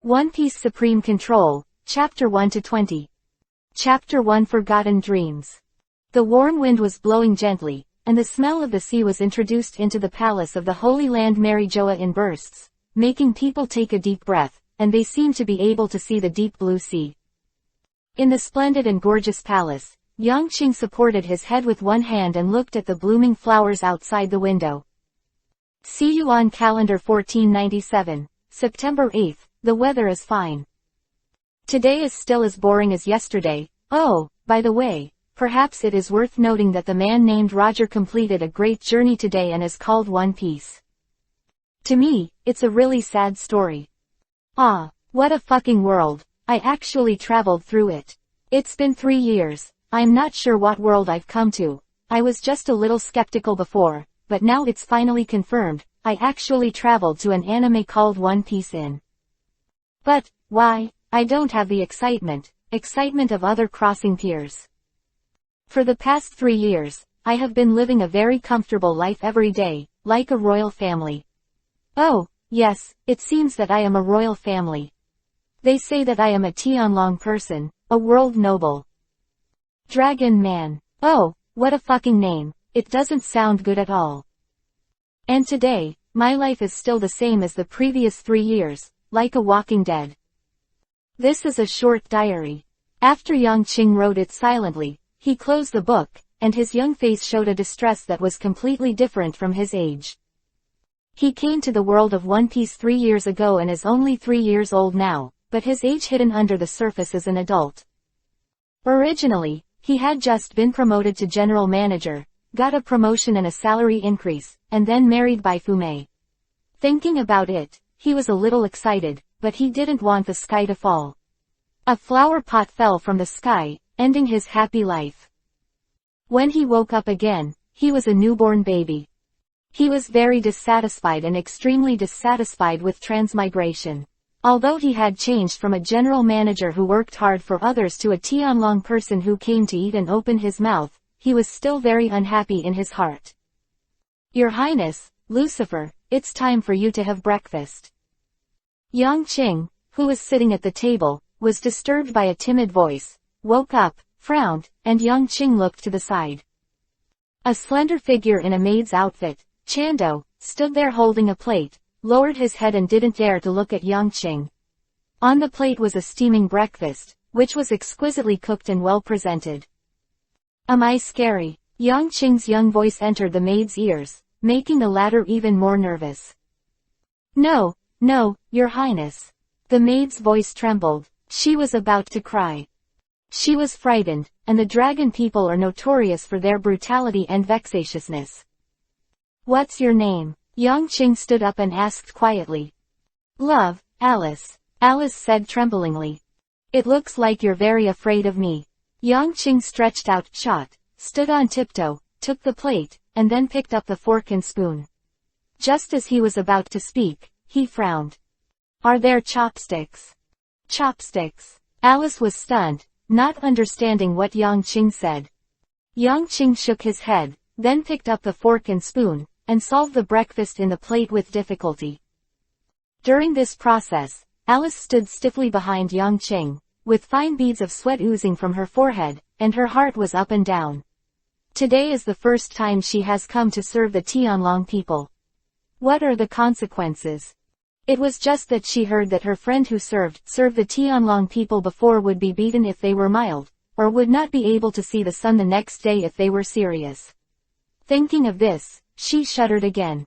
One Piece Supreme Control, Chapter 1 to 20. Chapter 1 Forgotten Dreams. The warm wind was blowing gently, and the smell of the sea was introduced into the palace of the Holy Land Marijoa in bursts, making people take a deep breath, and they seemed to be able to see the deep blue sea. In the splendid and gorgeous palace, Yang Qing supported his head with one hand and looked at the blooming flowers outside the window. See you on calendar 1497, September 8th, the weather is fine. Today is still as boring as yesterday. Oh, by the way, perhaps it is worth noting that the man named Roger completed a great journey today and is called One Piece. To me, it's a really sad story. Ah, what a fucking world. I actually traveled through it. It's been 3 years. I'm not sure what world I've come to. I was just a little skeptical before, but now it's finally confirmed. I actually traveled to an anime called One Piece in. But, why? I don't have the excitement of other crossing tiers. For the past 3 years, I have been living a very comfortable life every day, like a royal family. Oh, yes, it seems that I am a royal family. They say that I am a Tianlong person, a world noble. Dragon Man. Oh, what a fucking name, it doesn't sound good at all. And today, my life is still the same as the previous 3 years, like a Walking Dead. This is a short diary. After Yang Qing wrote it silently, he closed the book, and his young face showed a distress that was completely different from his age. He came to the world of One Piece 3 years ago and is only 3 years old now, but his age hidden under the surface is an adult. Originally, he had just been promoted to general manager, got a promotion and a salary increase, and then married by Fume. Thinking about it, he was a little excited, but he didn't want the sky to fall. A flower pot fell from the sky, ending his happy life. When he woke up again, he was a newborn baby. He was very dissatisfied and extremely dissatisfied with transmigration. Although he had changed from a general manager who worked hard for others to a Tianlong person who came to eat and open his mouth, he was still very unhappy in his heart. Your Highness, Lucifer, it's time for you to have breakfast. Yang Qing, who was sitting at the table, was disturbed by a timid voice, woke up, frowned, and Yang Qing looked to the side. A slender figure in a maid's outfit, Chando, stood there holding a plate, lowered his head and didn't dare to look at Yang Qing. On the plate was a steaming breakfast, which was exquisitely cooked and well presented. Am I scary? Yang Qing's young voice entered the maid's ears, making the latter even more nervous. No, Your Highness. The maid's voice trembled. She was about to cry. She was frightened, and the dragon people are notorious for their brutality and vexatiousness. What's your name? Yang Qing stood up and asked quietly. Love, Alice. Alice said tremblingly. It looks like you're very afraid of me. Yang Qing stretched out, stood on tiptoe, took the plate, and then picked up the fork and spoon. Just as he was about to speak, he frowned. Are there chopsticks? Chopsticks. Alice was stunned, not understanding what Yang Qing said. Yang Qing shook his head, then picked up the fork and spoon, and solved the breakfast in the plate with difficulty. During this process, Alice stood stiffly behind Yang Qing, with fine beads of sweat oozing from her forehead, and her heart was up and down. Today is the first time she has come to serve the Tianlong people. What are the consequences? It was just that she heard that her friend who served the Tianlong people before would be beaten if they were mild, or would not be able to see the sun the next day if they were serious. Thinking of this, she shuddered again.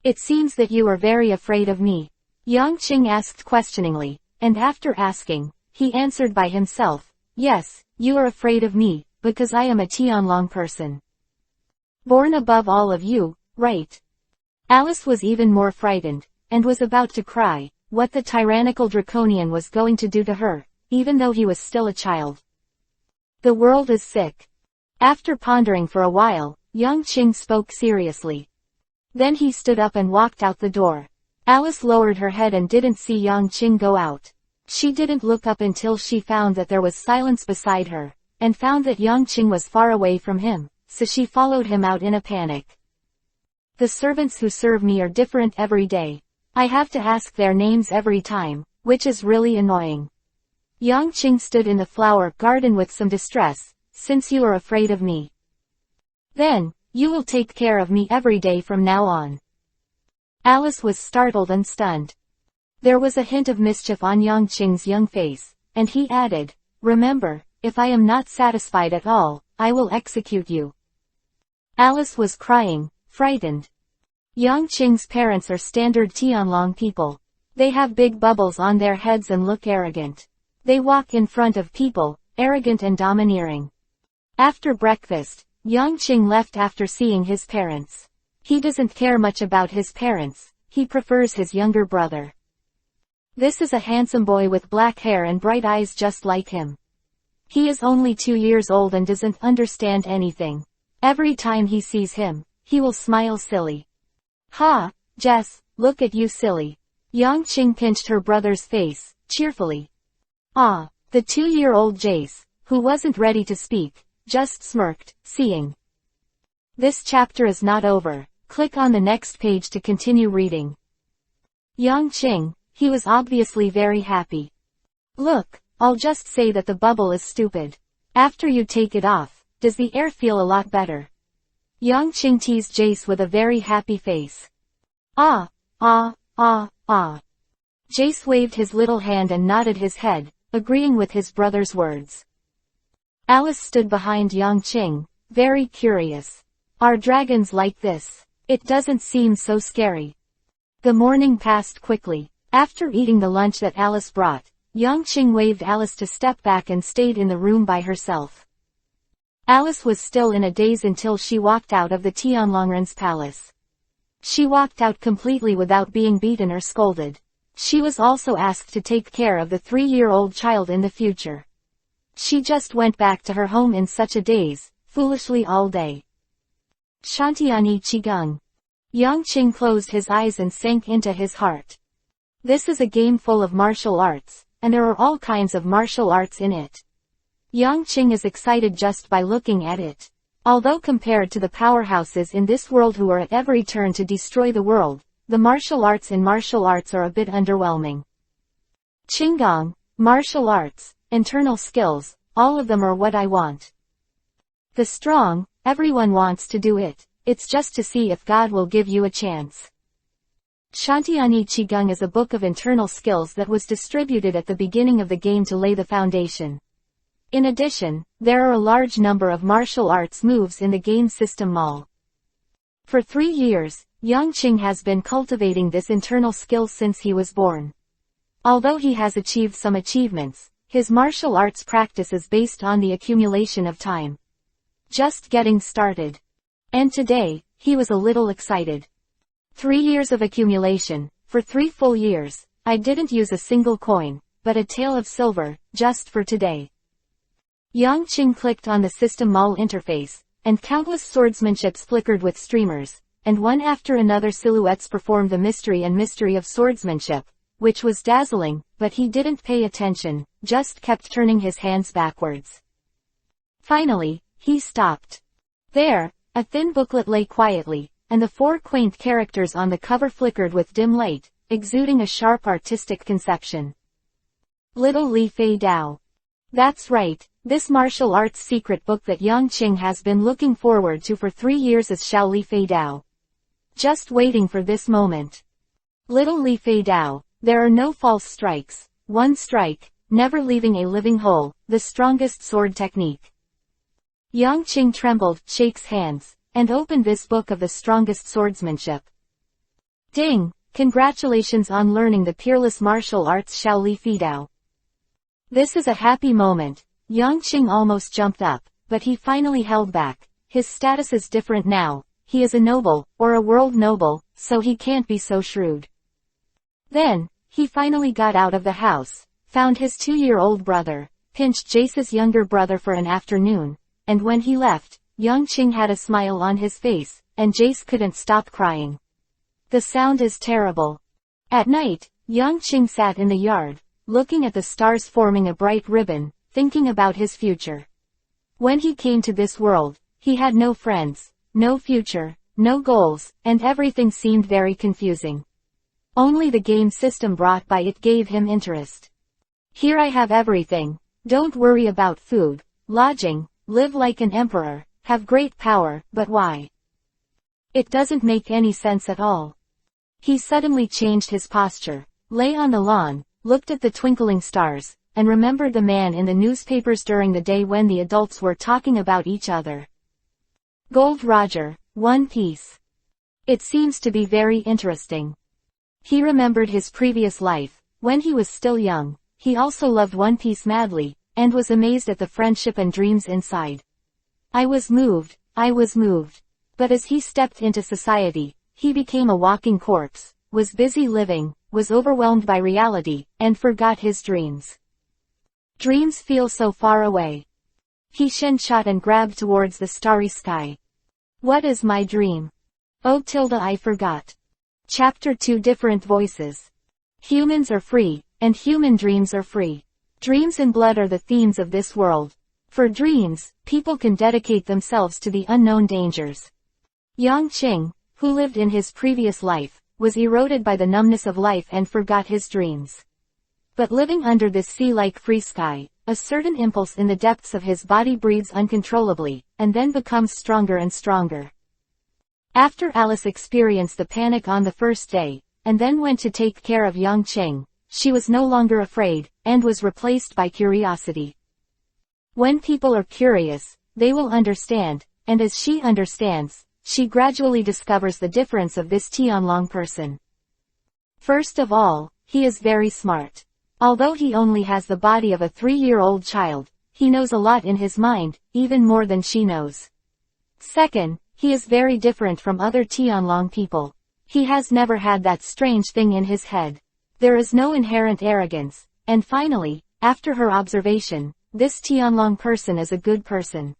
It seems that you are very afraid of me. Yang Qing asked questioningly, and after asking, he answered by himself, yes, you are afraid of me, because I am a Tianlong person. Born above all of you, right? Alice was even more frightened, and was about to cry, what the tyrannical draconian was going to do to her, even though he was still a child. The world is sick. After pondering for a while, Yang Qing spoke seriously. Then he stood up and walked out the door. Alice lowered her head and didn't see Yang Qing go out. She didn't look up until she found that there was silence beside her, and found that Yang Qing was far away from him, so she followed him out in a panic. The servants who serve me are different every day. I have to ask their names every time, which is really annoying. Yang Qing stood in the flower garden with some distress. Since you are afraid of me, then, you will take care of me every day from now on. Alice was startled and stunned. There was a hint of mischief on Yang Qing's young face, and he added, remember, if I am not satisfied at all, I will execute you. Alice was crying, frightened. Yang Qing's parents are standard Tianlong people. They have big bubbles on their heads and look arrogant. They walk in front of people, arrogant and domineering. After breakfast, Yang Qing left after seeing his parents. He doesn't care much about his parents, he prefers his younger brother. This is a handsome boy with black hair and bright eyes just like him. He is only 2 years old and doesn't understand anything. Every time he sees him, he will smile silly. Ha, Jess, look at you silly. Yang Qing pinched her brother's face, cheerfully. Ah, the 2-year-old Jace, who wasn't ready to speak, just smirked, seeing. This chapter is not over. Click on the next page to continue reading. Yang Qing, he was obviously very happy. Look, I'll just say that the bubble is stupid. After you take it off, does the air feel a lot better? Yang Qing teased Jace with a very happy face. Ah. Jace waved his little hand and nodded his head, agreeing with his brother's words. Alice stood behind Yang Qing, very curious. Are dragons like this? It doesn't seem so scary. The morning passed quickly. After eating the lunch that Alice brought, Yang Qing waved Alice to step back and stayed in the room by herself. Alice was still in a daze until she walked out of the Tianlongren's palace. She walked out completely without being beaten or scolded. She was also asked to take care of the 3-year-old child in the future. She just went back to her home in such a daze, foolishly all day. Shantiani Qigong. Yang Qing closed his eyes and sank into his heart. This is a game full of martial arts, and there are all kinds of martial arts in it. Yang Qing is excited just by looking at it. Although compared to the powerhouses in this world who are at every turn to destroy the world, the martial arts in martial arts are a bit underwhelming. Qinggong, martial arts, internal skills, all of them are what I want. The strong, everyone wants to do it, it's just to see if God will give you a chance. Shantiani Qigong is a book of internal skills that was distributed at the beginning of the game to lay the foundation. In addition, there are a large number of martial arts moves in the game system mall. For 3 years, Yang Qing has been cultivating this internal skill since he was born. Although he has achieved some achievements, his martial arts practice is based on the accumulation of time. Just getting started. And today, he was a little excited. 3 years of accumulation, for 3 full years, I didn't use a single coin, but a tael of silver, just for today. Yang Qing clicked on the system mall interface, and countless swordsmanships flickered with streamers, and one after another silhouettes performed the mystery of swordsmanship, which was dazzling, but he didn't pay attention, just kept turning his hands backwards. Finally, he stopped. There, a thin booklet lay quietly, and the 4 quaint characters on the cover flickered with dim light, exuding a sharp artistic conception. Little Li Fei Dao. That's right, this martial arts secret book that Yang Qing has been looking forward to for 3 years is Xiao Li Fei Dao. Just waiting for this moment. Little Li Fei Dao, there are no false strikes, 1 strike, never leaving a living hole, the strongest sword technique. Yang Qing trembled, shakes hands, and opened this book of the strongest swordsmanship. Ding! Congratulations on learning the peerless martial arts Xiao Li Fei Dao. This is a happy moment. Yang Qing almost jumped up, but he finally held back. His status is different now. He is a noble, or a world noble, so he can't be so shrewd. Then, he finally got out of the house, found his 2-year-old brother, pinched Jace's younger brother for an afternoon, and when he left, Yang Qing had a smile on his face, and Jace couldn't stop crying. The sound is terrible. At night, Yang Qing sat in the yard, looking at the stars forming a bright ribbon, thinking about his future. When he came to this world, he had no friends, no future, no goals, and everything seemed very confusing. Only the game system brought by it gave him interest. Here I have everything. Don't worry about food, lodging, live like an emperor, have great power, but why? It doesn't make any sense at all. He suddenly changed his posture, lay on the lawn, looked at the twinkling stars, and remembered the man in the newspapers during the day when the adults were talking about each other. Gold Roger, One Piece. It seems to be very interesting. He remembered his previous life. When he was still young, he also loved One Piece madly, and was amazed at the friendship and dreams inside. I was moved. But as he stepped into society, he became a walking corpse, was busy living, was overwhelmed by reality, and forgot his dreams. Dreams feel so far away. He shot and grabbed towards the starry sky. What is my dream? Oh I forgot. Chapter 2 Different Voices. Humans are free, and human dreams are free. Dreams and blood are the themes of this world. For dreams, people can dedicate themselves to the unknown dangers. Yang Qing, who lived in his previous life, was eroded by the numbness of life and forgot his dreams. But living under this sea-like free sky, a certain impulse in the depths of his body breathes uncontrollably, and then becomes stronger and stronger. After Alice experienced the panic on the first day, and then went to take care of Yang Qing, she was no longer afraid, and was replaced by curiosity. When people are curious, they will understand, and as she understands, she gradually discovers the difference of this Tianlong person. First of all, he is very smart. Although he only has the body of a 3-year-old child, he knows a lot in his mind, even more than she knows. Second, he is very different from other Tianlong people. He has never had that strange thing in his head. There is no inherent arrogance. And finally, after her observation, this Tianlong person is a good person.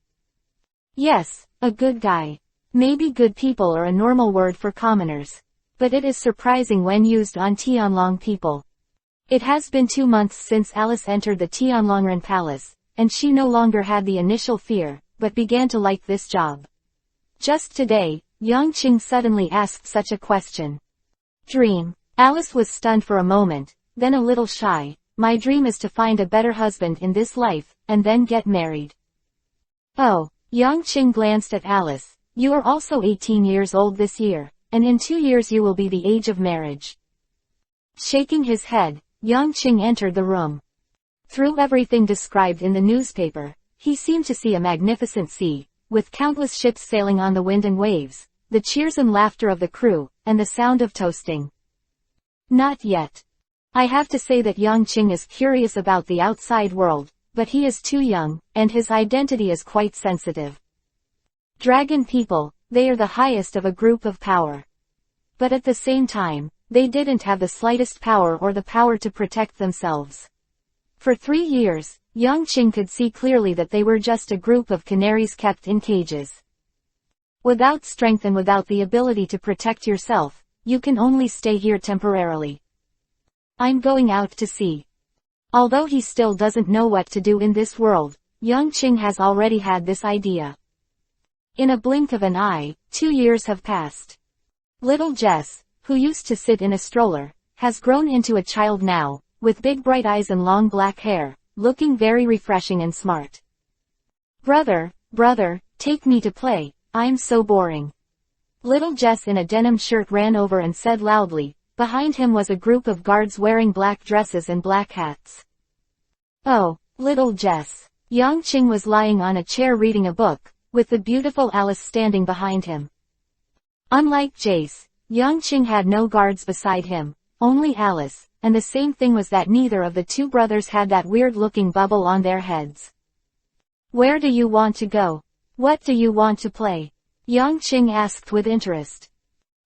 Yes, a good guy. Maybe good people are a normal word for commoners. But it is surprising when used on Tianlong people. It has been 2 months since Alice entered the Tianlongren Palace, and she no longer had the initial fear, but began to like this job. Just today, Yang Qing suddenly asked such a question. Dream. Alice was stunned for a moment, then a little shy. My dream is to find a better husband in this life, and then get married. Oh, Yang Qing glanced at Alice. You are also 18 years old this year, and in 2 years you will be the age of marriage. Shaking his head, Yang Qing entered the room. Through everything described in the newspaper, he seemed to see a magnificent sea, with countless ships sailing on the wind and waves, the cheers and laughter of the crew, and the sound of toasting. Not yet. I have to say that Yang Qing is curious about the outside world, but he is too young, and his identity is quite sensitive. Dragon people, they are the highest of a group of power. But at the same time, they didn't have the slightest power or the power to protect themselves. For 3 years, Yang Qing could see clearly that they were just a group of canaries kept in cages. Without strength and without the ability to protect yourself, you can only stay here temporarily. I'm going out to sea. Although he still doesn't know what to do in this world, Yang Qing has already had this idea. In a blink of an eye, 2 years have passed. Little Jess, who used to sit in a stroller, has grown into a child now, with big bright eyes and long black hair, looking very refreshing and smart. Brother, take me to play, I'm so boring. Little Jess in a denim shirt ran over and said loudly. Behind him was a group of guards wearing black dresses and black hats. Oh, little Jess. Yang Qing was lying on a chair reading a book, with the beautiful Alice standing behind him. Unlike Jace, Yang Qing had no guards beside him, only Alice, and the same thing was that neither of the two brothers had that weird-looking bubble on their heads. Where do you want to go? What do you want to play? Yang Qing asked with interest.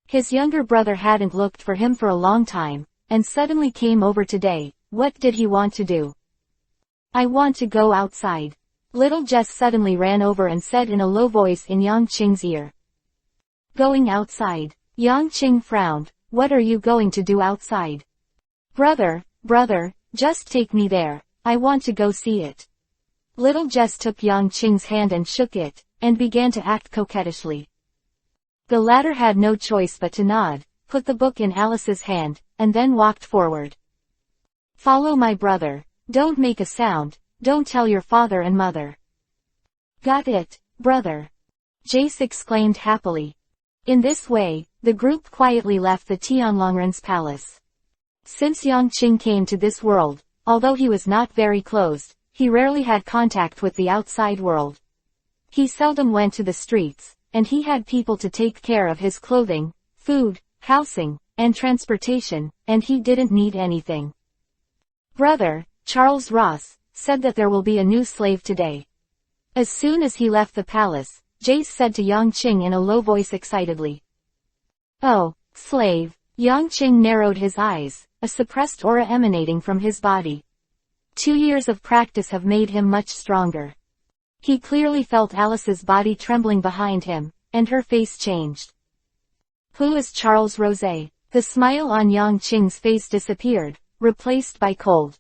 His younger brother hadn't looked for him for a long time, and suddenly came over today. What did he want to do? I want to go outside. Little Jess suddenly ran over and said in a low voice in Yang Qing's ear. Going outside. Yang Qing frowned. What are you going to do outside? Brother, just take me there. I want to go see it. Little Jess took Yang Qing's hand and shook it, and began to act coquettishly. The latter had no choice but to nod, put the book in Alice's hand, and then walked forward. Follow my brother. Don't make a sound, don't tell your father and mother. Got it, brother? Jace exclaimed happily. In this way, the group quietly left the Tianlongren's palace. Since Yangqing came to this world, although he was not very closed, he rarely had contact with the outside world. He seldom went to the streets, and he had people to take care of his clothing, food, housing, and transportation, and he didn't need anything. Brother, Charles Ross, said that there will be a new slave today. As soon as he left the palace, Jace said to Yangqing in a low voice excitedly. Oh, slave. Yangqing narrowed his eyes, a suppressed aura emanating from his body. 2 years of practice have made him much stronger. He clearly felt Alice's body trembling behind him, and her face changed. Who is Charles Rosé? The smile on Yangqing's face disappeared, replaced by cold.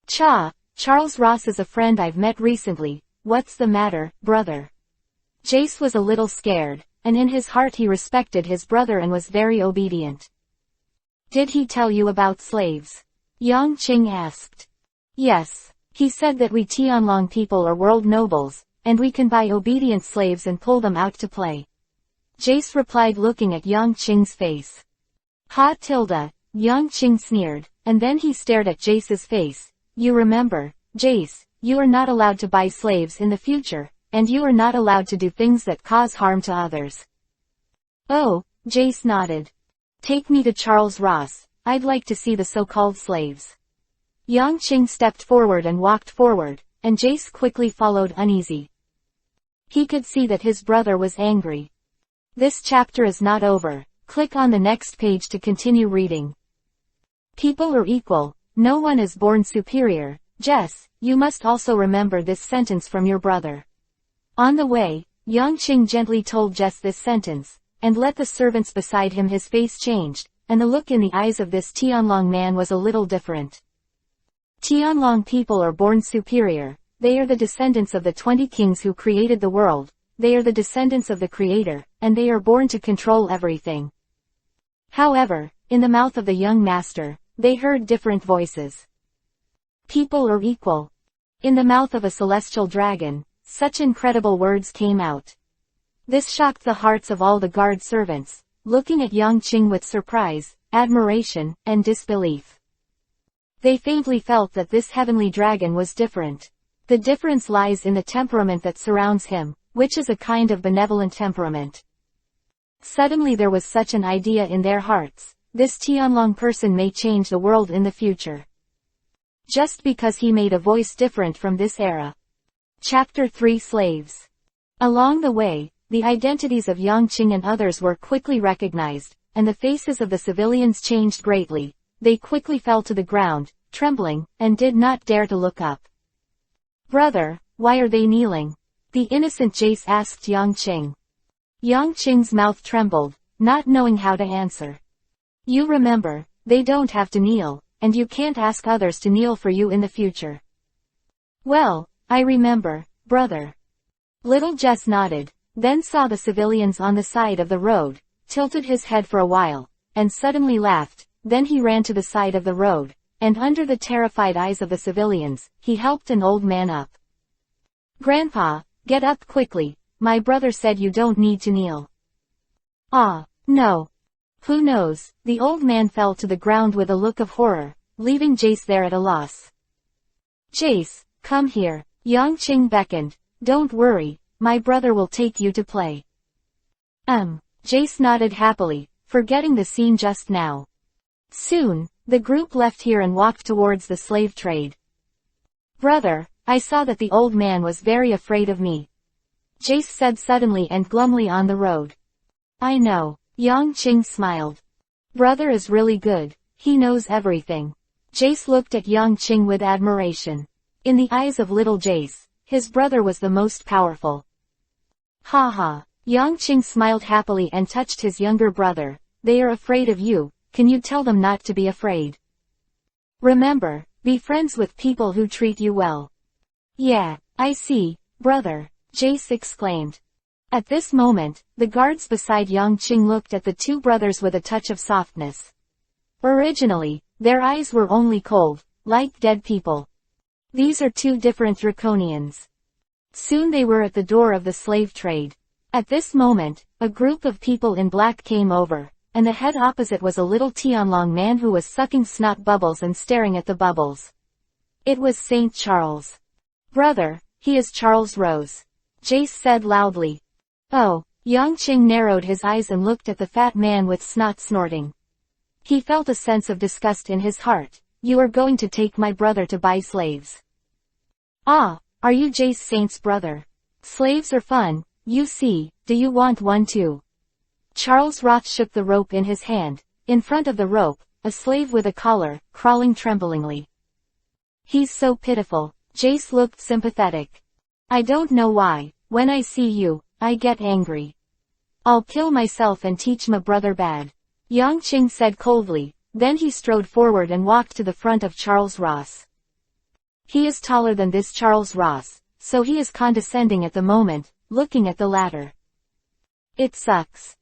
Charles Ross is a friend I've met recently. What's the matter, brother? Jace was a little scared, and in his heart he respected his brother and was very obedient. Did he tell you about slaves? Yangqing asked. Yes, he said that we Tianlong people are world nobles, and we can buy obedient slaves and pull them out to play. Jace replied looking at Yangqing's face. Yangqing sneered, and then he stared at Jace's face. You remember, Jace, you are not allowed to buy slaves in the future, and you are not allowed to do things that cause harm to others. Oh, Jace nodded. Take me to Charles Ross, I'd like to see the so-called slaves. Yangqing stepped forward and walked forward, and Jace quickly followed uneasy. He could see that his brother was angry. This chapter is not over. Click on the next page to continue reading. People are equal, no one is born superior. Jess, you must also remember this sentence from your brother. On the way, Yangqing gently told Jess this sentence, and let the servants beside him. His face changed, and the look in the eyes of this Tianlong man was a little different. Tianlong people are born superior. They are the descendants of the 20 kings who created the world. They are the descendants of the Creator, and they are born to control everything. However, in the mouth of the young master, they heard different voices. People are equal. In the mouth of a celestial dragon, such incredible words came out. This shocked the hearts of all the guard servants, looking at Yangqing with surprise, admiration, and disbelief. They faintly felt that this heavenly dragon was different. The difference lies in the temperament that surrounds him, which is a kind of benevolent temperament. Suddenly there was such an idea in their hearts. This Tianlong person may change the world in the future. Just because he made a voice different from this era. Chapter 3 Slaves. Along the way, the identities of Yangqing and others were quickly recognized, and the faces of the civilians changed greatly. They quickly fell to the ground, trembling, and did not dare to look up. Brother, why are they kneeling? The innocent Jace asked Yangqing. Yangqing's mouth trembled, not knowing how to answer. You remember, they don't have to kneel, and you can't ask others to kneel for you in the future. Well, I remember, brother. Little Jess nodded, then saw the civilians on the side of the road, tilted his head for a while, and suddenly laughed. Then he ran to the side of the road, and under the terrified eyes of the civilians, he helped an old man up. Grandpa, get up quickly, my brother said you don't need to kneel. No. Who knows? The old man fell to the ground with a look of horror, leaving Jace there at a loss. Jace, come here. Yangqing beckoned. Don't worry, my brother will take you to play. Jace nodded happily, forgetting the scene just now. Soon, the group left here and walked towards the slave trade. Brother, I saw that the old man was very afraid of me. Jace said suddenly and glumly on the road. I know. Yangqing smiled. Brother is really good, he knows everything. Jace looked at Yangqing with admiration. In the eyes of little Jace, his brother was the most powerful. Ha. Yangqing smiled happily and touched his younger brother. They are afraid of you, can you tell them not to be afraid? Remember, be friends with people who treat you well. Yeah, I see, brother, Jace exclaimed. At this moment, the guards beside Yangqing looked at the two brothers with a touch of softness. Originally, their eyes were only cold, like dead people. These are two different draconians. Soon they were at the door of the slave trade. At this moment, a group of people in black came over, and the head opposite was a little Tianlong man who was sucking snot bubbles and staring at the bubbles. It was Saint Charles. Brother, he is Charles Rose. Jace said loudly. Oh, Yangqing narrowed his eyes and looked at the fat man with snot snorting. He felt a sense of disgust in his heart. You are going to take my brother to buy slaves. Ah, are you Jace Saint's brother? Slaves are fun, you see, do you want one too? Charles Roth shook the rope in his hand. In front of the rope, a slave with a collar, crawling tremblingly. He's so pitiful. Jace looked sympathetic. I don't know why, when I see you, I get angry. I'll kill myself and teach my brother bad. Yangqing said coldly, then he strode forward and walked to the front of Charles Ross. He is taller than this Charles Ross, so he is condescending at the moment, looking at the latter. It sucks.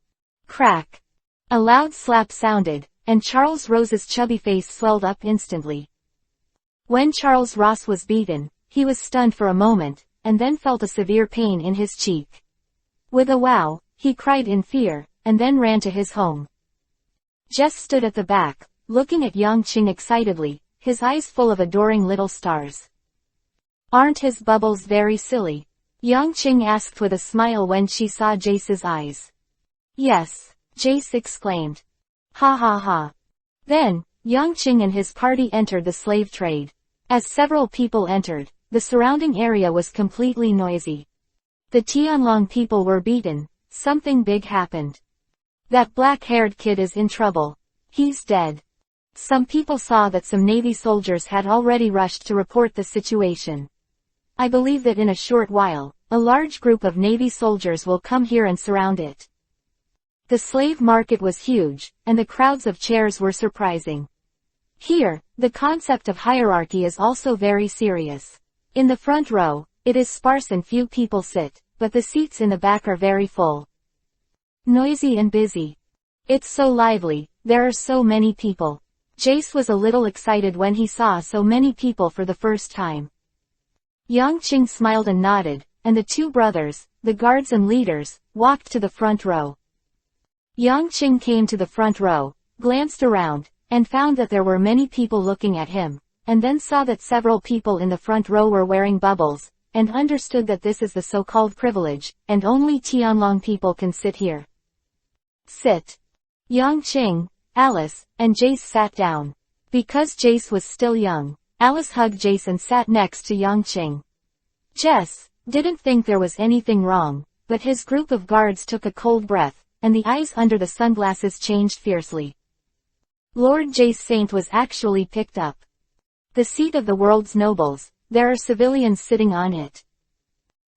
Crack. A loud slap sounded, and Charles Rose's chubby face swelled up instantly. When Charles Ross was beaten, he was stunned for a moment, and then felt a severe pain in his cheek. With a wow, he cried in fear, and then ran to his home. Jess stood at the back, looking at Yangqing excitedly, his eyes full of adoring little stars. Aren't his bubbles very silly? Yangqing asked with a smile when she saw Jace's eyes. Yes, Jace exclaimed. Ha ha ha. Then, Yangqing and his party entered the slave trade. As several people entered, the surrounding area was completely noisy. The Tianlong people were beaten. Something big happened. That black-haired kid is in trouble. He's dead. Some people saw that some Navy soldiers had already rushed to report the situation. I believe that in a short while, a large group of Navy soldiers will come here and surround it. The slave market was huge, and the crowds of chairs were surprising. Here, the concept of hierarchy is also very serious. In the front row, it is sparse and few people sit, but the seats in the back are very full. Noisy and busy. It's so lively, there are so many people. Jace was a little excited when he saw so many people for the first time. Yangqing smiled and nodded, and the two brothers, the guards and leaders, walked to the front row. Yangqing came to the front row, glanced around, and found that there were many people looking at him, and then saw that several people in the front row were wearing bubbles, and understood that this is the so-called privilege, and only Tianlong people can sit here. Sit. Yangqing, Alice, and Jace sat down. Because Jace was still young, Alice hugged Jace and sat next to Yangqing. Jess didn't think there was anything wrong, but his group of guards took a cold breath, and the eyes under the sunglasses changed fiercely. Lord Jace Saint was actually picked up. The seat of the world's nobles, there are civilians sitting on it.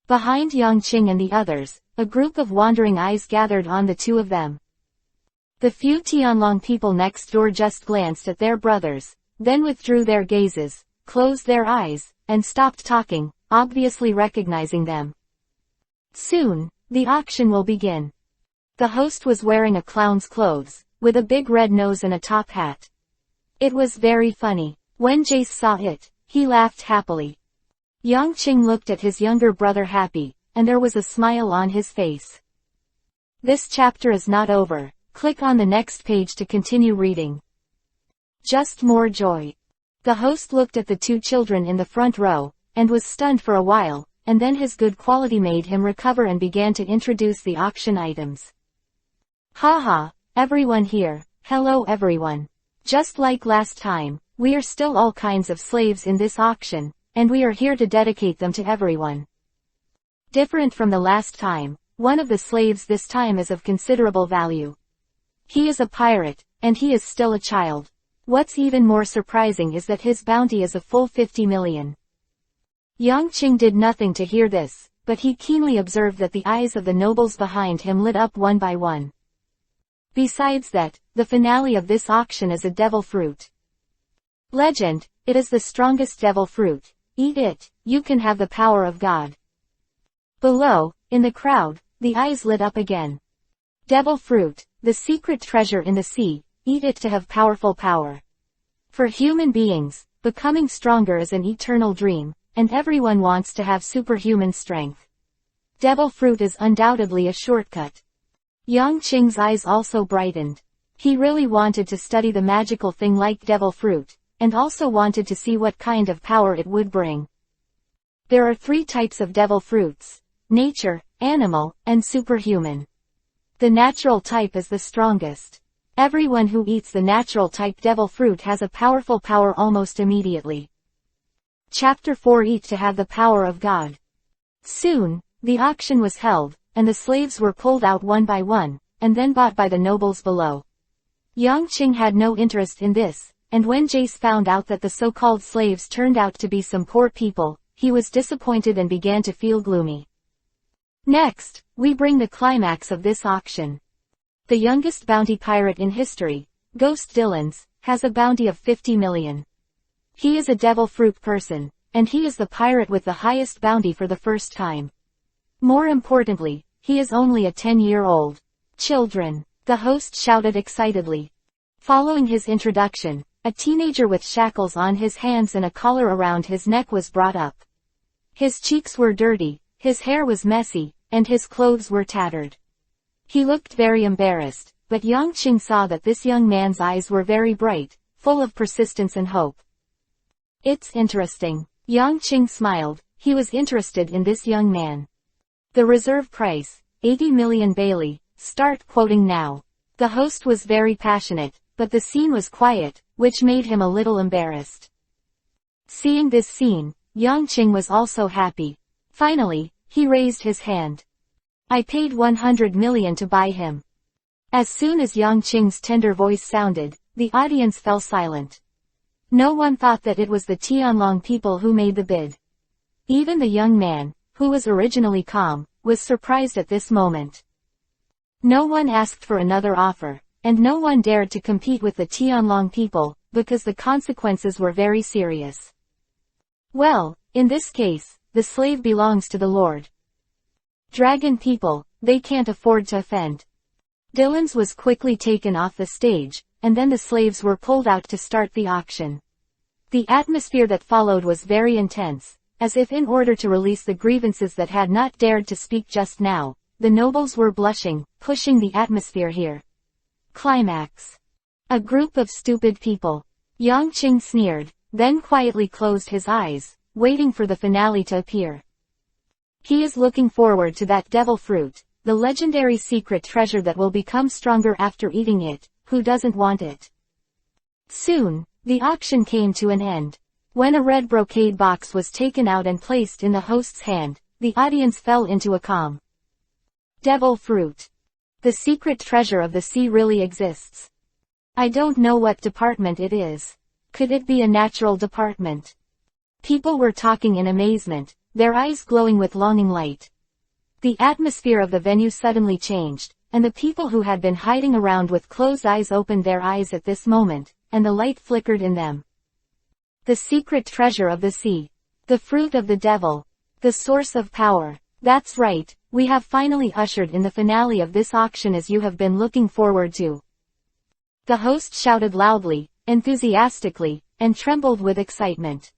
Behind Yangqing and the others, a group of wandering eyes gathered on the two of them. The few Tianlong people next door just glanced at their brothers, then withdrew their gazes, closed their eyes, and stopped talking, obviously recognizing them. Soon, the auction will begin. The host was wearing a clown's clothes, with a big red nose and a top hat. It was very funny. When Jace saw it, he laughed happily. Yangqing looked at his younger brother happy, and there was a smile on his face. This chapter is not over. Click on the next page to continue reading. Just more joy. The host looked at the two children in the front row, and was stunned for a while, and then his good quality made him recover and began to introduce the auction items. Haha, everyone here, hello everyone. Just like last time, we are still all kinds of slaves in this auction, and we are here to dedicate them to everyone. Different from the last time, one of the slaves this time is of considerable value. He is a pirate, and he is still a child. What's even more surprising is that his bounty is a full 50 million. Yangqing did nothing to hear this, but he keenly observed that the eyes of the nobles behind him lit up one by one. Besides that, the finale of this auction is a devil fruit. Legend, it is the strongest devil fruit. Eat it, you can have the power of God. Below, in the crowd, the eyes lit up again. Devil fruit, the secret treasure in the sea, eat it to have powerful power. For human beings, becoming stronger is an eternal dream, and everyone wants to have superhuman strength. Devil fruit is undoubtedly a shortcut. Yang Qing's eyes also brightened. He really wanted to study the magical thing like devil fruit, and also wanted to see what kind of power it would bring. There are 3 types of devil fruits: nature, animal, and superhuman. The natural type is the strongest. Everyone who eats the natural type devil fruit has a powerful power almost immediately. Chapter 4: Eat to have the power of God. Soon, the auction was held, and the slaves were pulled out one by one, and then bought by the nobles below. Yang Qing had no interest in this, and when Jace found out that the so-called slaves turned out to be some poor people, he was disappointed and began to feel gloomy. Next, we bring the climax of this auction. The youngest bounty pirate in history, Ghost Dillons, has a bounty of 50 million. He is a devil fruit person, and he is the pirate with the highest bounty for the first time. More importantly, he is only a 10-year-old. Children, the host shouted excitedly. Following his introduction, a teenager with shackles on his hands and a collar around his neck was brought up. His cheeks were dirty, his hair was messy, and his clothes were tattered. He looked very embarrassed, but Yang Qing saw that this young man's eyes were very bright, full of persistence and hope. It's interesting. Yang Qing smiled. He was interested in this young man. The reserve price, 80 million Bailey, start quoting now. The host was very passionate, but the scene was quiet, which made him a little embarrassed. Seeing this scene, Yang Qing was also happy. Finally, he raised his hand. I paid 100 million to buy him. As soon as Yang Qing's tender voice sounded, the audience fell silent. No one thought that it was the Tianlong people who made the bid. Even the young man, who was originally calm, was surprised at this moment. No one asked for another offer, and no one dared to compete with the Tianlong people, because the consequences were very serious. Well, in this case, the slave belongs to the Lord. Dragon people, they can't afford to offend. Dillons was quickly taken off the stage, and then the slaves were pulled out to start the auction. The atmosphere that followed was very intense, as if in order to release the grievances that had not dared to speak just now, the nobles were blushing, pushing the atmosphere here. Climax. A group of stupid people. Yang Qing sneered, then quietly closed his eyes, waiting for the finale to appear. He is looking forward to that devil fruit, the legendary secret treasure that will become stronger after eating it. Who doesn't want it? Soon, the auction came to an end. When a red brocade box was taken out and placed in the host's hand, the audience fell into a calm. Devil fruit. The secret treasure of the sea really exists. I don't know what department it is. Could it be a natural department? People were talking in amazement, their eyes glowing with longing light. The atmosphere of the venue suddenly changed, and the people who had been hiding around with closed eyes opened their eyes at this moment, and the light flickered in them. The secret treasure of the sea. The fruit of the devil. The source of power. That's right, we have finally ushered in the finale of this auction as you have been looking forward to. The host shouted loudly, enthusiastically, and trembled with excitement.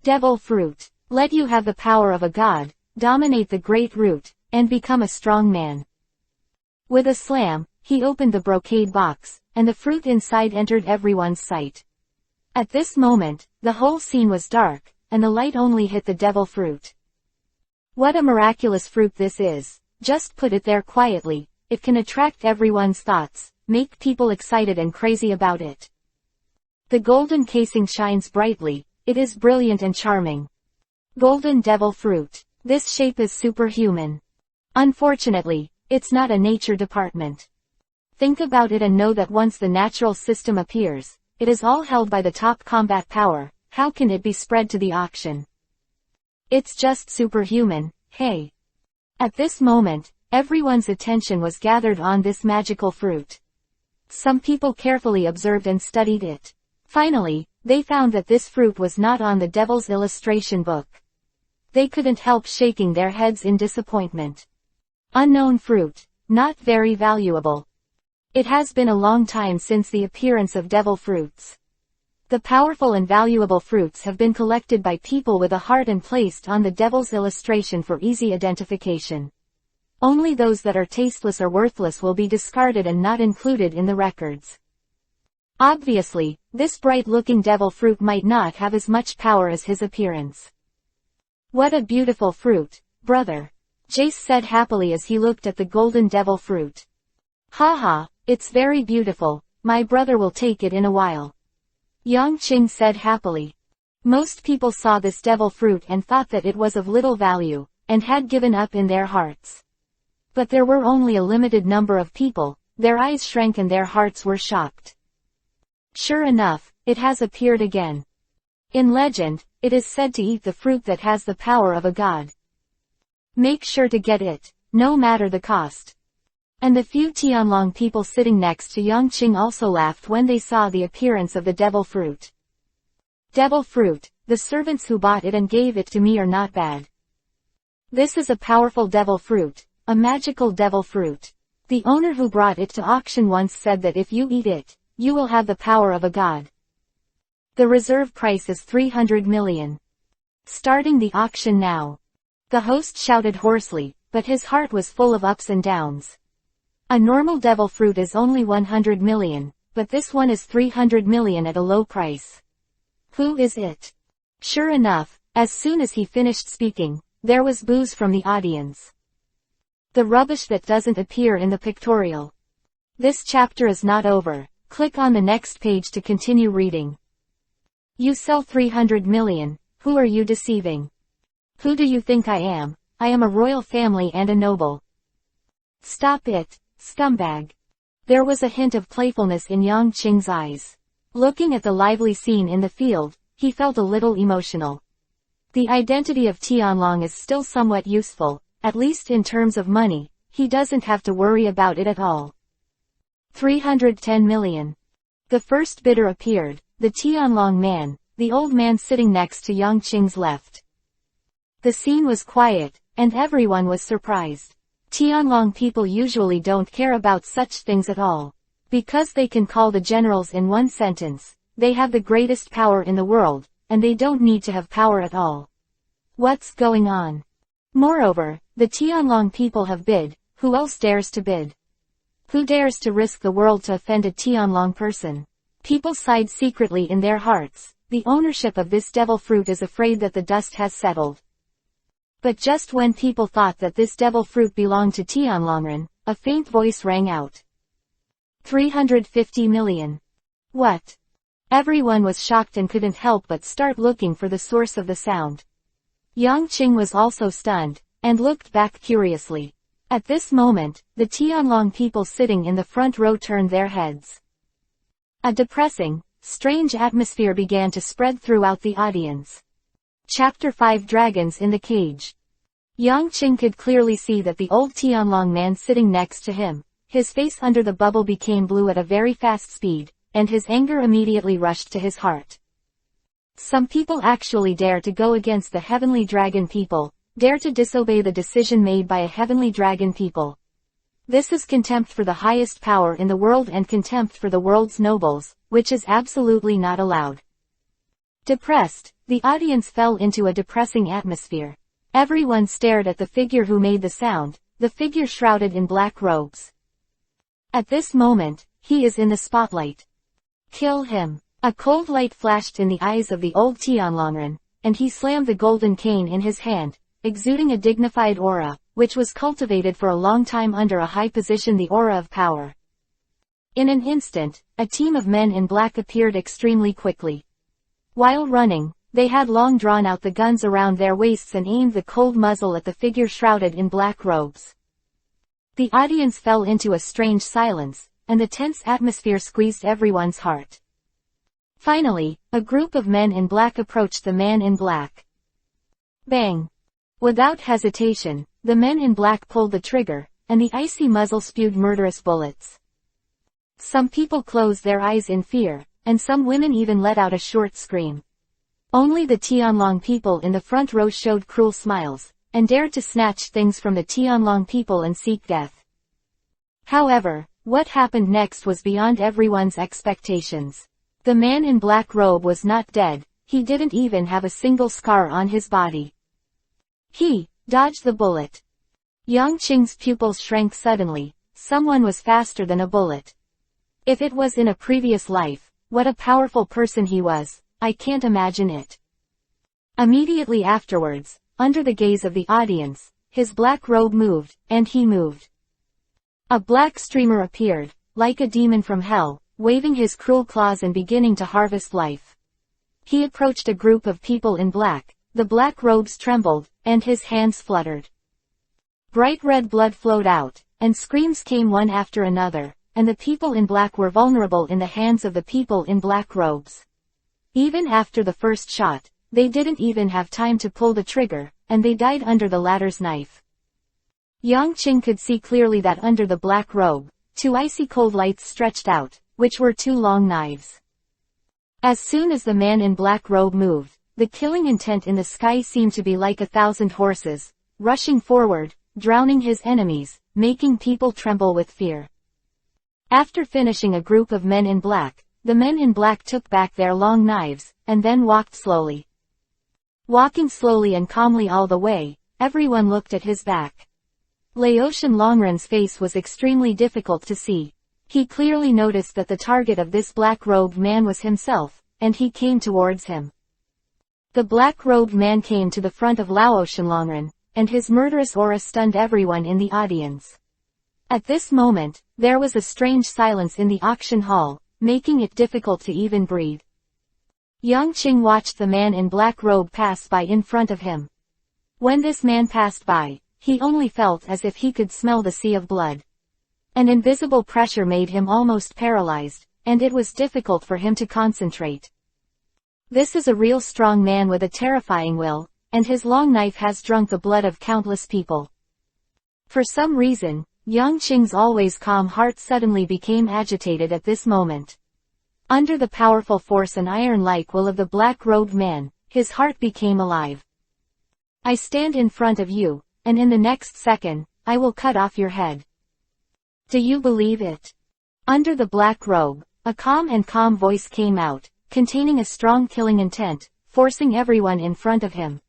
Devil fruit. Let you have the power of a god, dominate the great root, and become a strong man. With a slam, he opened the brocade box, and the fruit inside entered everyone's sight. At this moment, the whole scene was dark, and the light only hit the devil fruit. What a miraculous fruit this is. Just put it there quietly, it can attract everyone's thoughts, make people excited and crazy about it. The golden casing shines brightly, it is brilliant and charming. Golden devil fruit. This shape is superhuman. Unfortunately, it's not a nature department. Think about it and know that once the natural system appears, it is all held by the top combat power. How can it be spread to the auction? It's just superhuman, hey. At this moment, everyone's attention was gathered on this magical fruit. Some people carefully observed and studied it. Finally, they found that this fruit was not on the devil's illustration book. They couldn't help shaking their heads in disappointment. Unknown fruit. Not very valuable. It has been a long time since the appearance of devil fruits. The powerful and valuable fruits have been collected by people with a heart and placed on the devil's illustration for easy identification. Only those that are tasteless or worthless will be discarded and not included in the records. Obviously, this bright-looking devil fruit might not have as much power as his appearance. "What a beautiful fruit, brother," Jace said happily as he looked at the golden devil fruit. "Haha, it's very beautiful, my brother will take it in a while," Yangqing said happily. Most people saw this devil fruit and thought that it was of little value, and had given up in their hearts. But there were only a limited number of people, their eyes shrank and their hearts were shocked. Sure enough, it has appeared again. In legend, it is said to eat the fruit that has the power of a god. Make sure to get it, no matter the cost. And the few Tianlong people sitting next to Yangqing also laughed when they saw the appearance of the devil fruit. Devil fruit, the servants who bought it and gave it to me are not bad. This is a powerful devil fruit, a magical devil fruit. The owner who brought it to auction once said that if you eat it, you will have the power of a god. The reserve price is 300 million. Starting the auction now. The host shouted hoarsely, but his heart was full of ups and downs. A normal devil fruit is only 100 million, but this one is 300 million at a low price. Who is it? Sure enough, as soon as he finished speaking, there was boos from the audience. The rubbish that doesn't appear in the pictorial. This chapter is not over. Click on the next page to continue reading. You sell 300 million, who are you deceiving? Who do you think I am? I am a royal family and a noble. Stop it, scumbag. There was a hint of playfulness in Yangqing's eyes. Looking at the lively scene in the field, he felt a little emotional. The identity of Tianlong is still somewhat useful, at least in terms of money, he doesn't have to worry about it at all. 310 million. The first bidder appeared, the Tianlong man, the old man sitting next to Yangqing's left. The scene was quiet, and everyone was surprised. Tianlong people usually don't care about such things at all. Because they can call the generals in one sentence, they have the greatest power in the world, and they don't need to have power at all. What's going on? Moreover, the Tianlong people have bid, who else dares to bid? Who dares to risk the world to offend a Tianlong person? People sighed secretly in their hearts. The ownership of this devil fruit is afraid that the dust has settled. But just when people thought that this devil fruit belonged to Tianlongren, a faint voice rang out. 350 million. What? Everyone was shocked and couldn't help but start looking for the source of the sound. Yangqing was also stunned, and looked back curiously. At this moment, the Tianlong people sitting in the front row turned their heads. A depressing, strange atmosphere began to spread throughout the audience. Chapter 5 Dragons in the Cage. Yangqing could clearly see that the old Tianlong man sitting next to him, his face under the bubble became blue at a very fast speed, and his anger immediately rushed to his heart. Some people actually dare to go against the heavenly dragon people, dare to disobey the decision made by a heavenly dragon people. This is contempt for the highest power in the world and contempt for the world's nobles, which is absolutely not allowed. Depressed, the audience fell into a depressing atmosphere. Everyone stared at the figure who made the sound, the figure shrouded in black robes. At this moment, he is in the spotlight. Kill him. A cold light flashed in the eyes of the old Tianlongren, and he slammed the golden cane in his hand, exuding a dignified aura, which was cultivated for a long time under a high position, the aura of power. In an instant, a team of men in black appeared extremely quickly. While running, they had long drawn out the guns around their waists and aimed the cold muzzle at the figure shrouded in black robes. The audience fell into a strange silence, and the tense atmosphere squeezed everyone's heart. Finally, a group of men in black approached the man in black. Bang! Without hesitation, the men in black pulled the trigger, and the icy muzzle spewed murderous bullets. Some people closed their eyes in fear, and some women even let out a short scream. Only the Tianlong people in the front row showed cruel smiles, and dared to snatch things from the Tianlong people and seek death. However, what happened next was beyond everyone's expectations. The man in black robe was not dead, he didn't even have a single scar on his body. He dodged the bullet. Yang Qing's pupils shrank suddenly. Someone was faster than a bullet. If it was in a previous life, what a powerful person he was, I can't imagine it. Immediately afterwards, under the gaze of the audience, his black robe moved, and he moved. A black streamer appeared, like a demon from hell, waving his cruel claws and beginning to harvest life. He approached a group of people in black, the black robes trembled, and his hands fluttered. Bright red blood flowed out, and screams came one after another, and the people in black were vulnerable in the hands of the people in black robes. Even after the first shot, they didn't even have time to pull the trigger, and they died under the latter's knife. Yang Qing could see clearly that under the black robe, two icy cold lights stretched out, which were two long knives. As soon as the man in black robe moved, the killing intent in the sky seemed to be like 1,000 horses, rushing forward, drowning his enemies, making people tremble with fear. After finishing a group of men in black, the men in black took back their long knives, and then walked slowly. Walking slowly and calmly all the way, everyone looked at his back. Laotian Longren's face was extremely difficult to see. He clearly noticed that the target of this black-robed man was himself, and he came towards him. The black-robed man came to the front of Laotian Longren, and his murderous aura stunned everyone in the audience. At this moment, there was a strange silence in the auction hall, making it difficult to even breathe. Yang Qing watched the man in black robe pass by in front of him. When this man passed by, he only felt as if he could smell the sea of blood. An invisible pressure made him almost paralyzed, and it was difficult for him to concentrate. This is a real strong man with a terrifying will, and his long knife has drunk the blood of countless people. For some reason, Yang Qing's always calm heart suddenly became agitated at this moment. Under the powerful force and iron-like will of the black-robed man, his heart became alive. I stand in front of you, and in the next second, I will cut off your head. Do you believe it? Under the black robe, a calm voice came out, containing a strong killing intent, forcing everyone in front of him.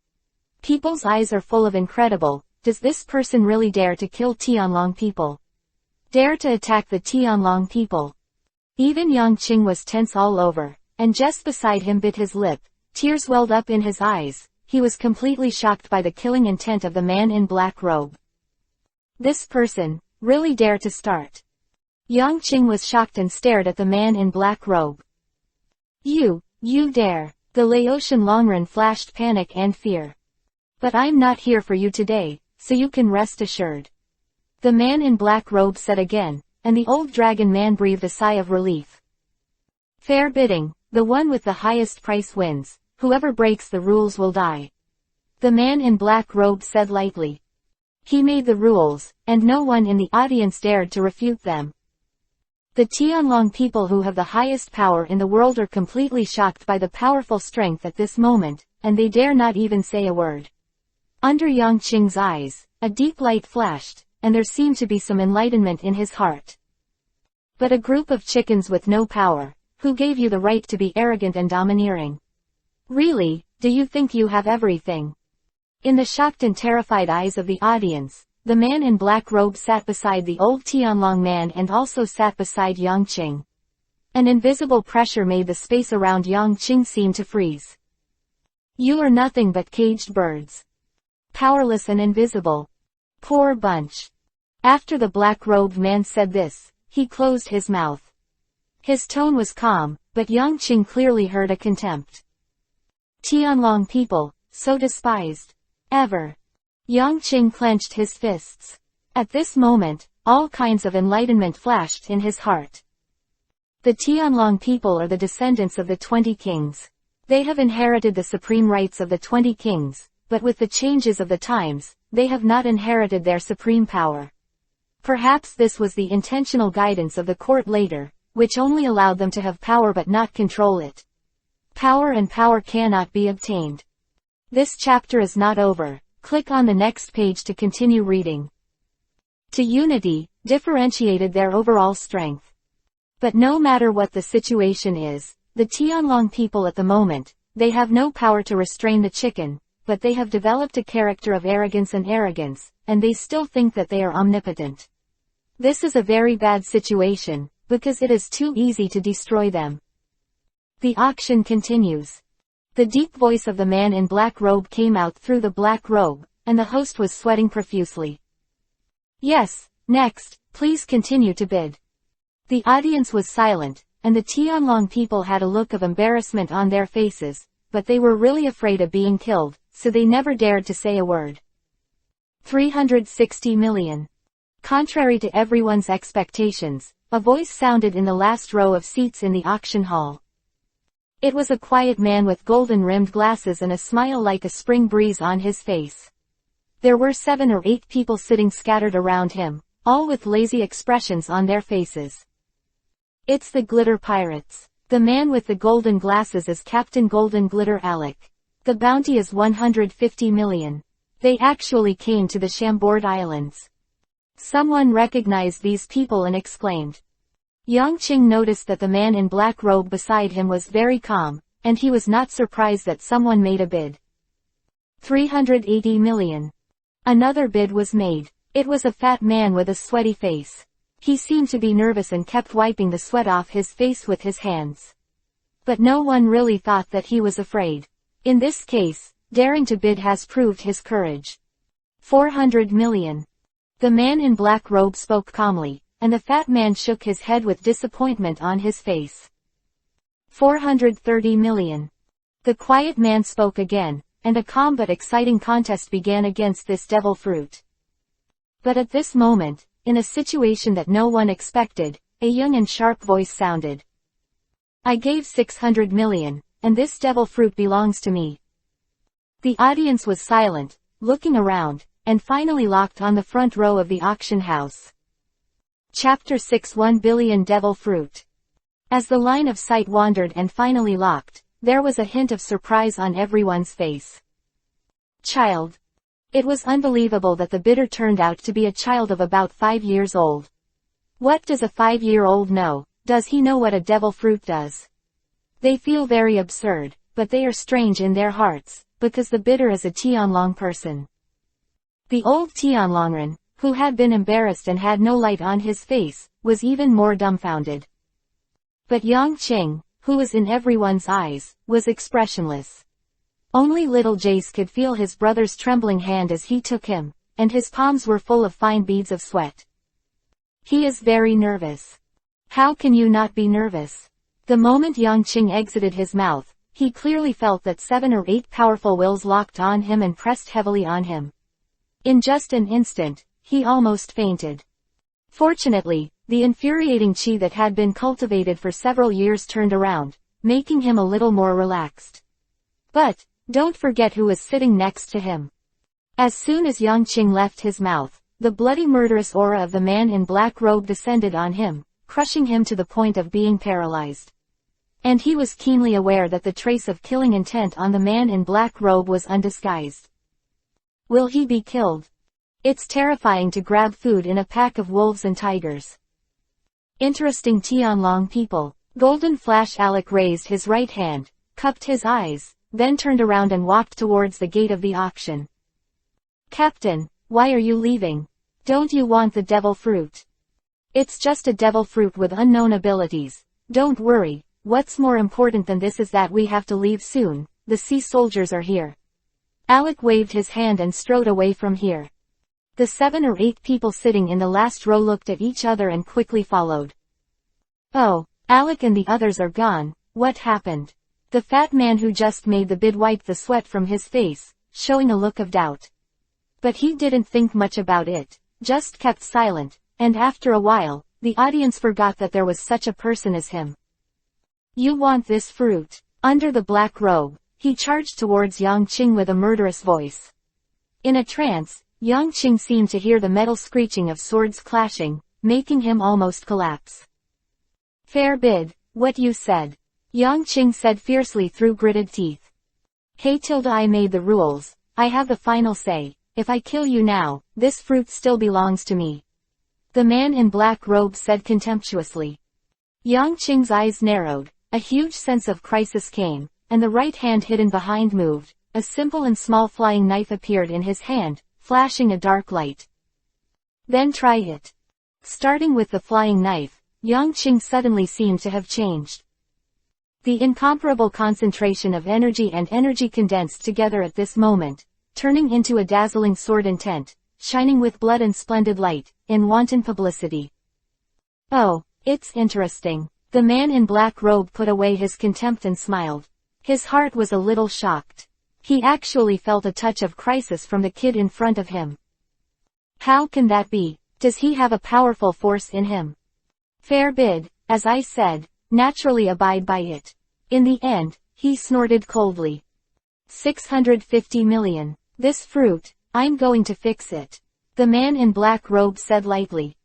People's eyes are full of incredible, does this person really dare to kill Tianlong people? Dare to attack the Tianlong people? Even Yang Qing was tense all over, and just beside him bit his lip, tears welled up in his eyes, he was completely shocked by the killing intent of the man in black robe. This person, really dare to start? Yang Qing was shocked and stared at the man in black robe. You dare. The Laotian Longren flashed panic and fear. But I'm not here for you today, so you can rest assured. The man in black robe said again, and the old dragon man breathed a sigh of relief. Fair bidding, the one with the highest price wins, whoever breaks the rules will die. The man in black robe said lightly. He made the rules, and no one in the audience dared to refute them. The Tianlong people who have the highest power in the world are completely shocked by the powerful strength at this moment, and they dare not even say a word. Under Yang Qing's eyes, a deep light flashed, and there seemed to be some enlightenment in his heart. But a group of chickens with no power, who gave you the right to be arrogant and domineering? Really, do you think you have everything? In the shocked and terrified eyes of the audience, the man in black robe sat beside the old Tianlong man and also sat beside Yang Qing. An invisible pressure made the space around Yang Qing seem to freeze. You are nothing but caged birds. Powerless and invisible. Poor bunch. After the black-robed man said this, he closed his mouth. His tone was calm, but Yang Qing clearly heard a contempt. Tianlong people, so despised. Ever. Yang Qing clenched his fists. At this moment, all kinds of enlightenment flashed in his heart. The Tianlong people are the descendants of the 20 kings. They have inherited the supreme rights of the 20 kings, but with the changes of the times, they have not inherited their supreme power. Perhaps this was the intentional guidance of the court later, which only allowed them to have power but not control it. Power and power cannot be obtained. This chapter is not over. Click on the next page to continue reading. to unity, differentiated their overall strength. But no matter what the situation is, the Tianlong people at the moment, they have no power to restrain the chicken, but they have developed a character of arrogance, and they still think that they are omnipotent. This is a very bad situation, because it is too easy to destroy them. The auction continues. The deep voice of the man in black robe came out through the black robe, and the host was sweating profusely. Yes, next, please continue to bid. The audience was silent, and the Tianlong people had a look of embarrassment on their faces, but they were really afraid of being killed, so they never dared to say a word. 360 million. Contrary to everyone's expectations, a voice sounded in the last row of seats in the auction hall. It was a quiet man with golden-rimmed glasses and a smile like a spring breeze on his face. There were 7 or 8 people sitting scattered around him, all with lazy expressions on their faces. It's the Glitter Pirates. The man with the golden glasses is Captain Golden Glitter Alec. The bounty is 150 million. They actually came to the Chambord Islands. Someone recognized these people and exclaimed. Yang Qing noticed that the man in black robe beside him was very calm, and he was not surprised that someone made a bid. 380 million. Another bid was made. It was a fat man with a sweaty face. He seemed to be nervous and kept wiping the sweat off his face with his hands. But no one really thought that he was afraid. In this case, daring to bid has proved his courage. 400 million. The man in black robe spoke calmly, and the fat man shook his head with disappointment on his face. 430 million. The quiet man spoke again, and a calm but exciting contest began against this devil fruit. But at this moment, in a situation that no one expected, a young and sharp voice sounded. I gave 600 million, and this devil fruit belongs to me. The audience was silent, looking around, and finally locked on the front row of the auction house. Chapter 6 1 billion devil fruit. As the line of sight wandered and finally locked, there was a hint of surprise on everyone's face. Child. It was unbelievable that the bidder turned out to be a child of about 5 years old. What does a 5-year-old know? Does he know what a devil fruit does? They feel very absurd, but they are strange in their hearts, because the bidder is a Tianlong person. The old Tianlongren, who had been embarrassed and had no light on his face, was even more dumbfounded. But Yang Qing, who was in everyone's eyes, was expressionless. Only little Jace could feel his brother's trembling hand as he took him, and his palms were full of fine beads of sweat. He is very nervous. How can you not be nervous? The moment Yang Qing exited his mouth, he clearly felt that 7 or 8 powerful wills locked on him and pressed heavily on him. In just an instant, he almost fainted. Fortunately, the infuriating qi that had been cultivated for several years turned around, making him a little more relaxed. But, don't forget who was sitting next to him. As soon as Yang Qing left his mouth, the bloody murderous aura of the man in black robe descended on him, crushing him to the point of being paralyzed. And he was keenly aware that the trace of killing intent on the man in black robe was undisguised. Will he be killed? It's terrifying to grab food in a pack of wolves and tigers. Interesting Tianlong people. Golden Flash Alec raised his right hand, cupped his eyes, then turned around and walked towards the gate of the auction. Captain, why are you leaving? Don't you want the devil fruit? It's just a devil fruit with unknown abilities. Don't worry, what's more important than this is that we have to leave soon. The sea soldiers are here. Alec waved his hand and strode away from here. The 7 or 8 people sitting in the last row looked at each other and quickly followed. Oh, Alec and the others are gone. What happened? The fat man who just made the bid wiped the sweat from his face, showing a look of doubt. But he didn't think much about it, just kept silent, and after a while, the audience forgot that there was such a person as him. You want this fruit? Under the black robe, he charged towards Yang Qing with a murderous voice. In a trance, Yang Qing seemed to hear the metal screeching of swords clashing, making him almost collapse. Fair bid, what you said. Yang Qing said fiercely through gritted teeth. Hey tilde, I made the rules, I have the final say. If I kill you now, this fruit still belongs to me. the man in black robe said contemptuously. Yang Qing's eyes narrowed, a huge sense of crisis came, and the right hand hidden behind moved. A simple and small flying knife appeared in his hand, flashing a dark light. Then try it. Starting with the flying knife, Yang Qing suddenly seemed to have changed. The incomparable concentration of energy and energy condensed together at this moment, turning into a dazzling sword intent, shining with blood and splendid light, in wanton publicity. Oh, it's interesting. The man in black robe put away his contempt and smiled. His heart was a little shocked. He actually felt a touch of crisis from the kid in front of him. How can that be? Does he have a powerful force in him? Fair bid, as I said, naturally abide by it. In the end, he snorted coldly. 650 million. This fruit, I'm going to fix it. The man in black robe said lightly.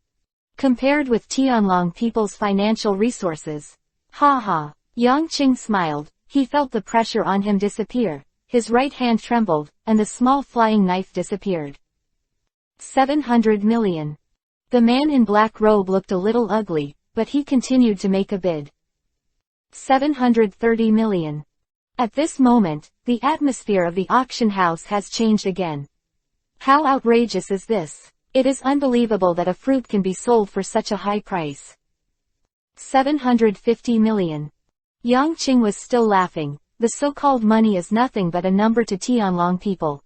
Compared with Tianlong people's financial resources. Ha ha. Yang Qing smiled, he felt the pressure on him disappear. His right hand trembled, and the small flying knife disappeared. 700 million. The man in black robe looked a little ugly, but he continued to make a bid. 730 million. At this moment, the atmosphere of the auction house has changed again. How outrageous is this? It is unbelievable that a fruit can be sold for such a high price. 750 million. Yang Qing was still laughing. The so-called money is nothing but a number to Tianlong people.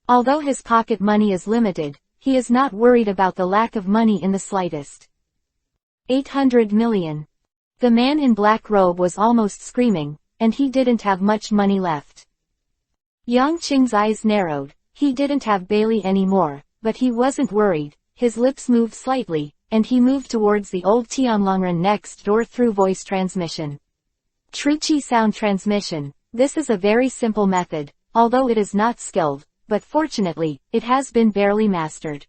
Although his pocket money is limited, he is not worried about the lack of money in the slightest. 800 million. The man in black robe was almost screaming, and he didn't have much money left. Yang Qing's eyes narrowed. He didn't have Bailey anymore, but he wasn't worried. His lips moved slightly, and he moved towards the old Tianlongren next door through voice transmission. Truchi sound transmission. This is a very simple method, although it is not skilled, but fortunately, it has been barely mastered.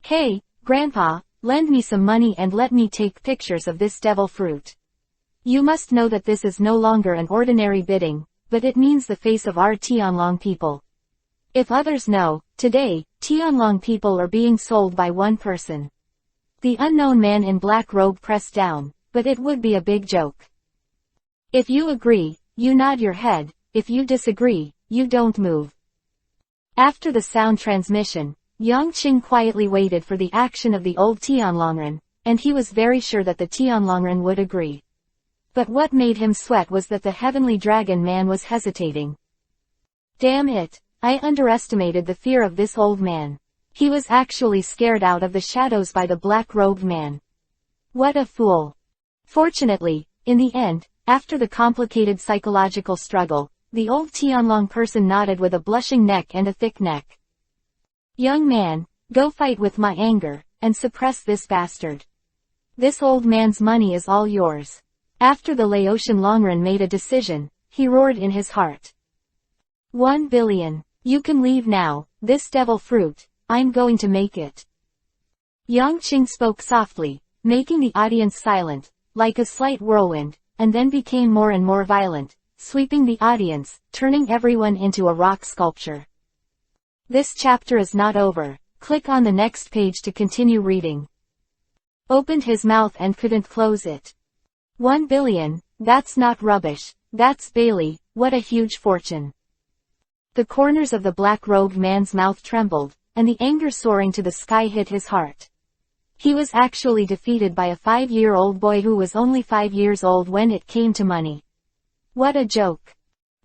Hey, Grandpa, lend me some money and let me take pictures of this devil fruit. You must know that this is no longer an ordinary bidding, but it means the face of our Tianlong people. If others know, today, Tianlong people are being sold by one person. The unknown man in black robe pressed down, but it would be a big joke. If you agree, you nod your head. If you disagree, you don't move. After the sound transmission, Yang Qing quietly waited for the action of the old Tianlongren, and he was very sure that the Tianlongren would agree. But what made him sweat was that the heavenly dragon man was hesitating. Damn it, I underestimated the fear of this old man. He was actually scared out of the shadows by the black-robed man. What a fool. Fortunately, in the end, after the complicated psychological struggle, the old Tianlong person nodded with a blushing neck and a thick neck. Young man, go fight with my anger, and suppress this bastard. This old man's money is all yours. After the Laotian Longren made a decision, he roared in his heart. 1 billion. You can leave now, this devil fruit, I'm going to make it. Yang Qing spoke softly, making the audience silent, like a slight whirlwind, and then became more and more violent, sweeping the audience, turning everyone into a rock sculpture. This chapter is not over. Click on the next page to continue reading. Opened his mouth and couldn't close it. 1 billion, that's not rubbish, that's Bailey, what a huge fortune. The corners of the black-robed man's mouth trembled, and the anger soaring to the sky hit his heart. He was actually defeated by a 5-year-old boy who was only 5 years old when it came to money. What a joke.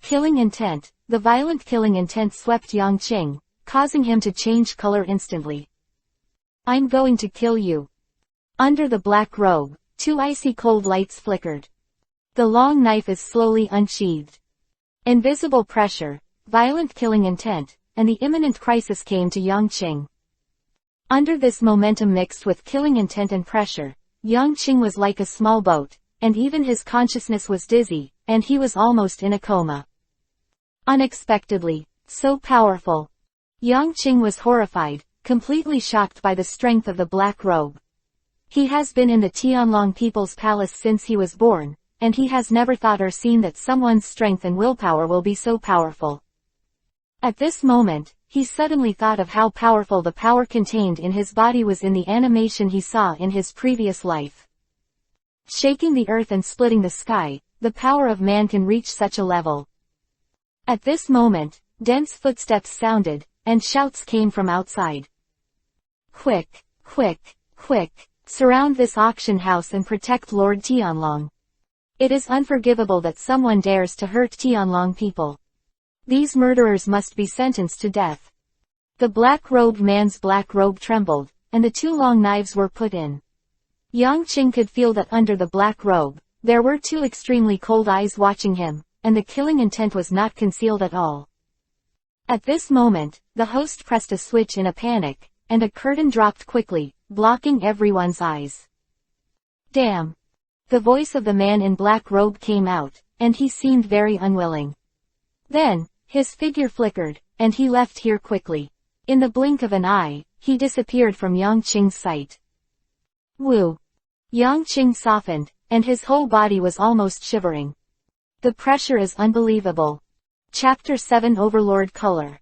Killing intent. The violent killing intent swept Yang Qing, causing him to change color instantly. I'm going to kill you. Under the black robe, 2 icy cold lights flickered. The long knife is slowly unsheathed. Invisible pressure, violent killing intent, and the imminent crisis came to Yang Qing. Under this momentum mixed with killing intent and pressure, Yang Qing was like a small boat, and even his consciousness was dizzy, and he was almost in a coma. Unexpectedly, so powerful. Yang Qing was horrified, completely shocked by the strength of the black robe. He has been in the Tianlong people's palace since he was born, and he has never thought or seen that someone's strength and willpower will be so powerful. At this moment, he suddenly thought of how powerful the power contained in his body was in the animation he saw in his previous life. Shaking the earth and splitting the sky, the power of man can reach such a level. At this moment, dense footsteps sounded, and shouts came from outside. Quick, quick, quick, surround this auction house and protect Lord Tianlong. It is unforgivable that someone dares to hurt Tianlong people. These murderers must be sentenced to death. The black-robed man's black robe trembled, and the two long knives were put in. Yang Qing could feel that under the black robe, there were two extremely cold eyes watching him, and the killing intent was not concealed at all. At this moment, the host pressed a switch in a panic, and a curtain dropped quickly, blocking everyone's eyes. Damn! The voice of the man in black robe came out, and he seemed very unwilling. Then, his figure flickered, and he left here quickly. In the blink of an eye, he disappeared from Yang Qing's sight. Woo! Yang Qing softened, and his whole body was almost shivering. The pressure is unbelievable. Chapter 7 Overlord Color.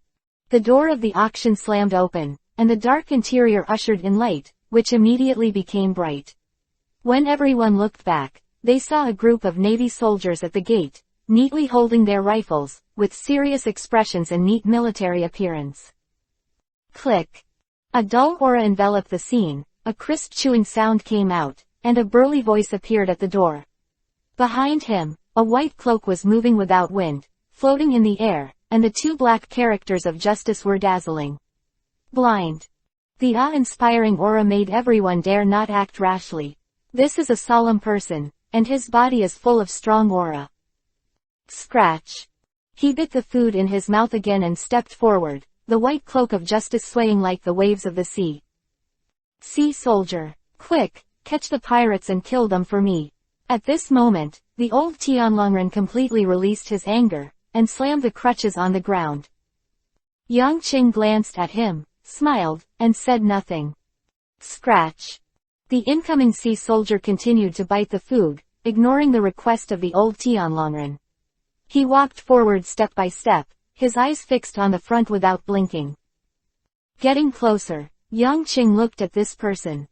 The door of the auction slammed open, and the dark interior ushered in light, which immediately became bright. When everyone looked back, they saw a group of Navy soldiers at the gate, neatly holding their rifles, with serious expressions and neat military appearance. Click. A dull aura enveloped the scene, a crisp chewing sound came out, and a burly voice appeared at the door. Behind him, a white cloak was moving without wind, floating in the air, and the two black characters of justice were dazzling. Blind. The awe-inspiring aura made everyone dare not act rashly. This is a solemn person, and his body is full of strong aura. Scratch. He bit the food in his mouth again and stepped forward, the white cloak of justice swaying like the waves of the sea. Sea soldier, quick, catch the pirates and kill them for me. At this moment, the old Tianlongren completely released his anger, and slammed the crutches on the ground. Yang Qing glanced at him, smiled, and said nothing. Scratch. The incoming sea soldier continued to bite the food, ignoring the request of the old Tianlongren. He walked forward step by step, his eyes fixed on the front without blinking. Getting closer, Yang Qing looked at this person.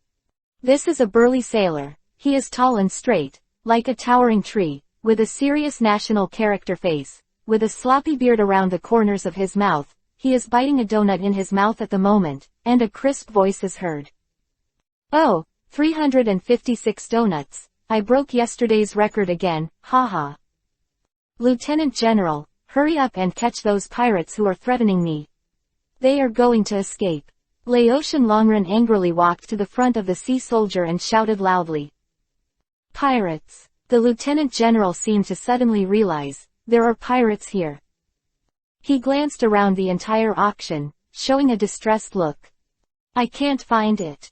This is a burly sailor. He is tall and straight, like a towering tree, with a serious national character face, with a sloppy beard around the corners of his mouth. He is biting a donut in his mouth at the moment, and a crisp voice is heard. Oh, 356 donuts. I broke yesterday's record again, haha. Lieutenant General, hurry up and catch those pirates who are threatening me. They are going to escape. Laotian Longren angrily walked to the front of the sea soldier and shouted loudly. Pirates. The Lieutenant General seemed to suddenly realize, there are pirates here. He glanced around the entire auction, showing a distressed look. I can't find it.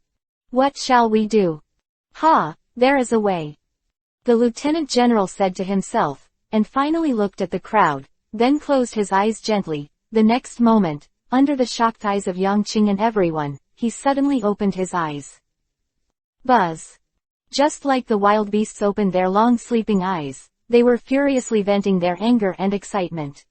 What shall we do? Ha, there is a way. The Lieutenant General said to himself, and finally looked at the crowd, then closed his eyes gently. The next moment, under the shocked eyes of Yang Qing and everyone, he suddenly opened his eyes. Buzz. Just like the wild beasts opened their long sleeping eyes, they were furiously venting their anger and excitement.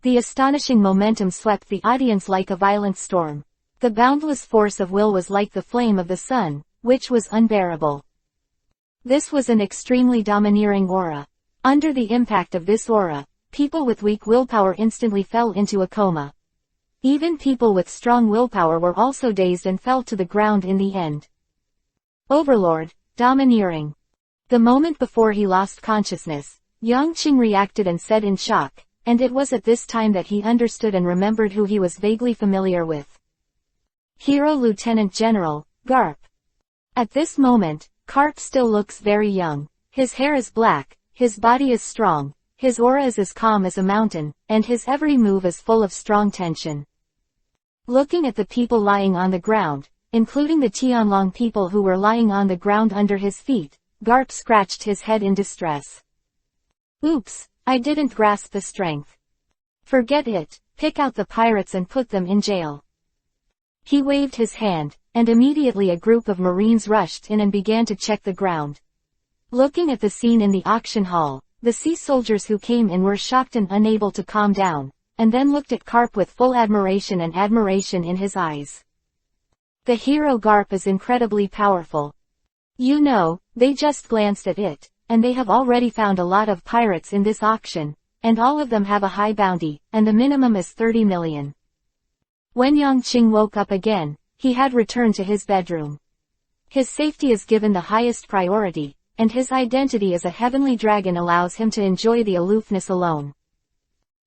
The astonishing momentum swept the audience like a violent storm. The boundless force of will was like the flame of the sun, which was unbearable. This was an extremely domineering aura. Under the impact of this aura, people with weak willpower instantly fell into a coma. Even people with strong willpower were also dazed and fell to the ground in the end. Overlord, domineering. The moment before he lost consciousness, Yang Qing reacted and said in shock, and it was at this time that he understood and remembered who he was vaguely familiar with. Hero Lieutenant General, Garp. At this moment, Garp still looks very young. His hair is black, his body is strong, his aura is as calm as a mountain, and his every move is full of strong tension. Looking at the people lying on the ground, including the Tianlong people who were lying on the ground under his feet, Garp scratched his head in distress. Oops, I didn't grasp the strength. Forget it, pick out the pirates and put them in jail. He waved his hand, and immediately a group of Marines rushed in and began to check the ground. Looking at the scene in the auction hall, the sea soldiers who came in were shocked and unable to calm down. and then looked at Garp with full admiration and admiration in his eyes. The hero Garp is incredibly powerful. You know, they just glanced at it, and they have already found a lot of pirates in this auction, and all of them have a high bounty, and the minimum is 30 million. When Yangqing woke up again, he had returned to his bedroom. His safety is given the highest priority, and his identity as a heavenly dragon allows him to enjoy the aloofness alone.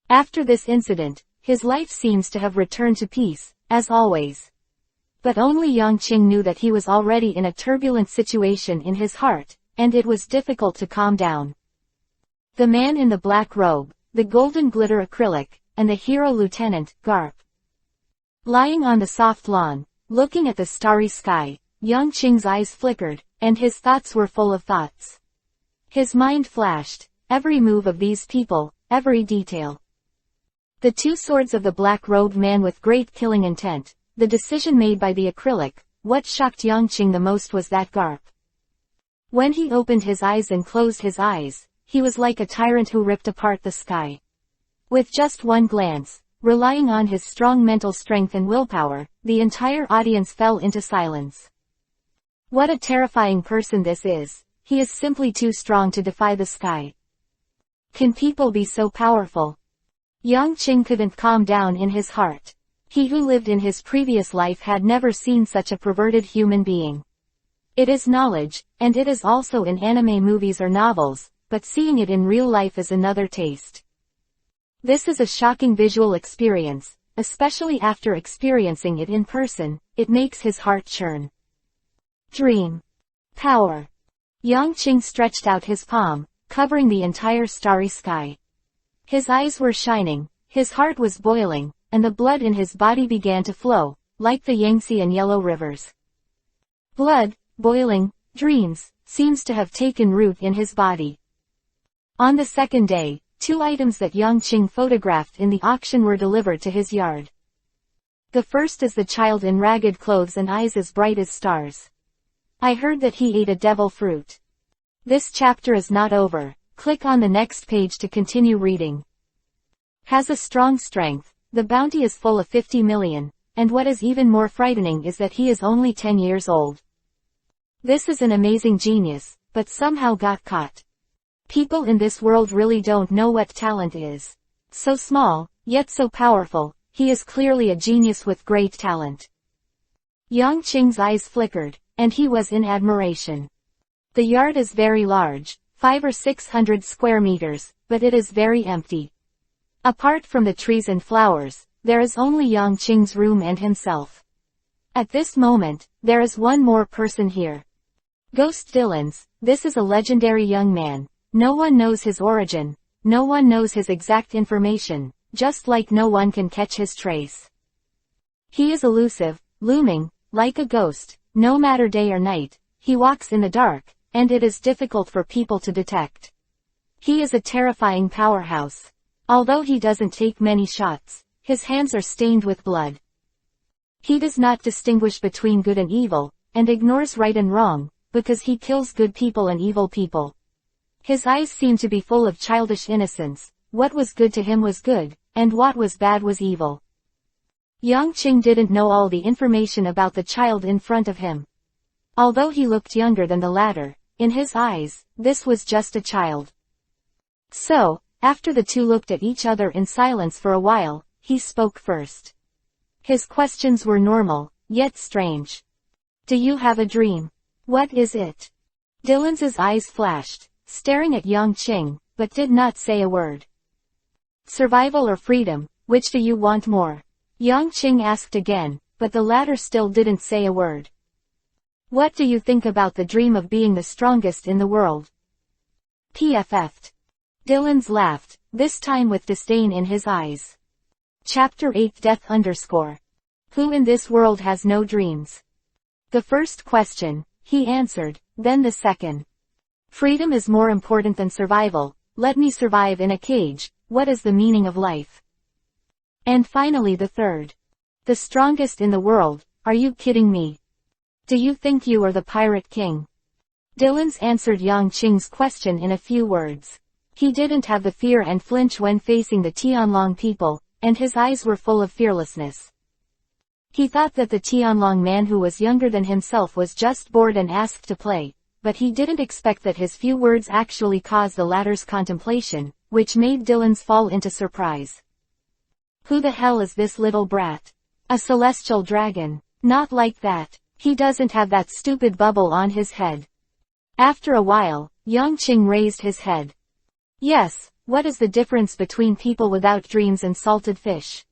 After this incident, his life seems to have returned to peace, as always. But only Yangqing knew that he was already in a turbulent situation in his heart, and it was difficult to calm down. The man in the black robe, the golden glitter acrylic, and the hero lieutenant, Garp. Lying on the soft lawn, looking at the starry sky, Yangqing's eyes flickered, and his thoughts were full of thoughts. His mind flashed, every move of these people, every detail. The two swords of the black-robed man with great killing intent, the decision made by the acrylic. What shocked Yangqing the most was that Garp. When he opened his eyes and closed his eyes, he was like a tyrant who ripped apart the sky. With just one glance, relying on his strong mental strength and willpower, the entire audience fell into silence. What a terrifying person this is. He is simply too strong to defy the sky. Can people be so powerful? Yangqing couldn't calm down in his heart. He who lived in his previous life had never seen such a perverted human being. It is knowledge, and it is also in anime movies or novels, but seeing it in real life is another taste. This is a shocking visual experience, especially after experiencing it in person. It makes his heart churn. Dream. Power. Yangqing stretched out his palm, covering the entire starry sky. His eyes were shining, his heart was boiling, and the blood in his body began to flow, like the Yangtze and Yellow rivers. Blood, boiling, dreams, seems to have taken root in his body. On the second day, 2 items that Yangqing photographed in the auction were delivered to his yard. The first is the child in ragged clothes and eyes as bright as stars. I heard that he ate a devil fruit. This chapter is not over. Click on the next page to continue reading. Has a strong strength. The bounty is full of 50 million, and what is even more frightening is that he is only 10 years old. This is an amazing genius, but somehow got caught. People in this world really don't know what talent is. So small, yet so powerful, he is clearly a genius with great talent. Yangqing's eyes flickered, and he was in admiration. The yard is very large, 500 or 600 square meters, but it is very empty. Apart from the trees and flowers, there is only Yangqing's room and himself. At this moment, there is one more person here. Ghost Dylan's. This is a legendary young man. No one knows his origin, no one knows his exact information, just like no one can catch his trace. He is elusive, looming, like a ghost, no matter day or night. He walks in the dark, and it is difficult for people to detect. He is a terrifying powerhouse. Although he doesn't take many shots, his hands are stained with blood. He does not distinguish between good and evil, and ignores right and wrong, because he kills good people and evil people. His eyes seem to be full of childish innocence. What was good to him was good, and what was bad was evil. Yangqing didn't know all the information about the child in front of him. Although he looked younger than the latter, in his eyes, this was just a child. So, after the two looked at each other in silence for a while, he spoke first. His questions were normal, yet strange. Do you have a dream? What is it? Dylan's eyes flashed, staring at Yangqing, but did not say a word. Survival or freedom, which do you want more? Yangqing asked again, but the latter still didn't say a word. What do you think about the dream of being the strongest in the world? PFF'd. Dylan's laughed, this time with disdain in his eyes. Chapter 8 Death_. Who in this world has no dreams? The first question, he answered, then the second. Freedom is more important than survival. Let me survive in a cage. What is the meaning of life? And finally the third. The strongest in the world. Are you kidding me? Do you think you are the pirate king? Dylan's answered Yangqing's question in a few words. He didn't have the fear and flinch when facing the Tianlong people. and his eyes were full of fearlessness. He thought that the Tianlong man who was younger than himself was just bored and asked to play, but he didn't expect that his few words actually caused the latter's contemplation, which made Dylan's fall into surprise. Who the hell is this little brat? A celestial dragon? Not like that. He doesn't have that stupid bubble on his head. After a while, Yangqing raised his head. Yes, what is the difference between people without dreams and salted fish?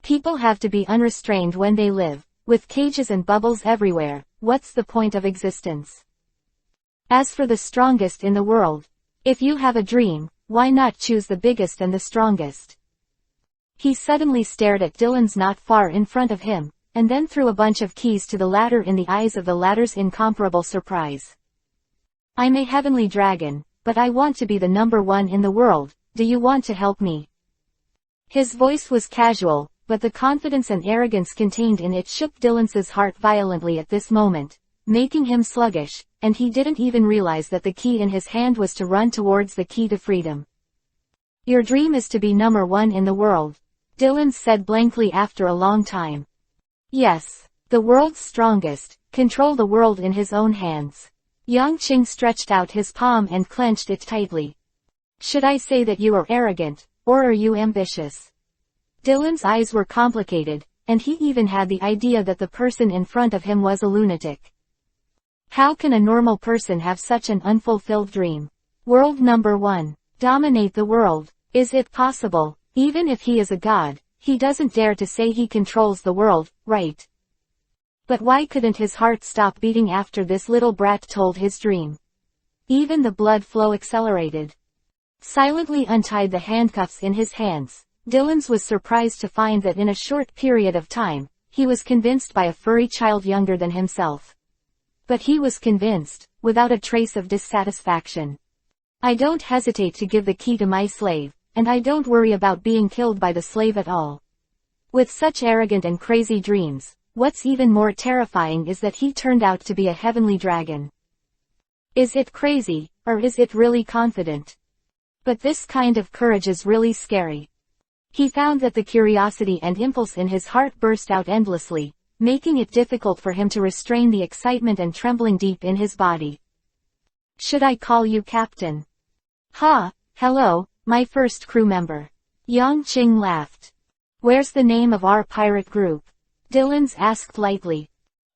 People have to be unrestrained when they live, with cages and bubbles everywhere. What's the point of existence? As for the strongest in the world, if you have a dream, why not choose the biggest and the strongest? He suddenly stared at Dylan's not far in front of him, and then threw a bunch of keys to the latter in the eyes of the latter's incomparable surprise. I'm a heavenly dragon, but I want to be the number one in the world. Do you want to help me? His voice was casual, but the confidence and arrogance contained in it shook Dylan's heart violently at this moment, making him sluggish, and he didn't even realize that the key in his hand was to run towards the key to freedom. Your dream is to be number one in the world, Dylan said blankly after a long time. Yes, the world's strongest, control the world in his own hands. Yangqing stretched out his palm and clenched it tightly. Should I say that you are arrogant, or are you ambitious? Dylan's eyes were complicated, and he even had the idea that the person in front of him was a lunatic. How can a normal person have such an unfulfilled dream? World number one. Dominate the world. Is it possible? Even if he is a god, he doesn't dare to say he controls the world, right? But why couldn't his heart stop beating after this little brat told his dream? Even the blood flow accelerated. Silently untied the handcuffs in his hands, Dylan was surprised to find that in a short period of time, he was convinced by a furry child younger than himself. But he was convinced, without a trace of dissatisfaction. I don't hesitate to give the key to my slave, and I don't worry about being killed by the slave at all. With such arrogant and crazy dreams, what's even more terrifying is that he turned out to be a heavenly dragon. Is it crazy, or is it really confident? But this kind of courage is really scary. He found that the curiosity and impulse in his heart burst out endlessly, making it difficult for him to restrain the excitement and trembling deep in his body. Should I call you Captain? Ha, hello, my first crew member. Yangqing laughed. Where's the name of our pirate group? Dylan asked lightly.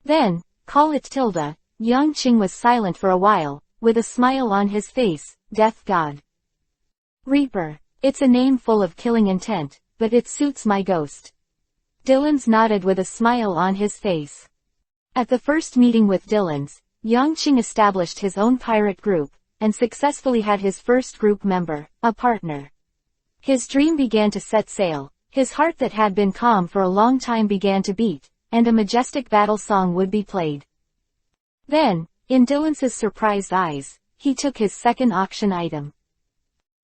Then, call it Tilda. Yangqing was silent for a while, with a smile on his face. Death God. Reaper. It's a name full of killing intent, but it suits my ghost. Dylan nodded with a smile on his face. At the first meeting with Dylan, Yangqing established his own pirate group, and successfully had his first group member, a partner. His dream began to set sail, his heart that had been calm for a long time began to beat, and a majestic battle song would be played. Then, in Dylan's surprised eyes, he took his second auction item.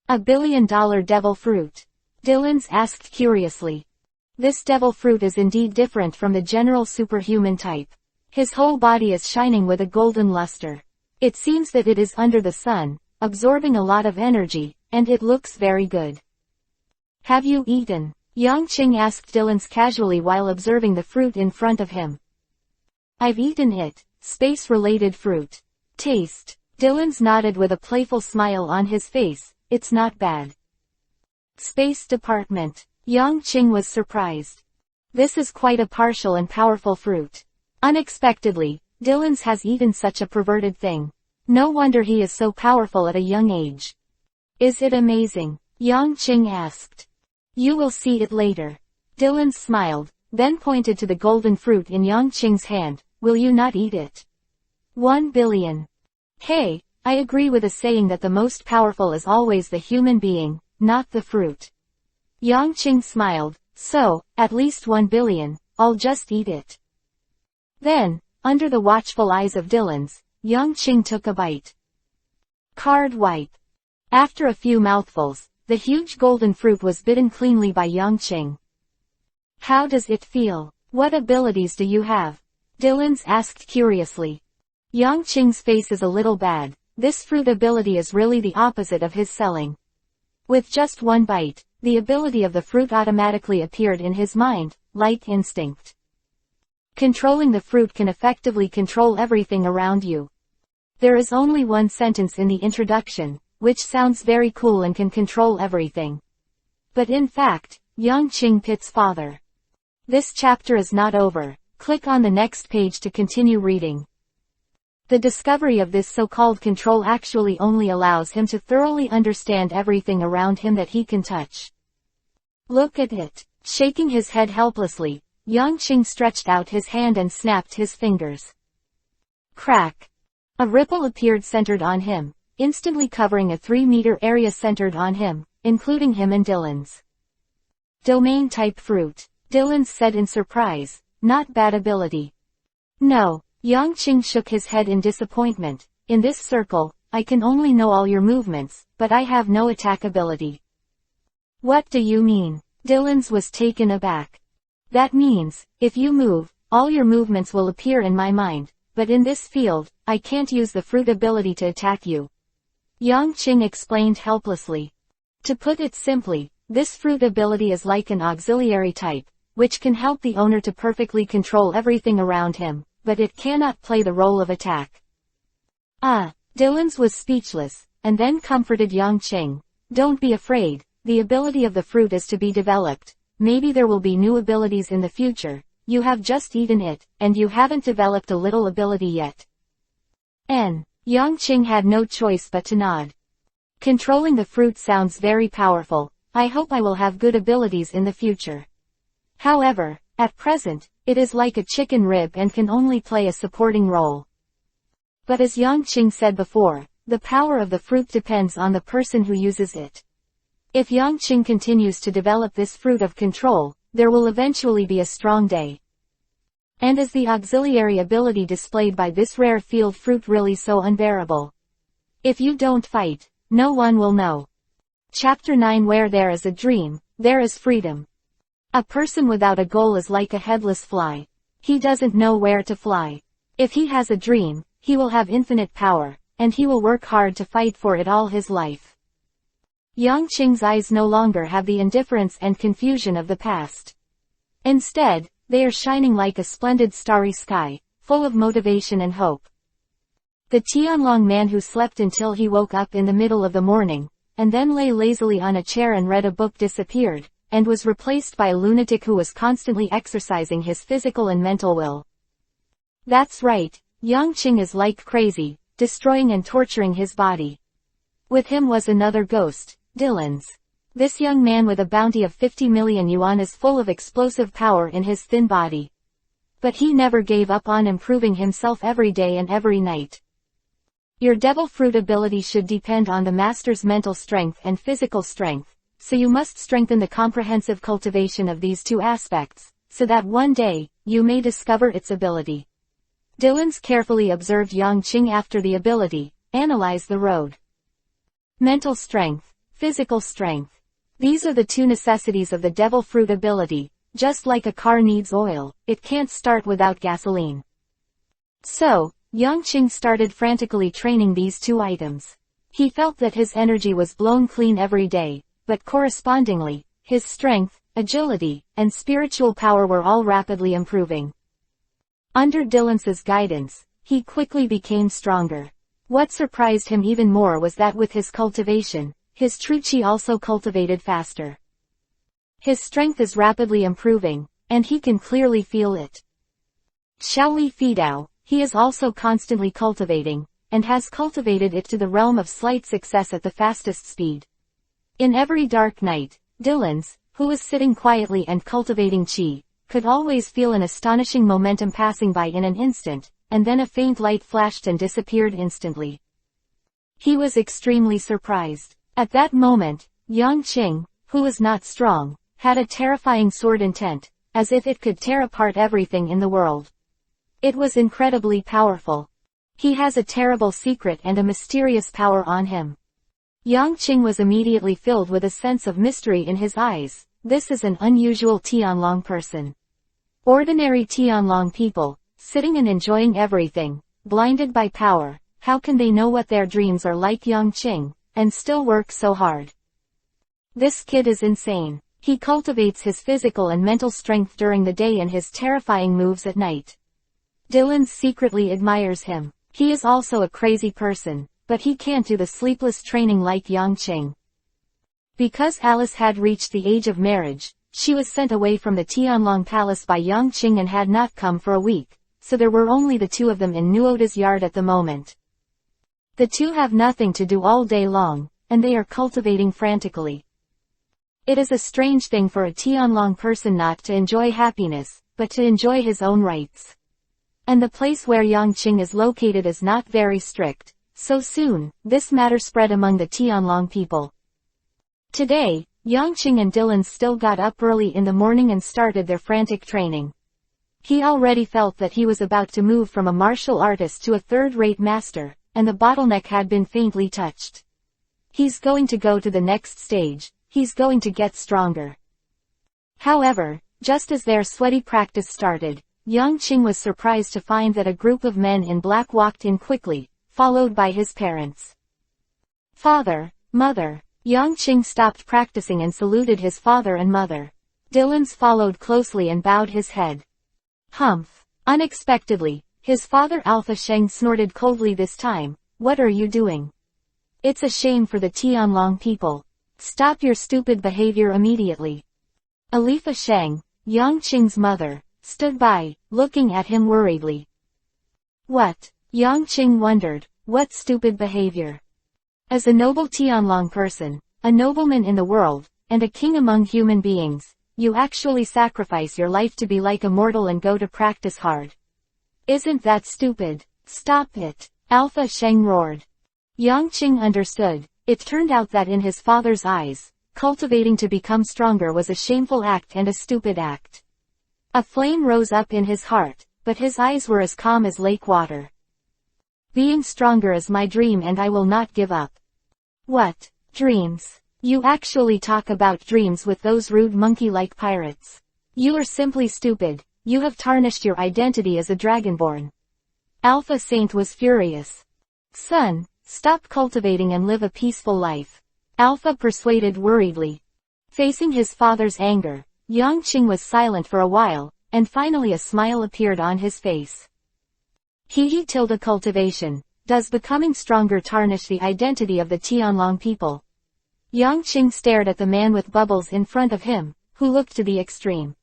$1 billion devil fruit. Dylan asked curiously. This devil fruit is indeed different from the general superhuman type. His whole body is shining with a golden luster. It seems that it is under the sun, absorbing a lot of energy, and it looks very good. Have you eaten? Yangqing asked Dylan casually while observing the fruit in front of him. I've eaten it, space-related fruit. Taste. Dylan nodded with a playful smile on his face, it's not bad. Space Department. Yangqing was surprised. This is quite a partial and powerful fruit. Unexpectedly, Dylan has eaten such a perverted thing. No wonder he is so powerful at a young age. Is it amazing? Yangqing asked. You will see it later. Dylan smiled, then pointed to the golden fruit in Yangqing's hand. Will you not eat it? 1 billion. Hey, I agree with the saying that the most powerful is always the human being, not the fruit. Yangqing smiled. So, at least 1 billion, I'll just eat it. Then, under the watchful eyes of Dylan, Yangqing took a bite. Card wipe. After a few mouthfuls, the huge golden fruit was bitten cleanly by Yangqing. How does it feel? What abilities do you have? Dylan asked curiously. Yangqing's face is a little bad. This fruit ability is really the opposite of his selling. With just one bite, the ability of the fruit automatically appeared in his mind, like instinct. Controlling the fruit can effectively control everything around you. There is only one sentence in the introduction, which sounds very cool and can control everything. But in fact, Yang Qingpit's father. This chapter is not over. Click on the next page to continue reading. The discovery of this so-called control actually only allows him to thoroughly understand everything around him that he can touch. Look at it. Shaking his head helplessly, Yang Qing stretched out his hand and snapped his fingers. Crack. A ripple appeared centered on him, instantly covering a 3-meter area centered on him, including him and Dylan's domain-type fruit. Dylan said in surprise, not bad ability. No, Yang Qing shook his head in disappointment. In this circle, I can only know all your movements, but I have no attack ability. What do you mean? Dylan's was taken aback. That means, if you move, all your movements will appear in my mind, but in this field, I can't use the fruit ability to attack you. Yang Qing explained helplessly. To put it simply, this fruit ability is like an auxiliary type, which can help the owner to perfectly control everything around him, but it cannot play the role of attack. Dylan's was speechless, and then comforted Yang Qing. Don't be afraid, the ability of the fruit is to be developed. Maybe there will be new abilities in the future. You have just eaten it, and you haven't developed a little ability yet. Yang Qing had no choice but to nod. Controlling the fruit sounds very powerful. I hope I will have good abilities in the future. However, at present, it is like a chicken rib and can only play a supporting role. But as Yang Qing said before, the power of the fruit depends on the person who uses it. If Yang Qing continues to develop this fruit of control, there will eventually be a strong day. And is the auxiliary ability displayed by this rare field fruit really so unbearable? If you don't fight, no one will know. Chapter 9. Where there is a dream, there is freedom. A person without a goal is like a headless fly. He doesn't know where to fly. If he has a dream, he will have infinite power, and he will work hard to fight for it all his life. Yang Qing's eyes no longer have the indifference and confusion of the past. Instead, they are shining like a splendid starry sky, full of motivation and hope. The Tianlong man who slept until he woke up in the middle of the morning, and then lay lazily on a chair and read a book disappeared, and was replaced by a lunatic who was constantly exercising his physical and mental will. That's right, Yang Qing is like crazy, destroying and torturing his body. With him was another ghost, Dylan's. This young man with a bounty of 50 million yuan is full of explosive power in his thin body. But he never gave up on improving himself every day and every night. Your devil fruit ability should depend on the master's mental strength and physical strength, so you must strengthen the comprehensive cultivation of these two aspects, so that one day, you may discover its ability. Dylan's carefully observed Yang Qing after the ability, analyze the road. Mental strength, physical strength. These are the two necessities of the devil fruit ability. Just like a car needs oil, it can't start without gasoline. So, Yang Qing started frantically training these two items. He felt that his energy was blown clean every day, but correspondingly, his strength, agility, and spiritual power were all rapidly improving. Under Dylan's guidance, he quickly became stronger. What surprised him even more was that with his cultivation, his true qi also cultivated faster. His strength is rapidly improving, and he can clearly feel it. Shaoli Fidao, he is also constantly cultivating, and has cultivated it to the realm of slight success at the fastest speed. In every dark night, Dylan's, who was sitting quietly and cultivating qi, could always feel an astonishing momentum passing by in an instant, and then a faint light flashed and disappeared instantly. He was extremely surprised. At that moment, Yang Qing, who was not strong, had a terrifying sword intent, as if it could tear apart everything in the world. It was incredibly powerful. He has a terrible secret and a mysterious power on him. Yang Qing was immediately filled with a sense of mystery in his eyes. This is an unusual Tianlong person. Ordinary Tianlong people, sitting and enjoying everything, blinded by power, how can they know what their dreams are like? Yang Qing, and still work so hard? This kid is insane. He cultivates his physical and mental strength during the day and his terrifying moves at night. Dylan secretly admires him. He is also a crazy person, but he can't do the sleepless training like Yangqing. Because Alice had reached the age of marriage, she was sent away from the Tianlong Palace by Yangqing and had not come for a week, so there were only the two of them in Nuoda's yard at the moment. The two have nothing to do all day long, and they are cultivating frantically. It is a strange thing for a Tianlong person not to enjoy happiness, but to enjoy his own rights. And the place where Yangqing is located is not very strict, so soon, this matter spread among the Tianlong people. Today, Yangqing and Dylan still got up early in the morning and started their frantic training. He already felt that he was about to move from a martial artist to a third-rate master, and the bottleneck had been faintly touched. He's going to go to the next stage, he's going to get stronger. However, just as their sweaty practice started, Yangqing was surprised to find that a group of men in black walked in quickly, followed by his parents. Father, mother. Yangqing stopped practicing and saluted his father and mother. Dylan's followed closely and bowed his head. Humph. Unexpectedly, his father Alpha Sheng snorted coldly this time. What are you doing? It's a shame for the Tianlong people. Stop your stupid behavior immediately. Alifa Sheng, Yangqing's mother, stood by, looking at him worriedly. What? Yangqing wondered, what stupid behavior? As a noble Tianlong person, a nobleman in the world, and a king among human beings, you actually sacrifice your life to be like a mortal and go to practice hard. Isn't that stupid? Stop it! Alpha Sheng roared. Yangqing understood. It turned out that in his father's eyes, cultivating to become stronger was a shameful act and a stupid act. A flame rose up in his heart, but his eyes were as calm as lake water. Being stronger is my dream and I will not give up. What? Dreams? You actually talk about dreams with those rude monkey-like pirates. You are simply stupid. You have tarnished your identity as a dragonborn. Alpha Saint was furious. Son, stop cultivating and live a peaceful life. Alpha persuaded worriedly. Facing his father's anger, Yangqing was silent for a while, and finally a smile appeared on his face. Cultivation. Does becoming stronger tarnish the identity of the Tianlong people? Yangqing stared at the man with bubbles in front of him, who looked to the extreme.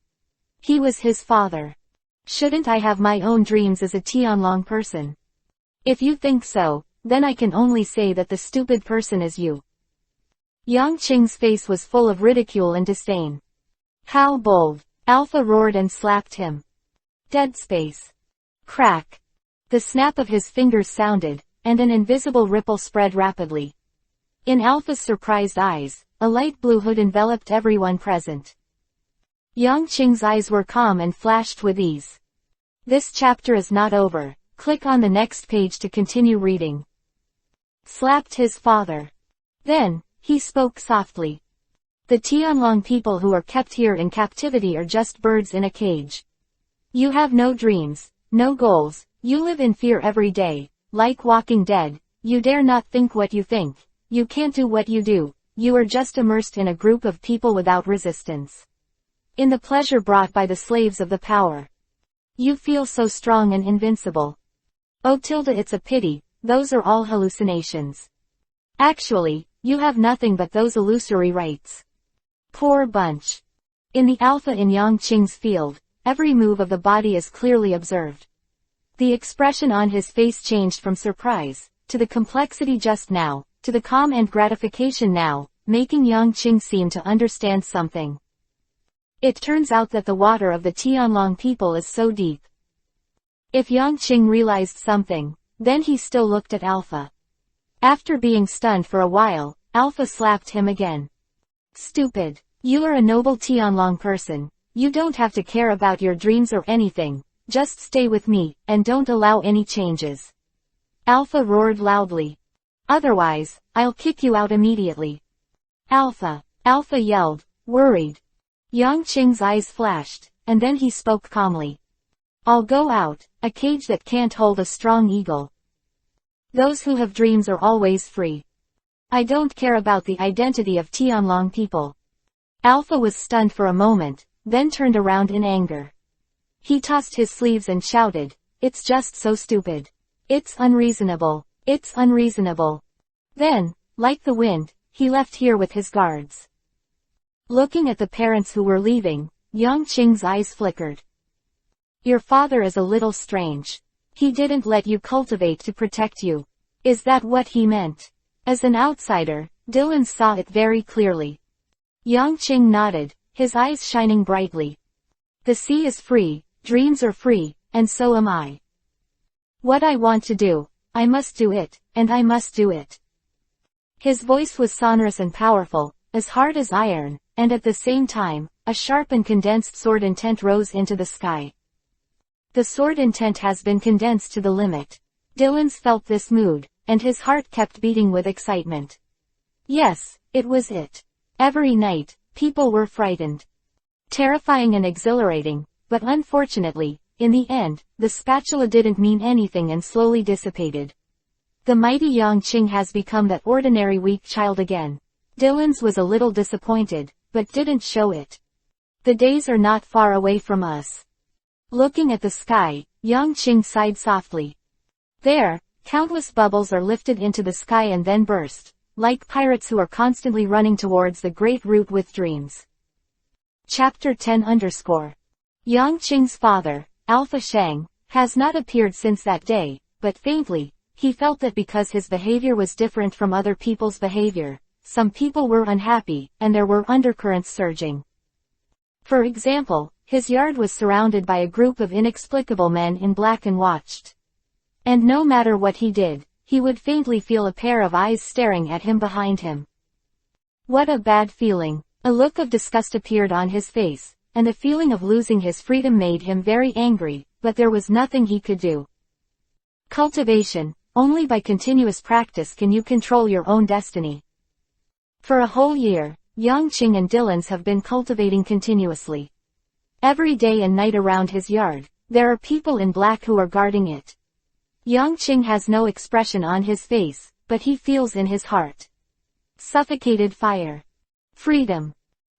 He was his father. Shouldn't I have my own dreams as a Tianlong person? If you think so, then I can only say that the stupid person is you. Yangqing's face was full of ridicule and disdain. How bold! Alpha roared and slapped him. Dead space. Crack. The snap of his fingers sounded, and an invisible ripple spread rapidly. In Alpha's surprised eyes, a light blue hood enveloped everyone present. Yangqing's eyes were calm and flashed with ease. This chapter is not over. Click on the next page to continue reading. Slapped his father. Then, he spoke softly. The Tianlong people who are kept here in captivity are just birds in a cage. You have no dreams, no goals, you live in fear every day, like Walking Dead, you dare not think what you think, you can't do what you do, you are just immersed in a group of people without resistance. In the pleasure brought by the slaves of the power. You feel so strong and invincible. Oh it's a pity, those are all hallucinations. Actually, you have nothing but those illusory rights. Poor bunch. In the Alpha in Yangqing's field, every move of the body is clearly observed. The expression on his face changed from surprise, to the complexity just now, to the calm and gratification now, making Yangqing seem to understand something. It turns out that the water of the Tianlong people is so deep. If Yangqing realized something, then he still looked at Alpha. After being stunned for a while, Alpha slapped him again. Stupid. You are a noble Tianlong person. You don't have to care about your dreams or anything. Just stay with me, and don't allow any changes. Alpha roared loudly. Otherwise, I'll kick you out immediately. Alpha. Alpha yelled, worried. Yangqing's eyes flashed, and then he spoke calmly. I'll go out, a cage that can't hold a strong eagle. Those who have dreams are always free. I don't care about the identity of Tianlong people. Alpha was stunned for a moment, then turned around in anger. He tossed his sleeves and shouted, "It's just so stupid. It's unreasonable. It's unreasonable." Then, like the wind, he left here with his guards. Looking at the parents who were leaving, Yang Qing's eyes flickered. Your father is a little strange. He didn't let you cultivate to protect you. Is that what he meant? As an outsider, Dylan saw it very clearly. Yang Qing nodded, his eyes shining brightly. The sea is free, dreams are free, and so am I. What I want to do, I must do it, and I must do it. His voice was sonorous and powerful, as hard as iron, and at the same time, a sharp and condensed sword intent rose into the sky. The sword intent has been condensed to the limit. Dylan's felt this mood, and his heart kept beating with excitement. Yes, it was it. Every night, people were frightened. Terrifying and exhilarating, but unfortunately, in the end, the spatula didn't mean anything and slowly dissipated. The mighty Yang Qing has become that ordinary weak child again. Dylan's was a little disappointed, but didn't show it. The days are not far away from us. Looking at the sky, Yang Qing sighed softly. There, countless bubbles are lifted into the sky and then burst, like pirates who are constantly running towards the great route with dreams. Chapter 10 _ Yang Qing's father, Alpha Shang, has not appeared since that day, but faintly, he felt that because his behavior was different from other people's behavior, some people were unhappy, and there were undercurrents surging. For example, his yard was surrounded by a group of inexplicable men in black and watched. And no matter what he did, he would faintly feel a pair of eyes staring at him behind him. What a bad feeling. A look of disgust appeared on his face, and the feeling of losing his freedom made him very angry, but there was nothing he could do. Cultivation. Only by continuous practice can you control your own destiny. For a whole year, Yang Qing and Dylan's have been cultivating continuously. Every day and night around his yard, there are people in black who are guarding it. Yang Qing has no expression on his face, but he feels in his heart. Suffocated fire. Freedom.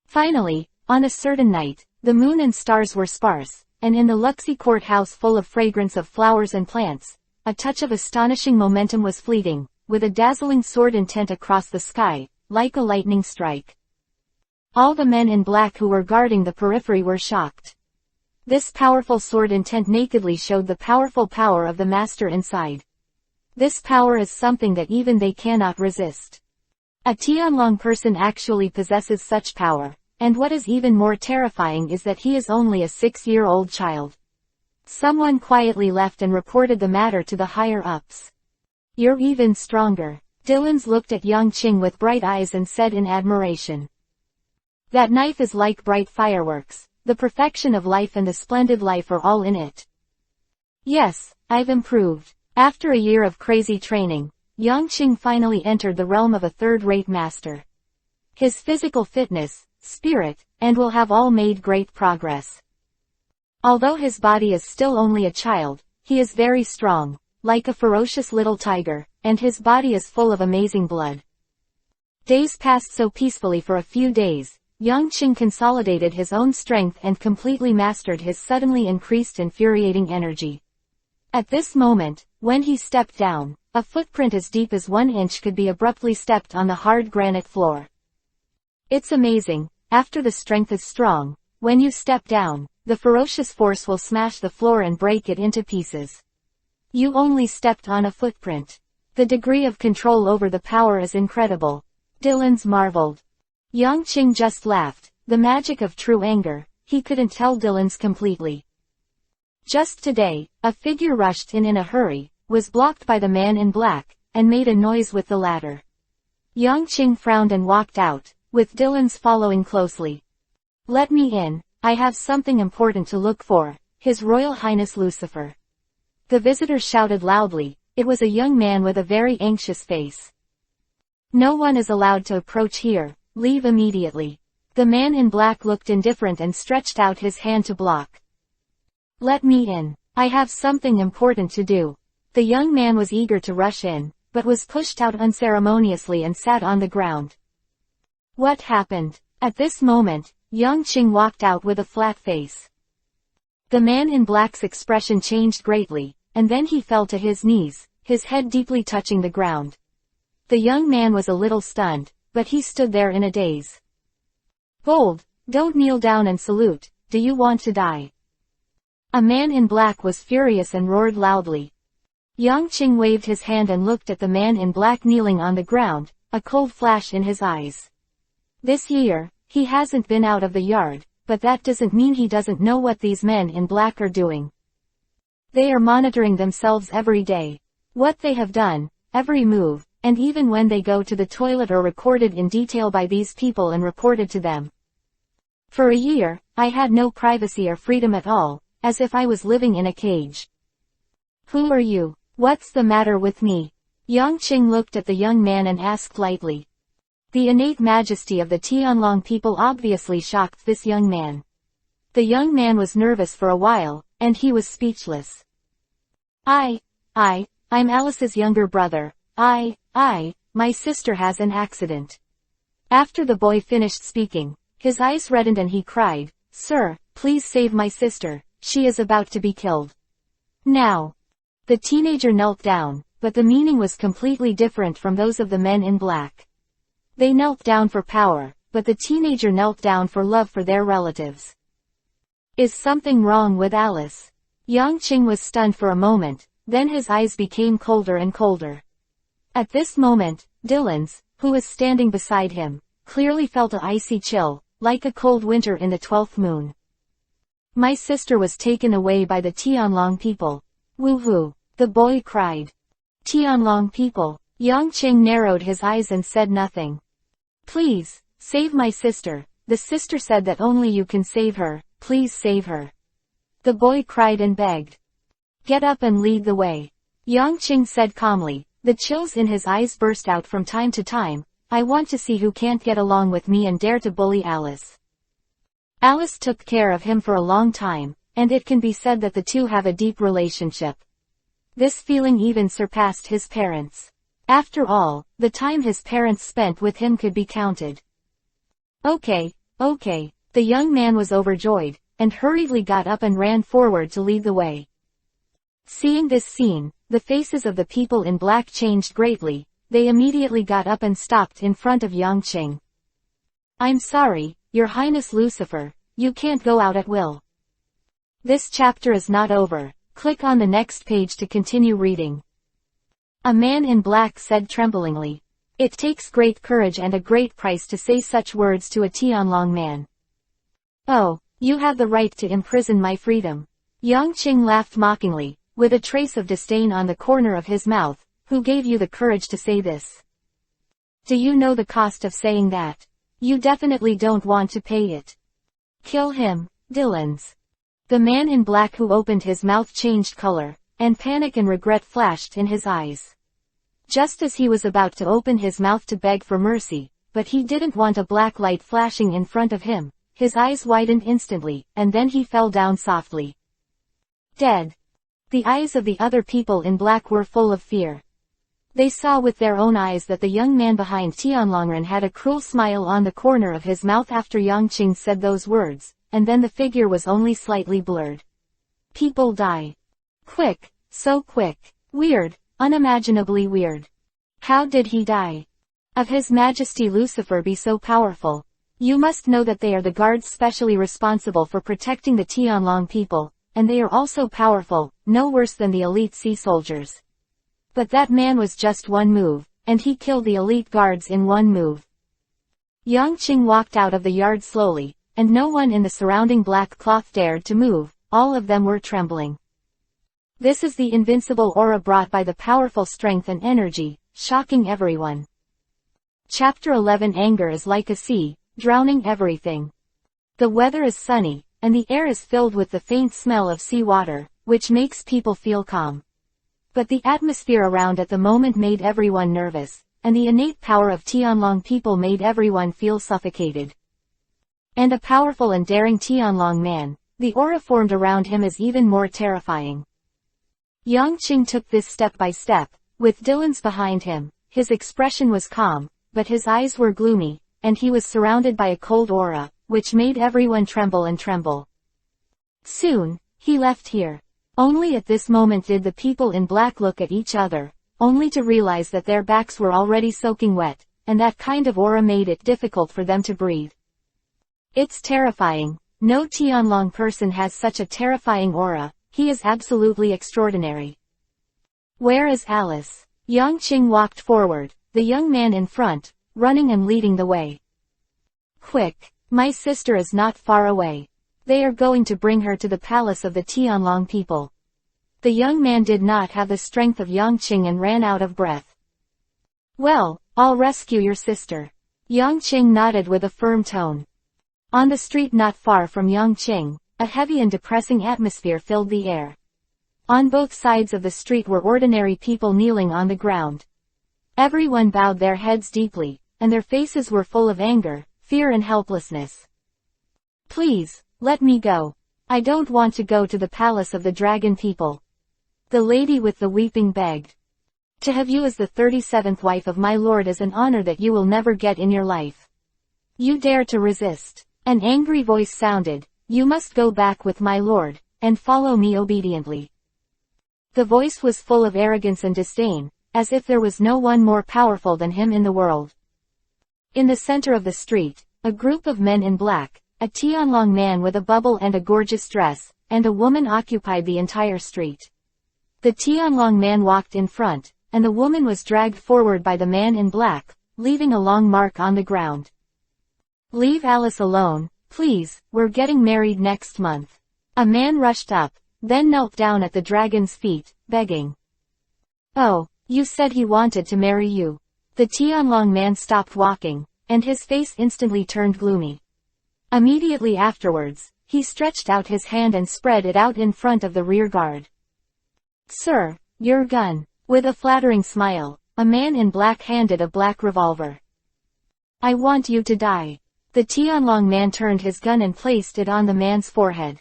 Finally, on a certain night, the moon and stars were sparse, and in the Luxi courthouse full of fragrance of flowers and plants, a touch of astonishing momentum was fleeting, with a dazzling sword intent across the sky, like a lightning strike. All the men in black who were guarding the periphery were shocked. This powerful sword intent nakedly showed the powerful power of the master inside. This power is something that even they cannot resist. A Tianlong person actually possesses such power, and what is even more terrifying is that he is only a 6-year-old child. Someone quietly left and reported the matter to the higher-ups. You're even stronger. Dylan's looked at Yang Qing with bright eyes and said in admiration. That knife is like bright fireworks. The perfection of life and the splendid life are all in it. Yes, I've improved. After a year of crazy training, Yang Qing finally entered the realm of a third-rate master. His physical fitness, spirit, and will have all made great progress. Although his body is still only a child, he is very strong, like a ferocious little tiger, and his body is full of amazing blood. Days passed so peacefully for a few days. Yang Qing consolidated his own strength and completely mastered his suddenly increased infuriating energy. At this moment, when he stepped down, a footprint as deep as 1 inch could be abruptly stepped on the hard granite floor. It's amazing, after the strength is strong, when you step down, the ferocious force will smash the floor and break it into pieces. You only stepped on a footprint. The degree of control over the power is incredible. Dylan's marveled. Yang Qing just laughed, the magic of true anger. He couldn't tell Dylan's completely. Just today, a figure rushed in a hurry, was blocked by the man in black, and made a noise with the ladder. Yang Qing frowned and walked out, with Dylan's following closely. Let me in, I have something important to look for, His Royal Highness Lucifer. The visitor shouted loudly. It was a young man with a very anxious face. No one is allowed to approach here. Leave immediately. The man in black looked indifferent and stretched out his hand to block. Let me in. I have something important to do. The young man was eager to rush in, but was pushed out unceremoniously and sat on the ground. What happened? At this moment, Yang Qing walked out with a flat face. The man in black's expression changed greatly, and then he fell to his knees, his head deeply touching the ground. The young man was a little stunned, but he stood there in a daze. Bold, don't kneel down and salute, do you want to die? A man in black was furious and roared loudly. Yang Qing waved his hand and looked at the man in black kneeling on the ground, a cold flash in his eyes. This year, he hasn't been out of the yard, but that doesn't mean he doesn't know what these men in black are doing. They are monitoring themselves every day. What they have done, every move, and even when they go to the toilet are recorded in detail by these people and reported to them. For a year, I had no privacy or freedom at all, as if I was living in a cage. Who are you? What's the matter with me? Yang Qing looked at the young man and asked lightly. The innate majesty of the Tianlong people obviously shocked this young man. The young man was nervous for a while, and he was speechless. I'm Alice's younger brother. My sister has an accident. After the boy finished speaking, his eyes reddened and he cried, Sir, please save my sister, she is about to be killed. Now. The teenager knelt down, but the meaning was completely different from those of the men in black. They knelt down for power, but the teenager knelt down for love for their relatives. Is something wrong with Alice? Yang Qing was stunned for a moment, then his eyes became colder and colder. At this moment, Dylan's, who was standing beside him, clearly felt an icy chill, like a cold winter in the 12th moon. My sister was taken away by the Tianlong people. Woo-hoo, the boy cried. Tianlong people. Yang Qing narrowed his eyes and said nothing. Please, save my sister. The sister said that only you can save her, please save her. The boy cried and begged. Get up and lead the way. Yang Qing said calmly, the chills in his eyes burst out from time to time. I want to see who can't get along with me and dare to bully Alice. Alice took care of him for a long time, and it can be said that the two have a deep relationship. This feeling even surpassed his parents. After all, the time his parents spent with him could be counted. Okay. The young man was overjoyed, and hurriedly got up and ran forward to lead the way. Seeing this scene, the faces of the people in black changed greatly. They immediately got up and stopped in front of Yang Qing. I'm sorry, Your Highness Lucifer, you can't go out at will. This chapter is not over. Click on the next page to continue reading. A man in black said tremblingly. It takes great courage and a great price to say such words to a Tianlong man. Oh, you have the right to imprison my freedom. Yang Qing laughed mockingly, with a trace of disdain on the corner of his mouth. Who gave you the courage to say this? Do you know the cost of saying that? You definitely don't want to pay it. Kill him, Dylan's. The man in black who opened his mouth changed color, and panic and regret flashed in his eyes. Just as he was about to open his mouth to beg for mercy, but he didn't want a black light flashing in front of him, his eyes widened instantly, and then he fell down softly. Dead. The eyes of the other people in black were full of fear. They saw with their own eyes that the young man behind Tianlongren had a cruel smile on the corner of his mouth after Yang Qing said those words, and then the figure was only slightly blurred. People die. Quick, so quick. Weird, unimaginably weird. How did he die? Of His Majesty Lucifer be so powerful? You must know that they are the guards specially responsible for protecting the Tianlong people, and they are also powerful, no worse than the elite sea soldiers. But that man was just one move, and he killed the elite guards in one move. Yang Qing walked out of the yard slowly, and no one in the surrounding black cloth dared to move, all of them were trembling. This is the invincible aura brought by the powerful strength and energy, shocking everyone. Chapter 11 Anger is like a sea, drowning everything. The weather is sunny, and the air is filled with the faint smell of seawater, which makes people feel calm. But the atmosphere around at the moment made everyone nervous, and the innate power of Tianlong people made everyone feel suffocated. And a powerful and daring Tianlong man, the aura formed around him is even more terrifying. Yang Qing took this step by step, with Dylan's behind him. His expression was calm, but his eyes were gloomy, and he was surrounded by a cold aura, which made everyone tremble and tremble. Soon, he left here. Only at this moment did the people in black look at each other, only to realize that their backs were already soaking wet, and that kind of aura made it difficult for them to breathe. It's terrifying. No Tianlong person has such a terrifying aura. He is absolutely extraordinary. Where is Alice? Yang Qing walked forward, the young man in front, running and leading the way. Quick! My sister is not far away. They are going to bring her to the palace of the Tianlong people. The young man did not have the strength of Yang Qing and ran out of breath. Well, I'll rescue your sister. Yang Qing nodded with a firm tone. On the street not far from Yang Qing, a heavy and depressing atmosphere filled the air. On both sides of the street were ordinary people kneeling on the ground. Everyone bowed their heads deeply, and their faces were full of anger, fear and helplessness. Please, let me go. I don't want to go to the palace of the dragon people. The lady with the weeping begged. To have you as the 37th wife of my lord is an honor that you will never get in your life. You dare to resist. An angry voice sounded. You must go back with my lord, and follow me obediently. The voice was full of arrogance and disdain, as if there was no one more powerful than him in the world. In the center of the street, a group of men in black, a Tianlong man with a bubble and a gorgeous dress, and a woman occupied the entire street. The Tianlong man walked in front, and the woman was dragged forward by the man in black, leaving a long mark on the ground. Leave Alice alone, please, we're getting married next month. A man rushed up, then knelt down at the dragon's feet, begging. Oh, you said he wanted to marry you. The Tianlong man stopped walking, and his face instantly turned gloomy. Immediately afterwards, he stretched out his hand and spread it out in front of the rear guard. Sir, your gun. With a flattering smile, a man in black handed a black revolver. I want you to die. The Tianlong man turned his gun and placed it on the man's forehead.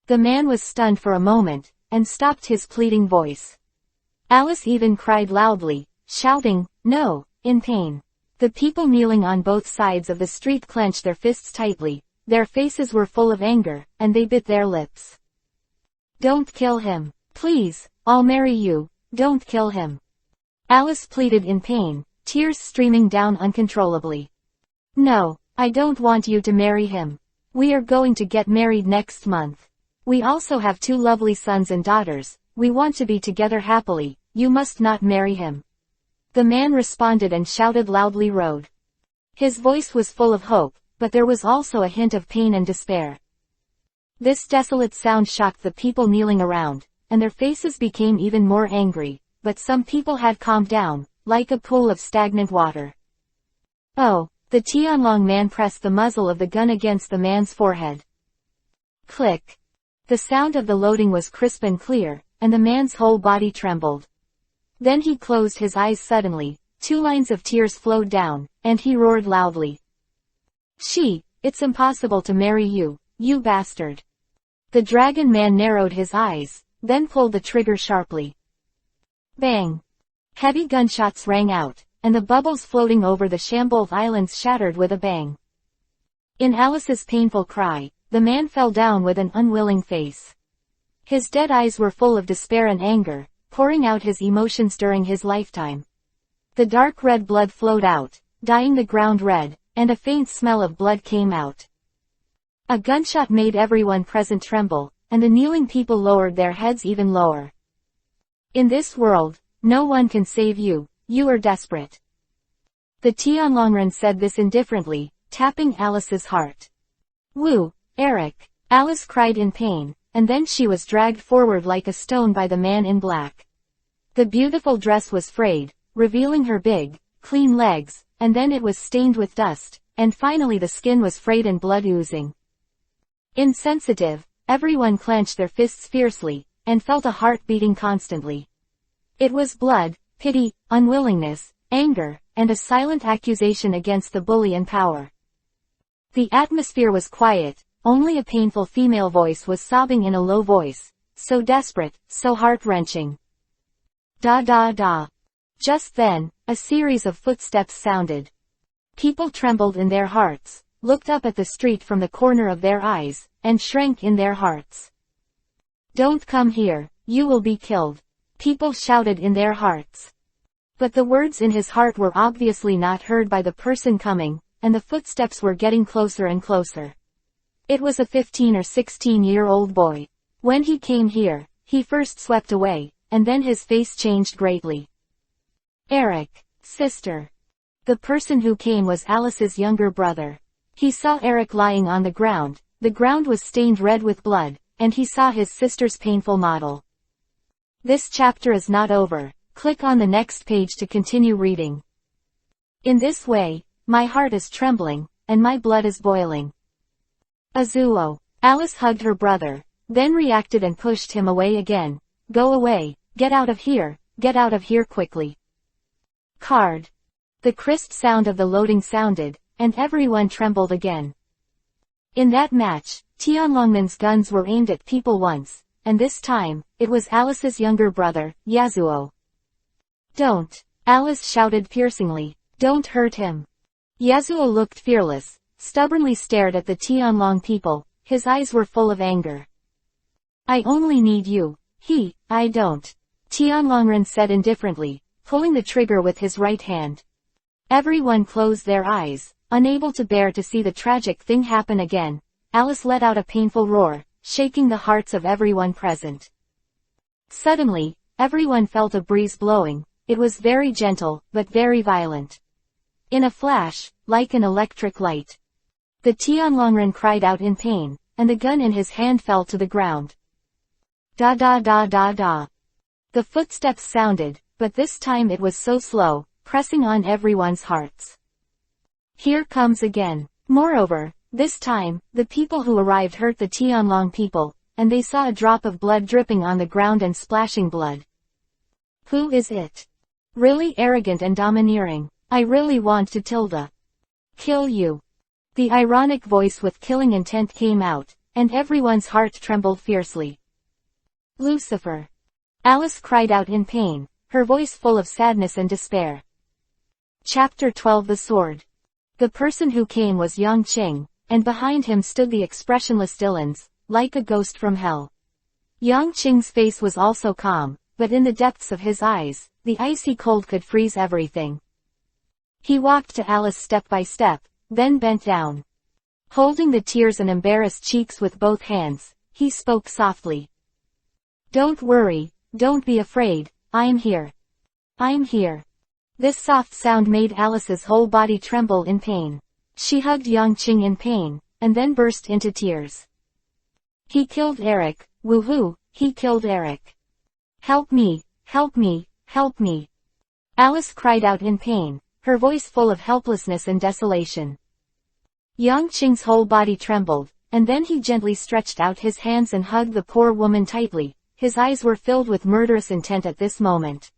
The man was stunned for a moment, and stopped his pleading voice. Alice even cried loudly, shouting, no, in pain. The people kneeling on both sides of the street clenched their fists tightly, their faces were full of anger, and they bit their lips. Don't kill him. Please, I'll marry you, don't kill him. Alice pleaded in pain, tears streaming down uncontrollably. No, I don't want you to marry him. We are going to get married next month. We also have 2 lovely sons and daughters, we want to be together happily, you must not marry him. The man responded and shouted loudly road. His voice was full of hope, but there was also a hint of pain and despair. This desolate sound shocked the people kneeling around, and their faces became even more angry, but some people had calmed down, like a pool of stagnant water. Oh, the Tianlong man pressed the muzzle of the gun against the man's forehead. Click. The sound of the loading was crisp and clear, and the man's whole body trembled. Then he closed his eyes suddenly, 2 lines of tears flowed down, and he roared loudly. It's impossible to marry you, you bastard. The dragon man narrowed his eyes, then pulled the trigger sharply. Bang! Heavy gunshots rang out, and the bubbles floating over the Shambolth Islands shattered with a bang. In Alice's painful cry, the man fell down with an unwilling face. His dead eyes were full of despair and anger, pouring out his emotions during his lifetime. The dark red blood flowed out, dyeing the ground red, and a faint smell of blood came out. A gunshot made everyone present tremble, and the kneeling people lowered their heads even lower. In this world, no one can save you, you are desperate. The Tianlongren said this indifferently, tapping Alice's heart. Woo, Eric! Alice cried in pain, and then she was dragged forward like a stone by the man in black. The beautiful dress was frayed, revealing her big, clean legs, and then it was stained with dust, and finally the skin was frayed and blood oozing. Insensitive, everyone clenched their fists fiercely, and felt a heart beating constantly. It was blood, pity, unwillingness, anger, and a silent accusation against the bully in power. The atmosphere was quiet, only a painful female voice was sobbing in a low voice, so desperate, so heart-wrenching. Da da da. Just then, a series of footsteps sounded. People trembled in their hearts, looked up at the street from the corner of their eyes, and shrank in their hearts. Don't come here, you will be killed. People shouted in their hearts. But the words in his heart were obviously not heard by the person coming, and the footsteps were getting closer and closer. It was a 15 or 16-year-old boy. When he came here, he first swept away, and then his face changed greatly. Eric, sister. The person who came was Alice's younger brother. He saw Eric lying on the ground was stained red with blood, and he saw his sister's painful model. This chapter is not over. Click on the next page to continue reading. In this way, my heart is trembling, and my blood is boiling. Azuo. Alice hugged her brother, then reacted and pushed him away again. Go away, get out of here quickly. Card. The crisp sound of the loading sounded, and everyone trembled again. In that match, Tianlongman's guns were aimed at people once, and this time, it was Alice's younger brother, Yasuo. Don't! Alice shouted piercingly. Don't hurt him. Yasuo looked fearless, stubbornly stared at the Tianlong people, his eyes were full of anger. I only need you. I don't. Tianlongren said indifferently, pulling the trigger with his right hand. Everyone closed their eyes, unable to bear to see the tragic thing happen again. Alice let out a painful roar, shaking the hearts of everyone present. Suddenly, everyone felt a breeze blowing. It was very gentle, but very violent. In a flash, like an electric light. The Tianlongren cried out in pain, and the gun in his hand fell to the ground. Da da da da da. The footsteps sounded, but this time it was so slow, pressing on everyone's hearts. Here comes again. Moreover, this time, the people who arrived hurt the Tianlong people, and they saw a drop of blood dripping on the ground and splashing blood. Who is it? Really arrogant and domineering. I really want to kill you. The ironic voice with killing intent came out, and everyone's heart trembled fiercely. Lucifer. Alice cried out in pain, her voice full of sadness and despair. Chapter 12. The Sword. The person who came was Yang Qing, and behind him stood the expressionless Dillons, like a ghost from hell. Yang Qing's face was also calm, but in the depths of his eyes, the icy cold could freeze everything. He walked to Alice step by step, then bent down. Holding the tears and embarrassed cheeks with both hands, he spoke softly. Don't worry, don't be afraid, I'm here. I'm here. This soft sound made Alice's whole body tremble in pain. She hugged Yang Qing in pain, and then burst into tears. He killed Eric, woohoo, he killed Eric. Help me, help me, help me. Alice cried out in pain, her voice full of helplessness and desolation. Yang Qing's whole body trembled, and then he gently stretched out his hands and hugged the poor woman tightly. His eyes were filled with murderous intent at this moment.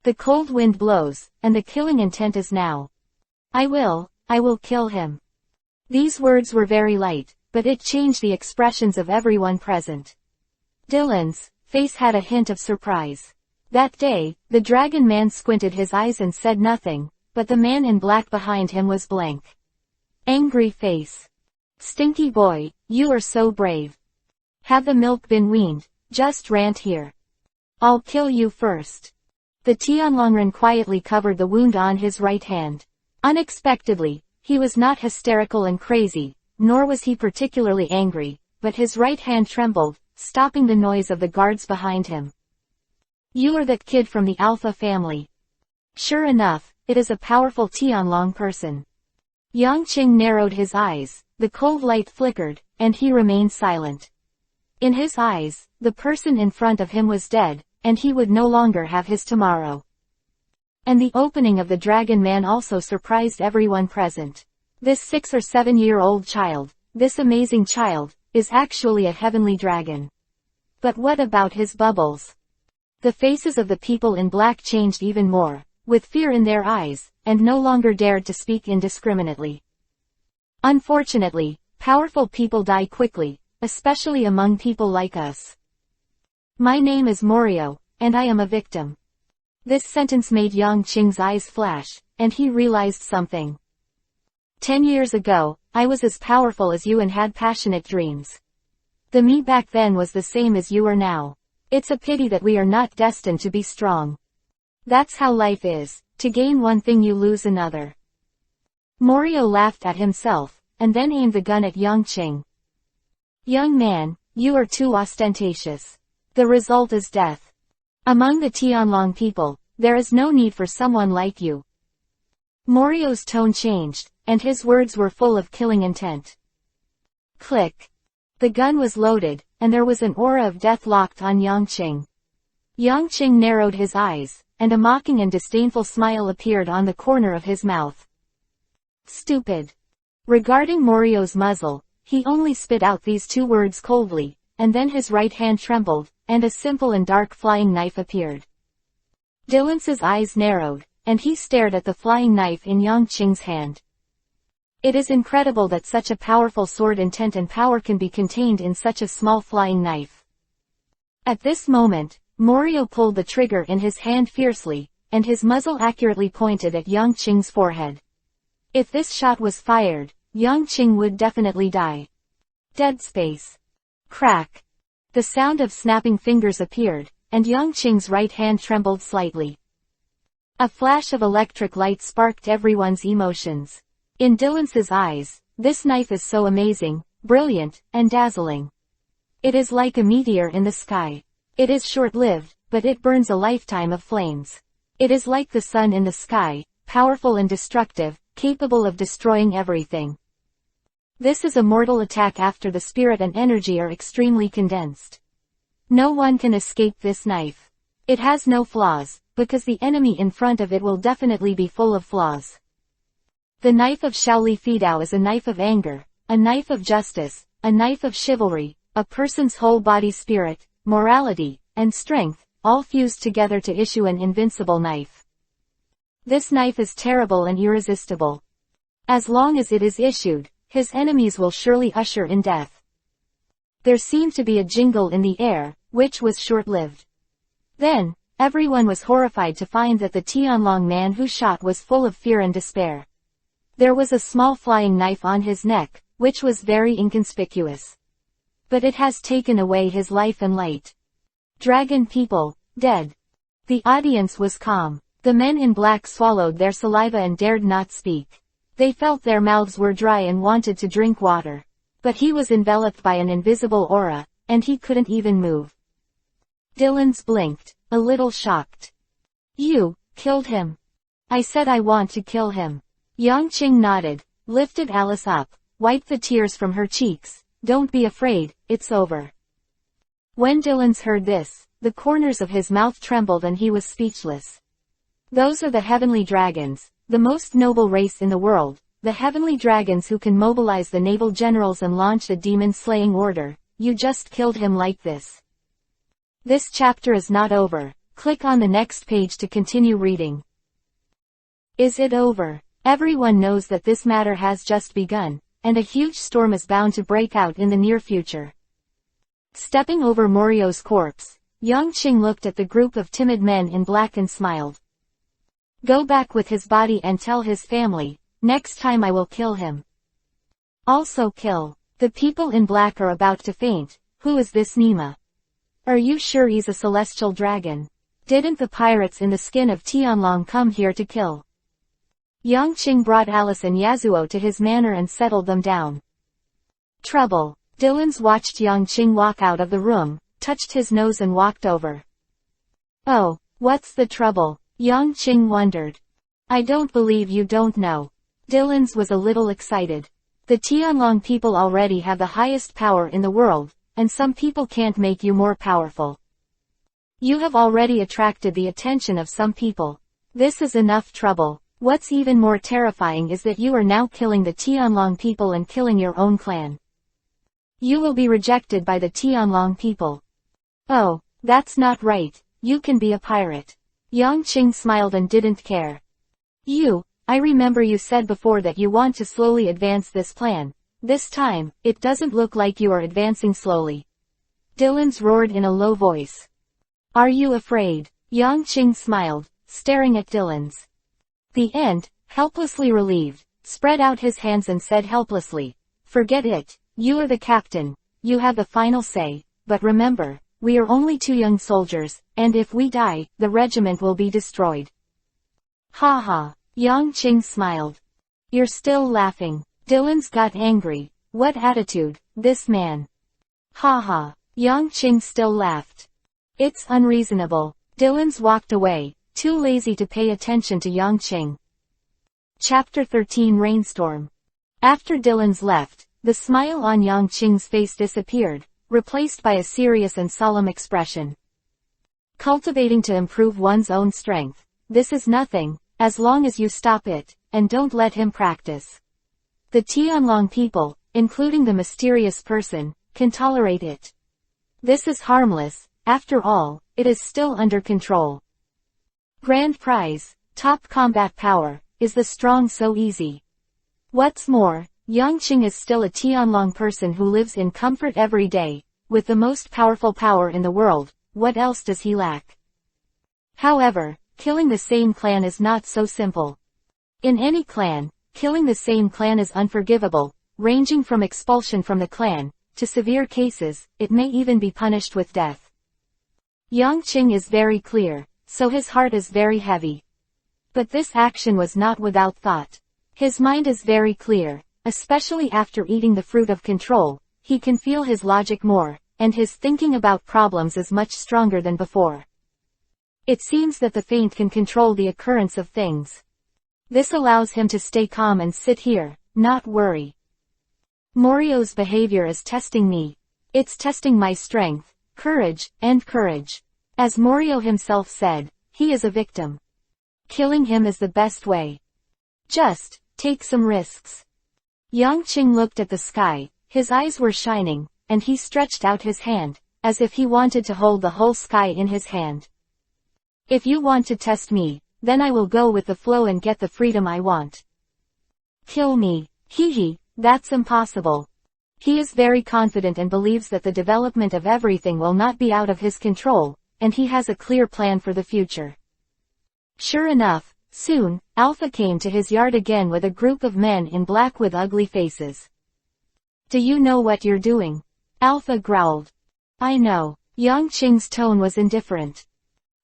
The cold wind blows, and the killing intent is now. I will kill him. These words were very light, but it changed the expressions of everyone present. Dylan's face had a hint of surprise. That day, the dragon man squinted his eyes and said nothing, but the man in black behind him was blank. Angry face. Stinky boy, you are so brave. Have the milk been weaned? Just rant here. I'll kill you first. The Tianlongren quietly covered the wound on his right hand. Unexpectedly, he was not hysterical and crazy, nor was he particularly angry, but his right hand trembled, stopping the noise of the guards behind him. You are that kid from the Alpha family. Sure enough, it is a powerful Tianlong person. Yang Qing narrowed his eyes, the cold light flickered, and he remained silent. In his eyes, the person in front of him was dead, and he would no longer have his tomorrow. And the opening of the dragon man also surprised everyone present. This 6 or 7-year-old child, this amazing child, is actually a heavenly dragon. But what about his bubbles? The faces of the people in black changed even more, with fear in their eyes, and no longer dared to speak indiscriminately. Unfortunately, powerful people die quickly, especially among people like us. My name is Morio, and I am a victim. This sentence made Yang Qing's eyes flash, and he realized something. 10 years ago, I was as powerful as you and had passionate dreams. The me back then was the same as you are now. It's a pity that we are not destined to be strong. That's how life is, to gain one thing you lose another. Morio laughed at himself, and then aimed the gun at Yang Qing. Young man, you are too ostentatious. The result is death. Among the Tianlong people, there is no need for someone like you. Morio's tone changed, and his words were full of killing intent. Click. The gun was loaded, and there was an aura of death locked on Yang Qing. Yang Qing narrowed his eyes, and a mocking and disdainful smile appeared on the corner of his mouth. Stupid. Regarding Morio's muzzle, he only spit out these two words coldly, and then his right hand trembled, and a simple and dark flying knife appeared. Dylan's eyes narrowed, and he stared at the flying knife in Yang Qing's hand. It is incredible that such a powerful sword intent and power can be contained in such a small flying knife. At this moment, Morio pulled the trigger in his hand fiercely, and his muzzle accurately pointed at Yang Qing's forehead. If this shot was fired, Yang Qing would definitely die. Dead space. Crack. The sound of snapping fingers appeared, and Yang Qing's right hand trembled slightly. A flash of electric light sparked everyone's emotions. In Dylan's eyes, this knife is so amazing, brilliant, and dazzling. It is like a meteor in the sky. It is short-lived, but it burns a lifetime of flames. It is like the sun in the sky, powerful and destructive, capable of destroying everything. This is a mortal attack after the spirit and energy are extremely condensed. No one can escape this knife. It has no flaws, because the enemy in front of it will definitely be full of flaws. The knife of Shaoli Fidao is a knife of anger, a knife of justice, a knife of chivalry, a person's whole body spirit, morality, and strength, all fused together to issue an invincible knife. This knife is terrible and irresistible. As long as it is issued, his enemies will surely usher in death. There seemed to be a jingle in the air, which was short-lived. Then, everyone was horrified to find that the Tianlong man who shot was full of fear and despair. There was a small flying knife on his neck, which was very inconspicuous. But it has taken away his life and light. Dragon people, dead. The audience was calm. The men in black swallowed their saliva and dared not speak. They felt their mouths were dry and wanted to drink water. But he was enveloped by an invisible aura, and he couldn't even move. Dylan's blinked, a little shocked. You killed him. I said I want to kill him. Yang Qing nodded, lifted Alice up, wiped the tears from her cheeks. Don't be afraid, it's over. When Dylan's heard this, the corners of his mouth trembled and he was speechless. Those are the heavenly dragons, the most noble race in the world, the heavenly dragons who can mobilize the naval generals and launch the demon-slaying order. You just killed him like this. This chapter is not over. Click on the next page to continue reading. Is it over? Everyone knows that this matter has just begun, and a huge storm is bound to break out in the near future. Stepping over Morio's corpse, Yang Qing looked at the group of timid men in black and smiled. Go back with his body and tell his family, next time I will kill him. Also kill. The people in black are about to faint. Who is this Nima? Are you sure he's a celestial dragon? Didn't the pirates in the skin of Tianlong come here to kill? Yang Qing brought Alice and Yasuo to his manor and settled them down. Trouble. Dylan's watched Yang Qing walk out of the room, touched his nose and walked over. Oh, what's the trouble? Yang Qing wondered. I don't believe you don't know. Dylan's was a little excited. The Tianlong people already have the highest power in the world, and some people can't make you more powerful. You have already attracted the attention of some people. This is enough trouble. What's even more terrifying is that you are now killing the Tianlong people and killing your own clan. You will be rejected by the Tianlong people. Oh, that's not right. You can be a pirate. Yang Qing smiled and didn't care. I remember you said before that you want to slowly advance this plan. This time, it doesn't look like you are advancing slowly. Dylan's roared in a low voice. Are you afraid? Yang Qing smiled, staring at Dylan's. The end, helplessly relieved, spread out his hands and said helplessly, "Forget it, you are the captain, you have the final say, but remember, we are only 2 young soldiers, and if we die, the regiment will be destroyed." "Ha ha." Yang Qing smiled. "You're still laughing." Dylan's got angry. "What attitude, this man." "Ha ha." Yang Qing still laughed. "It's unreasonable." Dylan's walked away, too lazy to pay attention to Yang Qing. Chapter 13 Rainstorm. After Dylan's left, the smile on Yang Qing's face disappeared, replaced by a serious and solemn expression. Cultivating to improve one's own strength. This is nothing, as long as you stop it, and don't let him practice. The Tianlong people, including the mysterious person, can tolerate it. This is harmless, after all, it is still under control. Grand prize, top combat power, is the strong so easy? What's more, Yang Qing is still a Tianlong person who lives in comfort every day, with the most powerful power in the world. What else does he lack? However, killing the same clan is not so simple. In any clan, killing the same clan is unforgivable, ranging from expulsion from the clan, to severe cases, it may even be punished with death. Yang Qing is very clear, so his heart is very heavy. But this action was not without thought. His mind is very clear, especially after eating the fruit of control, he can feel his logic more, and his thinking about problems is much stronger than before. It seems that the feint can control the occurrence of things. This allows him to stay calm and sit here, not worry. Morio's behavior is testing me. It's testing my strength, courage. As Morio himself said, he is a victim. Killing him is the best way. Just, take some risks. Yang Qing looked at the sky, his eyes were shining, and he stretched out his hand, as if he wanted to hold the whole sky in his hand. If you want to test me, then I will go with the flow and get the freedom I want. Kill me. That's impossible. He is very confident and believes that the development of everything will not be out of his control, and he has a clear plan for the future. Sure enough, soon, Alpha came to his yard again with a group of men in black with ugly faces. "Do you know what you're doing?" Alpha growled. "I know." Yang Qing's tone was indifferent.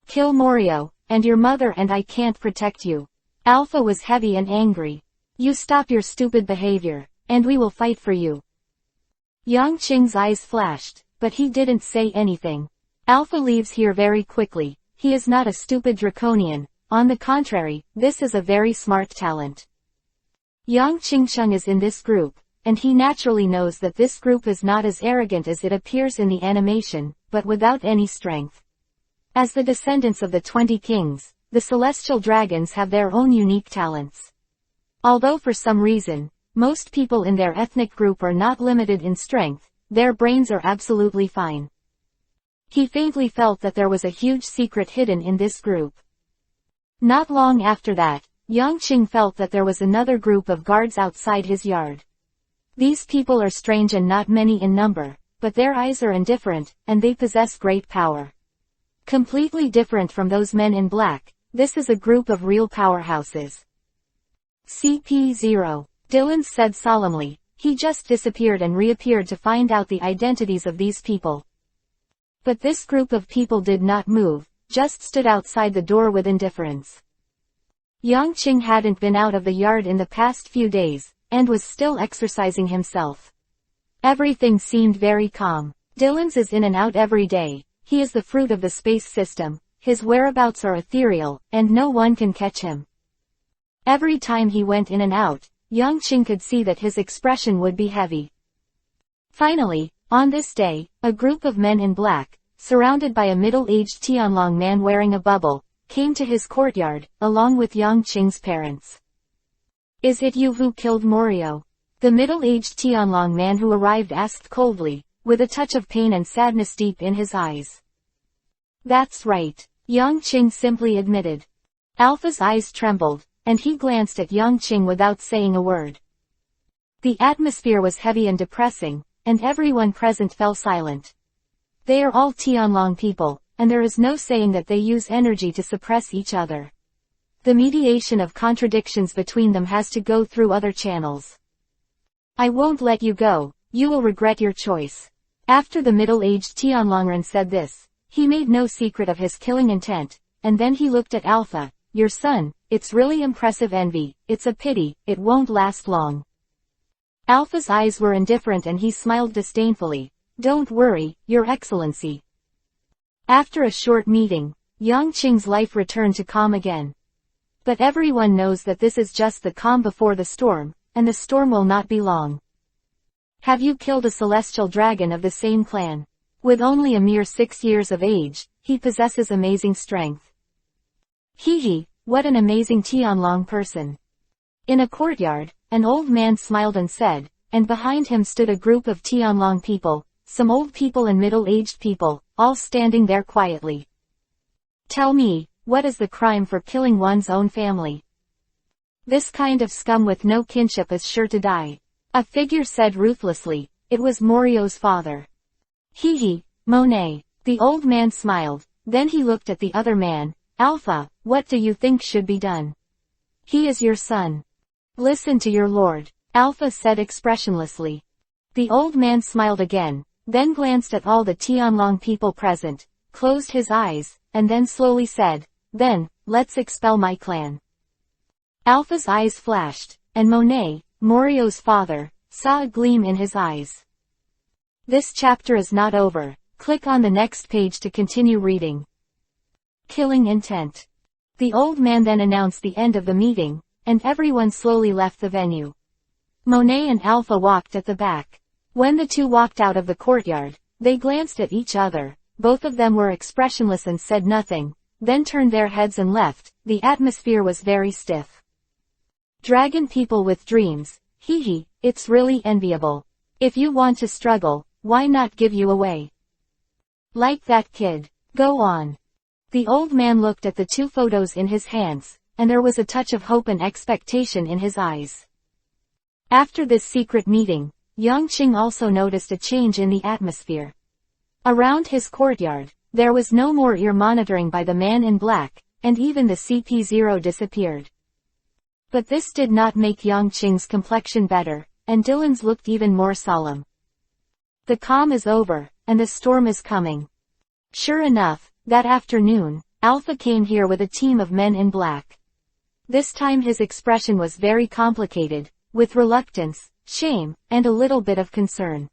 "Kill Morio, and your mother, and I can't protect you." Alpha was heavy and angry. "You stop your stupid behavior, and we will fight for you." Yang Qing's eyes flashed, but he didn't say anything. Alpha leaves here very quickly. He is not a stupid draconian. On the contrary, this is a very smart talent. Yang Qingsheng is in this group, and he naturally knows that this group is not as arrogant as it appears in the animation, but without any strength. As the descendants of the 20 kings, the celestial dragons have their own unique talents. Although for some reason, most people in their ethnic group are not limited in strength, their brains are absolutely fine. He faintly felt that there was a huge secret hidden in this group. Not long after that, Yang Qing felt that there was another group of guards outside his yard. These people are strange and not many in number, but their eyes are indifferent, and they possess great power. Completely different from those men in black, this is a group of real powerhouses. CP0. Dylan said solemnly. He just disappeared and reappeared to find out the identities of these people. But this group of people did not move, just stood outside the door with indifference. Yang Qing hadn't been out of the yard in the past few days, and was still exercising himself. Everything seemed very calm. Dylan's is in and out every day. He is the fruit of the space system. His whereabouts are ethereal, and no one can catch him. Every time he went in and out, Yang Qing could see that his expression would be heavy. Finally, on this day, a group of men in black, surrounded by a middle-aged Tianlong man wearing a bubble, came to his courtyard, along with Yang Qing's parents. "Is it you who killed Morio?" The middle-aged Tianlong man who arrived asked coldly, with a touch of pain and sadness deep in his eyes. "That's right," Yang Qing simply admitted. Alpha's eyes trembled, and he glanced at Yang Qing without saying a word. The atmosphere was heavy and depressing, and everyone present fell silent. They are all Tianlong people, and there is no saying that they use energy to suppress each other. The mediation of contradictions between them has to go through other channels. I won't let you go, you will regret your choice. After the middle-aged Tianlongren said this, he made no secret of his killing intent, and then he looked at Alpha. Your son, it's really impressive envy, it's a pity, it won't last long. Alpha's eyes were indifferent and he smiled disdainfully. Don't worry, Your Excellency. After a short meeting, Yang Qing's life returned to calm again. But everyone knows that this is just the calm before the storm, and the storm will not be long. Have you killed a celestial dragon of the same clan? With only a mere 6 years of age, he possesses amazing strength. Hee, what an amazing Tianlong person. In a courtyard, an old man smiled and said, and behind him stood a group of Tianlong people, some old people and middle-aged people, all standing there quietly. Tell me, what is the crime for killing one's own family? This kind of scum with no kinship is sure to die. A figure said ruthlessly, it was Morio's father. Hee, Monet. The old man smiled, then he looked at the other man. Alpha, what do you think should be done? He is your son. Listen to your lord, Alpha said expressionlessly. The old man smiled again, then glanced at all the Tianlong people present, closed his eyes, and then slowly said, then, let's expel my clan. Alpha's eyes flashed, and Monet, Morio's father, saw a gleam in his eyes. This chapter is not over. Click on the next page to continue reading. Killing intent. The old man then announced the end of the meeting, and everyone slowly left the venue. Monet and Alpha walked at the back. When the two walked out of the courtyard, they glanced at each other. Both of them were expressionless and said nothing, then turned their heads and left. The atmosphere was very stiff. Dragon people with dreams, hee, it's really enviable. If you want to struggle, why not give you away? Like that kid. Go on. The old man looked at the two photos in his hands, and there was a touch of hope and expectation in his eyes. After this secret meeting, Yang Qing also noticed a change in the atmosphere. Around his courtyard, there was no more ear monitoring by the man in black, and even the CP0 disappeared. But this did not make Yang Qing's complexion better, and Dylan's looked even more solemn. The calm is over, and the storm is coming. Sure enough, that afternoon, Alpha came here with a team of men in black. This time his expression was very complicated, with reluctance, shame, and a little bit of concern.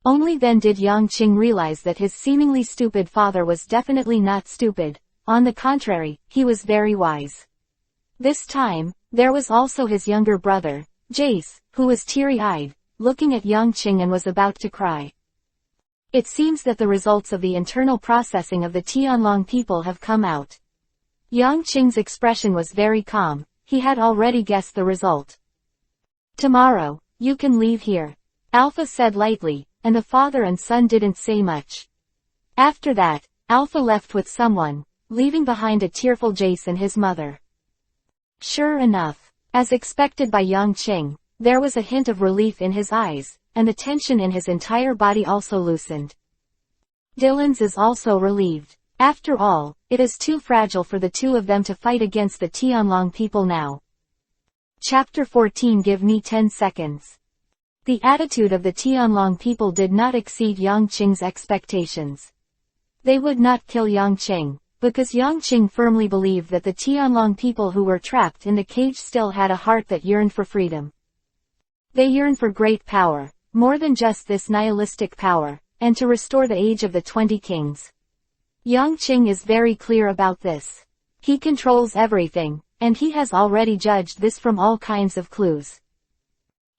Only then did Yang Qing realize that his seemingly stupid father was definitely not stupid. On the contrary, he was very wise. This time, there was also his younger brother, Jace, who was teary-eyed, looking at Yang Qing and was about to cry. It seems that the results of the internal processing of the Tianlong people have come out. Yang Qing's expression was very calm. He had already guessed the result. Tomorrow, you can leave here, Alpha said lightly, and the father and son didn't say much. After that, Alpha left with someone, leaving behind a tearful Jace and his mother. Sure enough, as expected by Yang Qing, there was a hint of relief in his eyes, and the tension in his entire body also loosened. Dylan's is also relieved. After all, it is too fragile for the two of them to fight against the Tianlong people now. Chapter 14. Give me 10 seconds. The attitude of the Tianlong people did not exceed Yang Qing's expectations. They would not kill Yang Qing, because Yang Qing firmly believed that the Tianlong people who were trapped in the cage still had a heart that yearned for freedom. They yearned for great power, more than just this nihilistic power, and to restore the age of the 20 kings. Yang Qing is very clear about this. He controls everything, and he has already judged this from all kinds of clues.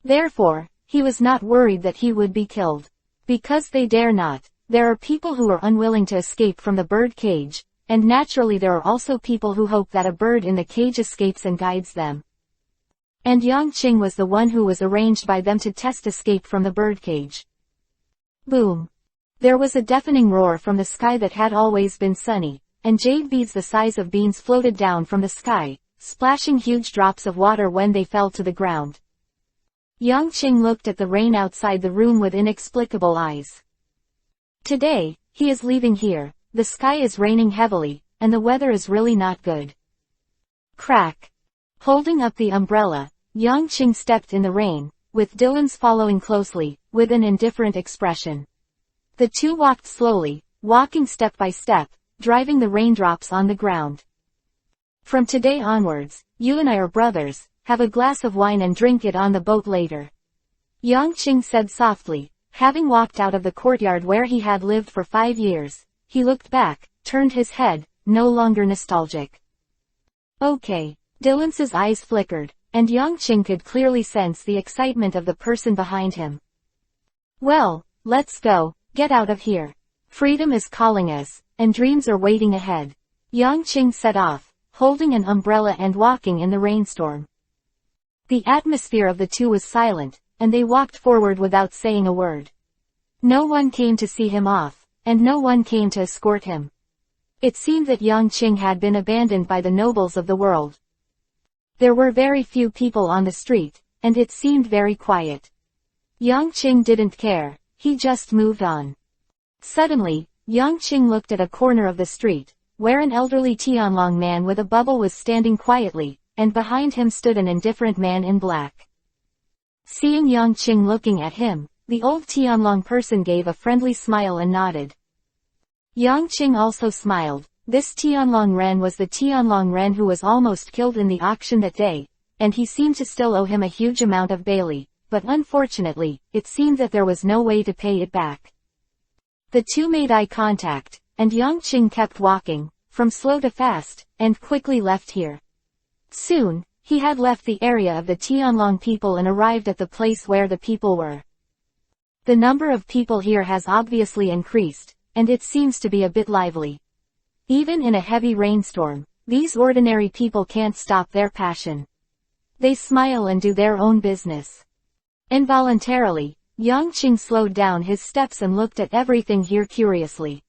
Therefore, he was not worried that he would be killed. Because they dare not. There are people who are unwilling to escape from the bird cage, and naturally there are also people who hope that a bird in the cage escapes and guides them. And Yang Qing was the one who was arranged by them to test escape from the birdcage. Boom! There was a deafening roar from the sky that had always been sunny, and jade beads the size of beans floated down from the sky, splashing huge drops of water when they fell to the ground. Yang Qing looked at the rain outside the room with inexplicable eyes. Today, he is leaving here, the sky is raining heavily, and the weather is really not good. Crack. Holding up the umbrella, Yang Qing stepped in the rain, with Dylan's following closely, with an indifferent expression. The two walked slowly, walking step by step, driving the raindrops on the ground. From today onwards, you and I are brothers, have a glass of wine and drink it on the boat later. Yang Qing said softly, having walked out of the courtyard where he had lived for 5 years. He looked back, turned his head, no longer nostalgic. Okay. Dylan's eyes flickered, and Yang Qing could clearly sense the excitement of the person behind him. Well, let's go, get out of here. Freedom is calling us, and dreams are waiting ahead. Yang Qing set off, holding an umbrella and walking in the rainstorm. The atmosphere of the two was silent, and they walked forward without saying a word. No one came to see him off, and no one came to escort him. It seemed that Yang Qing had been abandoned by the nobles of the world. There were very few people on the street, and it seemed very quiet. Yang Qing didn't care, he just moved on. Suddenly, Yang Qing looked at a corner of the street, where an elderly Tianlong man with a bubble was standing quietly, and behind him stood an indifferent man in black. Seeing Yang Qing looking at him, the old Tianlong person gave a friendly smile and nodded. Yang Qing also smiled. This Tianlong Ren was the Tianlong Ren who was almost killed in the auction that day, and he seemed to still owe him a huge amount of baili, but unfortunately, it seemed that there was no way to pay it back. The two made eye contact, and Yang Qing kept walking, from slow to fast, and quickly left here. Soon, he had left the area of the Tianlong people and arrived at the place where the people were. The number of people here has obviously increased, and it seems to be a bit lively. Even in a heavy rainstorm, these ordinary people can't stop their passion. They smile and do their own business. Involuntarily, Yang Qing slowed down his steps and looked at everything here curiously.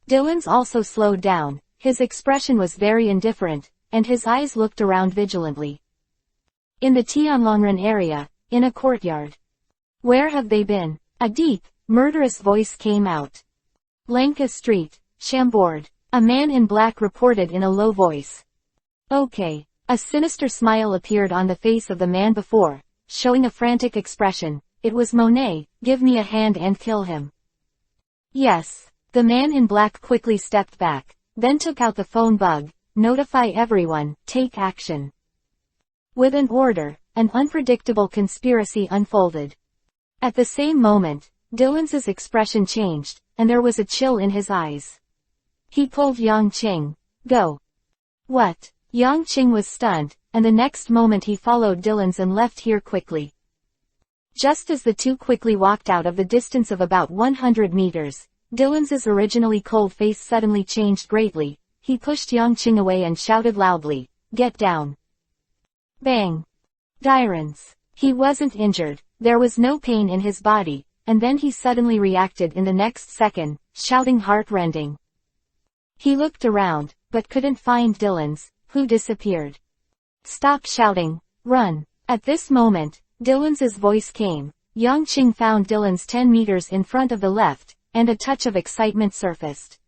Dylan's also slowed down, his expression was very indifferent, and his eyes looked around vigilantly. In the Tianlongren area, in a courtyard. Where have they been? A deep, murderous voice came out. Lanka Street, Chambord. A man in black reported in a low voice. Okay. A sinister smile appeared on the face of the man before, showing a frantic expression. It was Monet, give me a hand and kill him. Yes. The man in black quickly stepped back, then took out the phone bug, notify everyone, take action. With an order, an unpredictable conspiracy unfolded. At the same moment, Dylan's expression changed, and there was a chill in his eyes. He pulled Yang Qing. Go. What? Yang Qing was stunned, and the next moment he followed Dylan's and left here quickly. Just as the two quickly walked out of the distance of about 100 meters, Dylan's originally cold face suddenly changed greatly. He pushed Yang Qing away and shouted loudly, get down. Bang. Dirons. He wasn't injured, there was no pain in his body, and then he suddenly reacted in the next second, shouting heart-rending. He looked around, but couldn't find Dylan's, who disappeared. Stop shouting, run. At this moment, Dylan's voice came. Yang Qing found Dylan's 10 meters in front of the left, and a touch of excitement surfaced.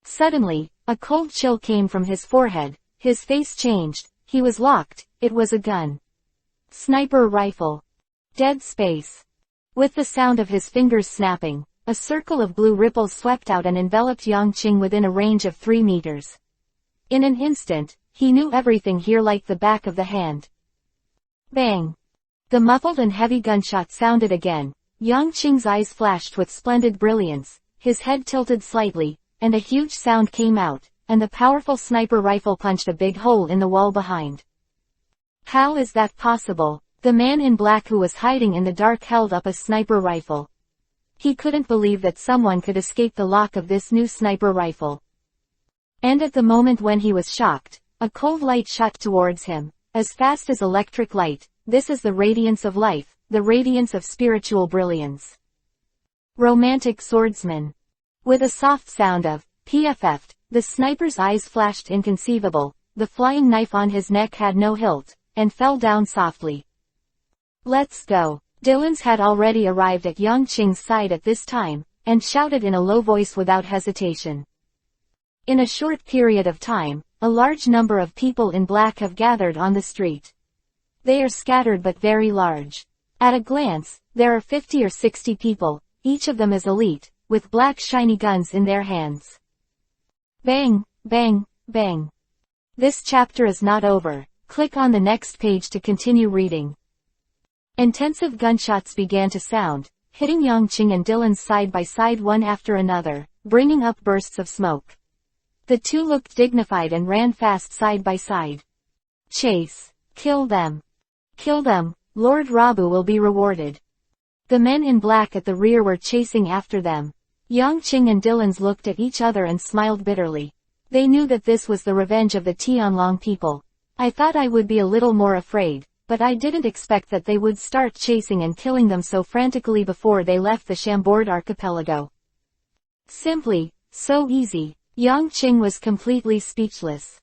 Suddenly, a cold chill came from his forehead, his face changed, he was locked, it was a gun. Sniper rifle. Dead space. With the sound of his fingers snapping, a circle of blue ripples swept out and enveloped Yang Qing within a range of 3 meters. In an instant, he knew everything here like the back of the hand. Bang. The muffled and heavy gunshot sounded again. Yang Qing's eyes flashed with splendid brilliance, his head tilted slightly, and a huge sound came out, and the powerful sniper rifle punched a big hole in the wall behind. How is that possible? The man in black who was hiding in the dark held up a sniper rifle. He couldn't believe that someone could escape the lock of this new sniper rifle. And at the moment when he was shocked, a cold light shot towards him, as fast as electric light. This is the radiance of life, the radiance of spiritual brilliance. Romantic swordsman. With a soft sound of PFF, the sniper's eyes flashed inconceivable, the flying knife on his neck had no hilt, and fell down softly. Let's go. Dylan's had already arrived at Yang Qing's side at this time, and shouted in a low voice without hesitation. In a short period of time, a large number of people in black have gathered on the street. They are scattered but very large. At a glance, there are 50 or 60 people, each of them is elite, with black shiny guns in their hands. Bang, bang, bang. This chapter is not over. Click on the next page to continue reading. Intensive gunshots began to sound, hitting Yongqing and Dylan's side by side one after another, bringing up bursts of smoke. The two looked dignified and ran fast side by side. Chase. Kill them. Kill them, Lord Rabu will be rewarded. The men in black at the rear were chasing after them. Yongqing and Dylan's looked at each other and smiled bitterly. They knew that this was the revenge of the Tianlong people. I thought I would be a little more afraid, but I didn't expect that they would start chasing and killing them so frantically before they left the Chambord archipelago. Simply, so easy. Yongqing was completely speechless.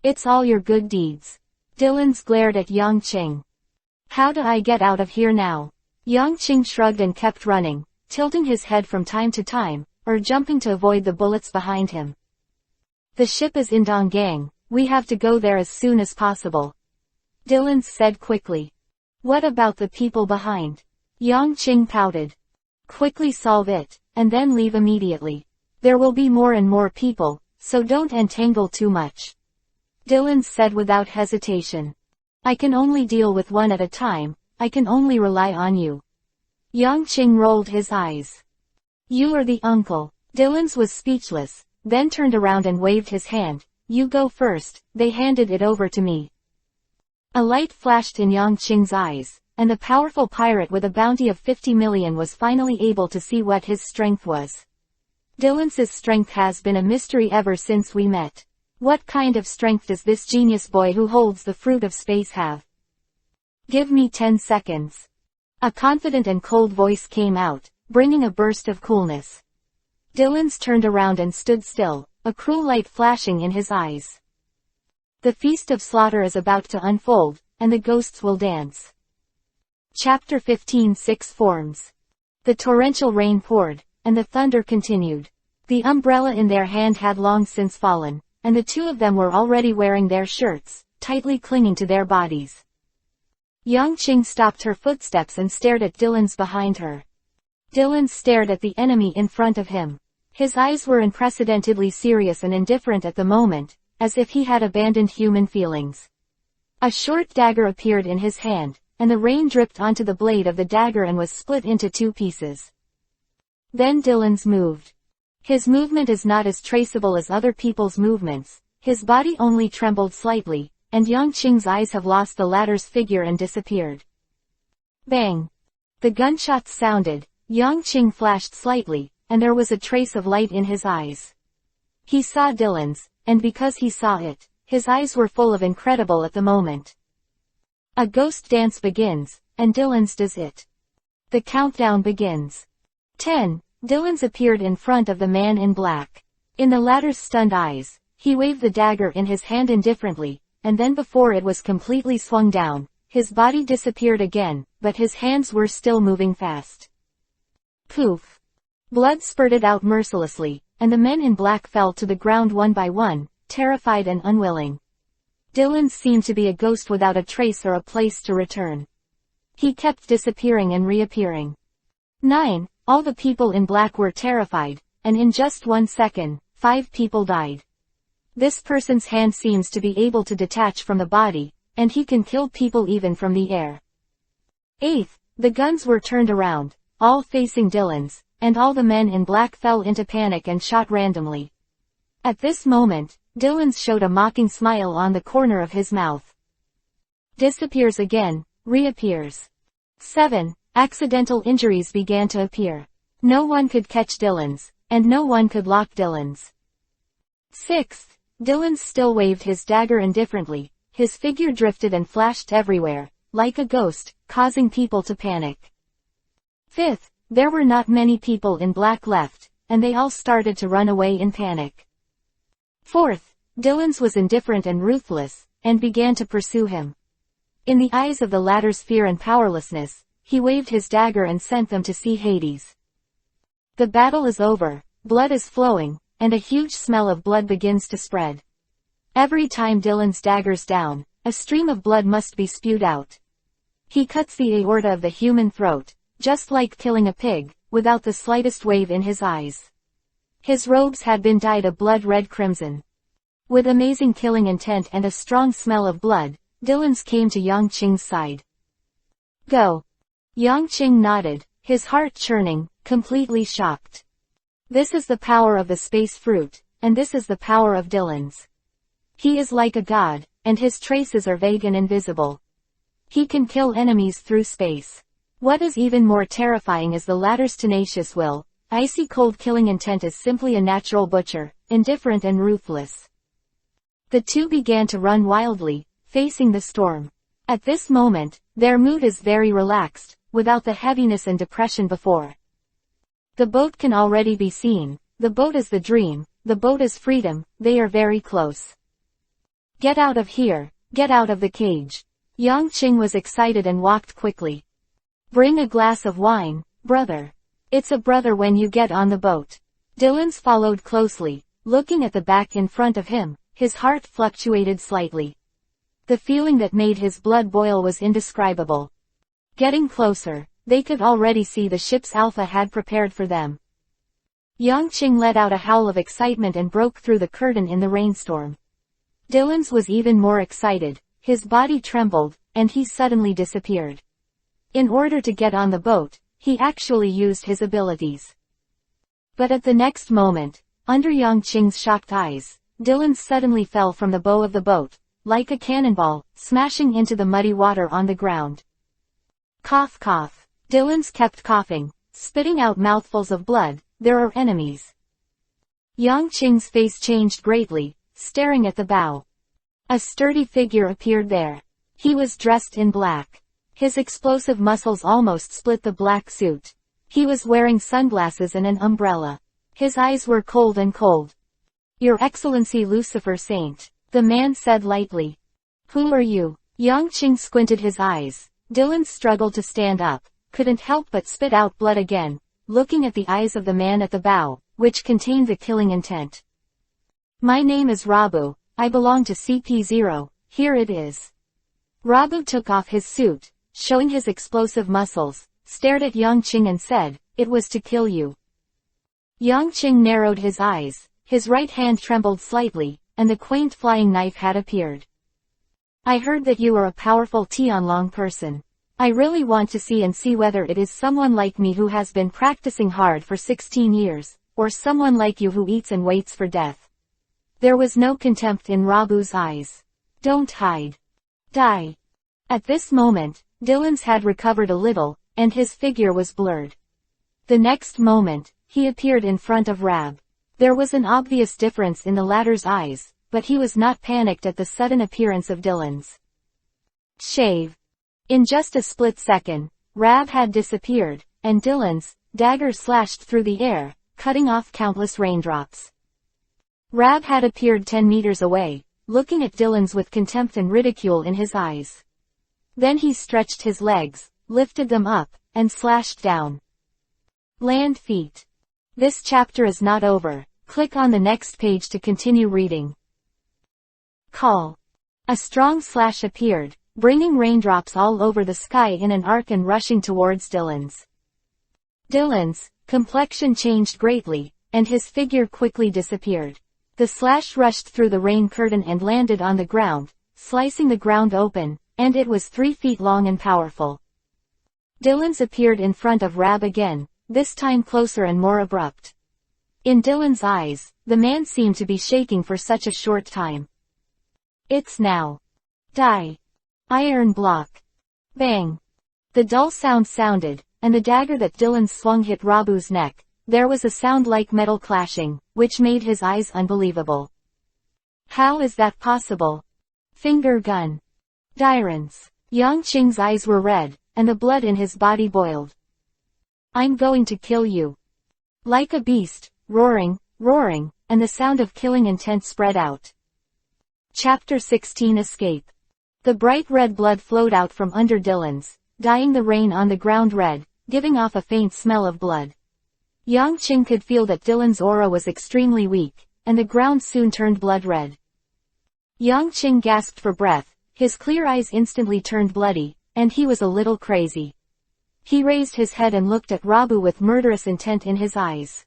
It's all your good deeds. Dylan's glared at Yongqing. How do I get out of here now? Yongqing shrugged and kept running, tilting his head from time to time, or jumping to avoid the bullets behind him. The ship is in Donggang. We have to go there as soon as possible. Dylan said quickly. What about the people behind? Yongqing pouted. Quickly solve it, and then leave immediately. There will be more and more people, so don't entangle too much. Dylan said without hesitation. I can only deal with one at a time, I can only rely on you. Yongqing rolled his eyes. You are the uncle. Dylan's was speechless, then turned around and waved his hand. You go first. They handed it over to me. A light flashed in Yongqing's eyes, and the powerful pirate with a bounty of 50 million was finally able to see what his strength was. Dylan's strength has been a mystery ever since we met. What kind of strength does this genius boy who holds the fruit of space have? Give me 10 seconds. A confident and cold voice came out, bringing a burst of coolness. Dylan's turned around and stood still, a cruel light flashing in his eyes. The feast of slaughter is about to unfold, and the ghosts will dance. Chapter 15. 6 Forms. The torrential rain poured, and the thunder continued. The umbrella in their hand had long since fallen, and the two of them were already wearing their shirts, tightly clinging to their bodies. Yongqing stopped her footsteps and stared at Dylan's behind her. Dylan stared at the enemy in front of him. His eyes were unprecedentedly serious and indifferent at the moment, as if he had abandoned human feelings. A short dagger appeared in his hand, and the rain dripped onto the blade of the dagger and was split into 2 pieces. Then Dylan's moved. His movement is not as traceable as other people's movements, his body only trembled slightly, and Yongqing's eyes have lost the latter's figure and disappeared. Bang! The gunshots sounded, Yongqing flashed slightly, and there was a trace of light in his eyes. He saw Dylan's, and because he saw it, his eyes were full of incredible at the moment. A ghost dance begins, and Dylan's does it. The countdown begins. 10. Dylan's appeared in front of the man in black. In the latter's stunned eyes, he waved the dagger in his hand indifferently, and then before it was completely swung down, his body disappeared again, but his hands were still moving fast. Poof! Blood spurted out mercilessly, and the men in black fell to the ground one by one, terrified and unwilling. Dylan seemed to be a ghost without a trace or a place to return. He kept disappearing and reappearing. 9. All the people in black were terrified, and in just 1 second, 5 people died. This person's hand seems to be able to detach from the body, and he can kill people even from the air. 8. The guns were turned around, all facing Dylan's, and all the men in black fell into panic and shot randomly. At this moment, Dylan's showed a mocking smile on the corner of his mouth. Disappears again, reappears. 7. Accidental injuries began to appear. No one could catch Dylan's, and no one could lock Dylan's. 6. Dylan still waved his dagger indifferently, his figure drifted and flashed everywhere, like a ghost, causing people to panic. 5. There were not many people in black left, and they all started to run away in panic. 4. Dylan's was indifferent and ruthless, and began to pursue him. In the eyes of the latter's fear and powerlessness, he waved his dagger and sent them to see Hades. The battle is over, blood is flowing, and a huge smell of blood begins to spread. Every time Dylan's daggers down, a stream of blood must be spewed out. He cuts the aorta of the human throat, just like killing a pig, without the slightest wave in his eyes. His robes had been dyed a blood-red crimson. With amazing killing intent and a strong smell of blood, Dylan's came to Yang Qing's side. Go. Yang Qing nodded, his heart churning, completely shocked. This is the power of the space fruit, and this is the power of Dylan's. He is like a god, and his traces are vague and invisible. He can kill enemies through space. What is even more terrifying is the latter's tenacious will. Icy cold killing intent is simply a natural butcher, indifferent and ruthless. The two began to run wildly, facing the storm. At this moment, their mood is very relaxed, without the heaviness and depression before. The boat can already be seen. The boat is the dream. The boat is freedom. They are very close. Get out of here. Get out of the cage. Yang Qing was excited and walked quickly. Bring a glass of wine, brother. It's a brother when you get on the boat. Dylan's followed closely, looking at the back in front of him. His heart fluctuated slightly. The feeling that made his blood boil was indescribable. Getting closer, they could already see the ship's Alpha had prepared for them. Yang Qing let out a howl of excitement and broke through the curtain in the rainstorm. Dylan's was even more excited, his body trembled, and he suddenly disappeared. In order to get on the boat, he actually used his abilities. But at the next moment, under Yang Qing's shocked eyes, Dylan suddenly fell from the bow of the boat, like a cannonball, smashing into the muddy water on the ground. Cough cough. Dylan's kept coughing, spitting out mouthfuls of blood. There are enemies. Yang Qing's face changed greatly, staring at the bow. A sturdy figure appeared there. He was dressed in black. His explosive muscles almost split the black suit. He was wearing sunglasses and an umbrella. His eyes were cold and cold. Your Excellency Lucifer Saint, the man said lightly. Who are you? Yang Qing squinted his eyes. Dylan struggled to stand up, couldn't help but spit out blood again, looking at the eyes of the man at the bow, which contained the killing intent. My name is Rabu, I belong to CP0, here it is. Rabu took off his suit, showing his explosive muscles, stared at Yang Qing and said, it was to kill you. Yang Qing narrowed his eyes, his right hand trembled slightly, and the quaint flying knife had appeared. I heard that you are a powerful Tianlong person. I really want to see whether it is someone like me who has been practicing hard for 16 years, or someone like you who eats and waits for death. There was no contempt in Rabu's eyes. Don't hide. Die. At this moment, Dylan's had recovered a little, and his figure was blurred. The next moment, he appeared in front of Rab. There was an obvious difference in the latter's eyes, but he was not panicked at the sudden appearance of Dylan's. Shave. In just a split second, Rab had disappeared, and Dylan's dagger slashed through the air, cutting off countless raindrops. Rab had appeared 10 meters away, looking at Dylan's with contempt and ridicule in his eyes. Then he stretched his legs, lifted them up, and slashed down. Land feet. This chapter is not over. Click on the next page to continue reading. Call. A strong slash appeared, bringing raindrops all over the sky in an arc and rushing towards Dylan's. Dylan's complexion changed greatly, and his figure quickly disappeared. The slash rushed through the rain curtain and landed on the ground, slicing the ground open, and it was 3 feet long and powerful. Dylan's appeared in front of Rab again, this time closer and more abrupt. In Dylan's eyes, the man seemed to be shaking for such a short time. It's now. Die. Iron block. Bang. The dull sound sounded, and the dagger that Dylan swung hit Rabu's neck. There was a sound like metal clashing, which made his eyes unbelievable. How is that possible? Finger gun. Dyrans. Yang Qing's eyes were red, and the blood in his body boiled. I'm going to kill you. Like a beast, roaring, and the sound of killing intent spread out. Chapter 16 Escape. The bright red blood flowed out from under Dylan's, dyeing the rain on the ground red, giving off a faint smell of blood. Yang Qing could feel that Dylan's aura was extremely weak, and the ground soon turned blood red. Yang Qing gasped for breath, his clear eyes instantly turned bloody, and he was a little crazy. He raised his head and looked at Rabu with murderous intent in his eyes.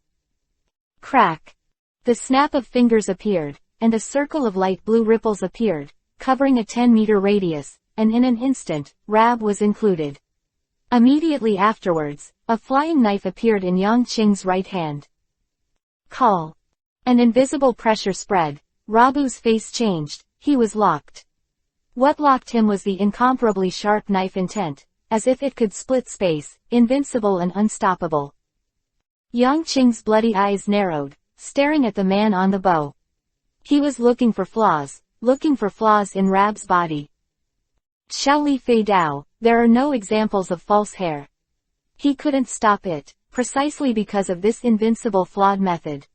Crack! The snap of fingers appeared, and a circle of light blue ripples appeared, covering a 10-meter radius, and in an instant, Rab was included. Immediately afterwards, a flying knife appeared in Yang Qing's right hand. Call! An invisible pressure spread. Rabu's face changed, he was locked. What locked him was the incomparably sharp knife intent, as if it could split space, invincible and unstoppable. Yang Qing's bloody eyes narrowed, staring at the man on the bow. He was looking for flaws in Rab's body. Xiaoli Fei Dao, there are no examples of false hair. He couldn't stop it, precisely because of this invincible flawed method.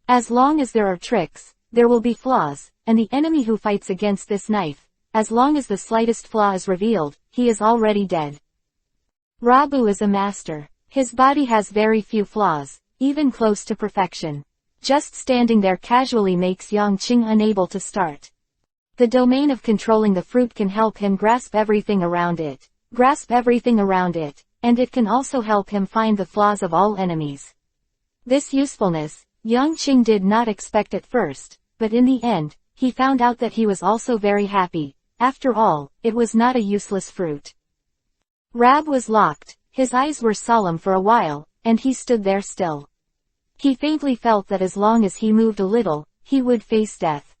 As long as there are tricks, there will be flaws, and the enemy who fights against this knife, as long as the slightest flaw is revealed, he is already dead. Rabu is a master. His body has very few flaws, even close to perfection. Just standing there casually makes Yang Qing unable to start. The domain of controlling the fruit can help him grasp everything around it, and it can also help him find the flaws of all enemies. This usefulness, Yang Qing did not expect at first, but in the end, he found out that he was also very happy. After all, it was not a useless fruit. Rab was locked, his eyes were solemn for a while, and he stood there still. He faintly felt that as long as he moved a little, he would face death.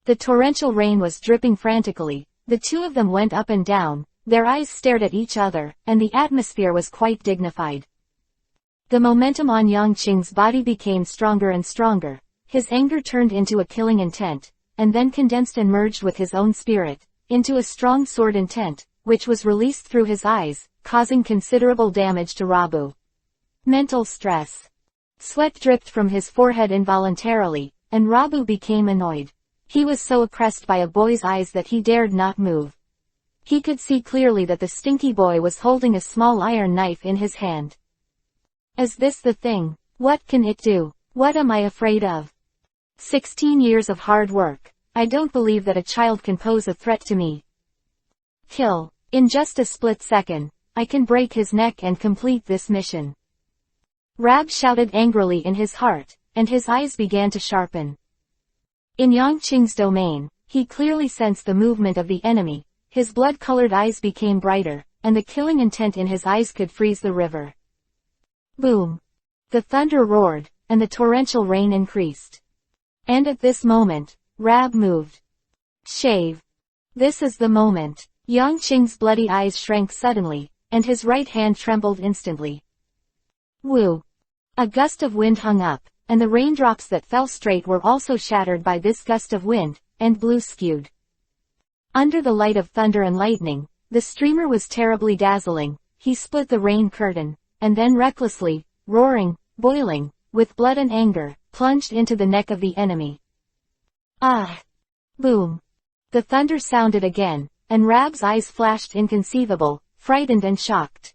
The torrential rain was dripping frantically, the two of them went up and down, their eyes stared at each other, and the atmosphere was quite dignified. The momentum on Yang Qing's body became stronger and stronger, his anger turned into a killing intent, and then condensed and merged with his own spirit, into a strong sword intent, which was released through his eyes, causing considerable damage to Rabu. Mental stress. Sweat dripped from his forehead involuntarily, and Rabu became annoyed. He was so oppressed by a boy's eyes that he dared not move. He could see clearly that the stinky boy was holding a small iron knife in his hand. Is this the thing? What can it do? What am I afraid of? 16 years of hard work. I don't believe that a child can pose a threat to me. Kill. In just a split second, I can break his neck and complete this mission. Rab shouted angrily in his heart, and his eyes began to sharpen. In Yang Qing's domain, he clearly sensed the movement of the enemy, his blood-colored eyes became brighter, and the killing intent in his eyes could freeze the river. Boom! The thunder roared, and the torrential rain increased. And at this moment, Rab moved. Shave. This is the moment. Yang Qing's bloody eyes shrank suddenly, and his right hand trembled instantly. Woo! A gust of wind hung up, and the raindrops that fell straight were also shattered by this gust of wind, and blue skewed. Under the light of thunder and lightning, the streamer was terribly dazzling. He split the rain curtain, and then recklessly, roaring, boiling, with blood and anger, plunged into the neck of the enemy. Ah! Boom! The thunder sounded again, and Rab's eyes flashed inconceivable, frightened and shocked.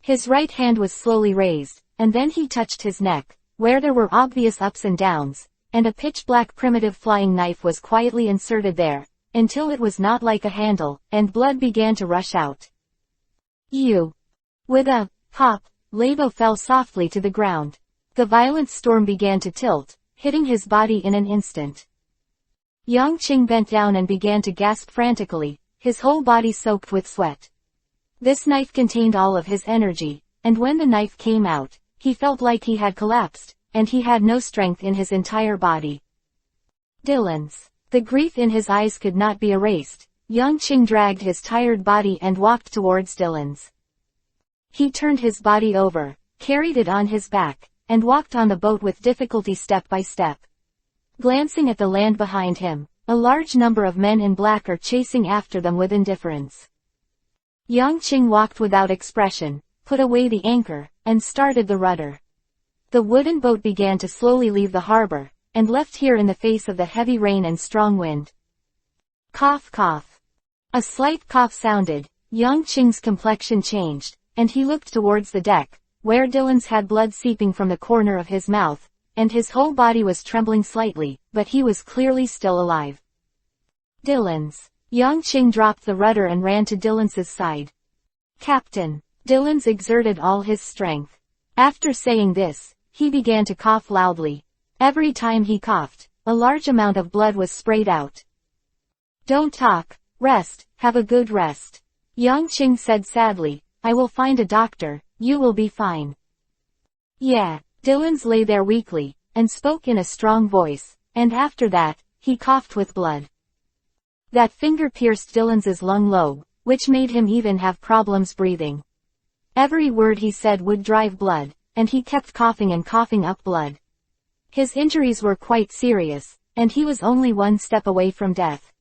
His right hand was slowly raised, and then he touched his neck, where there were obvious ups and downs, and a pitch-black primitive flying knife was quietly inserted there, until it was not like a handle, and blood began to rush out. With a pop, Labo fell softly to the ground. The violent storm began to tilt, hitting his body in an instant. Yang Qing bent down and began to gasp frantically, his whole body soaked with sweat. This knife contained all of his energy, and when the knife came out, he felt like he had collapsed, and he had no strength in his entire body. Dylan's. The grief in his eyes could not be erased. Yang Qing dragged his tired body and walked towards Dylan's. He turned his body over, carried it on his back, and walked on the boat with difficulty step by step. Glancing at the land behind him, a large number of men in black are chasing after them with indifference. Yang Qing walked without expression, put away the anchor, and started the rudder. The wooden boat began to slowly leave the harbor, and left here in the face of the heavy rain and strong wind. Cough cough. A slight cough sounded, Yang Qing's complexion changed, and he looked towards the deck, where Dylan's had blood seeping from the corner of his mouth, and his whole body was trembling slightly, but he was clearly still alive. Dylan's. Yang-Ching dropped the rudder and ran to Dylan's side. Captain. Dylan's exerted all his strength. After saying this, he began to cough loudly. Every time he coughed, a large amount of blood was sprayed out. Don't talk, rest, have a good rest. Yang-Ching said sadly, I will find a doctor, you will be fine. Yeah. Dylan's lay there weakly, and spoke in a strong voice, and after that, he coughed with blood. That finger pierced Dylan's lung lobe, which made him even have problems breathing. Every word he said would drive blood, and he kept coughing and coughing up blood. His injuries were quite serious, and he was only one step away from death.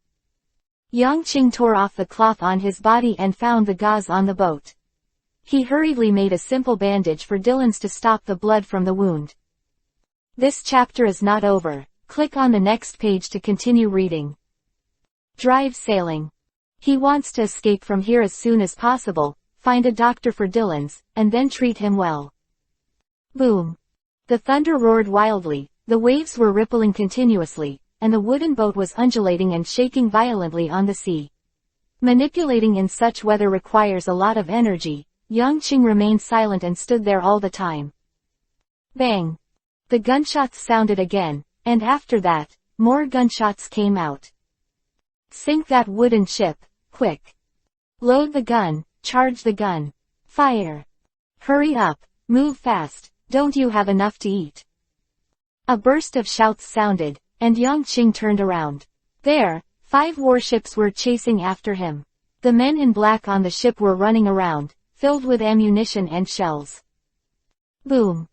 Yang-Ching tore off the cloth on his body and found the gauze on the boat. He hurriedly made a simple bandage for Dylan's to stop the blood from the wound. This chapter is not over. Click on the next page to continue reading. Drive sailing. He wants to escape from here as soon as possible, find a doctor for Dylan's, and then treat him well. Boom. The thunder roared wildly, the waves were rippling continuously, and the wooden boat was undulating and shaking violently on the sea. Manipulating in such weather requires a lot of energy. Yang-Ching remained silent and stood there all the time. Bang! The gunshots sounded again, and after that, more gunshots came out. Sink that wooden ship, quick. Load the gun, charge the gun. Fire. Hurry up, move fast, don't you have enough to eat? A burst of shouts sounded, and Yang-Ching turned around. There, 5 warships were chasing after him. The men in black on the ship were running around, filled with ammunition and shells. Boom!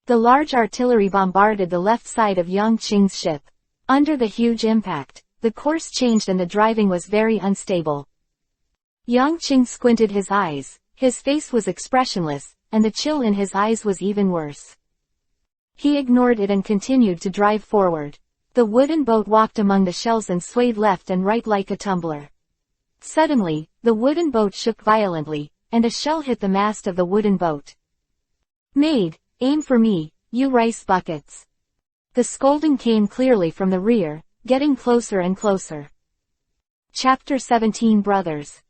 The large artillery bombarded the left side of Yang-Ching's ship. Under the huge impact, the course changed and the driving was very unstable. Yang-Ching squinted his eyes, his face was expressionless, and the chill in his eyes was even worse. He ignored it and continued to drive forward. The wooden boat walked among the shells and swayed left and right like a tumbler. Suddenly, the wooden boat shook violently, and a shell hit the mast of the wooden boat. Maid, aim for me, you rice buckets. The scolding came clearly from the rear, getting closer and closer. Chapter 17 Brothers.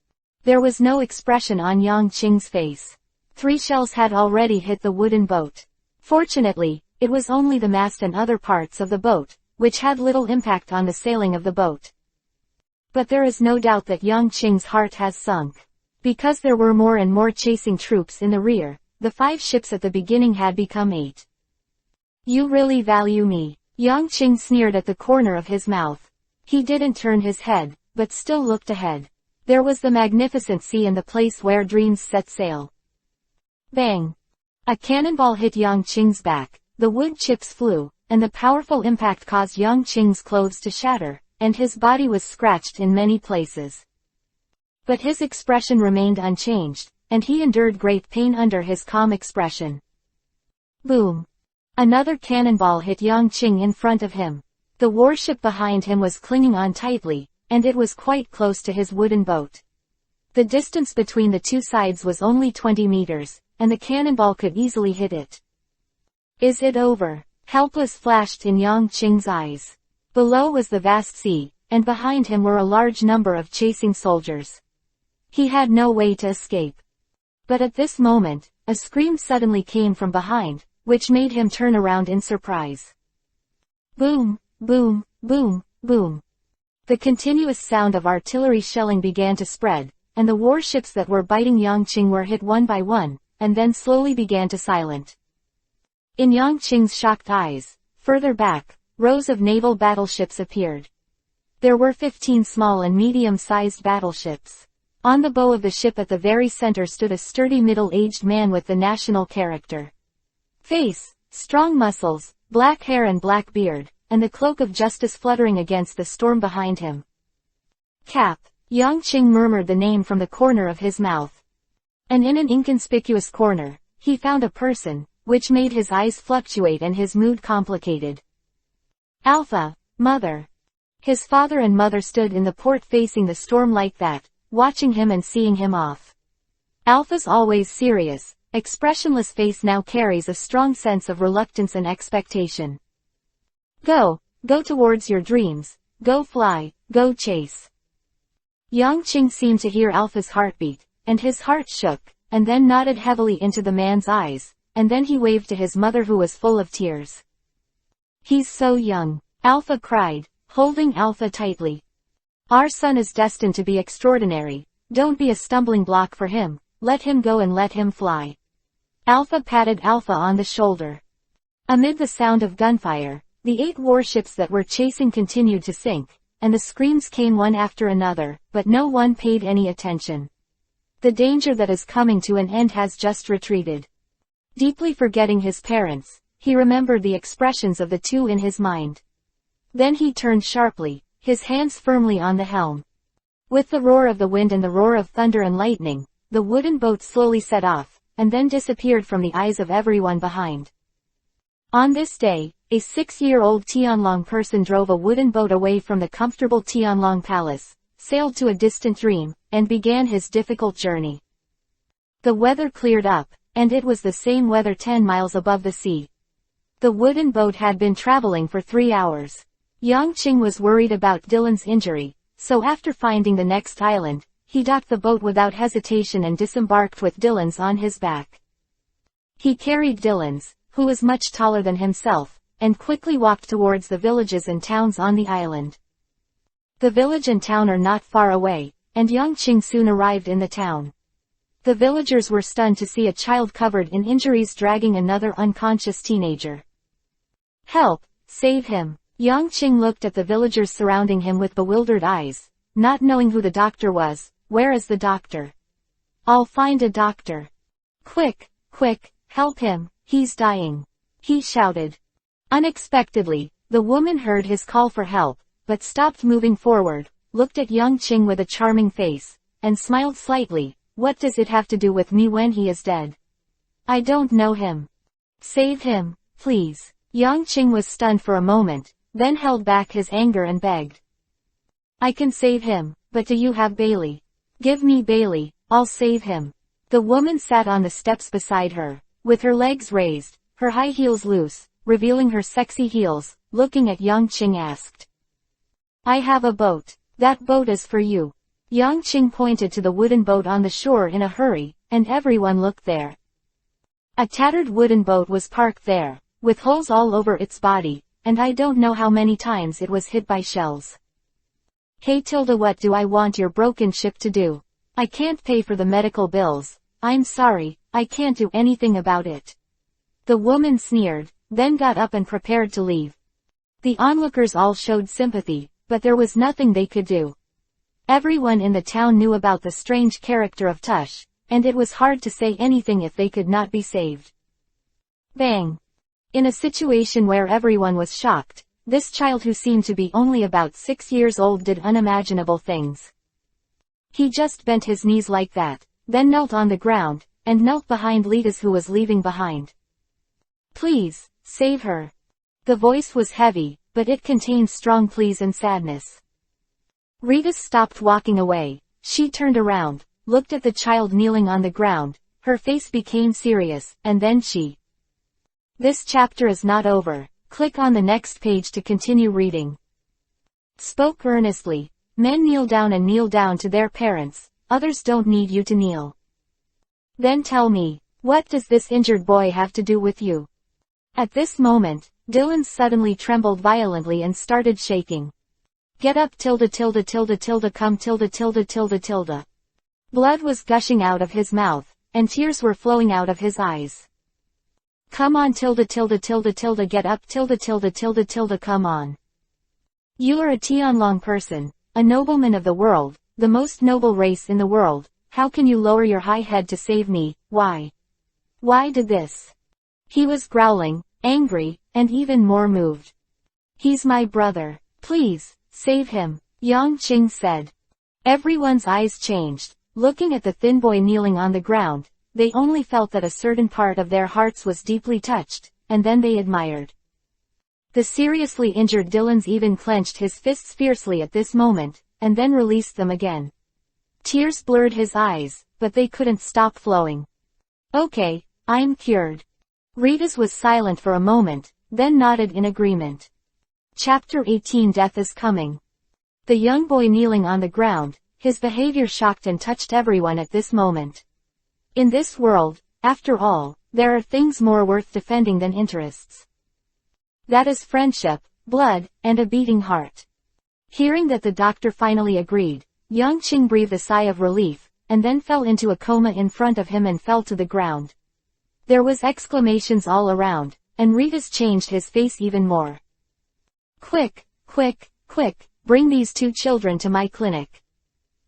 There was no expression on Yang-Ching's face. 3 shells had already hit the wooden boat. Fortunately, it was only the mast and other parts of the boat, which had little impact on the sailing of the boat. But there is no doubt that Yang-Ching's heart has sunk. Because there were more and more chasing troops in the rear, the 5 ships at the beginning had become 8. You really value me. Yang-Ching sneered at the corner of his mouth. He didn't turn his head, but still looked ahead. There was the magnificent sea and the place where dreams set sail. Bang! A cannonball hit Yang-Ching's back, the wood chips flew, and the powerful impact caused Yang-Ching's clothes to shatter, and his body was scratched in many places. But his expression remained unchanged, and he endured great pain under his calm expression. Boom! Another cannonball hit Yang-Ching in front of him. The warship behind him was clinging on tightly, and it was quite close to his wooden boat. The distance between the 2 sides was only 20 meters, and the cannonball could easily hit it. Is it over? Helpless flashed in Yang-Ching's eyes. Below was the vast sea, and behind him were a large number of chasing soldiers. He had no way to escape. But at this moment, a scream suddenly came from behind, which made him turn around in surprise. Boom, boom, boom, boom. The continuous sound of artillery shelling began to spread, and the warships that were biting Yang-Ching were hit one by one, and then slowly began to silent. In Yang-Ching's shocked eyes, further back, rows of naval battleships appeared. There were 15 small and medium-sized battleships. On the bow of the ship at the very center stood a sturdy middle-aged man with the national character. Face, strong muscles, black hair and black beard, and the cloak of justice fluttering against the storm behind him. Cap. Yang-Ching murmured the name from the corner of his mouth. And in an inconspicuous corner, he found a person, which made his eyes fluctuate and his mood complicated. Alpha, mother. His father and mother stood in the port facing the storm like that, watching him and seeing him off. Alpha's always serious, expressionless face now carries a strong sense of reluctance and expectation. Go towards your dreams, go fly, go chase. Yangqing seemed to hear Alpha's heartbeat, and his heart shook, and then nodded heavily into the man's eyes, and then he waved to his mother who was full of tears. He's so young, Alpha cried, holding Alpha tightly. Our son is destined to be extraordinary, don't be a stumbling block for him, let him go and let him fly. Alpha patted Alpha on the shoulder. Amid the sound of gunfire, the 8 warships that were chasing continued to sink, and the screams came one after another, but no one paid any attention. The danger that is coming to an end has just retreated. Deeply forgetting his parents, he remembered the expressions of the 2 in his mind. Then he turned sharply, his hands firmly on the helm. With the roar of the wind and the roar of thunder and lightning, the wooden boat slowly set off, and then disappeared from the eyes of everyone behind. On this day, a 6-year-old Tianlong person drove a wooden boat away from the comfortable Tianlong palace, sailed to a distant dream, and began his difficult journey. The weather cleared up, and it was the same weather 10 miles above the sea. The wooden boat had been traveling for 3 hours. Yangqing was worried about Dylan's injury, so after finding the next island, he docked the boat without hesitation and disembarked with Dylan's on his back. He carried Dylan's, who was much taller than himself, and quickly walked towards the villages and towns on the island. The village and town are not far away, and Yangqing soon arrived in the town. The villagers were stunned to see a child covered in injuries dragging another unconscious teenager. Help! Save him! Yangqing looked at the villagers surrounding him with bewildered eyes, not knowing who the doctor was. Where is the doctor? I'll find a doctor. Quick, help him, he's dying. He shouted. Unexpectedly, the woman heard his call for help, but stopped moving forward, looked at Yangqing with a charming face, and smiled slightly. What does it have to do with me when he is dead? I don't know him. Save him, please. Yangqing was stunned for a moment, then held back his anger and begged. I can save him, but do you have Bailey? Give me Bailey, I'll save him. The woman sat on the steps beside her, with her legs raised, her high heels loose, revealing her sexy heels, looking at Yangqing asked. I have a boat. That boat is for you. Yangqing pointed to the wooden boat on the shore in a hurry, and everyone looked there. A tattered wooden boat was parked there, with holes all over its body, and I don't know how many times it was hit by shells. Hey Tilda, what do I want your broken ship to do? I can't pay for the medical bills. I'm sorry, I can't do anything about it. The woman sneered, then got up and prepared to leave. The onlookers all showed sympathy, but there was nothing they could do. Everyone in the town knew about the strange character of Tush, and it was hard to say anything if they could not be saved. Bang! In a situation where everyone was shocked, this child who seemed to be only about 6 years old did unimaginable things. He just bent his knees like that, then knelt on the ground, and knelt behind Lita's who was leaving behind. Please, save her. The voice was heavy, but it contained strong pleas and sadness. Rita stopped walking away. She turned around, looked at the child kneeling on the ground, her face became serious, and then she. This chapter is not over. Click on the next page to continue reading. Spoke earnestly. Men kneel down to their parents, others don't need you to kneel. Then tell me, what does this injured boy have to do with you? At this moment, Dylan suddenly trembled violently and started shaking. Get up come Blood was gushing out of his mouth, and tears were flowing out of his eyes. Come on get up come on. You are a Tianlong person, a nobleman of the world, the most noble race in the world, how can you lower your high head to save me? Why? Why did this? He was growling, angry, and even more moved. He's my brother. Please, save him, Yangqing said. Everyone's eyes changed, looking at the thin boy kneeling on the ground, they only felt that a certain part of their hearts was deeply touched, and then they admired. The seriously injured Dylan's even clenched his fists fiercely at this moment, and then released them again. Tears blurred his eyes, but they couldn't stop flowing. Okay, I'm cured. Ritas was silent for a moment, then nodded in agreement. Chapter 18 Death is Coming. The young boy kneeling on the ground, his behavior shocked and touched everyone at this moment. In this world, after all, there are things more worth defending than interests. That is friendship, blood, and a beating heart. Hearing that the doctor finally agreed, Yang Qing breathed a sigh of relief, and then fell into a coma in front of him and fell to the ground. There was exclamations all around, and Ritas changed his face even more. Quick, quick, quick, bring these two children to my clinic.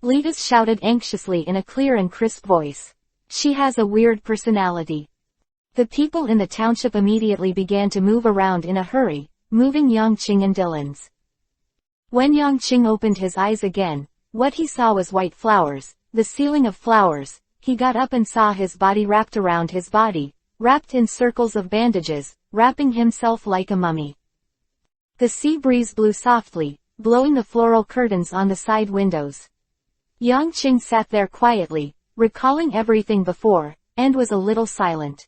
Ritas shouted anxiously in a clear and crisp voice. She has a weird personality. The people in the township immediately began to move around in a hurry, moving Yang Qing and Dylan's. When Yang Qing opened his eyes again, what he saw was white flowers, the ceiling of flowers. He got up and saw his body wrapped around his body, wrapped in circles of bandages, wrapping himself like a mummy. The sea breeze blew softly, blowing the floral curtains on the side windows. Yang Qing sat there quietly, recalling everything before, and was a little silent.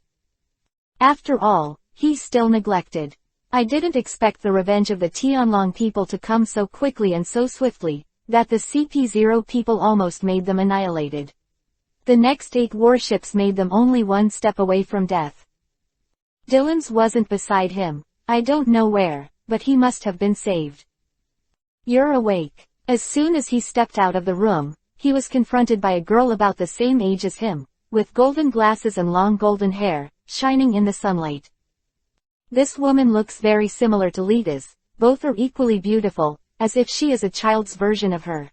After all, he's still neglected. I didn't expect the revenge of the Tianlong people to come so quickly and so swiftly, that the CP0 people almost made them annihilated. The next 8 warships made them only one step away from death. Dylan's wasn't beside him. I don't know where, but he must have been saved. You're awake. As soon as he stepped out of the room, he was confronted by a girl about the same age as him, with golden glasses and long golden hair, shining in the sunlight. This woman looks very similar to Lita's, both are equally beautiful, as if she is a child's version of her.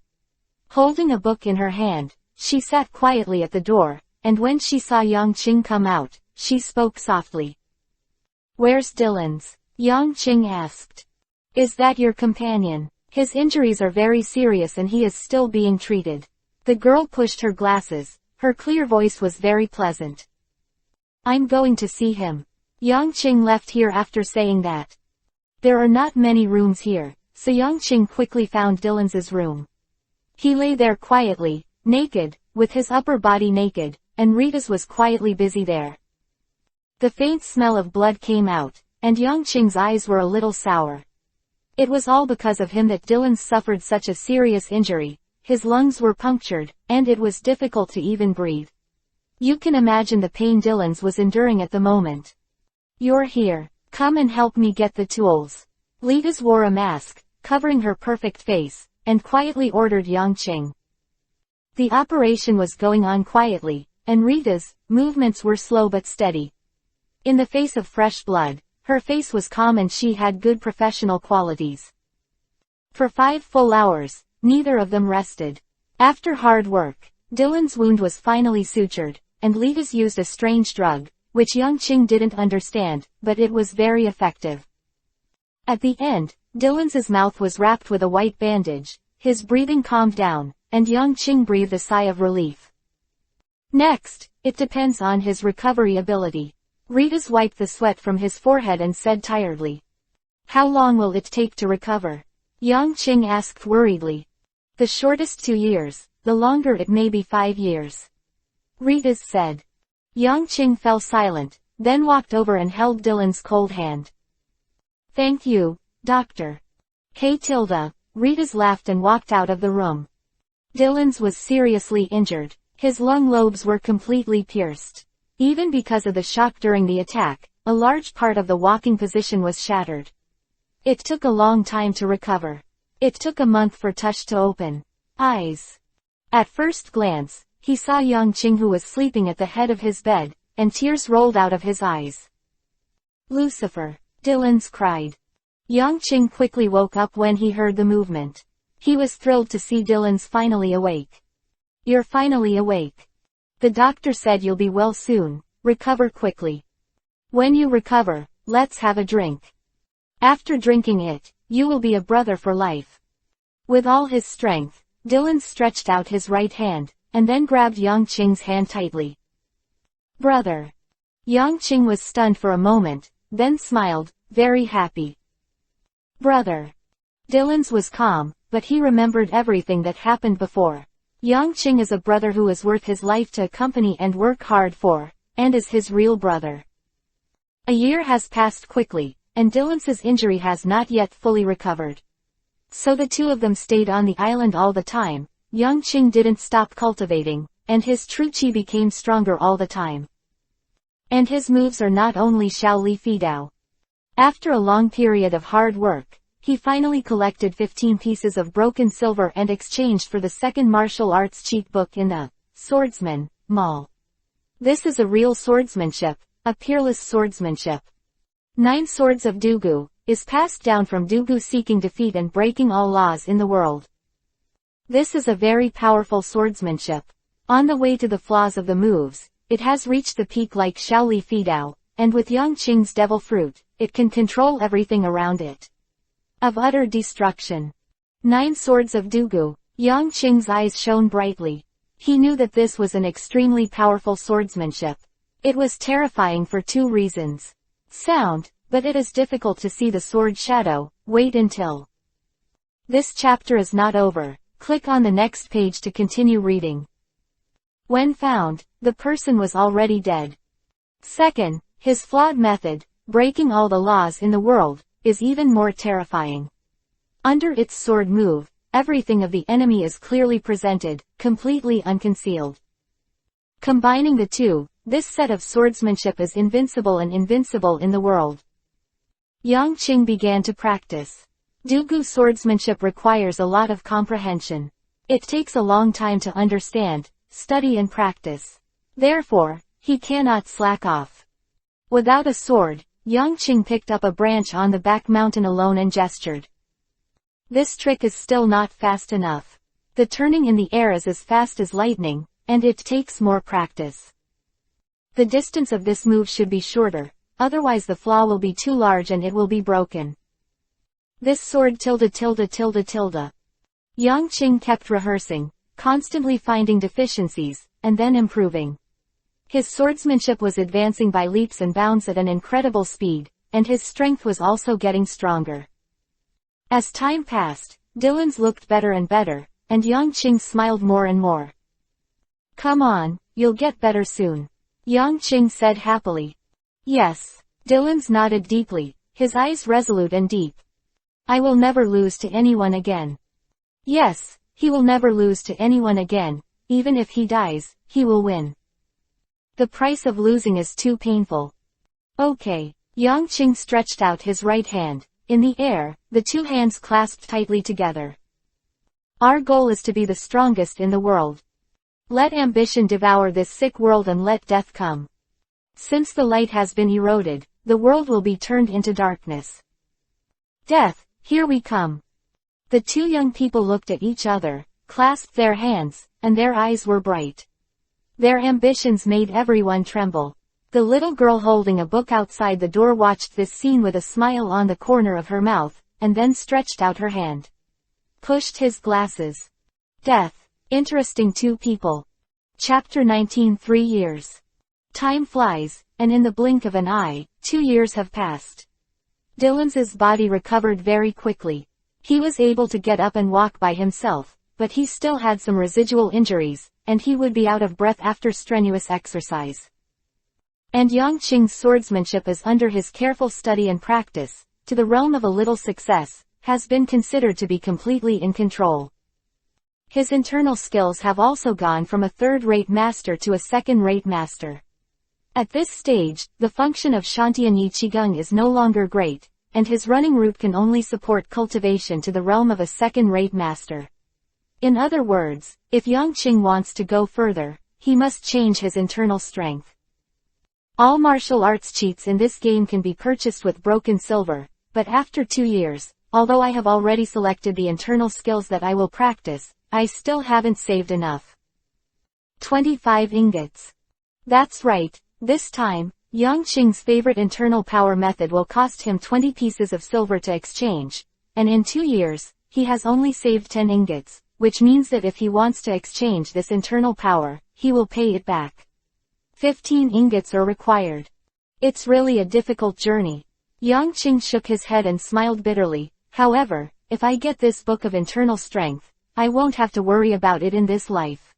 Holding a book in her hand, she sat quietly at the door, and when she saw Yang Qing come out, she spoke softly. Where's Dylan's? Yang Qing asked. Is that your companion? His injuries are very serious and he is still being treated. The girl pushed her glasses, her clear voice was very pleasant. I'm going to see him. Yang Qing left here after saying that. There are not many rooms here, so Yang Qing quickly found Dylan's room. He lay there quietly, naked, with his upper body naked, and Ritas was quietly busy there. The faint smell of blood came out, and Yang Qing's eyes were a little sour. It was all because of him that Dylan suffered such a serious injury. His lungs were punctured, and it was difficult to even breathe. You can imagine the pain Dylan's was enduring at the moment. You're here. Come and help me get the tools. Litas wore a mask, covering her perfect face, and quietly ordered Yang Qing. The operation was going on quietly, and Rita's movements were slow but steady. In the face of fresh blood, her face was calm and she had good professional qualities. For 5 full hours, neither of them rested. After hard work, Dylan's wound was finally sutured, and Litas used a strange drug, which Yang Qing didn't understand, but it was very effective. At the end, Dylan's mouth was wrapped with a white bandage, his breathing calmed down, and Yang Qing breathed a sigh of relief. Next, it depends on his recovery ability. Ritas wiped the sweat from his forehead and said tiredly. How long will it take to recover? Yang Qing asked worriedly. The shortest 2 years, the longer it may be 5 years. Ritas said. Yang Qing fell silent, then walked over and held Dylan's cold hand. Thank you, doctor. Ritas laughed and walked out of the room. Dylan's was seriously injured. His lung lobes were completely pierced. Even because of the shock during the attack, a large part of the walking position was shattered. It took a long time to recover. It took a month for Tush to open eyes. At first glance, he saw Yang Qing who was sleeping at the head of his bed, and tears rolled out of his eyes. Lucifer! Dylan's cried. Yang Qing quickly woke up when he heard the movement. He was thrilled to see Dylan's finally awake. You're finally awake. The doctor said you'll be well soon, recover quickly. When you recover, let's have a drink. After drinking it, you will be a brother for life. With all his strength, Dylan stretched out his right hand, and then grabbed Yang Qing's hand tightly. Brother. Yang Qing was stunned for a moment, then smiled, very happy. Brother. Dylan's was calm, but he remembered everything that happened before. Yang Qing is a brother who is worth his life to accompany and work hard for, and is his real brother. A year has passed quickly, and Dylan's injury has not yet fully recovered. So the two of them stayed on the island all the time. Young Qing didn't stop cultivating, and his true chi became stronger all the time. And his moves are not only Xiao Li Fi Dao. After a long period of hard work, he finally collected 15 pieces of broken silver and exchanged for the second martial arts cheat book in the Swordsman Mall. This is a real swordsmanship, a peerless swordsmanship. 9 Swords of Dugu is passed down from Dugu, seeking defeat and breaking all laws in the world. This is a very powerful swordsmanship. On the way to the flaws of the moves, it has reached the peak like Xiao Li Fi Dao, and with Yang Qing's devil fruit, it can control everything around it. Of utter destruction. 9 Swords of Dugu. Yang Qing's eyes shone brightly. He knew that this was an extremely powerful swordsmanship. It was terrifying for 2 reasons. Sound, but it is difficult to see the sword shadow. Wait until. This chapter is not over. Click on the next page to continue reading. When found, the person was already dead. Second, his flawed method, breaking all the laws in the world, is even more terrifying. Under its sword move, everything of the enemy is clearly presented, completely unconcealed. Combining the two, this set of swordsmanship is invincible and invincible in the world. Yang Qing began to practice. Dugu swordsmanship requires a lot of comprehension. It takes a long time to understand, study and practice. Therefore, he cannot slack off. Without a sword, Yang Qing picked up a branch on the back mountain alone and gestured. This trick is still not fast enough. The turning in the air is as fast as lightning, and it takes more practice. The distance of this move should be shorter, otherwise the flaw will be too large and it will be broken. This sword ... Yang Qing kept rehearsing, constantly finding deficiencies, and then improving. His swordsmanship was advancing by leaps and bounds at an incredible speed, and his strength was also getting stronger. As time passed, Dylan's looked better and better, and Yang Qing smiled more and more. Come on, you'll get better soon. Yang Qing said happily. Yes. Dylan's nodded deeply, his eyes resolute and deep. I will never lose to anyone again. Yes, he will never lose to anyone again. Even if he dies, he will win. The price of losing is too painful. Okay. Yang Qing stretched out his right hand. In the air, the 2 hands clasped tightly together. Our goal is to be the strongest in the world. Let ambition devour this sick world and let death come. Since the light has been eroded, the world will be turned into darkness. Death, here we come. The 2 young people looked at each other, clasped their hands, and their eyes were bright. Their ambitions made everyone tremble. The little girl holding a book outside the door watched this scene with a smile on the corner of her mouth, and then stretched out her hand. Pushed his glasses. Death. Interesting 2 people. Chapter 19. 3 years. Time flies, and in the blink of an eye, 2 years have passed. Dylan's body recovered very quickly. He was able to get up and walk by himself, but he still had some residual injuries, and he would be out of breath after strenuous exercise. And Yang Qing's swordsmanship is under his careful study and practice, to the realm of a little success, has been considered to be completely in control. His internal skills have also gone from a third-rate master to a second-rate master. At this stage, the function of Shantianyi Qigong is no longer great, and his running route can only support cultivation to the realm of a second-rate master. In other words, if Yang Qing wants to go further, he must change his internal strength. All martial arts cheats in this game can be purchased with broken silver, but after 2 years, although I have already selected the internal skills that I will practice, I still haven't saved enough. 25 ingots. That's right, this time, Yang Qing's favorite internal power method will cost him 20 pieces of silver to exchange, and in 2 years, he has only saved 10 ingots, which means that if he wants to exchange this internal power, he will pay it back. 15 ingots are required. It's really a difficult journey. Yang Qing shook his head and smiled bitterly. However, if I get this book of internal strength, I won't have to worry about it in this life.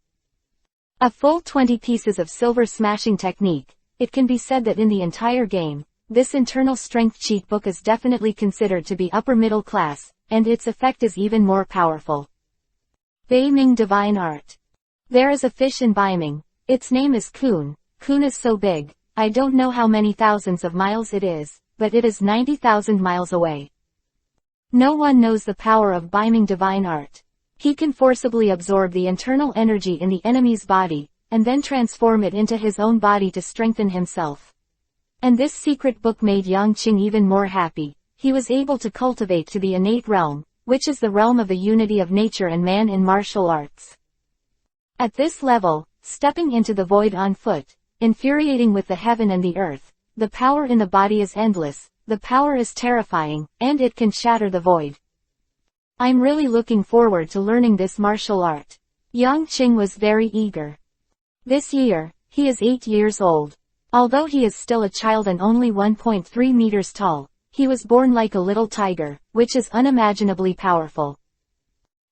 A full 20 pieces of silver smashing technique, it can be said that in the entire game, this internal strength cheat book is definitely considered to be upper middle class, and its effect is even more powerful. Baiming Divine Art. There is a fish in Baiming. Its name is Kun. Kun is so big, I don't know how many thousands of miles it is, but it is 90,000 miles away. No one knows the power of Baiming Divine Art. He can forcibly absorb the internal energy in the enemy's body, and then transform it into his own body to strengthen himself. And this secret book made Yang Qing even more happy. He was able to cultivate to the innate realm, which is the realm of the unity of nature and man in martial arts. At this level, stepping into the void on foot, infuriating with the heaven and the earth, the power in the body is endless, the power is terrifying, and it can shatter the void. I'm really looking forward to learning this martial art. Yang Qing was very eager. This year, he is 8 years old. Although he is still a child and only 1.3 meters tall, he was born like a little tiger, which is unimaginably powerful.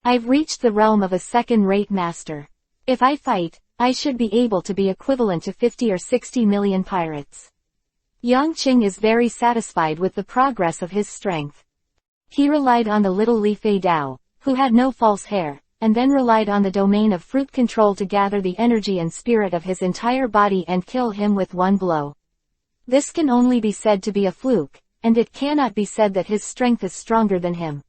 I've reached the realm of a second-rate master. If I fight, I should be able to be equivalent to 50 or 60 million pirates. Yang Qing is very satisfied with the progress of his strength. He relied on the little Li Fei Dao, who had no false hair, and then relied on the domain of fruit control to gather the energy and spirit of his entire body and kill him with one blow. This can only be said to be a fluke, and it cannot be said that his strength is stronger than him.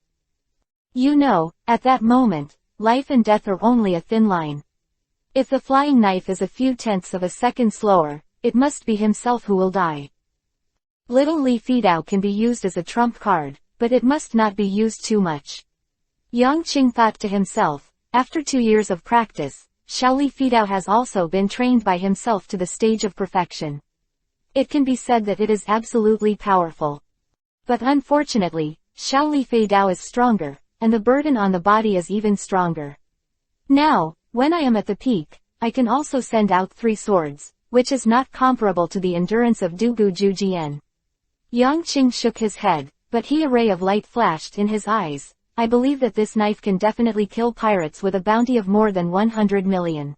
You know, at that moment, life and death are only a thin line. If the flying knife is a few tenths of a second slower, it must be himself who will die. Little Li Fidao can be used as a trump card, but it must not be used too much. Yang Qing thought to himself, after 2 years of practice, Xiao Li Fidao has also been trained by himself to the stage of perfection. It can be said that it is absolutely powerful. But unfortunately, Xiao Li Fidao is stronger, and the burden on the body is even stronger. Now, when I am at the peak, I can also send out 3 swords, which is not comparable to the endurance of Dugu Jujian. Yang Qing shook his head, but a ray of light flashed in his eyes. I believe that this knife can definitely kill pirates with a bounty of more than 100 million.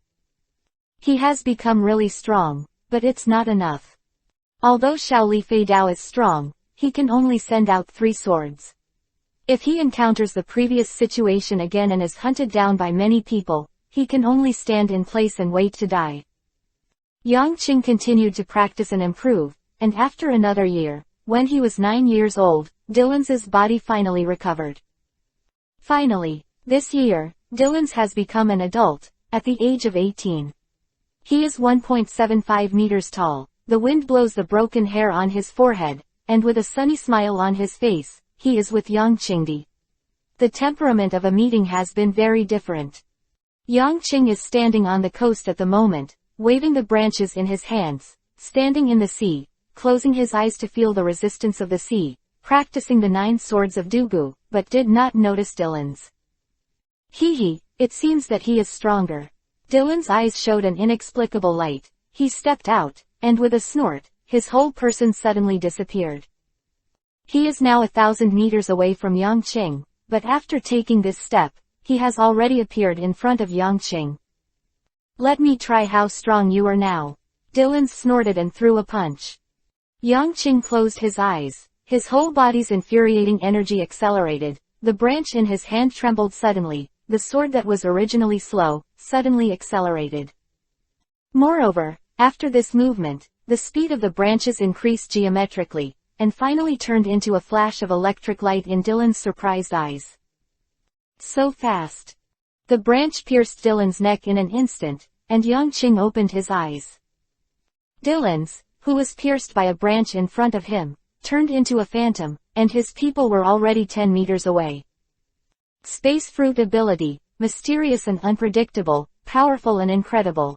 He has become really strong, but it's not enough. Although Xiao Li Fidao is strong, he can only send out 3 swords. If he encounters the previous situation again and is hunted down by many people, he can only stand in place and wait to die. Yang Qing continued to practice and improve, and after another year, when he was 9 years old, Dylan's body finally recovered. Finally, this year, Dylan's has become an adult, at the age of 18. He is 1.75 meters tall, the wind blows the broken hair on his forehead, and with a sunny smile on his face, he is with Yang Qingdi. The temperament of a meeting has been very different. Yang Qing is standing on the coast at the moment, waving the branches in his hands, standing in the sea, closing his eyes to feel the resistance of the sea, practicing the 9 swords of Dugu, but did not notice Dylan's. It seems that he is stronger. Dylan's eyes showed an inexplicable light. He stepped out, and with a snort, his whole person suddenly disappeared. He is now 1,000 meters away from Yang Qing, but after taking this step, he has already appeared in front of Yang Qing. Let me try how strong you are now. Dylan snorted and threw a punch. Yang Qing closed his eyes. His whole body's infuriating energy accelerated, the branch in his hand trembled suddenly, the sword that was originally slow, suddenly accelerated. Moreover, after this movement, the speed of the branches increased geometrically, and finally turned into a flash of electric light in Dylan's surprised eyes. So fast. The branch pierced Dylan's neck in an instant, and Yang Qing opened his eyes. Dylan's, who was pierced by a branch in front of him, turned into a phantom, and his people were already 10 meters away. Space fruit ability, mysterious and unpredictable, powerful and incredible.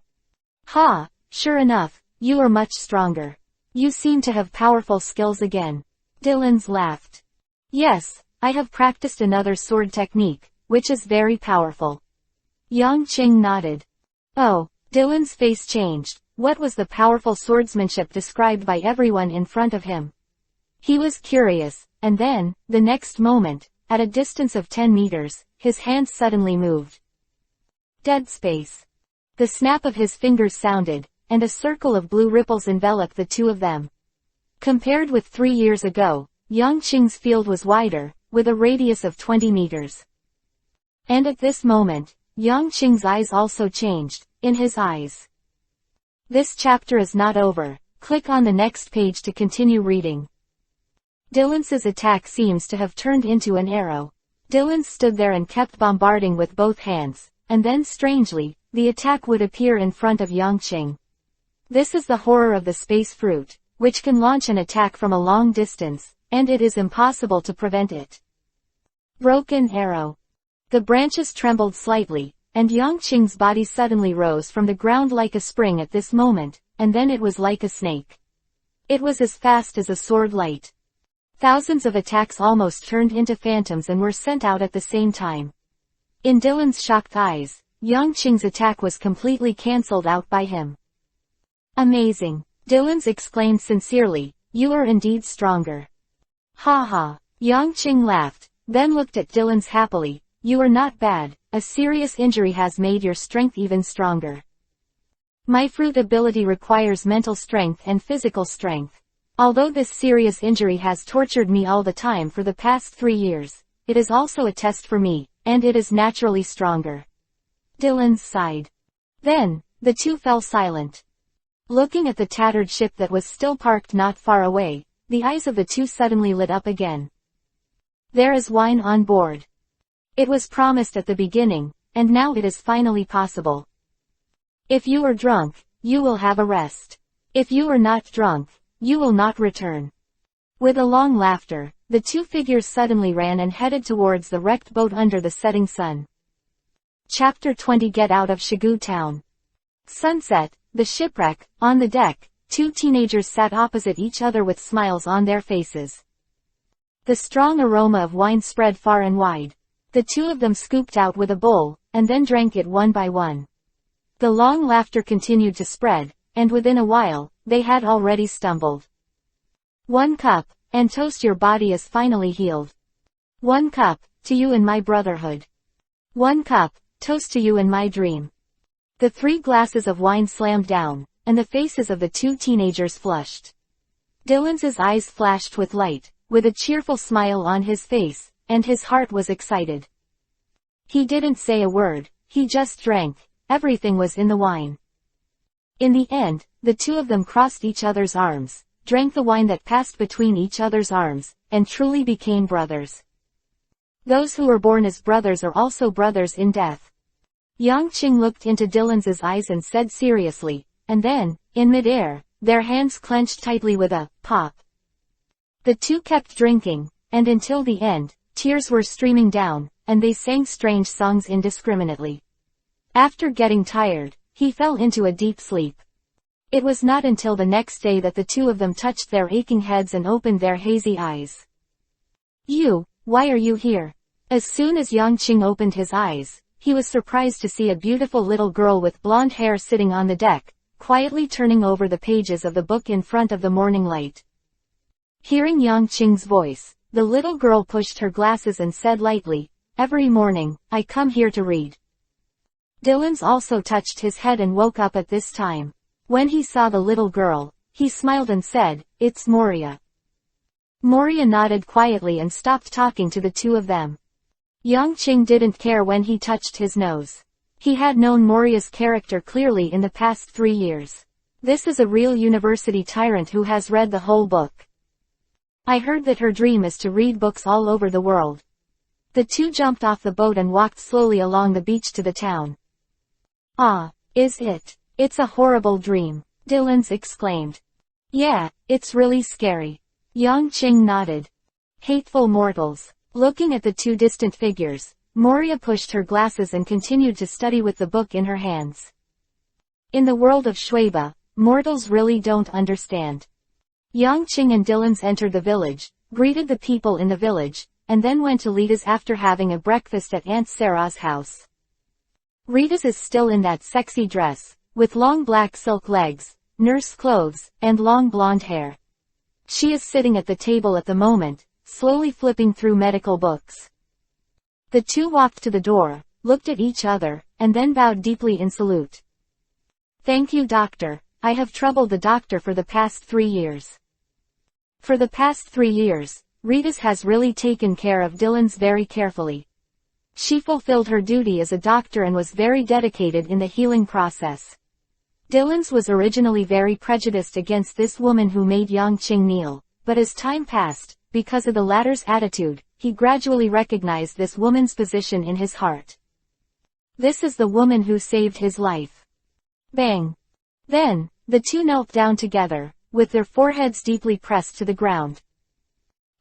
Ha, sure enough, you are much stronger. You seem to have powerful skills again. Dylan's laughed. Yes, I have practiced another sword technique, which is very powerful. Yang Qing nodded. Oh, Dylan's face changed. What was the powerful swordsmanship described by everyone in front of him? He was curious, and then, the next moment, at a distance of 10 meters, his hands suddenly moved. Dead space. The snap of his fingers sounded, and a circle of blue ripples enveloped the two of them. Compared with 3 years ago, Yang Qing's field was wider, with a radius of 20 meters. And at this moment, Yang Qing's eyes also changed. In his eyes. This chapter is not over. Click on the next page to continue reading. Dylan's attack seems to have turned into an arrow. Dylan stood there and kept bombarding with both hands, and then strangely, the attack would appear in front of Yang Qing. This is the horror of the space fruit, which can launch an attack from a long distance, and it is impossible to prevent it. Broken arrow. The branches trembled slightly, and Yang Qing's body suddenly rose from the ground like a spring at this moment, and then it was like a snake. It was as fast as a sword light. Thousands of attacks almost turned into phantoms and were sent out at the same time. In Dylan's shocked eyes, Yang Qing's attack was completely cancelled out by him. Amazing! Dylan's exclaimed sincerely, you are indeed stronger. Ha ha! Yang Qing laughed, then looked at Dylan's happily, you are not bad, a serious injury has made your strength even stronger. My fruit ability requires mental strength and physical strength. Although this serious injury has tortured me all the time for the past 3 years, it is also a test for me, and it is naturally stronger. Dylan sighed. Then, the two fell silent. Looking at the tattered ship that was still parked not far away, the eyes of the two suddenly lit up again. There is wine on board. It was promised at the beginning, and now it is finally possible. If you are drunk, you will have a rest. If you are not drunk, you will not return. With a long laughter, the two figures suddenly ran and headed towards the wrecked boat under the setting sun. Chapter 20. Get out of Shigu Town. Sunset, the shipwreck. On the deck, two teenagers sat opposite each other with smiles on their faces. The strong aroma of wine spread far and wide. The two of them scooped out with a bowl, and then drank it one by one. The long laughter continued to spread, and within a while, they had already stumbled. 1 cup, and toast, your body is finally healed. 1 cup, to you and my brotherhood. 1 cup, toast to you and my dream. The 3 glasses of wine slammed down, and the faces of the two teenagers flushed. Dylan's eyes flashed with light, with a cheerful smile on his face, and his heart was excited. He didn't say a word, he just drank. Everything was in the wine. In the end, the two of them crossed each other's arms, drank the wine that passed between each other's arms, and truly became brothers. Those who were born as brothers are also brothers in death. Yang Qing looked into Dylan's eyes and said seriously, and then, in midair, their hands clenched tightly with a pop. The two kept drinking, and until the end, tears were streaming down, and they sang strange songs indiscriminately. After getting tired, he fell into a deep sleep. It was not until the next day that the two of them touched their aching heads and opened their hazy eyes. Why are you here? As soon as Yang Qing opened his eyes, he was surprised to see a beautiful little girl with blonde hair sitting on the deck, quietly turning over the pages of the book in front of the morning light. Hearing Yang Qing's voice, the little girl pushed her glasses and said lightly, every morning, I come here to read. Dylan also touched his head and woke up at this time. When he saw the little girl, he smiled and said, it's Moria. Moria nodded quietly and stopped talking to the two of them. Yang Qing didn't care when he touched his nose. He had known Moria's character clearly in the past 3 years. This is a real university tyrant who has read the whole book. I heard that her dream is to read books all over the world. The two jumped off the boat and walked slowly along the beach to the town. Ah, is it? It's a horrible dream, Dylan exclaimed. Yeah, it's really scary. Yang Qing nodded. Hateful mortals. Looking at the two distant figures, Moria pushed her glasses and continued to study with the book in her hands. In the world of Shuiba, mortals really don't understand. Yang Qing and Dylan entered the village, greeted the people in the village, and then went to Rita's after having a breakfast at Aunt Sarah's house. Rita's is still in that sexy dress, with long black silk legs, nurse clothes, and long blonde hair. She is sitting at the table at the moment, slowly flipping through medical books. The two walked to the door, looked at each other, and then bowed deeply in salute. Thank you, doctor. I have troubled the doctor for the past 3 years. For the past 3 years, Rita has really taken care of Dylan's very carefully. She fulfilled her duty as a doctor and was very dedicated in the healing process. Dylan's was originally very prejudiced against this woman who made Yang-Ching kneel, but as time passed, because of the latter's attitude, he gradually recognized this woman's position in his heart. This is the woman who saved his life. Bang! Then, the two knelt down together, with their foreheads deeply pressed to the ground.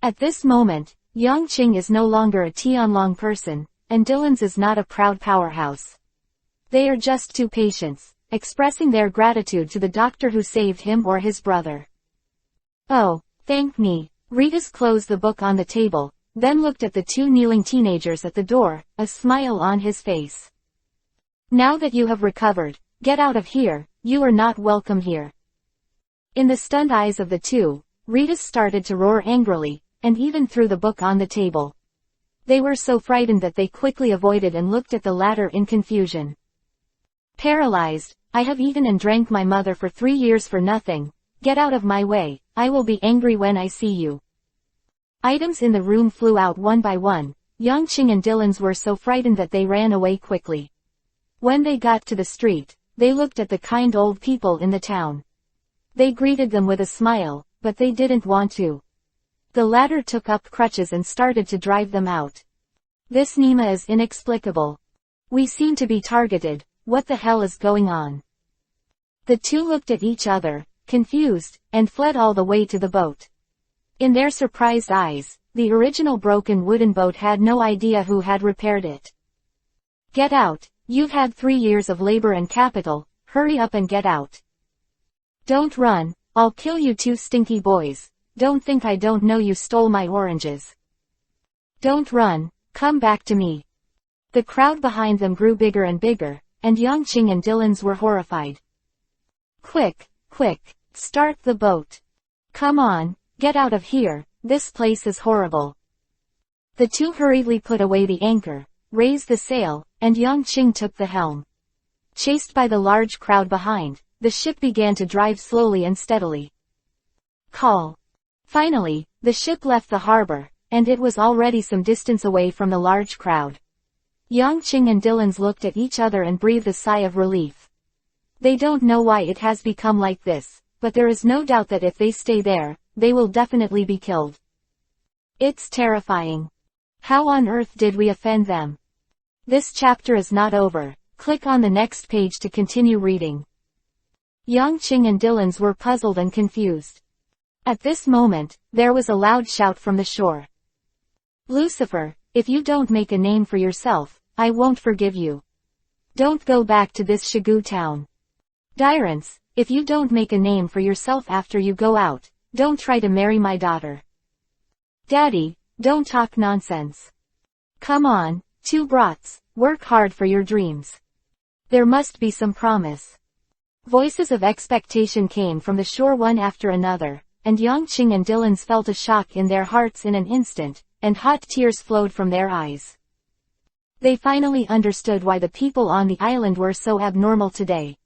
At this moment, Yang-Ching is no longer a Tianlong person, and Dylan's is not a proud powerhouse. They are just two patients, expressing their gratitude to the doctor who saved him or his brother. Oh, thank me. Rita's closed the book on the table, then looked at the two kneeling teenagers at the door, a smile on his face. Now that you have recovered, get out of here, you are not welcome here. In the stunned eyes of the two, Rita started to roar angrily, and even threw the book on the table. They were so frightened that they quickly avoided and looked at the latter in confusion. Paralyzed, I have eaten and drank my mother for 3 years for nothing. Get out of my way, I will be angry when I see you. Items in the room flew out one by one. Yang-Ching and Dylan's were so frightened that they ran away quickly. When they got to the street, they looked at the kind old people in the town. They greeted them with a smile, but they didn't want to. The latter took up crutches and started to drive them out. This Nima is inexplicable. We seem to be targeted, what the hell is going on? The two looked at each other, confused, and fled all the way to the boat. In their surprised eyes, the original broken wooden boat had no idea who had repaired it. Get out, you've had 3 years of labor and capital, hurry up and get out. Don't run, I'll kill you two stinky boys, don't think I don't know you stole my oranges. Don't run, come back to me. The crowd behind them grew bigger and bigger, and Yang-Ching and Dylan's were horrified. Quick, quick, start the boat. Come on, get out of here, this place is horrible. The two hurriedly put away the anchor, raised the sail, and Yang-Ching took the helm. Chased by the large crowd behind, the ship began to drive slowly and steadily. Call. Finally, the ship left the harbor, and it was already some distance away from the large crowd. Yang-Ching and Dylan's looked at each other and breathed a sigh of relief. They don't know why it has become like this, but there is no doubt that if they stay there, they will definitely be killed. It's terrifying. How on earth did we offend them? This chapter is not over. Click on the next page to continue reading. Yang-Ching and Dylan's were puzzled and confused. At this moment, there was a loud shout from the shore. Lucifer, if you don't make a name for yourself, I won't forgive you. Don't go back to this Shigu town. Dyrance, if you don't make a name for yourself after you go out, don't try to marry my daughter. Daddy, don't talk nonsense. Come on, two brats, work hard for your dreams. There must be some promise. Voices of expectation came from the shore one after another, and Yang-Ching and Dylan's felt a shock in their hearts in an instant, and hot tears flowed from their eyes. They finally understood why the people on the island were so abnormal today.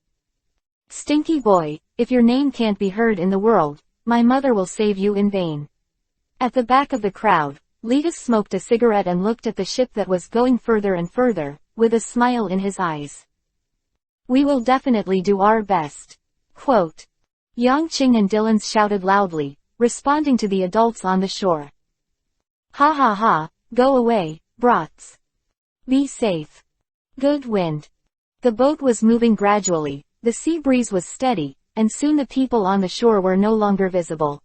Stinky boy, if your name can't be heard in the world, my mother will save you in vain. At the back of the crowd, Letus smoked a cigarette and looked at the ship that was going further and further, with a smile in his eyes. We will definitely do our best. Quote. Yang-Ching and Dylan's shouted loudly, responding to the adults on the shore. Ha ha ha, go away, brats. Be safe. Good wind. The boat was moving gradually, the sea breeze was steady, and soon the people on the shore were no longer visible.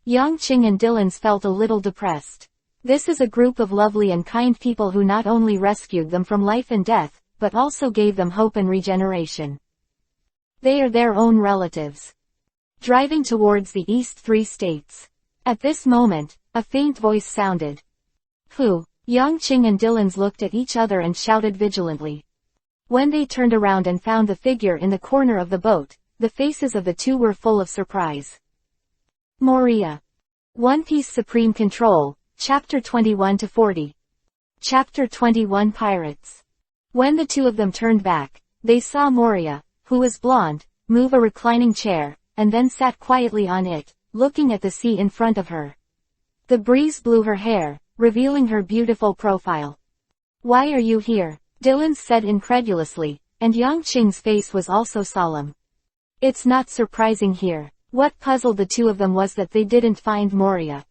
Yang-Ching and Dylan's felt a little depressed. This is a group of lovely and kind people who not only rescued them from life and death, but also gave them hope and regeneration. They are their own relatives. Driving towards the East 3 states. At this moment, a faint voice sounded. Who? Yang-Ching and Dylan's looked at each other and shouted vigilantly. When they turned around and found the figure in the corner of the boat, the faces of the two were full of surprise. Moria. One Piece Supreme Control, Chapter 21-40. Chapter 21 Pirates. When the two of them turned back, they saw Moria, who was blonde, move a reclining chair, and then sat quietly on it, looking at the sea in front of her. The breeze blew her hair, revealing her beautiful profile. "Why are you here?" Dylan said incredulously, and Yang Qing's face was also solemn. It's not surprising here. What puzzled the two of them was that they didn't find Moria.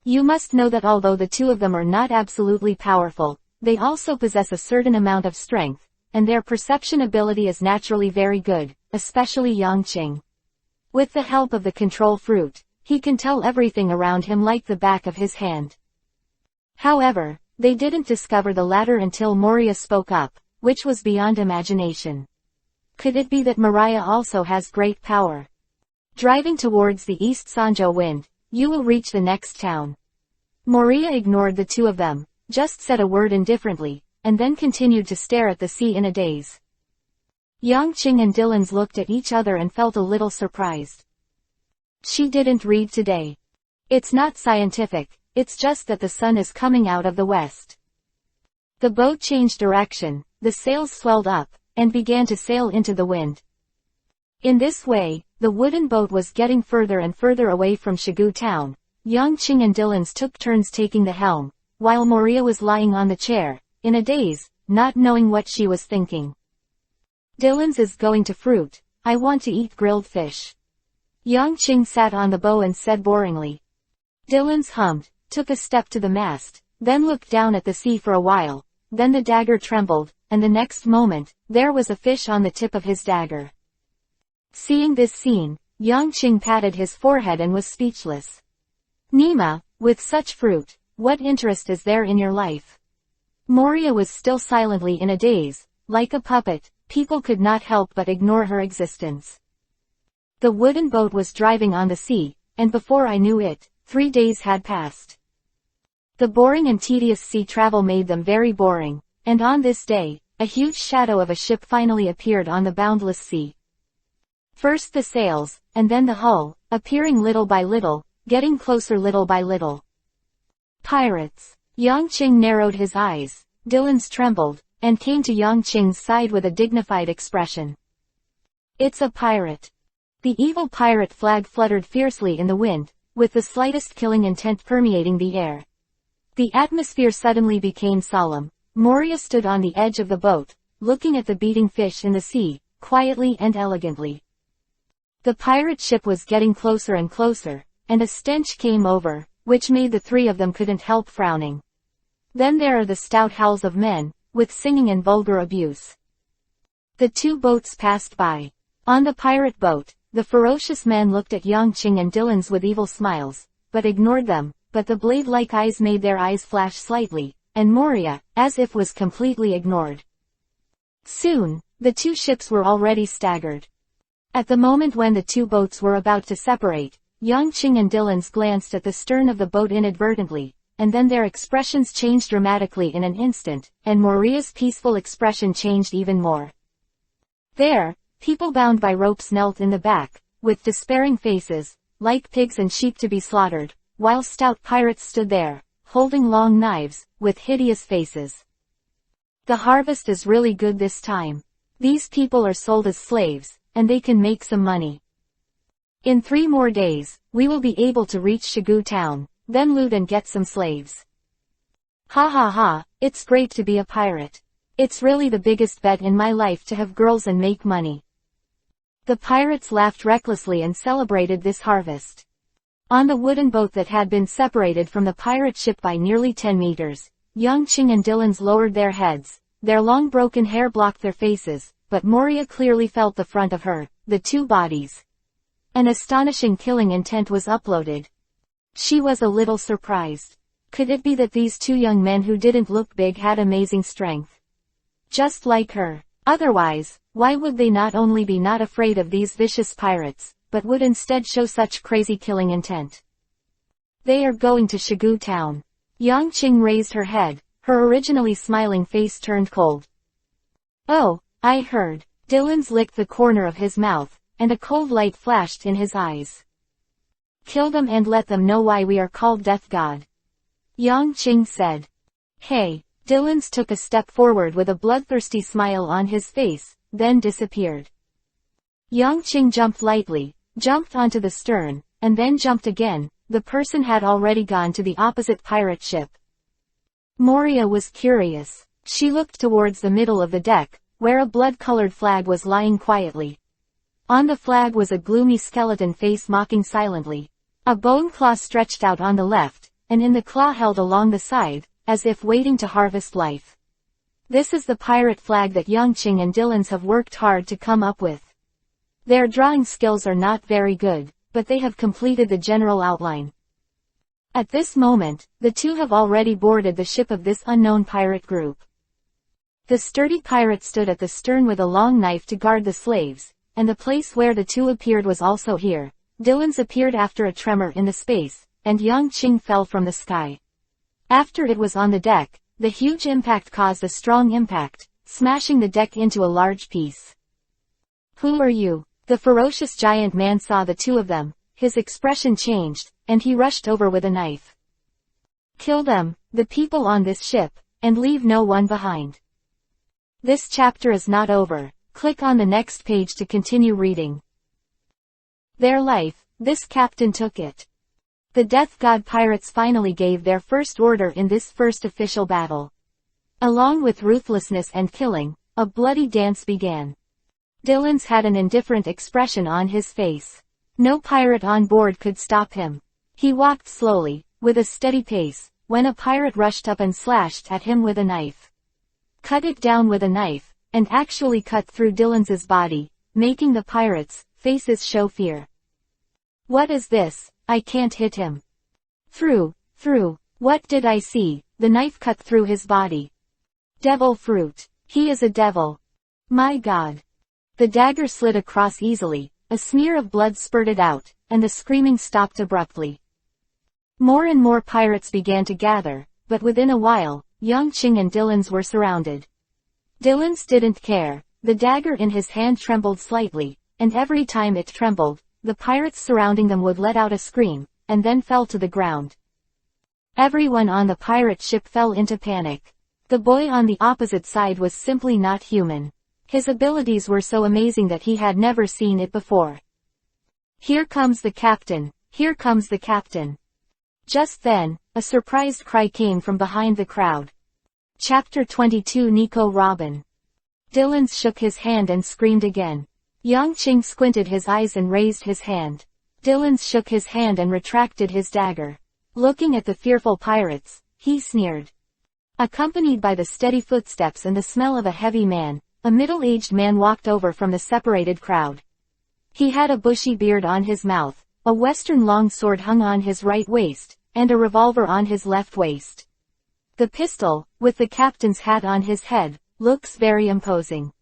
You must know that although the two of them are not absolutely powerful, they also possess a certain amount of strength, and their perception ability is naturally very good, especially Yang Qing. With the help of the control fruit, he can tell everything around him like the back of his hand. However, they didn't discover the latter until Moria spoke up, which was beyond imagination. Could it be that Moria also has great power? Driving towards the east Sanzhou wind, you will reach the next town. Moria ignored the two of them, just said a word indifferently, and then continued to stare at the sea in a daze. Yang Qing and Dylan's looked at each other and felt a little surprised. She didn't read today. It's not scientific, it's just that the sun is coming out of the west. The boat changed direction, the sails swelled up, and began to sail into the wind. In this way, the wooden boat was getting further and further away from Shigu town. Yang Qing and Dylan's took turns taking the helm, while Moria was lying on the chair, in a daze, not knowing what she was thinking. Dylan's is going to fruit. I want to eat grilled fish. Yang Qing sat on the bow and said boringly. Dylan's hummed, took a step to the mast, then looked down at the sea for a while, then the dagger trembled, and the next moment, there was a fish on the tip of his dagger. Seeing this scene, Yang Qing patted his forehead and was speechless. Nima, with such fruit, what interest is there in your life? Moria was still silently in a daze, like a puppet, people could not help but ignore her existence. The wooden boat was driving on the sea, and before I knew it, 3 days had passed. The boring and tedious sea travel made them very boring, and on this day, a huge shadow of a ship finally appeared on the boundless sea. First the sails, and then the hull, appearing little by little, getting closer little by little. Pirates. Yang Qing narrowed his eyes, Dylan's trembled, and came to Yang Qing's side with a dignified expression. It's a pirate. The evil pirate flag fluttered fiercely in the wind, with the slightest killing intent permeating the air. The atmosphere suddenly became solemn. Moria stood on the edge of the boat, looking at the beating fish in the sea, quietly and elegantly. The pirate ship was getting closer and closer, and a stench came over, which made the three of them couldn't help frowning. Then there are the stout howls of men, with singing and vulgar abuse. The two boats passed by. On the pirate boat, the ferocious man looked at Yang Qing and Dylan's with evil smiles, but ignored them, but the blade-like eyes made their eyes flash slightly, and Moria, as if was completely ignored. Soon, the two ships were already staggered. At the moment when the two boats were about to separate, Yang Qing and Dylan's glanced at the stern of the boat inadvertently, and then their expressions changed dramatically in an instant, and Moria's peaceful expression changed even more. There, people bound by ropes knelt in the back, with despairing faces, like pigs and sheep to be slaughtered, while stout pirates stood there, holding long knives, with hideous faces. The harvest is really good this time. These people are sold as slaves, and they can make some money. In 3 more days, we will be able to reach Shigu town, then loot and get some slaves. Ha ha ha, it's great to be a pirate. It's really the biggest bet in my life to have girls and make money. The pirates laughed recklessly and celebrated this harvest. On the wooden boat that had been separated from the pirate ship by nearly 10 meters, Yang Qing and Dylan's lowered their heads, their long broken hair blocked their faces, but Moria clearly felt the front of her, the two bodies. An astonishing killing intent was uploaded. She was a little surprised. Could it be that these two young men who didn't look big had amazing strength? Just like her. Otherwise, why would they not only be not afraid of these vicious pirates, but would instead show such crazy killing intent? They are going to Shigu town. Yang Qing raised her head, her originally smiling face turned cold. Oh, I heard. Dylan's licked the corner of his mouth, and a cold light flashed in his eyes. Kill them and let them know why we are called Death God. Yang Qing said. Hey, Dylan's took a step forward with a bloodthirsty smile on his face, then disappeared. Yang Qing jumped lightly, jumped onto the stern, and then jumped again. The person had already gone to the opposite pirate ship. Moria was curious. She looked towards the middle of the deck, where a blood-colored flag was lying quietly. On the flag was a gloomy skeleton face mocking silently. A bone claw stretched out on the left, and in the claw held along the side, as if waiting to harvest life. This is the pirate flag that Yang Qing and Dylan's have worked hard to come up with. Their drawing skills are not very good, but they have completed the general outline. At this moment, the two have already boarded the ship of this unknown pirate group. The sturdy pirate stood at the stern with a long knife to guard the slaves, and the place where the two appeared was also here. Dylan's appeared after a tremor in the space, and Yang Qing fell from the sky. After it was on the deck, the huge impact caused a strong impact, smashing the deck into a large piece. "Who are you?" The ferocious giant man saw the two of them, his expression changed, and he rushed over with a knife. "Kill them, the people on this ship, and leave no one behind." This chapter is not over. Click on the next page to continue reading. Their life, this captain took it. The Death God pirates finally gave their first order in this first official battle. Along with ruthlessness and killing, a bloody dance began. Dylan's had an indifferent expression on his face. No pirate on board could stop him. He walked slowly, with a steady pace, when a pirate rushed up and slashed at him with a knife. Cut it down with a knife, and actually cut through Dylan's body, making the pirates' faces show fear. "What is this? I can't hit him." Through. What did I see? The knife cut through his body. Devil fruit. He is a devil. My God. The dagger slid across easily, a smear of blood spurted out, and the screaming stopped abruptly. More and more pirates began to gather, but within a while, Yang Qing and Dylan's were surrounded. Dylan's didn't care. The dagger in his hand trembled slightly, and every time it trembled, the pirates surrounding them would let out a scream, and then fell to the ground. Everyone on the pirate ship fell into panic. The boy on the opposite side was simply not human. His abilities were so amazing that he had never seen it before. "Here comes the captain! Here comes the captain!" Just then, a surprised cry came from behind the crowd. Chapter 22 Nico Robin. Dylan shook his hand and screamed again. Yang Qing squinted his eyes and raised his hand. Dylan shook his hand and retracted his dagger. Looking at the fearful pirates, he sneered. Accompanied by the steady footsteps and the smell of a heavy man, a middle-aged man walked over from the separated crowd. He had a bushy beard on his mouth, a western long sword hung on his right waist, and a revolver on his left waist. The pistol, with the captain's hat on his head, looks very imposing.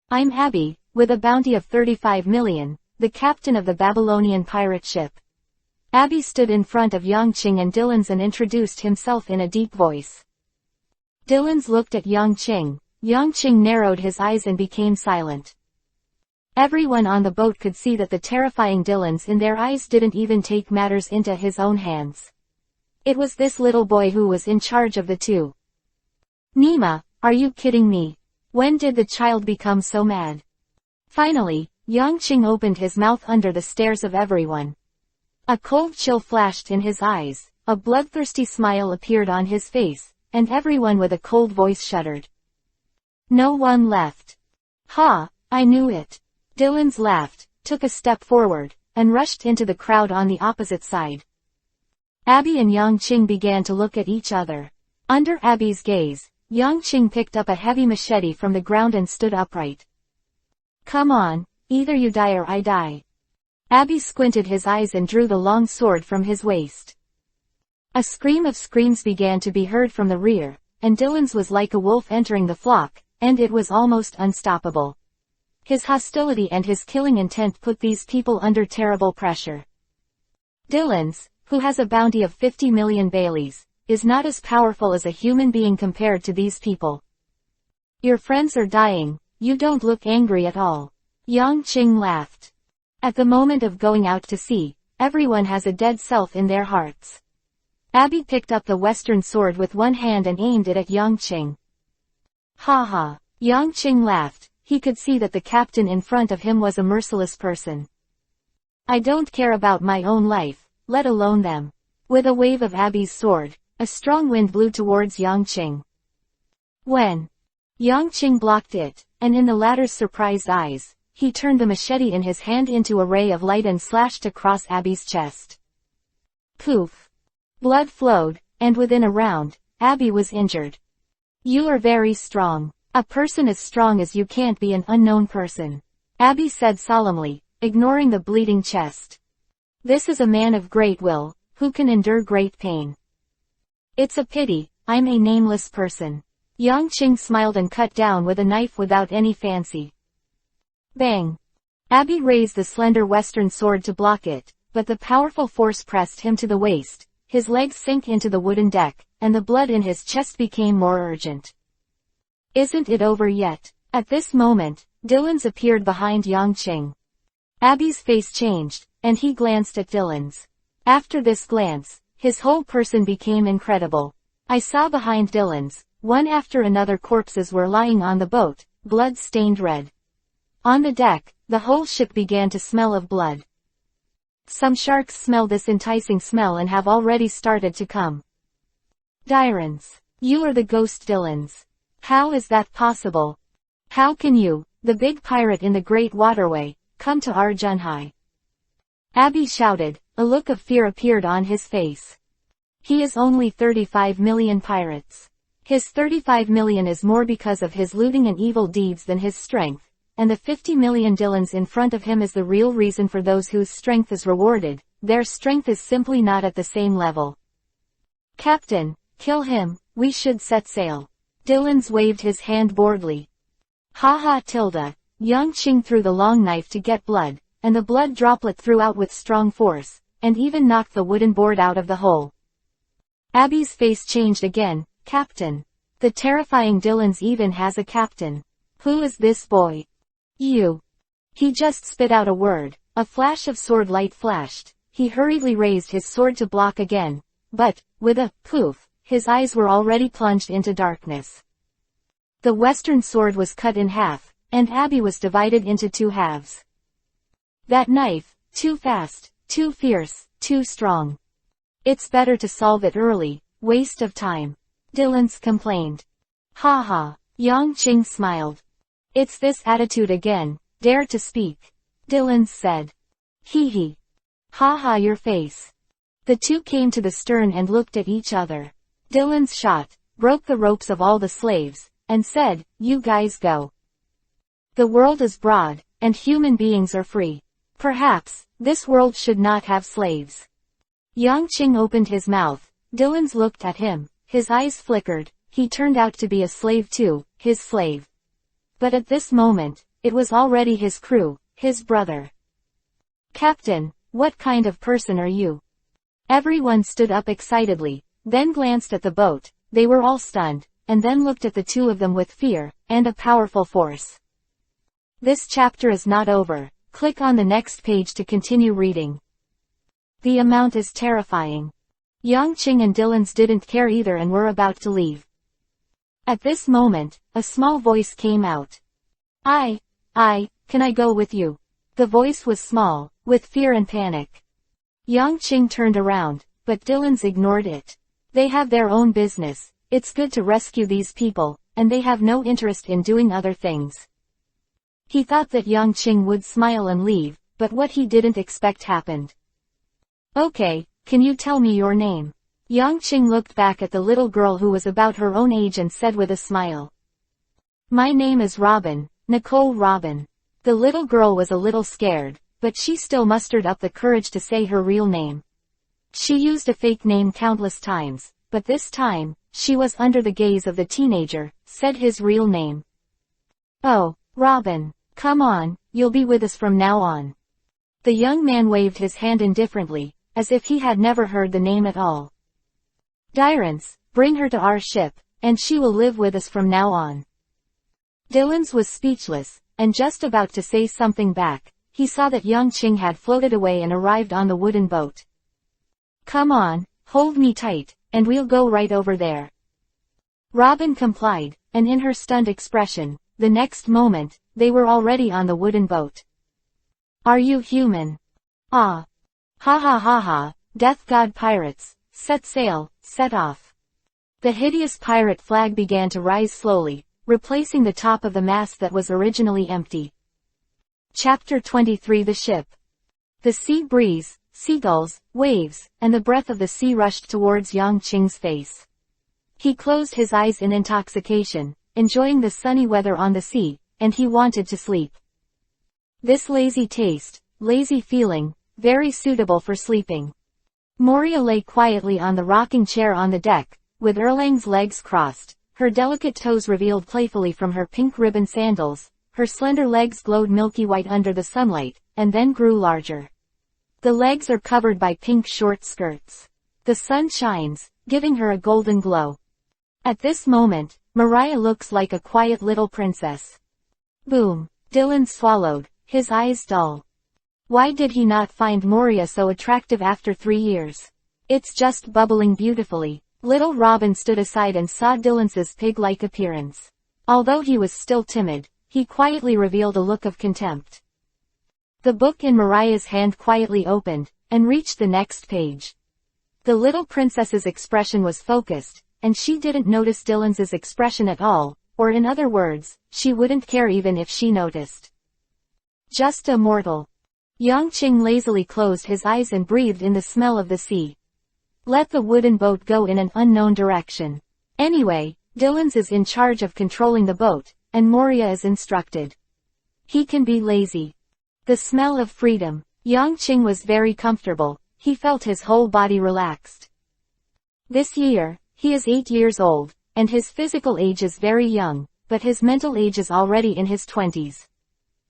"I'm Abby, with a bounty of 35 million, the captain of the Babylonian pirate ship." Abby stood in front of Yang Qing and Dylan's and introduced himself in a deep voice. Dylan's looked at Yang Qing. Yang Qing narrowed his eyes and became silent. Everyone on the boat could see that the terrifying Dylan's in their eyes didn't even take matters into his own hands. It was this little boy who was in charge of the two. "Nima, are you kidding me? When did the child become so mad?" Finally, Yang Qing opened his mouth under the stares of everyone. A cold chill flashed in his eyes, a bloodthirsty smile appeared on his face, and everyone with a cold voice shuddered. No one left. "Ha, I knew it." Dylan's laughed, took a step forward, and rushed into the crowd on the opposite side. Abby and Yang Qing began to look at each other. Under Abby's gaze, Yang Qing picked up a heavy machete from the ground and stood upright. "Come on, either you die or I die." Abby squinted his eyes and drew the long sword from his waist. A scream of screams began to be heard from the rear, and Dylan's was like a wolf entering the flock, and it was almost unstoppable. His hostility and his killing intent put these people under terrible pressure. Dylan's, who has a bounty of 50 million Baileys, is not as powerful as a human being compared to these people. "Your friends are dying, you don't look angry at all." Yang Qing laughed. At the moment of going out to sea, everyone has a dead self in their hearts. Abby picked up the western sword with one hand and aimed it at Yang Qing. "Ha ha." Yang Qing laughed. he could see that the captain in front of him was a merciless person. I don't care about my own life, let alone them. With a wave of Abby's sword, a strong wind blew towards Yang Qing. When Yang Qing blocked it, and in the latter's surprised eyes, he turned the machete in his hand into a ray of light and slashed across Abby's chest. Poof! Blood flowed, and within a round, Abby was injured. You are very strong. A person as strong as you can't be an unknown person, Abby said solemnly, ignoring the bleeding chest. This is a man of great will, who can endure great pain. It's a pity, I'm a nameless person. Yang Qing smiled and cut down with a knife without any fancy. Bang! Abby raised the slender western sword to block it, but the powerful force pressed him to the waist, his legs sank into the wooden deck, and the blood in his chest became more urgent. Isn't it over yet? At this moment, Dylan's appeared behind Yang Qing. Abby's face changed, and he glanced at Dylan's. After this glance, his whole person became incredible. I saw behind Dylan's, one after another corpses were lying on the boat, blood stained red. On the deck, the whole ship began to smell of blood. Some sharks smell this enticing smell and have already started to come. Dyrans, you are the ghost Dylan's. How is that possible? How can you, the big pirate in the great waterway, come to our Junhai? Abby shouted, a look of fear appeared on his face. He is only 35 million pirates. His 35 million is more because of his looting and evil deeds than his strength, and the 50 million Dylans in front of him is the real reason for those whose strength is rewarded, their strength is simply not at the same level. Captain, kill him, we should set sail. Dylans waved his hand boredly. Ha ha tilde, Yang Qing threw the long knife to get blood, and the blood droplet threw out with strong force, and even knocked the wooden board out of the hole. Abby's face changed again. Captain. The terrifying Dylans even has a captain. Who is this boy? You. He just spit out a word, a flash of sword light flashed, he hurriedly raised his sword to block again, but, with a poof, his eyes were already plunged into darkness. The western sword was cut in half, and Abby was divided into two halves. That knife, too fast, too fierce, too strong. It's better to solve it early, waste of time. Dylans complained. Ha ha, Yang Qing smiled. It's this attitude again, dare to speak. Dylans said. Hee hee. Ha ha your face. The two came to the stern and looked at each other. Dylans shot, broke the ropes of all the slaves, and said, you guys go. The world is broad, and human beings are free. Perhaps, this world should not have slaves. Yang Qing opened his mouth. Dylans looked at him, his eyes flickered, he turned out to be a slave too, his slave. But at this moment, it was already his crew, his brother. Captain, what kind of person are you? Everyone stood up excitedly, then glanced at the boat, they were all stunned, and then looked at the two of them with fear, and a powerful force. This chapter is not over, click on the next page to continue reading. The amount is terrifying. Yang Qing and Dylans didn't care either and were about to leave. At this moment, a small voice came out. Can I go with you? The voice was small, with fear and panic. Yang Qing turned around, but Dylans ignored it. They have their own business, it's good to rescue these people, and they have no interest in doing other things. He thought that Yang Qing would smile and leave, but what he didn't expect happened. Okay, can you tell me your name? Yang Qing looked back at the little girl who was about her own age and said with a smile. My name is Robin, Nicole Robin. The little girl was a little scared, but she still mustered up the courage to say her real name. She used a fake name countless times, but this time, she was under the gaze of the teenager, said his real name. Oh, Robin, come on, you'll be with us from now on. The young man waved his hand indifferently, as if he had never heard the name at all. Dyrans, bring her to our ship, and she will live with us from now on. Dylans was speechless, and just about to say something back, he saw that Yang Qing had floated away and arrived on the wooden boat. Come on, hold me tight, and we'll go right over there. Robin complied, and in her stunned expression, the next moment, they were already on the wooden boat. Are you human? Ah. Ha ha ha ha, death god pirates, set sail, set off. The hideous pirate flag began to rise slowly, replacing the top of the mast that was originally empty. Chapter 23 The Ship. The sea breeze, seagulls, waves, and the breath of the sea rushed towards Yang Qing's face. He closed his eyes in intoxication, enjoying the sunny weather on the sea, and he wanted to sleep. This lazy taste, lazy feeling, very suitable for sleeping. Moria lay quietly on the rocking chair on the deck, with Erlang's legs crossed, her delicate toes revealed playfully from her pink ribbon sandals, her slender legs glowed milky white under the sunlight, and then grew larger. The legs are covered by pink short skirts. The sun shines, giving her a golden glow. At this moment, Mariah looks like a quiet little princess. Boom. Dylan swallowed, his eyes dull. Why did he not find Moria so attractive after 3 years? It's just bubbling beautifully. Little Robin stood aside and saw Dylan's pig-like appearance. Although he was still timid, he quietly revealed a look of contempt. The book in Mariah's hand quietly opened, and reached the next page. The little princess's expression was focused, and she didn't notice Dylan's expression at all, or in other words, she wouldn't care even if she noticed. Just a mortal. Yang Qing lazily closed his eyes and breathed in the smell of the sea. Let the wooden boat go in an unknown direction. Anyway, Dylan's is in charge of controlling the boat, and Moria is instructed. He can be lazy. The smell of freedom. Yang Qing was very comfortable, he felt his whole body relaxed. This year, he is 8 years old, and his physical age is very young, but his mental age is already in his 20s.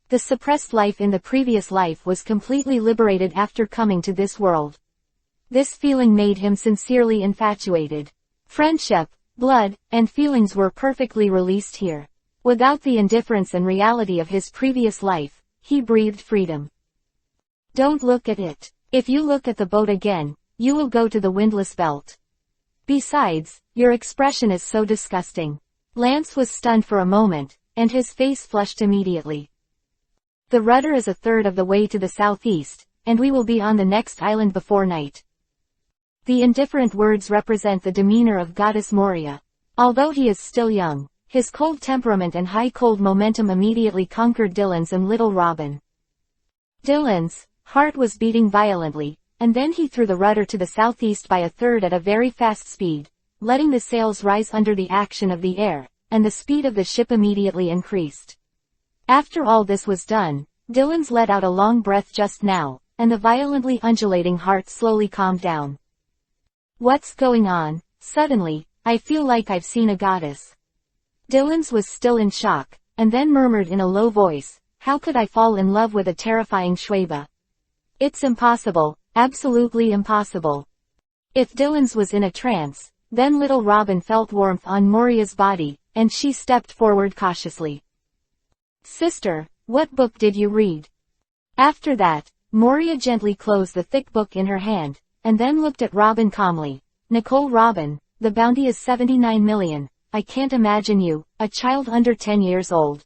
The suppressed life in the previous life was completely liberated after coming to this world. This feeling made him sincerely infatuated. Friendship, blood, and feelings were perfectly released here. Without the indifference and reality of his previous life, he breathed freedom. Don't look at it. If you look at the boat again, you will go to the windlass belt. Besides, your expression is so disgusting. Lance was stunned for a moment, and his face flushed immediately. The rudder is a third of the way to the southeast, and we will be on the next island before night. The indifferent words represent the demeanor of Goddess Moria. Although he is still young, his cold temperament and high cold momentum immediately conquered Dylan's and little Robin. Dylan's heart was beating violently, and then he threw the rudder to the southeast by a third at a very fast speed, letting the sails rise under the action of the air, and the speed of the ship immediately increased. After all this was done, Dylan's let out a long breath just now, and the violently undulating heart slowly calmed down. What's going on? Suddenly, I feel like I've seen a goddess. Dylan's was still in shock, and then murmured in a low voice, how could I fall in love with a terrifying Shweba? It's impossible, absolutely impossible. If Dylan's was in a trance, then little Robin felt warmth on Moria's body, and she stepped forward cautiously. Sister, what book did you read? After that, Moria gently closed the thick book in her hand, and then looked at Robin calmly. Nicole Robin, the bounty is 79 million, I can't imagine you, a child under 10 years old.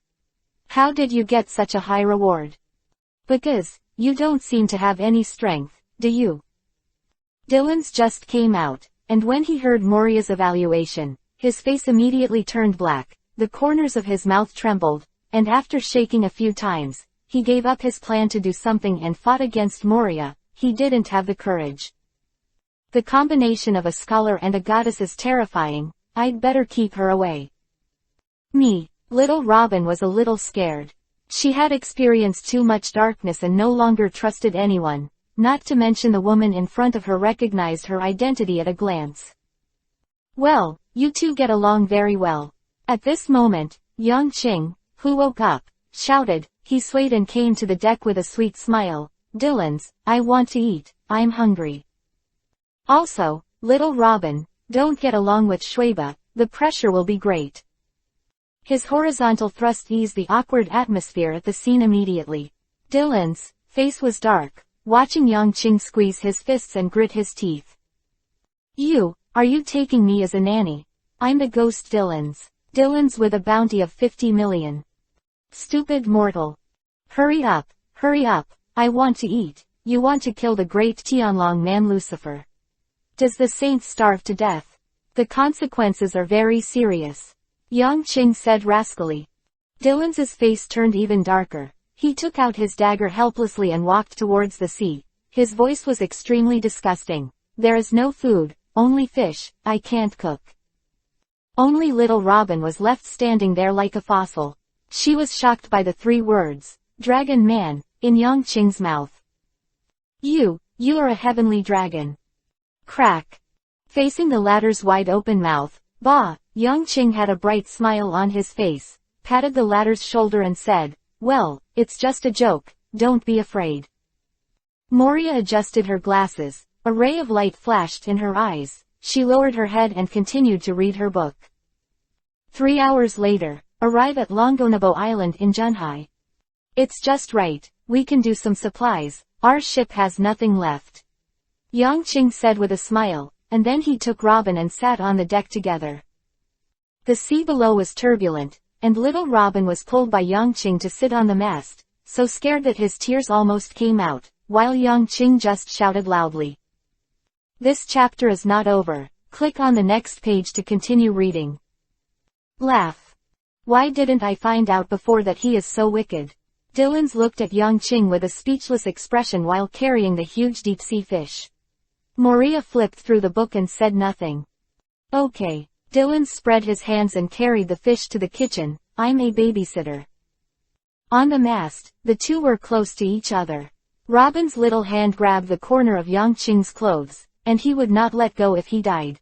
How did you get such a high reward? Because, you don't seem to have any strength, do you? Dylan's just came out, and when he heard Moria's evaluation, his face immediately turned black, the corners of his mouth trembled, and after shaking a few times, he gave up his plan to do something and fought against Moria. He didn't have the courage. The combination of a scholar and a goddess is terrifying, I'd better keep her away. Me. Little Robin was a little scared. She had experienced too much darkness and no longer trusted anyone, not to mention the woman in front of her recognized her identity at a glance. Well, you two get along very well. At this moment, Yang Qing, who woke up, shouted, he swayed and came to the deck with a sweet smile, Dylan's, I want to eat, I'm hungry. Also, little Robin, don't get along with Shweba, the pressure will be great. His horizontal thrust eased the awkward atmosphere at the scene immediately. Dylan's face was dark, watching Yang Qing squeeze his fists and grit his teeth. Are you taking me as a nanny? I'm the ghost Dylan's with a bounty of 50 million. Stupid mortal. Hurry up, I want to eat. You want to kill the great Tianlong man Lucifer. Does the saint starve to death? The consequences are very serious. Yang Qing said rascally. Dylan's face turned even darker. He took out his dagger helplessly and walked towards the sea. His voice was extremely disgusting. There is no food, only fish, I can't cook. Only little Robin was left standing there like a fossil. She was shocked by the 3 words, Dragon Man, in Yang Qing's mouth. You are a heavenly dragon. Crack. Facing the latter's wide-open mouth, Bah! Yang Qing had a bright smile on his face, patted the latter's shoulder and said, well, it's just a joke, don't be afraid. Moria adjusted her glasses, a ray of light flashed in her eyes, she lowered her head and continued to read her book. 3 hours later, arrive at Longonabo Island in Junhai. It's just right, we can do some supplies, our ship has nothing left. Yang Qing said with a smile, and then he took Robin and sat on the deck together. The sea below was turbulent, and little Robin was pulled by Yang Qing to sit on the mast, so scared that his tears almost came out, while Yang Qing just shouted loudly. This chapter is not over, click on the next page to continue reading. Laugh. Why didn't I find out before that he is so wicked? Dylan's looked at Yang Qing with a speechless expression while carrying the huge deep-sea fish. Moria flipped through the book and said nothing. Okay. Dylan spread his hands and carried the fish to the kitchen, I'm a babysitter. On the mast, the two were close to each other. Robin's little hand grabbed the corner of Yang Qing's clothes, and he would not let go if he died.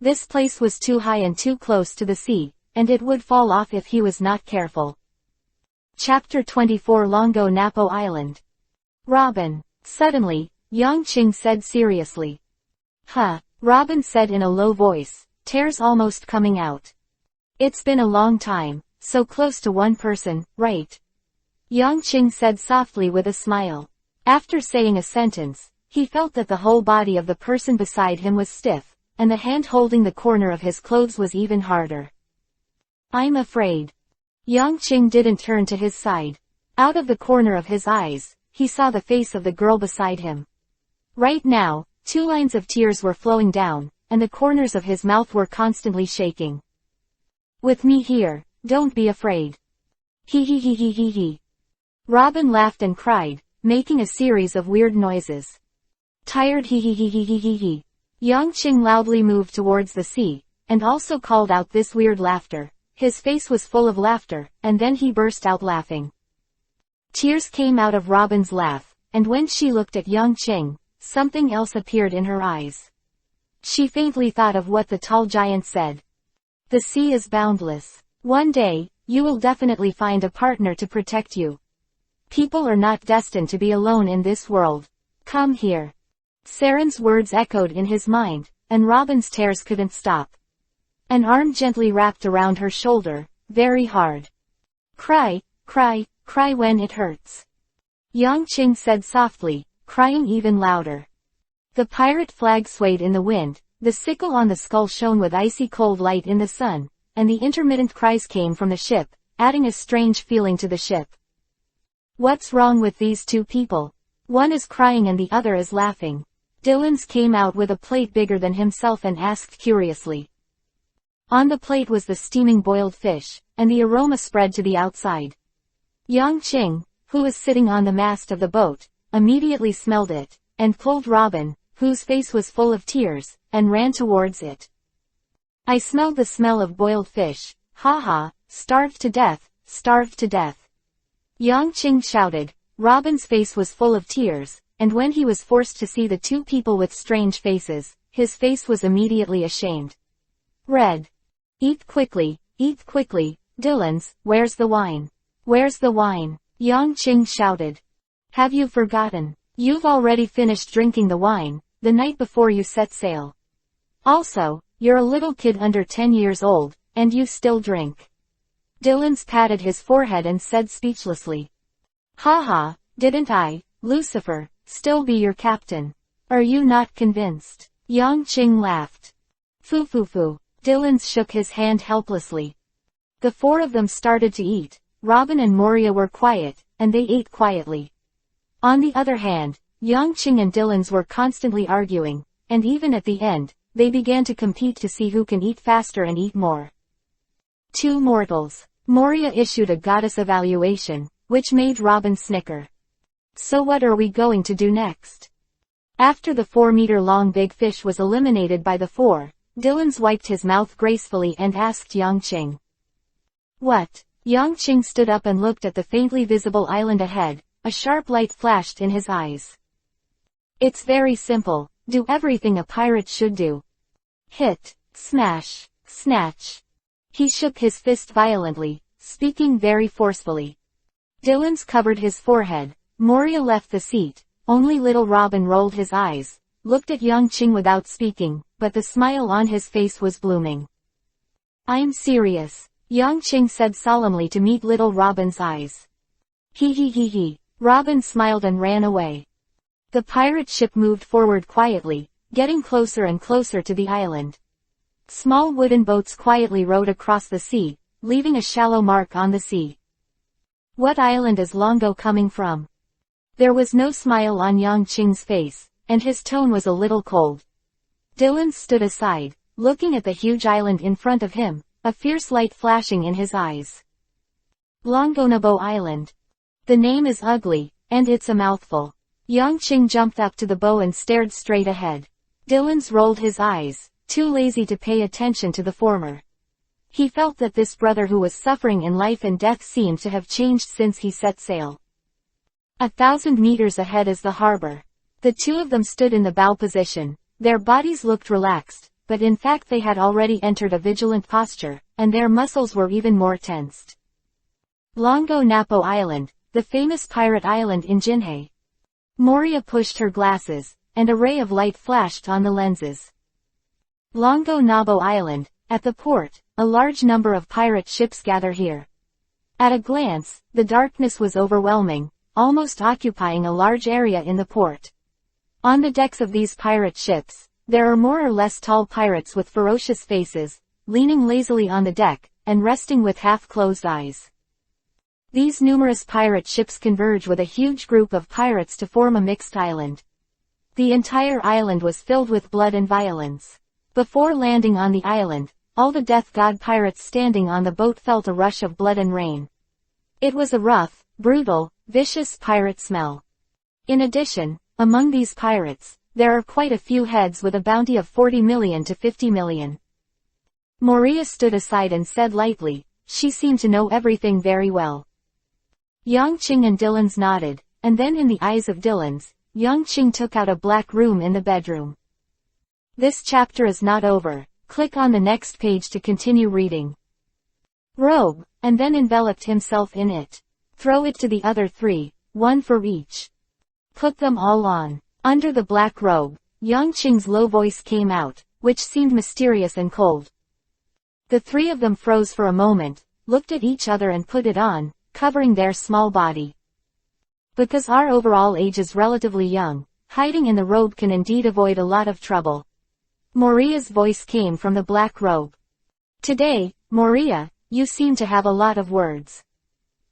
This place was too high and too close to the sea, and it would fall off if he was not careful. Chapter 24 Longo Napo Island. Robin. Suddenly, Yang Qing said seriously. Huh, Robin said in a low voice, tears almost coming out. It's been a long time, so close to one person, right? Yang Qing said softly with a smile. After saying a sentence, he felt that the whole body of the person beside him was stiff, and the hand holding the corner of his clothes was even harder. I'm afraid. Yang Qing didn't turn to his side. Out of the corner of his eyes, he saw the face of the girl beside him. Right now, 2 lines of tears were flowing down, and the corners of his mouth were constantly shaking. With me here, don't be afraid. Hee hee hee hee hee hee. Robin laughed and cried, making a series of weird noises. Tired hee hee hee hee hee hee hee. Yang Qing loudly moved towards the sea, and also called out this weird laughter. His face was full of laughter, and then he burst out laughing. Tears came out of Robin's laugh, and when she looked at Yang Qing, something else appeared in her eyes. She faintly thought of what the tall giant said. The sea is boundless. One day, you will definitely find a partner to protect you. People are not destined to be alone in this world. Come here. Saren's words echoed in his mind, and Robin's tears couldn't stop. An arm gently wrapped around her shoulder, very hard. Cry, cry, cry when it hurts. Yang Qing said softly, crying even louder. The pirate flag swayed in the wind, the sickle on the skull shone with icy cold light in the sun, and the intermittent cries came from the ship, adding a strange feeling to the ship. What's wrong with these 2 people? One is crying and the other is laughing. Dylan's came out with a plate bigger than himself and asked curiously. On the plate was the steaming boiled fish, and the aroma spread to the outside. Yang Qing, who was sitting on the mast of the boat, immediately smelled it, and pulled Robin, whose face was full of tears, and ran towards it. I smelled the smell of boiled fish, ha ha, starved to death, starved to death. Yang Qing shouted. Robin's face was full of tears, and when he was forced to see the 2 people with strange faces, his face was immediately ashamed. Red. Eat quickly, Dylan's, where's the wine? Where's the wine? Yang Qing shouted. Have you forgotten? You've already finished drinking the wine, the night before you set sail. Also, you're a little kid under 10 years old, and you still drink. Dylan's patted his forehead and said speechlessly. Ha ha, didn't I, Lucifer, still be your captain? Are you not convinced? Yang Qing laughed. Foo. Dylan shook his hand helplessly. The 4 of them started to eat, Robin and Moria were quiet, and they ate quietly. On the other hand, Yangqing and Dylan's were constantly arguing, and even at the end, they began to compete to see who can eat faster and eat more. Two mortals. Moria issued a goddess evaluation, which made Robin snicker. So what are we going to do next? After the 4-meter-long big fish was eliminated by the 4, Dylan's wiped his mouth gracefully and asked Yangqing. What? Yangqing stood up and looked at the faintly visible island ahead. A sharp light flashed in his eyes. It's very simple. Do everything a pirate should do. Hit, smash, snatch. He shook his fist violently, speaking very forcefully. Dylan's covered his forehead. Moria left the seat. Only little Robin rolled his eyes, looked at Yangqing without speaking, but the smile on his face was blooming. I'm serious, Yangqing said solemnly to meet little Robin's eyes. He. Robin smiled and ran away. The pirate ship moved forward quietly, getting closer and closer to the island. Small wooden boats quietly rowed across the sea, leaving a shallow mark on the sea. What island is Longo coming from? There was no smile on Yangqing's face, and his tone was a little cold. Dylan stood aside, looking at the huge island in front of him, a fierce light flashing in his eyes. Longonabo Island. The name is ugly, and it's a mouthful. Yangqing jumped up to the bow and stared straight ahead. Dylan's rolled his eyes, too lazy to pay attention to the former. He felt that this brother who was suffering in life and death seemed to have changed since he set sail. 1,000 meters ahead is the harbor. The two of them stood in the bow position. Their bodies looked relaxed, but in fact they had already entered a vigilant posture, and their muscles were even more tensed. Longo Napo Island, the famous pirate island in Jinhei. Moria pushed her glasses, and a ray of light flashed on the lenses. Longo Nabo Island, at the port, a large number of pirate ships gather here. At a glance, the darkness was overwhelming, almost occupying a large area in the port. On the decks of these pirate ships, there are more or less tall pirates with ferocious faces, leaning lazily on the deck, and resting with half-closed eyes. These numerous pirate ships converge with a huge group of pirates to form a mixed island. The entire island was filled with blood and violence. Before landing on the island, all the Death God pirates standing on the boat felt a rush of blood and rain. It was a rough, brutal, vicious pirate smell. In addition, among these pirates, there are quite a few heads with a bounty of 40 million to 50 million. Moria stood aside and said lightly, she seemed to know everything very well. Yangqing and Dylan's nodded, and then in the eyes of Dylan's, Yangqing took out a black room in the bedroom. This chapter is not over. Click on the next page to continue reading. Robe, and then enveloped himself in it. Throw it to the other 3, 1 for each. Put them all on. Under the black robe, Yangqing's low voice came out, which seemed mysterious and cold. The 3 of them froze for a moment, looked at each other and put it on, covering their small body. Because our overall age is relatively young, hiding in the robe can indeed avoid a lot of trouble. Moria's voice came from the black robe. Today, Moria, you seem to have a lot of words.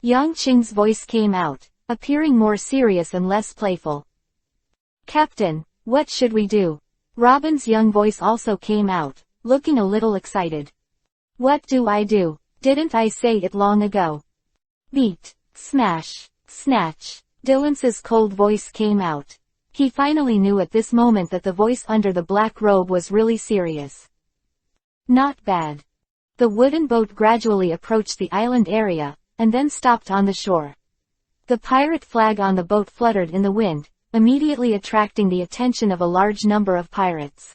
Yangqing's voice came out, appearing more serious and less playful. Captain, what should we do? Robin's young voice also came out, looking a little excited. What do I do? Didn't I say it long ago? Beat, smash, snatch. Dylan's cold voice came out. He finally knew at this moment that the voice under the black robe was really serious. Not bad. The wooden boat gradually approached the island area, and then stopped on the shore. The pirate flag on the boat fluttered in the wind, immediately attracting the attention of a large number of pirates.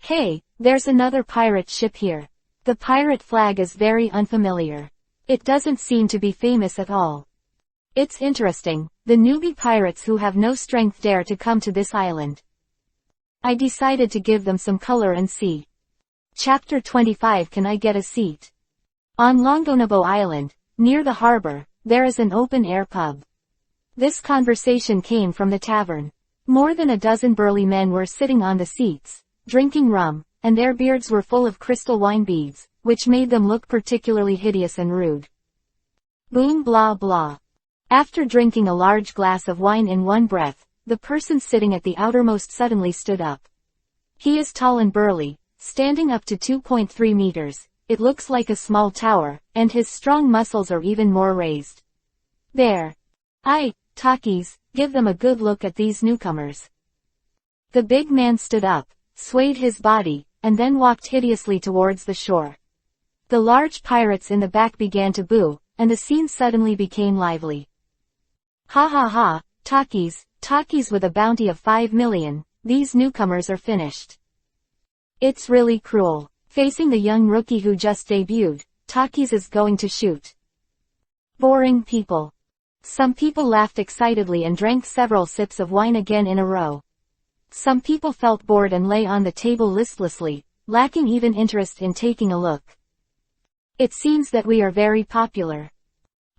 Hey, there's another pirate ship here. The pirate flag is very unfamiliar. It doesn't seem to be famous at all. It's interesting, the newbie pirates who have no strength dare to come to this island. I decided to give them some color and see. Chapter 25. Can I get a seat? On Longonabo Island, near the harbor, there is an open-air pub. This conversation came from the tavern. More than a dozen burly men were sitting on the seats, drinking rum, and their beards were full of crystal wine beads, which made them look particularly hideous and rude. Boom blah blah. After drinking a large glass of wine in one breath, the person sitting at the outermost suddenly stood up. He is tall and burly, standing up to 2.3 meters, it looks like a small tower, and his strong muscles are even more raised. There. Takis, give them a good look at these newcomers. The big man stood up, swayed his body, and then walked hideously towards the shore. The large pirates in the back began to boo, and the scene suddenly became lively. Ha ha ha, Takis with a bounty of 5 million, these newcomers are finished. It's really cruel. Facing the young rookie who just debuted, Takis is going to shoot. Boring people. Some people laughed excitedly and drank several sips of wine again in a row. Some people felt bored and lay on the table listlessly, lacking even interest in taking a look. It seems that we are very popular.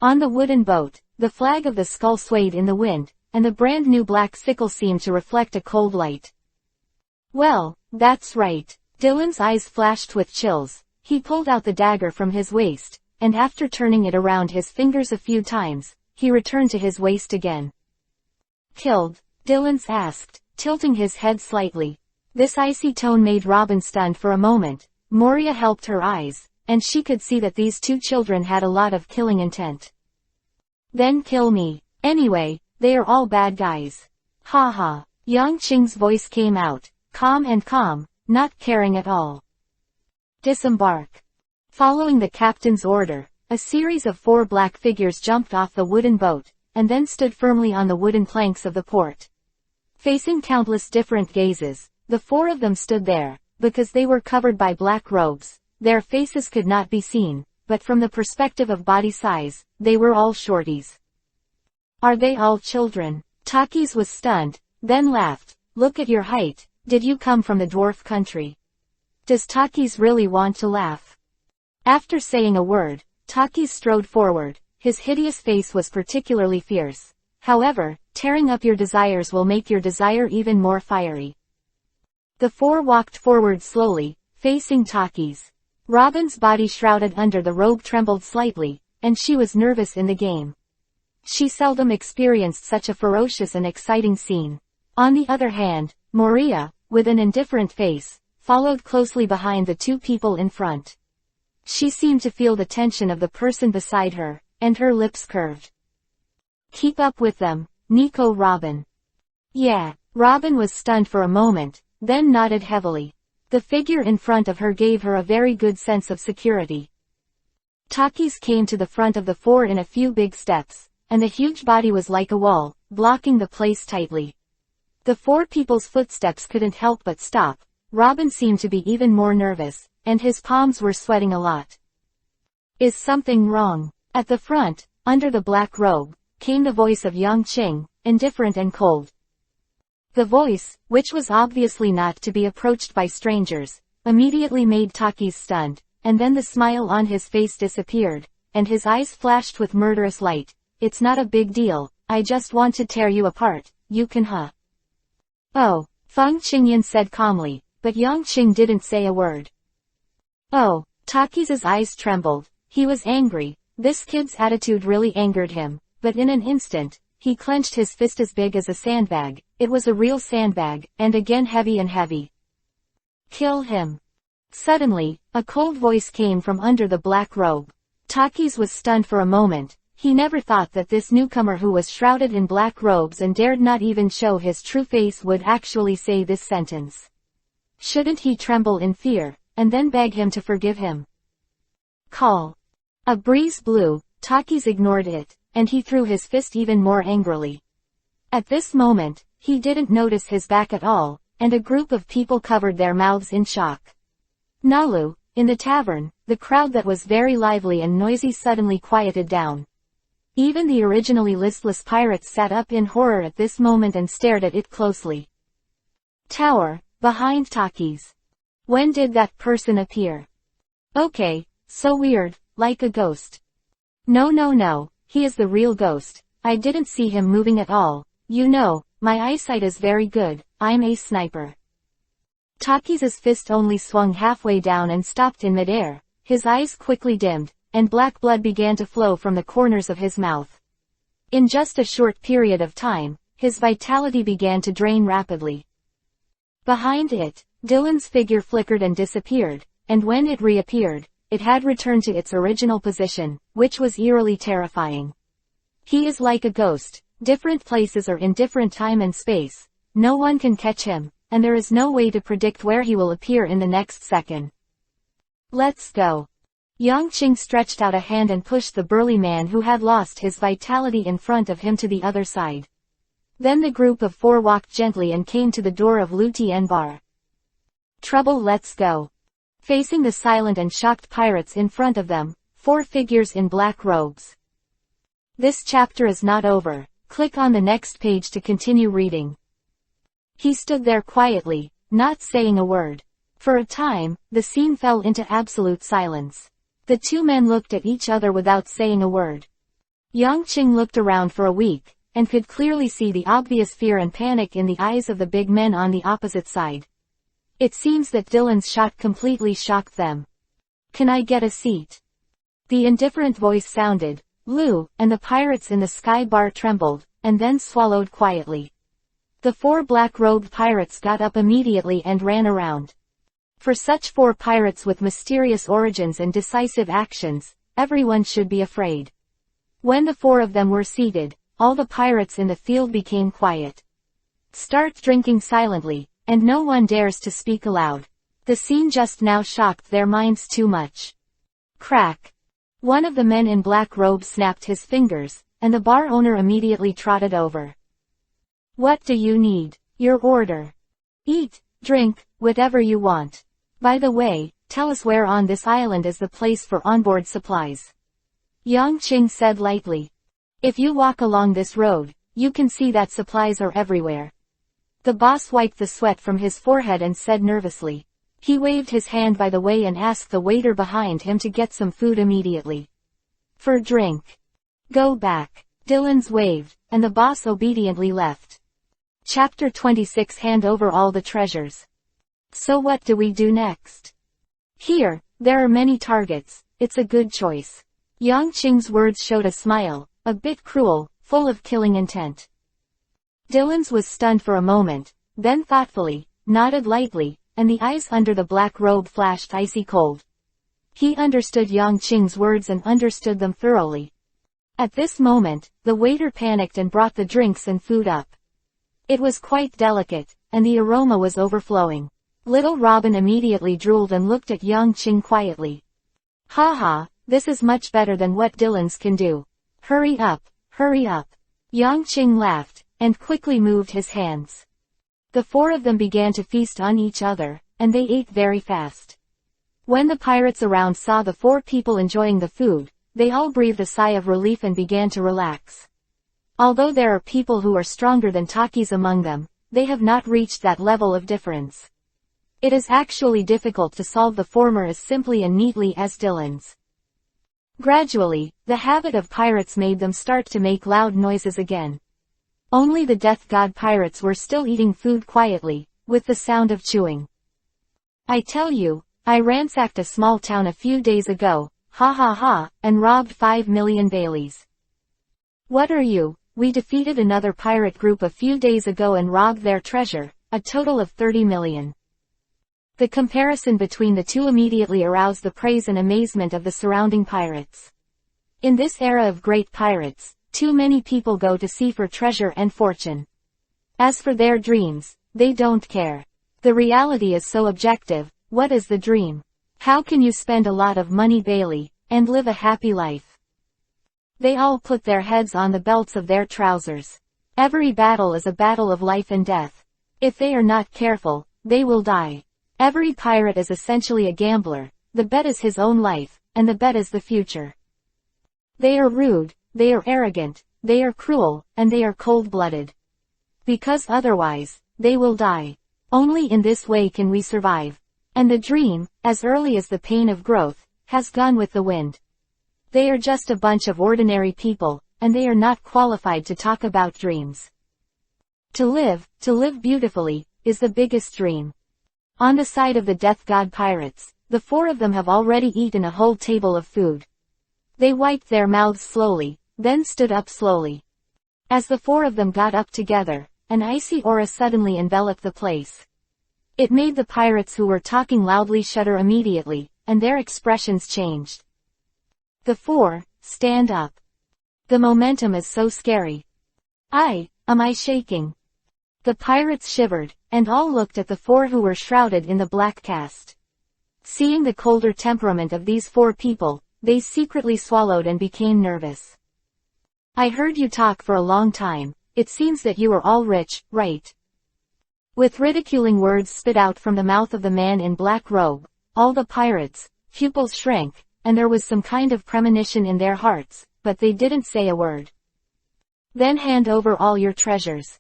On the wooden boat, the flag of the skull swayed in the wind, and the brand new black sickle seemed to reflect a cold light. Well, that's right. Dylan's eyes flashed with chills. He pulled out the dagger from his waist, and after turning it around his fingers a few times, he returned to his waist again. Killed? Dylan asked, tilting his head slightly. This icy tone made Robin stunned for a moment. Moria helped her eyes, and she could see that these two children had a lot of killing intent. Then kill me. Anyway, they are all bad guys. Ha ha. Yang Qing's voice came out, calm, not caring at all. Disembark. Following the captain's order, a series of 4 black figures jumped off the wooden boat, and then stood firmly on the wooden planks of the port. Facing countless different gazes, the 4 of them stood there, because they were covered by black robes, their faces could not be seen, but from the perspective of body size, they were all shorties. Are they all children? Takis was stunned, then laughed. Look at your height, did you come from the dwarf country? Does Takis really want to laugh? After saying a word, Takis strode forward, his hideous face was particularly fierce. However, tearing up your desires will make your desire even more fiery. The 4 walked forward slowly, facing Takis. Robin's body shrouded under the robe trembled slightly, and she was nervous in the game. She seldom experienced such a ferocious and exciting scene. On the other hand, Moria, with an indifferent face, followed closely behind the 2 people in front. She seemed to feel the tension of the person beside her, and her lips curved. Keep up with them, Nico Robin. Yeah, Robin was stunned for a moment, then nodded heavily. The figure in front of her gave her a very good sense of security. Takis came to the front of the 4 in a few big steps, and the huge body was like a wall, blocking the place tightly. The 4 people's footsteps couldn't help but stop. Robin seemed to be even more nervous, and his palms were sweating a lot. Is something wrong? At the front, under the black robe, came the voice of Yang Qing, indifferent and cold. The voice, which was obviously not to be approached by strangers, immediately made Takis stunned, and then the smile on his face disappeared, and his eyes flashed with murderous light. It's not a big deal, I just want to tear you apart, you can Oh, Feng Qingyan said calmly, but Yang Qing didn't say a word. Oh, Takis' eyes trembled, he was angry, this kid's attitude really angered him, but in an instant, he clenched his fist as big as a sandbag. It was a real sandbag, and again heavy and heavy. Kill him. Suddenly, a cold voice came from under the black robe. Takis was stunned for a moment. He never thought that this newcomer who was shrouded in black robes and dared not even show his true face would actually say this sentence. Shouldn't he tremble in fear, and then beg him to forgive him? Call. A breeze blew, Takis ignored it, and he threw his fist even more angrily. At this moment, he didn't notice his back at all, and a group of people covered their mouths in shock. Nalu, in the tavern, the crowd that was very lively and noisy suddenly quieted down. Even the originally listless pirates sat up in horror at this moment and stared at it closely. Tower, behind Takis. When did that person appear? Okay, so weird, like a ghost. No, he is the real ghost. I didn't see him moving at all. You know, my eyesight is very good, I'm a sniper. Takis' fist only swung halfway down and stopped in midair. His eyes quickly dimmed, and black blood began to flow from the corners of his mouth. In just a short period of time, his vitality began to drain rapidly. Behind it, Dylan's figure flickered and disappeared, and when it reappeared, it had returned to its original position, which was eerily terrifying. He is like a ghost, different places are in different time and space, no one can catch him, and there is no way to predict where he will appear in the next second. Let's go. Yang Qing stretched out a hand and pushed the burly man who had lost his vitality in front of him to the other side. Then the group of four walked gently and came to the door of Lu Tian Bar. Trouble, let's go. Facing the silent and shocked pirates in front of them, four figures in black robes. This chapter is not over. Click on the next page to continue reading. He stood there quietly, not saying a word. For a time, the scene fell into absolute silence. The two men looked at each other without saying a word. Yang Qing looked around for a week, and could clearly see the obvious fear and panic in the eyes of the big men on the opposite side. It seems that Dylan's shot completely shocked them. Can I get a seat? The indifferent voice sounded. Lu, and the pirates in the sky bar trembled, and then swallowed quietly. The four black-robed pirates got up immediately and ran around. For such four pirates with mysterious origins and decisive actions, everyone should be afraid. When the four of them were seated, all the pirates in the field became quiet. Start drinking silently, and no one dares to speak aloud. The scene just now shocked their minds too much. Crack. One of the men in black robes snapped his fingers, and the bar owner immediately trotted over. What do you need? Your order. Eat, drink, whatever you want. By the way, tell us where on this island is the place for onboard supplies. Yang Qing said lightly. If you walk along this road, you can see that supplies are everywhere. The boss wiped the sweat from his forehead and said nervously. He waved his hand by the way and asked the waiter behind him to get some food immediately. For drink. Go back. Dylan's waved, and the boss obediently left. Chapter 26. Hand over all the treasures. So what do we do next? Here, there are many targets, it's a good choice. Yang Qing's words showed a smile, a bit cruel, full of killing intent. Dylan's was stunned for a moment, then thoughtfully, nodded lightly, and the eyes under the black robe flashed icy cold. He understood Yang Qing's words and understood them thoroughly. At this moment, the waiter panicked and brought the drinks and food up. It was quite delicate, and the aroma was overflowing. Little Robin immediately drooled and looked at Yang Qing quietly. Ha ha, this is much better than what Dylan's can do. Hurry up, hurry up. Yang Qing laughed, and quickly moved his hands. The four of them began to feast on each other, and they ate very fast. When the pirates around saw the four people enjoying the food, they all breathed a sigh of relief and began to relax. Although there are people who are stronger than Takis among them, they have not reached that level of difference. It is actually difficult to solve the former as simply and neatly as Dylan's. Gradually, the habit of pirates made them start to make loud noises again. Only the death god pirates were still eating food quietly, with the sound of chewing. I tell you, I ransacked a small town a few days ago, ha ha ha, and robbed 5 million Baileys. What are you? We defeated another pirate group a few days ago and robbed their treasure, a total of 30 million. The comparison between the two immediately aroused the praise and amazement of the surrounding pirates. In this era of great pirates, too many people go to sea for treasure and fortune. As for their dreams, they don't care. The reality is so objective. What is the dream? How can you spend a lot of money Bailey, and live a happy life? They all put their heads on the belts of their trousers. Every battle is a battle of life and death. If they are not careful, they will die. Every pirate is essentially a gambler. The bet is his own life, and the bet is the future. They are rude, they are arrogant, they are cruel, and they are cold-blooded. Because otherwise, they will die. Only in this way can we survive. And the dream, as early as the pain of growth, has gone with the wind. They are just a bunch of ordinary people, and they are not qualified to talk about dreams. To live beautifully, is the biggest dream. On the side of the death god pirates, the four of them have already eaten a whole table of food. They wiped their mouths slowly, then stood up slowly. As the four of them got up together, an icy aura suddenly enveloped the place. It made the pirates who were talking loudly shudder immediately, and their expressions changed. The four, stand up. The momentum is so scary. Am I shaking? The pirates shivered, and all looked at the four who were shrouded in the black cast. Seeing the colder temperament of these four people, they secretly swallowed and became nervous. I heard you talk for a long time. It seems that you are all rich, right? With ridiculing words spit out from the mouth of the man in black robe, all the pirates' pupils shrank, and there was some kind of premonition in their hearts, but they didn't say a word. Then hand over all your treasures.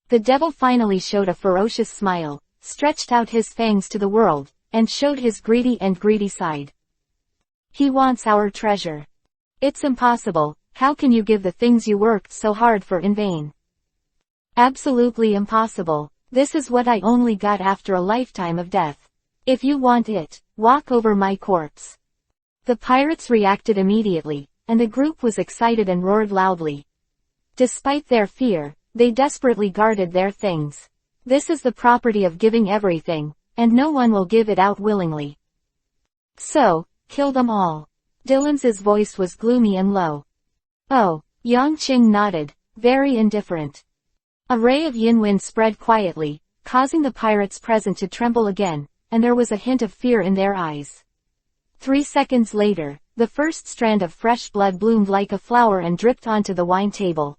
The devil finally showed a ferocious smile, stretched out his fangs to the world, and showed his greedy side. He wants our treasure. It's impossible. How can you give the things you worked so hard for in vain? Absolutely impossible. This is what I only got after a lifetime of death. If you want it, walk over my corpse. The pirates reacted immediately, and the group was excited and roared loudly. Despite their fear, they desperately guarded their things. This is the property of giving everything, and no one will give it out willingly. So, kill them all. Dylan's voice was gloomy and low. Oh, Yang Qing nodded, very indifferent. A ray of yin wind spread quietly, causing the pirates present to tremble again, and there was a hint of fear in their eyes. 3 seconds later, the first strand of fresh blood bloomed like a flower and dripped onto the wine table.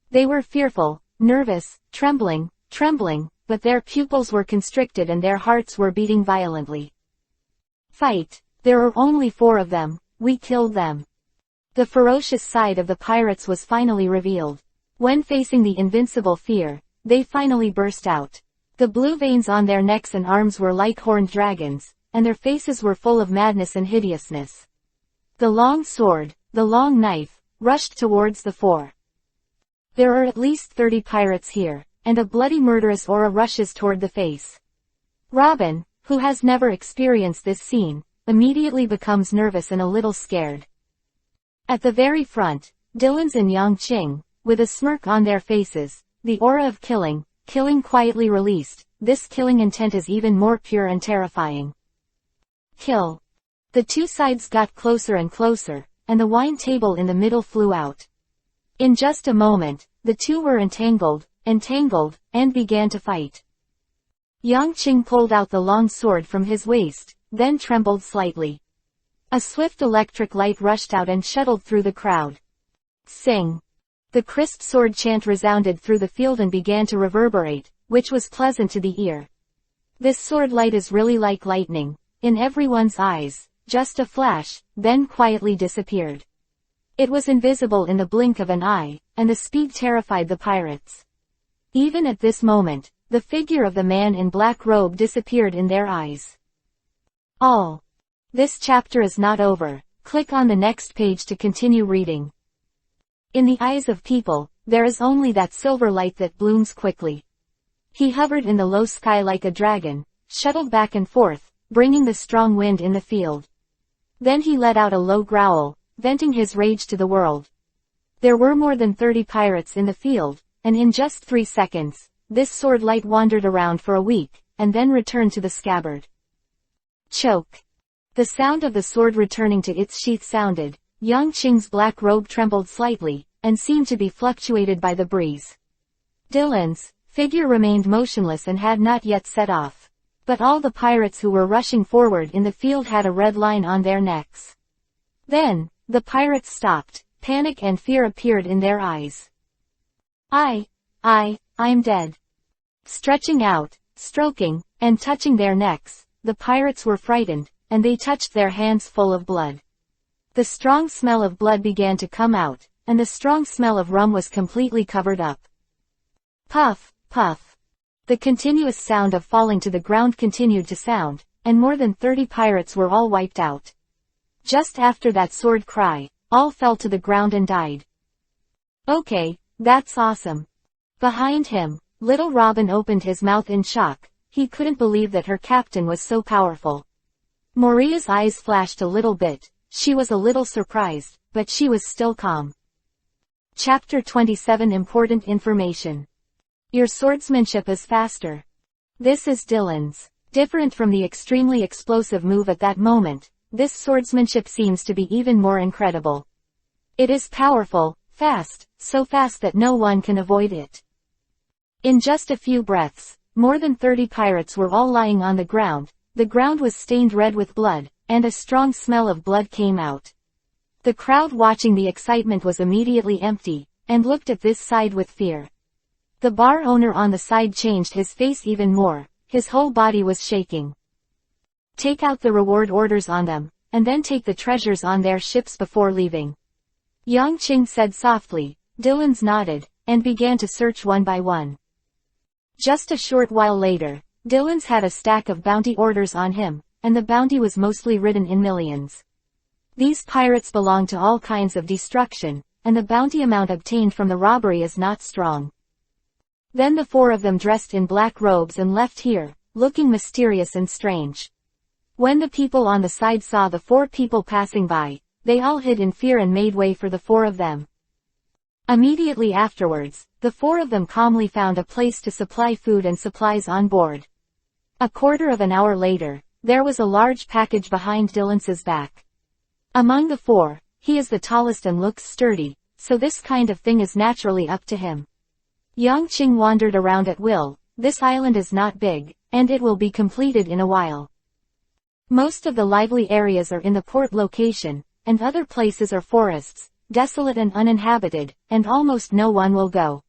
They were fearful, nervous, trembling, but their pupils were constricted and their hearts were beating violently. Fight! There are only 4 of them, we killed them. The ferocious side of the pirates was finally revealed. When facing the invincible fear, they finally burst out. The blue veins on their necks and arms were like horned dragons, and their faces were full of madness and hideousness. The long sword, the long knife, rushed towards the 4. There are at least 30 pirates here, and a bloody murderous aura rushes toward the face. Robin, who has never experienced this scene, immediately becomes nervous and a little scared. At the very front, Dylan's and Yang Qing, with a smirk on their faces, the aura of killing quietly released. This killing intent is even more pure and terrifying. Kill. The 2 sides got closer and closer, and the wine table in the middle flew out. In just a moment, the 2 were entangled, and began to fight. Yang Qing pulled out the long sword from his waist, then trembled slightly. A swift electric light rushed out and shuttled through the crowd. Sing! The crisp sword chant resounded through the field and began to reverberate, which was pleasant to the ear. This sword light is really like lightning, in everyone's eyes, just a flash, then quietly disappeared. It was invisible in the blink of an eye, and the speed terrified the pirates. Even at this moment, the figure of the man in black robe disappeared in their eyes. All. This chapter is not over. Click on the next page to continue reading. In the eyes of people, there is only that silver light that blooms quickly. He hovered in the low sky like a dragon, shuttled back and forth, bringing the strong wind in the field. Then he let out a low growl, venting his rage to the world. There were more than 30 pirates in the field, and in just 3 seconds, this sword light wandered around for a week, and then returned to the scabbard. Choke. The sound of the sword returning to its sheath sounded. Yang Qing's black robe trembled slightly, and seemed to be fluctuated by the breeze. Dylan's figure remained motionless and had not yet set off. But all the pirates who were rushing forward in the field had a red line on their necks. Then, the pirates stopped. Panic and fear appeared in their eyes. I'm dead. Stretching out, stroking, and touching their necks, the pirates were frightened, and they touched their hands full of blood. The strong smell of blood began to come out, and the strong smell of rum was completely covered up. Puff, puff. The continuous sound of falling to the ground continued to sound, and more than 30 pirates were all wiped out. Just after that sword cry, all fell to the ground and died. Okay, that's awesome. Behind him, little Robin opened his mouth in shock. He couldn't believe that her captain was so powerful. Maria's eyes flashed a little bit, She was a little surprised, but she was still calm. Chapter 27 Important Information. Your swordsmanship is faster. This is Dylan's. Different from the extremely explosive move at that moment, this swordsmanship seems to be even more incredible. It is powerful, fast, so fast that no one can avoid it. In just a few breaths, more than 30 pirates were all lying on the ground was stained red with blood, and a strong smell of blood came out. The crowd watching the excitement was immediately empty, and looked at this side with fear. The bar owner on the side changed his face even more, his whole body was shaking. Take out the reward orders on them, and then take the treasures on their ships before leaving. Yang Qing said softly. Dylan's nodded, and began to search one by one. Just a short while later, Dylan's had a stack of bounty orders on him, and the bounty was mostly written in millions. These pirates belong to all kinds of destruction, and the bounty amount obtained from the robbery is not strong. Then the 4 of them dressed in black robes and left here, looking mysterious and strange. When the people on the side saw the 4 people passing by, they all hid in fear and made way for the 4 of them. Immediately afterwards, the 4 of them calmly found a place to supply food and supplies on board. A quarter of an hour later, there was a large package behind Dylan's back. Among the 4, he is the tallest and looks sturdy, so this kind of thing is naturally up to him. Yang Qing wandered around at will. This island is not big, and it will be completed in a while. Most of the lively areas are in the port location, and other places are forests, desolate and uninhabited, and almost no one will go.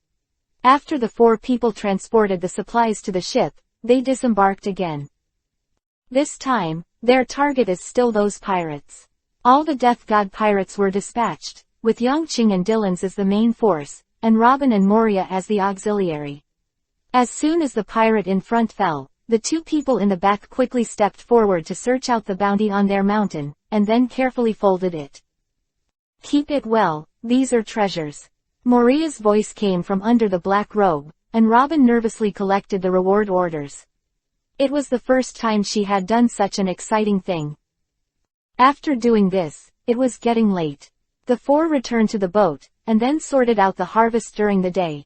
After the 4 people transported the supplies to the ship, they disembarked again. This time, their target is still those pirates. All the Death God pirates were dispatched, with Yang Qing and Dylan's as the main force, and Robin and Moria as the auxiliary. As soon as the pirate in front fell, the 2 people in the back quickly stepped forward to search out the bounty on their mountain, and then carefully folded it. Keep it well, these are treasures. Moria's voice came from under the black robe, and Robin nervously collected the reward orders. It was the first time she had done such an exciting thing. After doing this, it was getting late. The 4 returned to the boat, and then sorted out the harvest during the day.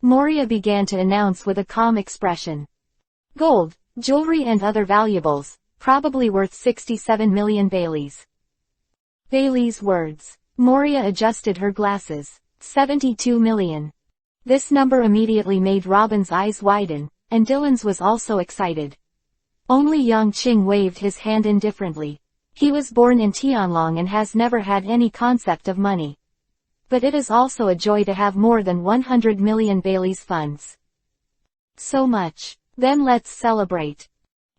Moria began to announce with a calm expression. Gold, jewelry and other valuables, probably worth 67 million Baileys. Bailey's words. Moria adjusted her glasses. 72 million. This number immediately made Robin's eyes widen, and Dylan's was also excited. Only Yang Qing waved his hand indifferently. He was born in Tianlong and has never had any concept of money. But it is also a joy to have more than 100 million Bailey's funds. So much. Then let's celebrate.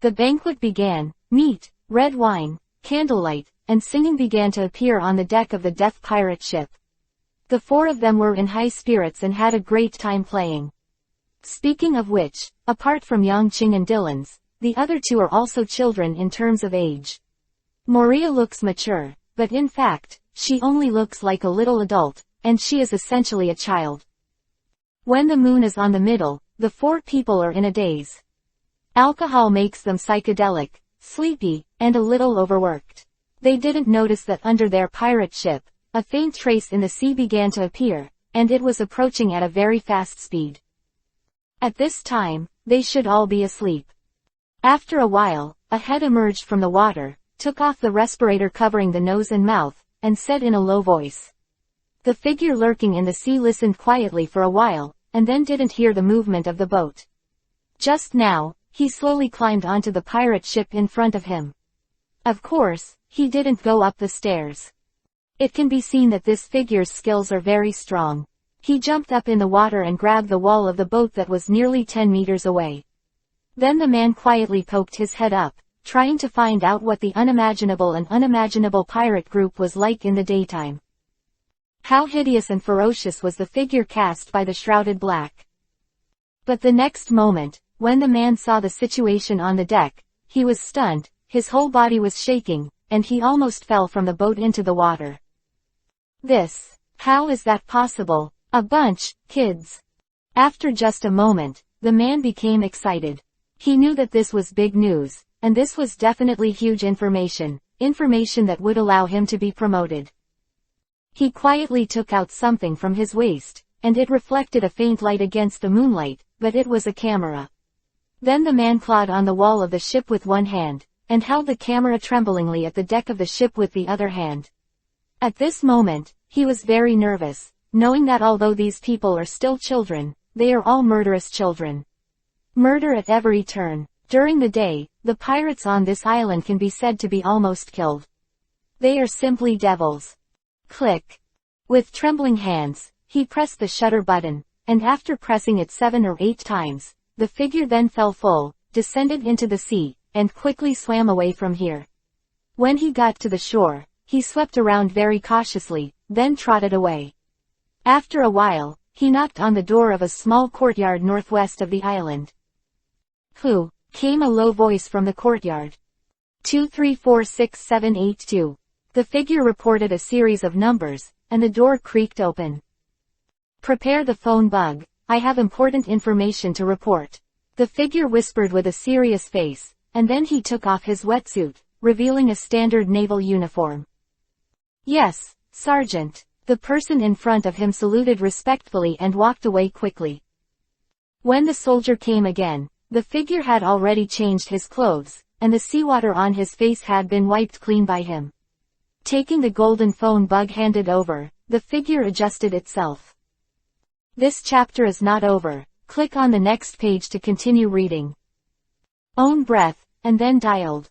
The banquet began. Meat, red wine, candlelight, and singing began to appear on the deck of the Death Pirate ship. The 4 of them were in high spirits and had a great time playing. Speaking of which, apart from Yang Qing and Dylan's, the other 2 are also children in terms of age. Moria looks mature, but in fact, she only looks like a little adult, and she is essentially a child. When the moon is on the middle, the 4 people are in a daze. Alcohol makes them psychedelic, sleepy, and a little overworked. They didn't notice that under their pirate ship, a faint trace in the sea began to appear, and it was approaching at a very fast speed. At this time, they should all be asleep. After a while, a head emerged from the water, took off the respirator covering the nose and mouth, and said in a low voice. The figure lurking in the sea listened quietly for a while, and then didn't hear the movement of the boat. Just now, he slowly climbed onto the pirate ship in front of him. Of course, he didn't go up the stairs. It can be seen that this figure's skills are very strong. He jumped up in the water and grabbed the wall of the boat that was nearly 10 meters away. Then the man quietly poked his head up, trying to find out what the unimaginable pirate group was like in the daytime. How hideous and ferocious was the figure cast by the shrouded black. But the next moment, when the man saw the situation on the deck, he was stunned, his whole body was shaking, and he almost fell from the boat into the water. How is that possible? A bunch, kids. After just a moment, the man became excited. He knew that this was big news, and this was definitely huge information, information that would allow him to be promoted. He quietly took out something from his waist, and it reflected a faint light against the moonlight, but it was a camera. Then the man clawed on the wall of the ship with one hand, and held the camera tremblingly at the deck of the ship with the other hand. At this moment, he was very nervous, knowing that although these people are still children, they are all murderous children. Murder at every turn. During the day, the pirates on this island can be said to be almost killed. They are simply devils. Click. With trembling hands, he pressed the shutter button, and after pressing it 7 or 8 times, the figure then fell full, descended into the sea, and quickly swam away from here. When he got to the shore, he swept around very cautiously, then trotted away. After a while, he knocked on the door of a small courtyard northwest of the island. "Who?" came a low voice from the courtyard. 2346782. The figure reported a series of numbers, and the door creaked open. "Prepare the phone bug, I have important information to report." The figure whispered with a serious face, and then he took off his wetsuit, revealing a standard naval uniform. "Yes, Sergeant." The person in front of him saluted respectfully and walked away quickly. When the soldier came again, the figure had already changed his clothes, and the seawater on his face had been wiped clean by him. Taking the golden phone bug handed over, the figure adjusted itself. This chapter is not over. Click on the next page to continue reading. Own breath, and then dialed.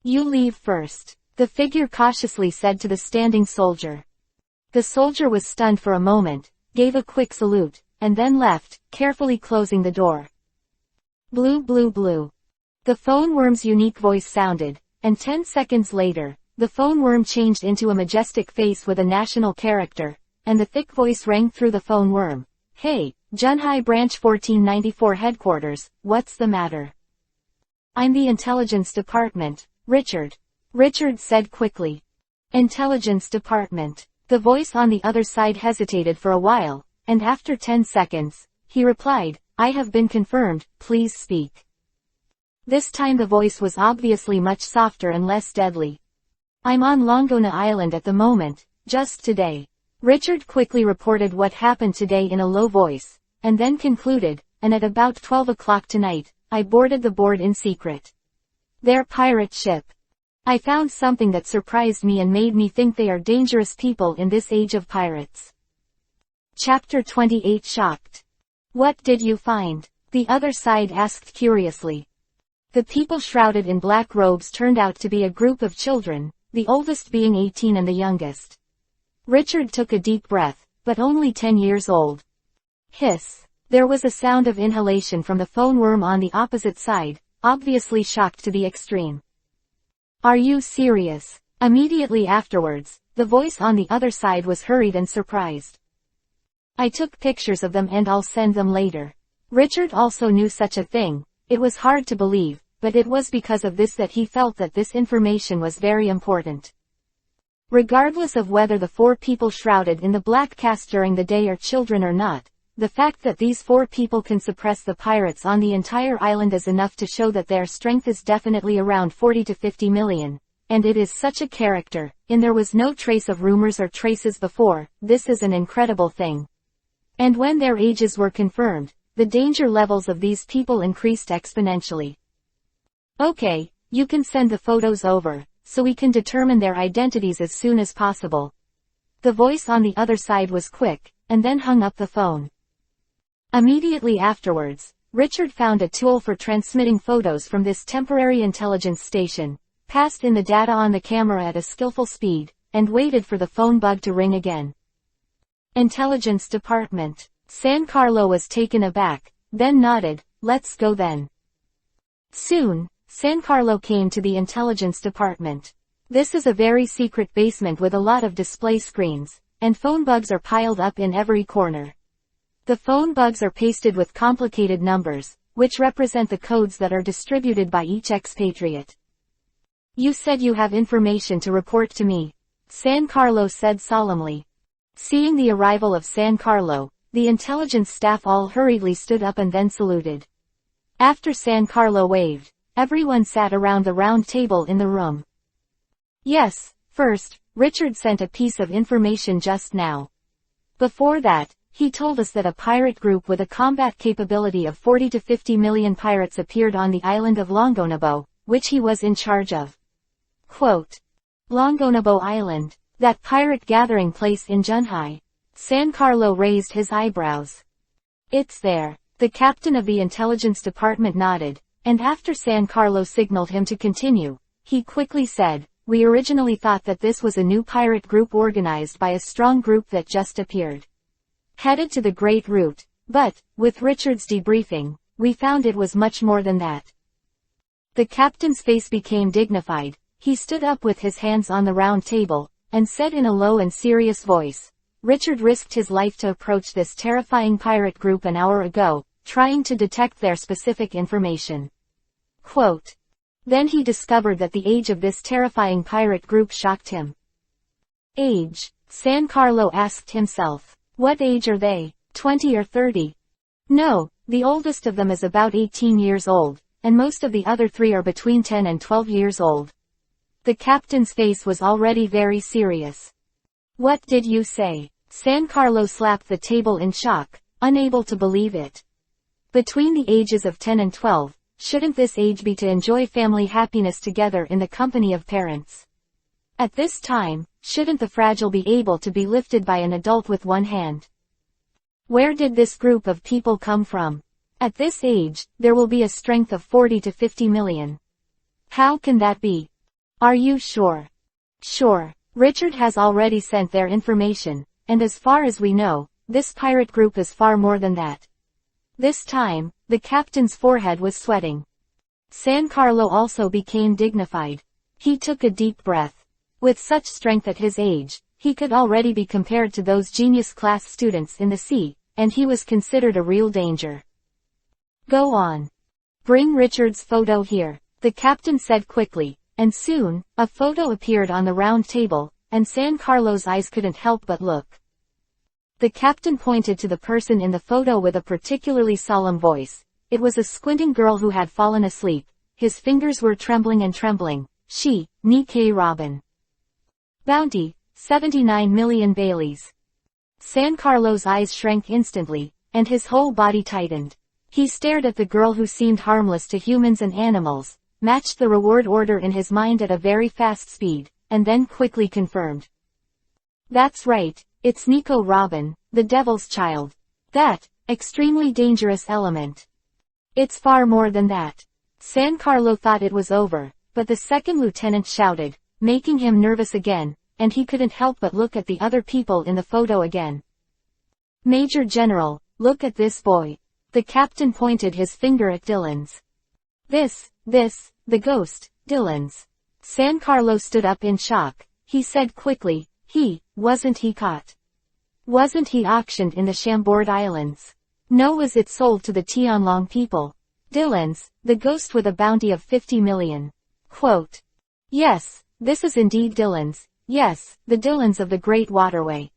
"You leave first," the figure cautiously said to the standing soldier. The soldier was stunned for a moment, gave a quick salute, and then left, carefully closing the door. Blue blue blue. The phone worm's unique voice sounded, and 10 seconds later, the phone worm changed into a majestic face with a national character, and the thick voice rang through the phone worm. "Hey, Junhai Branch 1494 Headquarters, what's the matter?" "I'm the Intelligence Department, Richard." Richard said quickly. "Intelligence Department." The voice on the other side hesitated for a while, and after 10 seconds, he replied, "I have been confirmed, please speak." This time the voice was obviously much softer and less deadly. "I'm on Longona Island at the moment, just today." Richard quickly reported what happened today in a low voice, and then concluded, "And at about 12 o'clock tonight, I boarded the board in secret. Their pirate ship. I found something that surprised me and made me think they are dangerous people in this age of pirates." Chapter 28 Shocked. "What did you find?" the other side asked curiously. The people shrouded in black robes turned out to be a group of children, the oldest being 18 and the youngest. Richard took a deep breath, but only 10 years old. Hiss. There was a sound of inhalation from the phone worm on the opposite side, obviously shocked to the extreme. "Are you serious?" Immediately afterwards, the voice on the other side was hurried and surprised. "I took pictures of them and I'll send them later." Richard also knew such a thing. It was hard to believe, but it was because of this that he felt that this information was very important. Regardless of whether the 4 people shrouded in the black cast during the day are children or not, the fact that these 4 people can suppress the pirates on the entire island is enough to show that their strength is definitely around 40 to 50 million. And it is such a character, and there was no trace of rumors or traces before. This is an incredible thing. And when their ages were confirmed, the danger levels of these people increased exponentially. "Okay, you can send the photos over, so we can determine their identities as soon as possible." The voice on the other side was quick, and then hung up the phone. Immediately afterwards, Richard found a tool for transmitting photos from this temporary intelligence station, passed in the data on the camera at a skillful speed, and waited for the phone bug to ring again. Intelligence Department. San Carlo was taken aback, then nodded, "Let's go then." Soon, San Carlo came to the Intelligence Department. This is a very secret basement with a lot of display screens, and phone bugs are piled up in every corner. The phone bugs are pasted with complicated numbers, which represent the codes that are distributed by each expatriate. "You said you have information to report to me," San Carlo said solemnly. Seeing the arrival of San Carlo, the intelligence staff all hurriedly stood up and then saluted. After San Carlo waved, everyone sat around the round table in the room. Yes, first, Richard sent a piece of information just now. Before that, he told us that a pirate group with a combat capability of 40 to 50 million pirates appeared on the island of Longonabo, which he was in charge of. Quote. Longonabo Island, that pirate gathering place in Junhai. San Carlo raised his eyebrows. It's there. The captain of the intelligence department nodded, and after San Carlo signaled him to continue, he quickly said, we originally thought that this was a new pirate group organized by a strong group that just appeared. Headed to the Great Route, but, with Richard's debriefing, we found it was much more than that. The captain's face became dignified. He stood up with his hands on the round table, and said in a low and serious voice, Richard risked his life to approach this terrifying pirate group an hour ago, trying to detect their specific information. Quote. Then he discovered that the age of this terrifying pirate group shocked him. Age? San Carlo asked himself. What age are they? 20 or 30? No, the oldest of them is about 18 years old, and most of the other 3 are between 10 and 12 years old. The captain's face was already very serious. What did you say? San Carlo slapped the table in shock, unable to believe it. Between the ages of 10 and 12, shouldn't this age be to enjoy family happiness together in the company of parents? At this time, shouldn't the fragile be able to be lifted by an adult with one hand? Where did this group of people come from? At this age, there will be a strength of 40 to 50 million. How can that be? Are you sure? Sure. Richard has already sent their information, and as far as we know, this pirate group is far more than that. This time, the captain's forehead was sweating. San Carlo also became dignified. He took a deep breath. With such strength at his age, he could already be compared to those genius-class students in the sea, and he was considered a real danger. Go on. Bring Richard's photo here, the captain said quickly, and soon, a photo appeared on the round table, and San Carlo's eyes couldn't help but look. The captain pointed to the person in the photo with a particularly solemn voice. It was a squinting girl who had fallen asleep. His fingers were trembling and trembling. She, Nikkei Robin. Bounty, 79 million Baileys. San Carlo's eyes shrank instantly, and his whole body tightened. He stared at the girl who seemed harmless to humans and animals, matched the reward order in his mind at a very fast speed, and then quickly confirmed. That's right, it's Nico Robin, the Devil's Child. That, extremely dangerous element. It's far more than that. San Carlo thought it was over, but the second lieutenant shouted, making him nervous again, and he couldn't help but look at the other people in the photo again. Major General, look at this boy. The captain pointed his finger at Dylan's. This, the ghost, Dylan's. San Carlo stood up in shock. He said quickly, wasn't he caught? Wasn't he auctioned in the Chambord Islands? No, was it sold to the Tianlong people? Dylan's, the ghost with a bounty of 50 million. Quote. Yes, this is indeed Dylan's. Yes, the Dylans of the Great Waterway.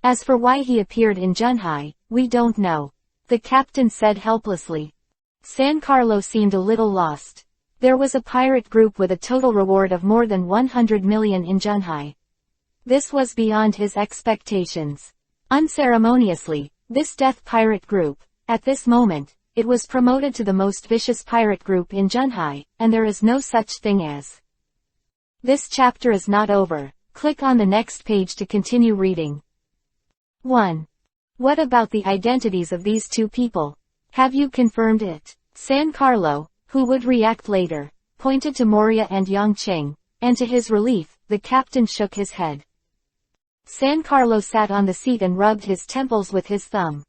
As for why he appeared in Junhai, we don't know. The captain said helplessly. San Carlo seemed a little lost. There was a pirate group with a total reward of more than 100 million in Junhai. This was beyond his expectations. Unceremoniously, this death pirate group, at this moment, it was promoted to the most vicious pirate group in Junhai, and there is no such thing as. This chapter is not over. Click on the next page to continue reading. 1. What about the identities of these two people? Have you confirmed it? San Carlo, who would react later, pointed to Moria and Yangcheng, and to his relief, the captain shook his head. San Carlo sat on the seat and rubbed his temples with his thumb.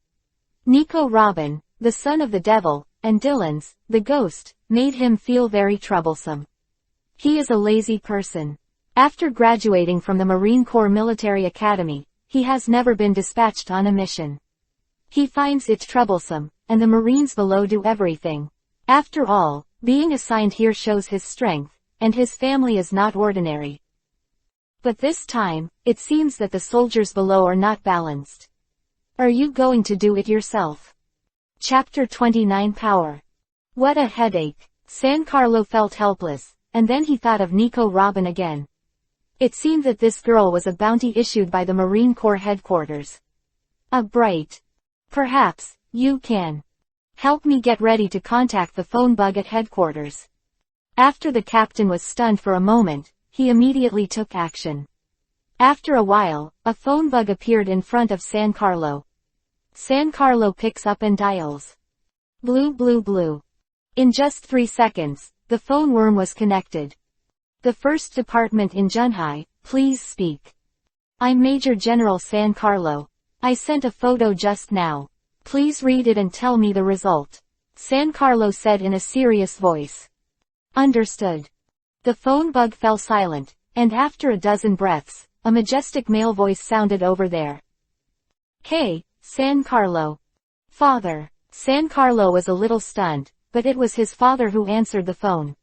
Nico Robin, the son of the devil, and Dylan's, the ghost, made him feel very troublesome. He is a lazy person. After graduating from the Marine Corps Military Academy, he has never been dispatched on a mission. He finds it troublesome, and the Marines below do everything. After all, being assigned here shows his strength, and his family is not ordinary. But this time, it seems that the soldiers below are not balanced. Are you going to do it yourself? Chapter 29 Power. What a headache. San Carlo felt helpless, and then he thought of Nico Robin again. It seemed that this girl was a bounty issued by the Marine Corps headquarters. A bright. Perhaps, you can help me get ready to contact the phone bug at headquarters. After the captain was stunned for a moment, he immediately took action. After a while, a phone bug appeared in front of San Carlo. San Carlo picks up and dials. Blue blue blue. In just 3 seconds, the phone worm was connected. The first department in Junhai, please speak. I'm Major General San Carlo. I sent a photo just now. Please read it and tell me the result. San Carlo said in a serious voice. Understood. The phone bug fell silent, and after a dozen breaths, a majestic male voice sounded over there. Hey, San Carlo. Father. San Carlo was a little stunned, but it was his father who answered the phone.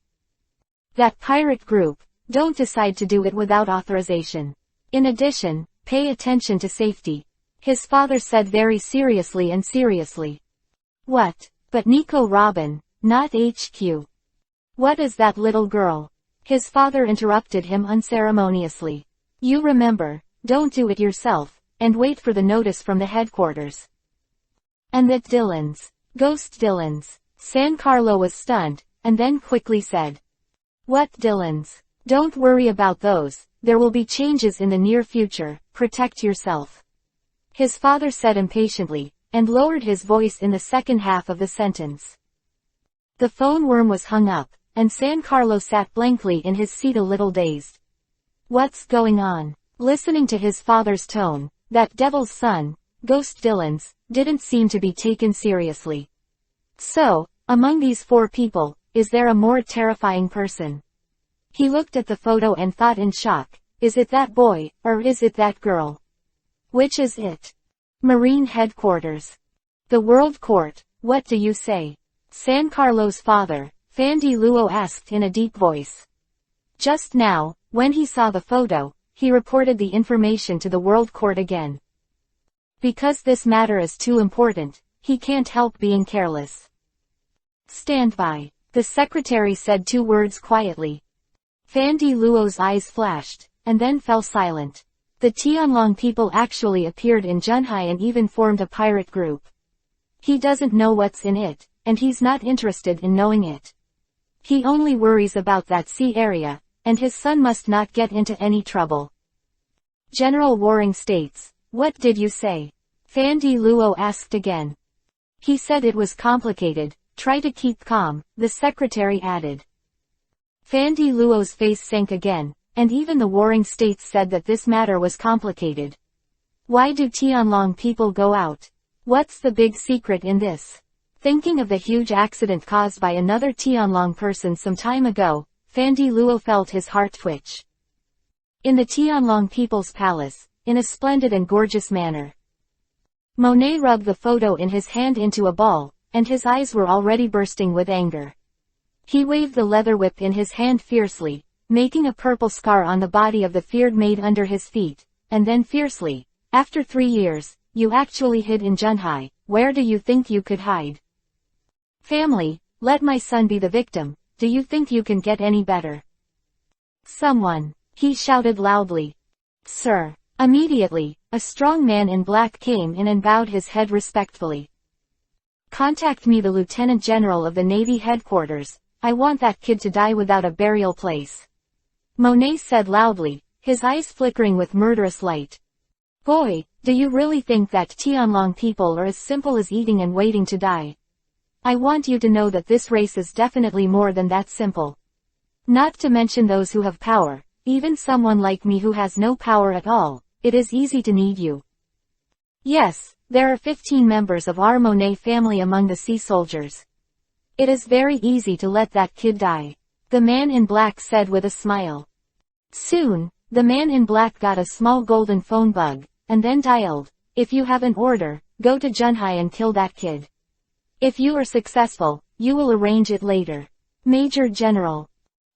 That pirate group, don't decide to do it without authorization. In addition, pay attention to safety. His father said very seriously and seriously. What? But Nico Robin, not HQ. What is that little girl? His father interrupted him unceremoniously. You remember, don't do it yourself, and wait for the notice from the headquarters. And that Dylan's, Ghost Dylan's. San Carlo was stunned, and then quickly said. What Dylan's? Don't worry about those, there will be changes in the near future, protect yourself. His father said impatiently, and lowered his voice in the second half of the sentence. The phone worm was hung up, and San Carlo sat blankly in his seat a little dazed. What's going on? Listening to his father's tone, that devil's son, Ghost Dylan's, didn't seem to be taken seriously. So, among these 4 people, is there a more terrifying person? He looked at the photo and thought in shock, is it that boy, or is it that girl? Which is it? Marine Headquarters. The World Court, what do you say? San Carlo's father, Fandy Luo asked in a deep voice. Just now, when he saw the photo, he reported the information to the World Court again. Because this matter is too important, he can't help being careless. Stand by. The secretary said 2 words quietly. Fandy Luo's eyes flashed, and then fell silent. The Tianlong people actually appeared in Junhai and even formed a pirate group. He doesn't know what's in it, and he's not interested in knowing it. He only worries about that sea area, and his son must not get into any trouble. General Waring states, what did you say? Fandy Luo asked again. He said it was complicated, try to keep calm, the secretary added. Fandy Luo's face sank again, and even the Warring States said that this matter was complicated. Why do Tianlong people go out? What's the big secret in this? Thinking of the huge accident caused by another Tianlong person some time ago, Fandy Luo felt his heart twitch. In the Tianlong people's palace, in a splendid and gorgeous manner. Monet rubbed the photo in his hand into a ball, and his eyes were already bursting with anger. He waved the leather whip in his hand fiercely, making a purple scar on the body of the feared maid under his feet, and then fiercely, after 3 years, you actually hid in Junhai, where do you think you could hide? Family, let my son be the victim, do you think you can get any better? Someone, he shouted loudly. Sir. Immediately, a strong man in black came in and bowed his head respectfully. Contact me, the Lieutenant General of the Navy headquarters, I want that kid to die without a burial place. Monet said loudly, his eyes flickering with murderous light. Boy, do you really think that Tianlong people are as simple as eating and waiting to die? I want you to know that this race is definitely more than that simple. Not to mention those who have power, even someone like me who has no power at all, it is easy to need you. Yes, there are 15 members of our Monet family among the sea soldiers. It is very easy to let that kid die, the man in black said with a smile. Soon, the man in black got a small golden phone bug, and then dialed, if you have an order, go to Junhai and kill that kid. If you are successful, you will arrange it later. Major General.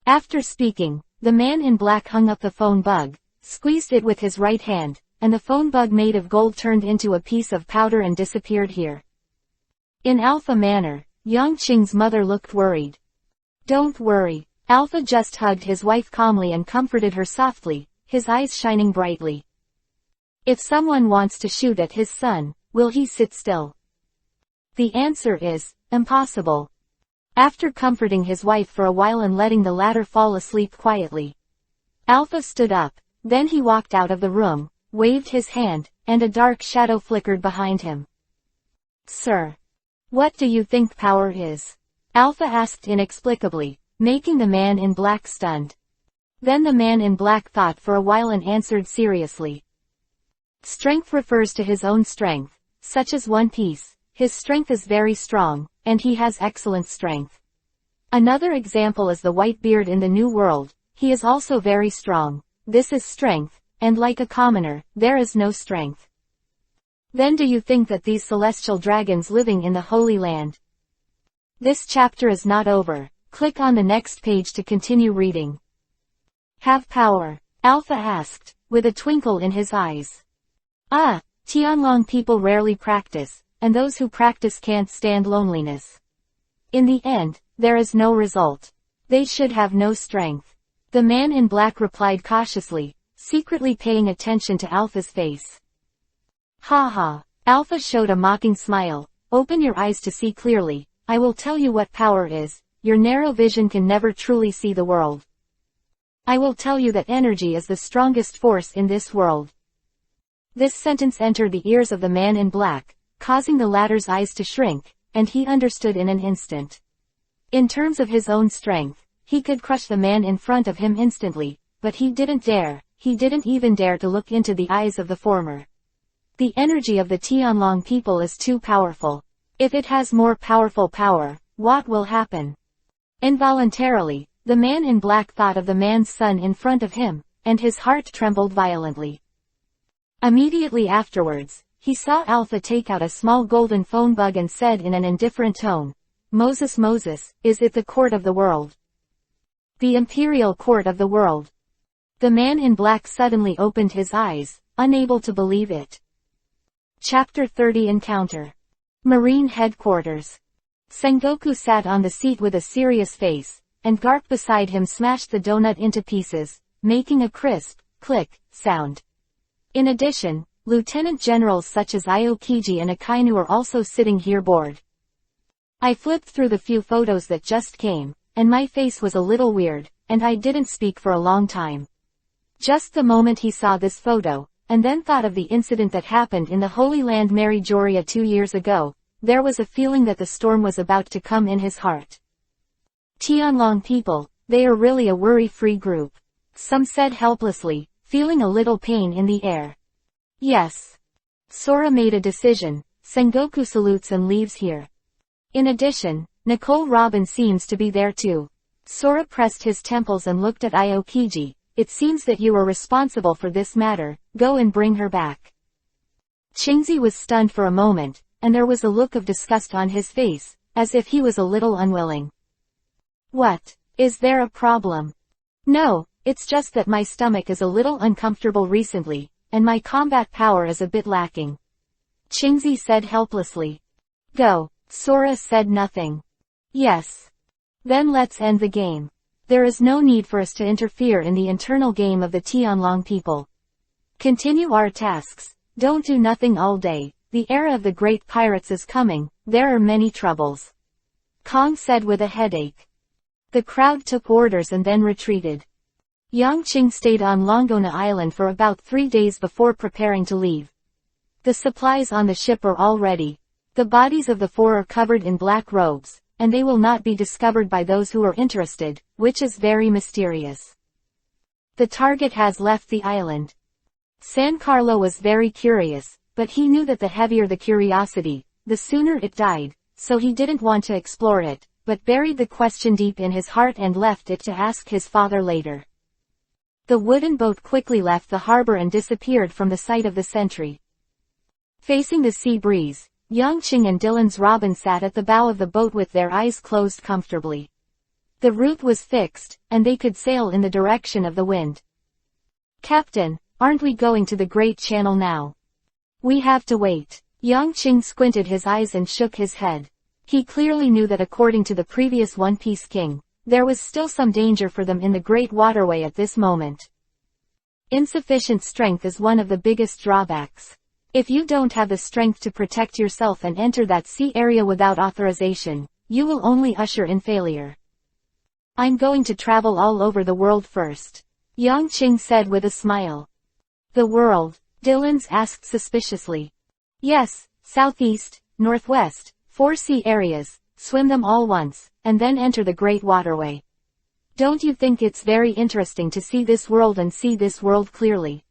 After speaking, the man in black hung up the phone bug, squeezed it with his right hand, and the phone bug made of gold turned into a piece of powder and disappeared here. In Alpha manner, Yangqing's mother looked worried. Don't worry. Alpha just hugged his wife calmly and comforted her softly, his eyes shining brightly. If someone wants to shoot at his son, will he sit still? The answer is, impossible. After comforting his wife for a while and letting the latter fall asleep quietly, Alpha stood up, then he walked out of the room, waved his hand, and a dark shadow flickered behind him. Sir, what do you think power is? Alpha asked inexplicably, making the man in black stunned. Then the man in black thought for a while and answered seriously. Strength refers to his own strength, such as One Piece. His strength is very strong, and he has excellent strength. Another example is the white beard in the New World. He is also very strong. This is strength, and like a commoner, there is no strength. Then do you think that these celestial dragons living in the Holy Land? This chapter is not over. Click on the next page to continue reading. Have power? Alpha asked, with a twinkle in his eyes. Tianlong people rarely practice, and those who practice can't stand loneliness. In the end, there is no result. They should have no strength. The man in black replied cautiously, secretly paying attention to Alpha's face. Ha ha. Alpha showed a mocking smile. Open your eyes to see clearly. I will tell you what power is. Your narrow vision can never truly see the world. I will tell you that energy is the strongest force in this world. This sentence entered the ears of the man in black, causing the latter's eyes to shrink, and he understood in an instant. In terms of his own strength, he could crush the man in front of him instantly, but he didn't even dare to look into the eyes of the former. The energy of the Tianlong people is too powerful. If it has more powerful power, what will happen? Involuntarily, the man in black thought of the man's son in front of him, and his heart trembled violently. Immediately afterwards, he saw Alpha take out a small golden phone bug and said in an indifferent tone, Moses, is it the court of the world? The imperial court of the world. The man in black suddenly opened his eyes, unable to believe it. Chapter 30 Encounter. Marine Headquarters. Sengoku sat on the seat with a serious face, and Garp beside him smashed the donut into pieces, making a crisp, click, sound. In addition, lieutenant generals such as Aokiji and Akainu are also sitting here bored. I flipped through the few photos that just came, and my face was a little weird, and I didn't speak for a long time. Just the moment he saw this photo, and then thought of the incident that happened in the Holy Land Mary Joria 2 years ago, there was a feeling that the storm was about to come in his heart. Tianlong people, they are really a worry-free group. Some said helplessly, feeling a little pain in the air. Yes. Sora made a decision. Sengoku salutes and leaves here. In addition, Nicole Robin seems to be there too. Sora pressed his temples and looked at Aokiji. It seems that you are responsible for this matter. Go and bring her back. Qingzi was stunned for a moment, and there was a look of disgust on his face, as if he was a little unwilling. What? Is there a problem? No, it's just that my stomach is a little uncomfortable recently, and my combat power is a bit lacking. Qingzi said helplessly. Go. Sora said nothing. Yes. Then let's end the game. There is no need for us to interfere in the internal game of the Tianlong people. Continue our tasks. Don't do nothing all day. The era of the great pirates is coming. There are many troubles. Kong said with a headache. The crowd took orders and then retreated. Yang Qing stayed on Longona Island for about 3 days before preparing to leave. The supplies on the ship are all ready. The bodies of the 4 are covered in black robes, and they will not be discovered by those who are interested, which is very mysterious. The target has left the island. San Carlo was very curious, but he knew that the heavier the curiosity, the sooner it died, so he didn't want to explore it, but buried the question deep in his heart and left it to ask his father later. The wooden boat quickly left the harbor and disappeared from the sight of the sentry. Facing the sea breeze, Yang Qing and Dylan's Robin sat at the bow of the boat with their eyes closed comfortably. The route was fixed, and they could sail in the direction of the wind. Captain, aren't we going to the Great Channel now? We have to wait. Yang Qing squinted his eyes and shook his head. He clearly knew that according to the previous One Piece King, there was still some danger for them in the Great Waterway at this moment. Insufficient strength is one of the biggest drawbacks. If you don't have the strength to protect yourself and enter that sea area without authorization, you will only usher in failure. I'm going to travel all over the world first, Yang Qing said with a smile. The world? Dylan's asked suspiciously. Yes, southeast, northwest, 4 sea areas, swim them all once, and then enter the Great Waterway. Don't you think it's very interesting to see this world and see this world clearly?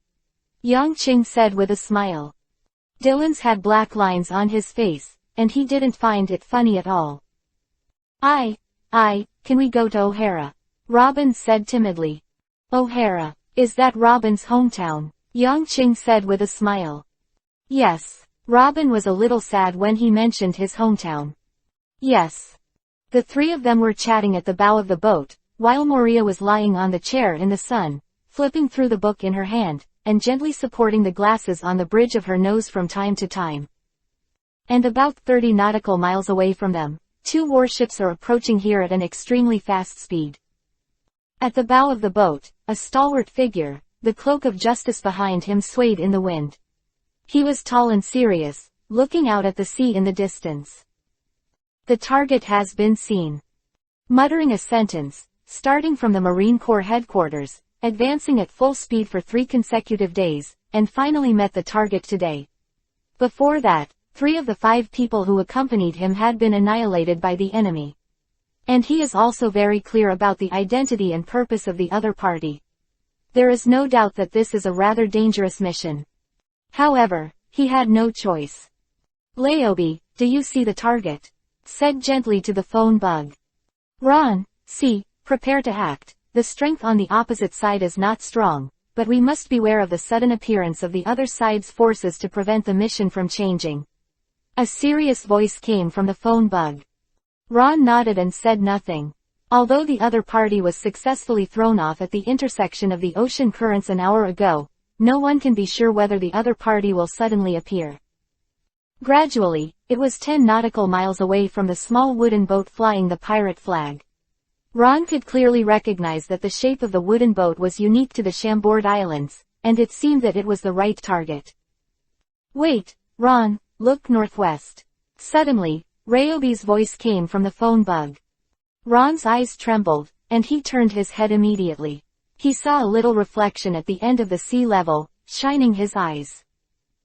Yang Qing said with a smile. Dylan's had black lines on his face, and he didn't find it funny at all. Can we go to O'Hara? Robin said timidly. O'Hara, is that Robin's hometown? Yang Qing said with a smile. Yes. Robin was a little sad when he mentioned his hometown. Yes. The 3 of them were chatting at the bow of the boat, while Maria was lying on the chair in the sun, flipping through the book in her hand, and gently supporting the glasses on the bridge of her nose from time to time. And about 30 nautical miles away from them, 2 warships are approaching here at an extremely fast speed. At the bow of the boat, a stalwart figure, the cloak of justice behind him swayed in the wind. He was tall and serious, looking out at the sea in the distance. The target has been seen. Muttering a sentence, starting from the Marine Corps headquarters, advancing at full speed for 3 consecutive days, and finally met the target today. Before that, 3 of the 5 people who accompanied him had been annihilated by the enemy. And he is also very clear about the identity and purpose of the other party. There is no doubt that this is a rather dangerous mission. However, he had no choice. Laobi, do you see the target? Said gently to the phone bug. Ron, see, prepare to act. The strength on the opposite side is not strong, but we must beware of the sudden appearance of the other side's forces to prevent the mission from changing. A serious voice came from the phone bug. Ron nodded and said nothing. Although the other party was successfully thrown off at the intersection of the ocean currents an hour ago, no one can be sure whether the other party will suddenly appear. Gradually, it was 10 nautical miles away from the small wooden boat flying the pirate flag. Ron could clearly recognize that the shape of the wooden boat was unique to the Chambord Islands, and it seemed that it was the right target. Wait, Ron, look northwest. Suddenly, Ryobi's voice came from the phone bug. Ron's eyes trembled, and he turned his head immediately. He saw a little reflection at the end of the sea level, shining his eyes.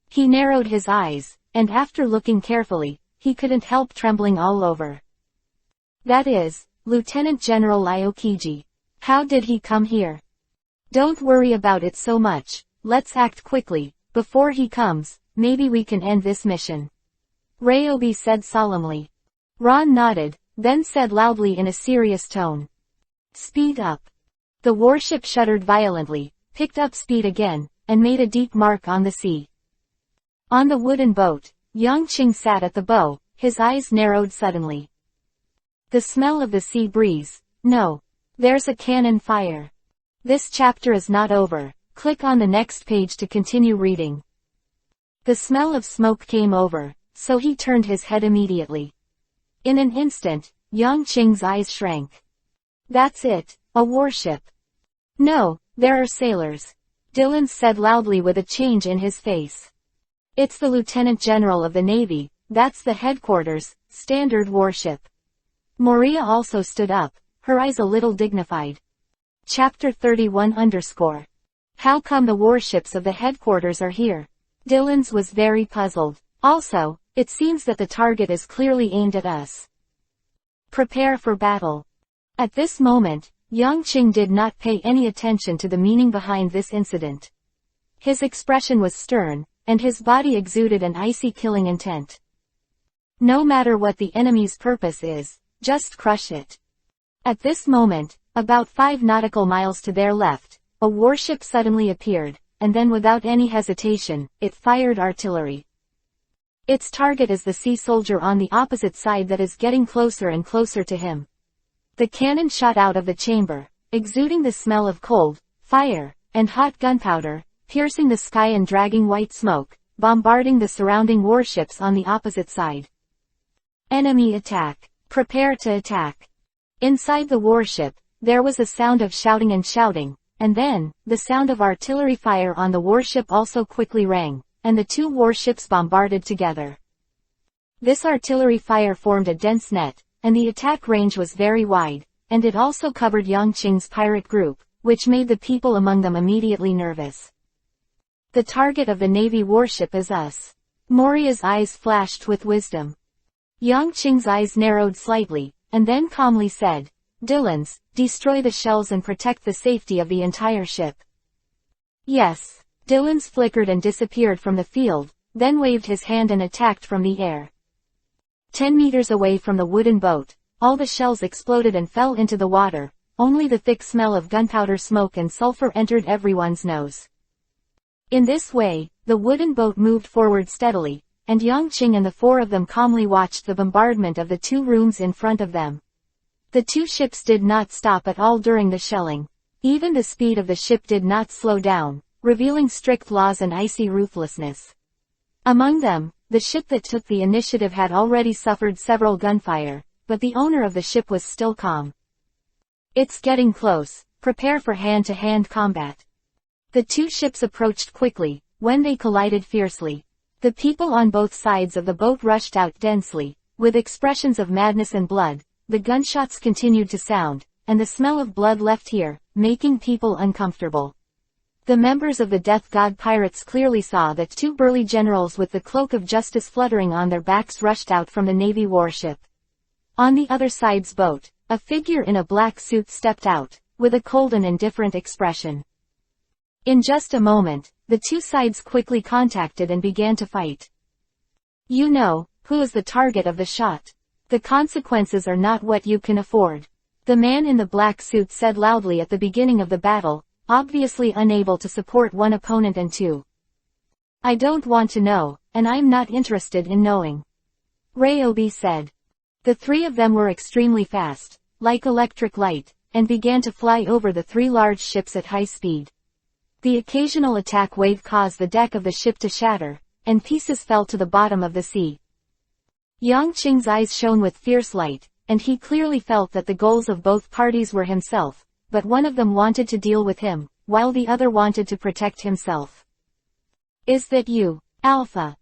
He narrowed his eyes, and after looking carefully, he couldn't help trembling all over. That is, Lieutenant General Aokiji. How did he come here? Don't worry about it so much, let's act quickly, before he comes, maybe we can end this mission. Ryobi said solemnly. Ron nodded, then said loudly in a serious tone. Speed up. The warship shuddered violently, picked up speed again, and made a deep mark on the sea. On the wooden boat, Yang Qing sat at the bow, his eyes narrowed suddenly. The smell of the sea breeze. No. There's a cannon fire. This chapter is not over. Click on the next page to continue reading. The smell of smoke came over, so he turned his head immediately. In an instant, Yang Qing's eyes shrank. That's it, a warship. No, there are sailors. Dylan said loudly with a change in his face. It's the Lieutenant General of the Navy, that's the headquarters, standard warship. Maria also stood up, her eyes a little dignified. Chapter 31_. How come the warships of the headquarters are here? Dylan's was very puzzled. Also, it seems that the target is clearly aimed at us. Prepare for battle. At this moment, Yang Qing did not pay any attention to the meaning behind this incident. His expression was stern, and his body exuded an icy killing intent. No matter what the enemy's purpose is, just crush it. At this moment, about 5 nautical miles to their left, a warship suddenly appeared, and then without any hesitation, it fired artillery. Its target is the sea soldier on the opposite side that is getting closer and closer to him. The cannon shot out of the chamber, exuding the smell of cold, fire, and hot gunpowder, piercing the sky and dragging white smoke, bombarding the surrounding warships on the opposite side. Enemy attack. Prepare to attack. Inside the warship, there was a sound of shouting, and then, the sound of artillery fire on the warship also quickly rang, and the two warships bombarded together. This artillery fire formed a dense net, and the attack range was very wide, and it also covered Yangqing's pirate group, which made the people among them immediately nervous. The target of the Navy warship is us. Moria's eyes flashed with wisdom. Yangqing's eyes narrowed slightly, and then calmly said, Dylan's, destroy the shells and protect the safety of the entire ship. Yes. Dylan's flickered and disappeared from the field, then waved his hand and attacked from the air. 10 meters away from the wooden boat, all the shells exploded and fell into the water, only the thick smell of gunpowder smoke and sulfur entered everyone's nose. In this way, the wooden boat moved forward steadily, and Yangqing and the four of them calmly watched the bombardment of the two rooms in front of them. The two ships did not stop at all during the shelling. Even the speed of the ship did not slow down, revealing strict laws and icy ruthlessness. Among them, the ship that took the initiative had already suffered several gunfire, but the owner of the ship was still calm. It's getting close, prepare for hand-to-hand combat. The two ships approached quickly, when they collided fiercely. The people on both sides of the boat rushed out densely, with expressions of madness and blood. The gunshots continued to sound, and the smell of blood left here, making people uncomfortable. The members of the Death God pirates clearly saw that two burly generals with the cloak of justice fluttering on their backs rushed out from the Navy warship. On the other side's boat, a figure in a black suit stepped out, with a cold and indifferent expression. In just a moment, the two sides quickly contacted and began to fight. You know, who is the target of the shot. The consequences are not what you can afford. The man in the black suit said loudly at the beginning of the battle, obviously unable to support one opponent and two. I don't want to know, and I'm not interested in knowing. Ryobi said. The three of them were extremely fast, like electric light, and began to fly over the three large ships at high speed. The occasional attack wave caused the deck of the ship to shatter, and pieces fell to the bottom of the sea. Yangqing's eyes shone with fierce light, and he clearly felt that the goals of both parties were himself, but one of them wanted to deal with him, while the other wanted to protect himself. Is that you, Alpha?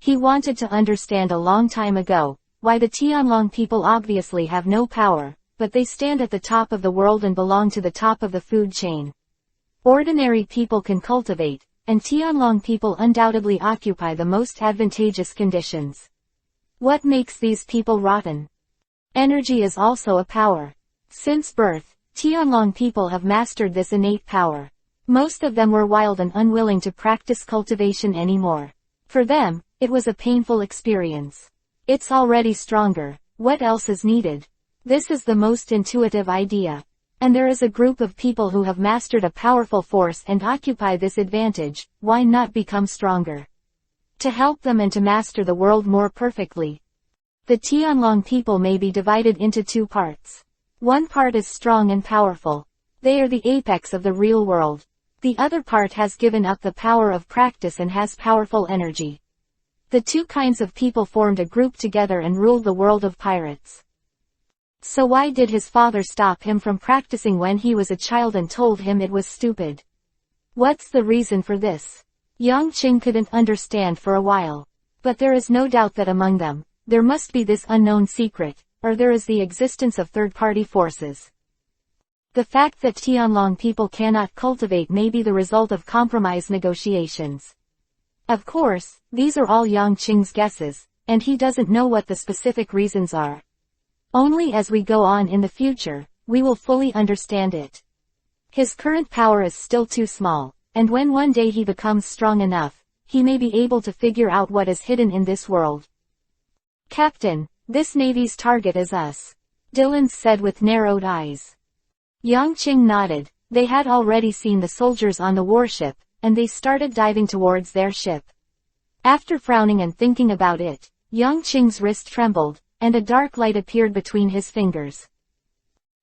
He wanted to understand a long time ago, why the Tianlong people obviously have no power, but they stand at the top of the world and belong to the top of the food chain. Ordinary people can cultivate, and Tianlong people undoubtedly occupy the most advantageous conditions. What makes these people rotten? Energy is also a power. Since birth, Tianlong people have mastered this innate power. Most of them were wild and unwilling to practice cultivation anymore. For them, it was a painful experience. It's already stronger. What else is needed? This is the most intuitive idea. And there is a group of people who have mastered a powerful force and occupy this advantage. Why not become stronger? To help them and to master the world more perfectly. The Tianlong people may be divided into two parts. One part is strong and powerful. They are the apex of the real world. The other part has given up the power of practice and has powerful energy. The two kinds of people formed a group together and ruled the world of pirates. So why did his father stop him from practicing when he was a child and told him it was stupid? What's the reason for this? Yangqing couldn't understand for a while. But there is no doubt that among them, there must be this unknown secret, or there is the existence of third-party forces. The fact that Tianlong people cannot cultivate may be the result of compromise negotiations. Of course, these are all Yangqing's guesses, and he doesn't know what the specific reasons are. Only as we go on in the future, we will fully understand it. His current power is still too small, and when one day he becomes strong enough, he may be able to figure out what is hidden in this world. Captain, this Navy's target is us, Dylan said with narrowed eyes. Yangqing nodded. They had already seen the soldiers on the warship, and they started diving towards their ship. After frowning and thinking about it, Yangqing's wrist trembled, and a dark light appeared between his fingers.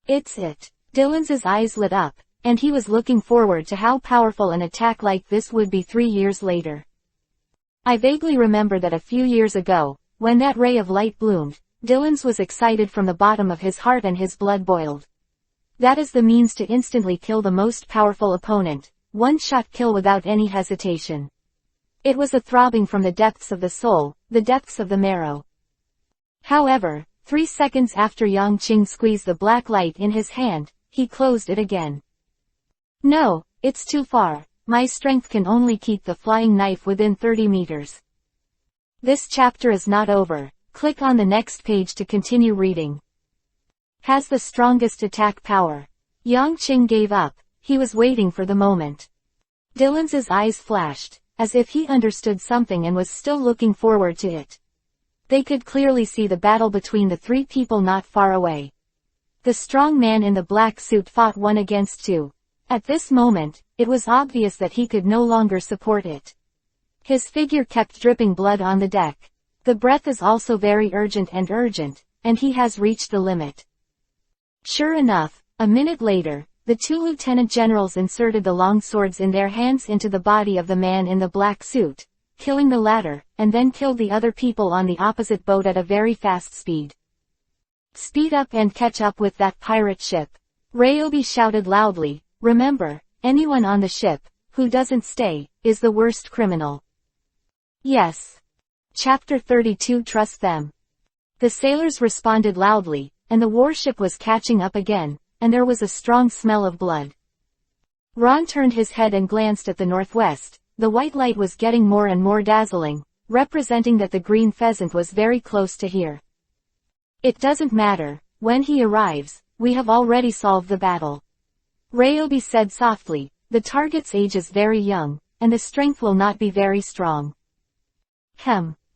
It's it. Dylan's eyes lit up, and he was looking forward to how powerful an attack like this would be 3 years later. I vaguely remember that a few years ago, when that ray of light bloomed, Dylan's was excited from the bottom of his heart and his blood boiled. That is the means to instantly kill the most powerful opponent, one-shot kill without any hesitation. It was a throbbing from the depths of the soul, the depths of the marrow. However, 3 seconds after Yang Qing squeezed the black light in his hand, he closed it again. No, it's too far. My strength can only keep the flying knife within 30 meters. This chapter is not over. Click on the next page to continue reading. Has the strongest attack power. Yang Qing gave up. He was waiting for the moment. Dylan's eyes flashed, as if he understood something and was still looking forward to it. They could clearly see the battle between the 3 people not far away. The strong man in the black suit fought 1 against 2. At this moment, it was obvious that he could no longer support it. His figure kept dripping blood on the deck. The breath is also very urgent, and he has reached the limit. Sure enough, a minute later, the 2 lieutenant generals inserted the long swords in their hands into the body of the man in the black suit, killing the latter, and then killed the other people on the opposite boat at a very fast speed. Speed up and catch up with that pirate ship. Ryobi shouted loudly. Remember, anyone on the ship, who doesn't stay, is the worst criminal. Yes. Chapter 32. Trust them. The sailors responded loudly, and the warship was catching up again, and there was a strong smell of blood. Ron turned his head and glanced at the northwest. The white light was getting more and more dazzling, representing that the green pheasant was very close to here. It doesn't matter. When he arrives, we have already solved the battle. Ryobi said softly. The target's age is very young, and the strength will not be very strong.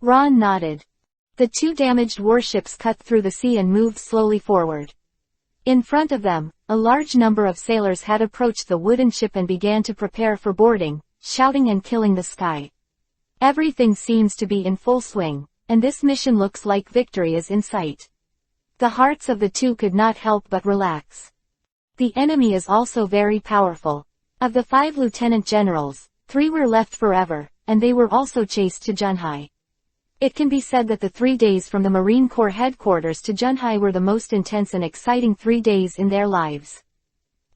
Ron nodded. The 2 damaged warships cut through the sea and moved slowly forward. In front of them, a large number of sailors had approached the wooden ship and began to prepare for boarding, shouting and killing the sky. Everything seems to be in full swing, and this mission looks like victory is in sight. The hearts of the 2 could not help but relax. The enemy is also very powerful. Of the 5 lieutenant generals, 3 were left forever, and they were also chased to Junhai. It can be said that the 3 days from the Marine Corps headquarters to Junhai were the most intense and exciting 3 days in their lives.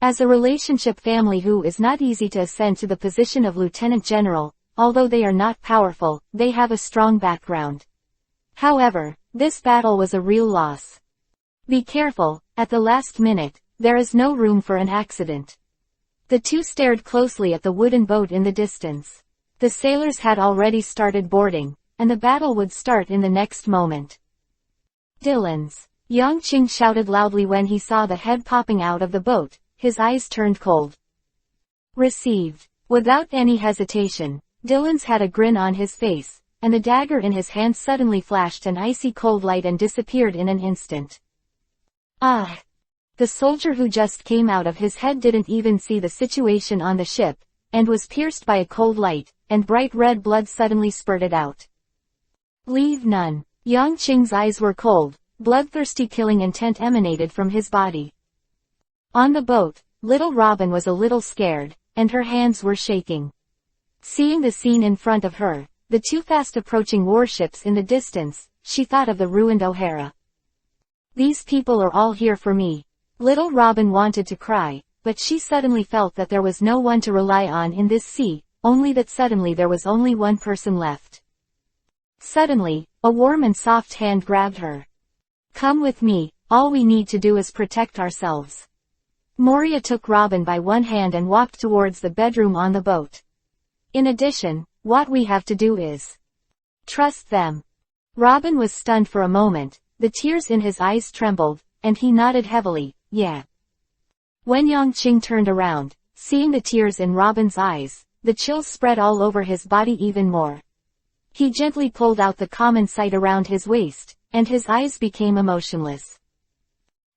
As a relationship family who is not easy to ascend to the position of lieutenant general, although they are not powerful, they have a strong background. However, this battle was a real loss. Be careful, at the last minute, there is no room for an accident. The 2 stared closely at the wooden boat in the distance. The sailors had already started boarding, and the battle would start in the next moment. Dylan's. Yang Qing shouted loudly when he saw the head popping out of the boat. His eyes turned cold. Received. Without any hesitation, Dylan's had a grin on his face, and the dagger in his hand suddenly flashed an icy cold light and disappeared in an instant. Ah! The soldier who just came out of his head didn't even see the situation on the ship, and was pierced by a cold light, and bright red blood suddenly spurted out. Leave none. Yang Qing's eyes were cold, bloodthirsty killing intent emanated from his body. On the boat, little Robin was a little scared, and her hands were shaking. Seeing the scene in front of her, the 2 fast-approaching warships in the distance, she thought of the ruined O'Hara. These people are all here for me. Little Robin wanted to cry, but she suddenly felt that there was no one to rely on in this sea, only that suddenly there was only one person left. Suddenly, a warm and soft hand grabbed her. Come with me, all we need to do is protect ourselves. Moria took Robin by one hand and walked towards the bedroom on the boat. In addition, what we have to do is trust them. Robin was stunned for a moment, the tears in his eyes trembled, and he nodded heavily, yeah. When Yang Qing turned around, seeing the tears in Robin's eyes, the chills spread all over his body even more. He gently pulled out the common sight around his waist, and his eyes became emotionless.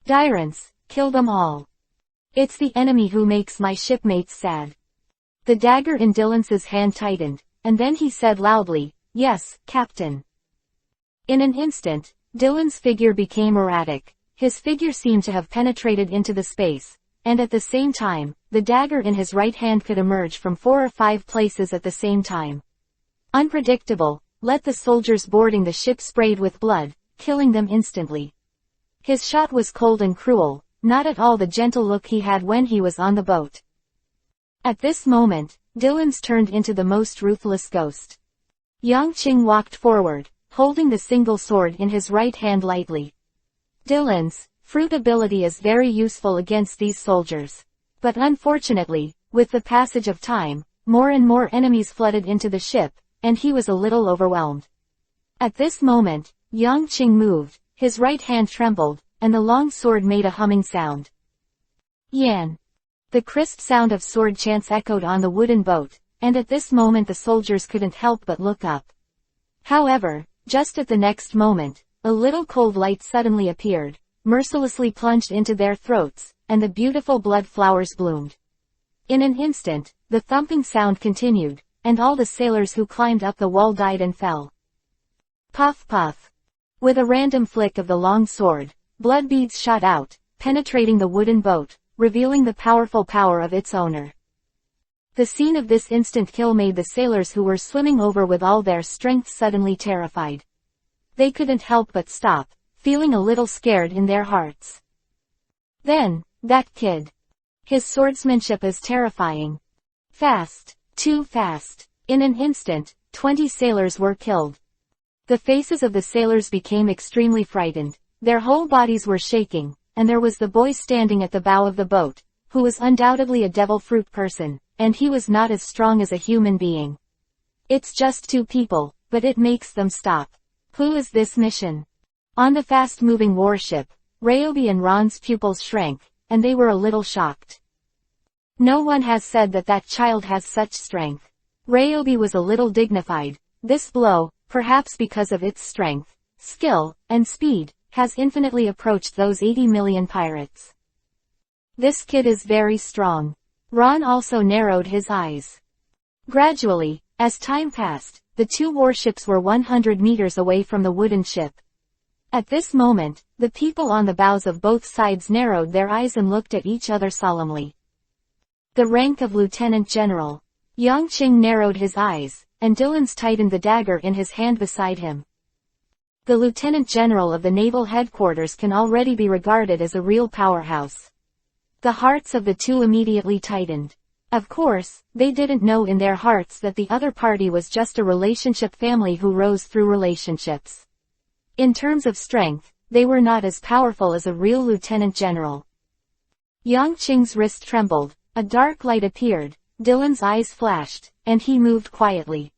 Dyrants, kill them all. It's the enemy who makes my shipmates sad. The dagger in Dylan's hand tightened, and then he said loudly, yes, Captain. In an instant, Dylan's figure became erratic. His figure seemed to have penetrated into the space, and at the same time, the dagger in his right hand could emerge from 4 or 5 places at the same time. Unpredictable, let the soldiers boarding the ship sprayed with blood, killing them instantly. His shot was cold and cruel, not at all the gentle look he had when he was on the boat. At this moment, Dylan's turned into the most ruthless ghost. Yang Qing walked forward, holding the single sword in his right hand lightly. Dylan's fruit ability is very useful against these soldiers. But unfortunately, with the passage of time, more and more enemies flooded into the ship, and he was a little overwhelmed. At this moment, Yang Qing moved, his right hand trembled, and the long sword made a humming sound. Yan. The crisp sound of sword chants echoed on the wooden boat, and at this moment the soldiers couldn't help but look up. However, just at the next moment, a little cold light suddenly appeared, mercilessly plunged into their throats, and the beautiful blood flowers bloomed. In an instant, the thumping sound continued, and all the sailors who climbed up the wall died and fell. Puff puff. With a random flick of the long sword, blood beads shot out, penetrating the wooden boat, revealing the powerful power of its owner. The scene of this instant kill made the sailors who were swimming over with all their strength suddenly terrified. They couldn't help but stop, feeling a little scared in their hearts. Then, that kid. His swordsmanship is terrifying. Fast, too fast. In an instant, 20 sailors were killed. The faces of the sailors became extremely frightened, their whole bodies were shaking, and there was the boy standing at the bow of the boat, who was undoubtedly a devil fruit person, and he was not as strong as a human being. It's just 2 people, but it makes them stop. Who is this mission? On the fast-moving warship, Ryobi and Ron's pupils shrank, and they were a little shocked. No one has said that that child has such strength. Ryobi was a little dignified. This blow, perhaps because of its strength, skill, and speed, has infinitely approached those 80 million pirates. This kid is very strong. Ron also narrowed his eyes. Gradually, as time passed, the 2 warships were 100 meters away from the wooden ship. At this moment, the people on the bows of both sides narrowed their eyes and looked at each other solemnly. The rank of Lieutenant General. Yang Qing narrowed his eyes, and Dylan's tightened the dagger in his hand beside him. The Lieutenant General of the Naval Headquarters can already be regarded as a real powerhouse. The hearts of the 2 immediately tightened. Of course, they didn't know in their hearts that the other party was just a relationship family who rose through relationships. In terms of strength, they were not as powerful as a real Lieutenant General. Yang Qing's wrist trembled, a dark light appeared, Dylan's eyes flashed, and he moved quietly.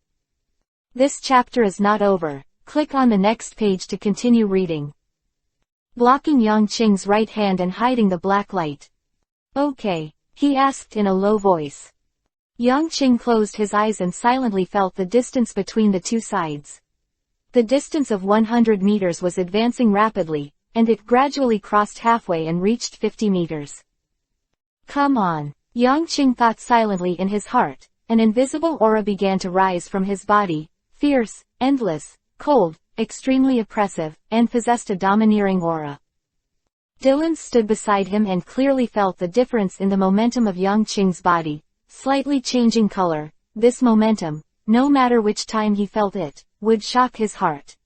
This chapter is not over. Click on the next page to continue reading. Blocking Yang Qing's right hand and hiding the black light. Okay, he asked in a low voice. Yang Qing closed his eyes and silently felt the distance between the 2 sides. The distance of 100 meters was advancing rapidly, and it gradually crossed halfway and reached 50 meters. Come on, Yang Qing thought silently in his heart. An invisible aura began to rise from his body, fierce, endless, cold, extremely oppressive, and possessed a domineering aura. Dylan stood beside him and clearly felt the difference in the momentum of Yang Qing's body, slightly changing color. This momentum, no matter which time he felt it, would shock his heart.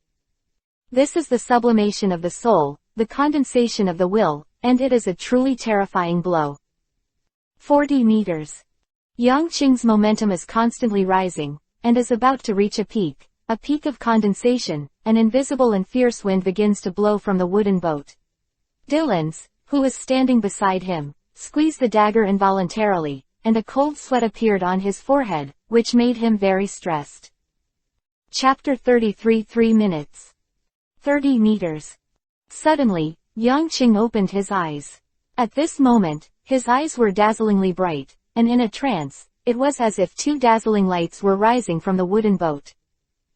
This is the sublimation of the soul, the condensation of the will, and it is a truly terrifying blow. 40 meters. Yang Qing's momentum is constantly rising, and is about to reach a peak of condensation. An invisible and fierce wind begins to blow from the wooden boat. Dylan's, who was standing beside him, squeezed the dagger involuntarily, and a cold sweat appeared on his forehead, which made him very stressed. Chapter 33 3 minutes. 30 meters. Suddenly, Yang Qing opened his eyes. At this moment, his eyes were dazzlingly bright, and in a trance, it was as if 2 dazzling lights were rising from the wooden boat.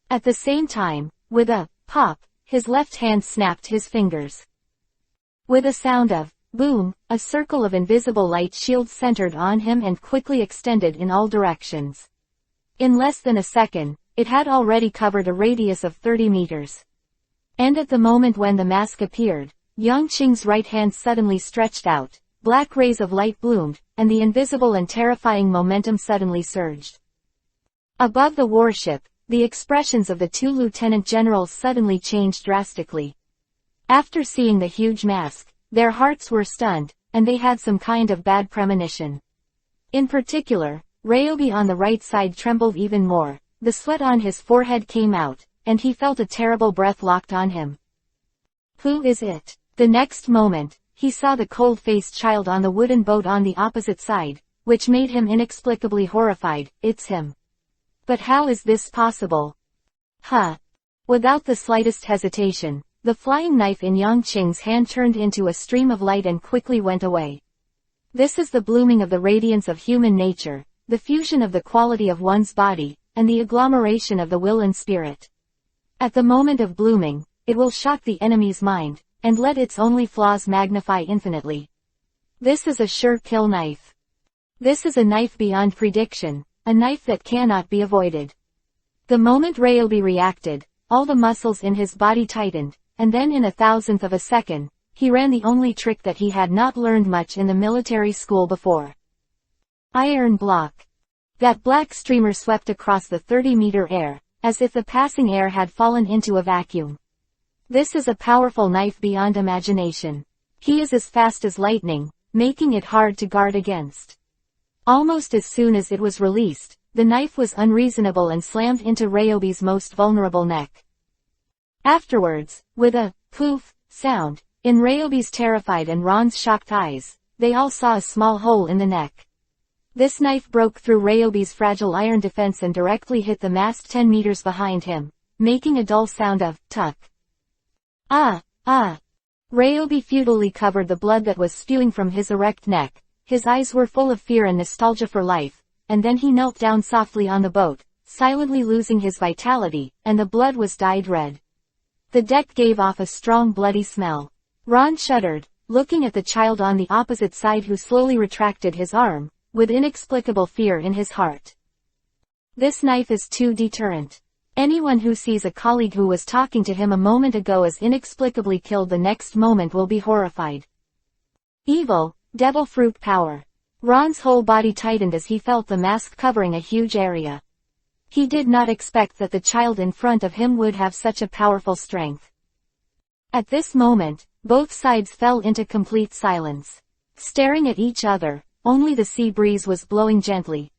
At the same time, with a pop, his left hand snapped his fingers. With a sound of boom, a circle of invisible light shields centered on him and quickly extended in all directions. In less than a second, it had already covered a radius of 30 meters. And at the moment when the mask appeared, Yang Qing's right hand suddenly stretched out, black rays of light bloomed, and the invisible and terrifying momentum suddenly surged. Above the warship, the expressions of the 2 lieutenant generals suddenly changed drastically. After seeing the huge mask, Their hearts were stunned, and they had some kind of bad premonition. In particular, Ryobi on the right side trembled even more, the sweat on his forehead came out, and he felt a terrible breath locked on him. Who is it? The next moment, he saw the cold-faced child on the wooden boat on the opposite side, which made him inexplicably horrified. It's him. But how is this possible? Huh. Without the slightest hesitation, the flying knife in Yang Qing's hand turned into a stream of light and quickly went away. This is the blooming of the radiance of human nature, the fusion of the quality of one's body, and the agglomeration of the will and spirit. At the moment of blooming, it will shock the enemy's mind, and let its only flaws magnify infinitely. This is a sure kill knife. This is a knife beyond prediction, a knife that cannot be avoided. The moment Ryobi reacted, all the muscles in his body tightened, and then in a thousandth of a second, he ran the only trick that he had not learned much in the military school before. Iron block. That black streamer swept across the 30-meter air, as if the passing air had fallen into a vacuum. This is a powerful knife beyond imagination. He is as fast as lightning, making it hard to guard against. Almost as soon as it was released, the knife was unreasonable and slammed into Ryobi's most vulnerable neck. Afterwards, with a poof sound, in Ryobi's terrified and Ron's shocked eyes, they all saw a small hole in the neck. This knife broke through Ryobi's fragile iron defense and directly hit the mast 10 meters behind him, making a dull sound of tuck. Ah! Ryobi futilely covered the blood that was spewing from his erect neck. His eyes were full of fear and nostalgia for life, and then he knelt down softly on the boat, silently losing his vitality, and the blood was dyed red. The deck gave off a strong bloody smell. Ron shuddered, looking at the child on the opposite side who slowly retracted his arm, with inexplicable fear in his heart. This knife is too deterrent. Anyone who sees a colleague who was talking to him a moment ago as inexplicably killed the next moment will be horrified. Evil, devil fruit power. Ron's whole body tightened as he felt the mask covering a huge area. He did not expect that the child in front of him would have such a powerful strength. At this moment, both sides fell into complete silence. Staring at each other, only the sea breeze was blowing gently.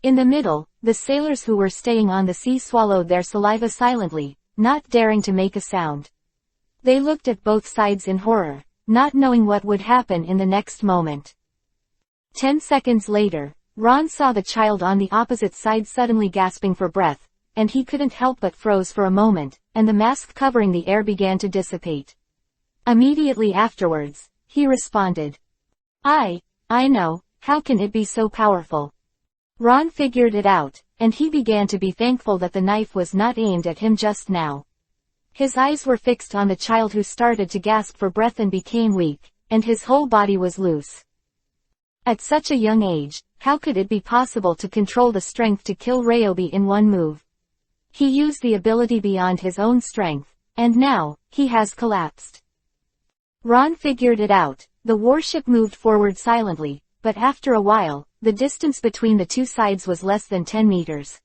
In the middle, the sailors who were staying on the sea swallowed their saliva silently, not daring to make a sound. They looked at both sides in horror, not knowing what would happen in the next moment. 10 seconds later, Ron saw the child on the opposite side suddenly gasping for breath, and he couldn't help but froze for a moment, and the mask covering the air began to dissipate. Immediately afterwards, he responded. I know, how can it be so powerful? Ron figured it out, and he began to be thankful that the knife was not aimed at him just now. His eyes were fixed on the child who started to gasp for breath and became weak, and his whole body was loose. At such a young age, how could it be possible to control the strength to kill Ryobi in one move? He used the ability beyond his own strength, and now, he has collapsed. Ron figured it out. The warship moved forward silently, but after a while, the distance between the two sides was less than 10 meters.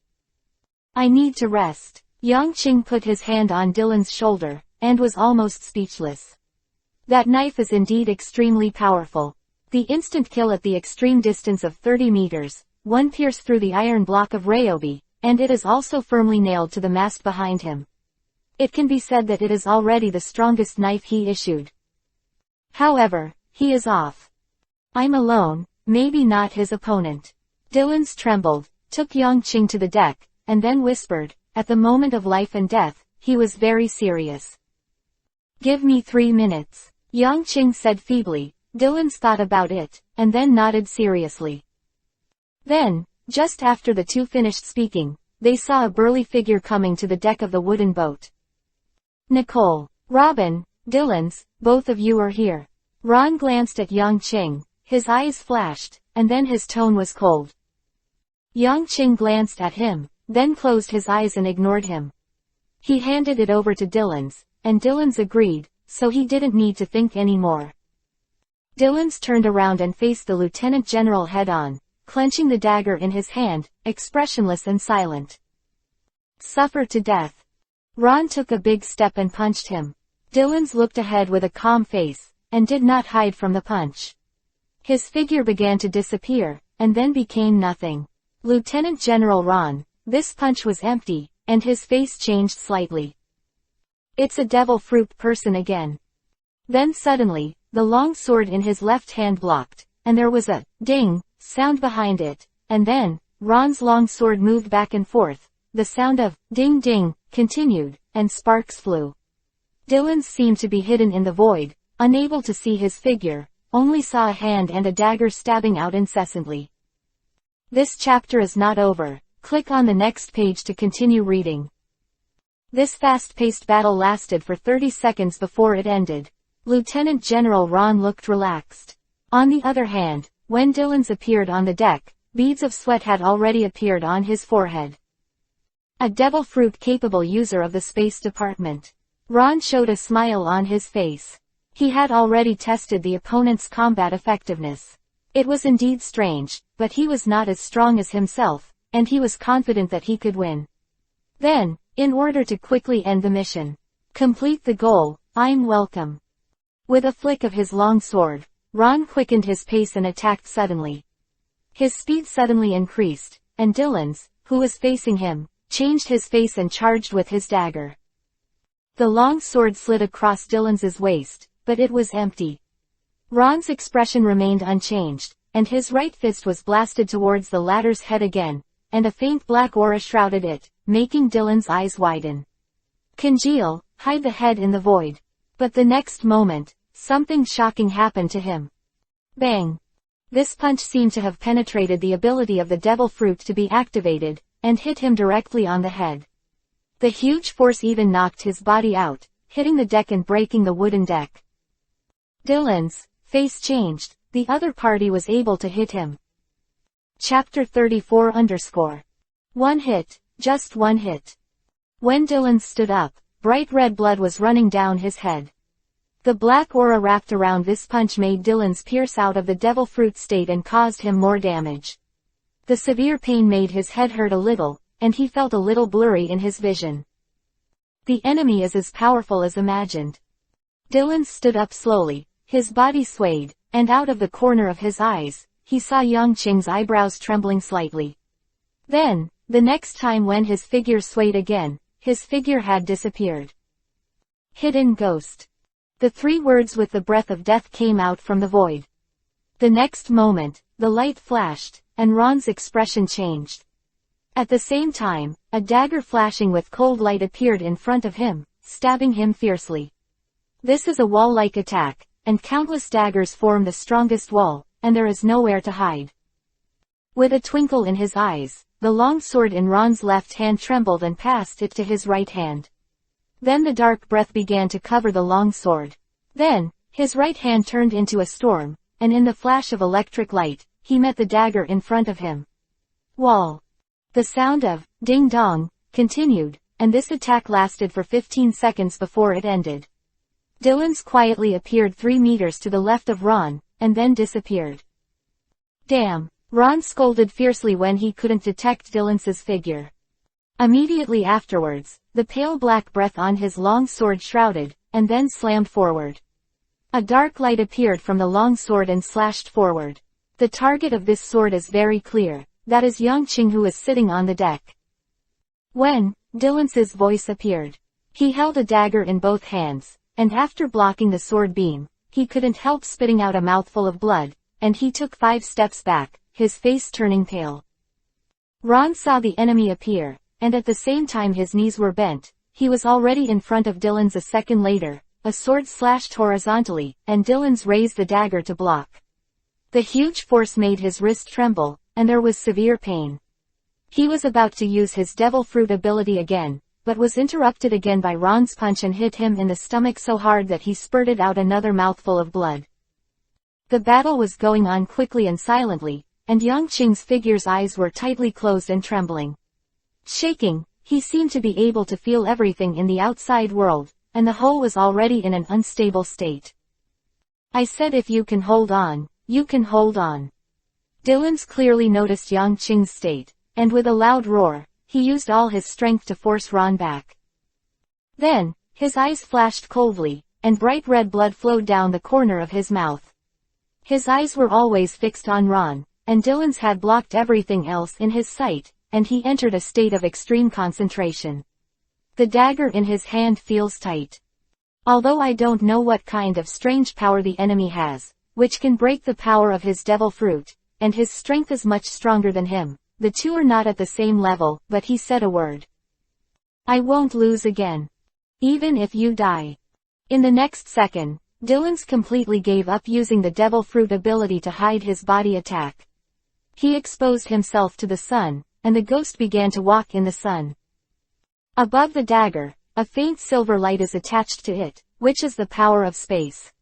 I need to rest. Yang Qing put his hand on Dylan's shoulder, and was almost speechless. That knife is indeed extremely powerful. The instant kill at the extreme distance of 30 meters, one pierced through the iron block of Ryobi, and it is also firmly nailed to the mast behind him. It can be said that it is already the strongest knife he issued. However, he is off. I'm alone, maybe not his opponent. Dylan's trembled, took Yang Qing to the deck, and then whispered, at the moment of life and death, he was very serious. Give me 3 minutes, Yang Qing said feebly. Dylan's thought about it, and then nodded seriously. Then, just after the two finished speaking, they saw a burly figure coming to the deck of the wooden boat. Nicole, Robin, Dylan's, both of you are here. Ron glanced at Yang Qing, his eyes flashed, and then his tone was cold. Yang Qing glanced at him, then closed his eyes and ignored him. He handed it over to Dylan's, and Dylan's agreed, so he didn't need to think anymore. Dylan's turned around and faced the lieutenant general head-on, clenching the dagger in his hand, expressionless and silent. Suffer to death. Ron took a big step and punched him. Dylan's looked ahead with a calm face, and did not hide from the punch. His figure began to disappear, and then became nothing. Lieutenant General Ron, this punch was empty, and his face changed slightly. It's a devil fruit person again. Then suddenly, the long sword in his left hand blocked, and there was a ding sound behind it, and then, Ron's long sword moved back and forth, the sound of ding ding continued, and sparks flew. Dylan seemed to be hidden in the void, unable to see his figure, only saw a hand and a dagger stabbing out incessantly. This chapter is not over. Click on the next page to continue reading. This fast-paced battle lasted for 30 seconds before it ended. Lieutenant General Ron looked relaxed. On the other hand, when Dylan's appeared on the deck, beads of sweat had already appeared on his forehead. A devil fruit capable user of the space department. Ron showed a smile on his face. He had already tested the opponent's combat effectiveness. It was indeed strange, but he was not as strong as himself, and he was confident that he could win. Then, in order to quickly end the mission, complete the goal, I'm welcome. With a flick of his long sword, Ron quickened his pace and attacked suddenly. His speed suddenly increased, and Dylan's, who was facing him, changed his face and charged with his dagger. The long sword slid across Dylan's waist, but it was empty. Ron's expression remained unchanged, and his right fist was blasted towards the latter's head again, and a faint black aura shrouded it, making Dylan's eyes widen. Congeal, hide the head in the void. But the next moment, something shocking happened to him. Bang! This punch seemed to have penetrated the ability of the devil fruit to be activated, and hit him directly on the head. The huge force even knocked his body out, hitting the deck and breaking the wooden deck. Dylan's face changed. The other party was able to hit him. Chapter 34 One hit, just one hit. When Dylan stood up, bright red blood was running down his head. The black aura wrapped around this punch made Dylan's pierce out of the devil fruit state and caused him more damage. The severe pain made his head hurt a little, and he felt a little blurry in his vision. The enemy is as powerful as imagined. Dylan stood up slowly, his body swayed, and out of the corner of his eyes, he saw Yangqing's eyebrows trembling slightly. Then, the next time when his figure swayed again, his figure had disappeared. Hidden ghost. The 3 words with the breath of death came out from the void. The next moment, the light flashed, and Ron's expression changed. At the same time, a dagger flashing with cold light appeared in front of him, stabbing him fiercely. This is a wall-like attack, and countless daggers form the strongest wall, and there is nowhere to hide. With a twinkle in his eyes, the long sword in Ron's left hand trembled and passed it to his right hand. Then the dark breath began to cover the long sword. Then, his right hand turned into a storm, and in the flash of electric light, he met the dagger in front of him. Wall. The sound of ding-dong continued, and this attack lasted for 15 seconds before it ended. Dylan's quietly appeared 3 meters to the left of Ron, and then disappeared. Damn! Ron scolded fiercely when he couldn't detect Dylan's figure. Immediately afterwards, the pale black breath on his long sword shrouded, and then slammed forward. A dark light appeared from the long sword and slashed forward. The target of this sword is very clear, that is Yangqing, who is sitting on the deck. When Dylan's voice appeared, he held a dagger in both hands, and after blocking the sword beam, he couldn't help spitting out a mouthful of blood, and he took 5 steps back, his face turning pale. Ron saw the enemy appear, and at the same time his knees were bent. He was already in front of Dylan's. A second later, a sword slashed horizontally, and Dylan's raised the dagger to block. The huge force made his wrist tremble, and there was severe pain. He was about to use his devil fruit ability again, but was interrupted again by Ron's punch and hit him in the stomach so hard that he spurted out another mouthful of blood. The battle was going on quickly and silently, and Yangqing's figure's eyes were tightly closed and trembling. Shaking, he seemed to be able to feel everything in the outside world, and the whole was already in an unstable state. I said if you can hold on, you can hold on. Dylan's clearly noticed Yangqing's state, and with a loud roar, he used all his strength to force Ron back. Then, his eyes flashed coldly, and bright red blood flowed down the corner of his mouth. His eyes were always fixed on Ron, and Dylan's had blocked everything else in his sight, and he entered a state of extreme concentration. The dagger in his hand feels tight. Although I don't know what kind of strange power the enemy has, which can break the power of his devil fruit, and his strength is much stronger than him, the two are not at the same level, but he said a word. I won't lose again. Even if you die. In the next second, Dylan's completely gave up using the devil fruit ability to hide his body attack. He exposed himself to the sun, and the ghost began to walk in the sun. Above the dagger, a faint silver light is attached to it, which is the power of space.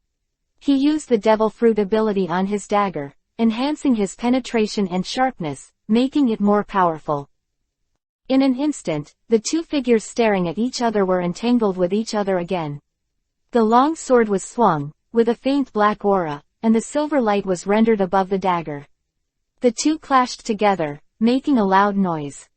He used the devil fruit ability on his dagger, enhancing his penetration and sharpness, making it more powerful. In an instant, the two figures staring at each other were entangled with each other again. The long sword was swung, with a faint black aura, and the silver light was rendered above the dagger. The two clashed together, making a loud noise.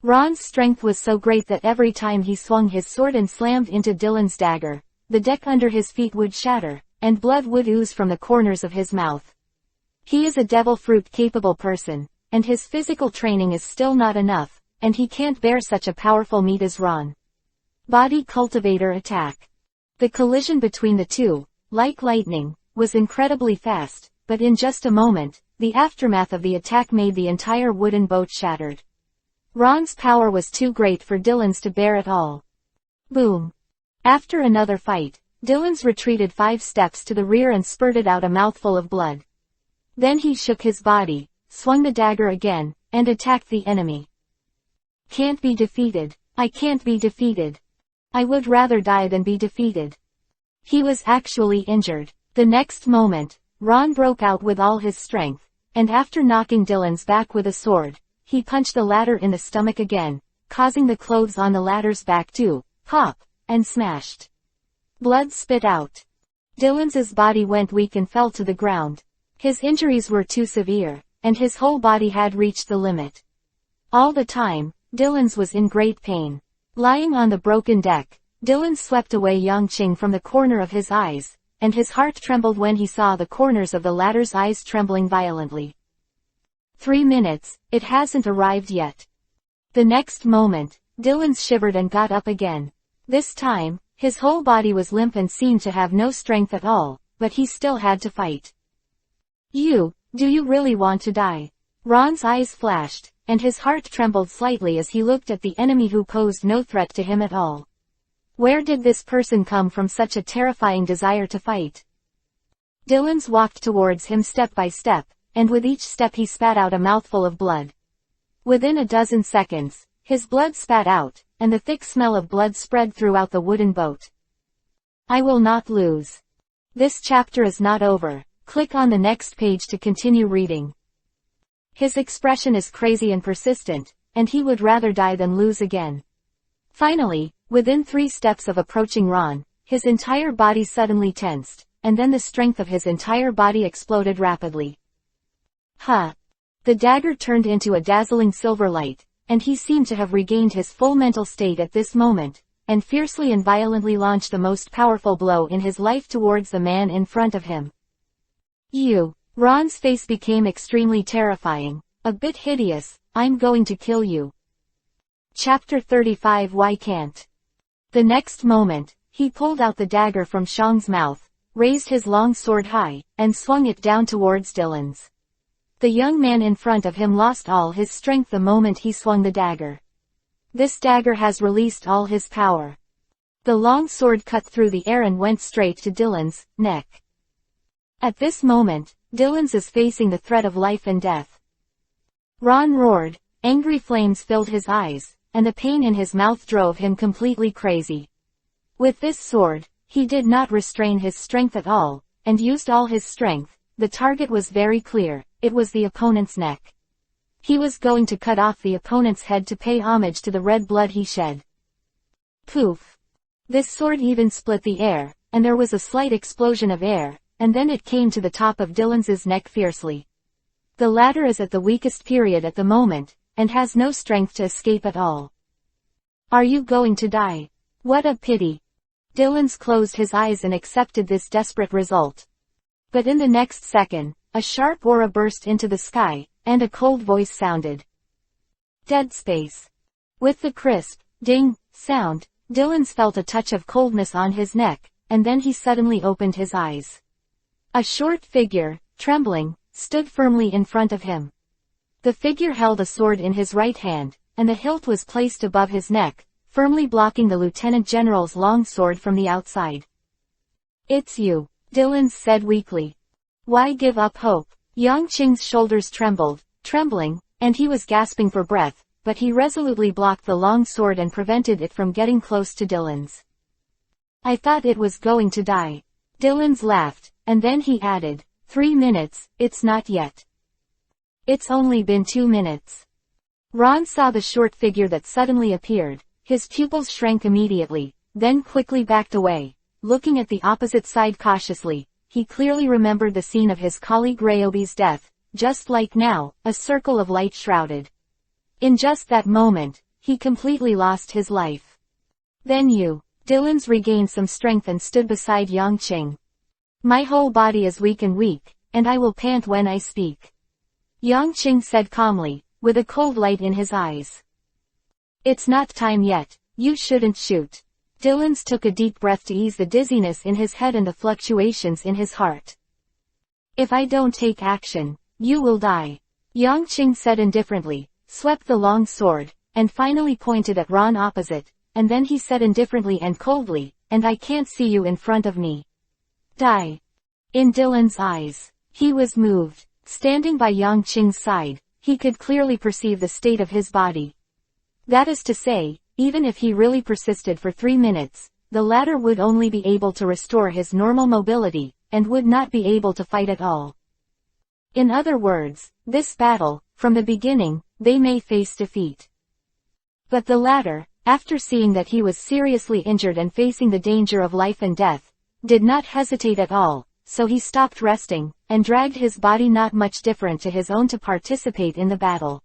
Ron's strength was so great that every time he swung his sword and slammed into Dylan's dagger, the deck under his feet would shatter, and blood would ooze from the corners of his mouth. He is a devil fruit capable person, and his physical training is still not enough, and he can't bear such a powerful meat as Ron. Body cultivator attack. The collision between the two, like lightning, was incredibly fast, but in just a moment, the aftermath of the attack made the entire wooden boat shattered. Ron's power was too great for Dylan's to bear at all. Boom. After another fight, Dylan's retreated 5 steps to the rear and spurted out a mouthful of blood. Then he shook his body, swung the dagger again, and attacked the enemy. Can't be defeated. I can't be defeated. I would rather die than be defeated. He was actually injured. The next moment, Ron broke out with all his strength, and after knocking Dylan's back with a sword, he punched the ladder in the stomach again, causing the clothes on the ladder's back to pop, and smashed. Blood spit out. Dylan's body went weak and fell to the ground. His injuries were too severe, and his whole body had reached the limit. All the time, Dylan's was in great pain. Lying on the broken deck, Dylan swept away Yongqing from the corner of his eyes, and his heart trembled when he saw the corners of the ladder's eyes trembling violently. 3 minutes, it hasn't arrived yet. The next moment, Dylan shivered and got up again. This time, his whole body was limp and seemed to have no strength at all, but he still had to fight. Do you really want to die? Ron's eyes flashed, and his heart trembled slightly as he looked at the enemy who posed no threat to him at all. Where did this person come from such a terrifying desire to fight? Dylan's walked towards him step by step, and with each step he spat out a mouthful of blood. Within a dozen seconds, his blood spat out, and the thick smell of blood spread throughout the wooden boat. I will not lose. This chapter is not over. Click on the next page to continue reading. His expression is crazy and persistent, and he would rather die than lose again. Finally, within 3 steps of approaching Ron, his entire body suddenly tensed, and then the strength of his entire body exploded rapidly. The dagger turned into a dazzling silver light, and he seemed to have regained his full mental state at this moment, and fiercely and violently launched the most powerful blow in his life towards the man in front of him. Ron's face became extremely terrifying, a bit hideous. I'm going to kill you. Chapter 35. Why can't? The next moment, he pulled out the dagger from Shang's mouth, raised his long sword high, and swung it down towards Dylan's. The young man in front of him lost all his strength the moment he swung the dagger. This dagger has released all his power. The long sword cut through the air and went straight to Dylan's neck. At this moment, Dylan's is facing the threat of life and death. Ron roared, angry flames filled his eyes, and the pain in his mouth drove him completely crazy. With this sword, he did not restrain his strength at all, and used all his strength. The target was very clear, it was the opponent's neck. He was going to cut off the opponent's head to pay homage to the red blood he shed. Poof! This sword even split the air, and there was a slight explosion of air, and then it came to the top of Dylan's neck fiercely. The latter is at the weakest period at the moment, and has no strength to escape at all. Are you going to die? What a pity. Dylan's closed his eyes and accepted this desperate result. But in the next second, a sharp aura burst into the sky, and a cold voice sounded. Dead space. With the crisp, ding, sound, Dylan's felt a touch of coldness on his neck, and then he suddenly opened his eyes. A short figure, trembling, stood firmly in front of him. The figure held a sword in his right hand, and the hilt was placed above his neck, firmly blocking the Lieutenant General's long sword from the outside. It's you, Dylan said weakly. Why give up hope? Yang Qing's shoulders trembling, and he was gasping for breath, but he resolutely blocked the long sword and prevented it from getting close to Dylan's. I thought it was going to die. Dylan's laughed, and then he added, 3 minutes, it's not yet. It's only been 2 minutes. Ron saw the short figure that suddenly appeared. His pupils shrank immediately, then quickly backed away. Looking at the opposite side cautiously, he clearly remembered the scene of his colleague Ryobi's death, just like now, a circle of light shrouded. In just that moment, he completely lost his life. Then Dylan's regained some strength and stood beside Yang Qing. My whole body is weak, and I will pant when I speak. Yang Qing said calmly, with a cold light in his eyes. It's not time yet, you shouldn't shoot. Dylan's took a deep breath to ease the dizziness in his head and the fluctuations in his heart. If I don't take action, you will die. Yang Qing said indifferently, swept the long sword, and finally pointed at Ron opposite, and then he said indifferently and coldly, and I can't see you in front of me. Die. In Dylan's eyes, he was moved. Standing by Yang Qing's side, he could clearly perceive the state of his body. That is to say, even if he really persisted for 3 minutes, the latter would only be able to restore his normal mobility, and would not be able to fight at all. In other words, this battle, from the beginning, they may face defeat. But the latter, after seeing that he was seriously injured and facing the danger of life and death, did not hesitate at all, so he stopped resting, and dragged his body not much different to his own to participate in the battle.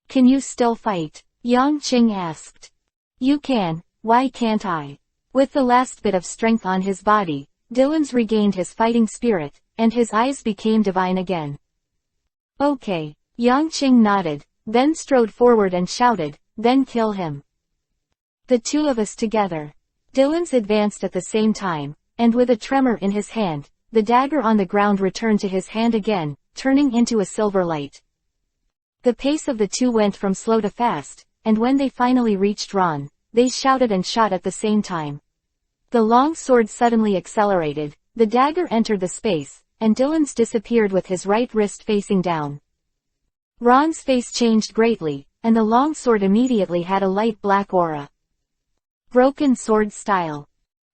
Can you still fight? Yang Qing asked. You can, why can't I? With the last bit of strength on his body, Dylan's regained his fighting spirit, and his eyes became divine again. Okay. Yang Qing nodded, then strode forward and shouted, then kill him. The two of us together. Dylan's advanced at the same time, and with a tremor in his hand, the dagger on the ground returned to his hand again, turning into a silver light. The pace of the two went from slow to fast, and when they finally reached Ron, they shouted and shot at the same time. The long sword suddenly accelerated, the dagger entered the space, and Dylan's disappeared with his right wrist facing down. Ron's face changed greatly, and the long sword immediately had a light black aura. Broken sword style.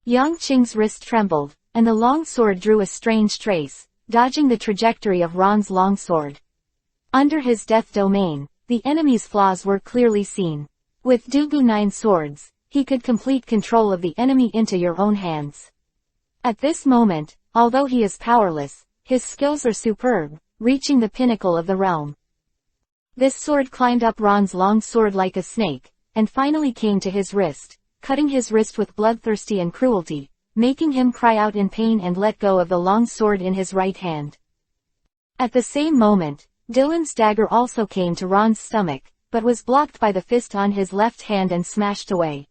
Yang Qing's wrist trembled, and the long sword drew a strange trace, dodging the trajectory of Ron's long sword. Under his death domain, the enemy's flaws were clearly seen. With Dugu 9 swords, he could complete control of the enemy into your own hands. At this moment, although he is powerless, his skills are superb, reaching the pinnacle of the realm. This sword climbed up Ron's long sword like a snake, and finally came to his wrist, cutting his wrist with bloodthirsty and cruelty, making him cry out in pain and let go of the long sword in his right hand. At the same moment, Dylan's dagger also came to Ron's stomach, but was blocked by the fist on his left hand and smashed away.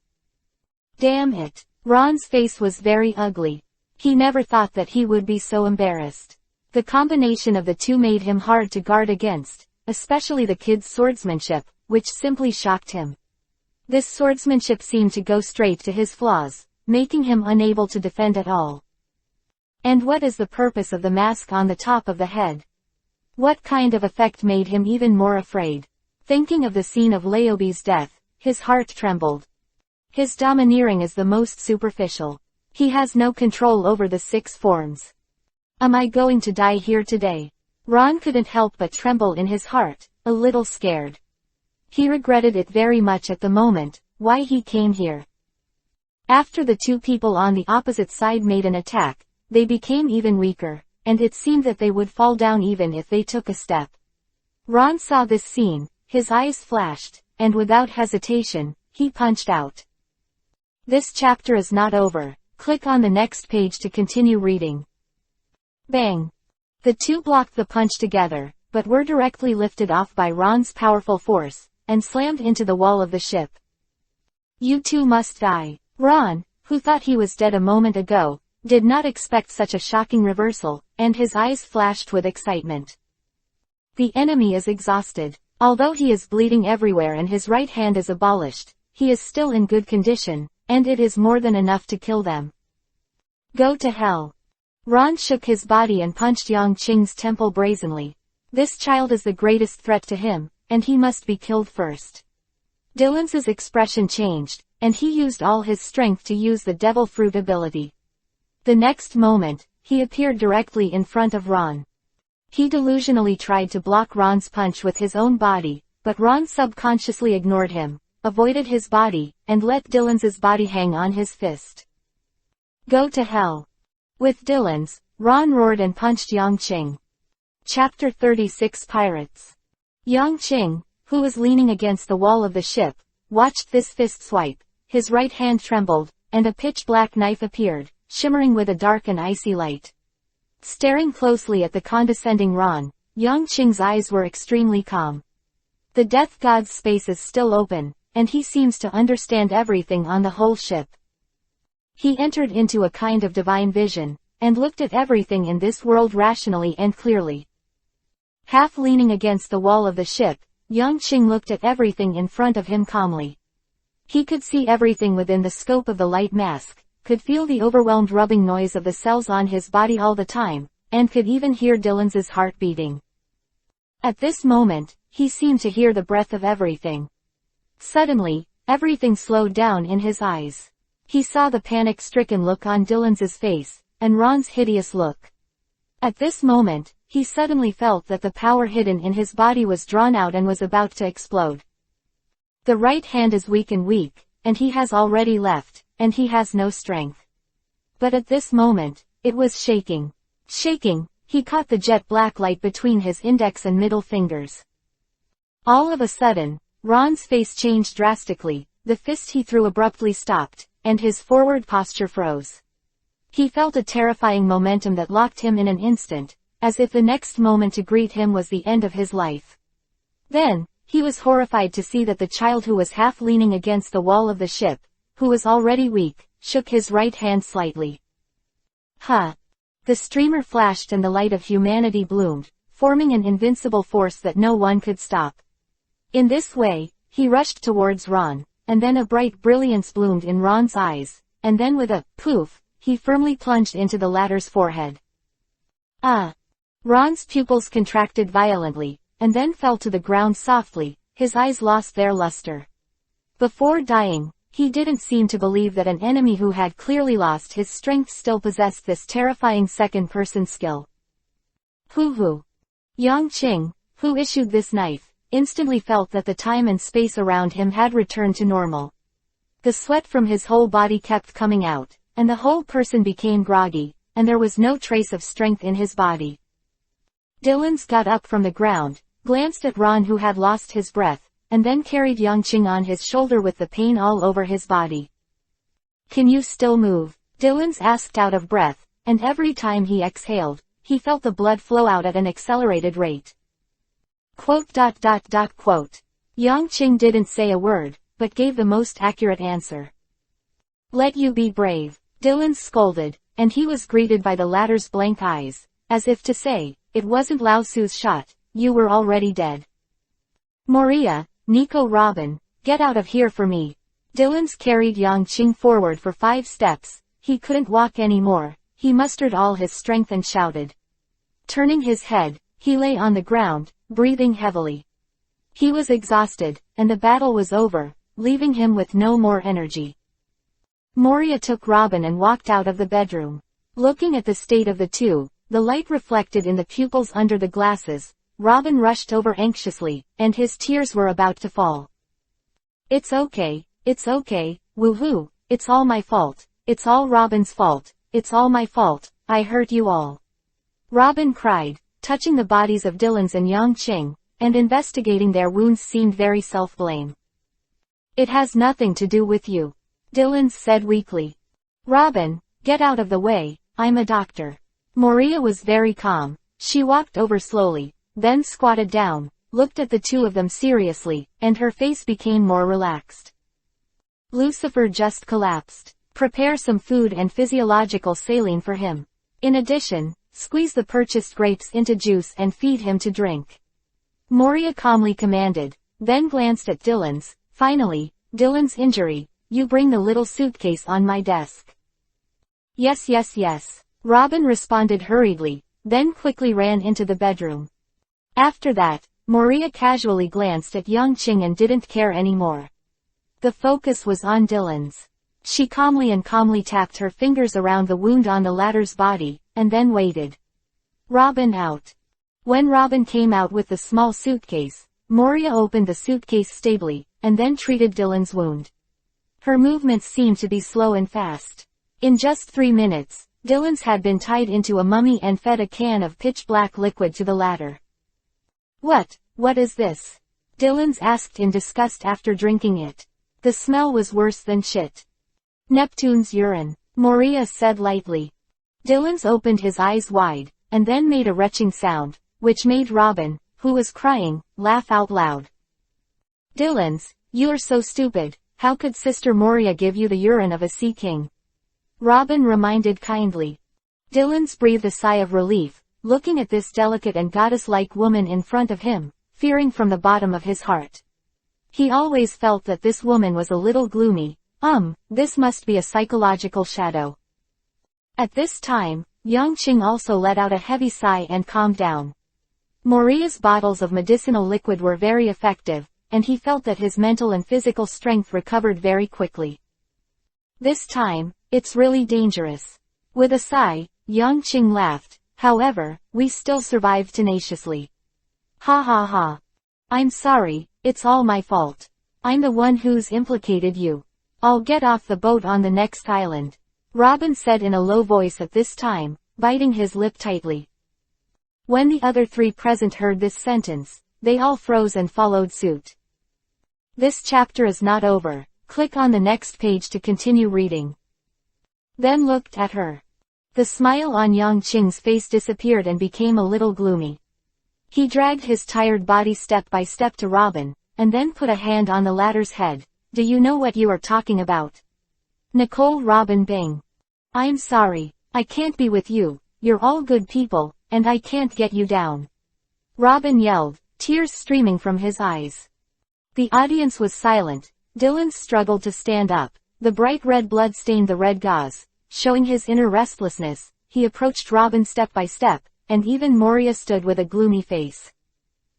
Damn it! Ron's face was very ugly. He never thought that he would be so embarrassed. The combination of the two made him hard to guard against, especially the kid's swordsmanship, which simply shocked him. This swordsmanship seemed to go straight to his flaws, making him unable to defend at all. And what is the purpose of the mask on the top of the head? What kind of effect made him even more afraid? Thinking of the scene of Leobi's death, his heart trembled. His domineering is the most superficial. He has no control over the 6 forms. Am I going to die here today? Ron couldn't help but tremble in his heart, a little scared. He regretted it very much at the moment, why he came here. After the two people on the opposite side made an attack, they became even weaker, and it seemed that they would fall down even if they took a step. Ron saw this scene, his eyes flashed, and without hesitation, he punched out. This chapter is not over. Click on the next page to continue reading. Bang! The two blocked the punch together, but were directly lifted off by Ron's powerful force, and slammed into the wall of the ship. You two must die. Ron, who thought he was dead a moment ago, did not expect such a shocking reversal, and his eyes flashed with excitement. The enemy is exhausted. Although he is bleeding everywhere and his right hand is abolished, he is still in good condition, and it is more than enough to kill them. Go to hell. Ron shook his body and punched Yang-Qing's temple brazenly. This child is the greatest threat to him, and he must be killed first. Dylan's expression changed, and he used all his strength to use the devil fruit ability. The next moment, he appeared directly in front of Ron. He delusionally tried to block Ron's punch with his own body, but Ron subconsciously ignored him, avoided his body, and let Dylan's body hang on his fist. Go to hell. With Dylan's, Ron roared and punched Yang-Qing. Chapter 36 Pirates. Yang-Qing, who was leaning against the wall of the ship, watched this fist swipe. His right hand trembled, and a pitch-black knife appeared, shimmering with a dark and icy light. Staring closely at the condescending Ron, Yang-Qing's eyes were extremely calm. The Death God's space is still open, and he seems to understand everything on the whole ship. He entered into a kind of divine vision, and looked at everything in this world rationally and clearly. Half leaning against the wall of the ship, Yang-Qing looked at everything in front of him calmly. He could see everything within the scope of the light mask, could feel the overwhelmed rubbing noise of the cells on his body all the time, and could even hear Dylan's heart beating. At this moment, he seemed to hear the breath of everything. Suddenly, everything slowed down in his eyes. He saw the panic-stricken look on Dylan's face, and Ron's hideous look. At this moment, he suddenly felt that the power hidden in his body was drawn out and was about to explode. The right hand is weak, and he has already left, and he has no strength. But at this moment, it was shaking. Shaking, he caught the jet black light between his index and middle fingers. All of a sudden, Ron's face changed drastically, the fist he threw abruptly stopped, and his forward posture froze. He felt a terrifying momentum that locked him in an instant, as if the next moment to greet him was the end of his life. Then, he was horrified to see that the child who was half leaning against the wall of the ship, who was already weak, shook his right hand slightly. Huh! The streamer flashed and the light of humanity bloomed, forming an invincible force that no one could stop. In this way, he rushed towards Ron, and then a bright brilliance bloomed in Ron's eyes, and then with a poof, he firmly plunged into the latter's forehead. Ah! Ron's pupils contracted violently, and then fell to the ground softly, his eyes lost their luster. Before dying, he didn't seem to believe that an enemy who had clearly lost his strength still possessed this terrifying second-person skill. Hoo-hoo! Yang-Qing, who issued this knife, instantly felt that the time and space around him had returned to normal. The sweat from his whole body kept coming out, and the whole person became groggy, and there was no trace of strength in his body. Dylan's got up from the ground, glanced at Ron who had lost his breath, and then carried Yang-Qing on his shoulder with the pain all over his body. Can you still move? Dylan's asked out of breath, and every time he exhaled, he felt the blood flow out at an accelerated rate. Quote. Yang-Qing didn't say a word, but gave the most accurate answer. Let you be brave, Dylan scolded, and he was greeted by the latter's blank eyes, as if to say, it wasn't Lao Tzu's shot, you were already dead. Moria, Nico Robin, get out of here for me. Dylan's carried Yang-Qing forward for 5 steps, he couldn't walk anymore, he mustered all his strength and shouted. Turning his head, he lay on the ground, breathing heavily. He was exhausted, and the battle was over, leaving him with no more energy. Moria took Robin and walked out of the bedroom. Looking at the state of the two, the light reflected in the pupils under the glasses, Robin rushed over anxiously, and his tears were about to fall. It's okay, woohoo, it's all my fault, it's all Robin's fault, it's all my fault, I hurt you all. Robin cried, touching the bodies of Dylan's and Yang-Qing, and investigating their wounds seemed very self-blame. It has nothing to do with you. Dylan said weakly. Robin, get out of the way, I'm a doctor. Maria was very calm. She walked over slowly, then squatted down, looked at the two of them seriously, and her face became more relaxed. Lucifer just collapsed. Prepare some food and physiological saline for him. In addition, squeeze the purchased grapes into juice and feed him to drink. Moria calmly commanded, then glanced at Dylan's. Finally, Dylan's injury, you bring the little suitcase on my desk. Yes, yes, yes. Robin responded hurriedly, then quickly ran into the bedroom. After that, Moria casually glanced at Yang Qing and didn't care anymore. The focus was on Dylan's. She calmly tapped her fingers around the wound on the latter's body, and then waited. Robin out. When Robin came out with the small suitcase, Moria opened the suitcase stably, and then treated Dylan's wound. Her movements seemed to be slow and fast. In just 3 minutes, Dylan's had been tied into a mummy and fed a can of pitch-black liquid to the latter. What is this? Dylan's asked in disgust after drinking it. The smell was worse than shit. Neptune's urine, Moria said lightly. Dylan's opened his eyes wide, and then made a retching sound, which made Robin, who was crying, laugh out loud. Dylan's, you're so stupid, how could Sister Moria give you the urine of a sea king? Robin reminded kindly. Dylan's breathed a sigh of relief, looking at this delicate and goddess-like woman in front of him, fearing from the bottom of his heart. He always felt that this woman was a little gloomy. This must be a psychological shadow. At this time, Yang Qing also let out a heavy sigh and calmed down. Moria's bottles of medicinal liquid were very effective, and he felt that his mental and physical strength recovered very quickly. This time, it's really dangerous. With a sigh, Yang Qing laughed. However, we still survived tenaciously. Ha ha ha. I'm sorry, it's all my fault. I'm the one who's implicated you. I'll get off the boat on the next island. Robin said in a low voice at this time, biting his lip tightly. When the other 3 present heard this sentence, they all froze and followed suit. This chapter is not over. Click on the next page to continue reading. Then looked at her. The smile on Yang Qing's face disappeared and became a little gloomy. He dragged his tired body step by step to Robin, and then put a hand on the latter's head. Do you know what you are talking about? Nicole Robin Bing. I'm sorry, I can't be with you, you're all good people, and I can't get you down. Robin yelled, tears streaming from his eyes. The audience was silent. Dylan struggled to stand up. The bright red blood stained the red gauze, showing his inner restlessness. He approached Robin step by step, and even Moria stood with a gloomy face.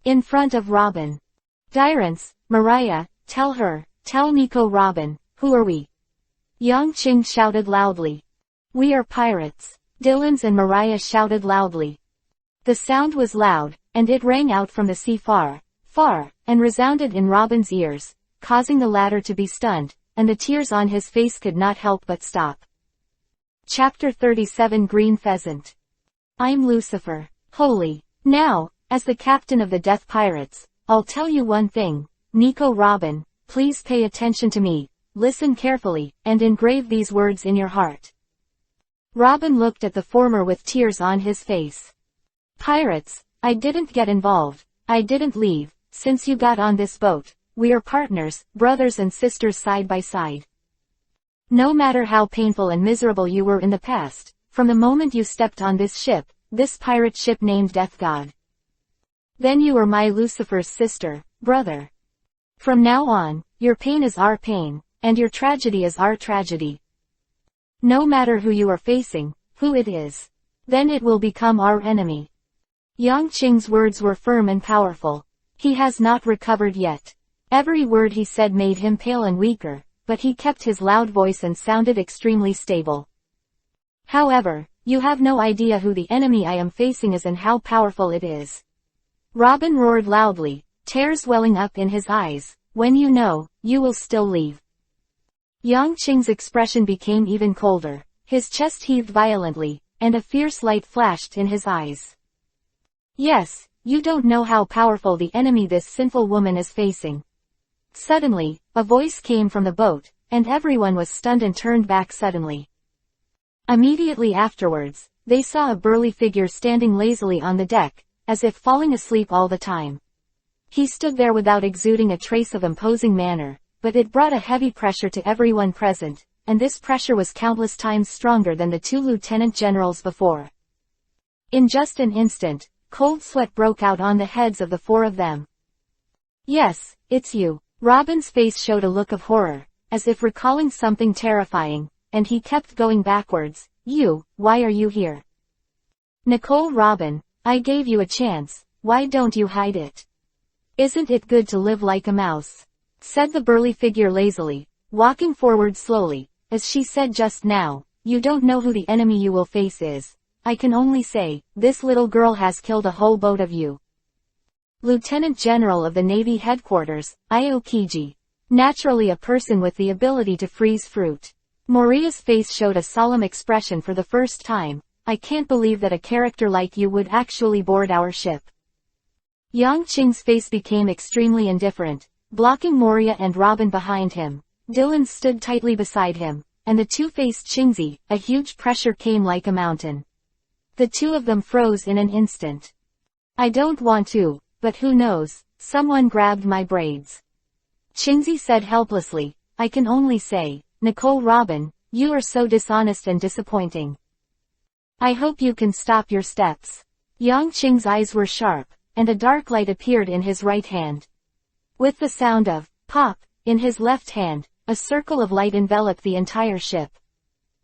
In front of Robin. Dyrance, Mariah, tell Nico Robin, who are we? Yang Qing shouted loudly. We are pirates. Dylan's and Mariah shouted loudly. The sound was loud, and it rang out from the sea far, and resounded in Robin's ears, causing the latter to be stunned, and the tears on his face could not help but stop. Chapter 37 Green Pheasant. I'm Lucifer. Holy. Now, as the captain of the Death Pirates, I'll tell you one thing, Nico Robin, please pay attention to me, listen carefully, and engrave these words in your heart. Robin looked at the former with tears on his face. Pirates, I didn't get involved, I didn't leave, since you got on this boat, we are partners, brothers and sisters side by side. No matter how painful and miserable you were in the past, from the moment you stepped on this ship, this pirate ship named Death God. Then you are my Lucifer's sister, brother. From now on, your pain is our pain, and your tragedy is our tragedy. No matter who you are facing, who it is, then it will become our enemy. Yang Qing's words were firm and powerful. He has not recovered yet. Every word he said made him pale and weaker, but he kept his loud voice and sounded extremely stable. However, you have no idea who the enemy I am facing is and how powerful it is. Robin roared loudly, tears welling up in his eyes. When you know, you will still leave. Yang Qing's expression became even colder. His chest heaved violently, and a fierce light flashed in his eyes. Yes, you don't know how powerful the enemy this sinful woman is facing. Suddenly, a voice came from the boat, and everyone was stunned and turned back suddenly. Immediately afterwards, they saw a burly figure standing lazily on the deck, as if falling asleep all the time. He stood there without exuding a trace of imposing manner, but it brought a heavy pressure to everyone present, and this pressure was countless times stronger than the two lieutenant generals before. In just an instant, cold sweat broke out on the heads of the four of them. "Yes, it's you." Robin's face showed a look of horror, as if recalling something terrifying, and he kept going backwards. "You, why are you here?" "Nicole, Robin, I gave you a chance, why don't you hide it? Isn't it good to live like a mouse?" said the burly figure lazily, walking forward slowly. "As she said just now, you don't know who the enemy you will face is. I can only say, this little girl has killed a whole boat of you." Lieutenant General of the Navy Headquarters, Aokiji. Naturally a person with the ability to freeze fruit. Moria's face showed a solemn expression for the first time. "I can't believe that a character like you would actually board our ship." Yang Qing's face became extremely indifferent, blocking Moria and Robin behind him. Dylan stood tightly beside him, and the two faced Qingzi. A huge pressure came like a mountain. The two of them froze in an instant. "I don't want to, but who knows, someone grabbed my braids," Qingzi said helplessly. "I can only say, Nicole, Robin, you are so dishonest and disappointing. I hope you can stop your steps." Yang Qing's eyes were sharp, and a dark light appeared in his right hand. With the sound of pop in his left hand, a circle of light enveloped the entire ship.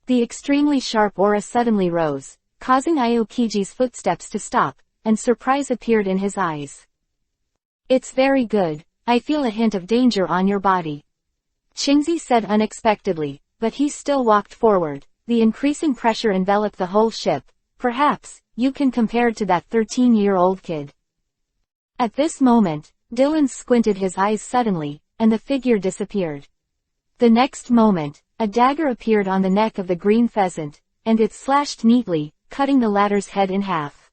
The extremely sharp aura suddenly rose, causing Aokiji's footsteps to stop, and surprise appeared in his eyes. "It's very good, I feel a hint of danger on your body," Qingzi said unexpectedly, but he still walked forward. The increasing pressure enveloped the whole ship. "Perhaps, you can compare to that 13-year-old kid." At this moment, Dylan squinted his eyes suddenly, and the figure disappeared. The next moment, a dagger appeared on the neck of the green pheasant, and it slashed neatly, cutting the latter's head in half.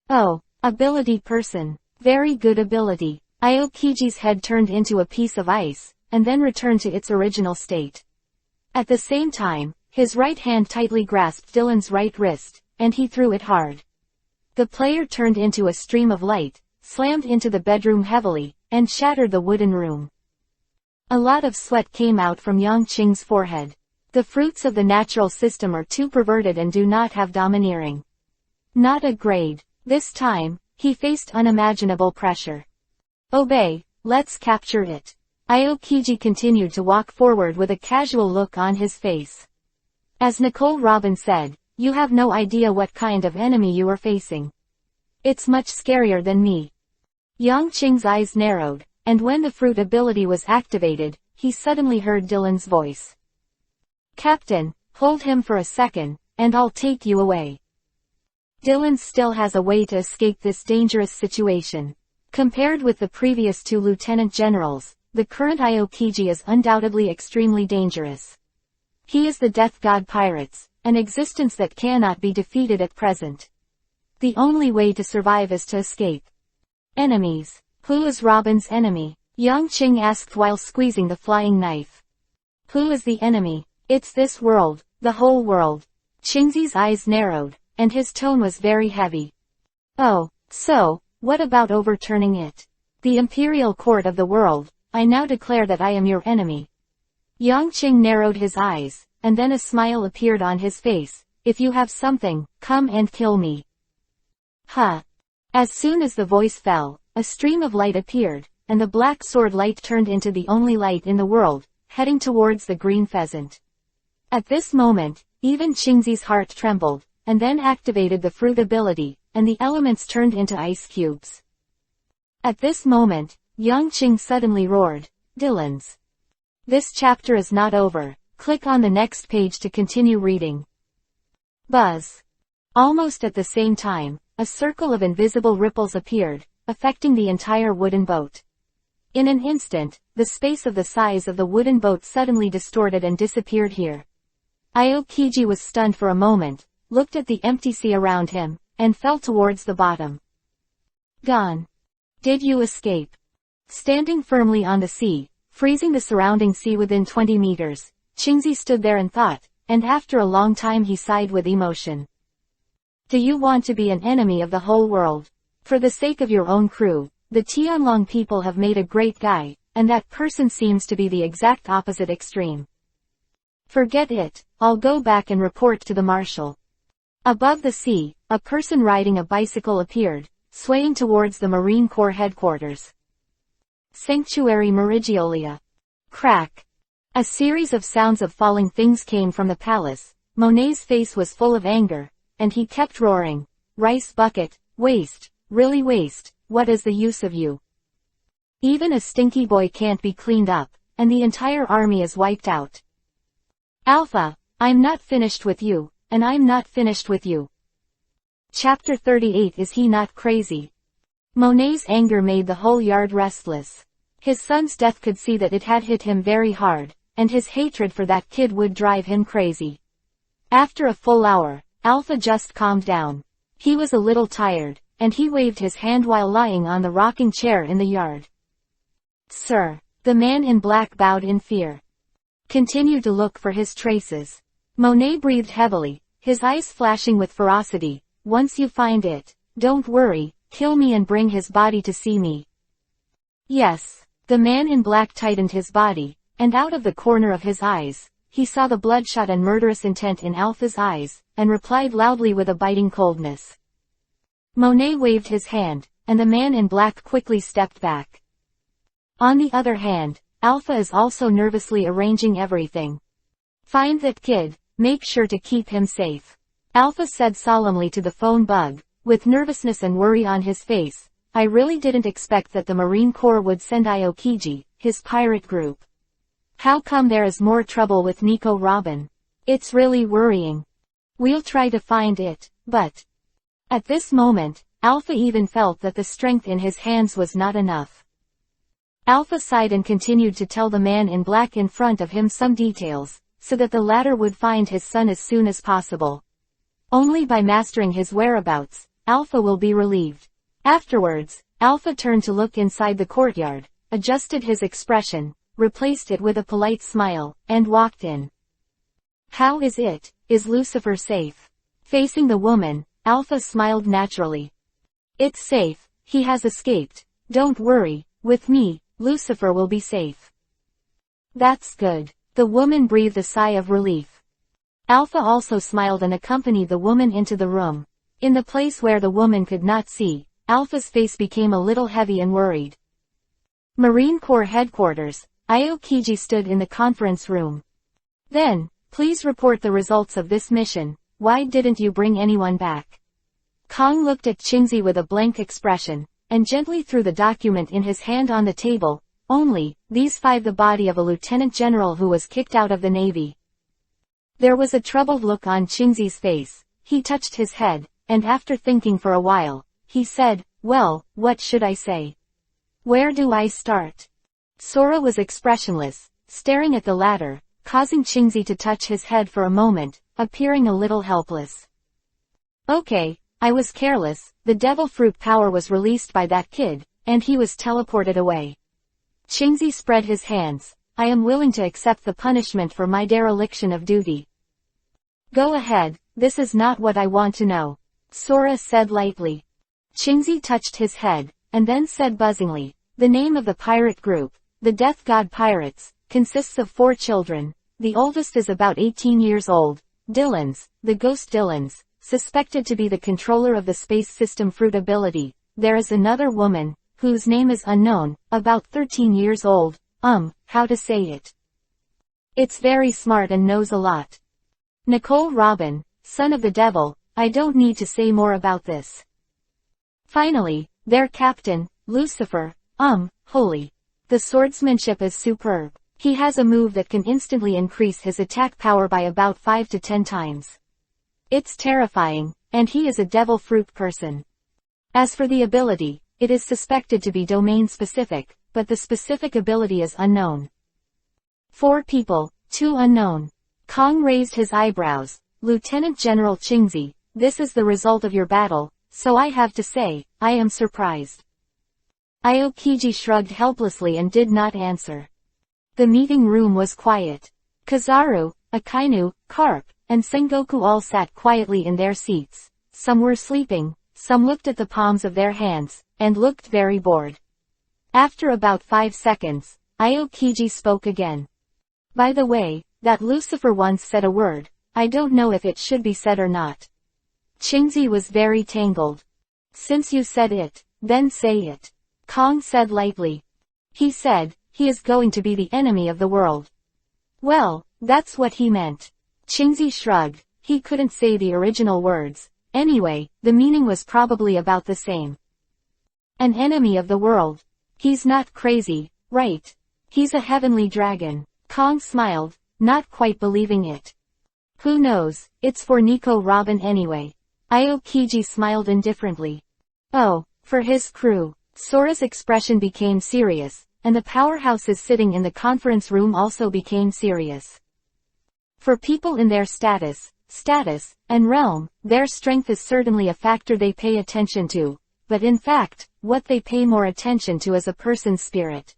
"Oh, ability person. Very good ability." Aokiji's head turned into a piece of ice, and then returned to its original state. At the same time, his right hand tightly grasped Dylan's right wrist, and he threw it hard. The player turned into a stream of light, slammed into the bedroom heavily, and shattered the wooden room. A lot of sweat came out from Yang Qing's forehead. The fruits of the natural system are too perverted and do not have domineering. Not a grade. This time, he faced unimaginable pressure. "Obey, let's capture it." Aokiji continued to walk forward with a casual look on his face. As Nicole Robin said, "You have no idea what kind of enemy you are facing. It's much scarier than me." Yang Qing's eyes narrowed, and when the fruit ability was activated, he suddenly heard Dylan's voice. "Captain, hold him for a second, and I'll take you away." Dylan still has a way to escape this dangerous situation. Compared with the previous two lieutenant generals, the current Aokiji is undoubtedly extremely dangerous. He is the death god pirates, an existence that cannot be defeated at present. The only way to survive is to escape. Enemies. Who is Robin's enemy? Yang Qing asked while squeezing the flying knife. Who is the enemy? It's this world, the whole world. Qingzi's eyes narrowed, and his tone was very heavy. Oh, so, what about overturning it? The imperial court of the world, I now declare that I am your enemy. Yang Qing narrowed his eyes, and then a smile appeared on his face. If you have something, come and kill me. Huh. As soon as the voice fell, a stream of light appeared, and the black sword light turned into the only light in the world, heading towards the green pheasant. At this moment, even Qingzi's heart trembled, and then activated the fruit ability, and the elements turned into ice cubes. At this moment, Yang Qing suddenly roared, "Dylan's." This chapter is not over. Click on the next page to continue reading. Buzz. Almost at the same time, a circle of invisible ripples appeared, affecting the entire wooden boat. In an instant, the space of the size of the wooden boat suddenly distorted and disappeared here. Aokiji was stunned for a moment, looked at the empty sea around him, and fell towards the bottom. Gone. Did you escape? Standing firmly on the sea, freezing the surrounding sea within 20 meters. Qingzi stood there and thought, and after a long time he sighed with emotion. Do you want to be an enemy of the whole world? For the sake of your own crew, the Tianlong people have made a great guy, and that person seems to be the exact opposite extreme. Forget it, I'll go back and report to the marshal. Above the sea, a person riding a bicycle appeared, swaying towards the Marine Corps headquarters. Sanctuary Merigiolia. Crack. A series of sounds of falling things came from the palace. Monet's face was full of anger, and he kept roaring. Rice bucket, waste, really waste, what is the use of you? Even a stinky boy can't be cleaned up, and the entire army is wiped out. Alpha, I'm not finished with you, and I'm not finished with you. Chapter 38. Is he not crazy? Monet's anger made the whole yard restless. His son's death could see that it had hit him very hard, and his hatred for that kid would drive him crazy. After a full hour, Alpha just calmed down. He was a little tired, and he waved his hand while lying on the rocking chair in the yard. Sir, the man in black bowed in fear. Continued to look for his traces. Monet breathed heavily, his eyes flashing with ferocity. Once you find it, don't worry, kill me and bring his body to see me. Yes. The man in black tightened his body, and out of the corner of his eyes, he saw the bloodshot and murderous intent in Alpha's eyes, and replied loudly with a biting coldness. Monet waved his hand, and the man in black quickly stepped back. On the other hand, Alpha is also nervously arranging everything. Find that kid, make sure to keep him safe. Alpha said solemnly to the phone bug, with nervousness and worry on his face. I really didn't expect that the Marine Corps would send Aokiji, his pirate group. How come there is more trouble with Nico Robin? It's really worrying. We'll try to find it, but... At this moment, Alpha even felt that the strength in his hands was not enough. Alpha sighed and continued to tell the man in black in front of him some details, so that the latter would find his son as soon as possible. Only by mastering his whereabouts, Alpha will be relieved. Afterwards, Alpha turned to look inside the courtyard, adjusted his expression, replaced it with a polite smile, and walked in. How is it? Is Lucifer safe? Facing the woman, Alpha smiled naturally. It's safe, he has escaped. Don't worry, with me, Lucifer will be safe. That's good. The woman breathed a sigh of relief. Alpha also smiled and accompanied the woman into the room. In the place where the woman could not see, Alpha's face became a little heavy and worried. Marine Corps headquarters, Aokiji stood in the conference room. Then, please report the results of this mission. Why didn't you bring anyone back? Kong looked at Qingzi with a blank expression, and gently threw the document in his hand on the table. Only, these 5 the body of a lieutenant general who was kicked out of the Navy. There was a troubled look on Qingzi's face. He touched his head, and after thinking for a while, he said, well, what should I say? Where do I start? Sora was expressionless, staring at the latter, causing Qingzi to touch his head for a moment, appearing a little helpless. Okay, I was careless, the devil fruit power was released by that kid, and he was teleported away. Qingzi spread his hands. I am willing to accept the punishment for my dereliction of duty. Go ahead, this is not what I want to know. Sora said lightly. Qingzi touched his head, and then said buzzingly, the name of the pirate group, the Death God Pirates, consists of 4 children. The oldest is about 18 years old, Dillons, the Ghost Dillons, suspected to be the controller of the space system fruit ability. There is another woman, whose name is unknown, about 13 years old, how to say it? It's very smart and knows a lot. Nicole Robin, son of the devil, I don't need to say more about this. Finally, their captain, Lucifer, holy. The swordsmanship is superb. He has a move that can instantly increase his attack power by about 5 to 10 times. It's terrifying, and he is a devil fruit person. As for the ability, it is suspected to be domain-specific, but the specific ability is unknown. 4 people, 2 unknown. Kong raised his eyebrows. Lieutenant General Qingzi, this is the result of your battle, so I have to say, I am surprised. Aokiji shrugged helplessly and did not answer. The meeting room was quiet. Kizaru, Akainu, Carp, and Sengoku all sat quietly in their seats. Some were sleeping, some looked at the palms of their hands, and looked very bored. After about 5 seconds, Aokiji spoke again. By the way, that Lucifer once said a word, I don't know if it should be said or not. Qingzi was very tangled. Since you said it, then say it. Kong said lightly. He said, he is going to be the enemy of the world. Well, that's what he meant. Qingzi shrugged, he couldn't say the original words. Anyway, the meaning was probably about the same. An enemy of the world. He's not crazy, right? He's a heavenly dragon. Kong smiled, not quite believing it. Who knows, it's for Nico Robin anyway. Aokiji smiled indifferently. Oh, for his crew. Sora's expression became serious, and the powerhouses sitting in the conference room also became serious. For people in their status, and realm, their strength is certainly a factor they pay attention to, but in fact, what they pay more attention to is a person's spirit.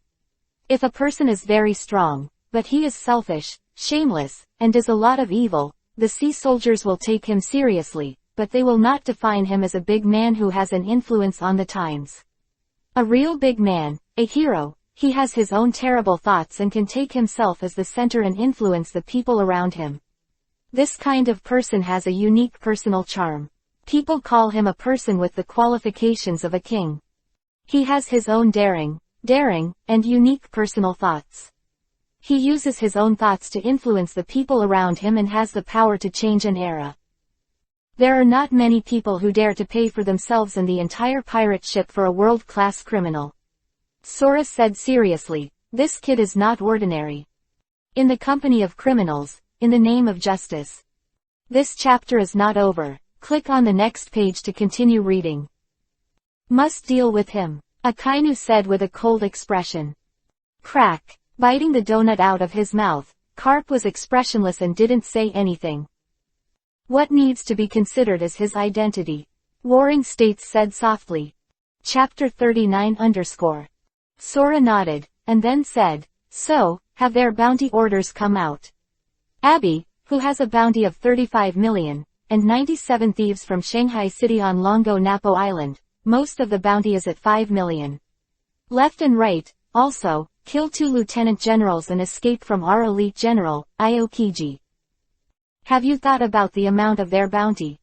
If a person is very strong, but he is selfish, shameless, and does a lot of evil, the sea soldiers will take him seriously, but they will not define him as a big man who has an influence on the times. A real big man, a hero, he has his own terrible thoughts and can take himself as the center and influence the people around him. This kind of person has a unique personal charm. People call him a person with the qualifications of a king. He has his own daring, and unique personal thoughts. He uses his own thoughts to influence the people around him and has the power to change an era. There are not many people who dare to pay for themselves and the entire pirate ship for a world-class criminal. Sora said seriously, this kid is not ordinary. In the company of criminals, in the name of justice. This chapter is not over. Click on the next page to continue reading. Must deal with him, Akainu said with a cold expression. Crack. Biting the donut out of his mouth, Carp was expressionless and didn't say anything. What needs to be considered is his identity. Warring States said softly. Chapter 39 _ Sora nodded, and then said, so, have their bounty orders come out? Abby, who has a bounty of 35 million, and 97 thieves from Shanghai City on Longo Napo Island, most of the bounty is at 5 million. Left and right, also, kill 2 lieutenant generals and escape from our elite general, Aokiji. Have you thought about the amount of their bounty?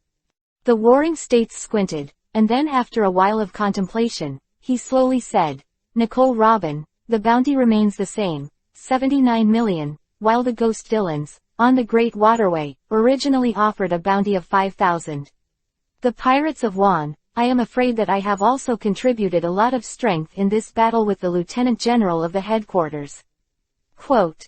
The Warring States squinted, and then after a while of contemplation, he slowly said, Nicole Robin, the bounty remains the same, 79 million, while the Ghost Dylans, on the Great Waterway, originally offered a bounty of 5,000. The Pirates of Wan, I am afraid that I have also contributed a lot of strength in this battle with the Lieutenant General of the headquarters. Quote.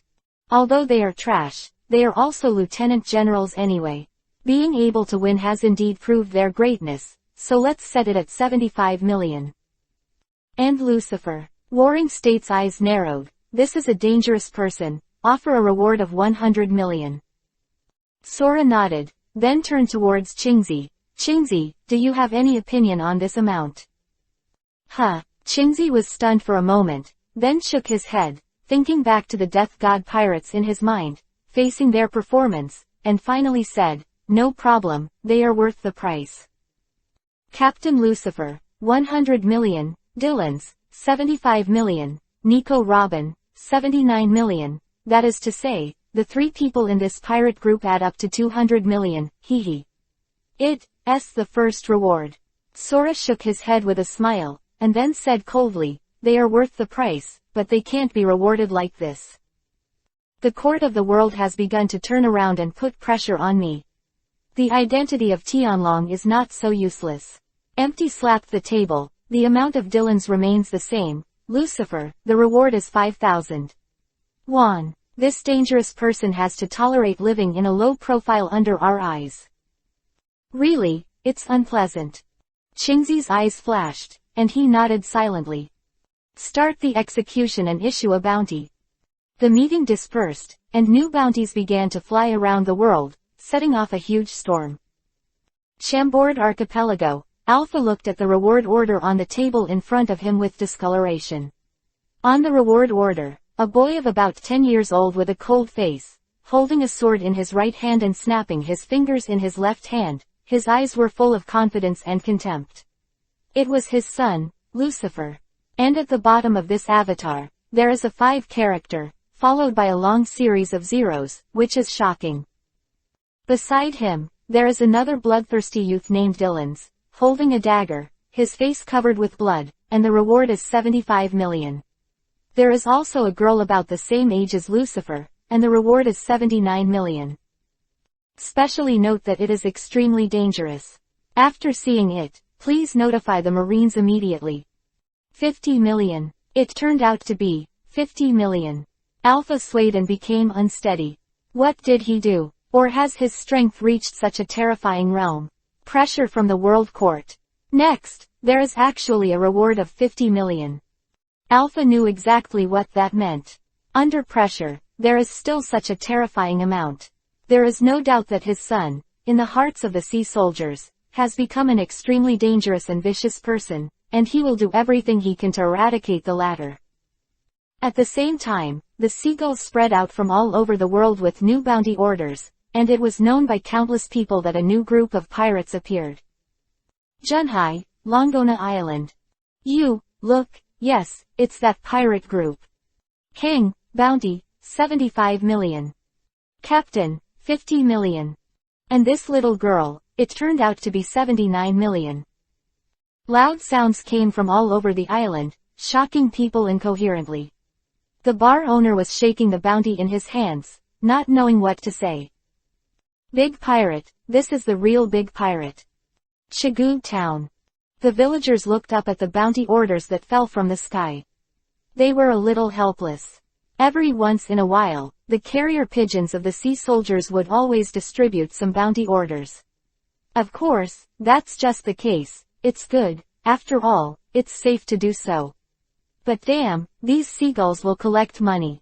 Although they are trash, they are also Lieutenant Generals anyway. Being able to win has indeed proved their greatness, so let's set it at 75 million. And Lucifer. Warring States' eyes narrowed. This is a dangerous person. Offer a reward of 100 million. Sora nodded, then turned towards Qingzi. Qingzi, do you have any opinion on this amount? Qingzi was stunned for a moment, then shook his head, thinking back to the Death God pirates in his mind, facing their performance, and finally said, no problem, they are worth the price. Captain Lucifer, 100 million, Dylans, 75 million, Nico Robin, 79 million. That is to say, the 3 people in this pirate group add up to 200 million, hehe. It's the first reward. Sora shook his head with a smile, and then said coldly, they are worth the price, but they can't be rewarded like this. The court of the world has begun to turn around and put pressure on me. The identity of Tianlong is not so useless. Empty slapped the table, the amount of Dylans remains the same, Lucifer, the reward is 5,000. Won. This dangerous person has to tolerate living in a low profile under our eyes. Really, it's unpleasant. Qingzi's eyes flashed, and he nodded silently. Start the execution and issue a bounty. The meeting dispersed, and new bounties began to fly around the world, setting off a huge storm. Chambord Archipelago, Alpha looked at the reward order on the table in front of him with discoloration. On the reward order, A boy of about 10 years old with a cold face, holding a sword in his right hand and snapping his fingers in his left hand, his eyes were full of confidence and contempt. It was his son, Lucifer. And at the bottom of this avatar, there is a 5 character, followed by a long series of zeros, which is shocking. Beside him, there is another bloodthirsty youth named Dylan's, holding a dagger, his face covered with blood, and the reward is 75 million. There is also a girl about the same age as Lucifer, and the reward is 79 million. Specially note that it is extremely dangerous. After seeing it, please notify the Marines immediately. 50 million. It turned out to be 50 million. Alpha swayed and became unsteady. What did he do? Or has his strength reached such a terrifying realm? Pressure from the World Court. Next, there is actually a reward of 50 million. Alpha knew exactly what that meant. Under pressure, there is still such a terrifying amount. There is no doubt that his son, in the hearts of the sea soldiers, has become an extremely dangerous and vicious person, and he will do everything he can to eradicate the latter. At the same time, the seagulls spread out from all over the world with new bounty orders, and it was known by countless people that a new group of pirates appeared. Junhai, Longona Island. Look, yes, it's that pirate group. King, bounty, 75 million. Captain, 50 million. And this little girl, it turned out to be 79 million. Loud sounds came from all over the island, shocking people incoherently. The bar owner was shaking the bounty in his hands, not knowing what to say. Big pirate, this is the real big pirate. Chagoo town. The villagers looked up at the bounty orders that fell from the sky. They were a little helpless. Every once in a while, the carrier pigeons of the sea soldiers would always distribute some bounty orders. Of course, that's just the case, it's good, after all, it's safe to do so. But damn, these seagulls will collect money.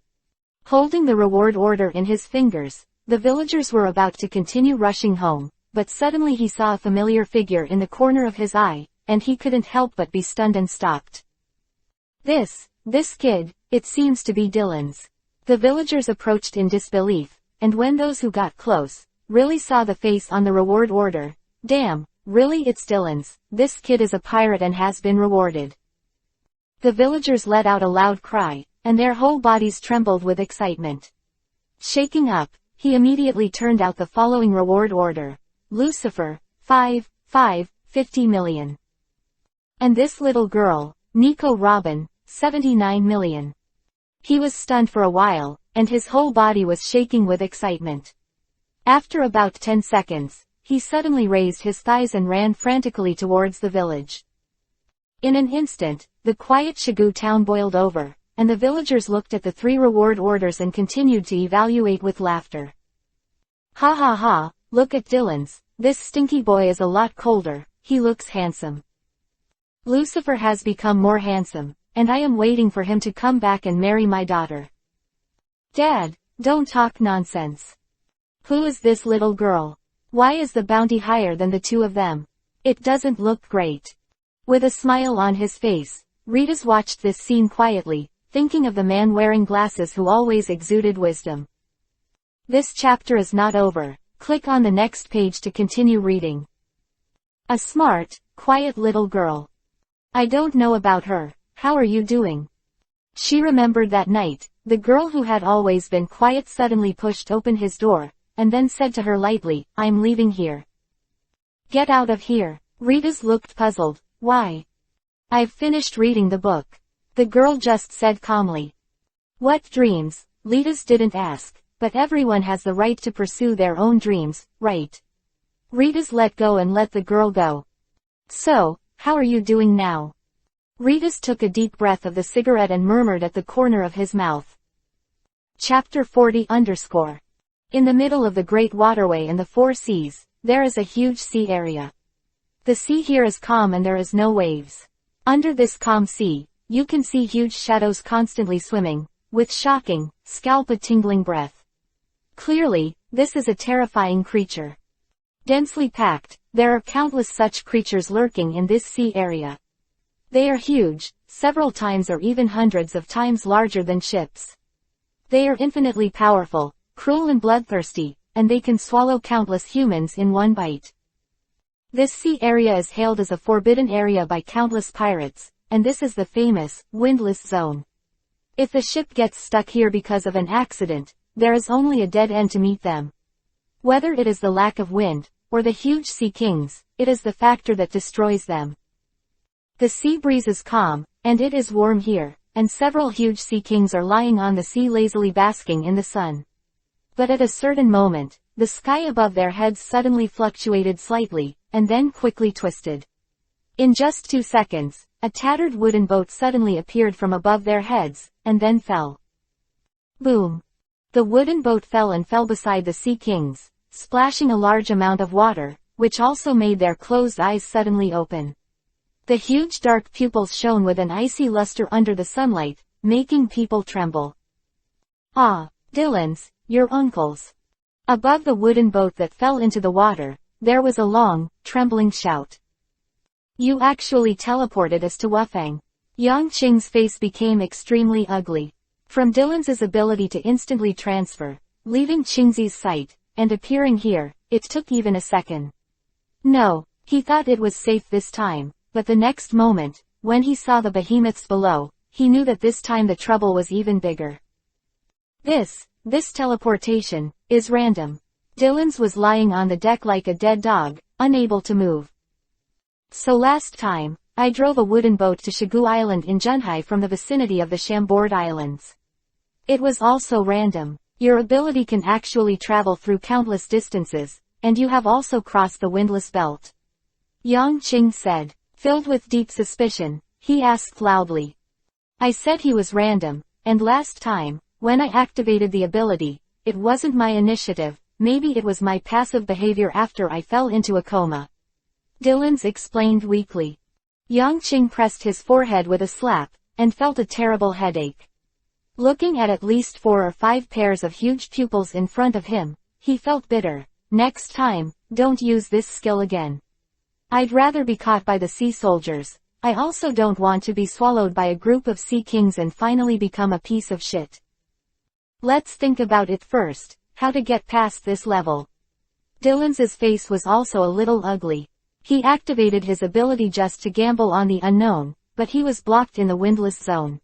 Holding the reward order in his fingers, the villagers were about to continue rushing home, but suddenly he saw a familiar figure in the corner of his eye, and he couldn't help but be stunned and stopped. This kid, it seems to be Dylan's. The villagers approached in disbelief, and when those who got close, really saw the face on the reward order, damn, really it's Dylan's, this kid is a pirate and has been rewarded. The villagers let out a loud cry, and their whole bodies trembled with excitement. Shaking up, he immediately turned out the following reward order. Lucifer, 50 million. And this little girl, Nico Robin, 79 million. He was stunned for a while, and his whole body was shaking with excitement. After about 10 seconds, he suddenly raised his thighs and ran frantically towards the village. In an instant, the quiet Chagoo town boiled over, and the villagers looked at the 3 reward orders and continued to evaluate with laughter. Ha ha ha, look at Dylan's, this stinky boy is a lot colder, he looks handsome. Lucifer has become more handsome, and I am waiting for him to come back and marry my daughter. Dad, don't talk nonsense. Who is this little girl? Why is the bounty higher than the 2 of them? It doesn't look great. With a smile on his face, Ritas watched this scene quietly, thinking of the man wearing glasses who always exuded wisdom. This chapter is not over. Click on the next page to continue reading. A smart, quiet little girl. I don't know about her. How are you doing? She remembered that night, the girl who had always been quiet suddenly pushed open his door, and then said to her lightly, I'm leaving here. Get out of here. Ritas looked puzzled. Why? I've finished reading the book. The girl just said calmly. What dreams? Ritas didn't ask, but everyone has the right to pursue their own dreams, right? Ritas let go and let the girl go. So, how are you doing now? Ritas took a deep breath of the cigarette and murmured at the corner of his mouth. Chapter 40 _. In the middle of the great waterway and the 4 seas, there is a huge sea area. The sea here is calm and there is no waves. Under this calm sea, you can see huge shadows constantly swimming, with shocking, scalp-tingling breath. Clearly, this is a terrifying creature. Densely packed, there are countless such creatures lurking in this sea area. They are huge, several times or even hundreds of times larger than ships. They are infinitely powerful, cruel and bloodthirsty, and they can swallow countless humans in one bite. This sea area is hailed as a forbidden area by countless pirates, and this is the famous, windless zone. If the ship gets stuck here because of an accident, there is only a dead end to meet them. Whether it is the lack of wind, or the huge sea kings, it is the factor that destroys them. The sea breeze is calm, and it is warm here, and several huge sea kings are lying on the sea lazily basking in the sun. But at a certain moment, the sky above their heads suddenly fluctuated slightly, and then quickly twisted. In just 2 seconds, a tattered wooden boat suddenly appeared from above their heads, and then fell. Boom! The wooden boat fell and fell beside the sea kings, splashing a large amount of water, which also made their closed eyes suddenly open. The huge dark pupils shone with an icy luster under the sunlight, making people tremble. Ah, Dylan's, your uncles. Above the wooden boat that fell into the water, there was a long, trembling shout. You actually teleported us to Wufang. Yang Qing's face became extremely ugly. From Dylan's ability to instantly transfer, leaving Qingzi's sight, and appearing here, it took even a second. No, he thought it was safe this time, but the next moment, when he saw the behemoths below, he knew that this time the trouble was even bigger. This teleportation, is random. Dylan's was lying on the deck like a dead dog, unable to move. So last time, I drove a wooden boat to Shigu Island in Junhai from the vicinity of the Chambord Islands. It was also random. Your ability can actually travel through countless distances, and you have also crossed the windless belt. Yang Qing said. Filled with deep suspicion, he asked loudly. I said he was random, and last time, when I activated the ability, it wasn't my initiative, maybe it was my passive behavior after I fell into a coma. Dylan's explained weakly. Yang Qing pressed his forehead with a slap, and felt a terrible headache. Looking at least 4 or 5 pairs of huge pupils in front of him, he felt bitter. Next time, don't use this skill again. I'd rather be caught by the sea soldiers. I also don't want to be swallowed by a group of sea kings and finally become a piece of shit. Let's think about it first, how to get past this level. Dylan's face was also a little ugly. He activated his ability just to gamble on the unknown, but he was blocked in the windless zone.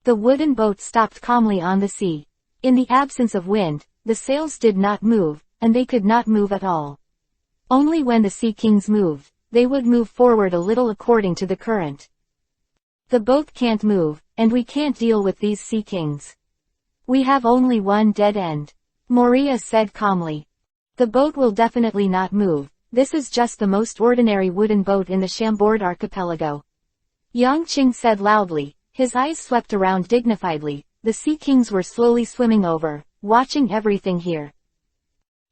The wooden boat stopped calmly on the sea. In the absence of wind, the sails did not move, and they could not move at all. Only when the sea kings moved, they would move forward a little according to the current. The boat can't move, and we can't deal with these sea kings. We have only one dead end. Moria said calmly. The boat will definitely not move. This is just the most ordinary wooden boat in the Chambord archipelago. Yang Qing said loudly, his eyes swept around dignifiedly. The sea kings were slowly swimming over, watching everything here.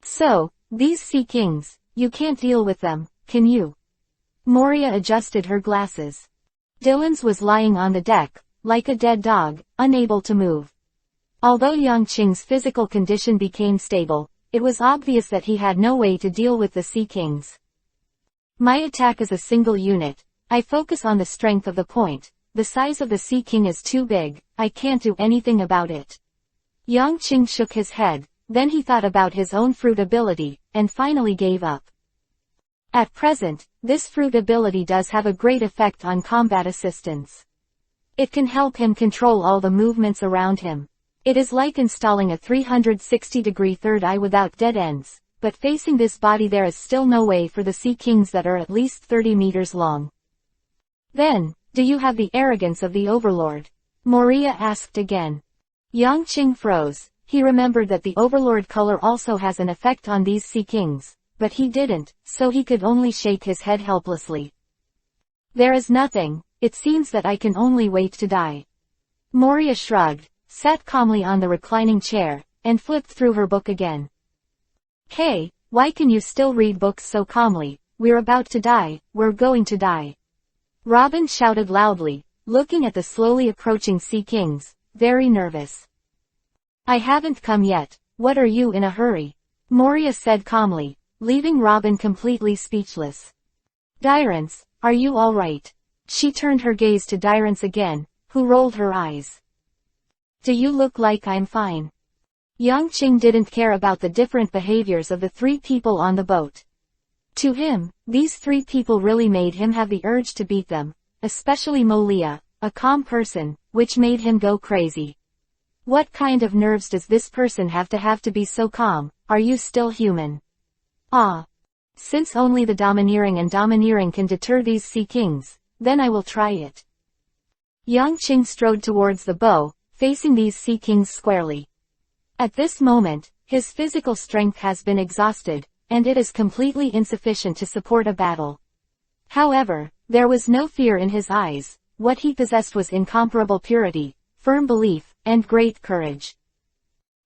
So, these sea kings, you can't deal with them, can you? Moria adjusted her glasses. Dylan's was lying on the deck, like a dead dog, unable to move. Although Yang Qing's physical condition became stable, it was obvious that he had no way to deal with the sea kings. My attack is a single unit. I focus on the strength of the point. The size of the sea king is too big, I can't do anything about it. Yang Qing shook his head, then he thought about his own fruit ability, and finally gave up. At present, this fruit ability does have a great effect on combat assistance. It can help him control all the movements around him. It is like installing a 360-degree third eye without dead ends, but facing this body there is still no way for the sea kings that are at least 30 meters long. Then, do you have the arrogance of the overlord? Moria asked again. Yang Qing froze. He remembered that the overlord color also has an effect on these sea kings, but he didn't, so he could only shake his head helplessly. There is nothing, it seems that I can only wait to die. Moria shrugged, sat calmly on the reclining chair, and flipped through her book again. Hey, why can you still read books so calmly? We're about to die, we're going to die. Robin shouted loudly, looking at the slowly approaching sea kings, very nervous. I haven't come yet, what are you in a hurry? Moria said calmly, leaving Robin completely speechless. Dyrance, are you alright? She turned her gaze to Dyrance again, who rolled her eyes. Do you look like I'm fine? Yang Qing didn't care about the different behaviors of the three people on the boat. To him, these three people really made him have the urge to beat them, especially Molia, a calm person, which made him go crazy. What kind of nerves does this person have to be so calm? Are you still human? Ah. Since only the domineering can deter these sea kings, then I will try it. Yang Qing strode towards the bow, facing these sea kings squarely. At this moment, his physical strength has been exhausted, and it is completely insufficient to support a battle. However, there was no fear in his eyes. What he possessed was incomparable purity, firm belief, and great courage.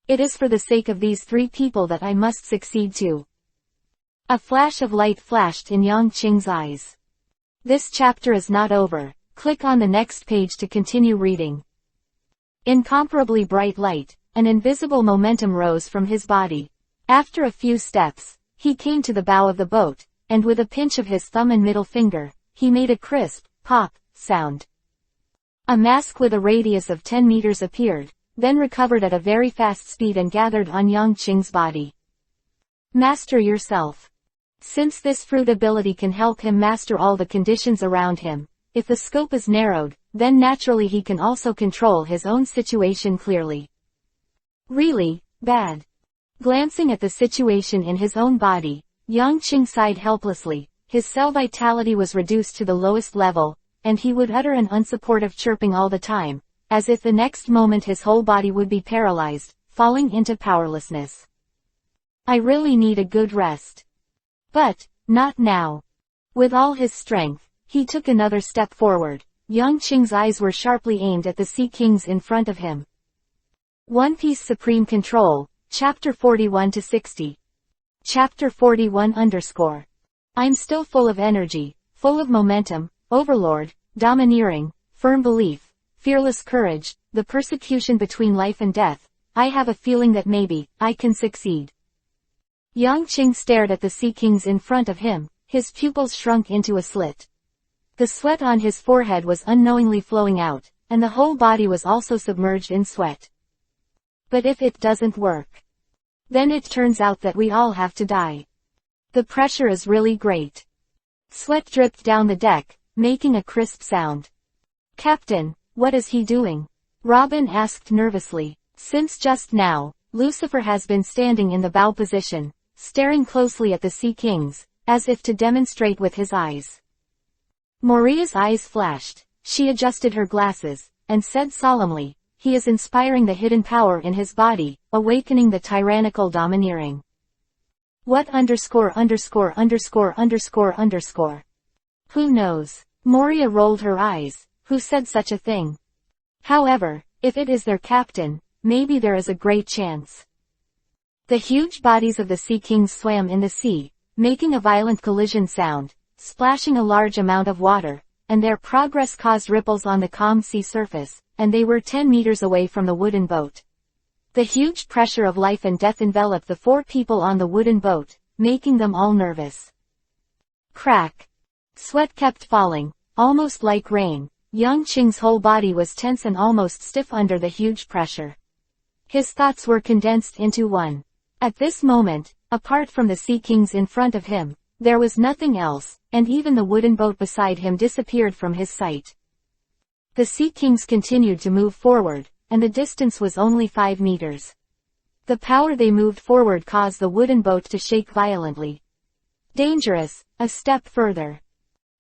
It is for the sake of these three people that I must succeed too. A flash of light flashed in Yang Qing's eyes. This chapter is not over. Click on the next page to continue reading. Incomparably bright light, an invisible momentum rose from his body. After a few steps, he came to the bow of the boat, and with a pinch of his thumb and middle finger, he made a crisp, pop, sound. A mask with a radius of 10 meters appeared, then recovered at a very fast speed and gathered on Yang Qing's body. Master yourself. Since this fruit ability can help him master all the conditions around him, if the scope is narrowed, then naturally he can also control his own situation clearly. Really, bad. Glancing at the situation in his own body, Yang Qing sighed helplessly. His cell vitality was reduced to the lowest level, and he would utter an unsupportive chirping all the time, as if the next moment his whole body would be paralyzed, falling into powerlessness. I really need a good rest. But, not now. With all his strength, he took another step forward. Yang Qing's eyes were sharply aimed at the sea kings in front of him. One Piece Supreme Control, Chapter 41-60. Chapter 41_. I'm still full of energy, full of momentum, overlord, domineering, firm belief, fearless courage, the persecution between life and death. I have a feeling that maybe, I can succeed. Yang Qing stared at the sea kings in front of him, his pupils shrunk into a slit. The sweat on his forehead was unknowingly flowing out, and the whole body was also submerged in sweat. But if it doesn't work, then it turns out that we all have to die. The pressure is really great. Sweat dripped down the deck, making a crisp sound. Captain, what is he doing? Robin asked nervously. Since just now, Lucifer has been standing in the bow position, staring closely at the sea kings, as if to demonstrate with his eyes. Moria's eyes flashed. She adjusted her glasses, and said solemnly, he is inspiring the hidden power in his body, awakening the tyrannical domineering. What _________? Who knows? Moria rolled her eyes. Who said such a thing? However, if it is their captain, maybe there is a great chance. The huge bodies of the sea kings swam in the sea, making a violent collision sound, splashing a large amount of water, and their progress caused ripples on the calm sea surface, and they were 10 meters away from the wooden boat. The huge pressure of life and death enveloped the four people on the wooden boat, making them all nervous. Crack. Sweat kept falling, almost like rain. Yang Qing's whole body was tense and almost stiff under the huge pressure. His thoughts were condensed into one. At this moment, apart from the sea kings in front of him, there was nothing else, and even the wooden boat beside him disappeared from his sight. The sea kings continued to move forward, and the distance was only 5 meters. The power they moved forward caused the wooden boat to shake violently. Dangerous, a step further.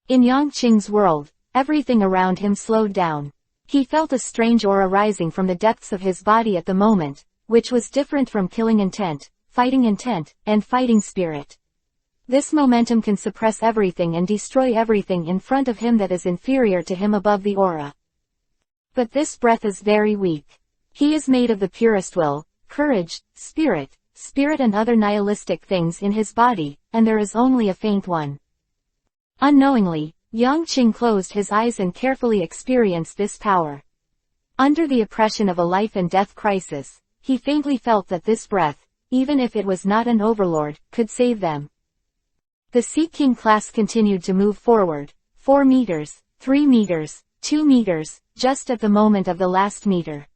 In Yang Qing's world, everything around him slowed down. He felt a strange aura rising from the depths of his body at the moment, which was different from killing intent, and fighting spirit. This momentum can suppress everything and destroy everything in front of him that is inferior to him above the aura. But this breath is very weak. He is made of the purest will, courage, spirit and other nihilistic things in his body, and there is only a faint one. Unknowingly, Yang Qing closed his eyes and carefully experienced this power. Under the oppression of a life and death crisis, he faintly felt that this breath, even if it was not an overlord, could save them. The Sea King class continued to move forward, 4 meters, 3 meters, 2 meters, just at the moment of the last meter.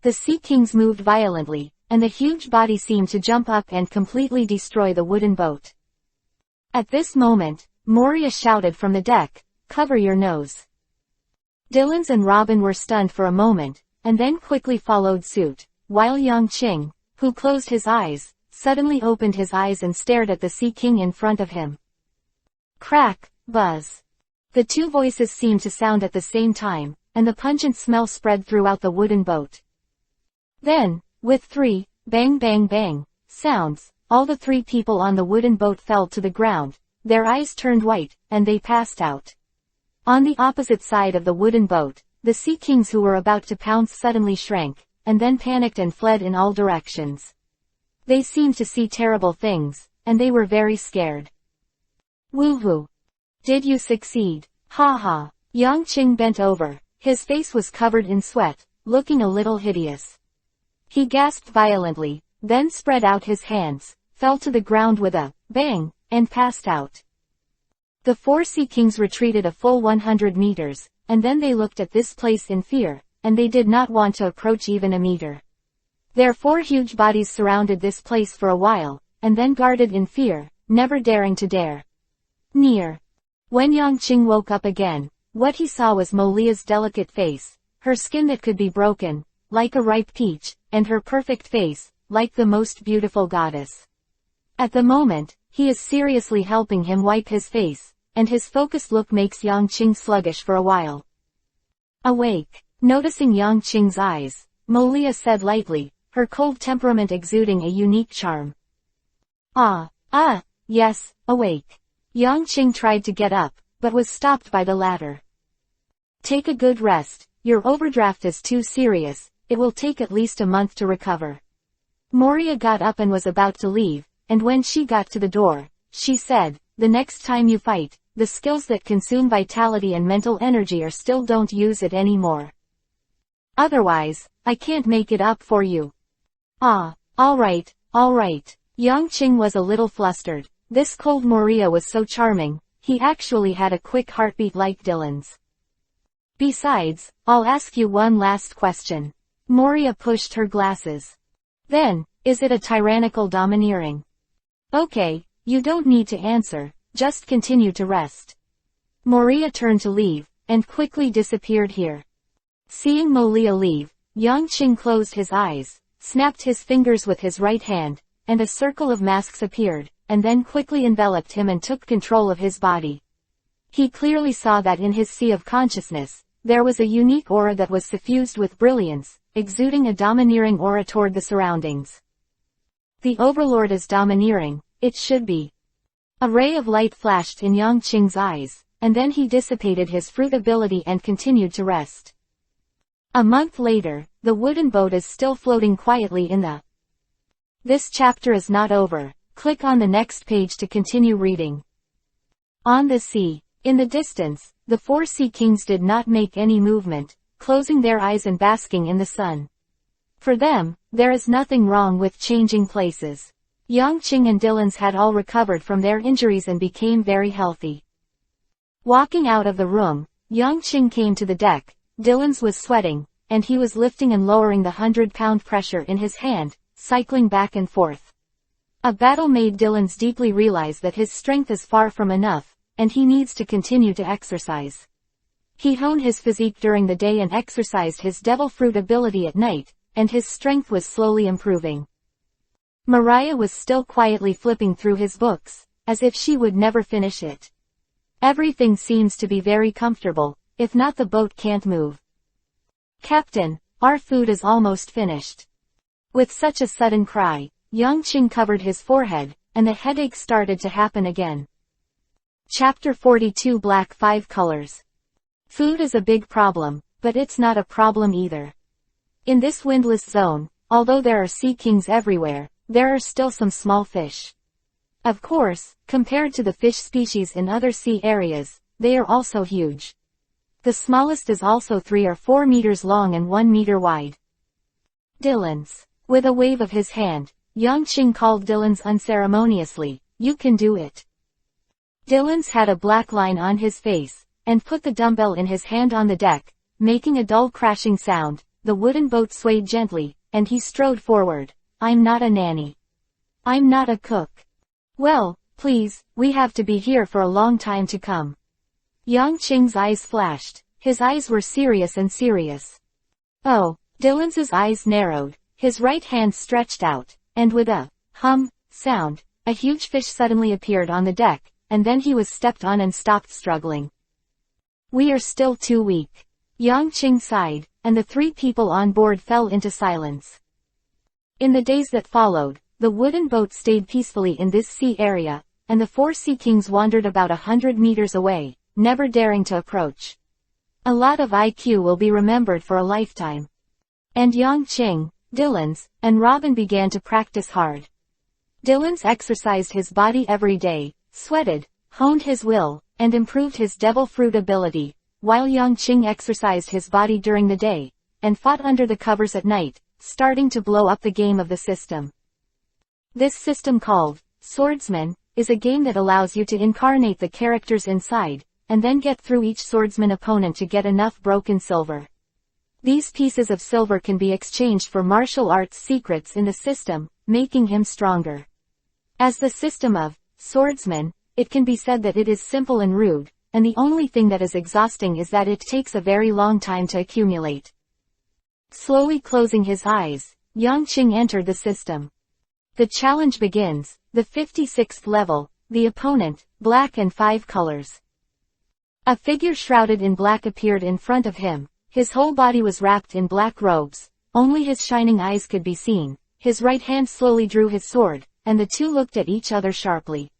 The Sea Kings moved violently, and the huge body seemed to jump up and completely destroy the wooden boat. At this moment, Moria shouted from the deck, "Cover your nose." Dylan's and Robin were stunned for a moment, and then quickly followed suit, while Yang-Ching, who closed his eyes, suddenly opened his eyes and stared at the Sea King in front of him. Crack, buzz. The two voices seemed to sound at the same time, and the pungent smell spread throughout the wooden boat. Then, with three, bang bang bang, sounds, all the three people on the wooden boat fell to the ground, their eyes turned white, and they passed out. On the opposite side of the wooden boat, the Sea Kings who were about to pounce suddenly shrank, and then panicked and fled in all directions. They seemed to see terrible things, and they were very scared. Woohoo! Did you succeed? Ha ha! Yang-Ching bent over, his face was covered in sweat, looking a little hideous. He gasped violently, then spread out his hands, fell to the ground with a bang, and passed out. The four Sea Kings retreated a full 100 meters, and then they looked at this place in fear, and they did not want to approach even a meter. Their four huge bodies surrounded this place for a while, and then guarded in fear, never daring to dare near. When Yang-Ching woke up again, what he saw was Molia's delicate face, her skin that could be broken, like a ripe peach, and her perfect face, like the most beautiful goddess. At the moment, he is seriously helping him wipe his face, and his focused look makes Yang-Ching sluggish for a while. Awake. Noticing Yang-Ching's eyes, Molia said lightly, her cold temperament exuding a unique charm. Yes, awake. Yang-Ching tried to get up, but was stopped by the latter. Take a good rest, your overdraft is too serious, it will take at least a month to recover. Moria got up and was about to leave, and when she got to the door, she said, the next time you fight, the skills that consume vitality and mental energy are still don't use it anymore. Otherwise, I can't make it up for you. Alright. Yang-Ching was a little flustered. This cold Moria was so charming, he actually had a quick heartbeat like Dylan's. Besides, I'll ask you one last question. Moria pushed her glasses. Then, is it a tyrannical domineering? Okay, you don't need to answer, just continue to rest. Moria turned to leave, and quickly disappeared here. Seeing Molia leave, Yang-Ching closed his eyes, snapped his fingers with his right hand, and a circle of masks appeared, and then quickly enveloped him and took control of his body. He clearly saw that in his sea of consciousness, there was a unique aura that was suffused with brilliance, exuding a domineering aura toward the surroundings. The Overlord is domineering, it should be. A ray of light flashed in Yang-Ching's eyes, and then he dissipated his fruit ability and continued to rest. A month later, the wooden boat is still floating quietly in the. This chapter is not over. Click on the next page to continue reading. On the sea. In the distance, the four Sea Kings did not make any movement, closing their eyes and basking in the sun. For them, there is nothing wrong with changing places. Yang-Ching and Dylan's had all recovered from their injuries and became very healthy. Walking out of the room, Yang-Ching came to the deck. Dylan's was sweating, and he was lifting and lowering the 100-pound pressure in his hand, cycling back and forth. A battle made Dylan's deeply realize that his strength is far from enough, and he needs to continue to exercise. He honed his physique during the day and exercised his devil fruit ability at night, and his strength was slowly improving. Mariah was still quietly flipping through his books, as if she would never finish it. Everything seems to be very comfortable, if not the boat can't move. Captain, our food is almost finished. With such a sudden cry, Yang-Ching covered his forehead, and the headache started to happen again. Chapter 42 Black 5 Colors. Food is a big problem, but it's not a problem either. In this windless zone, although there are Sea Kings everywhere, there are still some small fish. Of course, compared to the fish species in other sea areas, they are also huge. The smallest is also 3 or 4 meters long and 1 meter wide. Dylan's. With a wave of his hand, Yang-Ching called Dylan's unceremoniously, "You can do it." Dylan's had a black line on his face, and put the dumbbell in his hand on the deck, making a dull crashing sound. the wooden boat swayed gently, and he strode forward. I'm not a nanny. I'm not a cook. Well, please, we have to be here for a long time to come. Yang Qing's eyes flashed. His eyes were serious and serious. Oh, Dylan's eyes narrowed, his right hand stretched out, and with a hum sound, a huge fish suddenly appeared on the deck, and then he was stepped on and stopped struggling. We are still too weak. Yang Qing sighed, and the three people on board fell into silence. In the days that followed, the wooden boat stayed peacefully in this sea area, and the four sea kings wandered about 100 meters away, never daring to approach. A lot of IQ will be remembered for a lifetime. And Yang Qing, Dylan's, and Robin began to practice hard. Dylan's exercised his body every day, sweated, honed his will, and improved his devil fruit ability, while Yang Qing exercised his body during the day, and fought under the covers at night, starting to blow up the game of the system. This system called Swordsman is a game that allows you to incarnate the characters inside, and then get through each swordsman opponent to get enough broken silver. These pieces of silver can be exchanged for martial arts secrets in the system, making him stronger. As the system of Swordsman, it can be said that it is simple and rude, and the only thing that is exhausting is that it takes a very long time to accumulate. Slowly closing his eyes, Yang Qing entered the system. The challenge begins, the 56th level, the opponent, black and 5 colors. A figure shrouded in black appeared in front of him. His whole body was wrapped in black robes, only his shining eyes could be seen. His right hand slowly drew his sword, and the two looked at each other sharply.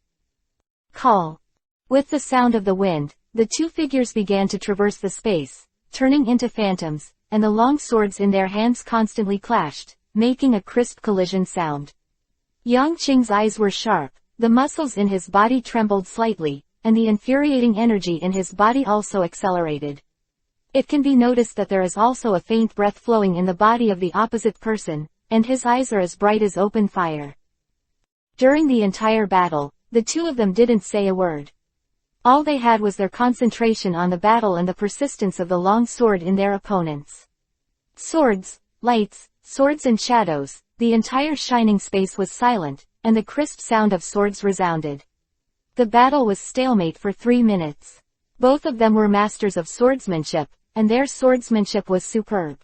Call. With the sound of the wind, the two figures began to traverse the space, turning into phantoms, and the long swords in their hands constantly clashed, making a crisp collision sound. Yang Qing's eyes were sharp, the muscles in his body trembled slightly, and the infuriating energy in his body also accelerated. It can be noticed that there is also a faint breath flowing in the body of the opposite person, and his eyes are as bright as open fire. During the entire battle, the two of them didn't say a word. All they had was their concentration on the battle and the persistence of the long sword in their opponents. Swords, lights, swords and shadows, the entire shining space was silent, and the crisp sound of swords resounded. The battle was stalemate for 3 minutes. Both of them were masters of swordsmanship, and their swordsmanship was superb.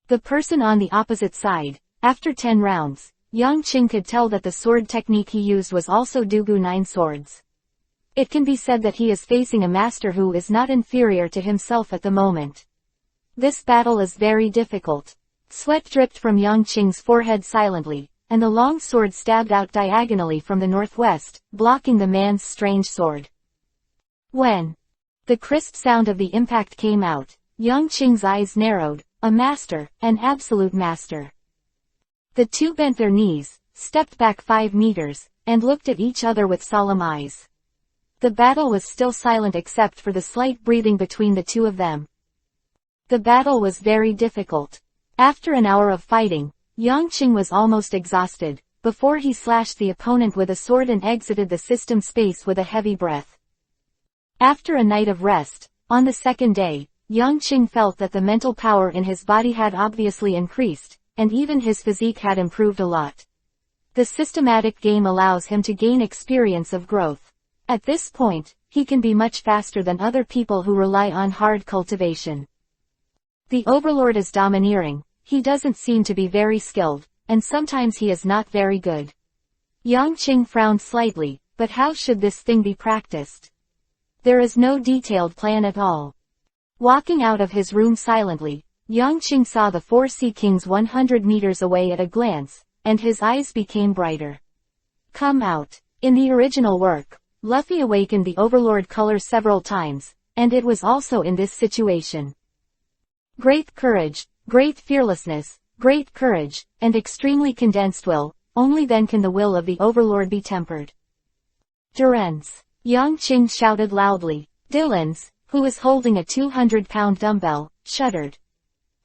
The person on the opposite side, after 10 rounds, Yang Qing could tell that the sword technique he used was also Dugu 9 swords. It can be said that he is facing a master who is not inferior to himself at the moment. This battle is very difficult. Sweat dripped from Yang Qing's forehead silently, and the long sword stabbed out diagonally from the northwest, blocking the man's strange sword. When the crisp sound of the impact came out, Yang Qing's eyes narrowed. A master, an absolute master. The two bent their knees, stepped back 5 meters, and looked at each other with solemn eyes. The battle was still silent except for the slight breathing between the two of them. The battle was very difficult. After an hour of fighting, Yang Qing was almost exhausted, before he slashed the opponent with a sword and exited the system space with a heavy breath. After a night of rest, on the second day, Yang Qing felt that the mental power in his body had obviously increased, and even his physique had improved a lot. The systematic game allows him to gain experience of growth. At this point, he can be much faster than other people who rely on hard cultivation. The overlord is domineering, he doesn't seem to be very skilled, and sometimes he is not very good. Yang Qing frowned slightly, but how should this thing be practiced? There is no detailed plan at all. Walking out of his room silently, Yang Qing saw the 4 sea kings 100 meters away at a glance, and his eyes became brighter. Come out. In the original work, Luffy awakened the Overlord color several times, and it was also in this situation. Great courage, great fearlessness, great courage, and extremely condensed will, only then can the will of the Overlord be tempered. Durance. Yang Qing shouted loudly. Dylan's, who was holding a 200-pound dumbbell, shuddered.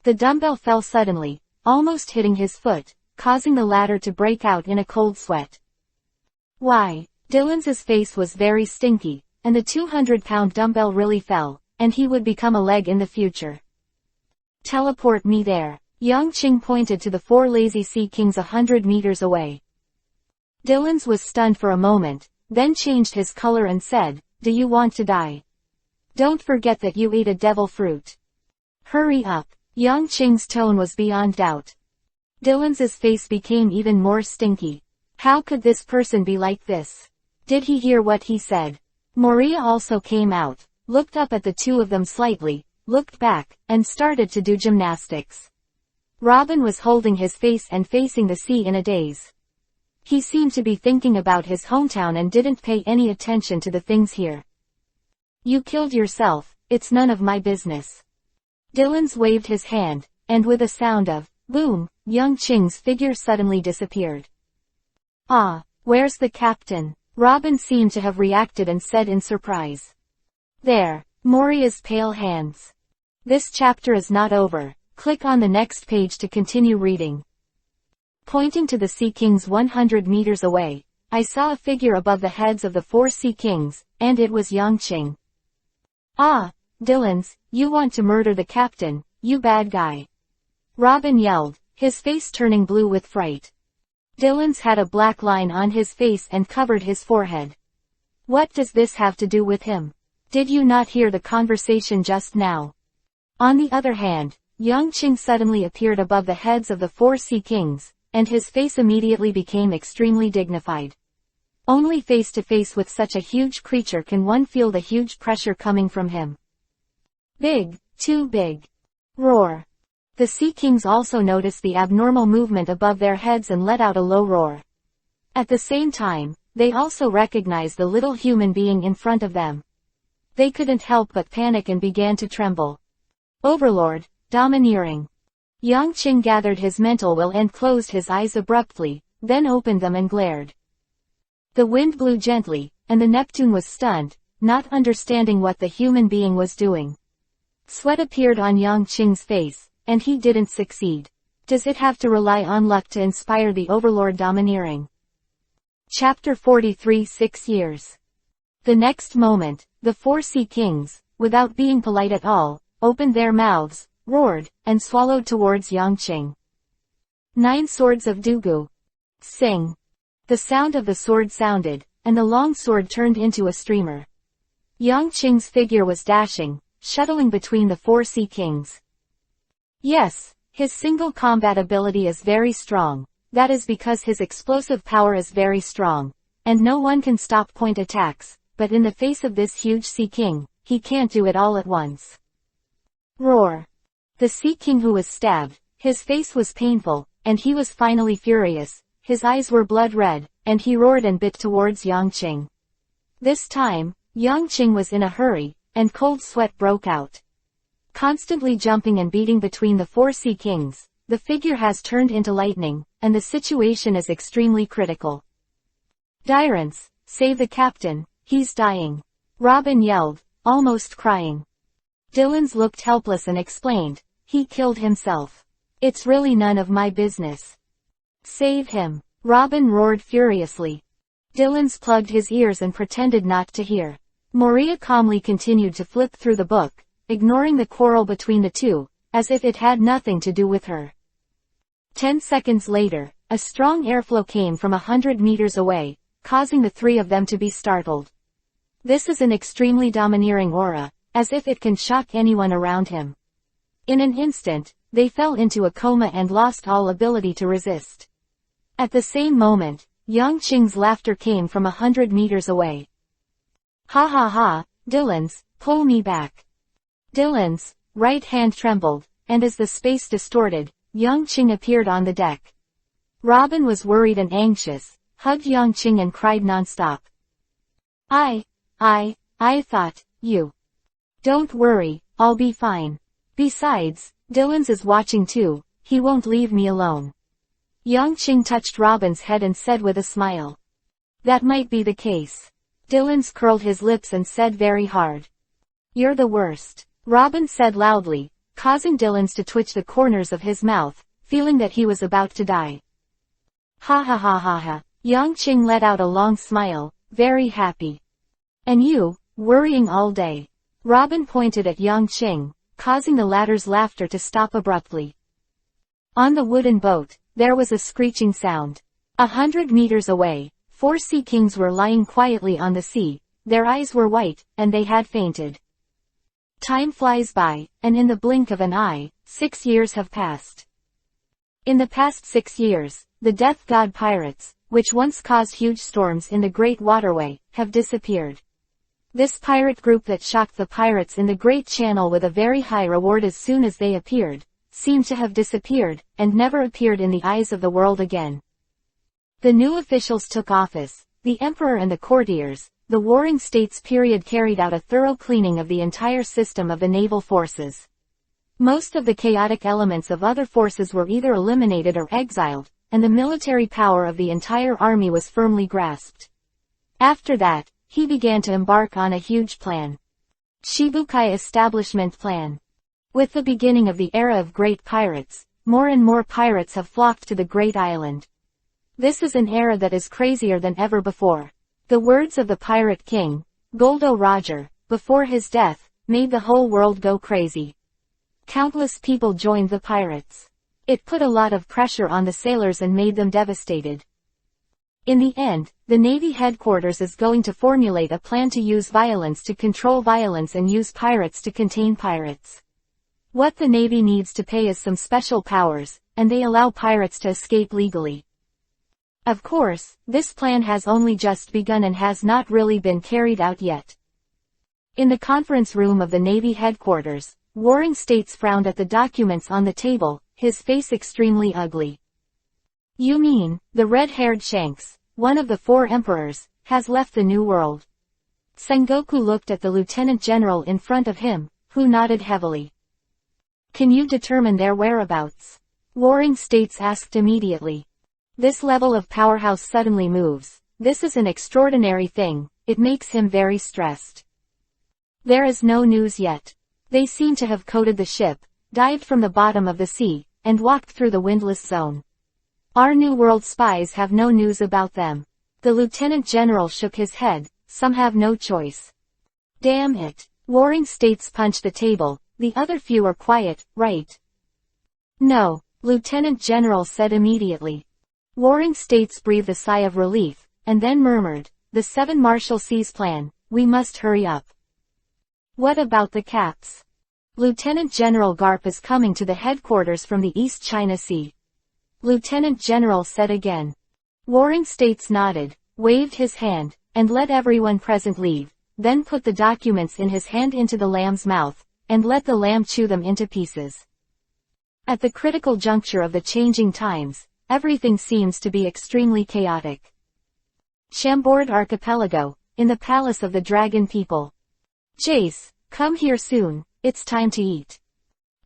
The dumbbell fell suddenly, almost hitting his foot, causing the latter to break out in a cold sweat. Why? Dylan's face was very stinky, and the 200-pound dumbbell really fell, and he would become a leg in the future. Teleport me there. Yang Qing pointed to the 4 lazy sea kings 100 meters away. Dylan's was stunned for a moment, then changed his color and said, "Do you want to die? Don't forget that you ate a devil fruit. Hurry up." Yang Qing's tone was beyond doubt. Dylan's face became even more stinky. How could this person be like this? Did he hear what he said? Maria also came out, looked up at the two of them slightly, looked back, and started to do gymnastics. Robin was holding his face and facing the sea in a daze. He seemed to be thinking about his hometown and didn't pay any attention to the things here. "You killed yourself, it's none of my business." Dylan's waved his hand, and with a sound of boom, Yang Qing's figure suddenly disappeared. "Ah, where's the captain?" Robin seemed to have reacted and said in surprise. "There." Moria's pale hands. "This chapter is not over. Click on the next page to continue reading." Pointing to the Sea Kings 100 meters away, I saw a figure above the heads of the 4 Sea Kings, and it was Yang Qing. "Ah, Dylan's, you want to murder the captain, you bad guy." Robin yelled, his face turning blue with fright. Dylan's had a black line on his face and covered his forehead. "What does this have to do with him? Did you not hear the conversation just now?" On the other hand, Yang Qing suddenly appeared above the heads of the 4 Sea Kings, and his face immediately became extremely dignified. Only face to face with such a huge creature can one feel the huge pressure coming from him. Big, too big. Roar. The Sea Kings also noticed the abnormal movement above their heads and let out a low roar. At the same time, they also recognized the little human being in front of them. They couldn't help but panic and began to tremble. Overlord, domineering. Yang Qing gathered his mental will and closed his eyes abruptly, then opened them and glared. The wind blew gently, and the Neptune was stunned, not understanding what the human being was doing. Sweat appeared on Yang Qing's face, and he didn't succeed. Does it have to rely on luck to inspire the Overlord domineering? Chapter 43 6 years. The next moment, the 4 Sea Kings, without being polite at all, opened their mouths, roared, and swallowed towards Yang Qing. 9 swords of Dugu. Sing. The sound of the sword sounded, and the long sword turned into a streamer. Yang Qing's figure was dashing, shuttling between the 4 Sea Kings. Yes, his single combat ability is very strong. That is because his explosive power is very strong, and no one can stop point attacks, but in the face of this huge Sea King, he can't do it all at once. Roar. The Sea King who was stabbed, his face was painful, and he was finally furious, his eyes were blood red, and he roared and bit towards Yang Qing. This time, Yang Qing was in a hurry, and cold sweat broke out. Constantly jumping and beating between the 4 Sea Kings, the figure has turned into lightning, and the situation is extremely critical. Dyrance, save the captain, he's dying. Robin yelled, almost crying. Dylan's looked helpless and explained, he killed himself. It's really none of my business. Save him. Robin roared furiously. Dylan's plugged his ears and pretended not to hear. Maria calmly continued to flip through the book, ignoring the quarrel between the two, as if it had nothing to do with her. 10 seconds later, a strong airflow came from 100 meters away, causing the 3 of them to be startled. This is an extremely domineering aura, as if it can shock anyone around him. In an instant, they fell into a coma and lost all ability to resist. At the same moment, Yang Qing's laughter came from 100 meters away. Ha ha ha, Dylan's, pull me back. Dylan's right hand trembled, and as the space distorted, Yang Qing appeared on the deck. Robin was worried and anxious, hugged Yang Qing and cried nonstop. I thought, you. Don't worry, I'll be fine. Besides, Dylan's is watching too, he won't leave me alone. Yang Qing touched Robin's head and said with a smile. That might be the case. Dylan's curled his lips and said very hard. You're the worst. Robin said loudly, causing Dylan's to twitch the corners of his mouth, feeling that he was about to die. Ha ha ha ha ha. Yang Qing let out a long smile, very happy. And you, worrying all day. Robin pointed at Yang Qing, causing the latter's laughter to stop abruptly. On the wooden boat, there was a screeching sound. 100 meters away, 4 sea kings were lying quietly on the sea, their eyes were white, and they had fainted. Time flies by, and in the blink of an eye, 6 years have passed. In the past 6 years, the death god pirates, which once caused huge storms in the Great Waterway, have disappeared. This pirate group that shocked the pirates in the Great Channel with a very high reward as soon as they appeared, seemed to have disappeared, and never appeared in the eyes of the world again. The new officials took office, the emperor and the courtiers. The Warring States period carried out a thorough cleaning of the entire system of the naval forces. Most of the chaotic elements of other forces were either eliminated or exiled, and the military power of the entire army was firmly grasped. After that, he began to embark on a huge plan. Shibukai Establishment Plan. With the beginning of the era of great pirates, more and more pirates have flocked to the great island. This is an era that is crazier than ever before. The words of the Pirate King, Goldo Roger, before his death, made the whole world go crazy. Countless people joined the pirates. It put a lot of pressure on the sailors and made them devastated. In the end, the Navy headquarters is going to formulate a plan to use violence to control violence and use pirates to contain pirates. What the Navy needs to pay is some special powers, and they allow pirates to escape legally. Of course, this plan has only just begun and has not really been carried out yet. In the conference room of the Navy headquarters, Warring States frowned at the documents on the table, his face extremely ugly. You mean, the red-haired Shanks, one of the 4 emperors, has left the New World? Sengoku looked at the lieutenant general in front of him, who nodded heavily. Can you determine their whereabouts? Warring States asked immediately. This level of powerhouse suddenly moves. This is an extraordinary thing, it makes him very stressed. There is no news yet. They seem to have coated the ship, dived from the bottom of the sea, and walked through the windless zone. Our New World spies have no news about them. The lieutenant general shook his head, some have no choice. Damn it. Warring States punched the table, the other few are quiet, right? No, Lieutenant General said immediately. Warring States breathed a sigh of relief, and then murmured, the 7 Marshalseas plan, we must hurry up. What about the Caps? Lieutenant General Garp is coming to the headquarters from the East China Sea. Lieutenant General said again. Warring States nodded, waved his hand, and let everyone present leave, then put the documents in his hand into the lamb's mouth, and let the lamb chew them into pieces. At the critical juncture of the changing times, everything seems to be extremely chaotic. Chambord Archipelago, in the palace of the dragon people. Jace, come here soon, it's time to eat.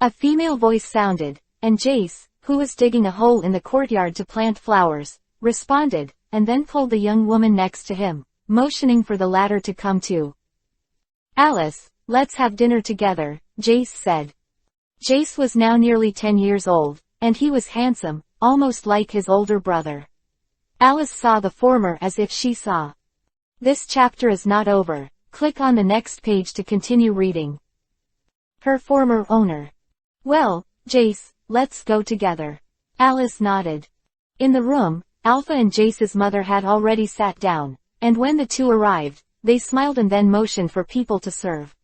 A female voice sounded, and Jace, who was digging a hole in the courtyard to plant flowers, responded, and then pulled the young woman next to him, motioning for the latter to come too. Alice, let's have dinner together, Jace said. Jace was now nearly 10 years old, and he was handsome, almost like his older brother. Alice saw the former as if she saw. This chapter is not over. Click on the next page to continue reading. Her former owner. Well, Jace, let's go together. Alice nodded. In the room, Alpha and Jace's mother had already sat down, and when the two arrived, they smiled and then motioned for people to serve.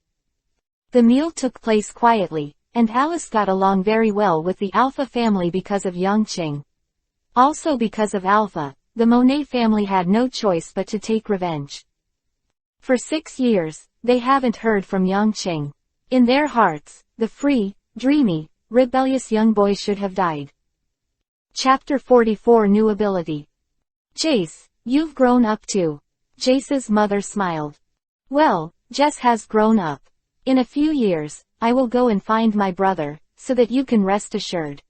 The meal took place quietly, and Alice got along very well with the Alpha family because of Yangqing. Also because of Alpha, the Monet family had no choice but to take revenge. For 6 years, they haven't heard from Yangqing. In their hearts, the free, dreamy, rebellious young boy should have died. Chapter 44 New Ability. Jace, you've grown up too. Jace's mother smiled. Well, Jess has grown up. In a few years, I will go and find my brother, so that you can rest assured.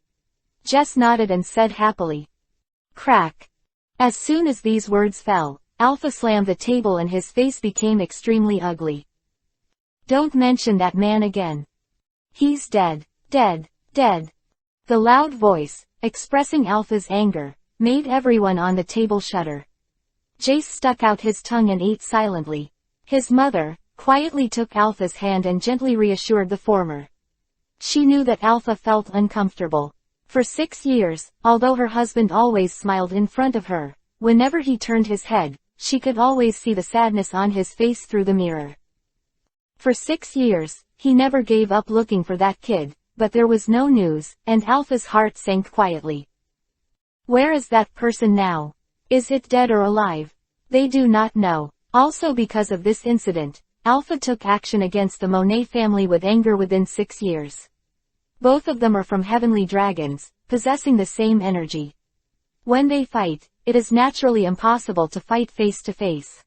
Jess nodded and said happily. Crack. As soon as these words fell, Alpha slammed the table and his face became extremely ugly. Don't mention that man again. He's dead, dead, dead. The loud voice, expressing Alpha's anger, made everyone on the table shudder. Jace stuck out his tongue and ate silently. His mother, quietly took Alpha's hand and gently reassured the former. She knew that Alpha felt uncomfortable. For 6 years, although her husband always smiled in front of her, whenever he turned his head, she could always see the sadness on his face through the mirror. For 6 years, he never gave up looking for that kid, but there was no news, and Alpha's heart sank quietly. Where is that person now? Is it dead or alive? They do not know. Also because of this incident, Alpha took action against the Monet family with anger within 6 years. Both of them are from heavenly dragons, possessing the same energy. When they fight, it is naturally impossible to fight face to face.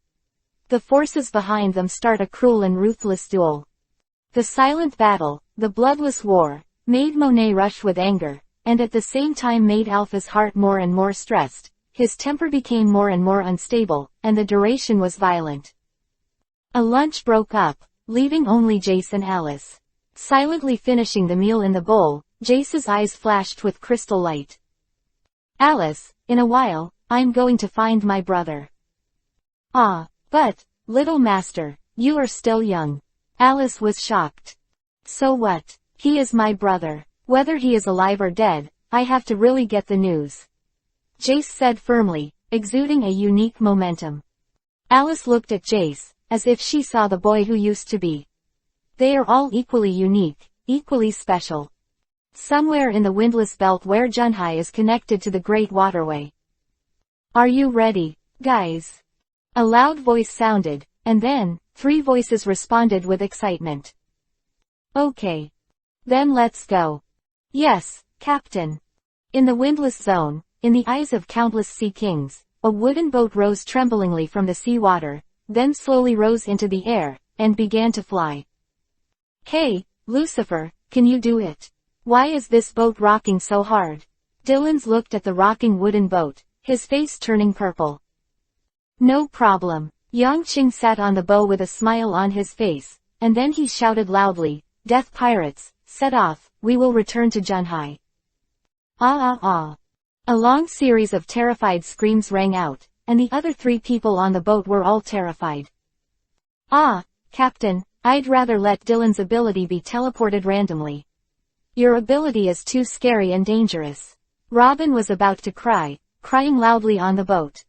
The forces behind them start a cruel and ruthless duel. The silent battle, the bloodless war, made Monet rush with anger, and at the same time made Alpha's heart more and more stressed. His temper became more and more unstable, and the duration was violent. A lunch broke up, leaving only Jace and Alice. Silently finishing the meal in the bowl, Jace's eyes flashed with crystal light. Alice, in a while, I'm going to find my brother. Ah, but, little master, you are still young. Alice was shocked. So what? He is my brother. Whether he is alive or dead, I have to really get the news. Jace said firmly, exuding a unique momentum. Alice looked at Jace, as if she saw the boy who used to be. They are all equally unique, equally special. Somewhere in the windless belt where Junhai is connected to the Great Waterway. Are you ready, guys? A loud voice sounded, and then, 3 voices responded with excitement. Okay. Then let's go. Yes, Captain. In the windless zone, in the eyes of countless sea kings, a wooden boat rose tremblingly from the sea water, then slowly rose into the air, and began to fly. Hey, Lucifer, can you do it? Why is this boat rocking so hard? Dylan's looked at the rocking wooden boat, his face turning purple. No problem. Yangqing sat on the bow with a smile on his face, and then he shouted loudly, Death pirates, set off, we will return to Junhai. Ah ah ah. A long series of terrified screams rang out, and the other 3 people on the boat were all terrified. Ah, Captain, I'd rather let Dylan's ability be teleported randomly. Your ability is too scary and dangerous. Robin was about to cry, crying loudly on the boat.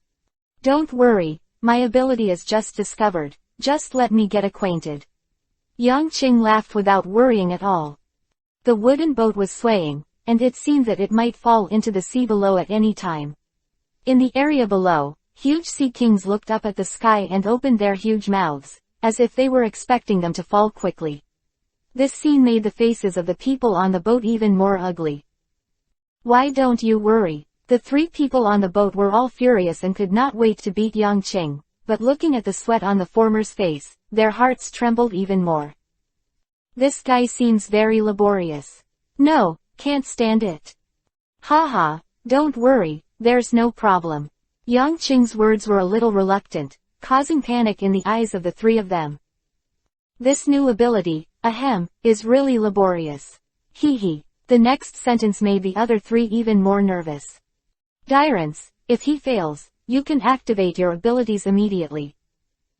Don't worry, my ability is just discovered, just let me get acquainted. Yangqing laughed without worrying at all. The wooden boat was swaying, and it seemed that it might fall into the sea below at any time. In the area below, huge sea kings looked up at the sky and opened their huge mouths, as if they were expecting them to fall quickly. This scene made the faces of the people on the boat even more ugly. Why don't you worry? The 3 people on the boat were all furious and could not wait to beat Yangqing, but looking at the sweat on the former's face, their hearts trembled even more. This guy seems very laborious. No, can't stand it. Haha, don't worry, there's no problem. Yangqing's words were a little reluctant, causing panic in the eyes of the 3 of them. This new ability, ahem, is really laborious. Hee hee. The next sentence made the other 3 even more nervous. Dyrance, if he fails, you can activate your abilities immediately.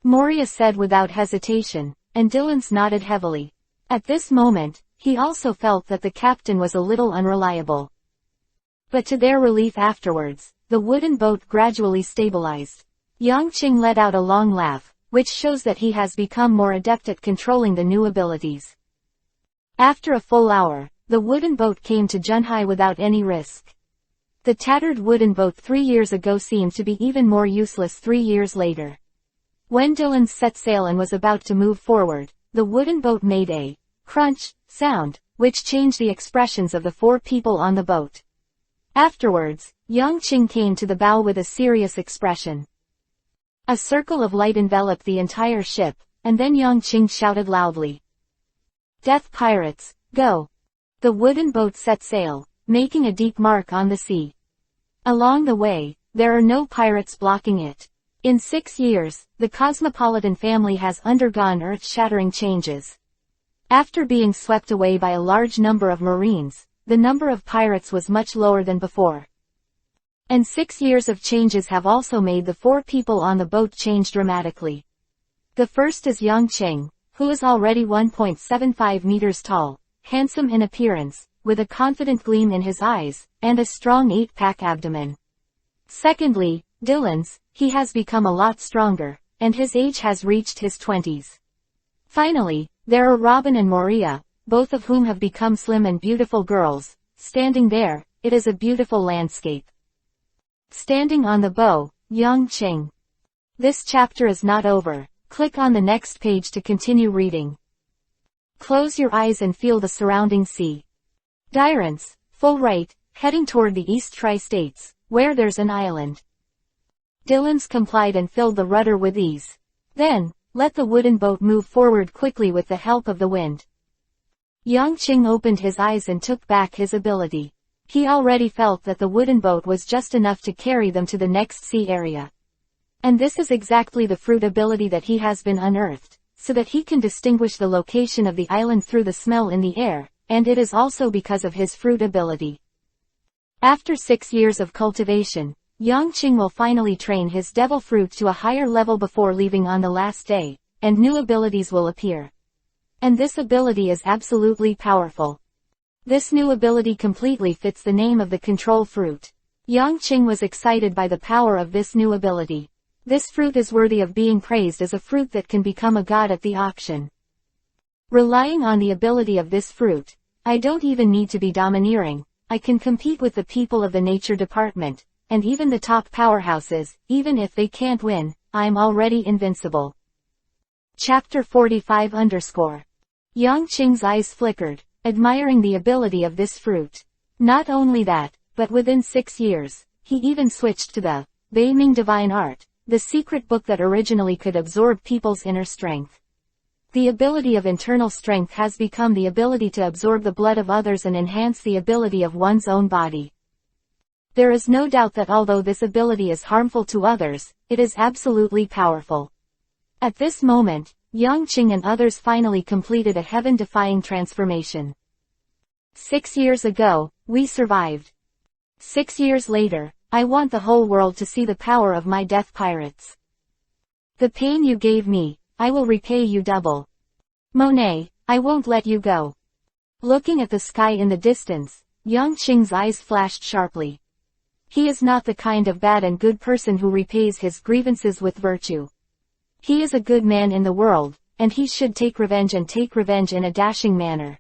Moria said without hesitation, and Dylan's nodded heavily. At this moment, he also felt that the captain was a little unreliable. But to their relief afterwards, the wooden boat gradually stabilized. Yangqing let out a long laugh, which shows that he has become more adept at controlling the new abilities. After a full hour, the wooden boat came to Junhai without any risk. The tattered wooden boat 3 years ago seemed to be even more useless 3 years later. When Dylan set sail and was about to move forward, the wooden boat made a crunch sound, which changed the expressions of the 4 people on the boat. Afterwards, Yangqing came to the bow with a serious expression. A circle of light enveloped the entire ship, and then Yangqing shouted loudly. Death pirates, go! The wooden boat set sail, making a deep mark on the sea. Along the way, there are no pirates blocking it. In 6 years, the cosmopolitan family has undergone earth-shattering changes. After being swept away by a large number of marines, the number of pirates was much lower than before. And 6 years of changes have also made the 4 people on the boat change dramatically. The first is Yangqing, who is already 1.75 meters tall, handsome in appearance, with a confident gleam in his eyes, and a strong 8-pack abdomen. Secondly, Dylan's, he has become a lot stronger, and his age has reached his 20s. Finally, there are Robin and Moria, both of whom have become slim and beautiful girls. Standing there, it is a beautiful landscape. Standing on the bow, Yang Qing. This chapter is not over. Click on the next page to continue reading. Close your eyes and feel the surrounding sea. Dyrance, full right, heading toward the East Tri-States, where there's an island. Dylan's complied and filled the rudder with ease. Then, let the wooden boat move forward quickly with the help of the wind. Yang Qing opened his eyes and took back his ability. He already felt that the wooden boat was just enough to carry them to the next sea area. And this is exactly the fruit ability that he has been unearthed, so that he can distinguish the location of the island through the smell in the air, and it is also because of his fruit ability. After 6 years of cultivation, Yang Qing will finally train his devil fruit to a higher level before leaving on the last day, and new abilities will appear. And this ability is absolutely powerful. This new ability completely fits the name of the control fruit. Yang Qing was excited by the power of this new ability. This fruit is worthy of being praised as a fruit that can become a god at the auction. Relying on the ability of this fruit, I don't even need to be domineering. I can compete with the people of the nature department, and even the top powerhouses. Even if they can't win, I'm already invincible. Chapter 45 Yang Qing's eyes flickered, admiring the ability of this fruit. Not only that, but within 6 years, he even switched to the Beiming Divine Art, the secret book that originally could absorb people's inner strength. The ability of internal strength has become the ability to absorb the blood of others and enhance the ability of one's own body. There is no doubt that although this ability is harmful to others, it is absolutely powerful. At this moment, Yang Qing and others finally completed a heaven-defying transformation. 6 years ago, we survived. 6 years later, I want the whole world to see the power of my death pirates. The pain you gave me, I will repay you double. Monet, I won't let you go. Looking at the sky in the distance, Yang Qing's eyes flashed sharply. He is not the kind of bad and good person who repays his grievances with virtue. He is a good man in the world, and he should take revenge in a dashing manner.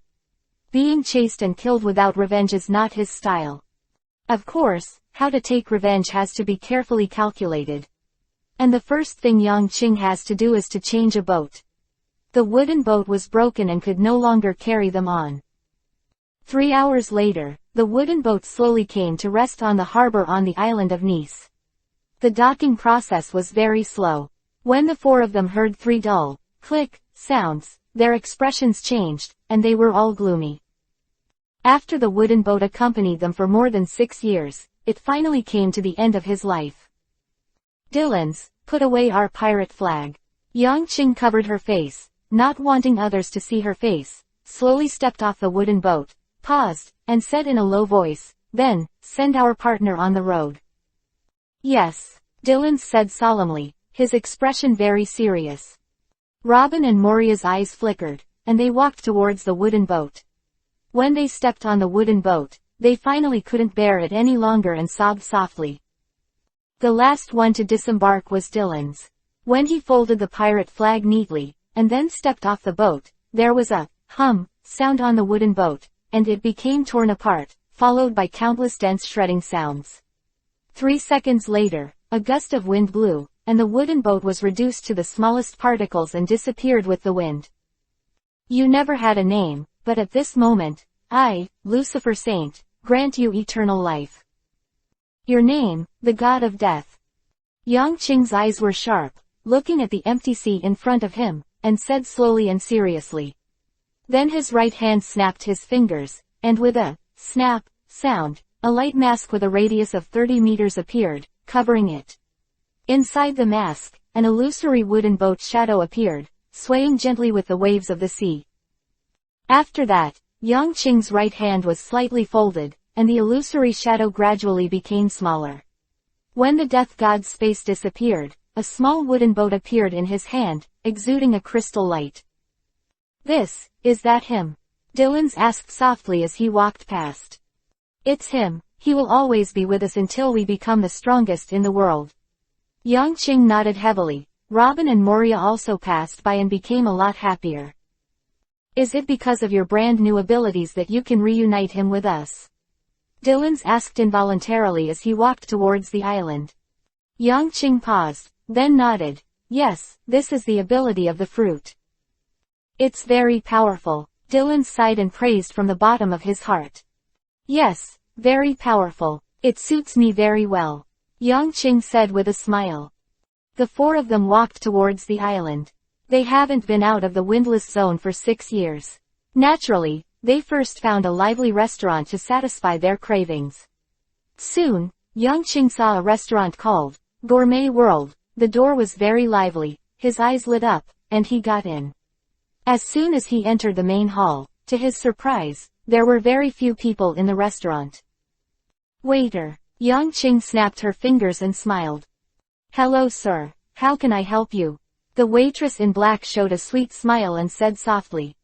Being chased and killed without revenge is not his style. Of course, how to take revenge has to be carefully calculated. And the first thing Yang Qing has to do is to change a boat. The wooden boat was broken and could no longer carry them on. 3 hours later, the wooden boat slowly came to rest on the harbor on the island of Nice. The docking process was very slow. When the 4 of them heard 3 dull, click, sounds, their expressions changed, and they were all gloomy. After the wooden boat accompanied them for more than 6 years, it finally came to the end of his life. Dylan's, put away our pirate flag. Yang Qing covered her face, not wanting others to see her face, slowly stepped off the wooden boat, paused, and said in a low voice, then, send our partner on the road. Yes, Dylan said solemnly, his expression very serious. Robin and Moria's eyes flickered, and they walked towards the wooden boat. When they stepped on the wooden boat, they finally couldn't bear it any longer and sobbed softly. The last one to disembark was Dylan's. When he folded the pirate flag neatly, and then stepped off the boat, there was a hum sound on the wooden boat, and it became torn apart, followed by countless dense shredding sounds. 3 seconds later, a gust of wind blew, and the wooden boat was reduced to the smallest particles and disappeared with the wind. You never had a name, but at this moment, I, Lucifer Saint, grant you eternal life. Your name, the God of Death. Yang Qing's eyes were sharp, looking at the empty sea in front of him, and said slowly and seriously. Then his right hand snapped his fingers, and with a snap sound, a light mask with a radius of 30 meters appeared, covering it. Inside the mask, an illusory wooden boat shadow appeared, swaying gently with the waves of the sea. After that, Yang Qing's right hand was slightly folded, and the illusory shadow gradually became smaller. When the death god's face disappeared, a small wooden boat appeared in his hand, exuding a crystal light. Is that him? Dylan's asked softly as he walked past. It's him. He will always be with us until we become the strongest in the world. Yang Qing nodded heavily. Robin and Moria also passed by and became a lot happier. Is it because of your brand new abilities that you can reunite him with us? Dylan's asked involuntarily as he walked towards the island. Yang Qing paused, then nodded. Yes, this is the ability of the fruit. It's very powerful. Dylan sighed and praised from the bottom of his heart. Yes, very powerful. It suits me very well. Yang Qing said with a smile. The four of them walked towards the island. They haven't been out of the windless zone for 6 years. Naturally, they first found a lively restaurant to satisfy their cravings. Soon, Yang Qing saw a restaurant called Gourmet World. The door was very lively, his eyes lit up, and he got in. As soon as he entered the main hall, to his surprise, there were very few people in the restaurant. Waiter. Yang Qing snapped her fingers and smiled. Hello sir, how can I help you? The waitress in black showed a sweet smile and said softly.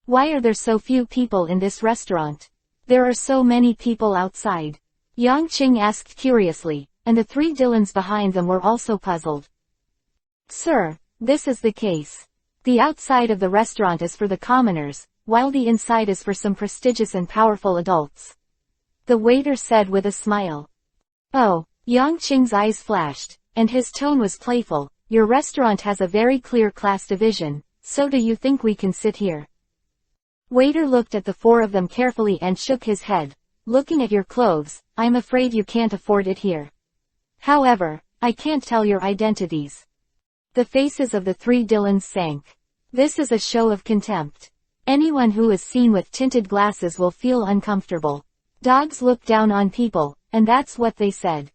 Why are there so few people in this restaurant? There are so many people outside. Yang Qing asked curiously, and the 3 Dylans behind them were also puzzled. Sir, this is the case. The outside of the restaurant is for the commoners, while the inside is for some prestigious and powerful adults. The waiter said with a smile. Oh, Yang Qing's eyes flashed, and his tone was playful. Your restaurant has a very clear class division, so do you think we can sit here? Waiter looked at the 4 of them carefully and shook his head. Looking at your clothes, I'm afraid you can't afford it here. However, I can't tell your identities. The faces of the 3 Dylans sank. This is a show of contempt. Anyone who is seen with tinted glasses will feel uncomfortable. Dogs look down on people, and that's what they said.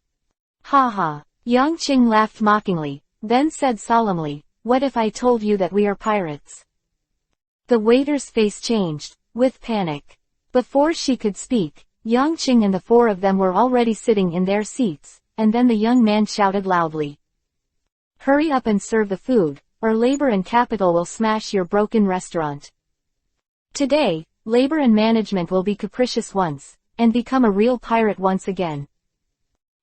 Ha ha. Yang Qing laughed mockingly, then said solemnly, what if I told you that we are pirates? The waiter's face changed, with panic. Before she could speak, Yang Qing and the 4 of them were already sitting in their seats, and then the young man shouted loudly. Hurry up and serve the food, or labor and capital will smash your broken restaurant. Today, labor and management will be capricious once, and become a real pirate once again.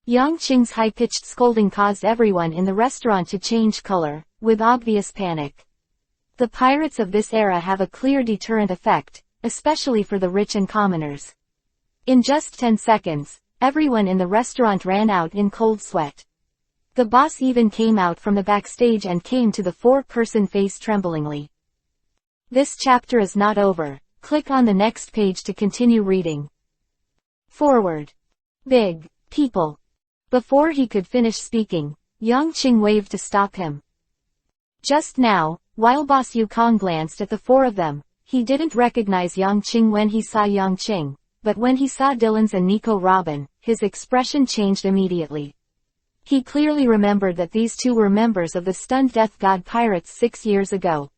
Yang Qing's high-pitched scolding caused everyone in the restaurant to change color, with obvious panic. The pirates of this era have a clear deterrent effect, especially for the rich and commoners. In just 10 seconds, everyone in the restaurant ran out in cold sweat. The boss even came out from the backstage and came to the 4-person face tremblingly. This chapter is not over. Click on the next page to continue reading. Forward. Big people. Before he could finish speaking, Yang Qing waved to stop him. Just now, while Boss Yukong glanced at the 4 of them, he didn't recognize Yang Qing when he saw Yang Qing, but when he saw Dylans and Nico Robin, his expression changed immediately. He clearly remembered that these 2 were members of the stunned death god pirates 6 years ago.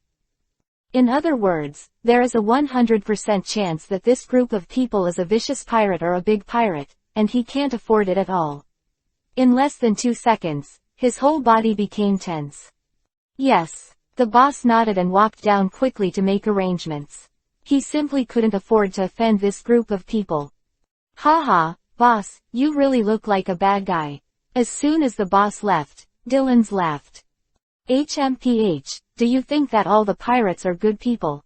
In other words, there is a 100% chance that this group of people is a vicious pirate or a big pirate, and he can't afford it at all. In less than 2 seconds, his whole body became tense. Yes, the boss nodded and walked down quickly to make arrangements. He simply couldn't afford to offend this group of people. Ha ha, boss, you really look like a bad guy. As soon as the boss left, Dylans laughed. HMPH, do you think that all the pirates are good people?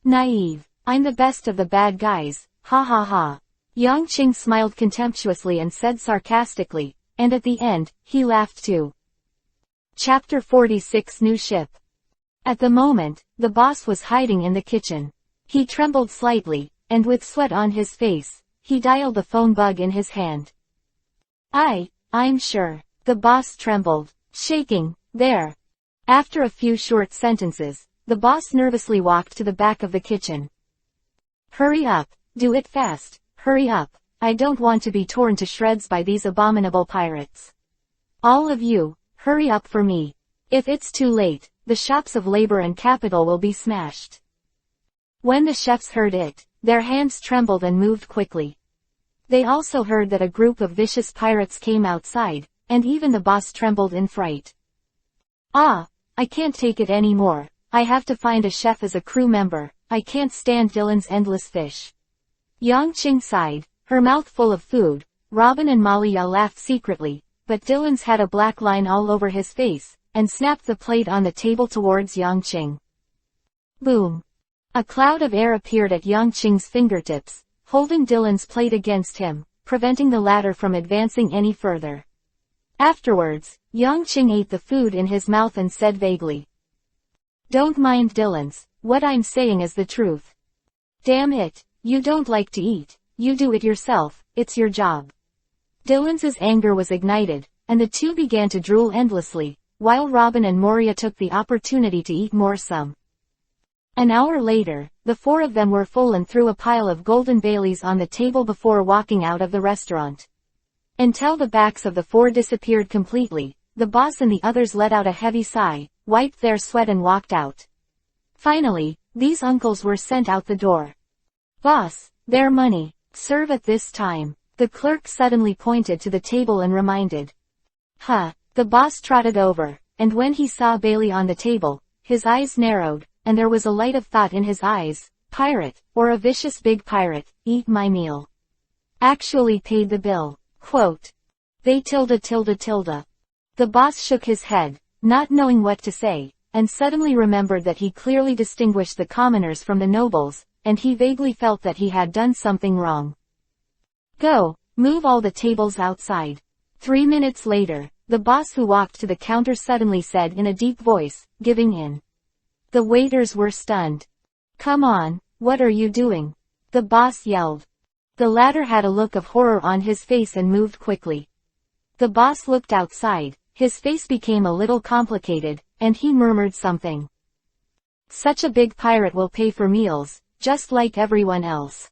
Naive. I'm the best of the bad guys, ha ha ha. Yang Qing smiled contemptuously and said sarcastically, and at the end, he laughed too. Chapter 46 New Ship. At the moment, the boss was hiding in the kitchen. He trembled slightly, and with sweat on his face, he dialed the phone bug in his hand. I'm sure. The boss trembled, shaking, there. After a few short sentences, the boss nervously walked to the back of the kitchen. Hurry up, do it fast, hurry up, I don't want to be torn to shreds by these abominable pirates. All of you, hurry up for me. If it's too late, the shops of labor and capital will be smashed. When the chefs heard it, their hands trembled and moved quickly. They also heard that a group of vicious pirates came outside, and even the boss trembled in fright. I can't take it anymore. I have to find a chef as a crew member. I can't stand Dylan's endless fish. Yang Qing sighed, her mouth full of food. Robin and Malia laughed secretly, but Dylan's had a black line all over his face, and snapped the plate on the table towards Yang Qing. Boom! A cloud of air appeared at Yang Qing's fingertips, holding Dylan's plate against him, preventing the latter from advancing any further. Afterwards, Yang Qing ate the food in his mouth and said vaguely, "Don't mind Dylan's, what I'm saying is the truth. Damn it, you don't like to eat, you do it yourself, it's your job." Dylan's anger was ignited, and the two began to drool endlessly, while Robin and Moria took the opportunity to eat more some. An hour later, the four of them were full and threw a pile of golden Baileys on the table before walking out of the restaurant. Until the backs of the four disappeared completely, the boss and the others let out a heavy sigh, wiped their sweat and walked out. Finally, these uncles were sent out the door. "Boss, their money, serve at this time," the clerk suddenly pointed to the table and reminded. "Huh." The boss trotted over, and when he saw Bailey on the table, his eyes narrowed, and there was a light of thought in his eyes. "Pirate, or a vicious big pirate, eat my meal. Actually paid the bill. Quote. They tilde. The boss shook his head, not knowing what to say, and suddenly remembered that he clearly distinguished the commoners from the nobles, and he vaguely felt that he had done something wrong. "Go, move all the tables outside." 3 minutes later, the boss who walked to the counter suddenly said in a deep voice, giving in. The waiters were stunned. "Come on, what are you doing?" the boss yelled. The latter had a look of horror on his face and moved quickly. The boss looked outside, his face became a little complicated, and he murmured something. "Such a big pirate will pay for meals, just like everyone else.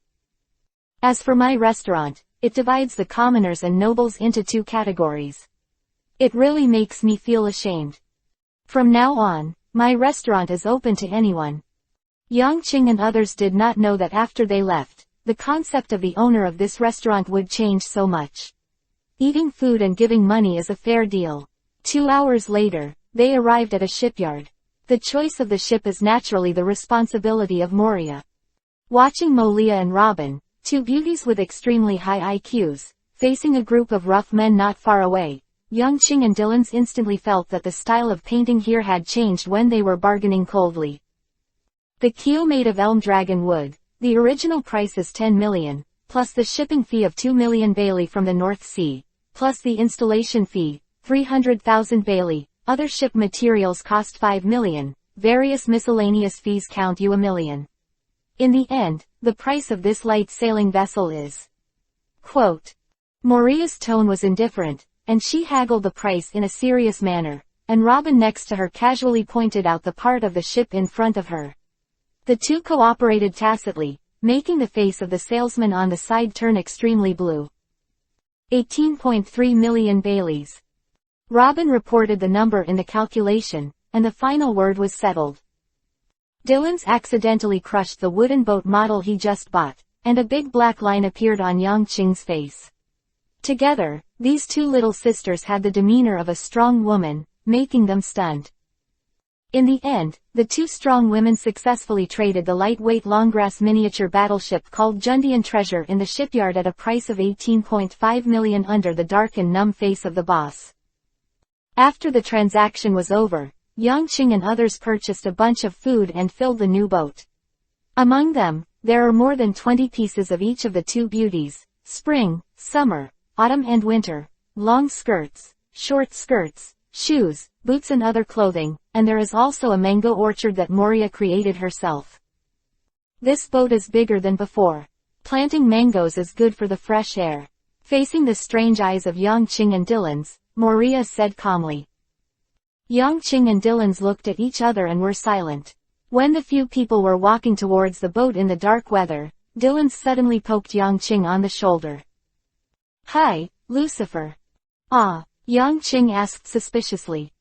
As for my restaurant, it divides the commoners and nobles into 2 categories. It really makes me feel ashamed. From now on, my restaurant is open to anyone." Yang Qing and others did not know that after they left, the concept of the owner of this restaurant would change so much. Eating food and giving money is a fair deal. 2 hours later, they arrived at a shipyard. The choice of the ship is naturally the responsibility of Moria. Watching Molia and Robin, 2 beauties with extremely high IQs, facing a group of rough men not far away, Yang Qing and Dylan's instantly felt that the style of painting here had changed when they were bargaining coldly. The keel made of elm dragon wood. The original price is 10 million, plus the shipping fee of 2 million Bailey from the North Sea, plus the installation fee, 300,000 Bailey. Other ship materials cost 5 million, various miscellaneous fees count you $1 million. In the end, the price of this light sailing vessel is. Quote. Moria's tone was indifferent, and she haggled the price in a serious manner, and Robin next to her casually pointed out the part of the ship in front of her. The two cooperated tacitly, making the face of the salesman on the side turn extremely blue. 18.3 million Baileys. Robin reported the number in the calculation, and the final word was settled. Dylan's accidentally crushed the wooden boat model he just bought, and a big black line appeared on Yang Qing's face. Together, these 2 little sisters had the demeanor of a strong woman, making them stunned. In the end, the 2 strong women successfully traded the lightweight longgrass miniature battleship called Jundian Treasure in the shipyard at a price of 18.5 million under the dark and numb face of the boss. After the transaction was over, Yang Qing and others purchased a bunch of food and filled the new boat. Among them, there are more than 20 pieces of each of the 2 beauties: spring, summer, autumn and winter, long skirts, short skirts, shoes, boots and other clothing, and there is also a mango orchard that Moria created herself. This boat is bigger than before. Planting mangoes is good for the fresh air. Facing the strange eyes of Yang Qing and Dylan's, Moria said calmly. Yang Qing and Dylan's looked at each other and were silent. When the few people were walking towards the boat in the dark weather, Dylan suddenly poked Yang Qing on the shoulder. Hi, Lucifer. Ah, Yang Qing asked suspiciously.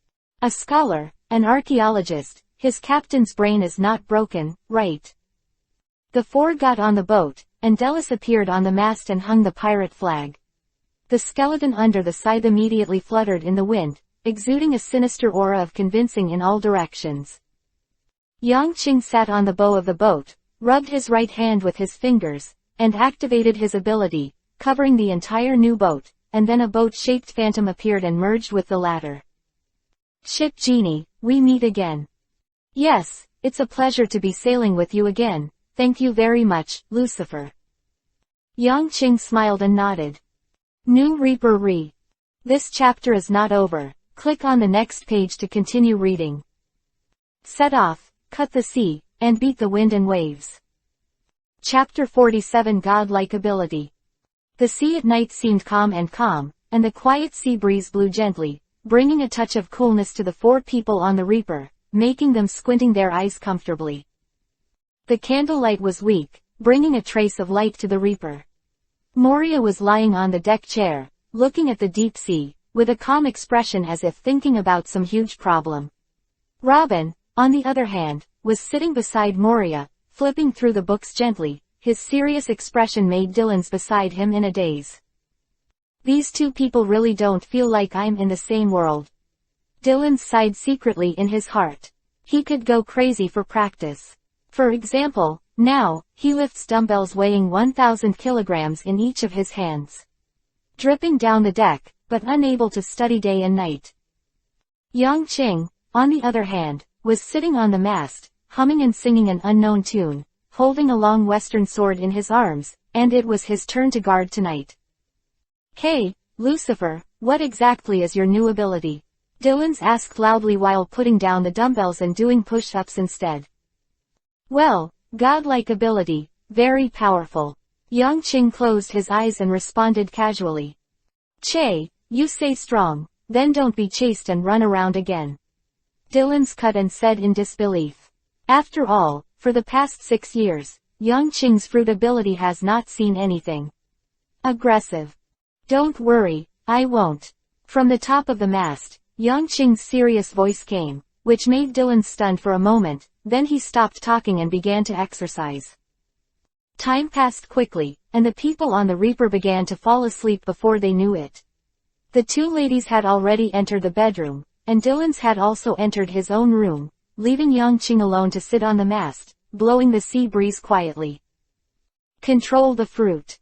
A scholar, an archaeologist, his captain's brain is not broken, right? The 4 got on the boat, and Delis appeared on the mast and hung the pirate flag. The skeleton under the scythe immediately fluttered in the wind, exuding a sinister aura of convincing in all directions. Yang Qing sat on the bow of the boat, rubbed his right hand with his fingers, and activated his ability, covering the entire new boat, and then a boat-shaped phantom appeared and merged with the latter. Ship Genie, we meet again. Yes, it's a pleasure to be sailing with you again, thank you very much, Lucifer. Yang Qing smiled and nodded. New Reaper Re. This chapter is not over, click on the next page to continue reading. Set off, cut the sea, and beat the wind and waves. Chapter 47 Godlike Ability. The sea at night seemed calm, and the quiet sea breeze blew gently, bringing a touch of coolness to the 4 people on the Reaper, making them squinting their eyes comfortably. The candlelight was weak, bringing a trace of light to the Reaper. Moria was lying on the deck chair, looking at the deep sea, with a calm expression as if thinking about some huge problem. Robin, on the other hand, was sitting beside Moria, flipping through the books gently. His serious expression made Dylan's beside him in a daze. These 2 people really don't feel like I'm in the same world. Dylan sighed secretly in his heart. He could go crazy for practice. For example, now, he lifts dumbbells weighing 1,000 kilograms in each of his hands. Dripping down the deck, but unable to study day and night. Yang Qing, on the other hand, was sitting on the mast, humming and singing an unknown tune, holding a long western sword in his arms, and it was his turn to guard tonight. Hey, Lucifer, what exactly is your new ability? Dylan's asked loudly while putting down the dumbbells and doing push-ups instead. Well, godlike ability, very powerful. Yang Qing closed his eyes and responded casually. Che, you say strong, then don't be chased and run around again. Dylan's cut and said in disbelief. After all, for the past 6 years, Yang Qing's fruit ability has not seen anything aggressive. Don't worry, I won't. From the top of the mast, Yang Qing's serious voice came, which made Dylan stunned for a moment, then he stopped talking and began to exercise. Time passed quickly, and the people on the Reaper began to fall asleep before they knew it. The 2 ladies had already entered the bedroom, and Dylan's had also entered his own room, leaving Yang Qing alone to sit on the mast, blowing the sea breeze quietly. Control the fruit.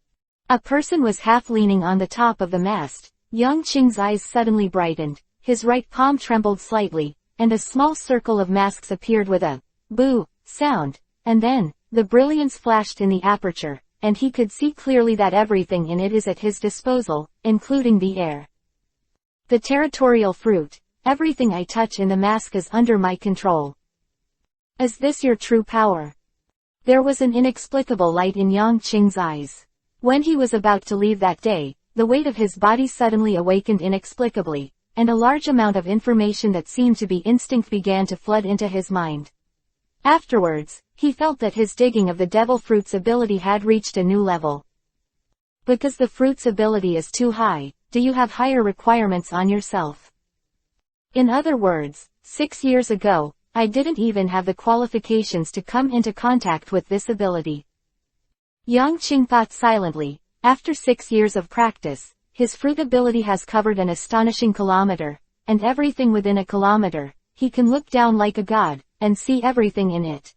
A person was half leaning on the top of the mast. Yang Qing's eyes suddenly brightened, his right palm trembled slightly, and a small circle of masks appeared with a boo sound, and then, the brilliance flashed in the aperture, and he could see clearly that everything in it is at his disposal, including the air. The territorial fruit, everything I touch in the mask is under my control. Is this your true power? There was an inexplicable light in Yang Qing's eyes. When he was about to leave that day, the weight of his body suddenly awakened inexplicably, and a large amount of information that seemed to be instinct began to flood into his mind. Afterwards, he felt that his digging of the devil fruit's ability had reached a new level. Because the fruit's ability is too high, do you have higher requirements on yourself? In other words, 6 years ago, I didn't even have the qualifications to come into contact with this ability. Yang Qing thought silently. After 6 years of practice, his fruit ability has covered an astonishing kilometer, and everything within a kilometer, he can look down like a god, and see everything in it.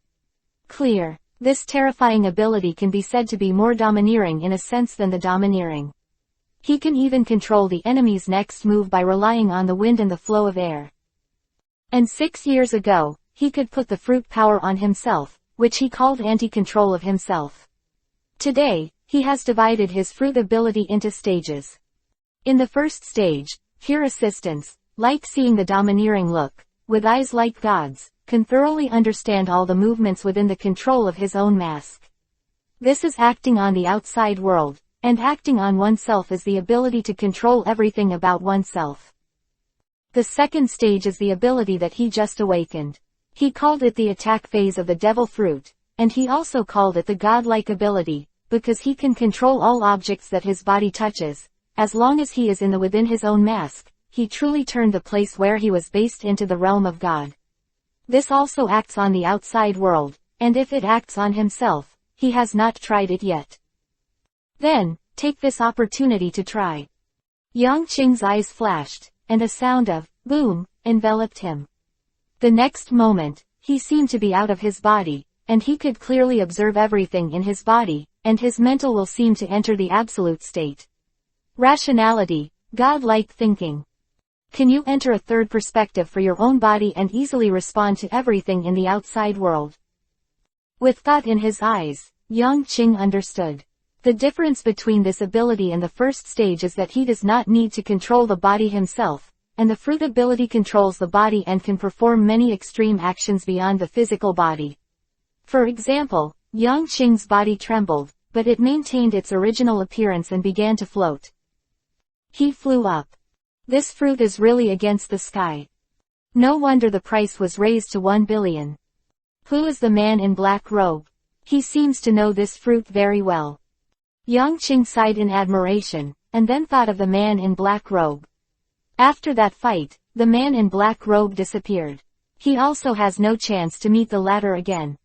Clear. This terrifying ability can be said to be more domineering in a sense than the domineering. He can even control the enemy's next move by relying on the wind and the flow of air. And 6 years ago, he could put the fruit power on himself, which he called anti-control of himself. Today, he has divided his fruit ability into stages. In the first stage, pure assistance, like seeing the domineering look, with eyes like God's, can thoroughly understand all the movements within the control of his own mask. This is acting on the outside world, and acting on oneself is the ability to control everything about oneself. The second stage is the ability that he just awakened. He called it the attack phase of the devil fruit, and he also called it the godlike ability, because he can control all objects that his body touches. As long as he is in the within his own mask, he truly turned the place where he was based into the realm of God. This also acts on the outside world, and if it acts on himself, he has not tried it yet. Then, take this opportunity to try. Yang Qing's eyes flashed, and a sound of boom enveloped him. The next moment, he seemed to be out of his body, and he could clearly observe everything in his body, and his mental will seemed to enter the absolute state. Rationality, godlike thinking. Can you enter a third perspective for your own body and easily respond to everything in the outside world? With thought in his eyes, Yang Qing understood. The difference between this ability and the first stage is that he does not need to control the body himself, and the fruit ability controls the body and can perform many extreme actions beyond the physical body. For example, Yang Qing's body trembled, but it maintained its original appearance and began to float. He flew up. This fruit is really against the sky. No wonder the price was raised to 1 billion. Who is the man in black robe? He seems to know this fruit very well. Yang Qing sighed in admiration, and then thought of the man in black robe. After that fight, the man in black robe disappeared. He also has no chance to meet the latter again.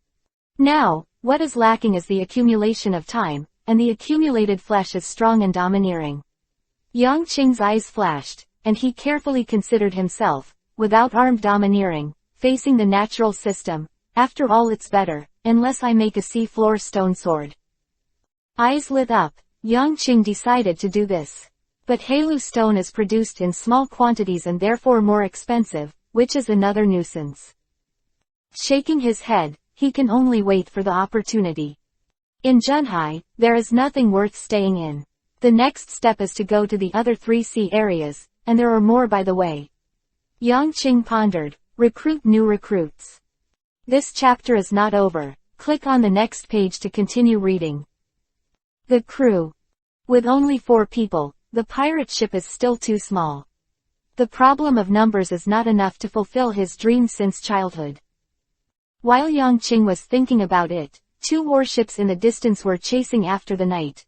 Now, what is lacking is the accumulation of time, and the accumulated flesh is strong and domineering. Yang Qing's eyes flashed, and he carefully considered himself, without armed domineering, facing the natural system. After all, it's better, unless I make a sea-floor stone sword. Eyes lit up, Yang Qing decided to do this. But Halu stone is produced in small quantities and therefore more expensive, which is another nuisance. Shaking his head, he can only wait for the opportunity. In Zhenhai, there is nothing worth staying in. The next step is to go to the other 3 sea areas, and there are more by the way. Yang Qing pondered, recruit new recruits. This chapter is not over. Click on the next page to continue reading. The crew. With only 4 people, the pirate ship is still too small. The problem of numbers is not enough to fulfill his dreams since childhood. While Yang Qing was thinking about it, 2 warships in the distance were chasing after the night.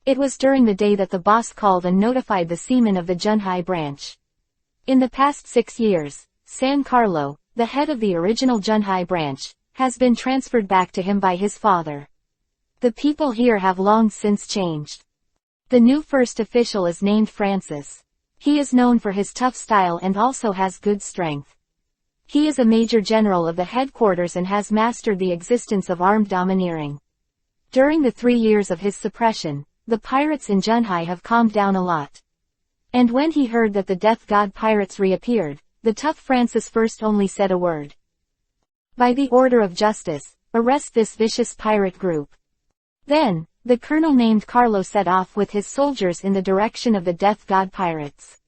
It was during the day that the boss called and notified the seamen of the Zhenhai branch. In the past 6 years, San Carlo, the head of the original Zhenhai branch, has been transferred back to him by his father. The people here have long since changed. The new first official is named Francis. He is known for his tough style and also has good strength. He is a major general of the headquarters and has mastered the existence of armed domineering. During the 3 years of his suppression, the pirates in Zhenhai have calmed down a lot. And when he heard that the death god pirates reappeared, the tough Francis first only said a word. By the order of justice, arrest this vicious pirate group. Then, the colonel named Carlo set off with his soldiers in the direction of the death god pirates.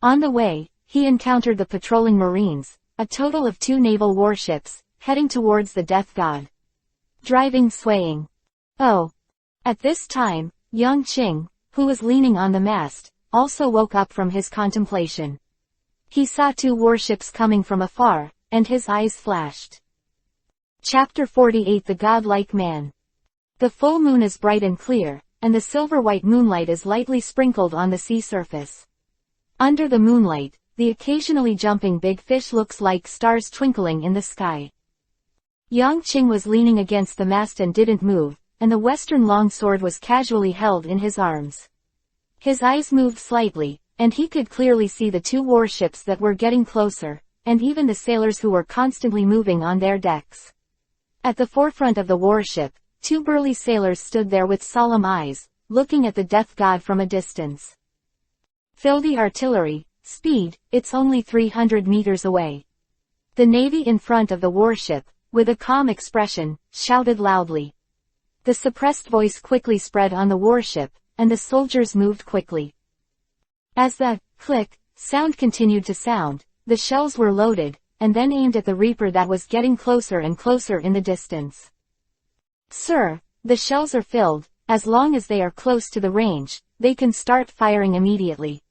On the way, he encountered the patrolling marines, a total of 2 naval warships, heading towards the death god. Driving swaying. Oh. At this time, Yang Qing, who was leaning on the mast, also woke up from his contemplation. He saw 2 warships coming from afar, and his eyes flashed. Chapter 48 The Godlike Man. The full moon is bright and clear, and the silver-white moonlight is lightly sprinkled on the sea surface. Under the moonlight, the occasionally jumping big fish looks like stars twinkling in the sky. Yang Qing was leaning against the mast and didn't move, and the western longsword was casually held in his arms. His eyes moved slightly, and he could clearly see the 2 warships that were getting closer, and even the sailors who were constantly moving on their decks. At the forefront of the warship, 2 burly sailors stood there with solemn eyes, looking at the death god from a distance. Fill the artillery, speed, it's only 300 meters away. The navy in front of the warship, with a calm expression, shouted loudly. The suppressed voice quickly spread on the warship, and the soldiers moved quickly. As the click sound continued to sound, the shells were loaded, and then aimed at the reaper that was getting closer and closer in the distance. Sir, the shells are filled. As long as they are close to the range, they can start firing immediately.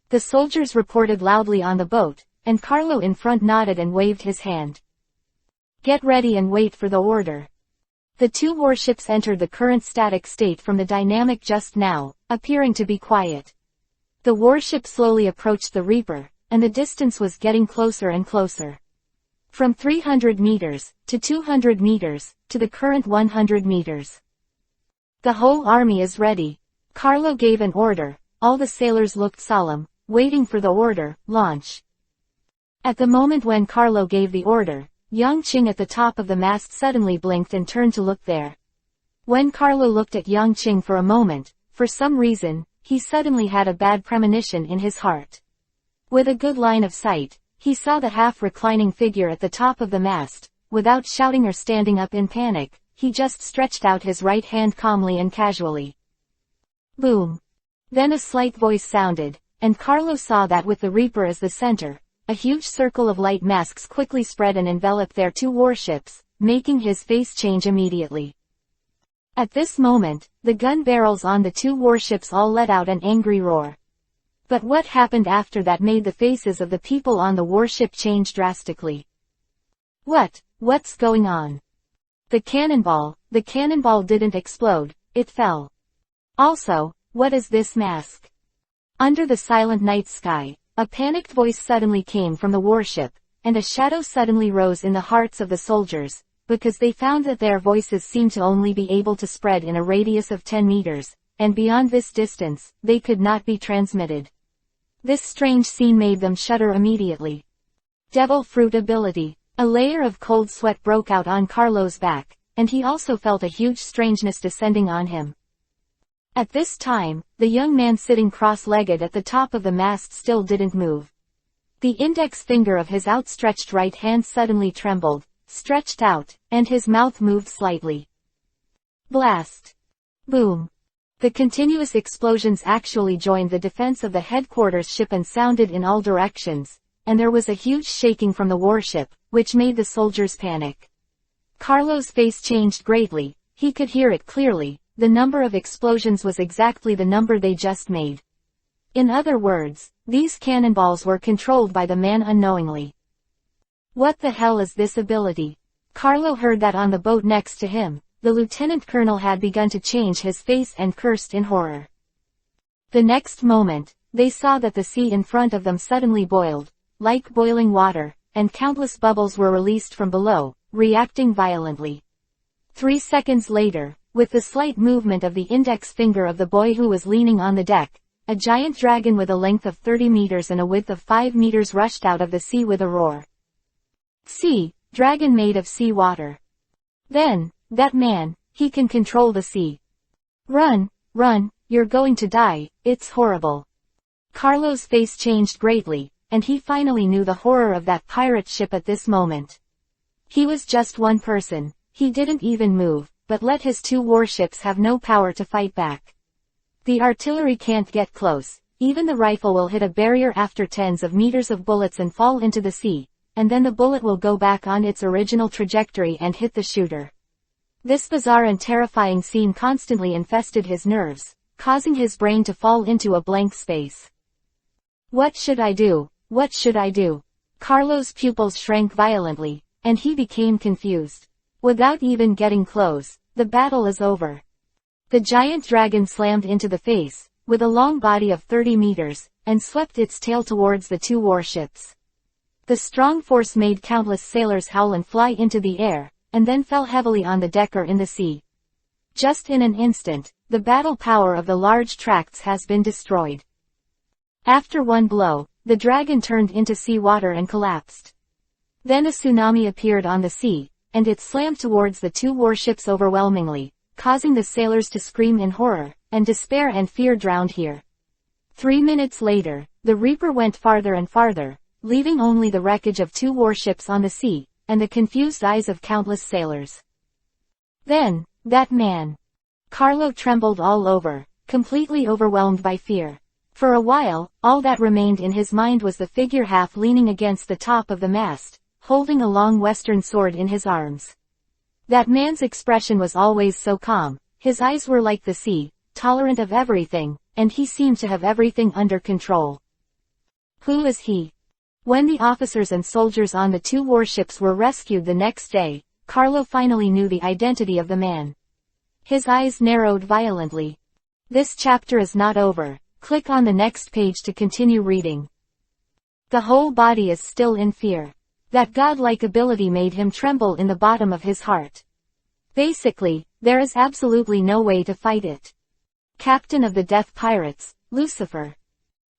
The soldiers reported loudly on the boat, and Carlo in front nodded and waved his hand. Get ready and wait for the order. The 2 warships entered the current static state from the dynamic just now, appearing to be quiet. The warship slowly approached the reaper, and the distance was getting closer and closer. From 300 meters, to 200 meters, to the current 100 meters. The whole army is ready. Carlo gave an order. All the sailors looked solemn, waiting for the order, launch. At the moment when Carlo gave the order, Yang Qing at the top of the mast suddenly blinked and turned to look there. When Carlo looked at Yang Qing for a moment, for some reason, he suddenly had a bad premonition in his heart. With a good line of sight, he saw the half-reclining figure at the top of the mast. Without shouting or standing up in panic, he just stretched out his right hand calmly and casually. Boom! Then a slight voice sounded, and Carlo saw that with the Reaper as the center, a huge circle of light masks quickly spread and enveloped their two warships, making his face change immediately. At this moment, the gun barrels on the two warships all let out an angry roar. But what happened after that made the faces of the people on the warship change drastically. What's going on? The cannonball didn't explode, it fell. Also, what is this mask? Under the silent night sky, a panicked voice suddenly came from the warship, and a shadow suddenly rose in the hearts of the soldiers, because they found that their voices seemed to only be able to spread in a radius of 10 meters, and beyond this distance, they could not be transmitted. This strange scene made them shudder immediately. Devil Fruit Ability. A layer of cold sweat broke out on Carlo's back, and he also felt a huge strangeness descending on him. At this time, the young man sitting cross-legged at the top of the mast still didn't move. The index finger of his outstretched right hand suddenly trembled, stretched out, and his mouth moved slightly. Blast! Boom! The continuous explosions actually joined the defense of the headquarters ship and sounded in all directions, and there was a huge shaking from the warship, which made the soldiers panic. Carlo's face changed greatly, he could hear it clearly. The number of explosions was exactly the number they just made. In other words, these cannonballs were controlled by the man unknowingly. What the hell is this ability? Carlo heard that on the boat next to him. The lieutenant colonel had begun to change his face and cursed in horror. The next moment, they saw that the sea in front of them suddenly boiled, like boiling water, and countless bubbles were released from below, reacting violently. 3 seconds later, with the slight movement of the index finger of the boy who was leaning on the deck, a giant dragon with a length of 30 meters and a width of 5 meters rushed out of the sea with a roar. Sea, dragon made of sea water. Then, that man, he can control the sea. Run, you're going to die, it's horrible. Carlo's face changed greatly, and he finally knew the horror of that pirate ship at this moment. He was just one person, he didn't even move, but let his two warships have no power to fight back. The artillery can't get close, even the rifle will hit a barrier after tens of meters of bullets and fall into the sea, and then the bullet will go back on its original trajectory and hit the shooter. This bizarre and terrifying scene constantly infested his nerves, causing his brain to fall into a blank space. What should I do? What should I do? Carlo's pupils shrank violently, and he became confused. Without even getting close, the battle is over. The giant dragon slammed into the face, with a long body of 30 meters, and swept its tail towards the two warships. The strong force made countless sailors howl and fly into the air, and then fell heavily on the deck or in the sea. Just in an instant, the battle power of the large tracts has been destroyed. After one blow, the dragon turned into sea water and collapsed. Then a tsunami appeared on the sea, and it slammed towards the two warships overwhelmingly, causing the sailors to scream in horror, and despair and fear drowned here. 3 minutes later, the Reaper went farther and farther, leaving only the wreckage of two warships on the sea, and the confused eyes of countless sailors. Then, that man. Carlo trembled all over, completely overwhelmed by fear. For a while, all that remained in his mind was the figure half leaning against the top of the mast, holding a long western sword in his arms. That man's expression was always so calm, his eyes were like the sea, tolerant of everything, and he seemed to have everything under control. Who is he? When the officers and soldiers on the two warships were rescued the next day, Carlo finally knew the identity of the man. His eyes narrowed violently. This chapter is not over. Click on the next page to continue reading. The whole body is still in fear. That godlike ability made him tremble in the bottom of his heart. Basically, there is absolutely no way to fight it. Captain of the Death Pirates, Lucifer.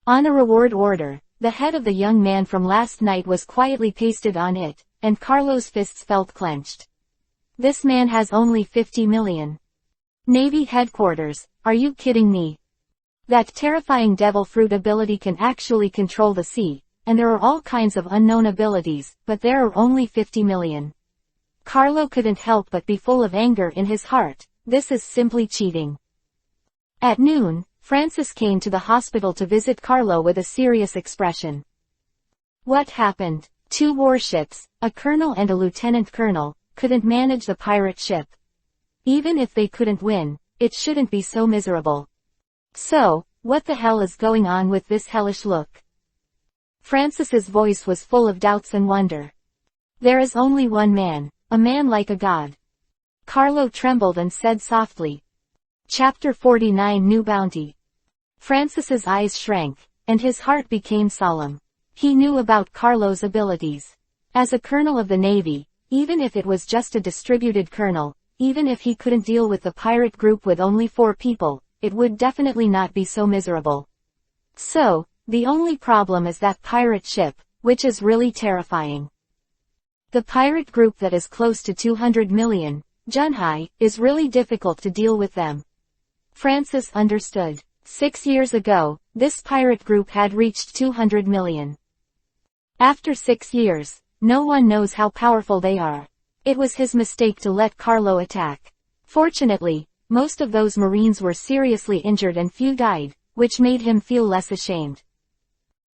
On a reward order, the head of the young man from last night was quietly pasted on it, and Carlo's fists felt clenched. This man has only 50 million. Navy headquarters, are you kidding me? That terrifying devil fruit ability can actually control the sea, and there are all kinds of unknown abilities, but there are only 50 million. Carlo couldn't help but be full of anger in his heart. This is simply cheating. At noon, Francis came to the hospital to visit Carlo with a serious expression. What happened? 2 warships, a colonel and a lieutenant colonel, couldn't manage the pirate ship. Even if they couldn't win, it shouldn't be so miserable. So, what the hell is going on with this hellish look? Francis's voice was full of doubts and wonder. There is only one man, a man like a god. Carlo trembled and said softly. Chapter 49 New Bounty. Francis's eyes shrank, and his heart became solemn. He knew about Carlo's abilities. As a colonel of the Navy, even if it was just a distributed colonel, even if he couldn't deal with the pirate group with only 4 people, it would definitely not be so miserable. So, the only problem is that pirate ship, which is really terrifying. The pirate group that is close to 200 million, Junhai, is really difficult to deal with them. Francis understood. 6 years ago, this pirate group had reached 200 million. After 6 years, no one knows how powerful they are. It was his mistake to let Carlo attack. Fortunately, most of those Marines were seriously injured and few died, which made him feel less ashamed.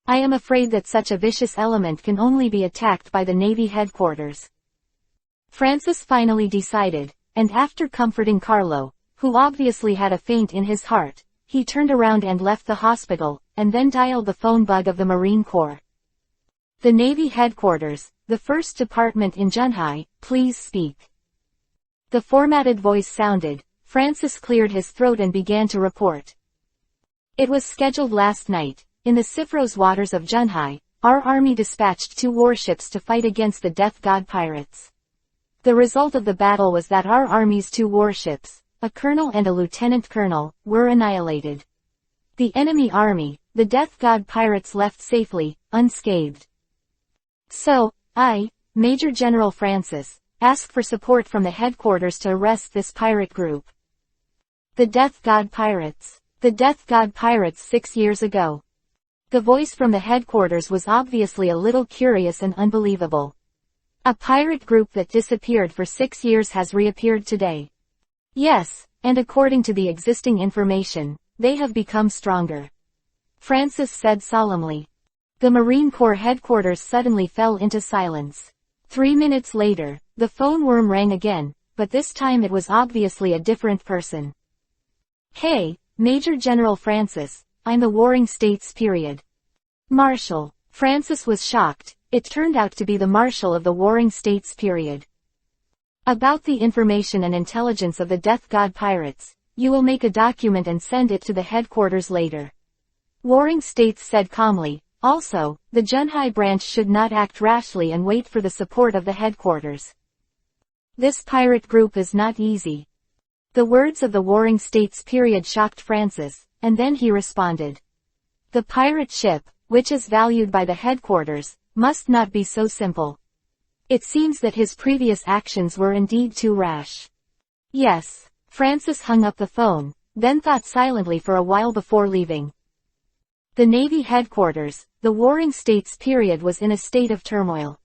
I am afraid that such a vicious element can only be attacked by the Navy headquarters. Francis finally decided, and after comforting Carlo, who obviously had a faint in his heart, he turned around and left the hospital, and then dialed the phone bug of the Marine Corps. The Navy headquarters, the first department in Junhai, please speak. The formatted voice sounded. Francis cleared his throat and began to report. It was scheduled last night. In the Cifros waters of Junhai, our army dispatched 2 warships to fight against the Death God pirates. The result of the battle was that our army's 2 warships, a colonel and a lieutenant colonel, were annihilated. The enemy army, the Death God pirates, left safely, unscathed. So, I, Major General Francis, ask for support from the headquarters to arrest this pirate group. The Death God pirates. The Death God pirates 6 years ago. The voice from the headquarters was obviously a little curious and unbelievable. A pirate group that disappeared for 6 years has reappeared today. Yes, and according to the existing information, they have become stronger. Francis said solemnly. The Marine Corps headquarters suddenly fell into silence. 3 minutes later, the phone worm rang again, but this time it was obviously a different person. Hey, Major General Francis, I'm the Warring States period. Marshal. Francis was shocked. It turned out to be the Marshal of the Warring States period. About the information and intelligence of the Death God pirates, you will make a document and send it to the headquarters later. Warring States said calmly. Also, the Junhai branch should not act rashly and wait for the support of the headquarters. This pirate group is not easy. The words of the Warring States period shocked Francis, and then he responded. The pirate ship, which is valued by the headquarters, must not be so simple. It seems that his previous actions were indeed too rash. Yes. Francis hung up the phone, then thought silently for a while before leaving. The Navy headquarters, the Warring States period, was in a state of turmoil.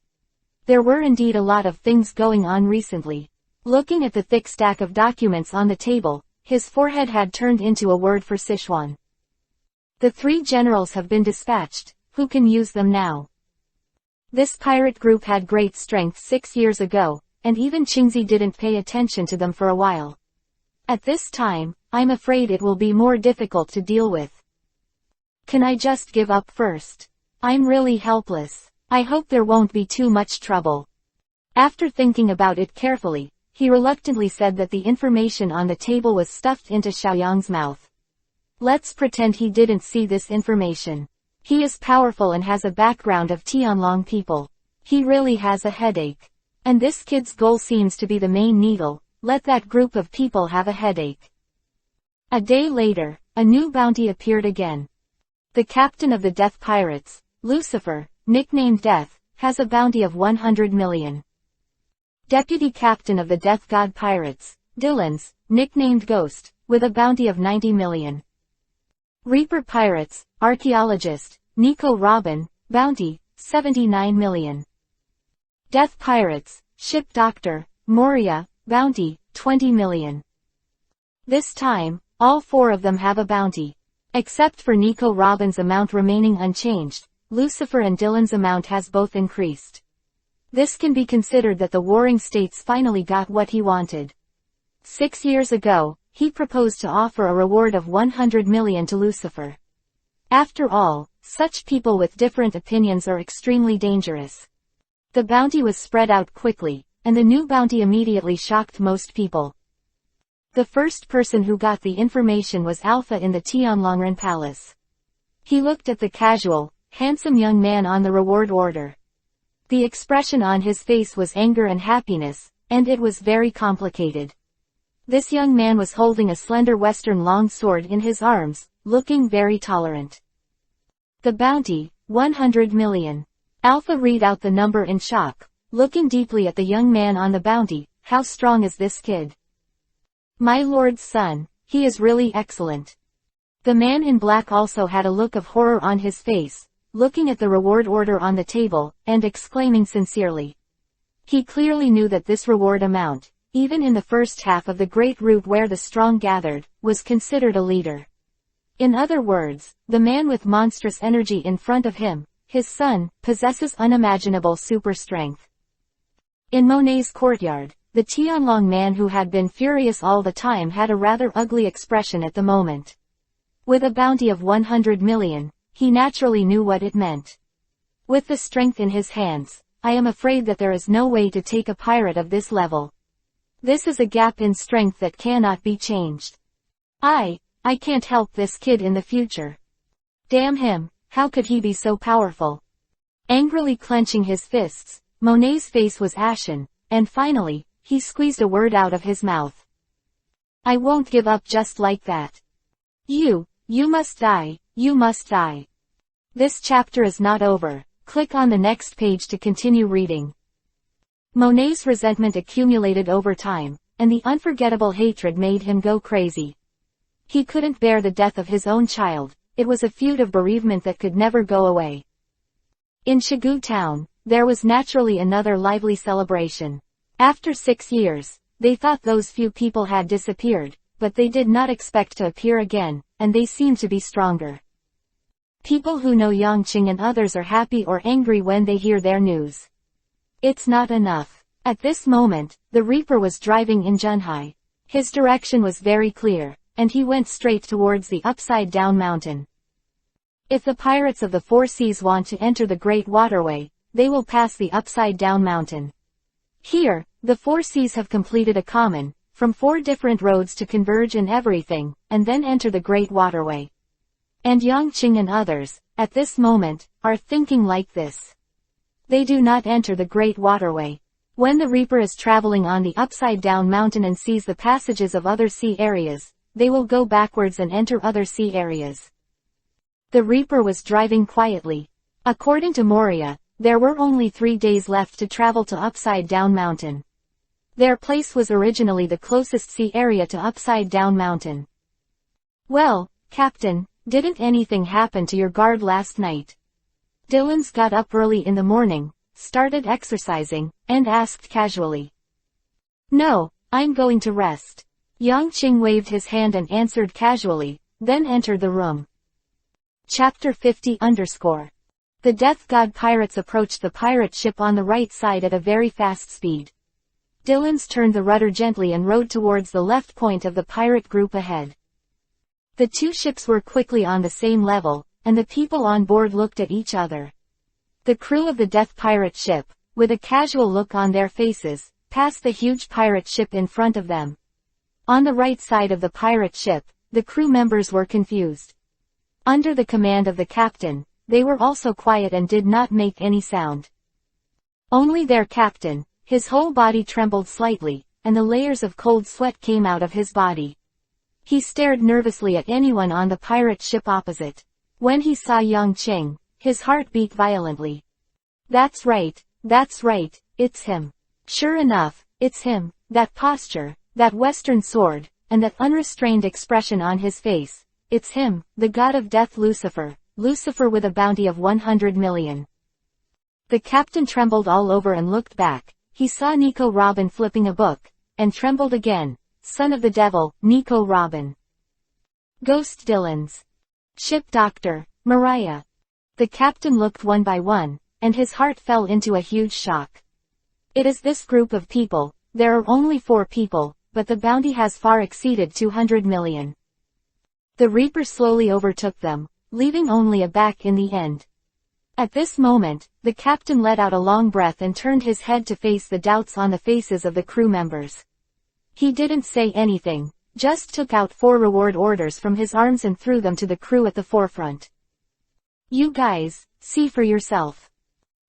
There were indeed a lot of things going on recently. Looking at the thick stack of documents on the table, his forehead had turned into a word for Sichuan. The 3 generals have been dispatched. Who can use them now? This pirate group had great strength 6 years ago, and even Qingzi didn't pay attention to them for a while. At this time, I'm afraid it will be more difficult to deal with. Can I just give up first? I'm really helpless. I hope there won't be too much trouble. After thinking about it carefully, he reluctantly said that the information on the table was stuffed into Xiaoyang's mouth. Let's pretend he didn't see this information. He is powerful and has a background of Tianlong people. He really has a headache. And this kid's goal seems to be the main needle. Let that group of people have a headache. A day later, a new bounty appeared again. The captain of the Death Pirates, Lucifer, nicknamed Death, has a bounty of 100 million. Deputy Captain of the Death God Pirates, Dylan's, nicknamed Ghost, with a bounty of 90 million. Reaper Pirates, Archaeologist, Nico Robin, bounty, 79 million. Death Pirates, Ship Doctor, Moria, bounty, 20 million. This time, all four of them have a bounty. Except for Nico Robin's amount remaining unchanged, Lucifer and Dylan's amount has both increased. This can be considered that the warring states finally got what he wanted. 6 years ago, he proposed to offer a reward of 100 million to Lucifer. After all, such people with different opinions are extremely dangerous. The bounty was spread out quickly, and the new bounty immediately shocked most people. The first person who got the information was Alpha in the Tianlongren Palace. He looked at the casual, handsome young man on the reward order. The expression on his face was anger and happiness, and it was very complicated. This young man was holding a slender western long sword in his arms, looking very tolerant. The bounty, 100 million. Alpha read out the number in shock, looking deeply at the young man on the bounty. How strong is this kid? My lord's son, he is really excellent. The man in black also had a look of horror on his face, looking at the reward order on the table, and exclaiming sincerely. He clearly knew that this reward amount, even in the first half of the great route where the strong gathered, was considered a leader. In other words, the man with monstrous energy in front of him, his son, possesses unimaginable super strength. In Monet's courtyard, the Tianlong man who had been furious all the time had a rather ugly expression at the moment. With a bounty of 100 million, he naturally knew what it meant. With the strength in his hands, I am afraid that there is no way to take a pirate of this level. This is a gap in strength that cannot be changed. I can't help this kid in the future. Damn him, how could he be so powerful? Angrily clenching his fists, Monet's face was ashen, and finally, he squeezed a word out of his mouth. I won't give up just like that. You must die, you must die. This chapter is not over. Click on the next page to continue reading. Monet's resentment accumulated over time, and the unforgettable hatred made him go crazy. He couldn't bear the death of his own child. It was a feud of bereavement that could never go away. In Shigu town, there was naturally another lively celebration. After 6 years, they thought those few people had disappeared, but they did not expect to appear again, and they seemed to be stronger. People who know Yangqing and others are happy or angry when they hear their news. It's not enough. At this moment, the Reaper was driving in Junhai. His direction was very clear, and he went straight towards the upside-down mountain. If the pirates of the Four Seas want to enter the Great Waterway, they will pass the upside-down mountain. Here, the Four Seas have completed a common, from 4 different roads to converge in everything, and then enter the Great Waterway. And Yangqing and others, at this moment, are thinking like this. They do not enter the Great Waterway. When the Reaper is traveling on the upside-down mountain and sees the passages of other sea areas, they will go backwards and enter other sea areas. The Reaper was driving quietly. According to Moria, there were only 3 days left to travel to Upside Down Mountain. Their place was originally the closest sea area to Upside Down Mountain. Well, Captain, didn't anything happen to your guard last night? Dylan's got up early in the morning, started exercising, and asked casually. No, I'm going to rest. Yangqing waved his hand and answered casually, then entered the room. Chapter 50_. The Death God pirates approached the pirate ship on the right side at a very fast speed. Dylan's turned the rudder gently and rowed towards the left point of the pirate group ahead. The 2 ships were quickly on the same level, and the people on board looked at each other. The crew of the Death pirate ship, with a casual look on their faces, passed the huge pirate ship in front of them. On the right side of the pirate ship, the crew members were confused. Under the command of the captain, they were also quiet and did not make any sound. Only their captain, his whole body trembled slightly, and the layers of cold sweat came out of his body. He stared nervously at anyone on the pirate ship opposite. When he saw Yangqing, his heart beat violently. That's right, it's him. Sure enough, it's him, that posture, that western sword, and that unrestrained expression on his face. It's him, the god of death Lucifer with a bounty of 100 million. The captain trembled all over and looked back. He saw Nico Robin flipping a book, and trembled again. Son of the devil, Nico Robin. Ghost Dylan's ship doctor, Mariah. The captain looked one by one, and his heart fell into a huge shock. It is this group of people. There are only 4 people, but the bounty has far exceeded 200 million. The Reaper slowly overtook them, leaving only a back in the end. At this moment, the captain let out a long breath and turned his head to face the doubts on the faces of the crew members. He didn't say anything, just took out 4 reward orders from his arms and threw them to the crew at the forefront. You guys, see for yourself.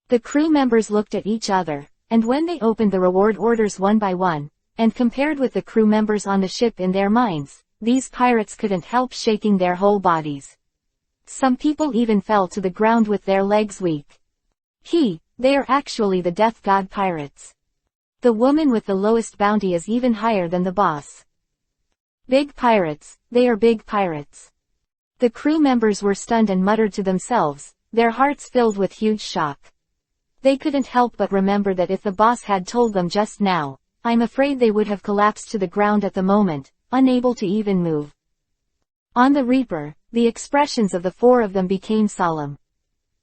The crew members looked at each other, and when they opened the reward orders one by one, and compared with the crew members on the ship in their minds, these pirates couldn't help shaking their whole bodies. Some people even fell to the ground with their legs weak. They are actually the death god pirates. The woman with the lowest bounty is even higher than the boss. Big pirates, they are big pirates. The crew members were stunned and muttered to themselves, their hearts filled with huge shock. They couldn't help but remember that if the boss had told them just now, I'm afraid they would have collapsed to the ground at the moment, unable to even move. On the Reaper, the expressions of the 4 of them became solemn.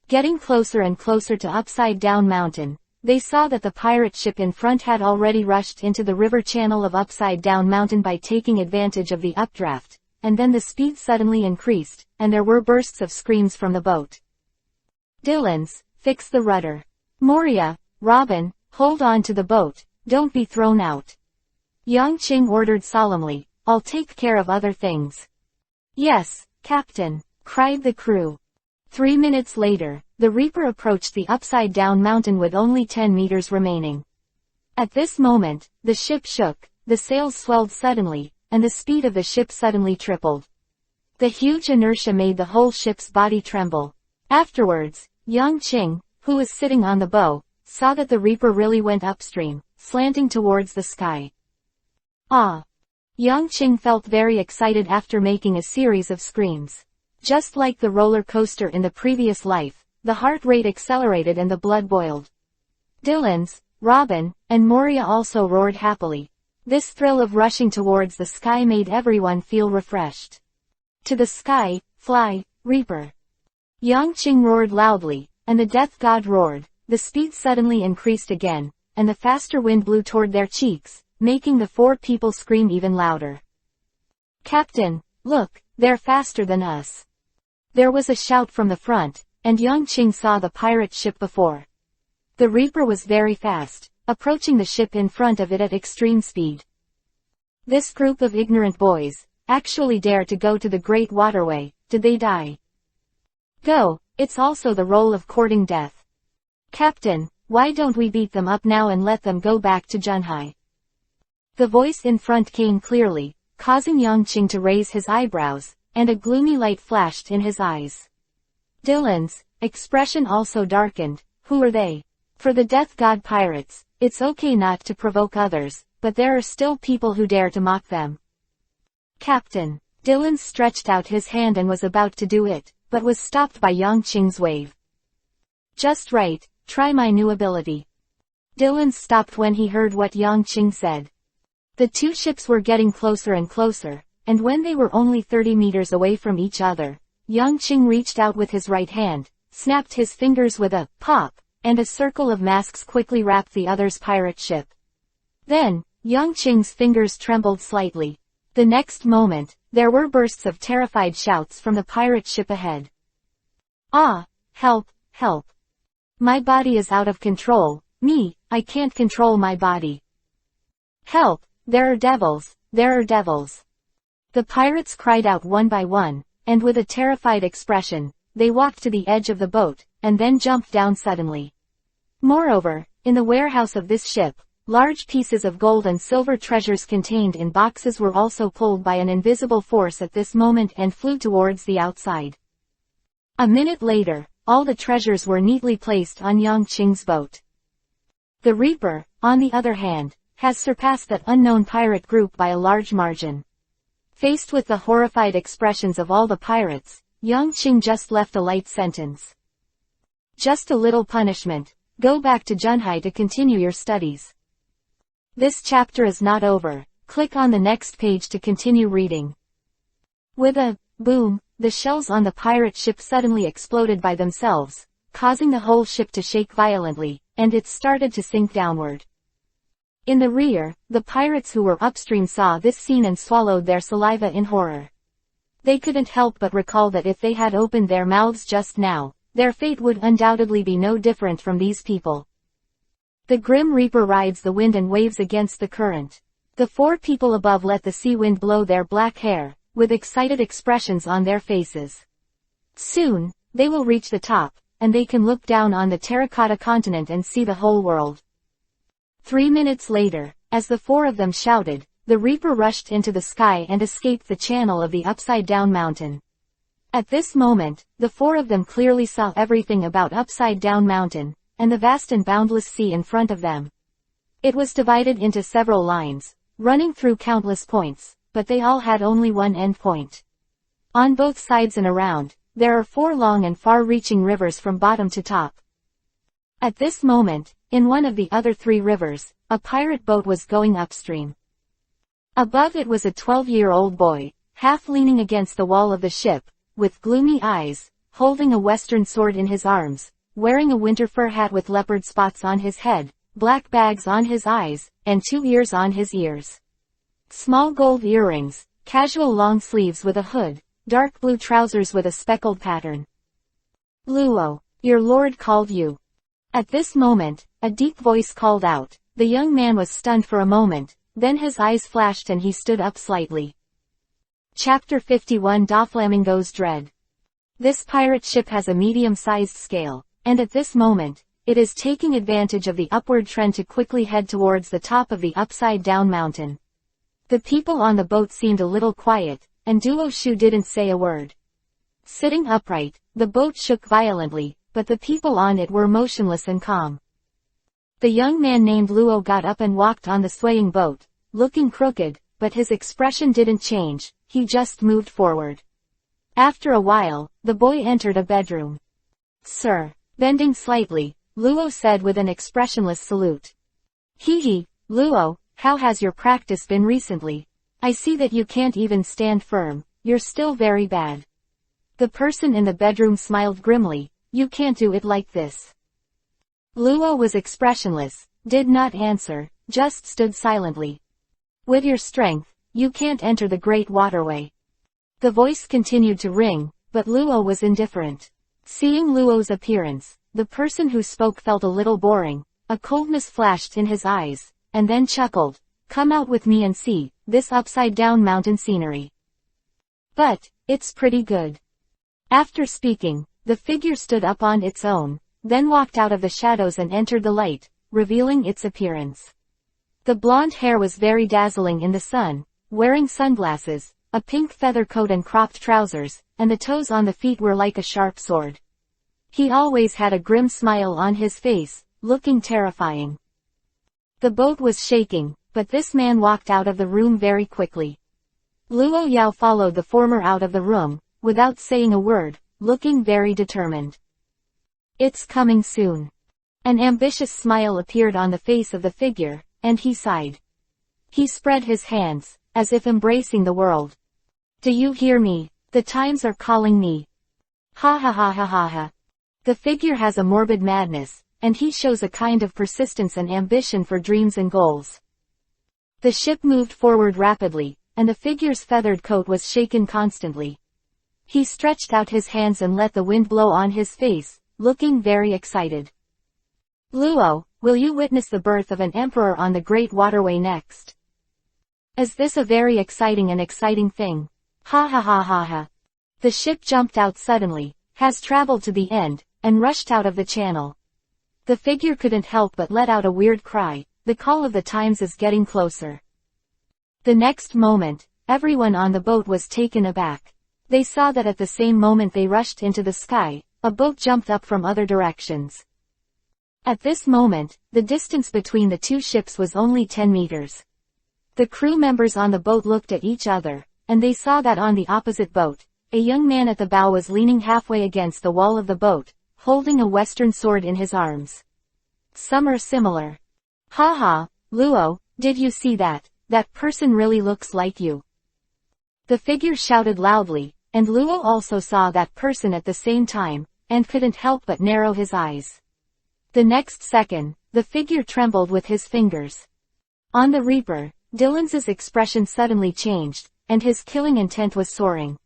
Getting closer and closer to Upside Down Mountain, they saw that the pirate ship in front had already rushed into the river channel of Upside Down Mountain by taking advantage of the updraft, and then the speed suddenly increased, and there were bursts of screams from the boat. Dylan's, fix the rudder. Moria, Robin, hold on to the boat, don't be thrown out. Yang Qing ordered solemnly, I'll take care of other things. Yes, Captain, cried the crew. 3 minutes later, the Reaper approached the upside-down mountain with only 10 meters remaining. At this moment, the ship shook, the sails swelled suddenly, and the speed of the ship suddenly tripled. The huge inertia made the whole ship's body tremble. Afterwards, Yang Qing, who was sitting on the bow, saw that the Reaper really went upstream, slanting towards the sky. Ah! Yang Qing felt very excited after making a series of screams. Just like the roller coaster in the previous life, the heart rate accelerated and the blood boiled. Dylan's, Robin, and Moria also roared happily. This thrill of rushing towards the sky made everyone feel refreshed. To the sky, fly, Reaper. Yang Qing roared loudly, and the death god roared. The speed suddenly increased again, and the faster wind blew toward their cheeks, making the 4 people scream even louder. Captain, look, they're faster than us. There was a shout from the front, and Yang Qing saw the pirate ship before. The Reaper was very fast, approaching the ship in front of it at extreme speed. This group of ignorant boys actually dare to go to the Great Waterway. Did they die? Go, it's also the role of courting death. Captain, why don't we beat them up now and let them go back to Junhai? The voice in front came clearly, causing Yang Qing to raise his eyebrows, and a gloomy light flashed in his eyes. Dylan's expression also darkened. Who are they? For the death god pirates, it's okay not to provoke others, but there are still people who dare to mock them. Captain. Dylan stretched out his hand and was about to do it, but was stopped by Yang Qing's wave. Just right, try my new ability. Dylan stopped when he heard what Yang Qing said. The 2 ships were getting closer and closer, and when they were only 30 meters away from each other, Yang Qing reached out with his right hand, snapped his fingers with a pop, and a circle of masks quickly wrapped the other's pirate ship. Then, Yang Qing's fingers trembled slightly. The next moment, there were bursts of terrified shouts from the pirate ship ahead. Ah! Help! Help! My body is out of control. I can't control my body. Help! There are devils! There are devils! The pirates cried out one by one, and with a terrified expression, they walked to the edge of the boat, and then jumped down suddenly. Moreover, in the warehouse of this ship, large pieces of gold and silver treasures contained in boxes were also pulled by an invisible force at this moment and flew towards the outside. A minute later, all the treasures were neatly placed on Yang Qing's boat. The Reaper, on the other hand, has surpassed that unknown pirate group by a large margin. Faced with the horrified expressions of all the pirates, Yang Qing just left a light sentence. Just a little punishment. Go back to Junhai to continue your studies. This chapter is not over. Click on the next page to continue reading. With a boom, the shells on the pirate ship suddenly exploded by themselves, causing the whole ship to shake violently, and it started to sink downward. In the rear, the pirates who were upstream saw this scene and swallowed their saliva in horror. They couldn't help but recall that if they had opened their mouths just now, their fate would undoubtedly be no different from these people. The Grim Reaper rides the wind and waves against the current. The four people above let the sea wind blow their black hair, with excited expressions on their faces. Soon, they will reach the top, and they can look down on the terracotta continent and see the whole world. 3 minutes later, as the four of them shouted, the Reaper rushed into the sky and escaped the channel of the upside-down mountain. At this moment, the four of them clearly saw everything about Upside-Down Mountain, and the vast and boundless sea in front of them. It was divided into several lines, running through countless points, but they all had only one end point. On both sides and around, there are 4 long and far-reaching rivers from bottom to top. At this moment, in one of the other 3 rivers, a pirate boat was going upstream. Above it was a 12-year-old boy, half leaning against the wall of the ship, with gloomy eyes, holding a western sword in his arms, wearing a winter fur hat with leopard spots on his head, black bags on his eyes, and 2 ears on his ears. Small gold earrings, casual long sleeves with a hood, dark blue trousers with a speckled pattern. Luo, your lord called you. At this moment, a deep voice called out. The young man was stunned for a moment, then his eyes flashed and he stood up slightly. Chapter 51 Doflamingo's Dread. This pirate ship has a medium-sized scale, and at this moment, it is taking advantage of the upward trend to quickly head towards the top of the upside-down mountain. The people on the boat seemed a little quiet, and Duo Shu didn't say a word. Sitting upright, the boat shook violently, but the people on it were motionless and calm. The young man named Luo got up and walked on the swaying boat, looking crooked, but his expression didn't change, he just moved forward. After a while, the boy entered a bedroom. Sir. Bending slightly, Luo said with an expressionless salute. Hee, Luo, how has your practice been recently? I see that you can't even stand firm, you're still very bad. The person in the bedroom smiled grimly. You can't do it like this. Luo was expressionless, did not answer, just stood silently. With your strength, you can't enter the great waterway. The voice continued to ring, but Luo was indifferent. Seeing Luo's appearance, the person who spoke felt a little boring, a coldness flashed in his eyes, and then chuckled. Come out with me and see, this upside-down mountain scenery. But, it's pretty good. After speaking, the figure stood up on its own, then walked out of the shadows and entered the light, revealing its appearance. The blonde hair was very dazzling in the sun, wearing sunglasses, a pink feather coat and cropped trousers, and the toes on the feet were like a sharp sword. He always had a grim smile on his face, looking terrifying. The boat was shaking, but this man walked out of the room very quickly. Luo Yao followed the former out of the room, without saying a word, looking very determined. It's coming soon. An ambitious smile appeared on the face of the figure, and he sighed. He spread his hands, as if embracing the world. Do you hear me? The times are calling me. Ha ha ha ha ha ha. The figure has a morbid madness, and he shows a kind of persistence and ambition for dreams and goals. The ship moved forward rapidly, and the figure's feathered coat was shaken constantly. He stretched out his hands and let the wind blow on his face, looking very excited. Luo, will you witness the birth of an emperor on the Great Waterway next? Is this a very exciting thing? Ha ha ha ha ha. The ship jumped out suddenly, has traveled to the end, and rushed out of the channel. The figure couldn't help but let out a weird cry. The call of the times is getting closer. The next moment, everyone on the boat was taken aback. They saw that at the same moment they rushed into the sky, a boat jumped up from other directions. At this moment, the distance between the two ships was only 10 meters. The crew members on the boat looked at each other, and they saw that on the opposite boat, a young man at the bow was leaning halfway against the wall of the boat, holding a western sword in his arms. Some are similar. Ha ha, Luo, did you see that? That person really looks like you. The figure shouted loudly, and Luo also saw that person at the same time, and couldn't help but narrow his eyes. The next second, the figure trembled with his fingers. On the Reaper, Dylan's expression suddenly changed, and his killing intent was soaring.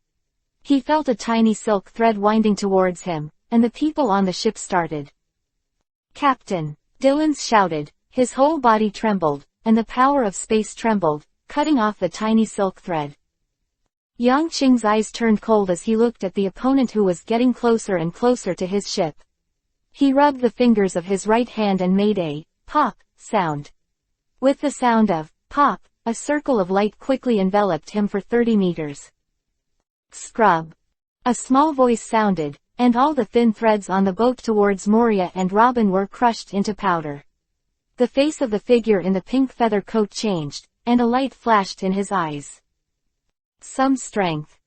He felt a tiny silk thread winding towards him, and the people on the ship started. Captain! Dylan's shouted, his whole body trembled, and the power of space trembled, cutting off the tiny silk thread. Yang Qing's eyes turned cold as he looked at the opponent who was getting closer and closer to his ship. He rubbed the fingers of his right hand and made a pop sound. With the sound of pop, a circle of light quickly enveloped him for 30 meters. Scrub. A small voice sounded, and all the thin threads on the boat towards Moria and Robin were crushed into powder. The face of the figure in the pink feather coat changed, and a light flashed in his eyes. Some strength.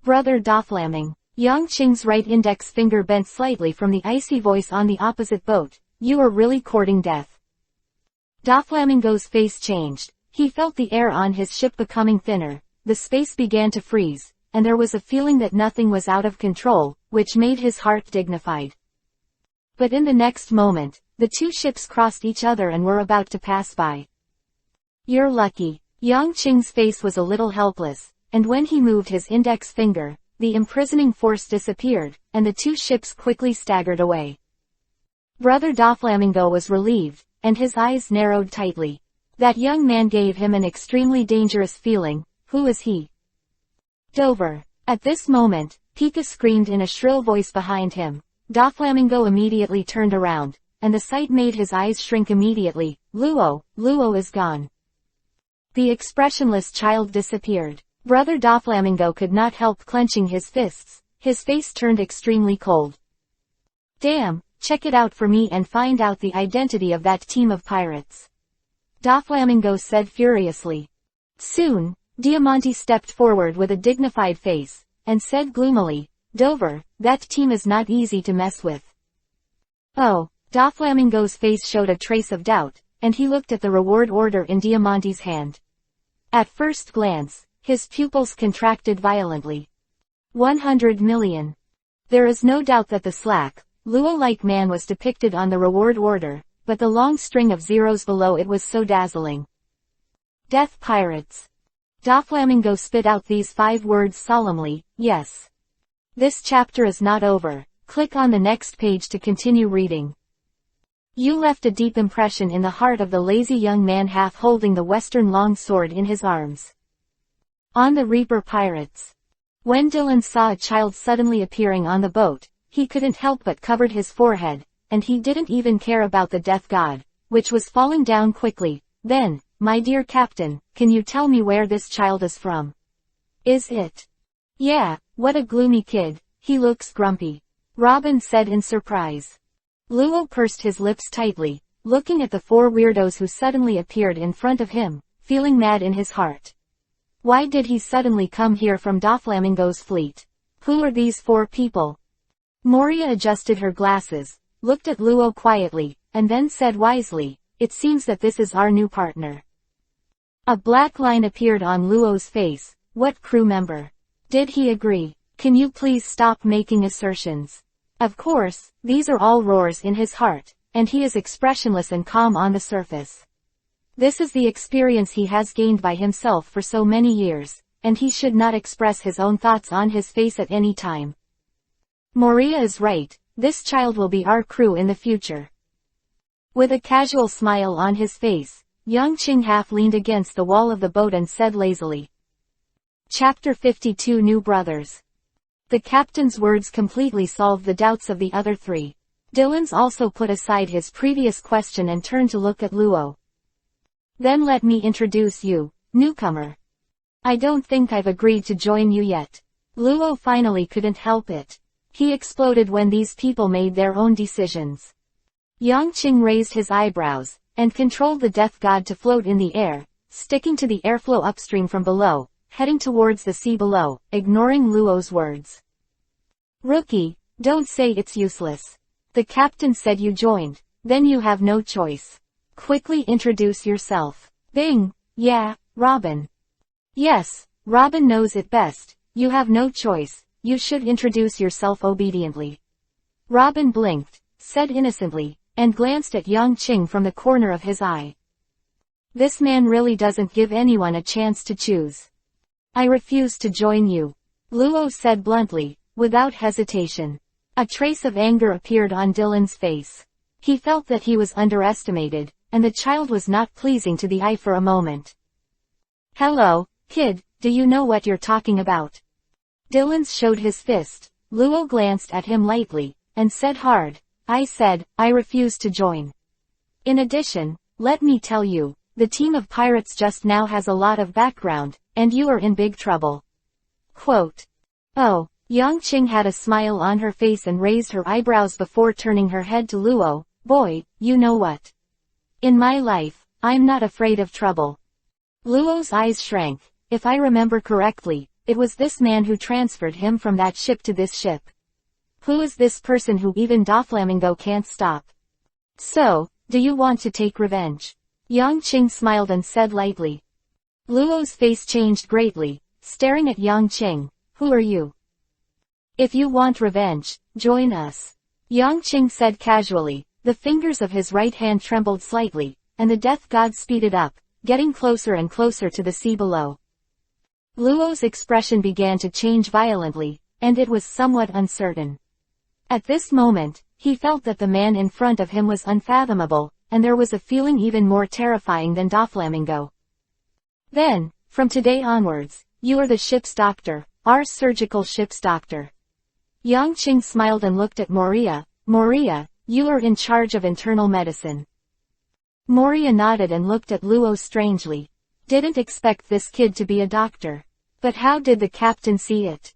Brother Doflamming. Yang Qing's right index finger bent slightly from the icy voice on the opposite boat. You are really courting death. Doflamingo's face changed. He felt the air on his ship becoming thinner, the space began to freeze, and there was a feeling that nothing was out of control, which made his heart dignified. But in the next moment, the two ships crossed each other and were about to pass by. You're lucky. Yang Qing's face was a little helpless, and when he moved his index finger, the imprisoning force disappeared, and the two ships quickly staggered away. Brother Doflamingo was relieved, and his eyes narrowed tightly. That young man gave him an extremely dangerous feeling. Who is he? Dover. At this moment, Pika screamed in a shrill voice behind him. Doflamingo immediately turned around, and the sight made his eyes shrink immediately. Luo is gone. The expressionless child disappeared. Brother Doflamingo could not help clenching his fists. His face turned extremely cold. Damn, check it out for me and find out the identity of that team of pirates. Doflamingo said furiously. Soon, Diamante stepped forward with a dignified face, and said gloomily, Dover, that team is not easy to mess with. Oh, Doflamingo's face showed a trace of doubt, and he looked at the reward order in Diamante's hand. At first glance, his pupils contracted violently. 100 million. There is no doubt that the slack, Luo-like man was depicted on the reward order, but the long string of zeros below it was so dazzling. Death Pirates. Doflamingo spit out these 5 words solemnly. Yes. This chapter is not over. Click on the next page to continue reading. You left a deep impression in the heart of the lazy young man half holding the western long sword in his arms. On the Reaper Pirates. When Dylan saw a child suddenly appearing on the boat, he couldn't help but covered his forehead, and he didn't even care about the death god, which was falling down quickly. Then, my dear captain, can you tell me where this child is from? Is it? Yeah, what a gloomy kid, he looks grumpy. Robin said in surprise. Luo pursed his lips tightly, looking at the 4 weirdos who suddenly appeared in front of him, feeling mad in his heart. Why did he suddenly come here from Doflamingo's fleet? Who are these 4 people? Moria adjusted her glasses, looked at Luo quietly, and then said wisely, it seems that this is our new partner. A black line appeared on Luo's face. What crew member? Did he agree? Can you please stop making assertions? Of course, these are all roars in his heart, and he is expressionless and calm on the surface. This is the experience he has gained by himself for so many years, and he should not express his own thoughts on his face at any time. Moria is right, this child will be our crew in the future. With a casual smile on his face, Yang Qing half leaned against the wall of the boat and said lazily. Chapter 52 New Brothers. The captain's words completely solved the doubts of the other 3. Dylan's also put aside his previous question and turned to look at Luo. Then let me introduce you, newcomer. I don't think I've agreed to join you yet. Luo finally couldn't help it. He exploded when these people made their own decisions. Yang Qing raised his eyebrows, and controlled the death god to float in the air, sticking to the airflow upstream from below, heading towards the sea below, ignoring Luo's words. Rookie, don't say it's useless. The captain said you joined, then you have no choice. Quickly introduce yourself. Bing, yeah, Robin. Yes, Robin knows it best, you have no choice, you should introduce yourself obediently. Robin blinked, said innocently, and glanced at Yang Qing from the corner of his eye. This man really doesn't give anyone a chance to choose. I refuse to join you. Luo said bluntly, without hesitation. A trace of anger appeared on Dylan's face. He felt that he was underestimated, and the child was not pleasing to the eye for a moment. Hello, kid, do you know what you're talking about? Dylan showed his fist. Luo glanced at him lightly, and said hard, I said, I refuse to join. In addition, let me tell you, the team of pirates just now has a lot of background, and you are in big trouble. Quote. Oh, Yang Qing had a smile on her face and raised her eyebrows before turning her head to Luo. Boy, you know what? In my life, I'm not afraid of trouble. Luo's eyes shrank. If I remember correctly, it was this man who transferred him from that ship to this ship. Who is this person who even Doflamingo can't stop? So, do you want to take revenge? Yang Qing smiled and said lightly. Luo's face changed greatly, staring at Yang Qing. Who are you? If you want revenge, join us. Yang Qing said casually. The fingers of his right hand trembled slightly, and the death god speeded up, getting closer and closer to the sea below. Luo's expression began to change violently, and it was somewhat uncertain. At this moment, he felt that the man in front of him was unfathomable, and there was a feeling even more terrifying than Doflamingo. Then, from today onwards, you are the ship's doctor, our surgical ship's doctor. Yang Qing smiled and looked at Moria. Moria, you are in charge of internal medicine. Moria nodded and looked at Luo strangely. Didn't expect this kid to be a doctor. But how did the captain see it?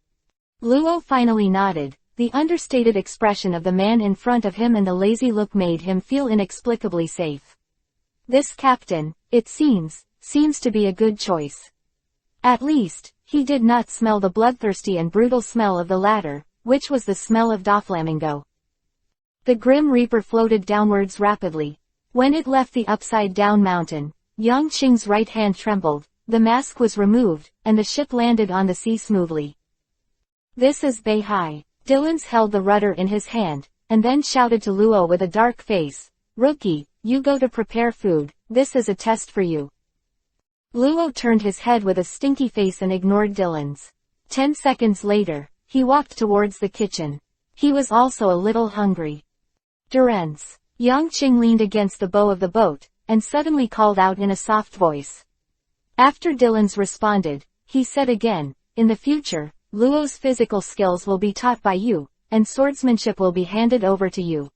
Luo finally nodded. The understated expression of the man in front of him and the lazy look made him feel inexplicably safe. This captain, it seems to be a good choice. At least, he did not smell the bloodthirsty and brutal smell of the latter, which was the smell of Doflamingo. The Grim Reaper floated downwards rapidly. When it left the upside-down mountain, Yang Qing's right hand trembled, the mask was removed, and the ship landed on the sea smoothly. This is Beihai. Dylan held the rudder in his hand, and then shouted to Luo with a dark face, Rookie, you go to prepare food, this is a test for you. Luo turned his head with a stinky face and ignored Dylan's. 10 seconds later, he walked towards the kitchen. He was also a little hungry. Durance. Yang Qing leaned against the bow of the boat, and suddenly called out in a soft voice. After Dylan's responded, he said again, in the future, Luo's physical skills will be taught by you, and swordsmanship will be handed over to you.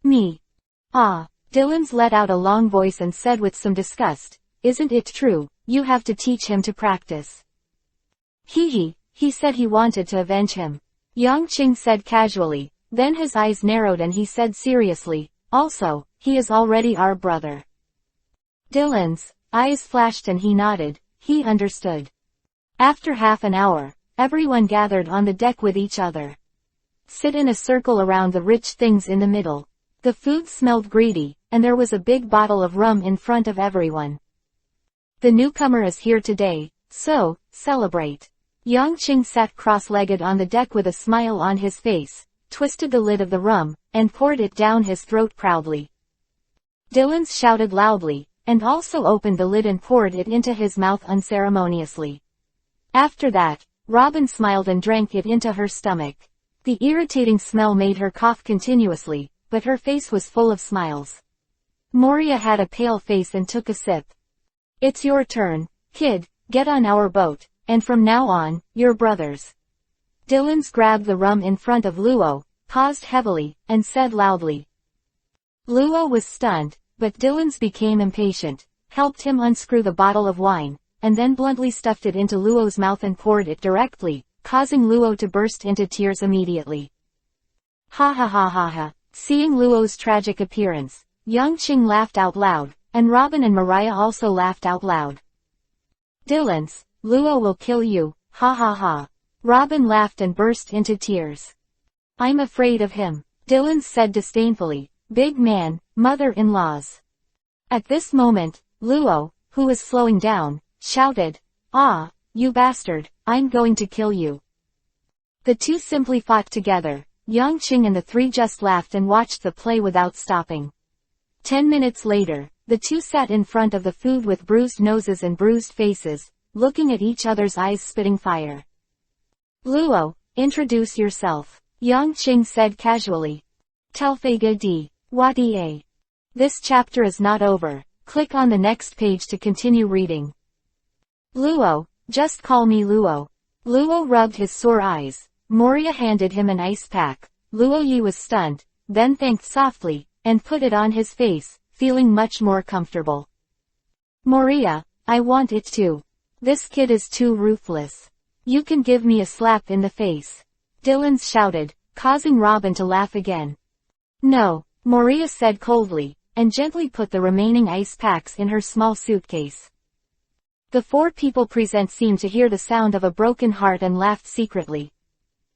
Me. Ah. Dylan's let out a long voice and said with some disgust, isn't it true, you have to teach him to practice. He said he wanted to avenge him. Yang Qing said casually, then his eyes narrowed and he said seriously, also, he is already our brother. Dylan's eyes flashed and he nodded, he understood. After half an hour, everyone gathered on the deck with each other. Sit in a circle around the rich things in the middle. The food smelled greedy, and there was a big bottle of rum in front of everyone. The newcomer is here today, so, celebrate. Yang Qing sat cross-legged on the deck with a smile on his face, twisted the lid of the rum, and poured it down his throat proudly. Dylan shouted loudly, and also opened the lid and poured it into his mouth unceremoniously. After that, Robin smiled and drank it into her stomach. The irritating smell made her cough continuously, but her face was full of smiles. Moria had a pale face and took a sip. It's your turn, kid, get on our boat, and from now on, you're brothers. Dylan grabbed the rum in front of Luo, paused heavily, and said loudly. Luo was stunned, but Dylan became impatient, helped him unscrew the bottle of wine, and then bluntly stuffed it into Luo's mouth and poured it directly, causing Luo to burst into tears immediately. Ha ha ha ha ha. Seeing Luo's tragic appearance, Yang Qing laughed out loud, and Robin and Mariah also laughed out loud. Dylan's, Luo will kill you, ha ha ha. Robin laughed and burst into tears. I'm afraid of him, Dylan said disdainfully, big man, mother-in-laws. At this moment, Luo, who was slowing down, shouted, ah, you bastard, I'm going to kill you. The two simply fought together. Yang Qing and the three just laughed and watched the play without stopping. 10 minutes later, the two sat in front of the food with bruised noses and bruised faces, looking at each other's eyes spitting fire. Luo, introduce yourself, Yang Qing said casually. Telfaga di, Wadia. This chapter is not over, click on the next page to continue reading. Luo, just call me Luo. Luo rubbed his sore eyes. Moria handed him an ice pack. Luo Yi was stunned, then thanked softly, and put it on his face, feeling much more comfortable. Moria, I want it too. This kid is too ruthless. You can give me a slap in the face. Dylan shouted, causing Robin to laugh again. No, Moria said coldly, and gently put the remaining ice packs in her small suitcase. The four people present seemed to hear the sound of a broken heart and laughed secretly.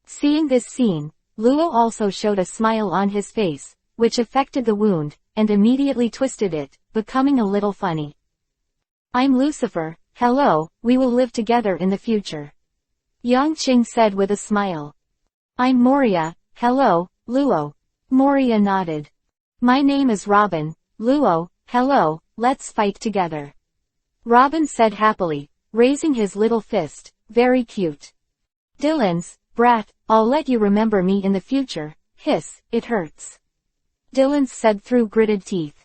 Seeing this scene, Luo also showed a smile on his face, which affected the wound, and immediately twisted it, becoming a little funny. I'm Lucifer, hello, we will live together in the future. Yang Qing said with a smile. I'm Moria, hello, Luo. Moria nodded. My name is Robin, Luo, hello, let's fight together. Robin said happily, raising his little fist, very cute. Dylan's, brat, I'll let you remember me in the future, hiss, it hurts. Dylan said through gritted teeth.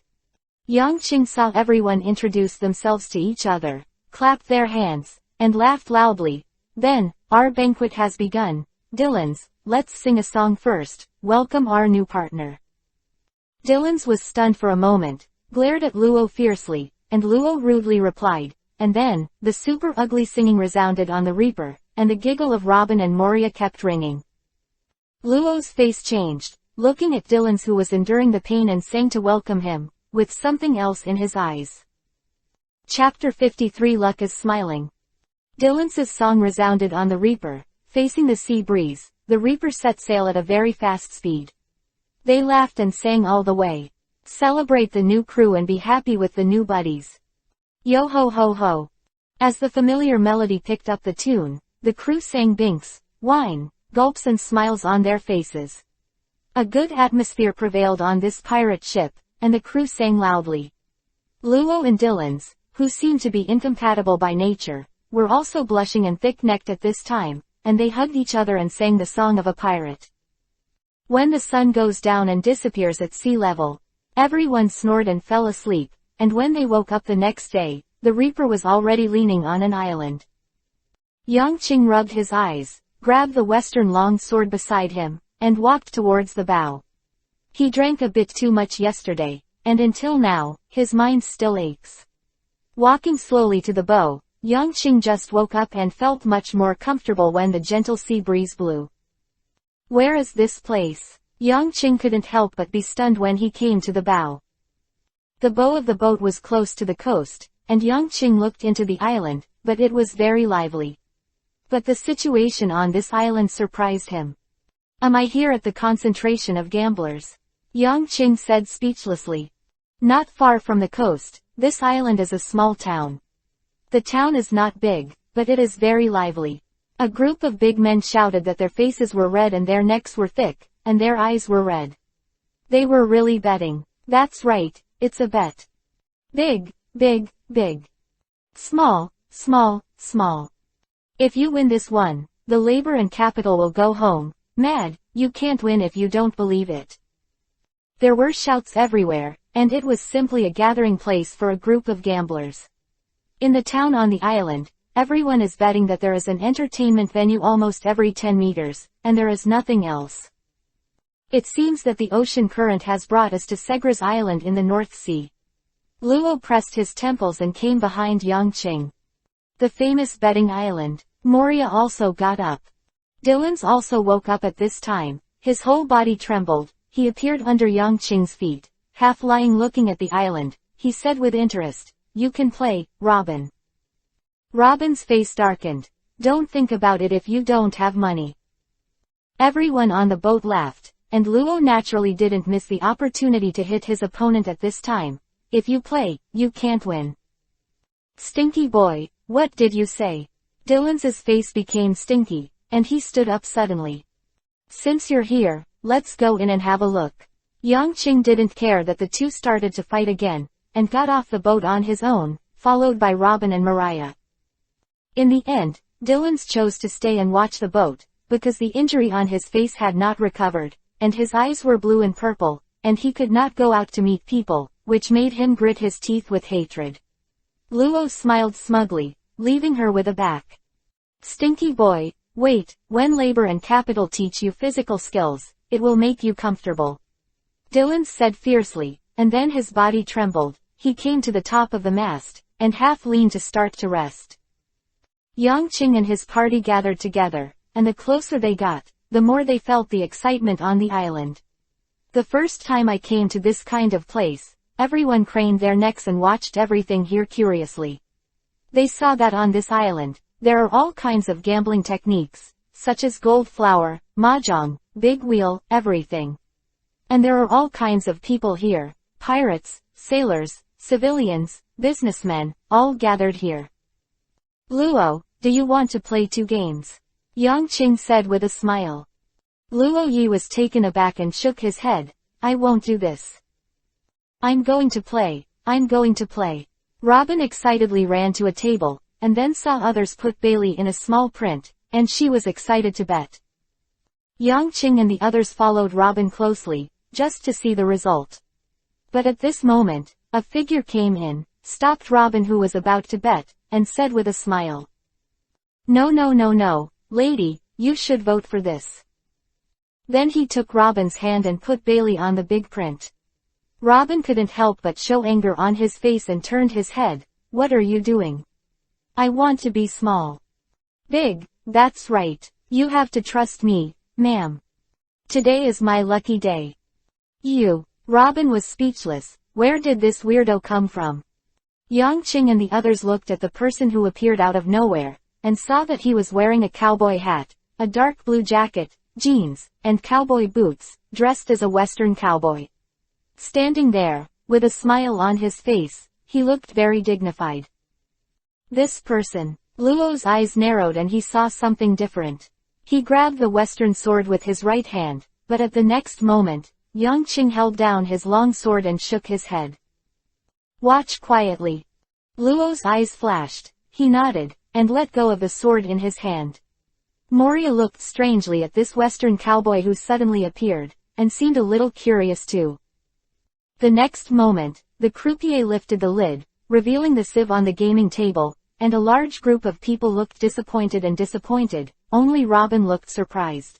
Yang Qing saw everyone introduce themselves to each other, clapped their hands, and laughed loudly. Then, our banquet has begun. Dylan's, let's sing a song first, welcome our new partner. Dylan's was stunned for a moment, glared at Luo fiercely, and Luo rudely replied, and then, the super ugly singing resounded on the Reaper, and the giggle of Robin and Moria kept ringing. Luo's face changed, looking at Dylan's who was enduring the pain and sang to welcome him, with something else in his eyes. Chapter 53 Luck is Smiling. Dylan's song resounded on the Reaper, facing the sea breeze. The Reaper set sail at a very fast speed. They laughed and sang all the way. Celebrate the new crew and be happy with the new buddies. Yo ho ho ho. As the familiar melody picked up the tune, the crew sang binks, wine, gulps and smiles on their faces. A good atmosphere prevailed on this pirate ship, and the crew sang loudly. Luo and Dylan's, who seemed to be incompatible by nature, were also blushing and thick-necked at this time, and they hugged each other and sang the song of a pirate. When the sun goes down and disappears at sea level, everyone snored and fell asleep, and when they woke up the next day, the Reaper was already leaning on an island. Yang Qing rubbed his eyes, grabbed the western long sword beside him, and walked towards the bow. He drank a bit too much yesterday, and until now, his mind still aches. Walking slowly to the bow, Yang Qing just woke up and felt much more comfortable when the gentle sea breeze blew. Where is this place? Yang Qing couldn't help but be stunned when he came to the bow. The bow of the boat was close to the coast, and Yang Qing looked into the island, but it was very lively. But the situation on this island surprised him. Am I here at the concentration of gamblers? Yang Qing said speechlessly. Not far from the coast, this island is a small town. The town is not big, but it is very lively. A group of big men shouted that their faces were red and their necks were thick, and their eyes were red. They were really betting. That's right, it's a bet. Big, big, big. Small, small, small. If you win this one, the labor and capital will go home. Mad, you can't win if you don't believe it. There were shouts everywhere, and it was simply a gathering place for a group of gamblers. In the town on the island, everyone is betting that there is an entertainment venue almost every 10 meters, and there is nothing else. It seems that the ocean current has brought us to Segra's Island in the North Sea. Luo pressed his temples and came behind Yang Qing. The famous betting island. Moria also got up. Dylan's also woke up at this time, His whole body trembled. He appeared under Yang Qing's feet, half lying looking at the island. He said with interest, "You can play, Robin." Robin's face darkened. "Don't think about it if you don't have money." Everyone on the boat laughed, and Luo naturally didn't miss the opportunity to hit his opponent at this time. "If you play, you can't win." "Stinky boy, what did you say?" Dylan's face became stinky, and he stood up suddenly. "Since you're here, let's go in and have a look." Yang Qing didn't care that the two started to fight again, and got off the boat on his own, followed by Robin and Mariah. In the end, Dylan's chose to stay and watch the boat, because the injury on his face had not recovered, and his eyes were blue and purple, and he could not go out to meet people, which made him grit his teeth with hatred. Luo smiled smugly, leaving her with a back. "Stinky boy, wait, when labor and capital teach you physical skills, it will make you comfortable," Dylan said fiercely, and then his body trembled. He came to the top of the mast, and half leaned to start to rest. Yang Qing and his party gathered together, and the closer they got, the more they felt the excitement on the island. "The first time I came to this kind of place, everyone craned their necks and watched everything here curiously. They saw that on this island, there are all kinds of gambling techniques, such as gold flower, mahjong, big wheel, everything. And there are all kinds of people here, pirates, sailors, civilians, businessmen, all gathered here. Luo, do you want to play 2 games? Yang Qing said with a smile. Luo Yi was taken aback and shook his head. "I won't do this. I'm going to play. I'm going to play." Robin excitedly ran to a table, and then saw others put Bailey in a small print, and she was excited to bet. Yang Qing and the others followed Robin closely, just to see the result. But at this moment, a figure came in, stopped Robin who was about to bet, and said with a smile. "No no no no, lady, you should vote for this." Then he took Robin's hand and put Bailey on the big print. Robin couldn't help but show anger on his face and turned his head. "What are you doing?" "I want to be small." "Big, that's right. You have to trust me, ma'am. Today is my lucky day." Robin was speechless. Where did this weirdo come from? Yang Qing and the others looked at the person who appeared out of nowhere, and saw that he was wearing a cowboy hat, a dark blue jacket, jeans, and cowboy boots, dressed as a Western cowboy. Standing there, with a smile on his face, he looked very dignified. This person. Luo's eyes narrowed and he saw something different. He grabbed the Western sword with his right hand, but at the next moment, Yang Qing held down his long sword and shook his head. "Watch quietly." Luo's eyes flashed. He nodded, and let go of the sword in his hand. Moria looked strangely at this Western cowboy who suddenly appeared, and seemed a little curious too. The next moment, the croupier lifted the lid, revealing the sieve on the gaming table, and a large group of people looked disappointed, only Robin looked surprised.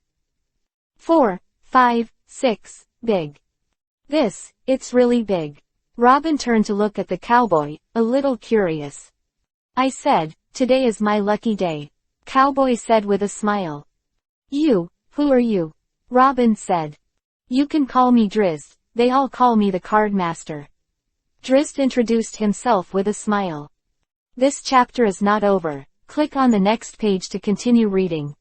4, 5, 6, big. It's really big. Robin turned to look at the cowboy, a little curious. "I said, today is my lucky day," Cowboy said with a smile. Who are you?" Robin said. "You can call me Drizzt, they all call me the Card Master." Drizzt introduced himself with a smile. This chapter is not over. Click on the next page to continue reading.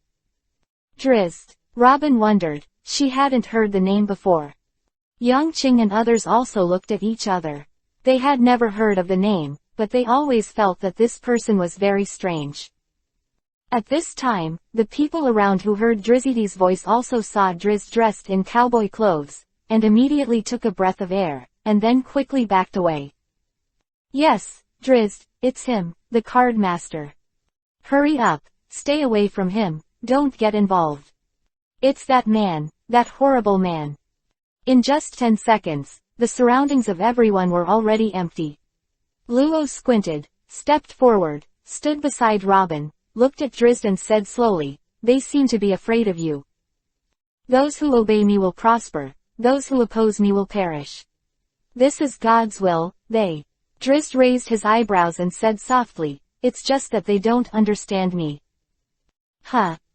Drizzt. Robin wondered. She hadn't heard the name before. Yang Qing and others also looked at each other. They had never heard of the name, but they always felt that this person was very strange. At this time, the people around who heard Drizzt's voice also saw Drizzt dressed in cowboy clothes, and immediately took a breath of air, and then quickly backed away. "Yes, Drizzt, it's him, the Card Master. Hurry up, stay away from him, don't get involved. It's that man, that horrible man." In just 10 seconds, the surroundings of everyone were already empty. Luo squinted, stepped forward, stood beside Robin, looked at Drizzt and said slowly, "They seem to be afraid of you. Those who obey me will prosper, those who oppose me will perish. This is God's will, they." Drizzt raised his eyebrows and said softly, "It's just that they don't understand me."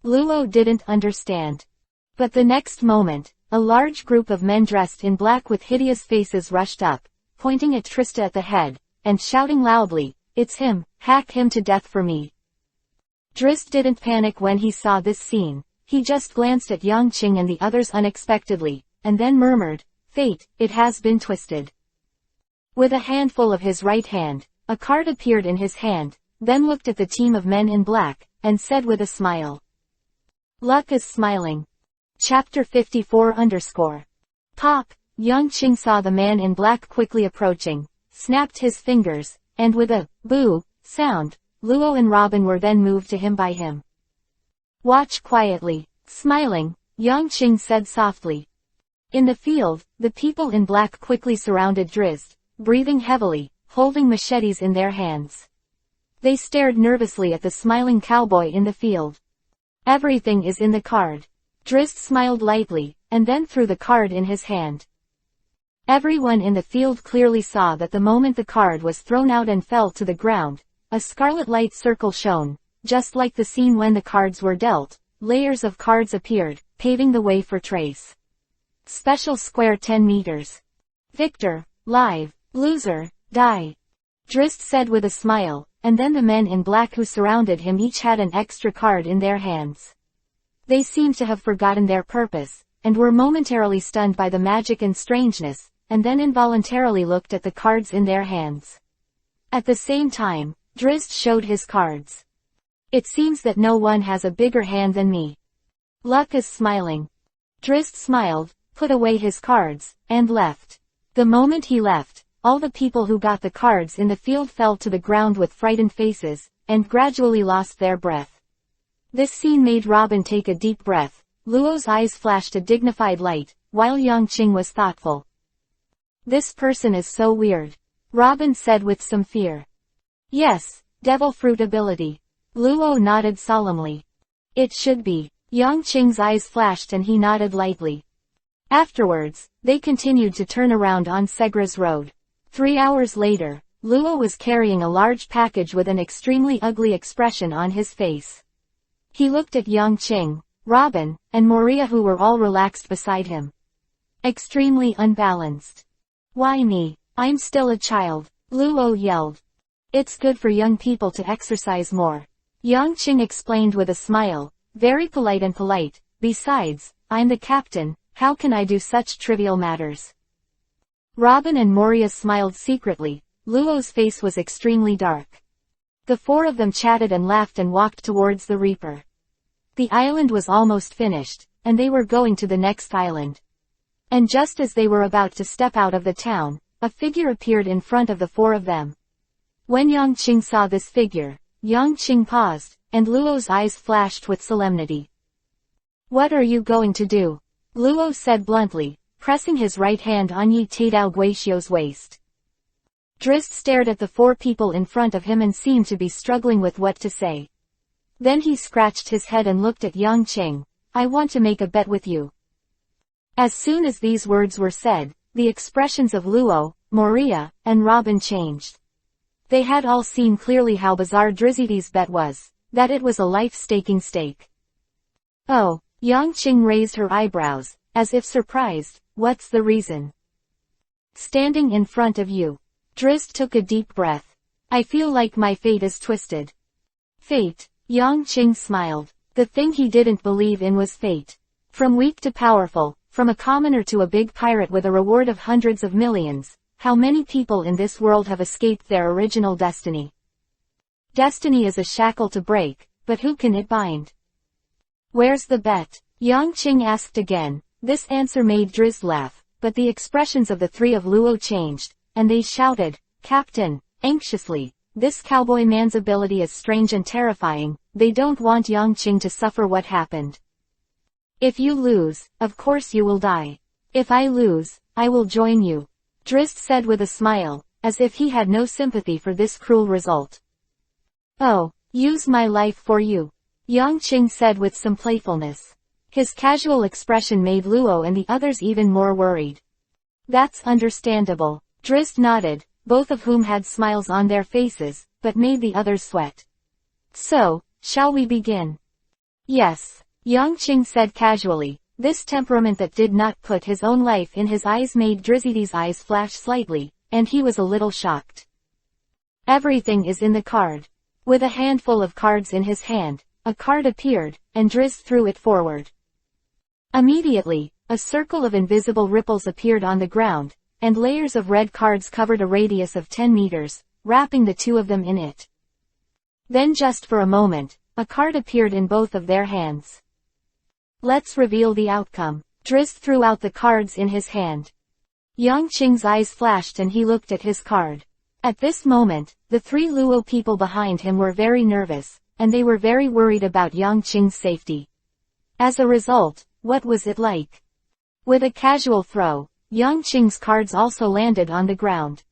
Luo didn't understand. But the next moment, a large group of men dressed in black with hideous faces rushed up, pointing at Trista at the head, and shouting loudly, "It's him, hack him to death for me." Drizzt didn't panic when he saw this scene. He just glanced at Yangqing and the others unexpectedly, and then murmured, "Fate, it has been twisted." With a handful of his right hand, a card appeared in his hand, then looked at the team of men in black, and said with a smile, "Luck is smiling." Chapter 54 Pop, Yangqing saw the man in black quickly approaching, snapped his fingers, and with a boo sound, Luo and Robin were then moved to him by him. "Watch quietly." Smiling, Yangqing said softly. In the field, the people in black quickly surrounded Drizzt, breathing heavily, holding machetes in their hands. They stared nervously at the smiling cowboy in the field. "Everything is in the card." Drizzt smiled lightly, and then threw the card in his hand. Everyone in the field clearly saw that the moment the card was thrown out and fell to the ground, a scarlet light circle shone, just like the scene when the cards were dealt. Layers of cards appeared, paving the way for Trace. Special square 10 meters. Victor, live, loser, die. Drizzt said with a smile, and then the men in black who surrounded him each had an extra card in their hands. They seemed to have forgotten their purpose, and were momentarily stunned by the magic and strangeness, and then involuntarily looked at the cards in their hands. At the same time, Drizzt showed his cards. "It seems that no one has a bigger hand than me. Luck is smiling." Drizzt smiled, put away his cards, and left. The moment he left, all the people who got the cards in the field fell to the ground with frightened faces, and gradually lost their breath. This scene made Robin take a deep breath. Luo's eyes flashed a dignified light, while Yangqing was thoughtful. "This person is so weird," Robin said with some fear. "Yes, devil fruit ability." Luo nodded solemnly. "It should be." Yangqing's eyes flashed and he nodded lightly. Afterwards, they continued to turn around on Segras Road. 3 hours later, Luo was carrying a large package with an extremely ugly expression on his face. He looked at Yangqing, Robin, and Moria who were all relaxed beside him. Extremely unbalanced. "Why me? I'm still a child," Luo yelled. "It's good for young people to exercise more," Yangqing explained with a smile, very polite and polite. "Besides, I'm the captain, how can I do such trivial matters?" Robin and Moria smiled secretly. Luo's face was extremely dark. The four of them chatted and laughed and walked towards the Reaper. The island was almost finished, and they were going to the next island. And just as they were about to step out of the town, a figure appeared in front of the four of them. When Yangqing saw this figure, Yangqing paused, and Luo's eyes flashed with solemnity. "What are you going to do?" Luo said bluntly, pressing his right hand on Yi Tadao Guixio's waist. Drizzt stared at the four people in front of him and seemed to be struggling with what to say. Then he scratched his head and looked at Yangqing. "I want to make a bet with you." As soon as these words were said, the expressions of Luo, Moria, and Robin changed. They had all seen clearly how bizarre Drizzt's bet was, that it was a life-staking stake. "Oh," Yangqing raised her eyebrows, as if surprised, "what's the reason?" "Standing in front of you." Drizzt took a deep breath. "I feel like my fate is twisted." "Fate?" Yangqing smiled. The thing he didn't believe in was fate. From weak to powerful, from a commoner to a big pirate with a reward of hundreds of millions, how many people in this world have escaped their original destiny? Destiny is a shackle to break, but who can it bind? "Where's the bet?" Yangqing asked again. This answer made Drizzt laugh, but the expressions of the three of Luo changed, and they shouted, "Captain," anxiously. "This cowboy man's ability is strange and terrifying. They don't want Yangqing to suffer what happened." "If you lose, of course you will die. If I lose, I will join you," Drizzt said with a smile, as if he had no sympathy for this cruel result. "Oh, use my life for you," Yangqing said with some playfulness. His casual expression made Luo and the others even more worried. "That's understandable." Drizzt nodded, both of whom had smiles on their faces, but made the others sweat. "So, shall we begin?" "Yes," Yangqing said casually, This temperament that did not put his own life in his eyes made Drizzy's eyes flash slightly, and he was a little shocked. Everything is in the card. With a handful of cards in his hand, a card appeared, and Drizzt threw it forward. Immediately, a circle of invisible ripples appeared on the ground, and layers of red cards covered a radius of 10 meters, wrapping the two of them in it. Then just for a moment, a card appeared in both of their hands. Let's reveal the outcome. Drizzt threw out the cards in his hand. Yang Qing's eyes flashed and he looked at his card. At this moment, the three Luo people behind him were very nervous, and they were very worried about Yang Qing's safety. As a result, what was it like? With a casual throw, Yang Qing's cards also landed on the ground.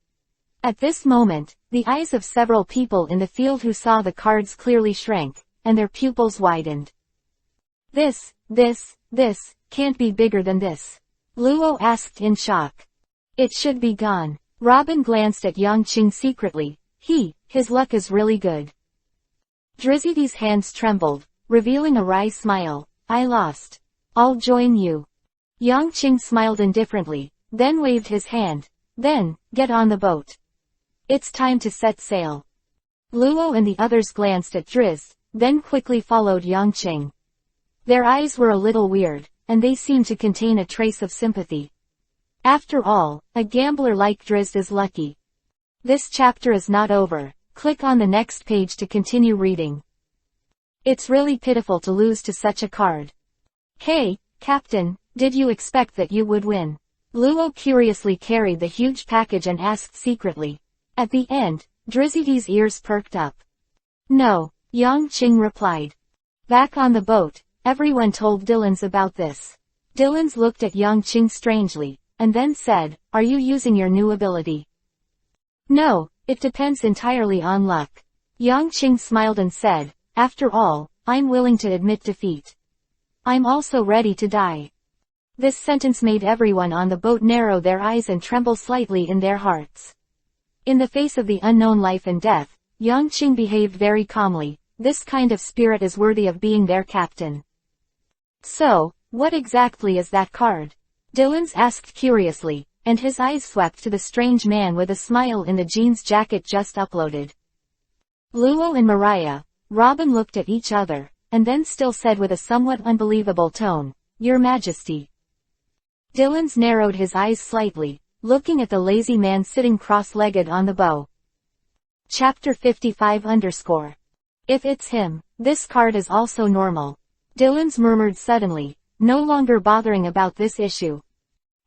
At this moment, the eyes of several people in the field who saw the cards clearly shrank, and their pupils widened. This can't be bigger than this. Luo asked in shock. It should be gone. Robin glanced at Yang Qing secretly. His luck is really good. Drizzy's hands trembled, revealing a wry smile. I lost. I'll join you. Yang Qing smiled indifferently, then waved his hand. Then, get on the boat. It's time to set sail. Luo and the others glanced at Drizzt, then quickly followed Yang Qing. Their eyes were a little weird, and they seemed to contain a trace of sympathy. After all, a gambler like Drizzt is lucky. This chapter is not over. Click on the next page to continue reading. It's really pitiful to lose to such a card. Hey, Captain, did you expect that you would win? Luo curiously carried the huge package and asked secretly. At the end, Drizzy's ears perked up. No, Yang Qing replied. Back on the boat, everyone told Dylan's about this. Dylan's looked at Yang Qing strangely, and then said, are you using your new ability? No, it depends entirely on luck. Yang Qing smiled and said, after all, I'm willing to admit defeat. I'm also ready to die. This sentence made everyone on the boat narrow their eyes and tremble slightly in their hearts. In the face of the unknown life and death, Yang Qing behaved very calmly. This kind of spirit is worthy of being their captain. So, what exactly is that card? Dylan's asked curiously, and his eyes swept to the strange man with a smile in the jeans jacket just uploaded. Luo and Robin looked at each other, and then still said with a somewhat unbelievable tone, Your Majesty. Dylan's narrowed his eyes slightly, looking at the lazy man sitting cross-legged on the bow. Chapter 55_. If it's him, this card is also normal. Dylan's murmured suddenly, no longer bothering about this issue.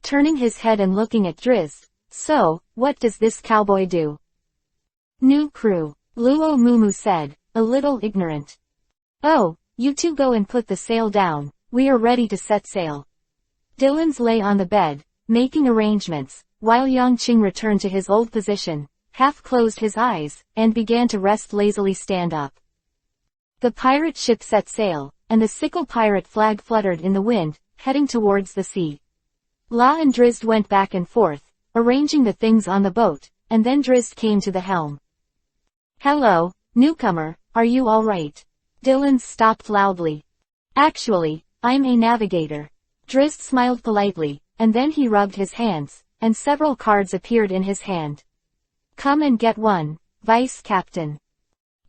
Turning his head and looking at Drizzt. So, what does this cowboy do? New crew. Luo Mumu said, a little ignorant. Oh, you two go and put the sail down, we are ready to set sail. Dylan's lay on the bed, making arrangements, while Yang Qing returned to his old position, half closed his eyes, and began to rest lazily stand up. The pirate ship set sail, and the sickle pirate flag fluttered in the wind, heading towards the sea. La and Drizzt went back and forth, arranging the things on the boat, and then Drizzt came to the helm. Hello, newcomer, are you all right? Dylan stopped loudly. Actually, I'm a navigator. Drizzt smiled politely, and then he rubbed his hands, and several cards appeared in his hand. Come and get one, Vice Captain.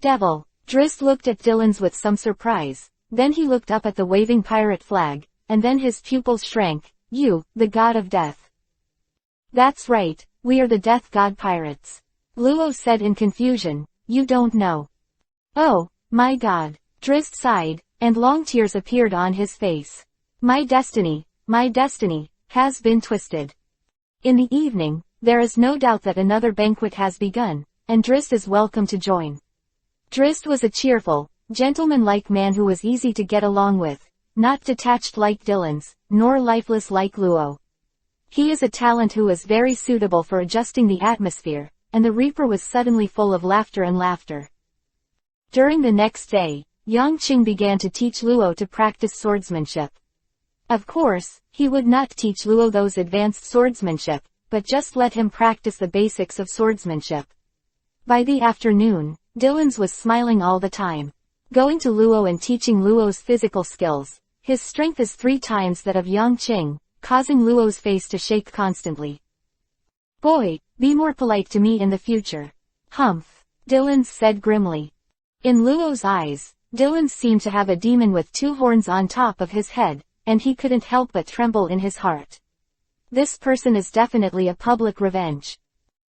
Devil. Drizzt looked at Dylan's with some surprise, then he looked up at the waving pirate flag, and then his pupils shrank. You, the god of death. That's right, we are the death god pirates. Luo said in confusion, you don't know. Oh, my god. Drizzt sighed, and long tears appeared on his face. My destiny, has been twisted. In the evening, there is no doubt that another banquet has begun, and Drizzt is welcome to join. Drizzt was a cheerful, gentleman-like man who was easy to get along with. Not detached like Dylan's, nor lifeless like Luo. He is a talent who is very suitable for adjusting the atmosphere, and the Reaper was suddenly full of laughter and laughter. During the next day, Yang Qing began to teach Luo to practice swordsmanship. Of course, he would not teach Luo those advanced swordsmanship, but just let him practice the basics of swordsmanship. By the afternoon, Dylan's was smiling all the time. Going to Luo and teaching Luo's physical skills, His strength is 3 times that of Yang Qing, causing Luo's face to shake constantly. Boy, be more polite to me in the future. Humph, Dylan said grimly. In Luo's eyes, Dylan seemed to have a demon with 2 horns on top of his head, and he couldn't help but tremble in his heart. This person is definitely a public revenge.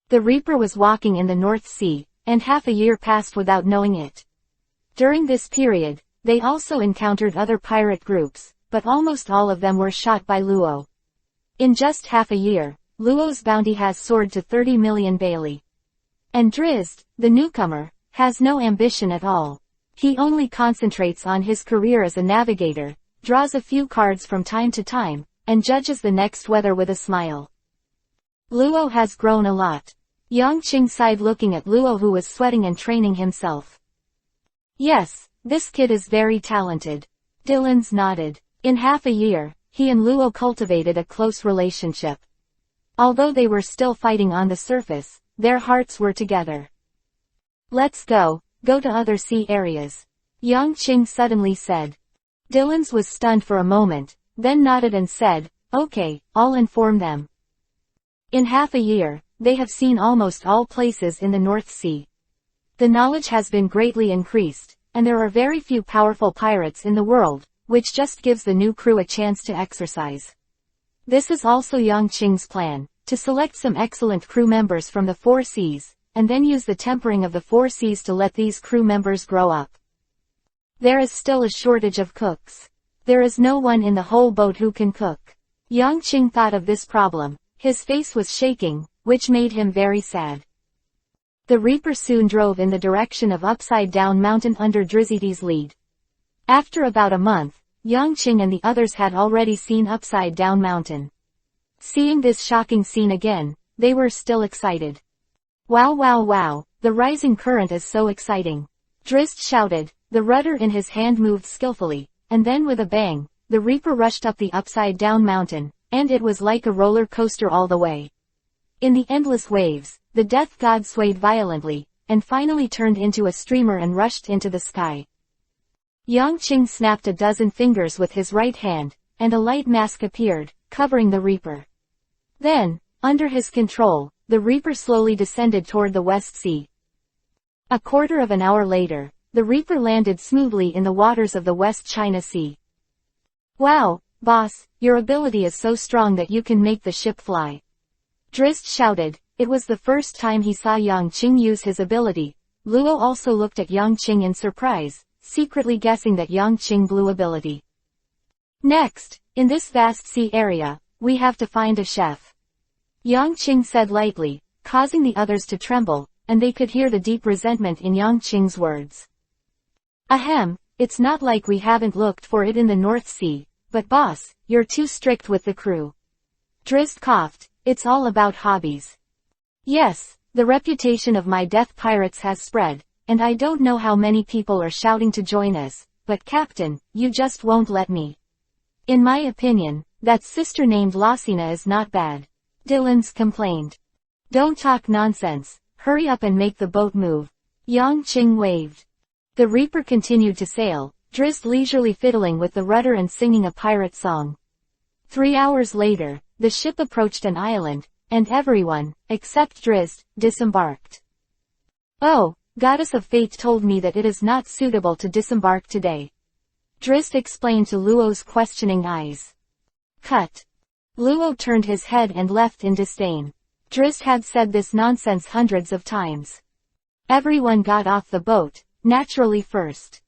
The Reaper was walking in the North Sea, and half a year passed without knowing it. During this period, they also encountered other pirate groups, but almost all of them were shot by Luo. In just half a year, Luo's bounty has soared to 30 million Bailey. And Drizzt, the newcomer, has no ambition at all. He only concentrates on his career as a navigator, draws a few cards from time to time, and judges the next weather with a smile. Luo has grown a lot. Yang Qing sighed looking at Luo, who was sweating and training himself. Yes, this kid is very talented. Dylan's nodded. In half a year, he and Luo cultivated a close relationship. Although they were still fighting on the surface, their hearts were together. Let's go to other sea areas. Yang Qing suddenly said. Dylan's was stunned for a moment, then nodded and said, okay, I'll inform them. In half a year, they have seen almost all places in the North Sea. The knowledge has been greatly increased, and there are very few powerful pirates in the world, which just gives the new crew a chance to exercise. This is also Yang Qing's plan, to select some excellent crew members from the 4 seas, and then use the tempering of the 4 seas to let these crew members grow up. There is still a shortage of cooks. There is no one in the whole boat who can cook. Yang Qing thought of this problem. His face was shaking, which made him very sad. The Reaper soon drove in the direction of Upside Down Mountain under Drizzt's lead. After about a month, Yang Qing and the others had already seen Upside Down Mountain. Seeing this shocking scene again, they were still excited. Wow wow wow, the rising current is so exciting. Drizzt shouted, the rudder in his hand moved skillfully, and then with a bang, the Reaper rushed up the Upside Down Mountain, and it was like a roller coaster all the way. In the endless waves, the Death God swayed violently, and finally turned into a streamer and rushed into the sky. Yang Qing snapped a dozen fingers with his right hand, and a light mask appeared, covering the Reaper. Then, under his control, the Reaper slowly descended toward the West Sea. A quarter of an hour later, the Reaper landed smoothly in the waters of the West China Sea. Wow, boss, your ability is so strong that you can make the ship fly. Drizzt shouted. It was the first time he saw Yang Qing use his ability. Luo also looked at Yang Qing in surprise, secretly guessing that Yang Qing blew ability. Next, in this vast sea area, we have to find a chef. Yang Qing said lightly, causing the others to tremble, and they could hear the deep resentment in Yang Qing's words. Ahem, it's not like we haven't looked for it in the North Sea, but boss, you're too strict with the crew. Drizzt coughed, it's all about hobbies. Yes, the reputation of my death pirates has spread, and I don't know how many people are shouting to join us, but Captain, you just won't let me. In my opinion, that sister named Lassina is not bad. Dylan's complained. Don't talk nonsense, hurry up and make the boat move. Yang Qing waved. The Reaper continued to sail, Drizzt leisurely fiddling with the rudder and singing a pirate song. 3 hours later, the ship approached an island, and everyone, except Drizzt, disembarked. Oh, Goddess of Fate told me that it is not suitable to disembark today. Drizzt explained to Luo's questioning eyes. Cut. Luo turned his head and left in disdain. Drizzt had said this nonsense hundreds of times. Everyone got off the boat, naturally first.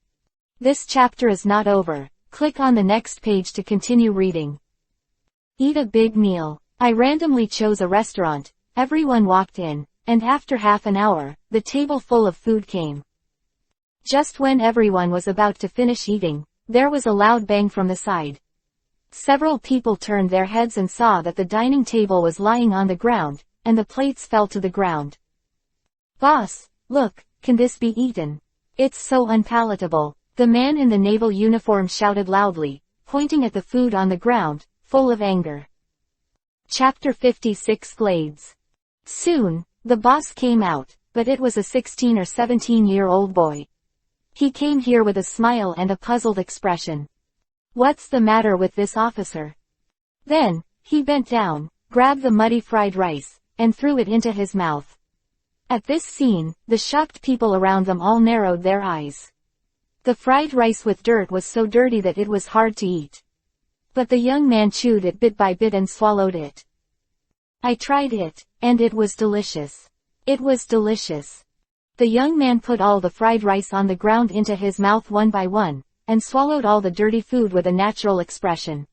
This chapter is not over. Click on the next page to continue reading. Eat a big meal. I randomly chose a restaurant, everyone walked in, and after half an hour, the table full of food came. Just when everyone was about to finish eating, there was a loud bang from the side. Several people turned their heads and saw that the dining table was lying on the ground, and the plates fell to the ground. Boss, look, can this be eaten? It's so unpalatable, the man in the naval uniform shouted loudly, pointing at the food on the ground, full of anger. Chapter 56 Glades. Soon, the boss came out, but it was a 16 or 17-year-old boy. He came here with a smile and a puzzled expression. What's the matter with this officer? Then, he bent down, grabbed the muddy fried rice, and threw it into his mouth. At this scene, the shocked people around them all narrowed their eyes. The fried rice with dirt was so dirty that it was hard to eat. But the young man chewed it bit by bit and swallowed it. I tried it, and it was delicious. It was delicious. The young man put all the fried rice on the ground into his mouth one by one, and swallowed all the dirty food with a natural expression.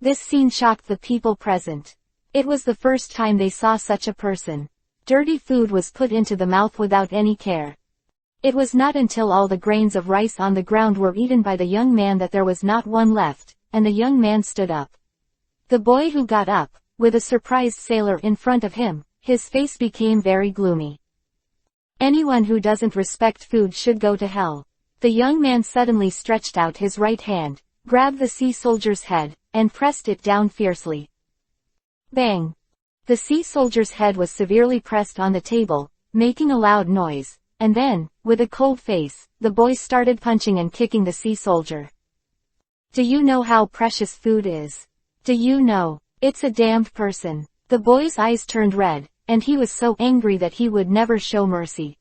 This scene shocked the people present. It was the first time they saw such a person. Dirty food was put into the mouth without any care. It was not until all the grains of rice on the ground were eaten by the young man that there was not one left, and the young man stood up. The boy who got up, with a surprised sailor in front of him, his face became very gloomy. Anyone who doesn't respect food should go to hell. The young man suddenly stretched out his right hand, grabbed the sea soldier's head, and pressed it down fiercely. Bang! The sea soldier's head was severely pressed on the table, making a loud noise, and then, with a cold face, the boy started punching and kicking the sea soldier. Do you know how precious food is? Do you know? It's a damned person. The boy's eyes turned red, and he was so angry that he would never show mercy.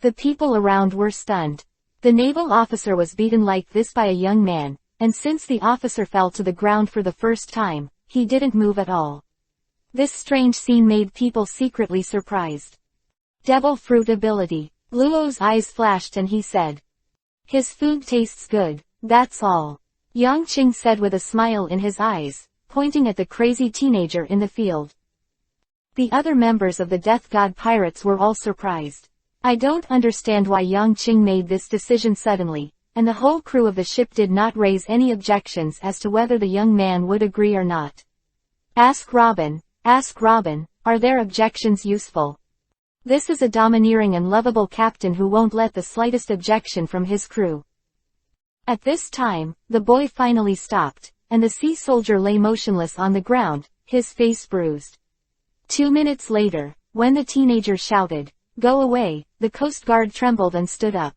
The people around were stunned. The naval officer was beaten like this by a young man, and since the officer fell to the ground for the first time, he didn't move at all. This strange scene made people secretly surprised. Devil fruit ability. Luo's eyes flashed and he said. His food tastes good, that's all. Yang Qing said with a smile in his eyes, pointing at the crazy teenager in the field. The other members of the Death God Pirates were all surprised. I don't understand why Yang Qing made this decision suddenly, and the whole crew of the ship did not raise any objections as to whether the young man would agree or not. Ask Robin, are their objections useful? This is a domineering and lovable captain who won't let the slightest objection from his crew. At this time, the boy finally stopped, and the sea soldier lay motionless on the ground, his face bruised. 2 minutes later, when the teenager shouted, "Go away," the Coast Guard trembled and stood up.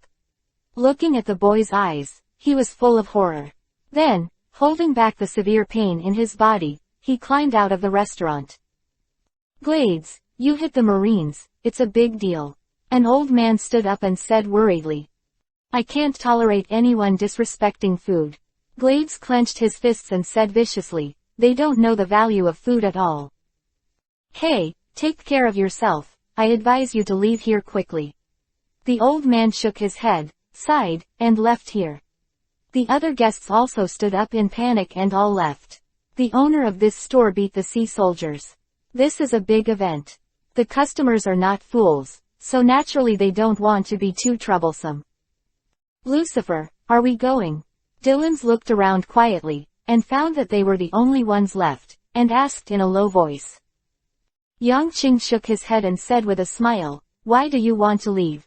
Looking at the boy's eyes, he was full of horror. Then, holding back the severe pain in his body, he climbed out of the restaurant. Glades, you hit the Marines, it's a big deal. An old man stood up and said worriedly. I can't tolerate anyone disrespecting food. Glades clenched his fists and said viciously, they don't know the value of food at all. Hey, take care of yourself, I advise you to leave here quickly. The old man shook his head, sighed, and left here. The other guests also stood up in panic and all left. The owner of this store beat the sea soldiers. This is a big event. The customers are not fools, so naturally they don't want to be too troublesome. Lucifer, are we going? Dylan's looked around quietly, and found that they were the only ones left, and asked in a low voice. Yang Qing shook his head and said with a smile, why do you want to leave?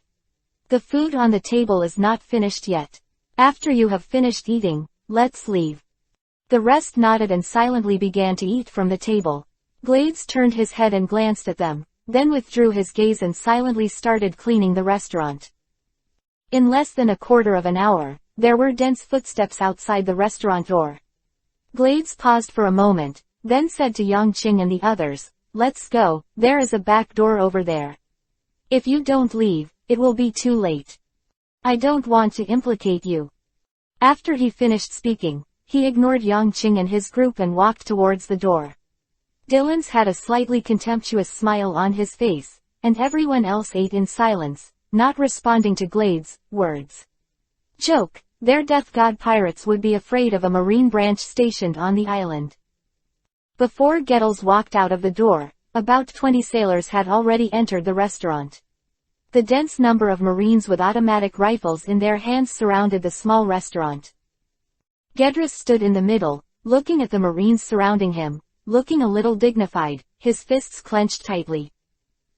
The food on the table is not finished yet. After you have finished eating, let's leave. The rest nodded and silently began to eat from the table. Glades turned his head and glanced at them, then withdrew his gaze and silently started cleaning the restaurant. In less than a quarter of an hour, there were dense footsteps outside the restaurant door. Glades paused for a moment, then said to Yang Qing and the others, let's go, there is a back door over there. If you don't leave, it will be too late. I don't want to implicate you. After he finished speaking, he ignored Yang Qing and his group and walked towards the door. Dylan's had a slightly contemptuous smile on his face, and everyone else ate in silence, not responding to Glades' words. Joke, their Death God pirates would be afraid of a marine branch stationed on the island. Before Gettles walked out of the door, about 20 sailors had already entered the restaurant. The dense number of Marines with automatic rifles in their hands surrounded the small restaurant. Gedris stood in the middle, looking at the Marines surrounding him, looking a little dignified, his fists clenched tightly.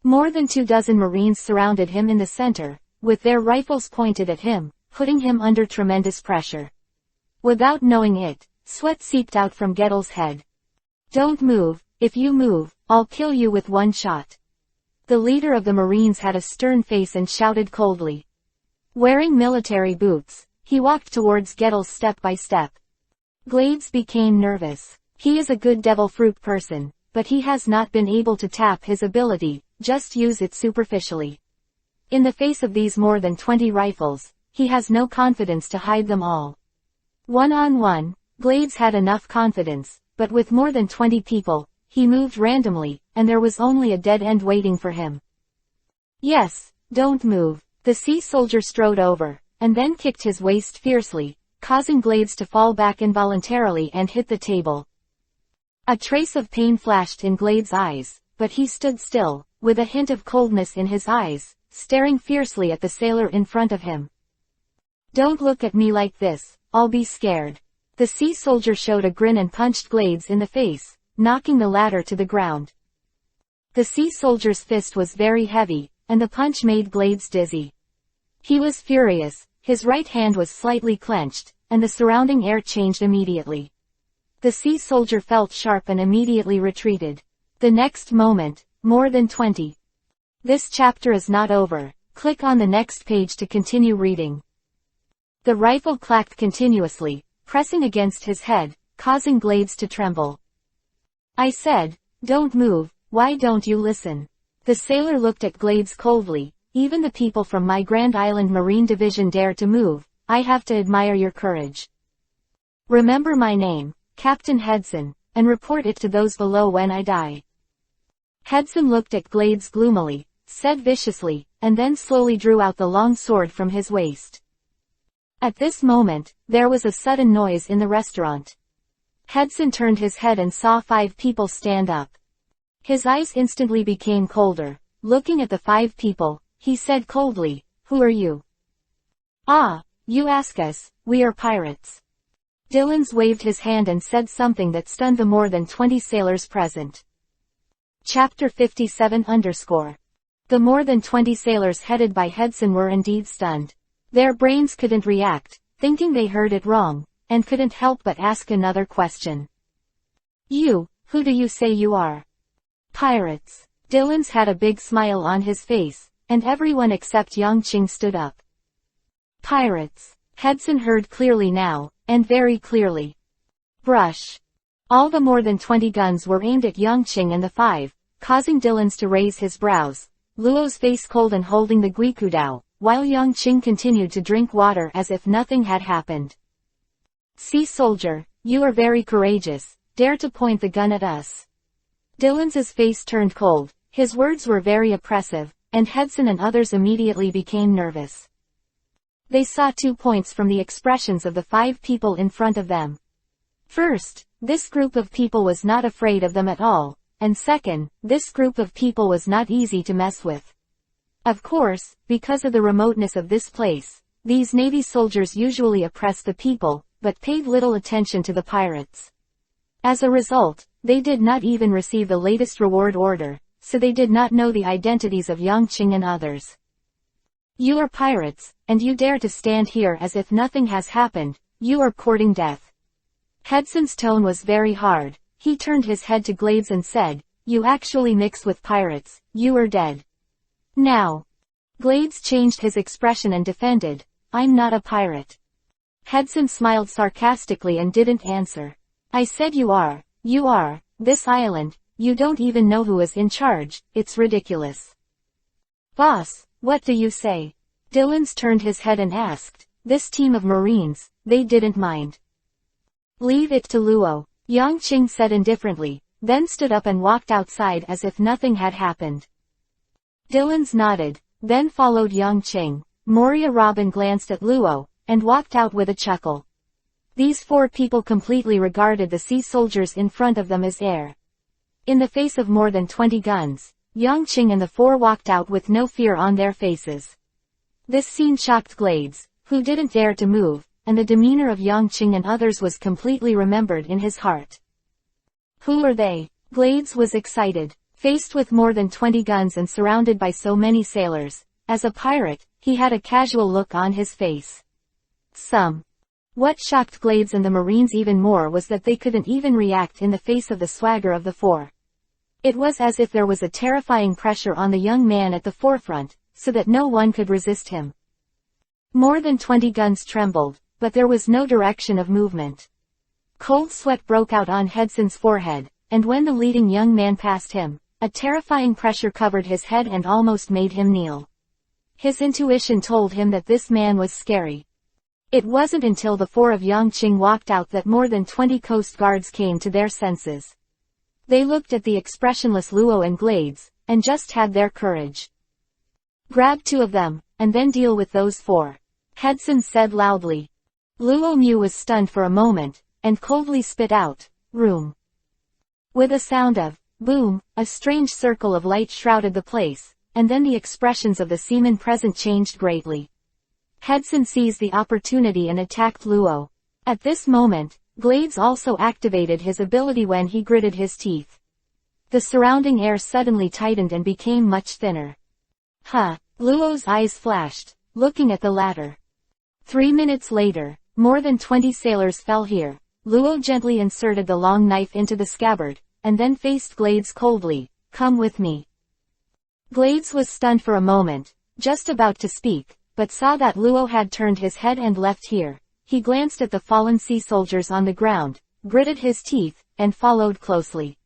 More than 24 Marines surrounded him in the center, with their rifles pointed at him, putting him under tremendous pressure. Without knowing it, sweat seeped out from Gettle's head. Don't move, if you move, I'll kill you with one shot. The leader of the Marines had a stern face and shouted coldly. Wearing military boots, he walked towards Gettles step by step. Glades became nervous. He is a good devil fruit person, but he has not been able to tap his ability, just use it superficially. In the face of these more than 20 rifles, he has no confidence to hide them all. One-on-one, Glades had enough confidence, but with more than 20 people, he moved randomly, and there was only a dead end waiting for him. Yes, don't move. The sea soldier strode over, and then kicked his waist fiercely, causing Glades to fall back involuntarily and hit the table. A trace of pain flashed in Glades' eyes, but he stood still, with a hint of coldness in his eyes, staring fiercely at the sailor in front of him. Don't look at me like this, I'll be scared. The sea soldier showed a grin and punched Glades in the face, knocking the latter to the ground. The sea soldier's fist was very heavy, and the punch made Glades dizzy. He was furious, his right hand was slightly clenched, and the surrounding air changed immediately. The sea soldier felt sharp and immediately retreated. The next moment, more than 20. This chapter is not over. Click on the next page to continue reading. The rifle clacked continuously, pressing against his head, causing Glades to tremble. I said, don't move, why don't you listen? The sailor looked at Glades coldly. Even the people from my Grand Island Marine Division dare to move. I have to admire your courage. Remember my name, Captain Hedson, and report it to those below when I die. Hedson looked at Glades gloomily, said viciously, and then slowly drew out the long sword from his waist. At this moment, there was a sudden noise in the restaurant. Hedson turned his head and saw 5 people stand up. His eyes instantly became colder. Looking at the 5 people, he said coldly, who are you? Ah, you ask us, we are pirates. Dillons waved his hand and said something that stunned the more than 20 sailors present. Chapter 57 _ The more than 20 sailors headed by Hedson were indeed stunned. Their brains couldn't react, thinking they heard it wrong, and couldn't help but ask another question. You, who do you say you are? Pirates. Dillons had a big smile on his face, and everyone except Yang Qing stood up. Pirates. Hedson heard clearly now, and very clearly. Brush. All the more than 20 guns were aimed at Yang Qing and the 5, causing Dillons to raise his brows, Luo's face cold and holding the guikudao, while Yang Qing continued to drink water as if nothing had happened. Sea soldier, you are very courageous, dare to point the gun at us. Dillons's face turned cold, his words were very oppressive, and Hedson and others immediately became nervous. They saw 2 points from the expressions of the 5 people in front of them. First, this group of people was not afraid of them at all, and second, this group of people was not easy to mess with. Of course, because of the remoteness of this place, these Navy soldiers usually oppressed the people, but paid little attention to the pirates. As a result, they did not even receive the latest reward order, so they did not know the identities of Yang Qing and others. You are pirates, and you dare to stand here as if nothing has happened, you are courting death. Hedson's tone was very hard. He turned his head to Glades and said, you actually mix with pirates, you are dead. Now. Glades changed his expression and defended, I'm not a pirate. Hedson smiled sarcastically and didn't answer. I said you are, this island, you don't even know who is in charge, it's ridiculous. Boss, what do you say? Dillons turned his head and asked, this team of Marines, they didn't mind. Leave it to Luo, Yang Qing said indifferently, then stood up and walked outside as if nothing had happened. Dillons nodded, then followed Yang Qing. Moria Robin glanced at Luo, and walked out with a chuckle. These 4 people completely regarded the sea soldiers in front of them as air. In the face of more than 20 guns, Yang Qing and the 4 walked out with no fear on their faces. This scene shocked Glades, who didn't dare to move, and the demeanor of Yang Qing and others was completely remembered in his heart. Who are they? Glades was excited, faced with more than 20 guns and surrounded by so many sailors. As a pirate, he had a casual look on his face. What shocked Glades and the Marines even more was that they couldn't even react in the face of the swagger of the 4. It was as if there was a terrifying pressure on the young man at the forefront, so that no one could resist him. More than 20 guns trembled, but there was no direction of movement. Cold sweat broke out on Hedson's forehead, and when the leading young man passed him, a terrifying pressure covered his head and almost made him kneel. His intuition told him that this man was scary. It wasn't until the four of Yangqing walked out that more than 20 Coast Guards came to their senses. They looked at the expressionless Luo and Glades, and just had their courage. "Grab 2 of them, and then deal with those 4. Hedson said loudly. Luo Mu was stunned for a moment, and coldly spit out, "Room." With a sound of boom, a strange circle of light shrouded the place, and then the expressions of the seamen present changed greatly. Hedson seized the opportunity and attacked Luo. At this moment, Glades also activated his ability when he gritted his teeth. The surrounding air suddenly tightened and became much thinner. Huh! Luo's eyes flashed, looking at the latter. 3 minutes later, more than 20 sailors fell here. Luo gently inserted the long knife into the scabbard, and then faced Glades coldly. "Come with me." Glades was stunned for a moment, just about to speak, but saw that Luo had turned his head and left here. He glanced at the fallen sea soldiers on the ground, gritted his teeth, and followed closely.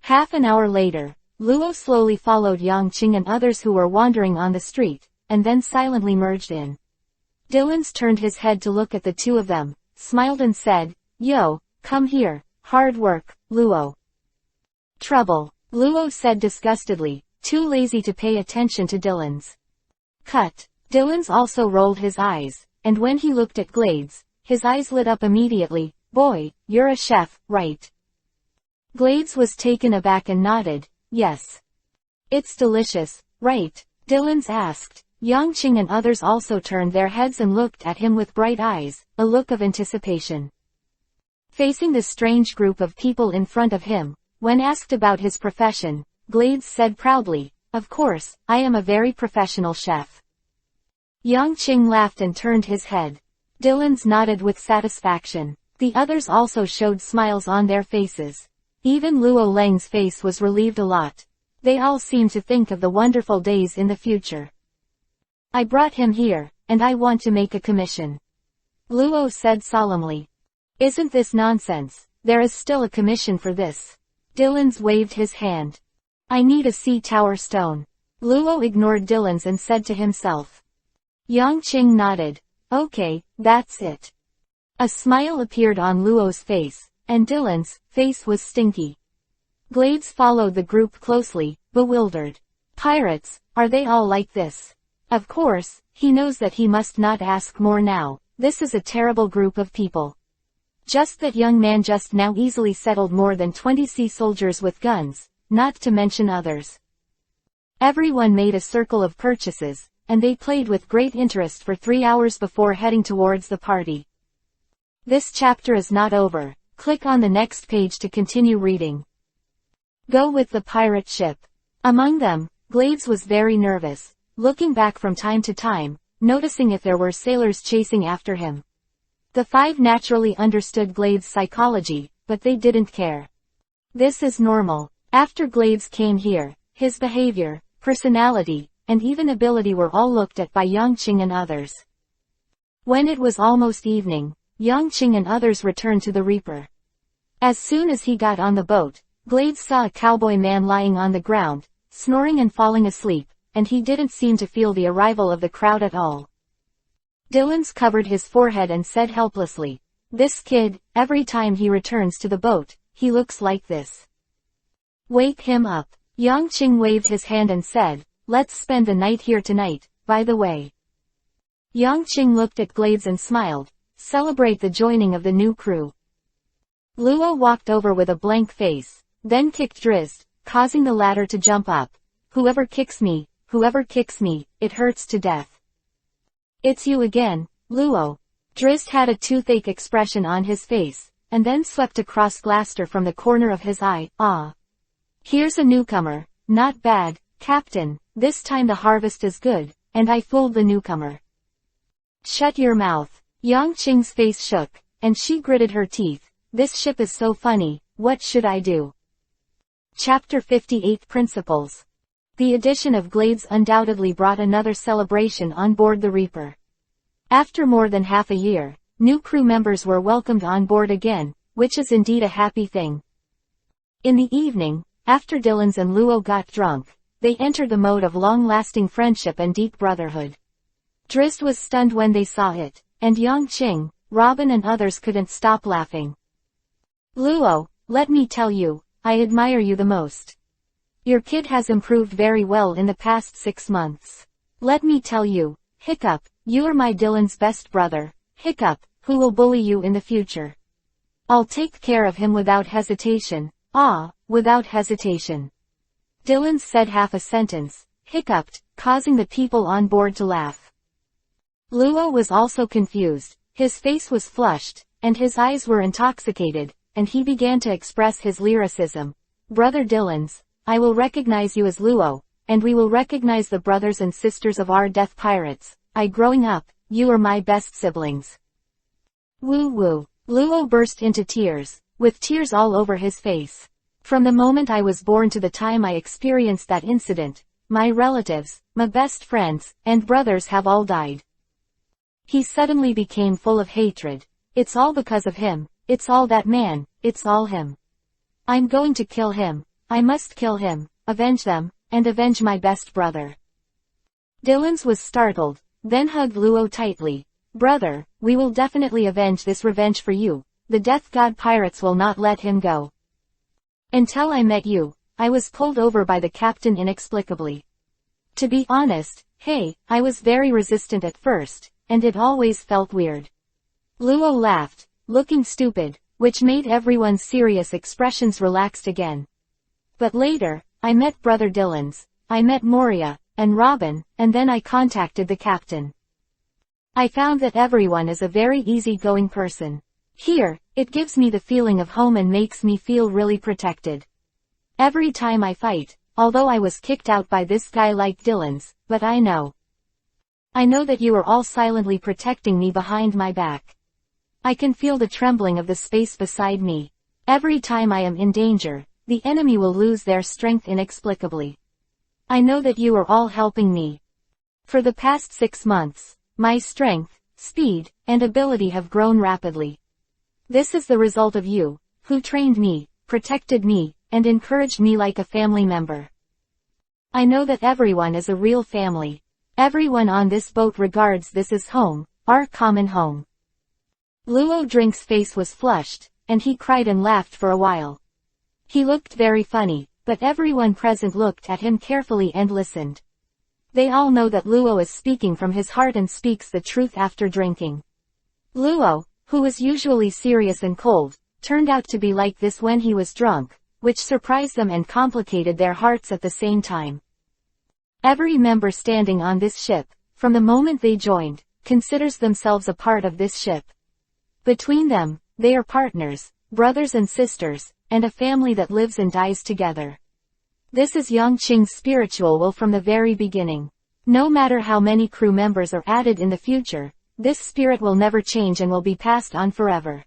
Half an hour later, Luo slowly followed Yangqing and others who were wandering on the street, and then silently merged in. Dillons turned his head to look at the 2 of them, smiled and said, "Yo, come here, hard work, Luo." "Trouble," Luo said disgustedly, too lazy to pay attention to Dillons. "Cut." Dillons also rolled his eyes, and when he looked at Glades, his eyes lit up immediately. "Boy, you're a chef, right?" Glades was taken aback and nodded, "Yes." "It's delicious, right?" Dillons asked. Yangqing and others also turned their heads and looked at him with bright eyes, a look of anticipation. Facing the strange group of people in front of him, when asked about his profession, Glades said proudly, "Of course, I am a very professional chef." Yangqing laughed and turned his head. Dillons nodded with satisfaction. The others also showed smiles on their faces. Even Luo Leng's face was relieved a lot. They all seemed to think of the wonderful days in the future. "I brought him here, and I want to make a commission," Luo said solemnly. "Isn't this nonsense? There is still a commission for this." Dillons waved his hand. "I need a sea tower stone." Luo ignored Dillons and said to himself. Yangqing nodded. "Okay, that's it." A smile appeared on Luo's face, and Dillons' face was stinky. Glades followed the group closely, bewildered. Pirates, are they all like this? Of course, he knows that he must not ask more now. This is a terrible group of people. Just that young man just now easily settled more than 20 sea soldiers with guns, not to mention others. Everyone made a circle of purchases, and they played with great interest for 3 hours before heading towards the party. This chapter is not over. Click on the next page to continue reading. Go with the pirate ship. Among them, Glades was very nervous, looking back from time to time, noticing if there were sailors chasing after him. The 5 naturally understood Glades' psychology, but they didn't care. This is normal. After Glades came here, his behavior, personality, and even ability were all looked at by Yangqing and others. When it was almost evening, Yangqing and others returned to the Reaper. As soon as he got on the boat, Glades saw a cowboy man lying on the ground, snoring and falling asleep, and he didn't seem to feel the arrival of the crowd at all. Dillons covered his forehead and said helplessly, "This kid, every time he returns to the boat, he looks like this. Wake him up." Yangqing waved his hand and said, "Let's spend the night here tonight, by the way." Yangqing looked at Glades and smiled, "Celebrate the joining of the new crew." Luo walked over with a blank face, then kicked Drizzt, causing the latter to jump up. Whoever kicks me, it hurts to death." "It's you again, Luo." Drizzt had a toothache expression on his face, and then swept across Glaster from the corner of his eye. "Ah. Here's a newcomer. Not bad, Captain. This time the harvest is good, and I fooled the newcomer." "Shut your mouth." Yangqing's face shook, and she gritted her teeth. "This ship is so funny, what should I do?" Chapter 58 Principles. The addition of Glades undoubtedly brought another celebration on board the Reaper. After more than half a year, new crew members were welcomed on board again, which is indeed a happy thing. In the evening, after Dylan's and Luo got drunk, they entered the mode of long-lasting friendship and deep brotherhood. Drizzt was stunned when they saw it, and Yongqing, Robin and others couldn't stop laughing. Luo, let me tell you, I admire you the most. Your kid has improved very well in the past 6 months. Let me tell you, Hiccup, you are my Dylan's best brother, Hiccup, who will bully you in the future. I'll take care of him without hesitation. Ah, without hesitation. Dylan said half a sentence, hiccuped, causing the people on board to laugh. Luo was also confused, his face was flushed, and his eyes were intoxicated, and he began to express his lyricism. Brother Dylan's, I will recognize you as Luo, and we will recognize the brothers and sisters of our death pirates. Growing up, you are my best siblings. Woo woo. Luo burst into tears, with tears all over his face. From the moment I was born to the time I experienced that incident, my relatives, my best friends, and brothers have all died. He suddenly became full of hatred. It's all because of him, it's all that man, it's all him. I'm going to kill him, I must kill him, avenge them, and avenge my best brother. Dylan's was startled, then hugged Luo tightly. Brother, we will definitely avenge this revenge for you. The Death God pirates will not let him go. Until I met you, I was pulled over by the captain inexplicably. To be honest, hey, I was very resistant at first, and it always felt weird. Luo laughed, looking stupid, which made everyone's serious expressions relaxed again. But later, I met Brother Dylan's, I met Moria, and Robin, and then I contacted the captain. I found that everyone is a very easygoing person. Here, it gives me the feeling of home and makes me feel really protected. Every time I fight, although I was kicked out by this guy like Dylan's, but I know that you are all silently protecting me behind my back. I can feel the trembling of the space beside me. Every time I am in danger, the enemy will lose their strength inexplicably. I know that you are all helping me. For the past 6 months, my strength, speed, and ability have grown rapidly. This is the result of you, who trained me, protected me, and encouraged me like a family member. I know that everyone is a real family. Everyone on this boat regards this as home, our common home. Luo Drink's face was flushed, and he cried and laughed for a while. He looked very funny, but everyone present looked at him carefully and listened. They all know that Luo is speaking from his heart and speaks the truth after drinking. Luo, who was usually serious and cold, turned out to be like this when he was drunk, which surprised them and complicated their hearts at the same time. Every member standing on this ship, from the moment they joined, considers themselves a part of this ship. Between them, they are partners, brothers and sisters, and a family that lives and dies together. This is Yongqing's spiritual will from the very beginning. No matter how many crew members are added in the future, this spirit will never change and will be passed on forever.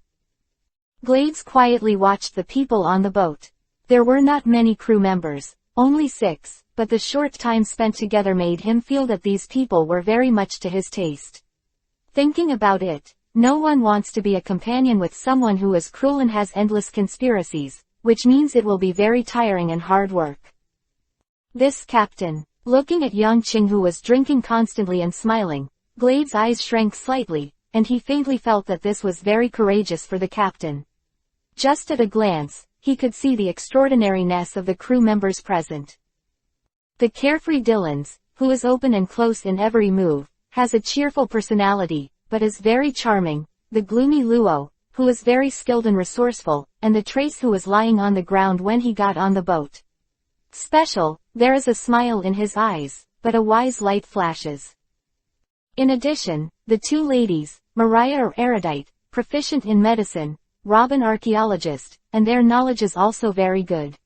Glades quietly watched the people on the boat. There were not many crew members, only 6, but the short time spent together made him feel that these people were very much to his taste. Thinking about it, no one wants to be a companion with someone who is cruel and has endless conspiracies, which means it will be very tiring and hard work. This captain, looking at Yongqing who was drinking constantly and smiling, Glade's eyes shrank slightly, and he faintly felt that this was very courageous for the captain. Just at a glance, he could see the extraordinariness of the crew members present. The carefree Dylan's, who is open and close in every move, has a cheerful personality, but is very charming, the gloomy Luo, who is very skilled and resourceful, and the Trace who was lying on the ground when he got on the boat. Special, there is a smile in his eyes, but a wise light flashes. In addition, the 2 ladies, Mariah or erudite, proficient in medicine, Robin archaeologist, and their knowledge is also very good.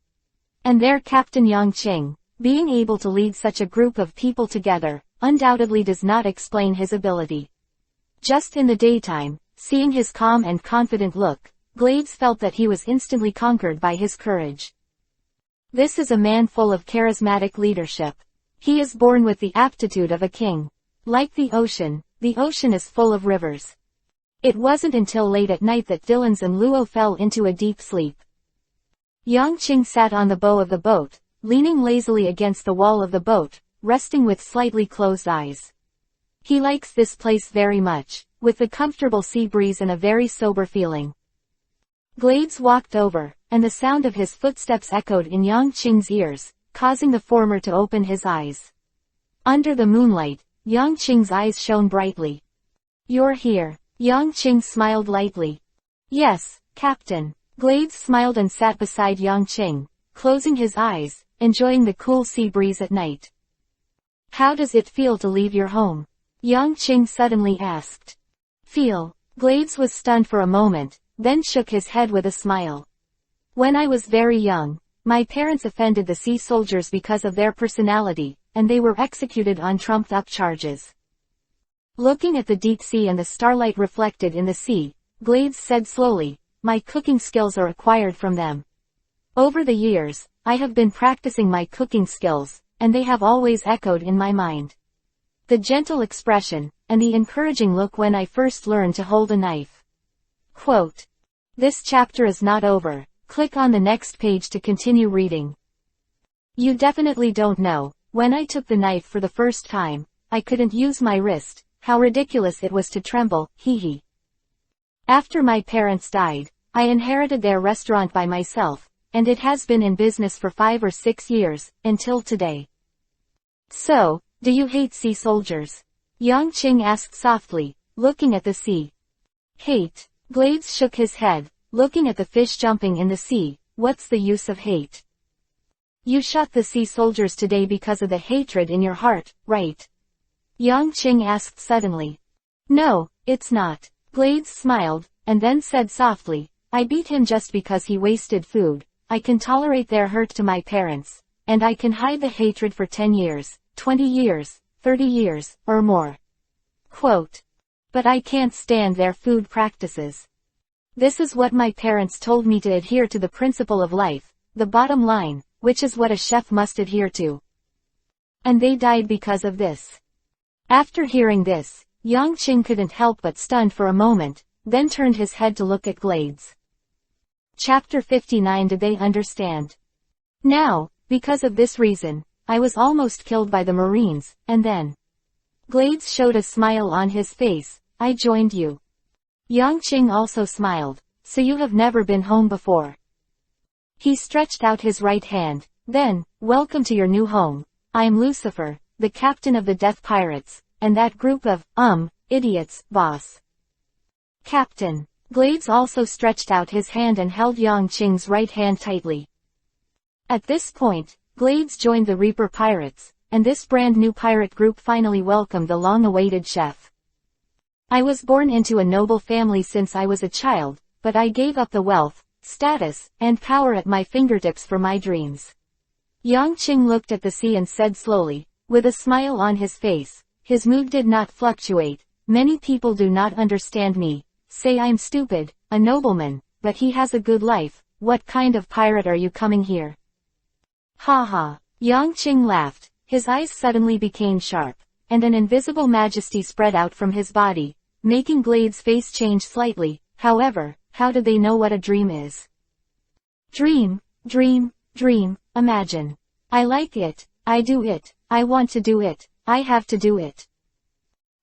And their captain Yongqing, being able to lead such a group of people together, undoubtedly does not explain his ability. Just in the daytime, seeing his calm and confident look, Glades felt that he was instantly conquered by his courage. This is a man full of charismatic leadership. He is born with the aptitude of a king. Like the ocean is full of rivers. It wasn't until late at night that Dylan's and Luo fell into a deep sleep. Yangqing sat on the bow of the boat, leaning lazily against the wall of the boat, resting with slightly closed eyes. He likes this place very much, with the comfortable sea breeze and a very sober feeling. Glades walked over, and the sound of his footsteps echoed in Yangqing's ears, causing the former to open his eyes. Under the moonlight, Yangqing's eyes shone brightly. "You're here." Yangqing smiled lightly. "Yes, Captain." Glades smiled and sat beside Yangqing, closing his eyes, enjoying the cool sea breeze at night. "How does it feel to leave your home?" Yangqing suddenly asked. "Feel?" Glades was stunned for a moment, then shook his head with a smile. "When I was very young, my parents offended the sea soldiers because of their personality, and they were executed on trumped-up charges." Looking at the deep sea and the starlight reflected in the sea, Glades said slowly, "My cooking skills are acquired from them. Over the years, I have been practicing my cooking skills, and they have always echoed in my mind. The gentle expression, and the encouraging look when I first learned to hold a knife." Quote. This chapter is not over. Click on the next page to continue reading. You definitely don't know, when I took the knife for the first time, I couldn't use my wrist, how ridiculous it was to tremble, hee. After my parents died, I inherited their restaurant by myself, and it has been in business for 5 or 6 years, until today. So, do you hate sea soldiers? Yangqing asked softly, looking at the sea. Hate? Glades shook his head, looking at the fish jumping in the sea. What's the use of hate? You shot the sea soldiers today because of the hatred in your heart, right? Yangqing asked suddenly. No, it's not. Glades smiled, and then said softly, I beat him just because he wasted food. I can tolerate their hurt to my parents, and I can hide the hatred for 10 years, 20 years, 30 years, or more. Quote. But I can't stand their food practices. This is what my parents told me, to adhere to the principle of life, the bottom line, which is what a chef must adhere to. And they died because of this. After hearing this, Yangqing couldn't help but stunned for a moment, then turned his head to look at Glades. Chapter 59. Did they understand? Now, because of this reason, I was almost killed by the Marines, and then. Glades showed a smile on his face. I joined you. Yangqing also smiled. So you have never been home before. He stretched out his right hand. Then, welcome to your new home. I am Lucifer, the captain of the Death Pirates, and that group of, idiots, boss. Captain. Glades also stretched out his hand and held Yangqing's right hand tightly. At this point, Glades joined the Reaper Pirates, and this brand new pirate group finally welcomed the long-awaited chef. I was born into a noble family since I was a child, but I gave up the wealth, status, and power at my fingertips for my dreams. Yangqing looked at the sea and said slowly, with a smile on his face, his mood did not fluctuate. Many people do not understand me, say I'm stupid, a nobleman, but he has a good life. What kind of pirate are you coming here? Ha ha. Yangqing laughed, his eyes suddenly became sharp, and an invisible majesty spread out from his body, making Glades' face change slightly. However, how do they know what a dream is? Dream, imagine. I like it, I do it, I want to do it, I have to do it.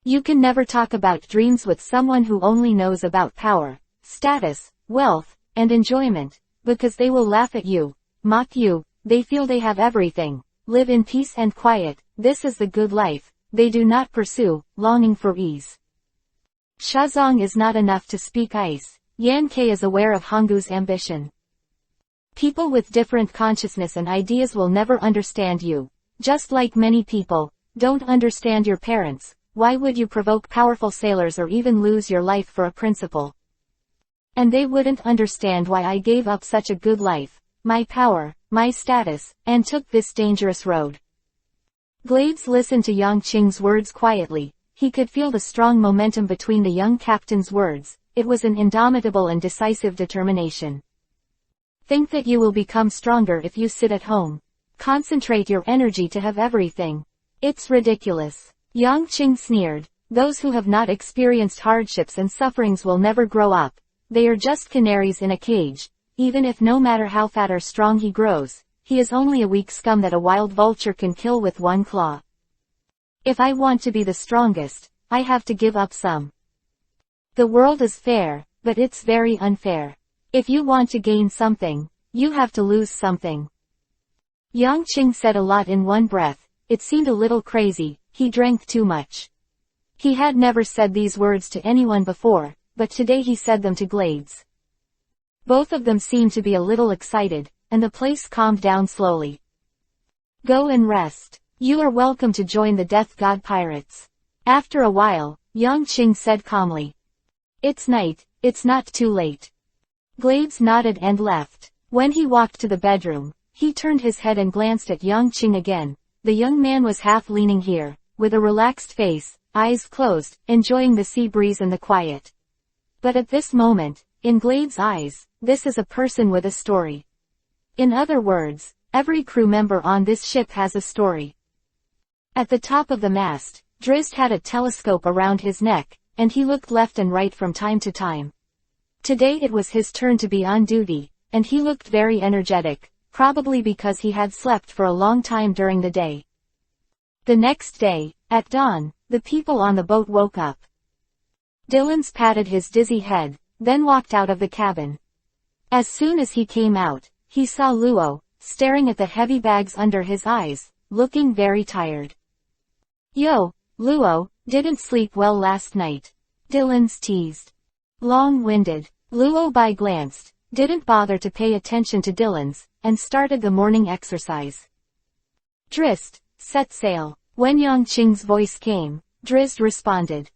You can never talk about dreams with someone who only knows about power, status, wealth, and enjoyment, because they will laugh at you, mock you. They feel they have everything, live in peace and quiet. This is the good life. They do not pursue, longing for ease. Shazong is not enough to speak ice. Yan Ke is aware of Honggu's ambition. People with different consciousness and ideas will never understand you. Just like many people don't understand your parents. Why would you provoke powerful sailors or even lose your life for a principle? And they wouldn't understand why I gave up such a good life, my power, my status, and took this dangerous road. Glades listened to Yangqing's words quietly. He could feel the strong momentum between the young captain's words. It was an indomitable and decisive determination. Think that you will become stronger if you sit at home. Concentrate your energy to have everything. It's ridiculous. Yangqing sneered. those who have not experienced hardships and sufferings will never grow up. They are just canaries in a cage. Even if no matter how fat or strong he grows, he is only a weak scum that a wild vulture can kill with one claw. If I want to be the strongest, I have to give up some. The world is fair, but it's very unfair. If you want to gain something, you have to lose something. Yang Qing said a lot in one breath. It seemed a little crazy. He drank too much. He had never said these words to anyone before, but today he said them to Glades. Both of them seemed to be a little excited, and the place calmed down slowly. Go and rest. You are welcome to join the Death God Pirates. After a while, Yang Qing said calmly. It's night, it's not too late. Glades nodded and left. When he walked to the bedroom, he turned his head and glanced at Yang Qing again. The young man was half leaning here, with a relaxed face, eyes closed, enjoying the sea breeze and the quiet. But at this moment, in Glades' eyes, this is a person with a story. In other words, every crew member on this ship has a story. At the top of the mast, Drizzt had a telescope around his neck, and he looked left and right from time to time. Today it was his turn to be on duty, and he looked very energetic, probably because he had slept for a long time during the day. The next day, at dawn, the people on the boat woke up. Dillons patted his dizzy head, then walked out of the cabin. As soon as he came out, he saw Luo, staring at the heavy bags under his eyes, looking very tired. Yo, Luo, didn't sleep well last night. Dillons teased. Long-winded. Luo Bai glanced, didn't bother to pay attention to Dillons, and started the morning exercise. Drizzt, set sail. When Yang Qing's voice came, Drizzt responded.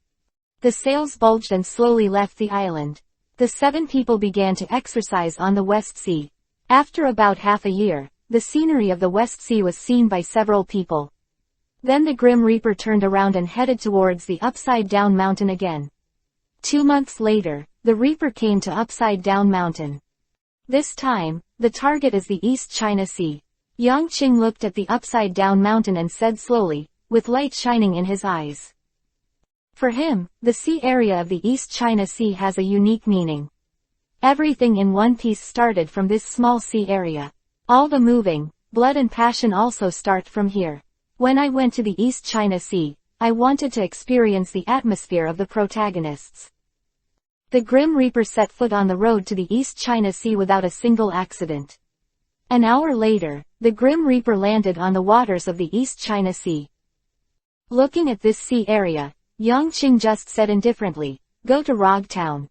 The sails bulged and slowly left the island. The 7 people began to exercise on the West Sea. After about half a year, the scenery of the West Sea was seen by several people. Then the Grim Reaper turned around and headed towards the Upside Down Mountain again. 2 months later, the Reaper came to Upside Down Mountain. This time, the target is the East China Sea. Yang Qing looked at the Upside Down Mountain and said slowly, with light shining in his eyes. For him, the sea area of the East China Sea has a unique meaning. Everything in One Piece started from this small sea area. All the moving, blood and passion also start from here. When I went to the East China Sea, I wanted to experience the atmosphere of the protagonists. The Grim Reaper set foot on the road to the East China Sea without a single accident. An hour later, the Grim Reaper landed on the waters of the East China Sea. Looking at this sea area, Yang Qing just said indifferently, "Go to Rog Town."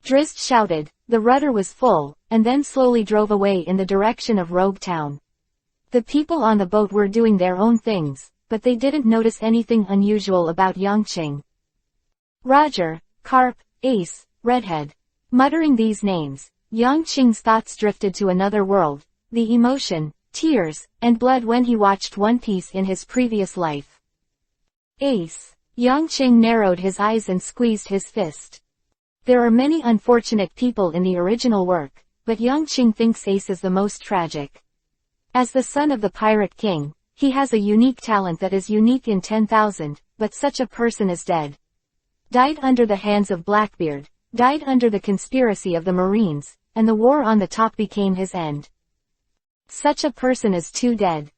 Drizzt shouted, the rudder was full, and then slowly drove away in the direction of Rogue Town. The people on the boat were doing their own things, but they didn't notice anything unusual about Yang Qing. Roger, Carp, Ace, Redhead. Muttering these names, Yang Qing's thoughts drifted to another world, the emotion, tears, and blood when he watched One Piece in his previous life. Ace. Yang Qing narrowed his eyes and squeezed his fist. There are many unfortunate people in the original work, but Yang Qing thinks Ace is the most tragic. As the son of the Pirate King, he has a unique talent that is unique in 10,000, but such a person is dead. Died under the hands of Blackbeard, died under the conspiracy of the Marines, and the war on the top became his end. Such a person is too dead.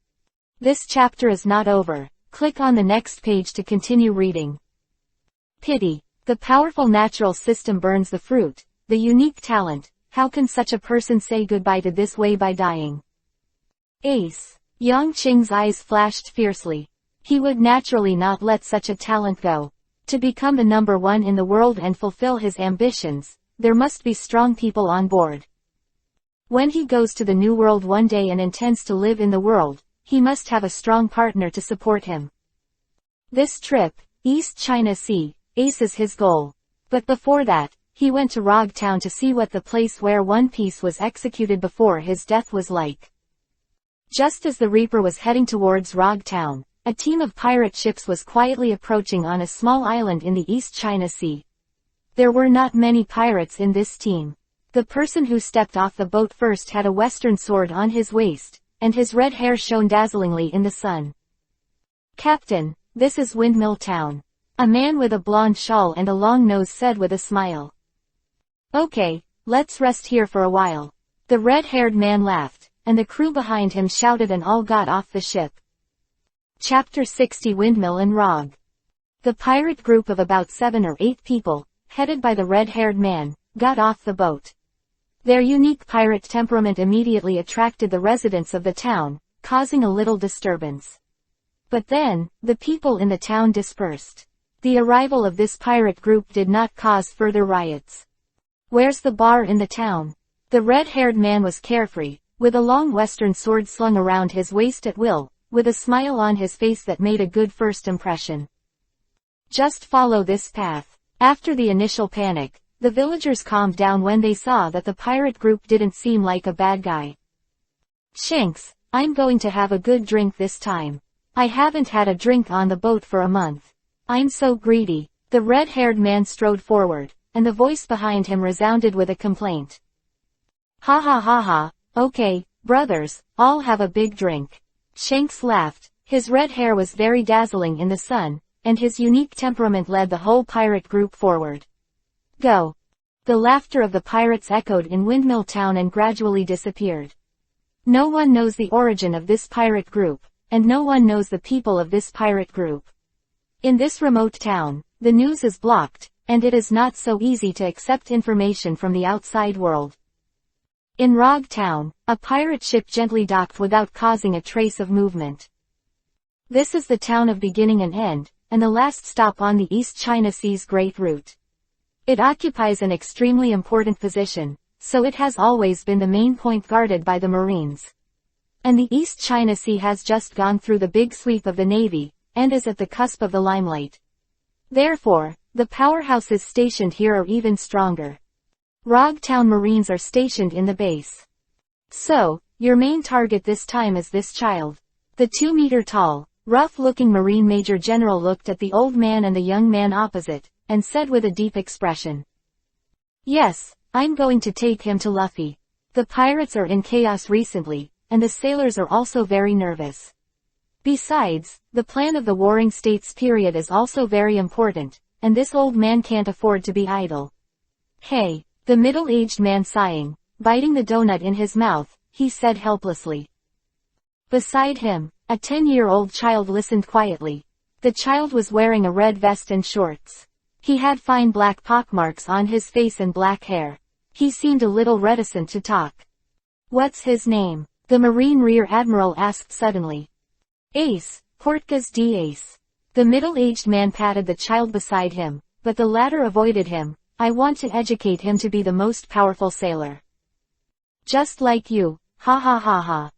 This chapter is not over. Click on the next page to continue reading. Pity. The powerful natural system burns the fruit, the unique talent. How can such a person say goodbye to this way by dying? Ace. Yang Qing's eyes flashed fiercely. He would naturally not let such a talent go. To become the number 1 in the world and fulfill his ambitions, there must be strong people on board. When he goes to the New World one day and intends to live in the world, he must have a strong partner to support him. This trip, East China Sea, Ace is his goal. But before that, he went to Rog Town to see what the place where One Piece was executed before his death was like. Just as the Reaper was heading towards Rog Town, a team of pirate ships was quietly approaching on a small island in the East China Sea. There were not many pirates in this team. The person who stepped off the boat first had a western sword on his waist, and his red hair shone dazzlingly in the sun. "Captain, this is Windmill Town. A man with a blonde shawl and a long nose said with a smile. Okay, let's rest here for a while. The red-haired man laughed, and the crew behind him shouted and all got off the ship. Chapter 60 Windmill and Rog. The pirate group of about 7 or 8 people, headed by the red-haired man, got off the boat. Their unique pirate temperament immediately attracted the residents of the town, causing a little disturbance. But then, the people in the town dispersed. The arrival of this pirate group did not cause further riots. Where's the bar in the town? The red-haired man was carefree, with a long western sword slung around his waist at will, with a smile on his face that made a good first impression. Just follow this path. After the initial panic, the villagers calmed down when they saw that the pirate group didn't seem like a bad guy. Shanks, I'm going to have a good drink this time. I haven't had a drink on the boat for a month. I'm so greedy. The red-haired man strode forward, and the voice behind him resounded with a complaint. Ha ha ha ha, okay, brothers, I'll have a big drink. Shanks laughed. His red hair was very dazzling in the sun, and his unique temperament led the whole pirate group forward. Go. The laughter of the pirates echoed in Windmill Town and gradually disappeared. No one knows the origin of this pirate group, and no one knows the people of this pirate group. In this remote town, the news is blocked, and it is not so easy to accept information from the outside world. In Rog Town, a pirate ship gently docked without causing a trace of movement. This is the town of beginning and end, and the last stop on the East China Sea's Great Route. It occupies an extremely important position, so it has always been the main point guarded by the Marines. And the East China Sea has just gone through the big sweep of the Navy, and is at the cusp of the limelight. Therefore, the powerhouses stationed here are even stronger. Rog Town Marines are stationed in the base. So, your main target this time is this child. The 2-meter-tall, rough-looking Marine Major General looked at the old man and the young man opposite, and said with a deep expression. Yes, I'm going to take him to Luffy. The pirates are in chaos recently, and the sailors are also very nervous. Besides, the plan of the Warring States period is also very important, and this old man can't afford to be idle. Hey, the middle-aged man sighing, biting the donut in his mouth, he said helplessly. Beside him, a 10-year-old child listened quietly. The child was wearing a red vest and shorts. He had fine black pockmarks on his face and black hair. He seemed a little reticent to talk. What's his name? The Marine Rear Admiral asked suddenly. Ace, Portgas D. Ace. The middle-aged man patted the child beside him, but the latter avoided him. I want to educate him to be the most powerful sailor. Just like you, ha ha ha ha.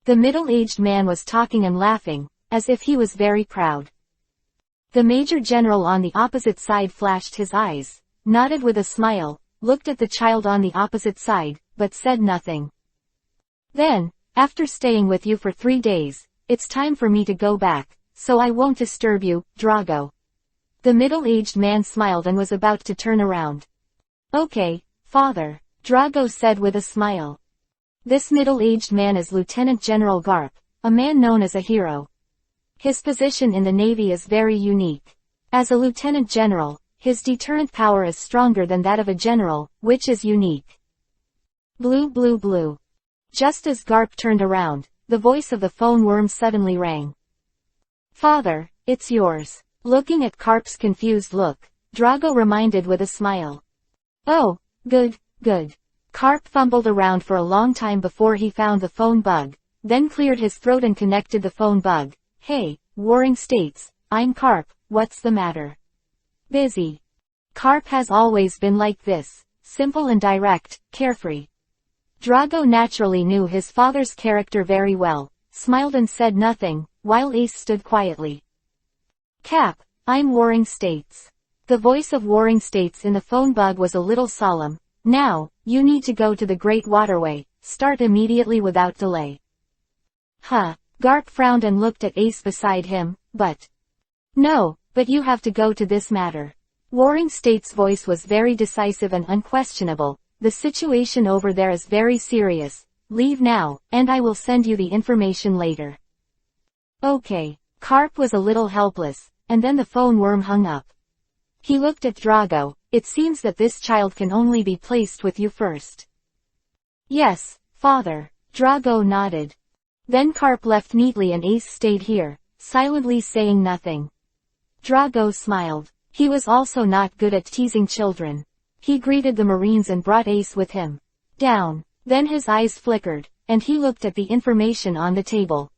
The middle-aged man was talking and laughing, as if he was very proud. The Major General on the opposite side flashed his eyes, nodded with a smile, looked at the child on the opposite side, but said nothing. Then, after staying with you for 3 days, it's time for me to go back, so I won't disturb you, Drago. The middle-aged man smiled and was about to turn around. Okay, father, Drago said with a smile. This middle-aged man is Lieutenant General Garp, a man known as a hero. His position in the Navy is very unique. As a lieutenant general, his deterrent power is stronger than that of a general, which is unique. Blue blue blue. Just as Garp turned around, the voice of the phone worm suddenly rang. Father, it's yours. Looking at Garp's confused look, Drago reminded with a smile. Oh, good, good. Garp fumbled around for a long time before he found the phone bug, then cleared his throat and connected the phone bug. Hey, Warring States, I'm Garp, what's the matter? Busy. Garp has always been like this, simple and direct, carefree. Drago naturally knew his father's character very well, smiled and said nothing, while Ace stood quietly. Cap, I'm Warring States. The voice of Warring States in the phone bug was a little solemn. Now, you need to go to the Great Waterway, start immediately without delay. Huh. Garp frowned and looked at Ace beside him, but... No, but you have to go to this matter. Warring States' voice was very decisive and unquestionable. The situation over there is very serious. Leave now, and I will send you the information later. Okay. Garp was a little helpless, and then the phone worm hung up. He looked at Drago. It seems that this child can only be placed with you first. Yes, father. Drago nodded. Then Carp left neatly and Ace stayed here, silently saying nothing. Drago smiled. He was also not good at teasing children. He greeted the Marines and brought Ace with him. Down. Then his eyes flickered, and he looked at the information on the table.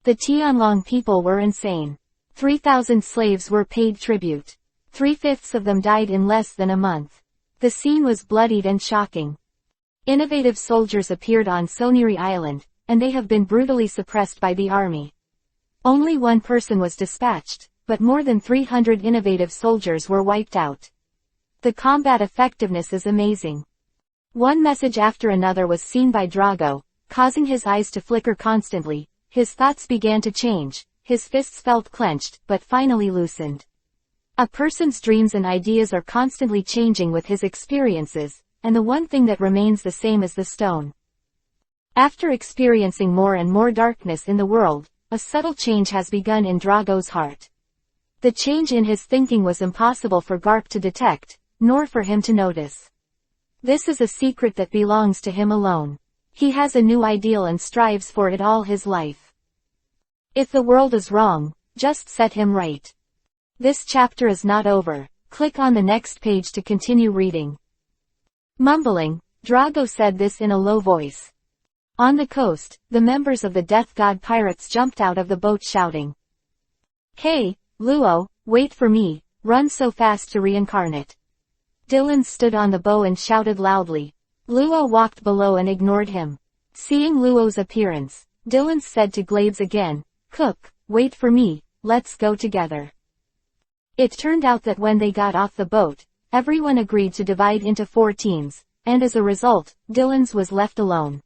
The Tianlong people were insane. 3,000 slaves were paid tribute. 3/5 of them died in less than a month. The scene was bloodied and shocking. Innovative soldiers appeared on Soniri Island, and they have been brutally suppressed by the army. Only one person was dispatched, but more than 300 innovative soldiers were wiped out. The combat effectiveness is amazing. One message after another was seen by Drago, causing his eyes to flicker constantly. His thoughts began to change, his fists felt clenched, but finally loosened. A person's dreams and ideas are constantly changing with his experiences, and the one thing that remains the same is the stone. After experiencing more and more darkness in the world, a subtle change has begun in Drago's heart. The change in his thinking was impossible for Garp to detect, nor for him to notice. This is a secret that belongs to him alone. He has a new ideal and strives for it all his life. If the world is wrong, just set him right. This chapter is not over. Click on the next page to continue reading. Mumbling, Drago said this in a low voice. On the coast, the members of the Death God pirates jumped out of the boat shouting. Hey, Luo, wait for me, run so fast to reincarnate. Dylan stood on the bow and shouted loudly. Luo walked below and ignored him. Seeing Luo's appearance, Dylan said to Glades again, Cook, wait for me, let's go together. It turned out that when they got off the boat, everyone agreed to divide into 4 teams, and as a result, Dylan's was left alone.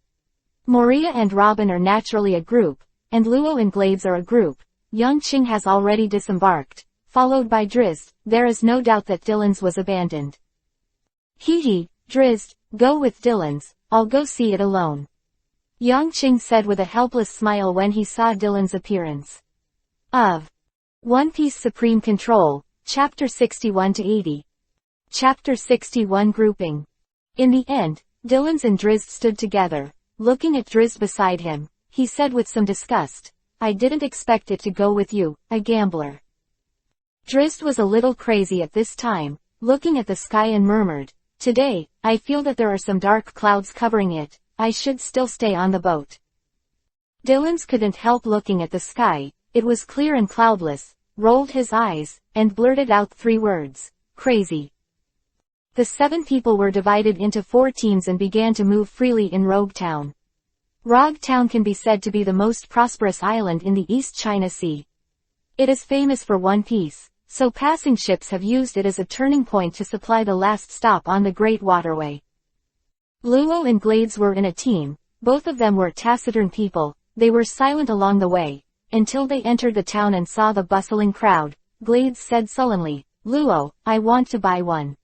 Moria and Robin are naturally a group, and Luo and Glades are a group. Young Ching has already disembarked, followed by Drizzt. There is no doubt that Dylan's was abandoned. Hee, Drizzt, go with Dylan's, I'll go see it alone. Yang Ching said with a helpless smile when he saw Dylan's appearance. Of One Piece Supreme Control, Chapter 61-80. Chapter 61 Grouping. In the end, Dylan's and Drizzt stood together. Looking at Drizzt beside him, he said with some disgust, I didn't expect it to go with you, a gambler. Drizzt was a little crazy at this time, looking at the sky and murmured, Today, I feel that there are some dark clouds covering it, I should still stay on the boat. Dylan's couldn't help looking at the sky, it was clear and cloudless, rolled his eyes, and blurted out 3 words, crazy. The 7 people were divided into 4 teams and began to move freely in Rogue Town. Rogue Town can be said to be the most prosperous island in the East China Sea. It is famous for One Piece, so passing ships have used it as a turning point to supply the last stop on the Great Waterway. Luo and Glades were in a team, both of them were taciturn people, they were silent along the way, until they entered the town and saw the bustling crowd. Glades said sullenly, Luo, I want to buy one.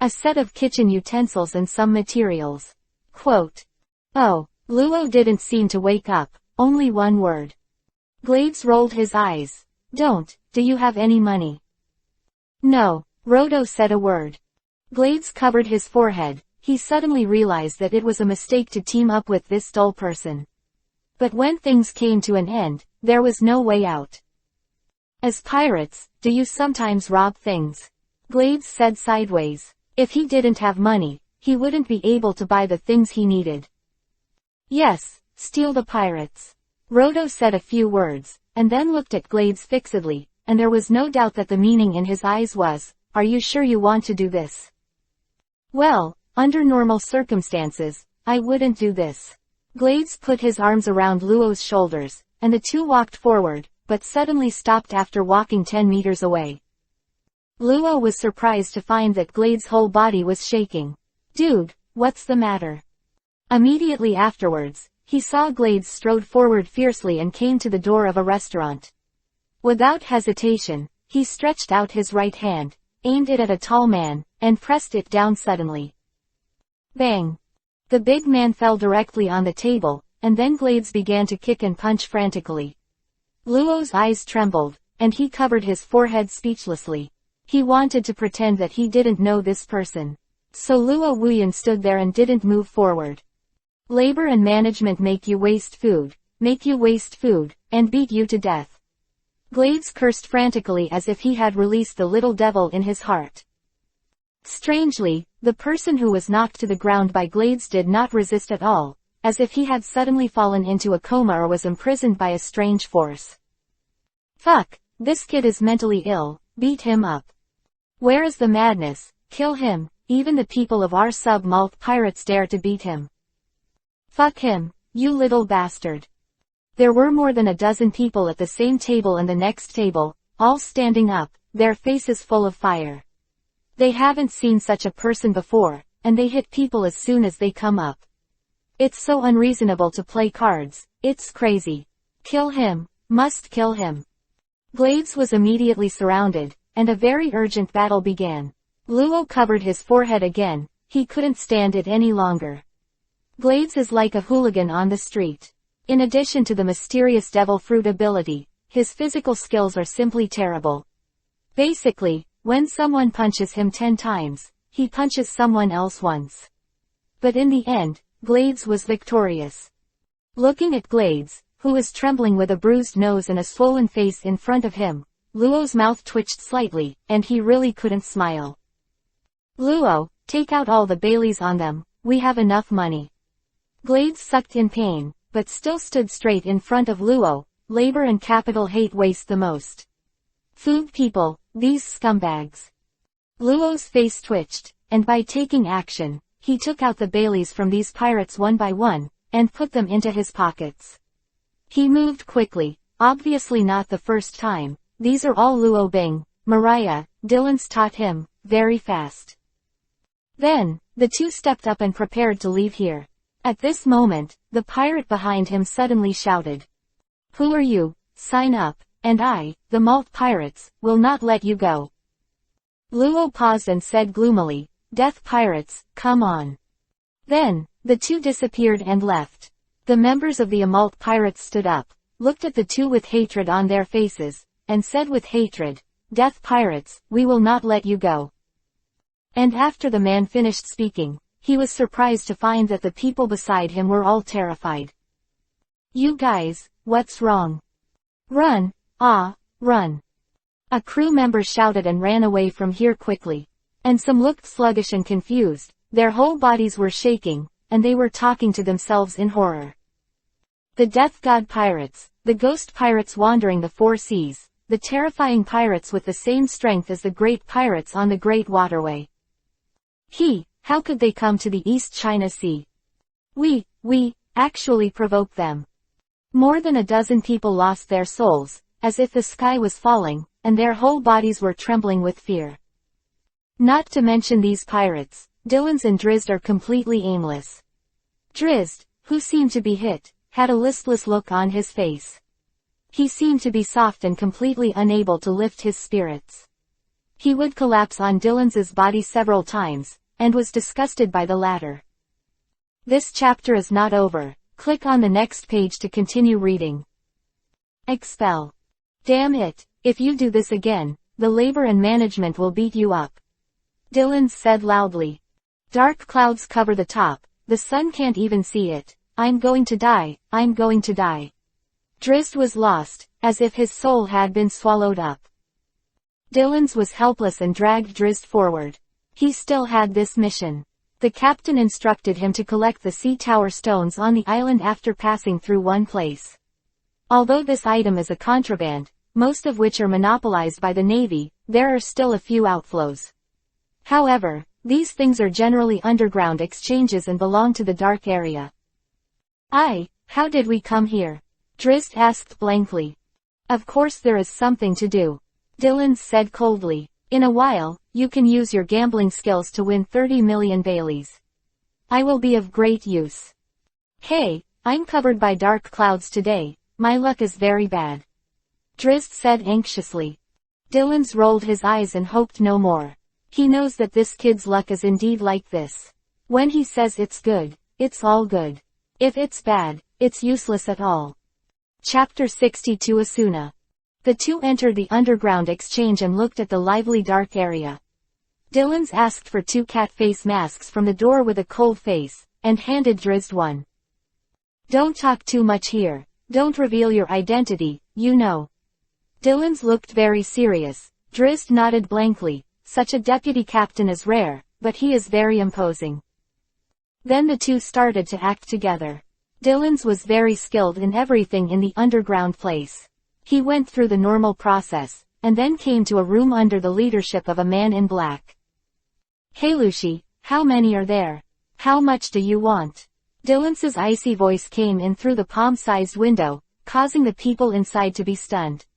A set of kitchen utensils and some materials. Quote. Oh, Luo didn't seem to wake up, only one word. Glades rolled his eyes. Do you have any money? No, Rodo said a word. Glades covered his forehead, he suddenly realized that it was a mistake to team up with this dull person. But when things came to an end, there was no way out. As pirates, do you sometimes rob things? Glades said sideways. If he didn't have money, he wouldn't be able to buy the things he needed. Yes, steal the pirates. Rodo said a few words, and then looked at Glades fixedly, and there was no doubt that the meaning in his eyes was, are you sure you want to do this? Well, under normal circumstances, I wouldn't do this. Glades put his arms around Luo's shoulders, and the two walked forward, but suddenly stopped after walking 10 meters away. Luo was surprised to find that Glades' whole body was shaking. Dude, what's the matter? Immediately afterwards, he saw Glades strode forward fiercely and came to the door of a restaurant. Without hesitation, he stretched out his right hand, aimed it at a tall man, and pressed it down suddenly. Bang! The big man fell directly on the table, and then Glades began to kick and punch frantically. Luo's eyes trembled, and he covered his forehead speechlessly. He wanted to pretend that he didn't know this person. So Luo Wuyan stood there and didn't move forward. Labor and management make you waste food, and beat you to death. Glades cursed frantically as if he had released the little devil in his heart. Strangely, the person who was knocked to the ground by Glades did not resist at all, as if he had suddenly fallen into a coma or was imprisoned by a strange force. Fuck, this kid is mentally ill, beat him up. Where is the madness? Kill him, even the people of our sub-malt pirates dare to beat him. Fuck him, you little bastard. There were more than a dozen people at the same table and the next table, all standing up, their faces full of fire. They haven't seen such a person before, and they hit people as soon as they come up. It's so unreasonable to play cards, it's crazy. Kill him, must kill him. Glades was immediately surrounded, and a very urgent battle began. Luo covered his forehead again, he couldn't stand it any longer. Glades is like a hooligan on the street. In addition to the mysterious devil fruit ability, his physical skills are simply terrible. Basically, when someone punches him 10 times, he punches someone else once. But in the end, Glades was victorious. Looking at Glades, who was trembling with a bruised nose and a swollen face in front of him, Luo's mouth twitched slightly, and he really couldn't smile. Luo, take out all the Baileys on them, we have enough money. Glades sucked in pain, but still stood straight in front of Luo. Labor and capital hate waste the most. Food people, these scumbags. Luo's face twitched, and by taking action, he took out the Baileys from these pirates one by one, and put them into his pockets. He moved quickly, obviously not the first time. These are all Luo Bing, Mariah, Dylan's taught him, very fast. Then, the two stepped up and prepared to leave here. At this moment, the pirate behind him suddenly shouted. Who are you? Sign up, and I, the Malt Pirates, will not let you go. Luo paused and said gloomily, Death Pirates, come on. Then, the two disappeared and left. The members of the Malt Pirates stood up, looked at the two with hatred on their faces, and said with hatred, Death Pirates, we will not let you go. And after the man finished speaking, he was surprised to find that the people beside him were all terrified. You guys, what's wrong? Run, run. A crew member shouted and ran away from here quickly. And some looked sluggish and confused, their whole bodies were shaking, and they were talking to themselves in horror. The Death God Pirates, the ghost pirates wandering the 4 seas, the terrifying pirates with the same strength as the great pirates on the Great Waterway. How could they come to the East China Sea? We actually provoked them. More than a dozen people lost their souls, as if the sky was falling, and their whole bodies were trembling with fear. Not to mention these pirates, Dylan's and Drizzt are completely aimless. Drizzt, who seemed to be hit, had a listless look on his face. He seemed to be soft and completely unable to lift his spirits. He would collapse on Dylan's body several times, and was disgusted by the latter. This chapter is not over. Click on the next page to continue reading. Expel. Damn it, if you do this again, the labor and management will beat you up. Dylan said loudly. Dark clouds cover the top, the sun can't even see it. I'm going to die, I'm going to die. Drizzt was lost, as if his soul had been swallowed up. Dylan's was helpless and dragged Drizzt forward. He still had this mission. The captain instructed him to collect the sea tower stones on the island after passing through one place. Although this item is a contraband, most of which are monopolized by the Navy, there are still a few outflows. However, these things are generally underground exchanges and belong to the dark area. How did we come here? Drizzt asked blankly. Of course there is something to do. Dylan said coldly. In a while, you can use your gambling skills to win 30 million Baileys. I will be of great use. Hey, I'm covered by dark clouds today, my luck is very bad. Drizzt said anxiously. Dylan's rolled his eyes and hoped no more. He knows that this kid's luck is indeed like this. When he says it's good, it's all good. If it's bad, it's useless at all. Chapter 62 Asuna. The two entered the underground exchange and looked at the lively dark area. Dylan's asked for 2 cat face masks from the door with a cold face, and handed Drizzt one. "Don't talk too much here. Don't reveal your identity, you know." Dylan's looked very serious. Drizzt nodded blankly. Such a deputy captain is rare, but he is very imposing. Then the two started to act together. Dylan's was very skilled in everything in the underground place. He went through the normal process, and then came to a room under the leadership of a man in black. "Hey Lucy, how many are there? How much do you want?" Dylan's icy voice came in through the palm-sized window, causing the people inside to be stunned.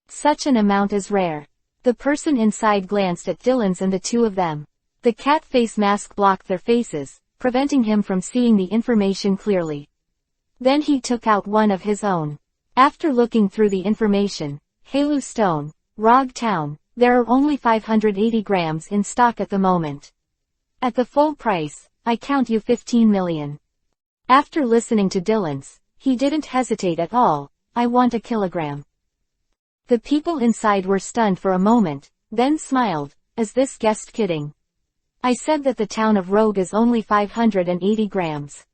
Such an amount is rare. The person inside glanced at Dylan's and the two of them. The cat face mask blocked their faces, preventing him from seeing the information clearly. Then he took out one of his own. After looking through the information, Halu Stone, Rog Town, there are only 580 grams in stock at the moment. At the full price, I count you 15 million. After listening to Dylan's, he didn't hesitate at all. "I want a kilogram." The people inside were stunned for a moment, then smiled. "Is this guest kidding? I said that the town of Rogue is only 580 grams.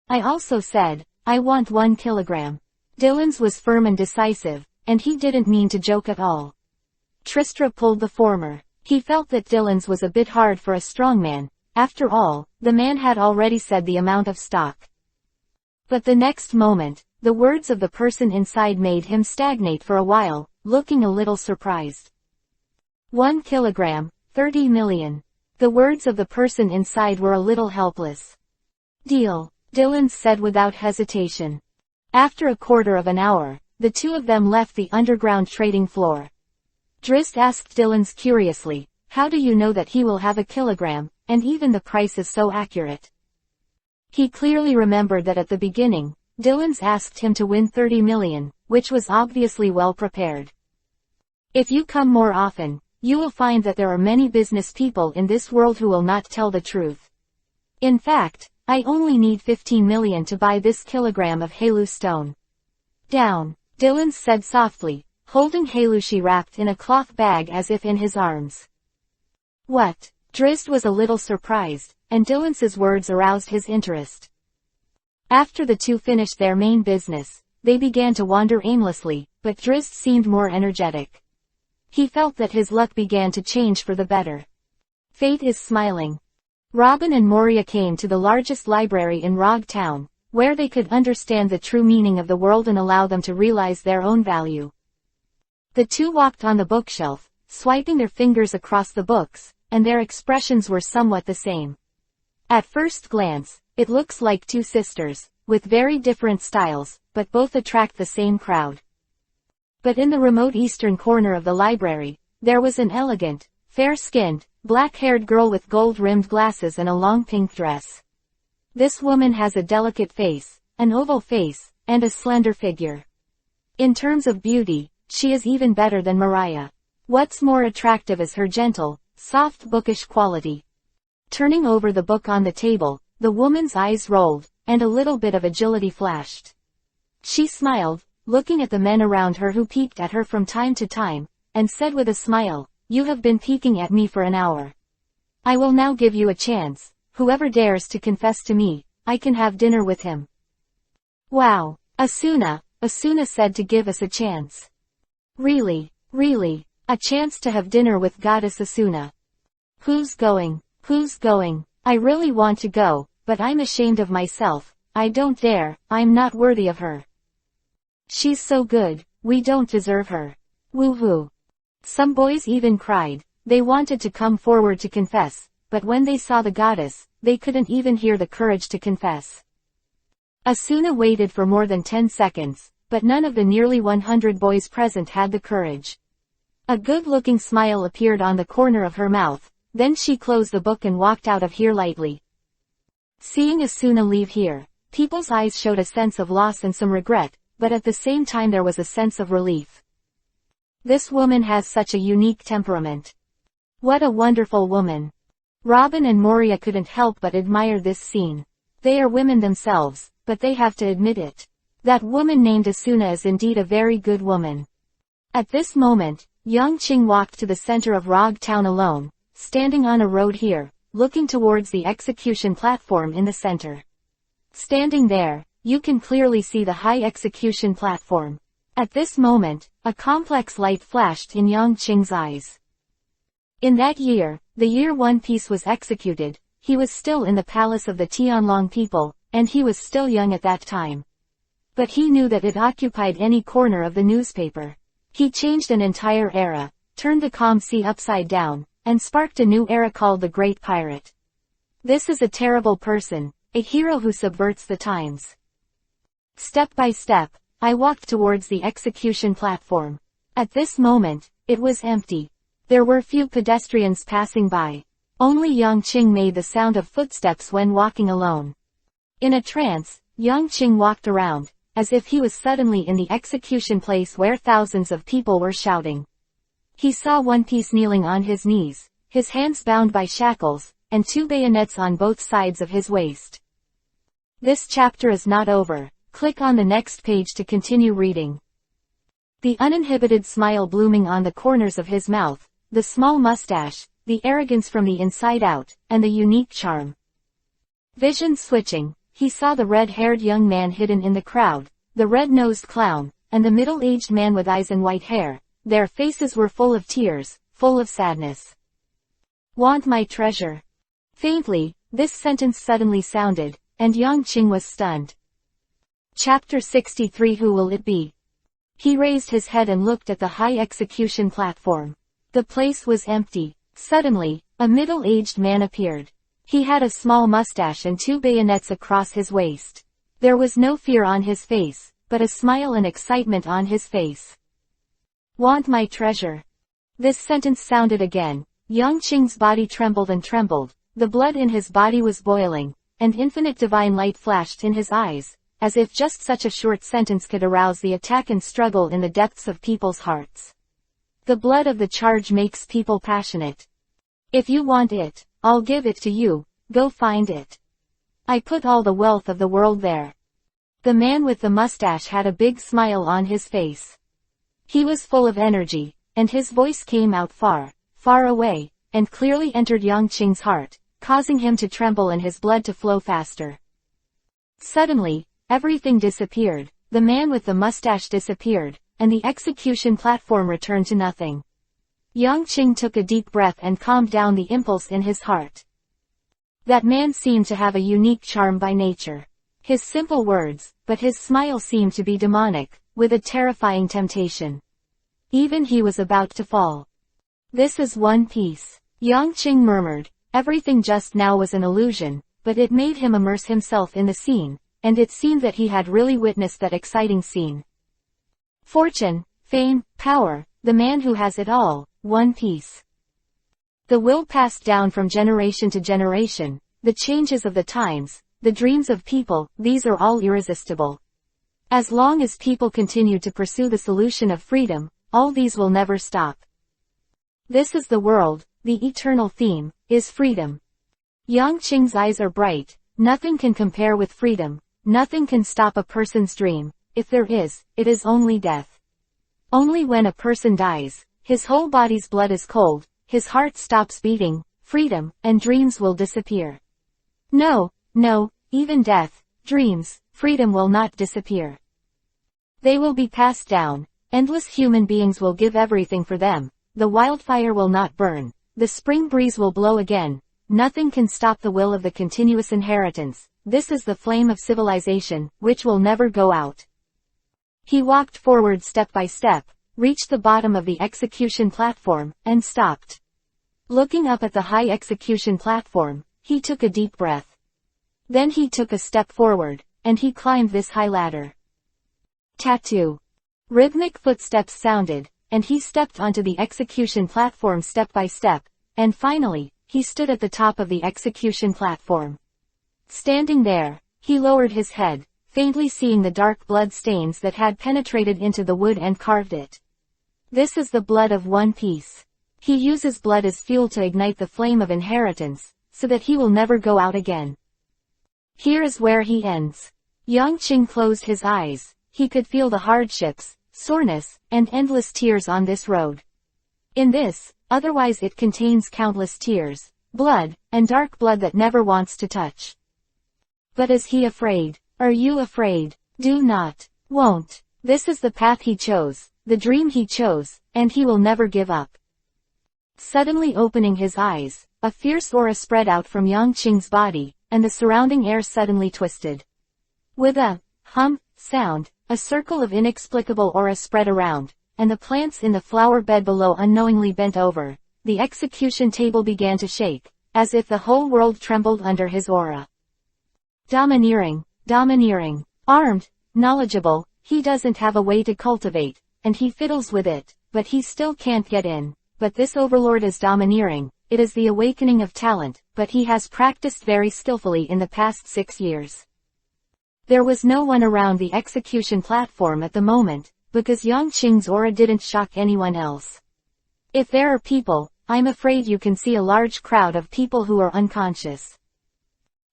I also said, I want 1 kilogram. Dylan's was firm and decisive, and he didn't mean to joke at all. Tristra pulled the former. He felt that Dylan's was a bit hard for a strong man. After all, the man had already said the amount of stock. But the next moment, the words of the person inside made him stagnate for a while, looking a little surprised. 1 kilogram, 30 million. The words of the person inside were a little helpless. "Deal," Dylan said without hesitation. After a quarter of an hour, the two of them left the underground trading floor. Drizzt asked Dylan's curiously, "How do you know that he will have a kilogram, and even the price is so accurate?" He clearly remembered that at the beginning, Dylan's asked him to win 30 million, which was obviously well prepared. "If you come more often, you will find that there are many business people in this world who will not tell the truth. In fact, I only need 15 million to buy this kilogram of Halu stone." "Down," Dylan said softly, holding Halushi wrapped in a cloth bag as if in his arms. "What?" Drizzt was a little surprised, and Dylan's words aroused his interest. After the two finished their main business, they began to wander aimlessly, but Drizzt seemed more energetic. He felt that his luck began to change for the better. Fate is smiling. Robin and Moria came to the largest library in Rog Town, where they could understand the true meaning of the world and allow them to realize their own value. The two walked on the bookshelf, swiping their fingers across the books, and their expressions were somewhat the same. At first glance, it looks like two sisters, with very different styles, but both attract the same crowd. But in the remote eastern corner of the library, there was an elegant, fair-skinned, black-haired girl with gold-rimmed glasses and a long pink dress. This woman has a delicate face, an oval face, and a slender figure. In terms of beauty, she is even better than Mariah. What's more attractive is her gentle, soft bookish quality. Turning over the book on the table, the woman's eyes rolled, and a little bit of agility flashed. She smiled, looking at the men around her who peeked at her from time to time, and said with a smile, "You have been peeking at me for an hour. I will now give you a chance. Whoever dares to confess to me, I can have dinner with him." "Wow, Asuna said to give us a chance." Really, a chance to have dinner with Goddess Asuna. Who's going? I really want to go, but I'm ashamed of myself. I don't dare, I'm not worthy of her. She's so good, we don't deserve her. Woohoo. Some boys even cried. They wanted to come forward to confess, but when they saw the goddess, they couldn't even hear the courage to confess. Asuna waited for more than 10 seconds, but none of the nearly 100 boys present had the courage. A good-looking smile appeared on the corner of her mouth, then she closed the book and walked out of here lightly. Seeing Asuna leave here, people's eyes showed a sense of loss and some regret, but at the same time there was a sense of relief. This woman has such a unique temperament. What a wonderful woman. Robin and Moria couldn't help but admire this scene. They are women themselves, but they have to admit it. That woman named Asuna is indeed a very good woman. At this moment, Yang Qing walked to the center of Rog Town alone, standing on a road here, looking towards the execution platform in the center. Standing there, you can clearly see the high execution platform. At this moment, a complex light flashed in Yang Qing's eyes. In that year, the year One Piece was executed, he was still in the palace of the Tianlong people, and he was still young at that time. But he knew that it occupied any corner of the newspaper. He changed an entire era, turned the calm sea upside down, and sparked a new era called the Great Pirate. This is a terrible person, a hero who subverts the times. Step by step, I walked towards the execution platform. At this moment, it was empty. There were few pedestrians passing by. Only Yang Qing made the sound of footsteps when walking alone. In a trance, Yang Qing walked around, as if he was suddenly in the execution place where thousands of people were shouting. He saw One Piece kneeling on his knees, his hands bound by shackles, and 2 bayonets on both sides of his waist. This chapter is not over. Click on the next page to continue reading. The uninhibited smile blooming on the corners of his mouth, the small mustache, the arrogance from the inside out, and the unique charm. Vision switching, he saw the red-haired young man hidden in the crowd, the red-nosed clown, and the middle-aged man with eyes and white hair. Their faces were full of tears, full of sadness. Want my treasure? Faintly, this sentence suddenly sounded, and Yang Qing was stunned. Chapter 63. Who will it be? He raised his head and looked at the high execution platform. The place was empty. Suddenly, a middle-aged man appeared. He had a small mustache and 2 bayonets across his waist. There was no fear on his face, but a smile and excitement on his face. Want my treasure? This sentence sounded again. Yang Qing's body trembled and trembled, the blood in his body was boiling, and infinite divine light flashed in his eyes, as if just such a short sentence could arouse the attack and struggle in the depths of people's hearts. The blood of the charge makes people passionate. If you want it, I'll give it to you, go find it. I put all the wealth of the world there. The man with the mustache had a big smile on his face. He was full of energy, and his voice came out far, far away, and clearly entered Yang Qing's heart, causing him to tremble and his blood to flow faster. Suddenly, everything disappeared, the man with the mustache disappeared, and the execution platform returned to nothing. Yang Qing took a deep breath and calmed down the impulse in his heart. That man seemed to have a unique charm by nature. His simple words, but his smile seemed to be demonic, with a terrifying temptation. Even he was about to fall. This is One Piece. Yang Qing murmured, everything just now was an illusion, but it made him immerse himself in the scene, and it seemed that he had really witnessed that exciting scene. Fortune, fame, power, the man who has it all, One Piece. The will passed down from generation to generation, the changes of the times, the dreams of people, these are all irresistible. As long as people continue to pursue the solution of freedom, all these will never stop. This is the world, the eternal theme, is freedom. Yang Qing's eyes are bright, nothing can compare with freedom. Nothing can stop a person's dream. If there is, it is only death. Only when a person dies, his whole body's blood is cold, his heart stops beating, freedom, and dreams will disappear. No, even death, dreams, freedom will not disappear. They will be passed down, endless human beings will give everything for them, the wildfire will not burn, the spring breeze will blow again, nothing can stop the will of the continuous inheritance. This is the flame of civilization, which will never go out. He walked forward step by step, reached the bottom of the execution platform, and stopped. Looking up at the high execution platform, he took a deep breath. Then he took a step forward, and he climbed this high ladder. Tattoo. Rhythmic footsteps sounded, and he stepped onto the execution platform step by step, and finally, he stood at the top of the execution platform. Standing there, he lowered his head, faintly seeing the dark blood stains that had penetrated into the wood and carved it. This is the blood of One Piece. He uses blood as fuel to ignite the flame of inheritance, so that he will never go out again. Here is where he ends. Yang Qing closed his eyes. He could feel the hardships, soreness, and endless tears on this road. In this, otherwise it contains countless tears, blood, and dark blood that never wants to touch. But is he afraid? Are you afraid? Do not, won't. This is the path he chose, the dream he chose, and he will never give up. Suddenly opening his eyes, a fierce aura spread out from Yang Qing's body, and the surrounding air suddenly twisted. With a sound, a circle of inexplicable aura spread around, and the plants in the flower bed below unknowingly bent over. The execution table began to shake, as if the whole world trembled under his aura. Domineering, armed, knowledgeable, he doesn't have a way to cultivate, and he fiddles with it, but he still can't get in. But this overlord is domineering, it is the awakening of talent, but he has practiced very skillfully in the past 6 years. There was no one around the execution platform at the moment, because Yang Qing's aura didn't shock anyone else. If there are people, I'm afraid you can see a large crowd of people who are unconscious.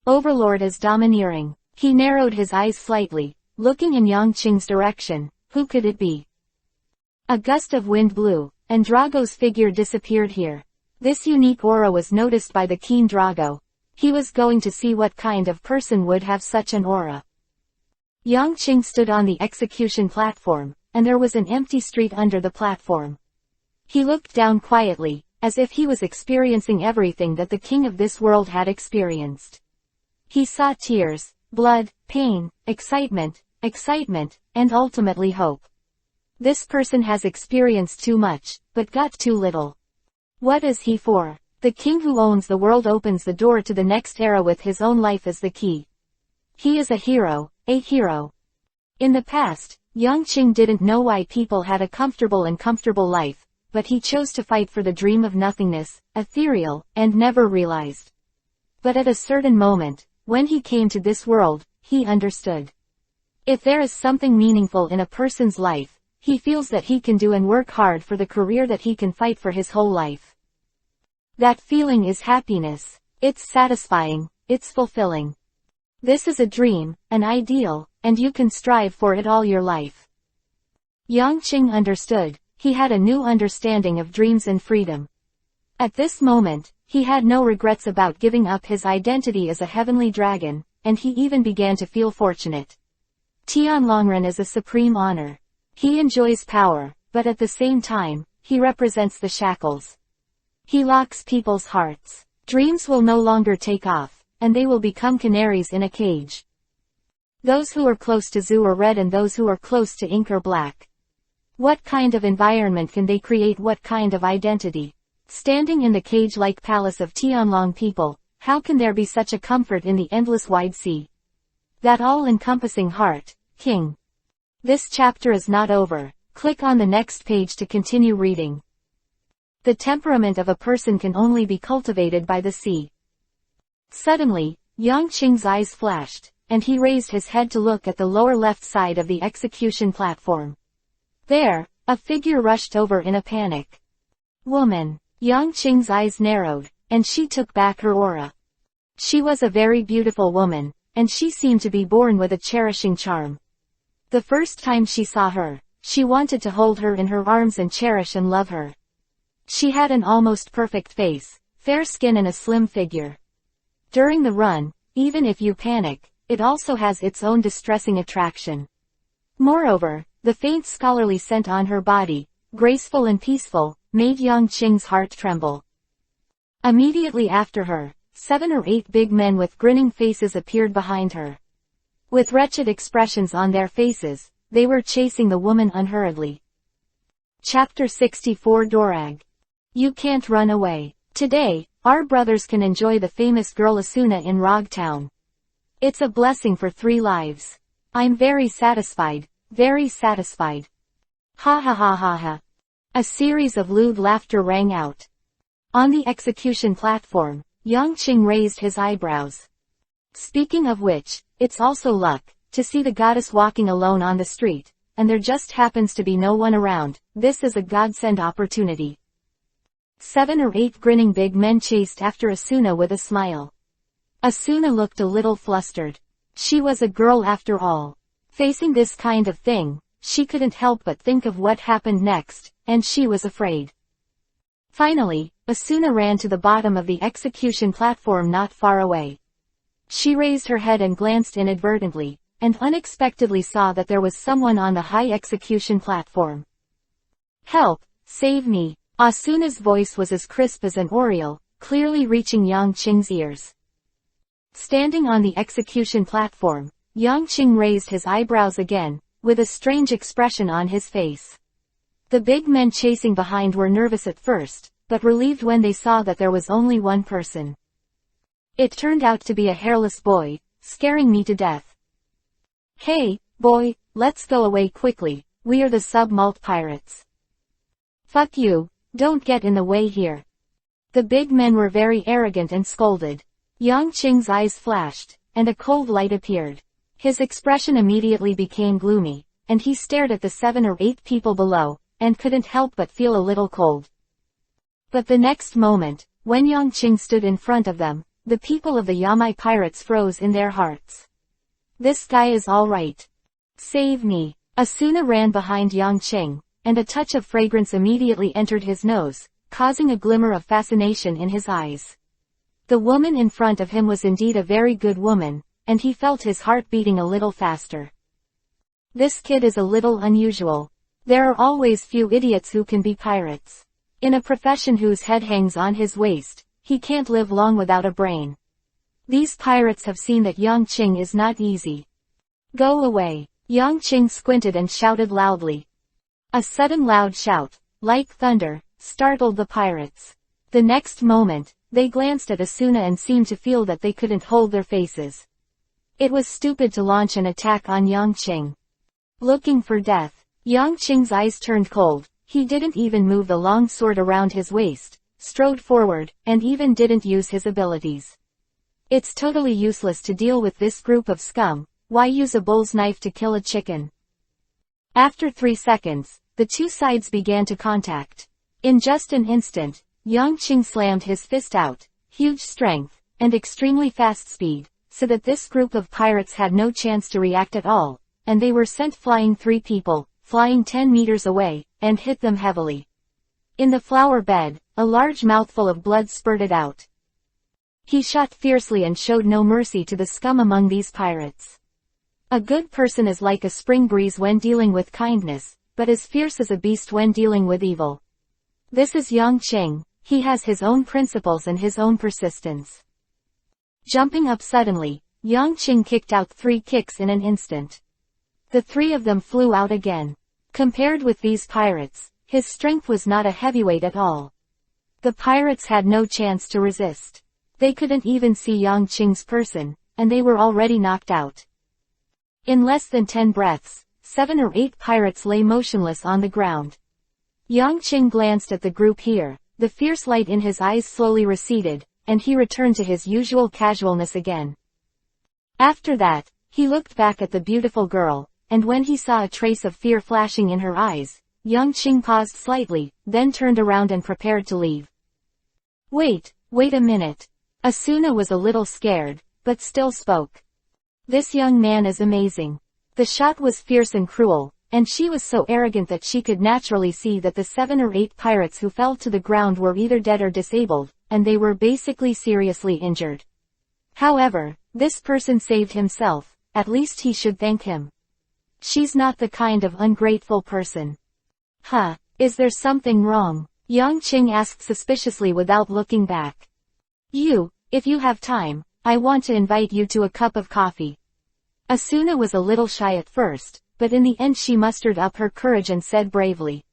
Overlord is domineering. He narrowed his eyes slightly, looking in Yang Qing's direction. Who could it be? A gust of wind blew, and Drago's figure disappeared here. This unique aura was noticed by the keen Drago. He was going to see what kind of person would have such an aura. Yang Qing stood on the execution platform, and there was an empty street under the platform. He looked down quietly, as if he was experiencing everything that the king of this world had experienced. He saw tears, blood, pain, excitement, and ultimately hope. This person has experienced too much, but got too little. What is he for? The king who owns the world opens the door to the next era with his own life as the key. He is a hero, In the past, Yang Qing didn't know why people had a comfortable life, but he chose to fight for the dream of nothingness, ethereal, and never realized. But at a certain moment, when he came to this world, he understood. If there is something meaningful in a person's life, he feels that he can do and work hard for the career that he can fight for his whole life. That feeling is happiness. It's satisfying, it's fulfilling. This is a dream, an ideal, and you can strive for it all your life. Yang Qing understood. He had a new understanding of dreams and freedom. At this moment, he had no regrets about giving up his identity as a heavenly dragon, and he even began to feel fortunate. Tianlongren is a supreme honor. He enjoys power, but at the same time, he represents the shackles. He locks people's hearts. Dreams will no longer take off, and they will become canaries in a cage. Those who are close to Zhu are red and those who are close to ink are black. What kind of environment can they create? What kind of identity? Standing in the cage-like palace of Tianlong people, how can there be such a comfort in the endless wide sea? That all-encompassing heart, king. This chapter is not over. Click on the next page to continue reading. The temperament of a person can only be cultivated by the sea. Suddenly, Yang Qing's eyes flashed, and he raised his head to look at the lower left side of the execution platform. There, a figure rushed over in a panic. Woman. Yang Qing's eyes narrowed, and she took back her aura. She was a very beautiful woman, and she seemed to be born with a cherishing charm. The first time she saw her, she wanted to hold her in her arms and cherish and love her. She had an almost perfect face, fair skin and a slim figure. During the run, even if you panic, it also has its own distressing attraction. Moreover, the faint scholarly scent on her body, graceful and peaceful, made Yang Qing's heart tremble. Immediately after her, 7 or 8 big men with grinning faces appeared behind her. With wretched expressions on their faces, they were chasing the woman unhurriedly. Chapter 64 Dorag. You can't run away. Today, our brothers can enjoy the famous girl Asuna in Rog Town. It's a blessing for 3 lives. I'm very satisfied, very satisfied. Ha ha ha ha ha. A series of lewd laughter rang out. On the execution platform, Yang Qing raised his eyebrows. Speaking of which, it's also luck, to see the goddess walking alone on the street, and there just happens to be no one around. This is a godsend opportunity. 7 or 8 grinning big men chased after Asuna with a smile. Asuna looked a little flustered. She was a girl after all. Facing this kind of thing, she couldn't help but think of what happened next, and she was afraid. Finally, Asuna ran to the bottom of the execution platform not far away. She raised her head and glanced inadvertently, and unexpectedly saw that there was someone on the high execution platform. "Help! Save me!" Asuna's voice was as crisp as an oriole, clearly reaching Yang Qing's ears. Standing on the execution platform, Yang Qing raised his eyebrows again, with a strange expression on his face. The big men chasing behind were nervous at first, but relieved when they saw that there was only one person. It turned out to be a hairless boy, scaring me to death. "Hey, boy, let's go away quickly, we are the sub-malt pirates." "Fuck you, don't get in the way here." The big men were very arrogant and scolded. Yang Qing's eyes flashed, and a cold light appeared. His expression immediately became gloomy, and he stared at the 7 or 8 people below, and couldn't help but feel a little cold. But the next moment, when Yang Qing stood in front of them, the people of the Yamai pirates froze in their hearts. "This guy is all right. Save me." Asuna ran behind Yang Qing, and a touch of fragrance immediately entered his nose, causing a glimmer of fascination in his eyes. The woman in front of him was indeed a very good woman, and he felt his heart beating a little faster. This kid is a little unusual. There are always few idiots who can be pirates. In a profession whose head hangs on his waist, he can't live long without a brain. These pirates have seen that Yang Qing is not easy. "Go away." Yang Qing squinted and shouted loudly. A sudden loud shout, like thunder, startled the pirates. The next moment, they glanced at Asuna and seemed to feel that they couldn't hold their faces. It was stupid to launch an attack on Yang Qing. Looking for death. Yang Qing's eyes turned cold, he didn't even move the long sword around his waist, strode forward, and even didn't use his abilities. It's totally useless to deal with this group of scum, why use a bull's knife to kill a chicken? After 3 seconds, the two sides began to contact. In just an instant, Yang Qing slammed his fist out, huge strength, and extremely fast speed, so that this group of pirates had no chance to react at all, and they were sent flying 3 people, flying 10 meters away, and hit them heavily. In the flower bed, a large mouthful of blood spurted out. He shot fiercely and showed no mercy to the scum among these pirates. A good person is like a spring breeze when dealing with kindness, but as fierce as a beast when dealing with evil. This is Yang Qing, he has his own principles and his own persistence. Jumping up suddenly, Yang Qing kicked out 3 kicks in an instant. The 3 of them flew out again. Compared with these pirates, his strength was not a heavyweight at all. The pirates had no chance to resist. They couldn't even see Yang Qing's person, and they were already knocked out. In less than 10 breaths, 7 or 8 pirates lay motionless on the ground. Yang Qing glanced at the group here, the fierce light in his eyes slowly receded, and he returned to his usual casualness again. After that, he looked back at the beautiful girl, and when he saw a trace of fear flashing in her eyes, Yang Qing paused slightly, then turned around and prepared to leave. Wait a minute. Asuna was a little scared, but still spoke. This young man is amazing. The shot was fierce and cruel, and she was so arrogant that she could naturally see that the 7 or 8 pirates who fell to the ground were either dead or disabled, and they were basically seriously injured. However, this person saved himself, at least he should thank him. She's not the kind of ungrateful person. Huh, is there something wrong? Yang Qing asked suspiciously without looking back. If you have time, I want to invite you to a cup of coffee. Asuna was a little shy at first, but in the end she mustered up her courage and said bravely.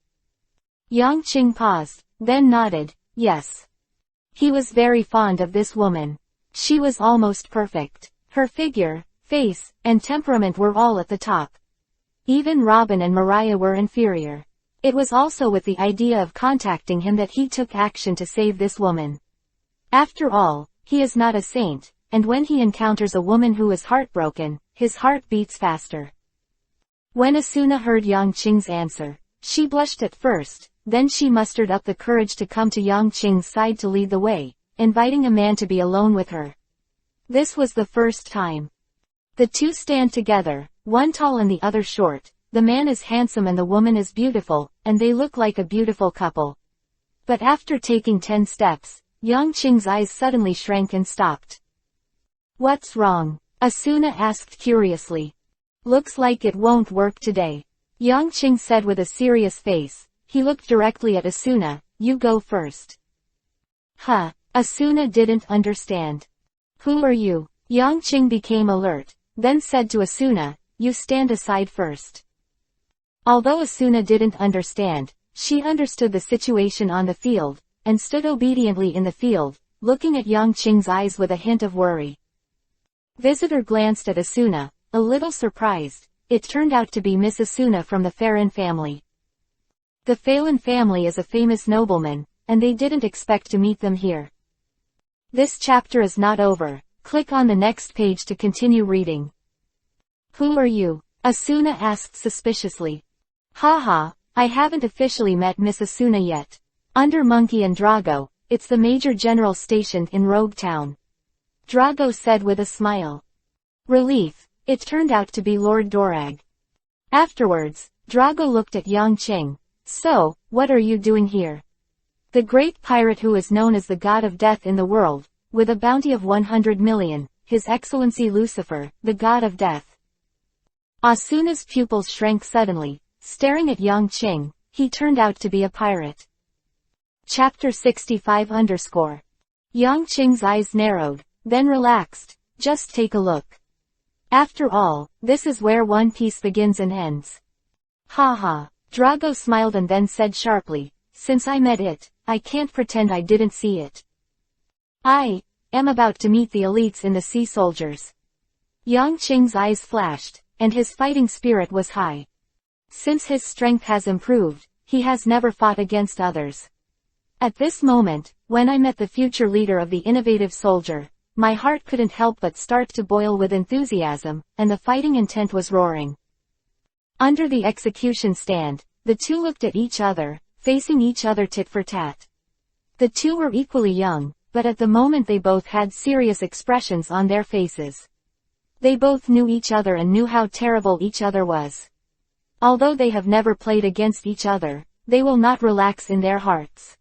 Yang Qing paused, then nodded, yes. He was very fond of this woman. She was almost perfect. Her figure, face, and temperament were all at the top. Even Robin and Mariah were inferior. It was also with the idea of contacting him that he took action to save this woman. After all, he is not a saint, and when he encounters a woman who is heartbroken, his heart beats faster. When Asuna heard Yang Qing's answer, she blushed at first, then she mustered up the courage to come to Yang Qing's side to lead the way, inviting a man to be alone with her. This was the first time. The two stand together, one tall and the other short, the man is handsome and the woman is beautiful, and they look like a beautiful couple. But after taking 10 steps, Yang Qing's eyes suddenly shrank and stopped. What's wrong? Asuna asked curiously. Looks like it won't work today. Yang Qing said with a serious face. He looked directly at Asuna. You go first. Huh? Asuna didn't understand. Who are you? Yang Qing became alert, then said to Asuna, you stand aside first. Although Asuna didn't understand, she understood the situation on the field, and stood obediently in the field, looking at Yang Qing's eyes with a hint of worry. Visitor glanced at Asuna, a little surprised. It turned out to be Miss Asuna from the Farron family. The Phelan family is a famous nobleman, and they didn't expect to meet them here. This chapter is not over. Click on the next page to continue reading. Who are you? Asuna asked suspiciously. Haha, I haven't officially met Miss Asuna yet. Under Monkey and Drago, it's the Major General stationed in Rogue Town. Drago said with a smile. Relief, it turned out to be Lord Dorag. Afterwards, Drago looked at Yang Qing. So, what are you doing here? The great pirate who is known as the god of death in the world, with a bounty of 100 million, His Excellency Lucifer, the god of death. Asuna's pupils shrank suddenly, staring at Yang Qing. He turned out to be a pirate. Chapter 65 _ Yang Qing's eyes narrowed, then relaxed. Just take a look. After all, this is where One Piece begins and ends. Haha. Drago smiled and then said sharply, since I met it, I can't pretend I didn't see it. I am about to meet the elites in the sea soldiers. Yang Qing's eyes flashed, and his fighting spirit was high. Since his strength has improved, he has never fought against others. At this moment, when I met the future leader of the innovative soldier, my heart couldn't help but start to boil with enthusiasm, and the fighting intent was roaring. Under the execution stand, the two looked at each other, facing each other tit for tat. The two were equally young, but at the moment they both had serious expressions on their faces. They both knew each other and knew how terrible each other was. Although they have never played against each other, they will not relax in their hearts.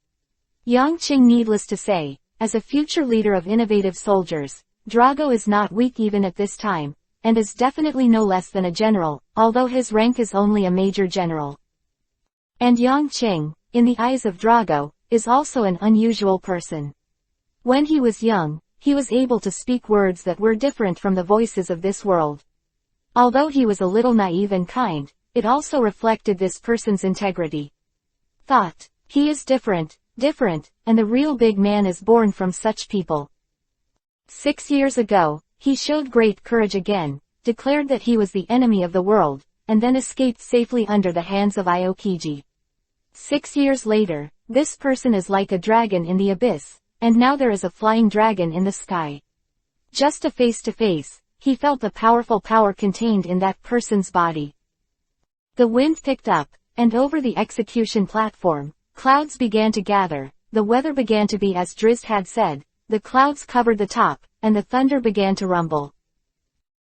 Yang Qing, needless to say, as a future leader of innovative soldiers, Drago is not weak even at this time, and is definitely no less than a general, although his rank is only a major general. And Yang Qing, in the eyes of Drago, is also an unusual person. When he was young, he was able to speak words that were different from the voices of this world. Although he was a little naive and kind, it also reflected this person's integrity. Thought, he is different, and the real big man is born from such people. 6 years ago, he showed great courage again, declared that he was the enemy of the world, and then escaped safely under the hands of Aokiji. 6 years later, this person is like a dragon in the abyss, and now there is a flying dragon in the sky. Just a face-to-face, he felt the powerful power contained in that person's body. The wind picked up, and over the execution platform, clouds began to gather. The weather began to be as Drizzt had said, the clouds covered the top, and the thunder began to rumble.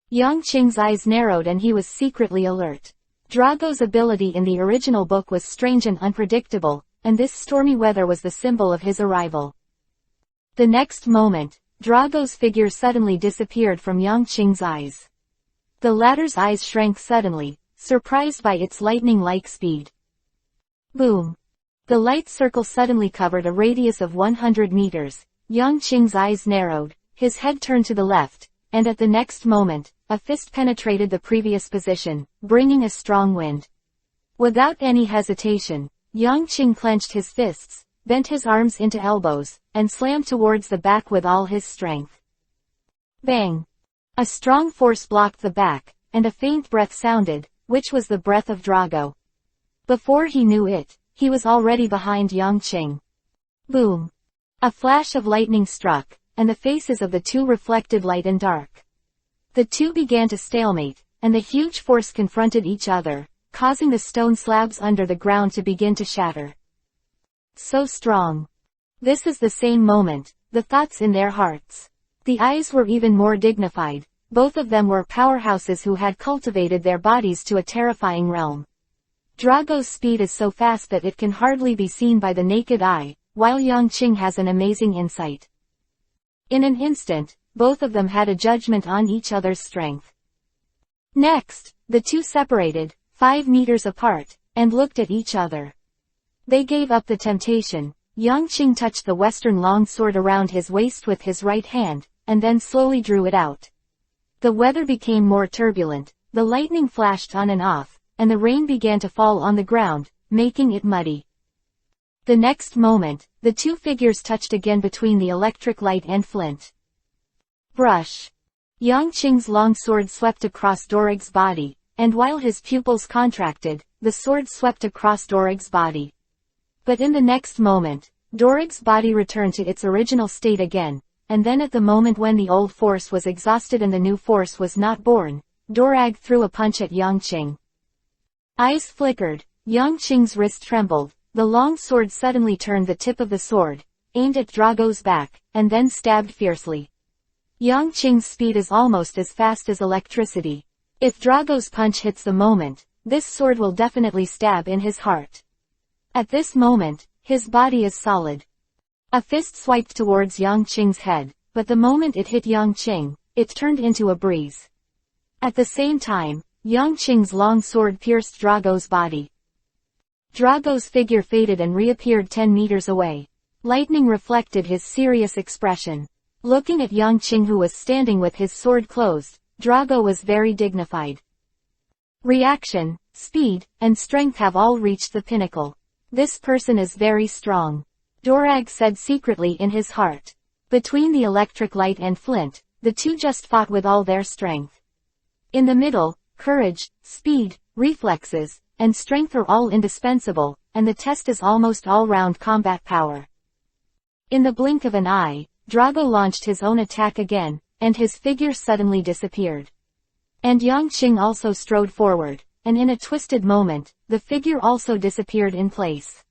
Yang Qing's eyes narrowed and he was secretly alert. Drago's ability in the original book was strange and unpredictable, and this stormy weather was the symbol of his arrival. The next moment, Drago's figure suddenly disappeared from Yang Qing's eyes. The latter's eyes shrank suddenly, surprised by its lightning-like speed. Boom! The light circle suddenly covered a radius of 100 meters. Yang Qing's eyes narrowed, his head turned to the left, and at the next moment, a fist penetrated the previous position, bringing a strong wind. Without any hesitation, Yang Qing clenched his fists, bent his arms into elbows, and slammed towards the back with all his strength. Bang! A strong force blocked the back, and a faint breath sounded, which was the breath of Drago. Before he knew it, he was already behind Yang Qing. Boom! A flash of lightning struck, and the faces of the two reflected light and dark. The two began to stalemate, and the huge force confronted each other, causing the stone slabs under the ground to begin to shatter. So strong. This is the same moment, the thoughts in their hearts. The eyes were even more dignified. both of them were powerhouses who had cultivated their bodies to a terrifying realm. Drago's speed is so fast that it can hardly be seen by the naked eye, while Yangqing has an amazing insight. In an instant, both of them had a judgment on each other's strength. Next, the two separated, 5 meters apart, and looked at each other. They gave up the temptation. Yangqing touched the western long sword around his waist with his right hand, and then slowly drew it out. The weather became more turbulent, the lightning flashed on and off, and the rain began to fall on the ground, making it muddy. The next moment, the two figures touched again between the electric light and flint. Brush. Yangqing's long sword swept across Dorig's body, and while his pupils contracted, the sword swept across Dorig's body. But in the next moment, Dorig's body returned to its original state again, and then at the moment when the old force was exhausted and the new force was not born, Dorag threw a punch at Yangqing. Eyes flickered, Yangqing's wrist trembled, the long sword suddenly turned the tip of the sword, aimed at Drago's back, and then stabbed fiercely. Yangqing's speed is almost as fast as electricity. If Drago's punch hits the moment, this sword will definitely stab in his heart. At this moment, his body is solid. A fist swiped towards Yangqing's head, but the moment it hit Yangqing, it turned into a breeze. At the same time, Yangqing's long sword pierced Drago's body. Drago's figure faded and reappeared 10 meters away. Lightning reflected his serious expression. Looking at Yangqing, who was standing with his sword closed, Drago was very dignified. Reaction, speed, and strength have all reached the pinnacle. This person is very strong. Dorag said secretly in his heart. Between the electric light and flint, the two just fought with all their strength. In the middle, courage, speed, reflexes, and strength are all indispensable, and the test is almost all-round combat power. In the blink of an eye, Drago launched his own attack again, and his figure suddenly disappeared. And Yangqing also strode forward, and in a twisted moment, the figure also disappeared in place.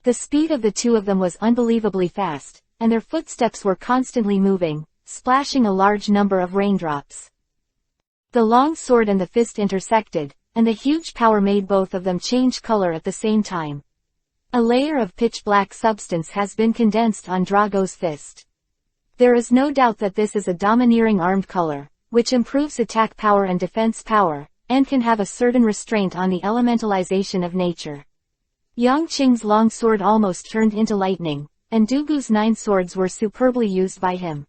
The speed of the two of them was unbelievably fast, and their footsteps were constantly moving, splashing a large number of raindrops. The long sword and the fist intersected, and the huge power made both of them change color at the same time. A layer of pitch-black substance has been condensed on Drago's fist. There is no doubt that this is a domineering armed color, which improves attack power and defense power, and can have a certain restraint on the elementalization of nature. Yangqing's long sword almost turned into lightning, and Dugu's 9 swords were superbly used by him.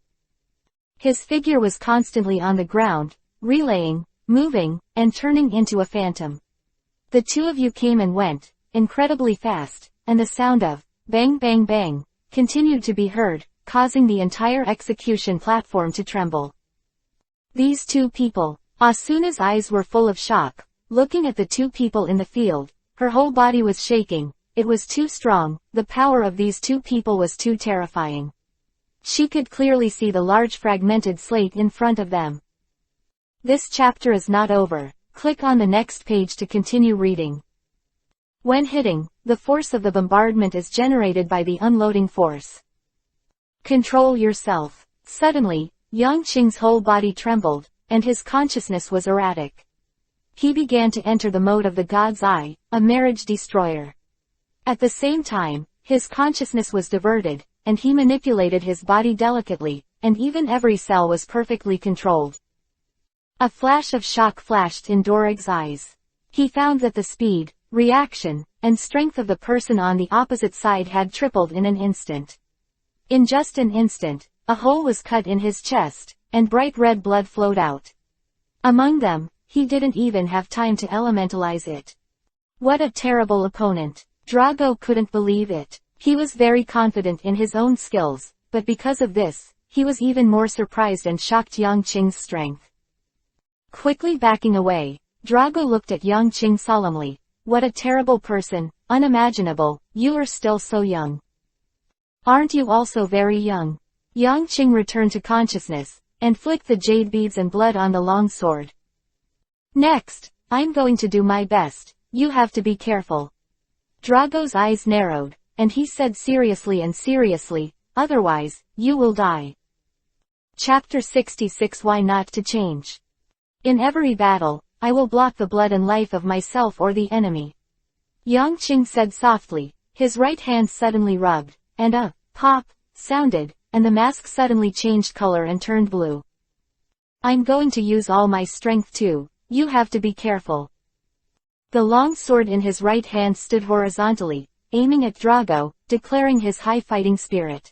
His figure was constantly on the ground, relaying, moving, and turning into a phantom. The two of you came and went, incredibly fast, and the sound of bang bang bang continued to be heard, causing the entire execution platform to tremble. These two people. Asuna's eyes were full of shock, looking at the two people in the field. Her whole body was shaking. It was too strong, the power of these two people was too terrifying. She could clearly see the large fragmented slate in front of them. This chapter is not over. Click on the next page to continue reading. When hitting, the force of the bombardment is generated by the unloading force. Control yourself. Suddenly, Yangqing's whole body trembled, and his consciousness was erratic. He began to enter the mode of the God's Eye, a marriage destroyer. At the same time, his consciousness was diverted, and he manipulated his body delicately, and even every cell was perfectly controlled. A flash of shock flashed in Dorag's eyes. He found that the speed, reaction, and strength of the person on the opposite side had tripled in an instant. In just an instant, a hole was cut in his chest, and bright red blood flowed out. Among them, he didn't even have time to elementalize it. What a terrible opponent. Drago couldn't believe it. He was very confident in his own skills, but because of this, he was even more surprised and shocked Yangqing's strength. Quickly backing away, Drago looked at Yangqing solemnly. What a terrible person, unimaginable, you are still so young. Aren't you also very young? Yangqing returned to consciousness, and flicked the jade beads and blood on the long sword. Next, I'm going to do my best, you have to be careful. Drago's eyes narrowed, and he said seriously, otherwise, you will die. Chapter 66 Why Not to Change. In every battle, I will block the blood and life of myself or the enemy. Yang Qing said softly, his right hand suddenly rubbed, and a pop sounded, and the mask suddenly changed color and turned blue. I'm going to use all my strength too, you have to be careful. The long sword in his right hand stood horizontally, aiming at Drago, declaring his high fighting spirit.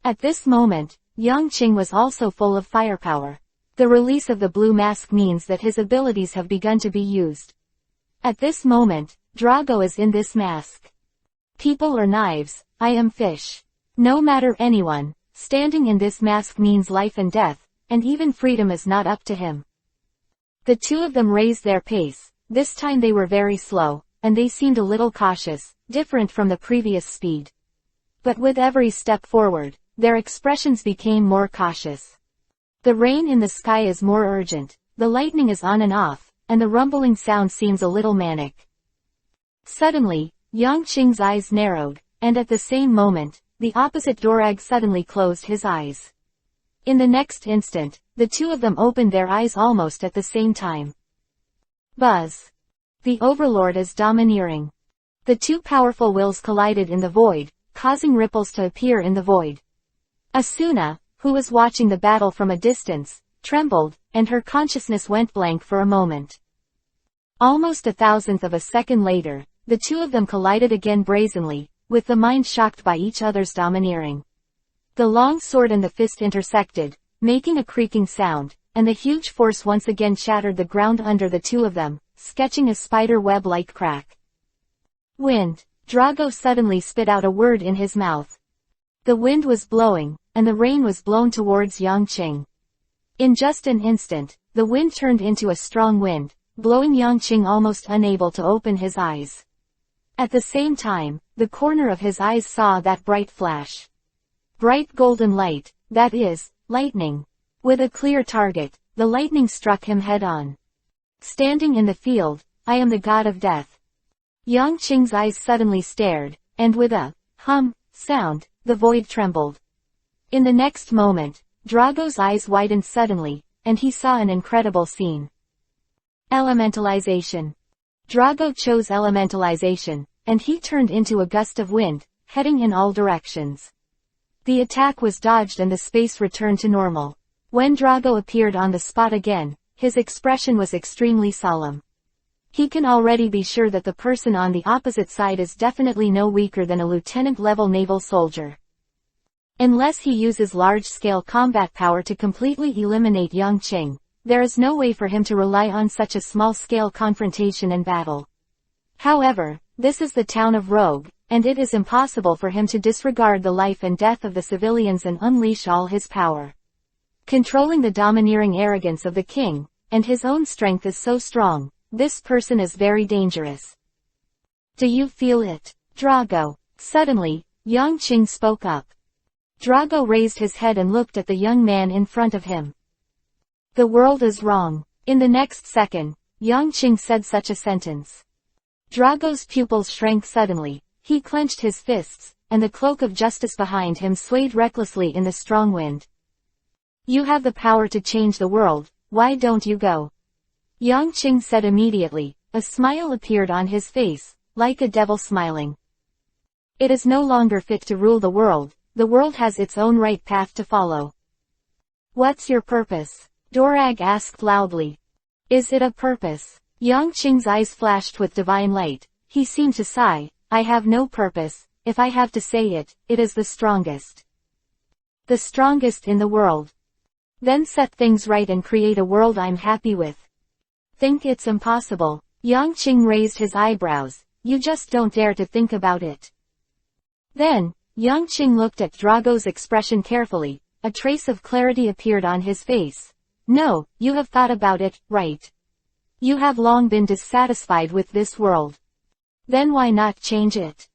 At this moment, Yang Qing was also full of firepower. The release of the blue mask means that his abilities have begun to be used. At this moment, Drago is in this mask. People or knives, I am fish. No matter anyone, standing in this mask means life and death, and even freedom is not up to him. The two of them raised their pace. This time they were very slow, and they seemed a little cautious, different from the previous speed. But with every step forward, their expressions became more cautious. The rain in the sky is more urgent, the lightning is on and off, and the rumbling sound seems a little manic. Suddenly, Yang Qing's eyes narrowed, and at the same moment, the opposite Dorag suddenly closed his eyes. In the next instant, the two of them opened their eyes almost at the same time. Buzz. The Overlord is domineering. The two powerful wills collided in the void, causing ripples to appear in the void. Asuna, who was watching the battle from a distance, trembled, and her consciousness went blank for a moment. Almost a thousandth of a second later, the two of them collided again brazenly, with the mind shocked by each other's domineering. The long sword and the fist intersected, making a creaking sound, and the huge force once again shattered the ground under the two of them, sketching a spider web-like crack. Wind. Drago suddenly spit out a word in his mouth. The wind was blowing, and the rain was blown towards Yang Qing. In just an instant, the wind turned into a strong wind, blowing Yang Qing almost unable to open his eyes. At the same time, the corner of his eyes saw that bright flash. Bright golden light, that is, lightning. With a clear target, the lightning struck him head-on. Standing in the field, I am the god of death. Yang Qing's eyes suddenly stared, and with a hum sound, the void trembled. In the next moment, Drago's eyes widened suddenly, and he saw an incredible scene. Elementalization. Drago chose elementalization, and he turned into a gust of wind, heading in all directions. The attack was dodged and the space returned to normal. When Drago appeared on the spot again, his expression was extremely solemn. He can already be sure that the person on the opposite side is definitely no weaker than a lieutenant-level naval soldier. Unless he uses large-scale combat power to completely eliminate Yang Qing, there is no way for him to rely on such a small-scale confrontation and battle. However, this is the town of Rogue, and it is impossible for him to disregard the life and death of the civilians and unleash all his power. Controlling the domineering arrogance of the king, and his own strength is so strong, this person is very dangerous. Do you feel it, Drago? Suddenly, Yang Qing spoke up. Drago raised his head and looked at the young man in front of him. The world is wrong. In the next second, Yang Qing said such a sentence. Drago's pupils shrank suddenly, he clenched his fists, and the cloak of justice behind him swayed recklessly in the strong wind. You have the power to change the world, why don't you go? Yang Qing said immediately, a smile appeared on his face, like a devil smiling. It is no longer fit to rule the world has its own right path to follow. What's your purpose? Dorag asked loudly. Is it a purpose? Yang Qing's eyes flashed with divine light, he seemed to sigh, I have no purpose, if I have to say it, it is the strongest. The strongest in the world. Then set things right and create a world I'm happy with. Think it's impossible? Yang Qing raised his eyebrows, you just don't dare to think about it. Then, Yang Qing looked at Drago's expression carefully, a trace of clarity appeared on his face. No, you have thought about it, right? You have long been dissatisfied with this world. Then why not change it?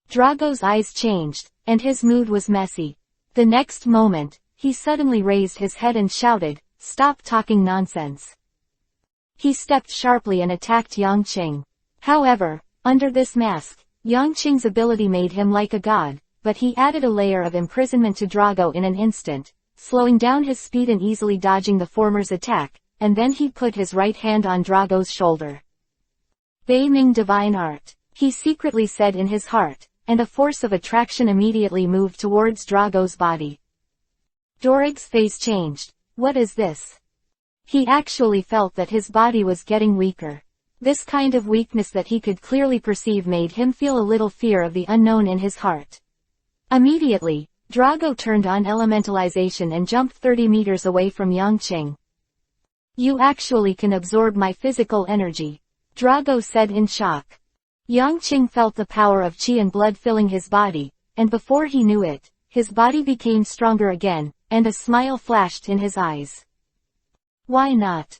Drago's eyes changed, and his mood was messy. The next moment, he suddenly raised his head and shouted, stop talking nonsense. He stepped sharply and attacked Yang Qing. However, under this mask, Yang Qing's ability made him like a god, but he added a layer of imprisonment to Drago in an instant, slowing down his speed and easily dodging the former's attack, and then he put his right hand on Drago's shoulder. "Beiming divine art," he secretly said in his heart, and a force of attraction immediately moved towards Drago's body. Dorag's face changed. What is this? He actually felt that his body was getting weaker. This kind of weakness that he could clearly perceive made him feel a little fear of the unknown in his heart. Immediately, Drago turned on elementalization and jumped 30 meters away from Yangqing. "You actually can absorb my physical energy," Drago said in shock. Yangqing felt the power of qi and blood filling his body, and before he knew it, his body became stronger again, and a smile flashed in his eyes. Why not?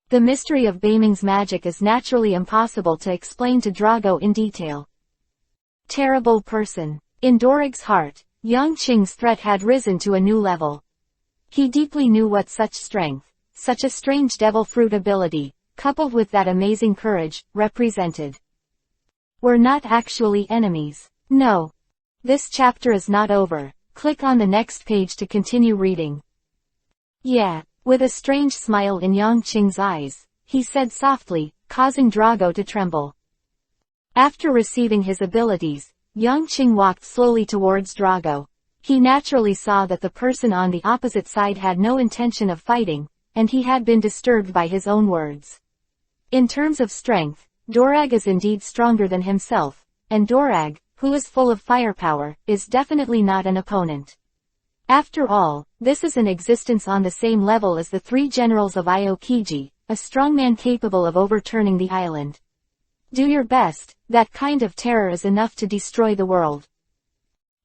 The mystery of Beiming's magic is naturally impossible to explain to Drago in detail. Terrible person. In Dorag's heart, Yangqing's threat had risen to a new level. He deeply knew what such strength, such a strange devil fruit ability, coupled with that amazing courage, represented. We're not actually enemies. No. This chapter is not over. Click on the next page to continue reading. Yeah. With a strange smile in Yangqing's eyes, he said softly, causing Drago to tremble. After receiving his abilities, Yangqing walked slowly towards Drago. He naturally saw that the person on the opposite side had no intention of fighting, and he had been disturbed by his own words. In terms of strength, Dorag is indeed stronger than himself, and Dorag, who is full of firepower, is definitely not an opponent. After all, this is an existence on the same level as the three generals of Aokiji, a strongman capable of overturning the island. Do your best, that kind of terror is enough to destroy the world.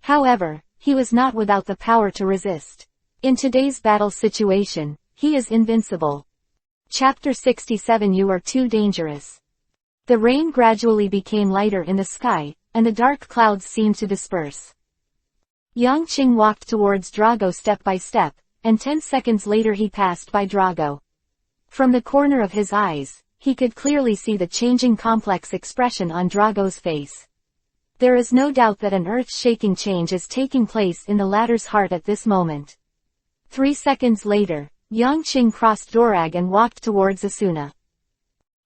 However, he was not without the power to resist. In today's battle situation, he is invincible. Chapter 67 You are too dangerous. The rain gradually became lighter in the sky, and the dark clouds seemed to disperse. Yangqing walked towards Drago step by step, and 10 seconds later he passed by Drago. From the corner of his eyes, he could clearly see the changing complex expression on Drago's face. There is no doubt that an earth-shaking change is taking place in the latter's heart at this moment. 3 seconds later, Yangqing crossed Dorag and walked towards Asuna.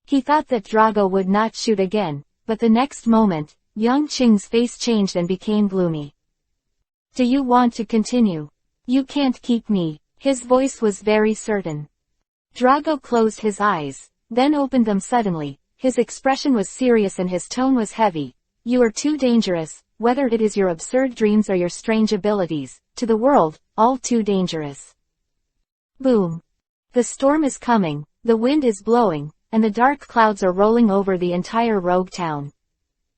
He thought that Drago would not shoot again, but the next moment, Yangqing's face changed and became gloomy. Do you want to continue? You can't keep me. His voice was very certain. Drago closed his eyes, then opened them suddenly. His expression was serious and his tone was heavy. You are too dangerous, whether it is your absurd dreams or your strange abilities, to the world, all too dangerous. Boom. The storm is coming, the wind is blowing, and the dark clouds are rolling over the entire rogue town.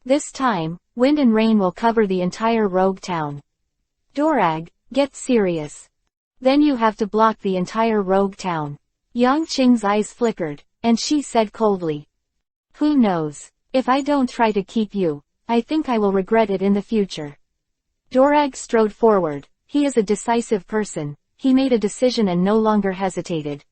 This time, wind and rain will cover the entire rogue town. Dorag, get serious. Then you have to block the entire rogue town. Yangqing's eyes flickered, and she said coldly. Who knows? If I don't try to keep you, I think I will regret it in the future. Dorag strode forward. He is a decisive person. He made a decision and no longer hesitated.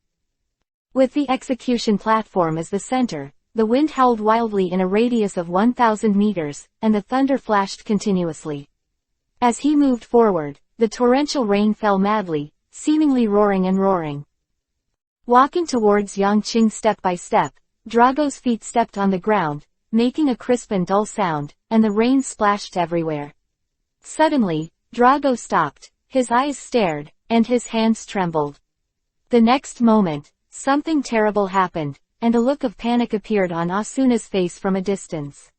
With the execution platform as the center, the wind howled wildly in a radius of 1,000 meters, and the thunder flashed continuously. As he moved forward, the torrential rain fell madly, seemingly roaring and roaring. Walking towards Yangqing step by step, Drago's feet stepped on the ground, making a crisp and dull sound, and the rain splashed everywhere. Suddenly, Drago stopped, his eyes stared, and his hands trembled. The next moment, something terrible happened, and a look of panic appeared on Asuna's face from a distance.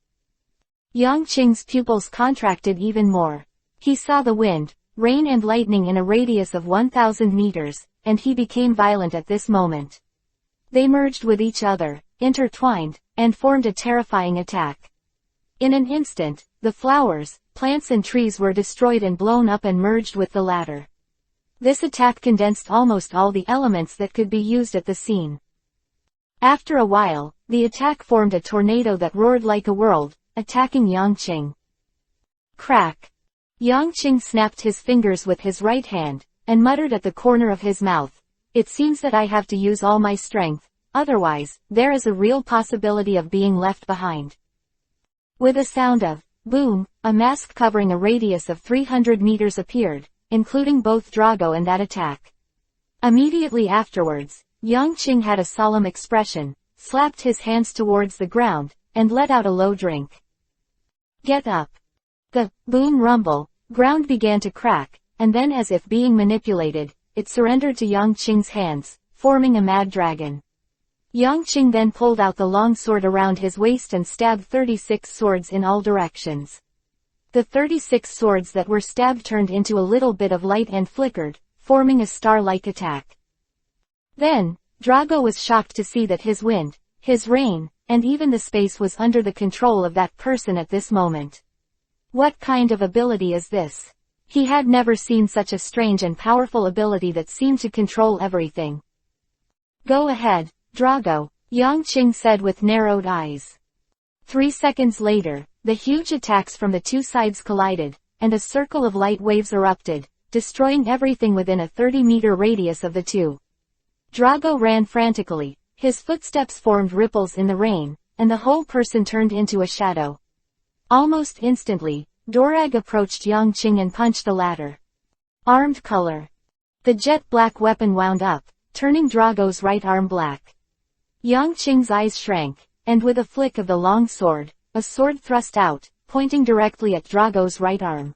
Yangqing's pupils contracted even more. He saw the wind, rain and lightning in a radius of 1,000 meters, and he became violent at this moment. They merged with each other, intertwined, and formed a terrifying attack. In an instant, the flowers, plants and trees were destroyed and blown up and merged with the latter. This attack condensed almost all the elements that could be used at the scene. After a while, the attack formed a tornado that roared like a world, attacking Yangqing. Crack! Yangqing snapped his fingers with his right hand, and muttered at the corner of his mouth, It seems that I have to use all my strength, otherwise, there is a real possibility of being left behind. With a sound of boom, a mask covering a radius of 300 meters appeared, including both Drago and that attack. Immediately afterwards, Yang Qing had a solemn expression, slapped his hands towards the ground, and let out a low drink. Get up. The boom rumble, ground began to crack, and then as if being manipulated, it surrendered to Yang Qing's hands, forming a mad dragon. Yang Qing then pulled out the long sword around his waist and stabbed 36 swords in all directions. The 36 swords that were stabbed turned into a little bit of light and flickered, forming a star-like attack. Then, Drago was shocked to see that his wind, his rain, and even the space was under the control of that person at this moment. What kind of ability is this? He had never seen such a strange and powerful ability that seemed to control everything. Go ahead, Drago, Yang Qing said with narrowed eyes. 3 seconds later, the huge attacks from the two sides collided, and a circle of light waves erupted, destroying everything within a 30-meter radius of the two. Drago ran frantically, his footsteps formed ripples in the rain, and the whole person turned into a shadow. Almost instantly, Dorag approached Yang Qing and punched the latter. Armed color. The jet black weapon wound up, turning Drago's right arm black. Yang Qing's eyes shrank, and with a flick of the long sword, a sword thrust out, pointing directly at Drago's right arm.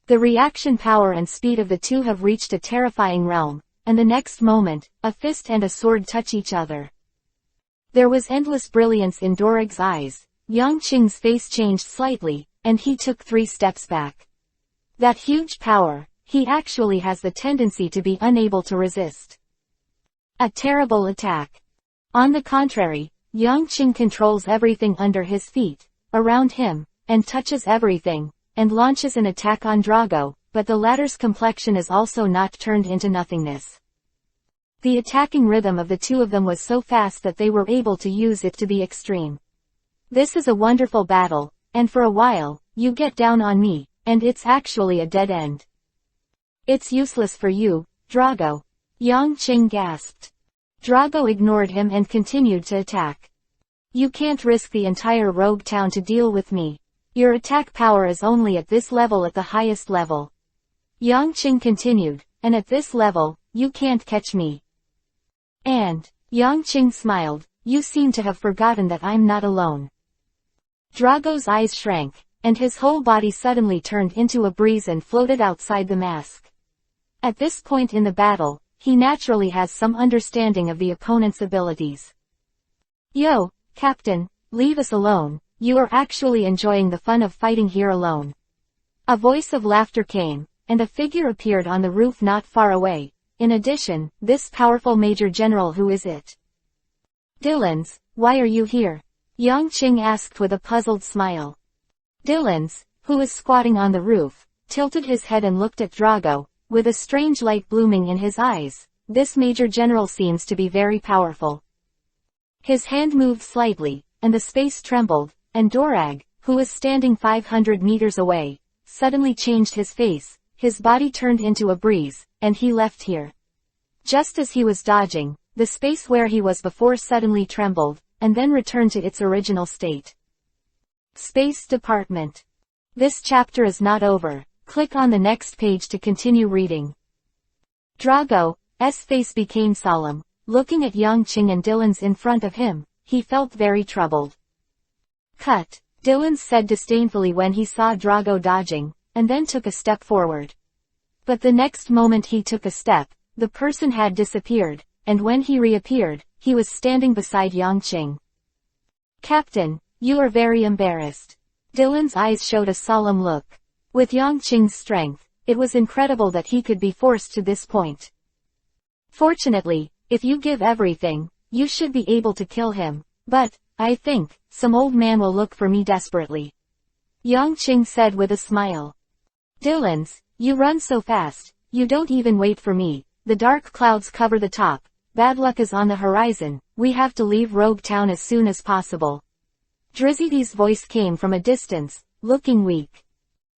The reaction power and speed of the two have reached a terrifying realm, and the next moment, a fist and a sword touch each other. There was endless brilliance in Dorag's eyes. Yang Qing's face changed slightly, and he took 3 steps back. That huge power, he actually has the tendency to be unable to resist. A terrible attack. On the contrary, Yang Qing controls everything under his feet, around him, and touches everything, and launches an attack on Drago, but the latter's complexion is also not turned into nothingness. The attacking rhythm of the two of them was so fast that they were able to use it to the extreme. This is a wonderful battle, and for a while, you get down on me, and it's actually a dead end. It's useless for you, Drago. Yang Qing gasped. Drago ignored him and continued to attack. You can't risk the entire rogue town to deal with me. Your attack power is only at this level at the highest level. Yang Qing continued, and at this level, you can't catch me. And, Yang Qing smiled, you seem to have forgotten that I'm not alone. Drago's eyes shrank, and his whole body suddenly turned into a breeze and floated outside the mask. At this point in the battle, he naturally has some understanding of the opponent's abilities. Yo, Captain, leave us alone, you are actually enjoying the fun of fighting here alone. A voice of laughter came, and a figure appeared on the roof not far away. In addition, this powerful Major General, who is it? Dillons, why are you here? Yang Qing asked with a puzzled smile. Dillons, who was squatting on the roof, tilted his head and looked at Drago, with a strange light blooming in his eyes. This Major General seems to be very powerful. His hand moved slightly, and the space trembled, and Dorag, who was standing 500 meters away, suddenly changed his face, his body turned into a breeze, and he left here. Just as he was dodging, the space where he was before suddenly trembled, and then returned to its original state. Space Department. This chapter is not over. Click on the next page to continue reading. Drago's face became solemn. Looking at Yang Qing and Dillons in front of him, he felt very troubled. Cut, Dillons said disdainfully when he saw Drago dodging, and then took a step forward. But the next moment he took a step, the person had disappeared, and when he reappeared, he was standing beside Yang Qing. Captain, you are very embarrassed. Dillon's eyes showed a solemn look. With Yang Qing's strength, it was incredible that he could be forced to this point. Fortunately, if you give everything, you should be able to kill him, but, I think, some old man will look for me desperately. Yang Qing said with a smile. Dillons, you run so fast, you don't even wait for me, the dark clouds cover the top, bad luck is on the horizon, we have to leave Rogue Town as soon as possible. Drizzy's voice came from a distance, looking weak.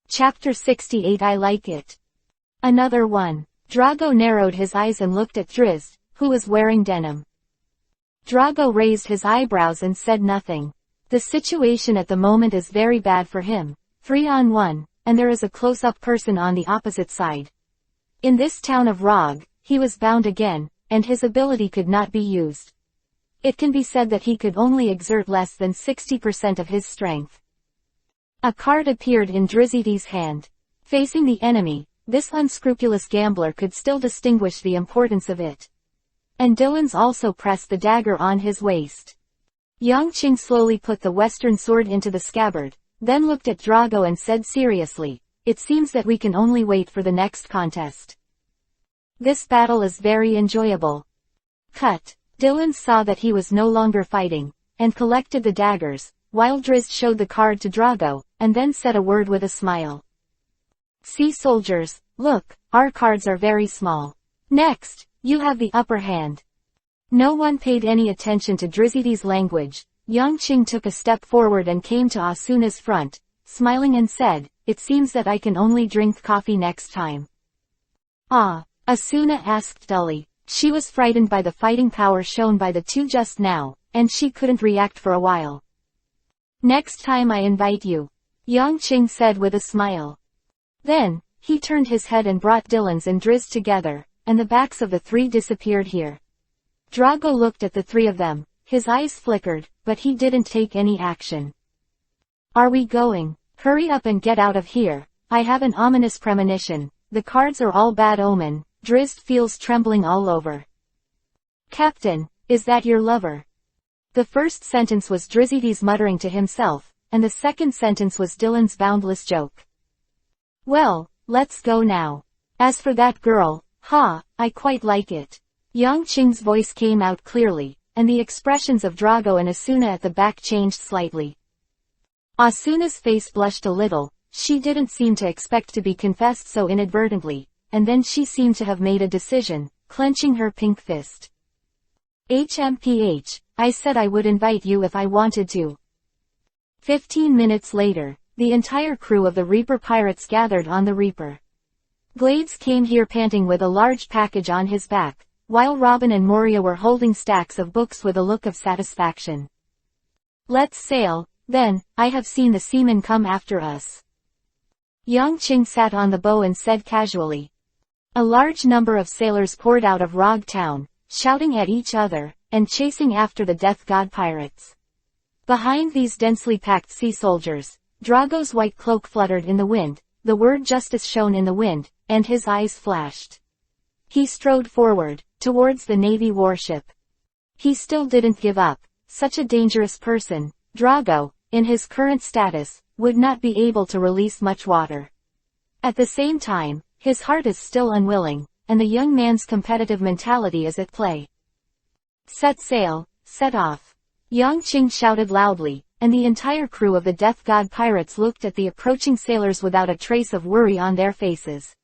Chapter 68 I like it. Another one. Drago narrowed his eyes and looked at Drizzt, who was wearing denim. Drago raised his eyebrows and said nothing. The situation at the moment is very bad for him. 3-on-1, and there is a close-up person on the opposite side. In this town of Rog, he was bound again, and his ability could not be used. It can be said that he could only exert less than 60% of his strength. A card appeared in Drizzy's hand. Facing the enemy, this unscrupulous gambler could still distinguish the importance of it. And Dylan's also pressed the dagger on his waist. Yang Qing slowly put the western sword into the scabbard, then looked at Drago and said seriously, "It seems that we can only wait for the next contest. This battle is very enjoyable." Cut. Dylan saw that he was no longer fighting, and collected the daggers, while Drizzt showed the card to Drago, and then said a word with a smile. "See soldiers, look, our cards are very small. Next, you have the upper hand." No one paid any attention to Drizzy's language. Yang Qing took a step forward and came to Asuna's front, smiling and said, "It seems that I can only drink coffee next time." "Ah?" Asuna asked dully. She was frightened by the fighting power shown by the two just now, and she couldn't react for a while. "Next time I invite you," Yang Qing said with a smile. Then, he turned his head and brought Dylan's and Drizzt together, and the backs of the three disappeared here. Drago looked at the three of them, his eyes flickered, but he didn't take any action. "Are we going? Hurry up and get out of here, I have an ominous premonition, the cards are all bad omen." Drizzt feels trembling all over. "Captain, is that your lover?" The first sentence was Drizzy's muttering to himself, and the second sentence was Dylan's boundless joke. "Well, let's go now. As for that girl, I quite like it." Yang Qing's voice came out clearly, and the expressions of Drago and Asuna at the back changed slightly. Asuna's face blushed a little, she didn't seem to expect to be confessed so inadvertently, and then she seemed to have made a decision, clenching her pink fist. "HMPH, I said I would invite you if I wanted to." 15 minutes later, the entire crew of the Reaper pirates gathered on the Reaper. Glades came here panting with a large package on his back, while Robin and Moria were holding stacks of books with a look of satisfaction. "Let's sail, then, I have seen the seamen come after us." Yang Qing sat on the bow and said casually. A large number of sailors poured out of Rog Town, shouting at each other, and chasing after the Death God pirates. Behind these densely packed sea soldiers, Drago's white cloak fluttered in the wind, the word justice shone in the wind, and his eyes flashed. He strode forward, towards the Navy warship. He still didn't give up. Such a dangerous person, Drago, in his current status, would not be able to release much water. At the same time, his heart is still unwilling, and the young man's competitive mentality is at play. "Set sail, set off." Yang Qing shouted loudly, and the entire crew of the Death God pirates looked at the approaching sailors without a trace of worry on their faces.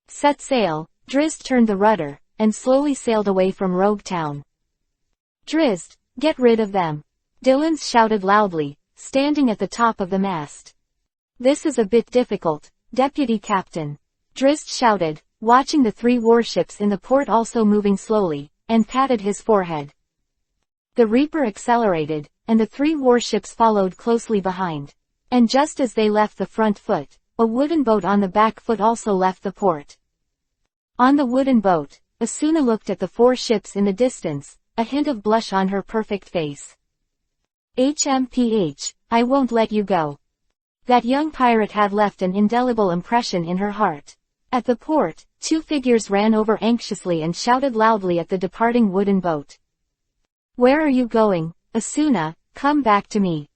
Set sail. Drizzt turned the rudder, and slowly sailed away from Rogue Town. "Drizzt, get rid of them!" Dylan shouted loudly, standing at the top of the mast. "This is a bit difficult, Deputy Captain," Drizzt shouted, watching the three warships in the port also moving slowly, and patted his forehead. The Reaper accelerated, and the three warships followed closely behind. And just as they left the front foot, a wooden boat on the back foot also left the port. On the wooden boat, Asuna looked at the four ships in the distance, a hint of blush on her perfect face. "HMPH, I won't let you go." That young pirate had left an indelible impression in her heart. At the port, two figures ran over anxiously and shouted loudly at the departing wooden boat. "Where are you going, Asuna? Come back to me."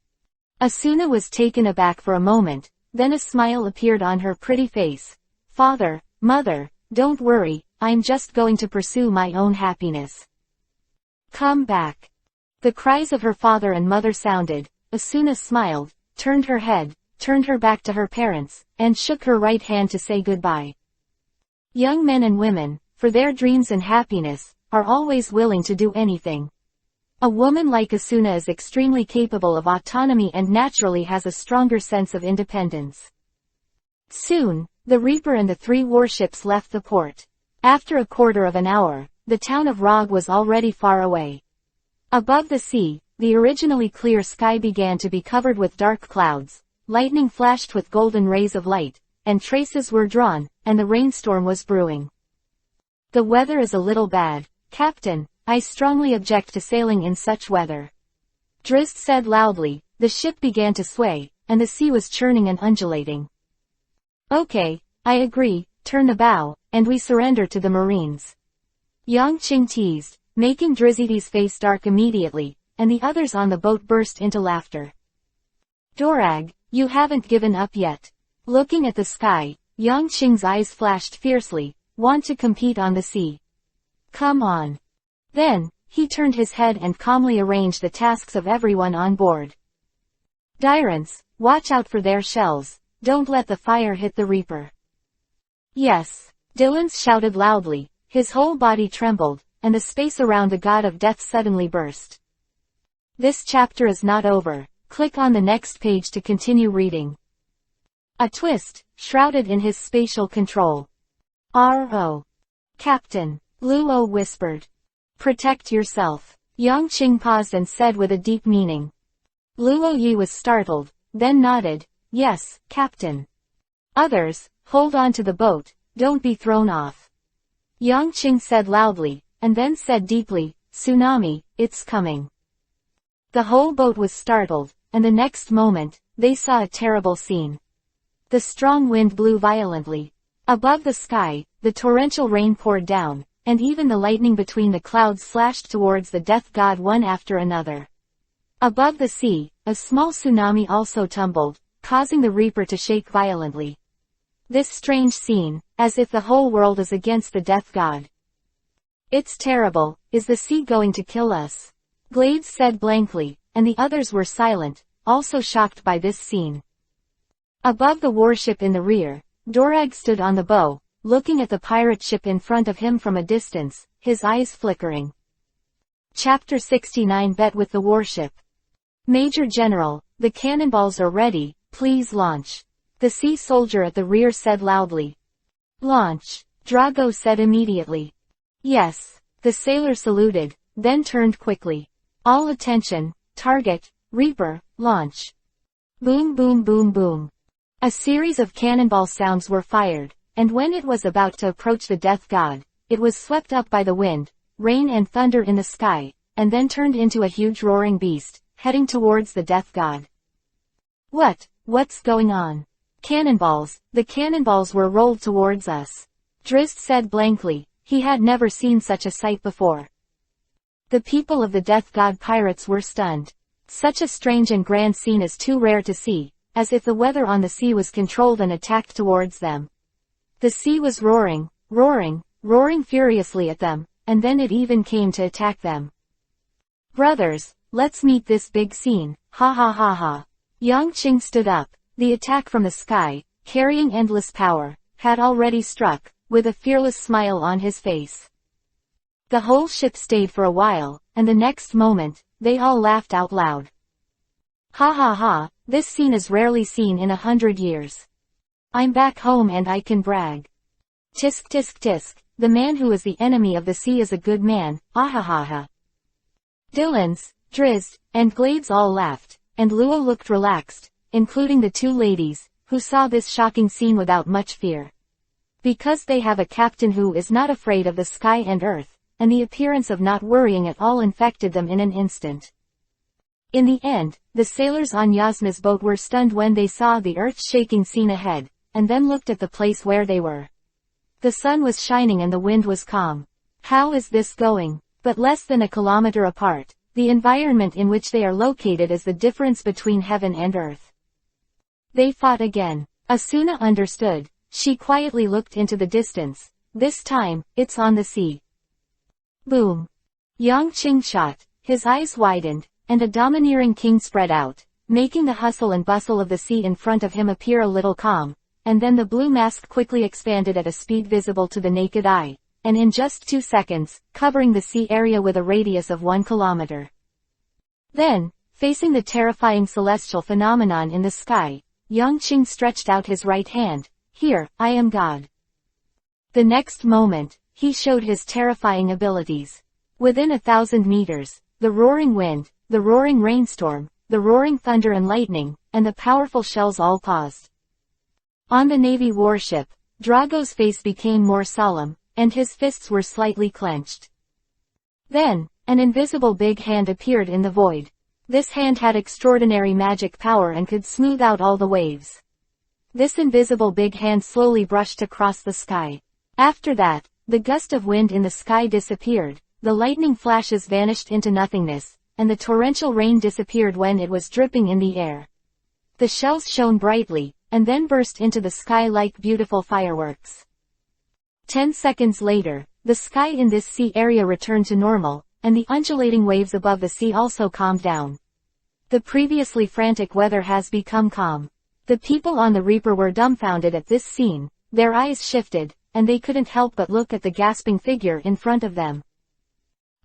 Asuna was taken aback for a moment, then a smile appeared on her pretty face. "Father, Mother, don't worry, I'm just going to pursue my own happiness. Come back." The cries of her father and mother sounded. Asuna smiled, turned her head, turned her back to her parents, and shook her right hand to say goodbye. Young men and women, for their dreams and happiness, are always willing to do anything. A woman like Asuna is extremely capable of autonomy and naturally has a stronger sense of independence. Soon, the Reaper and the three warships left the port. After a quarter of an hour, the town of Rog was already far away. Above the sea, the originally clear sky began to be covered with dark clouds, lightning flashed with golden rays of light, and traces were drawn, and the rainstorm was brewing. "The weather is a little bad, Captain. I strongly object to sailing in such weather," Drizzt said loudly. The ship began to sway, and the sea was churning and undulating. "Okay, I agree, turn the bow, and we surrender to the Marines," Yang Qing teased, making Drizzy's face dark immediately, and the others on the boat burst into laughter. "Dorag, you haven't given up yet." Looking at the sky, Yang Qing's eyes flashed fiercely. "Want to compete on the sea? Come on." Then, he turned his head and calmly arranged the tasks of everyone on board. "Dyrants, watch out for their shells. Don't let the fire hit the Reaper." "Yes," Dylan shouted loudly. His whole body trembled, and the space around the god of death suddenly burst. This chapter is not over. Click on the next page to continue reading. A twist, shrouded in his spatial control. "R.O. Captain," Luo whispered. "Protect yourself." Yang Qing paused and said with a deep meaning. Luo Yi was startled, then nodded. "Yes, Captain." "Others, hold on to the boat, don't be thrown off," Yang Qing said loudly, and then said deeply, "Tsunami, it's coming." The whole boat was startled, and the next moment, they saw a terrible scene. The strong wind blew violently. Above the sky, the torrential rain poured down, and even the lightning between the clouds slashed towards the death god one after another. Above the sea, a small tsunami also tumbled, causing the Reaper to shake violently. This strange scene, as if the whole world is against the death god. "It's terrible. Is the sea going to kill us?" Glades said blankly, and the others were silent, also shocked by this scene. Above the warship in the rear, Dorag stood on the bow, looking at the pirate ship in front of him from a distance, his eyes flickering. Chapter 69 Bet with the warship. "Major General, the cannonballs are ready, please launch," the sea soldier at the rear said loudly. "Launch," Drago said immediately. "Yes," the sailor saluted, then turned quickly. "All attention, target, Reaper, launch." Boom boom boom boom. A series of cannonball sounds were fired, and when it was about to approach the death god, it was swept up by the wind, rain and thunder in the sky, and then turned into a huge roaring beast, heading towards the death god. What's going on?" "Cannonballs, the cannonballs were rolled towards us," Drizzt said blankly. He had never seen such a sight before. The people of the death god pirates were stunned. Such a strange and grand scene is too rare to see, as if the weather on the sea was controlled and attacked towards them. The sea was roaring, roaring furiously at them, and then it even came to attack them. "Brothers, let's meet this big scene, ha ha ha ha." Yang Qing stood up. The attack from the sky, carrying endless power, had already struck, with a fearless smile on his face. The whole ship stayed for a while, and the next moment, they all laughed out loud. "Ha ha ha, this scene is rarely seen in 100 years. I'm back home and I can brag. Tisk tisk tisk, the man who is the enemy of the sea is a good man, ahahaha." Dillons, Drizzt, and Glades all laughed, and Luo looked relaxed, including the two ladies, who saw this shocking scene without much fear. Because they have a captain who is not afraid of the sky and earth, and the appearance of not worrying at all infected them in an instant. In the end, the sailors on Yasna's boat were stunned when they saw the earth-shaking scene ahead, and then looked at the place where they were. The sun was shining and the wind was calm. How is this going? But less than a kilometer apart, the environment in which they are located is the difference between heaven and earth. They fought again. Asuna understood. She quietly looked into the distance. This time, it's on the sea. Boom. Yang Qing shot. His eyes widened, and a domineering king spread out, making the hustle and bustle of the sea in front of him appear a little calm, and then the blue mask quickly expanded at a speed visible to the naked eye, and in just 2 seconds, covering the sea area with a radius of 1 kilometer. Then, facing the terrifying celestial phenomenon in the sky, Yang Qing stretched out his right hand. "Here, I am God." The next moment, he showed his terrifying abilities. Within 1,000 meters, the roaring wind, the roaring rainstorm, the roaring thunder and lightning, and the powerful shells all paused. On the Navy warship, Drago's face became more solemn, and his fists were slightly clenched. Then, an invisible big hand appeared in the void. This hand had extraordinary magic power and could smooth out all the waves. This invisible big hand slowly brushed across the sky. After that, the gust of wind in the sky disappeared, the lightning flashes vanished into nothingness, and the torrential rain disappeared when it was dripping in the air. The shells shone brightly, and then burst into the sky like beautiful fireworks. 10 seconds later, the sky in this sea area returned to normal, and the undulating waves above the sea also calmed down. The previously frantic weather has become calm. The people on the Reaper were dumbfounded at this scene, their eyes shifted, and they couldn't help but look at the gasping figure in front of them.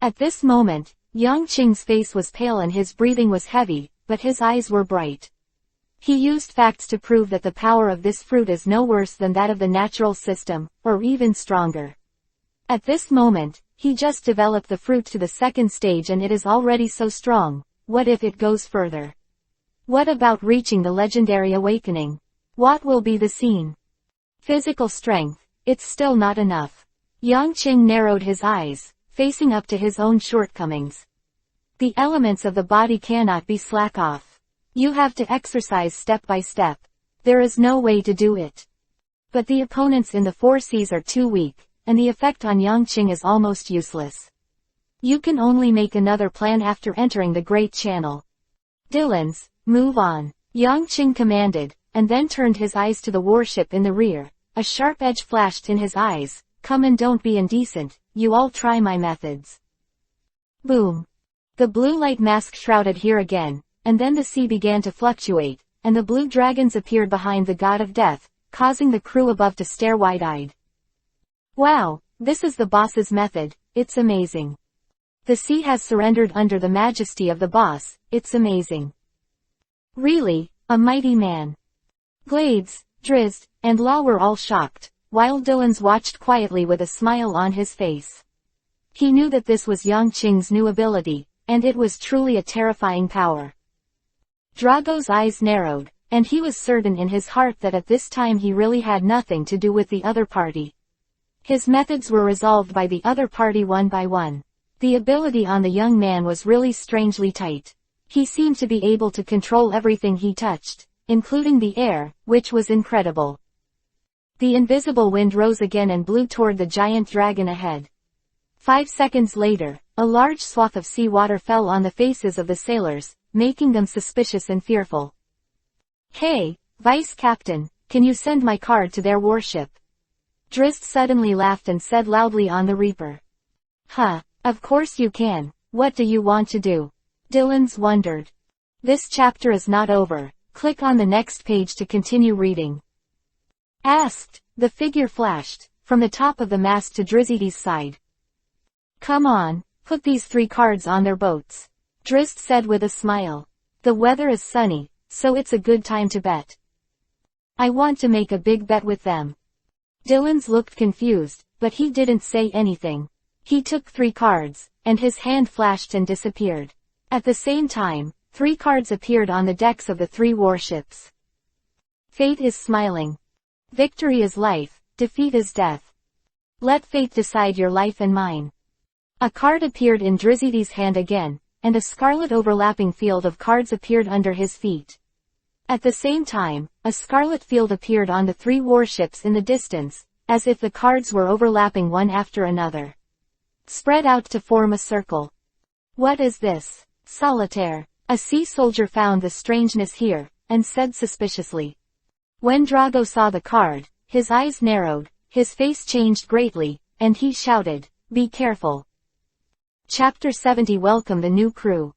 At this moment, Yang Qing's face was pale and his breathing was heavy, but his eyes were bright. He used facts to prove that the power of this fruit is no worse than that of the natural system, or even stronger. At this moment, he just developed the fruit to the second stage and it is already so strong. What if it goes further? What about reaching the legendary awakening? What will be the scene? Physical strength, it's still not enough. Yang Qing narrowed his eyes, facing up to his own shortcomings. The elements of the body cannot be slack off. You have to exercise step by step. There is no way to do it. But the opponents in the four seas are too weak, and the effect on Yang Qing is almost useless. You can only make another plan after entering the Great Channel. Dylan's, move on, Yang Qing commanded, and then turned his eyes to the warship in the rear. A sharp edge flashed in his eyes. Come and don't be indecent, you all try my methods. Boom. The blue light mask shrouded here again, and then the sea began to fluctuate, and the blue dragons appeared behind the god of death, causing the crew above to stare wide-eyed. Wow, this is the boss's method, it's amazing. The sea has surrendered under the majesty of the boss, it's amazing. Really, a mighty man. Glades, Drizzt, and Law were all shocked, while Dylan's watched quietly with a smile on his face. He knew that this was Yang Qing's new ability, and it was truly a terrifying power. Drago's eyes narrowed, and he was certain in his heart that at this time he really had nothing to do with the other party. His methods were resolved by the other party one by one. The ability on the young man was really strangely tight. He seemed to be able to control everything he touched, including the air, which was incredible. The invisible wind rose again and blew toward the giant dragon ahead. 5 seconds later, a large swath of sea water fell on the faces of the sailors, making them suspicious and fearful. Hey, Vice Captain, can you send my card to their warship? Drizzt suddenly laughed and said loudly on the Reaper. Huh, of course you can, what do you want to do? Dylan's wondered. This chapter is not over, click on the next page to continue reading. Asked, the figure flashed, from the top of the mast to Drizzy's side. Come on, put these 3 cards on their boats. Drizzt said with a smile. The weather is sunny, so it's a good time to bet. I want to make a big bet with them. Dylan's looked confused, but he didn't say anything. He took 3 cards, and his hand flashed and disappeared. At the same time, 3 cards appeared on the decks of the 3 warships. Fate is smiling. Victory is life, defeat is death. Let fate decide your life and mine. A card appeared in Drizzy's hand again, and a scarlet overlapping field of cards appeared under his feet. At the same time, a scarlet field appeared on the 3 warships in the distance, as if the cards were overlapping one after another. Spread out to form a circle. What is this? Solitaire. A sea soldier found the strangeness here, and said suspiciously. When Drago saw the card, his eyes narrowed, his face changed greatly, and he shouted, "Be careful." Chapter 70 Welcome the new crew.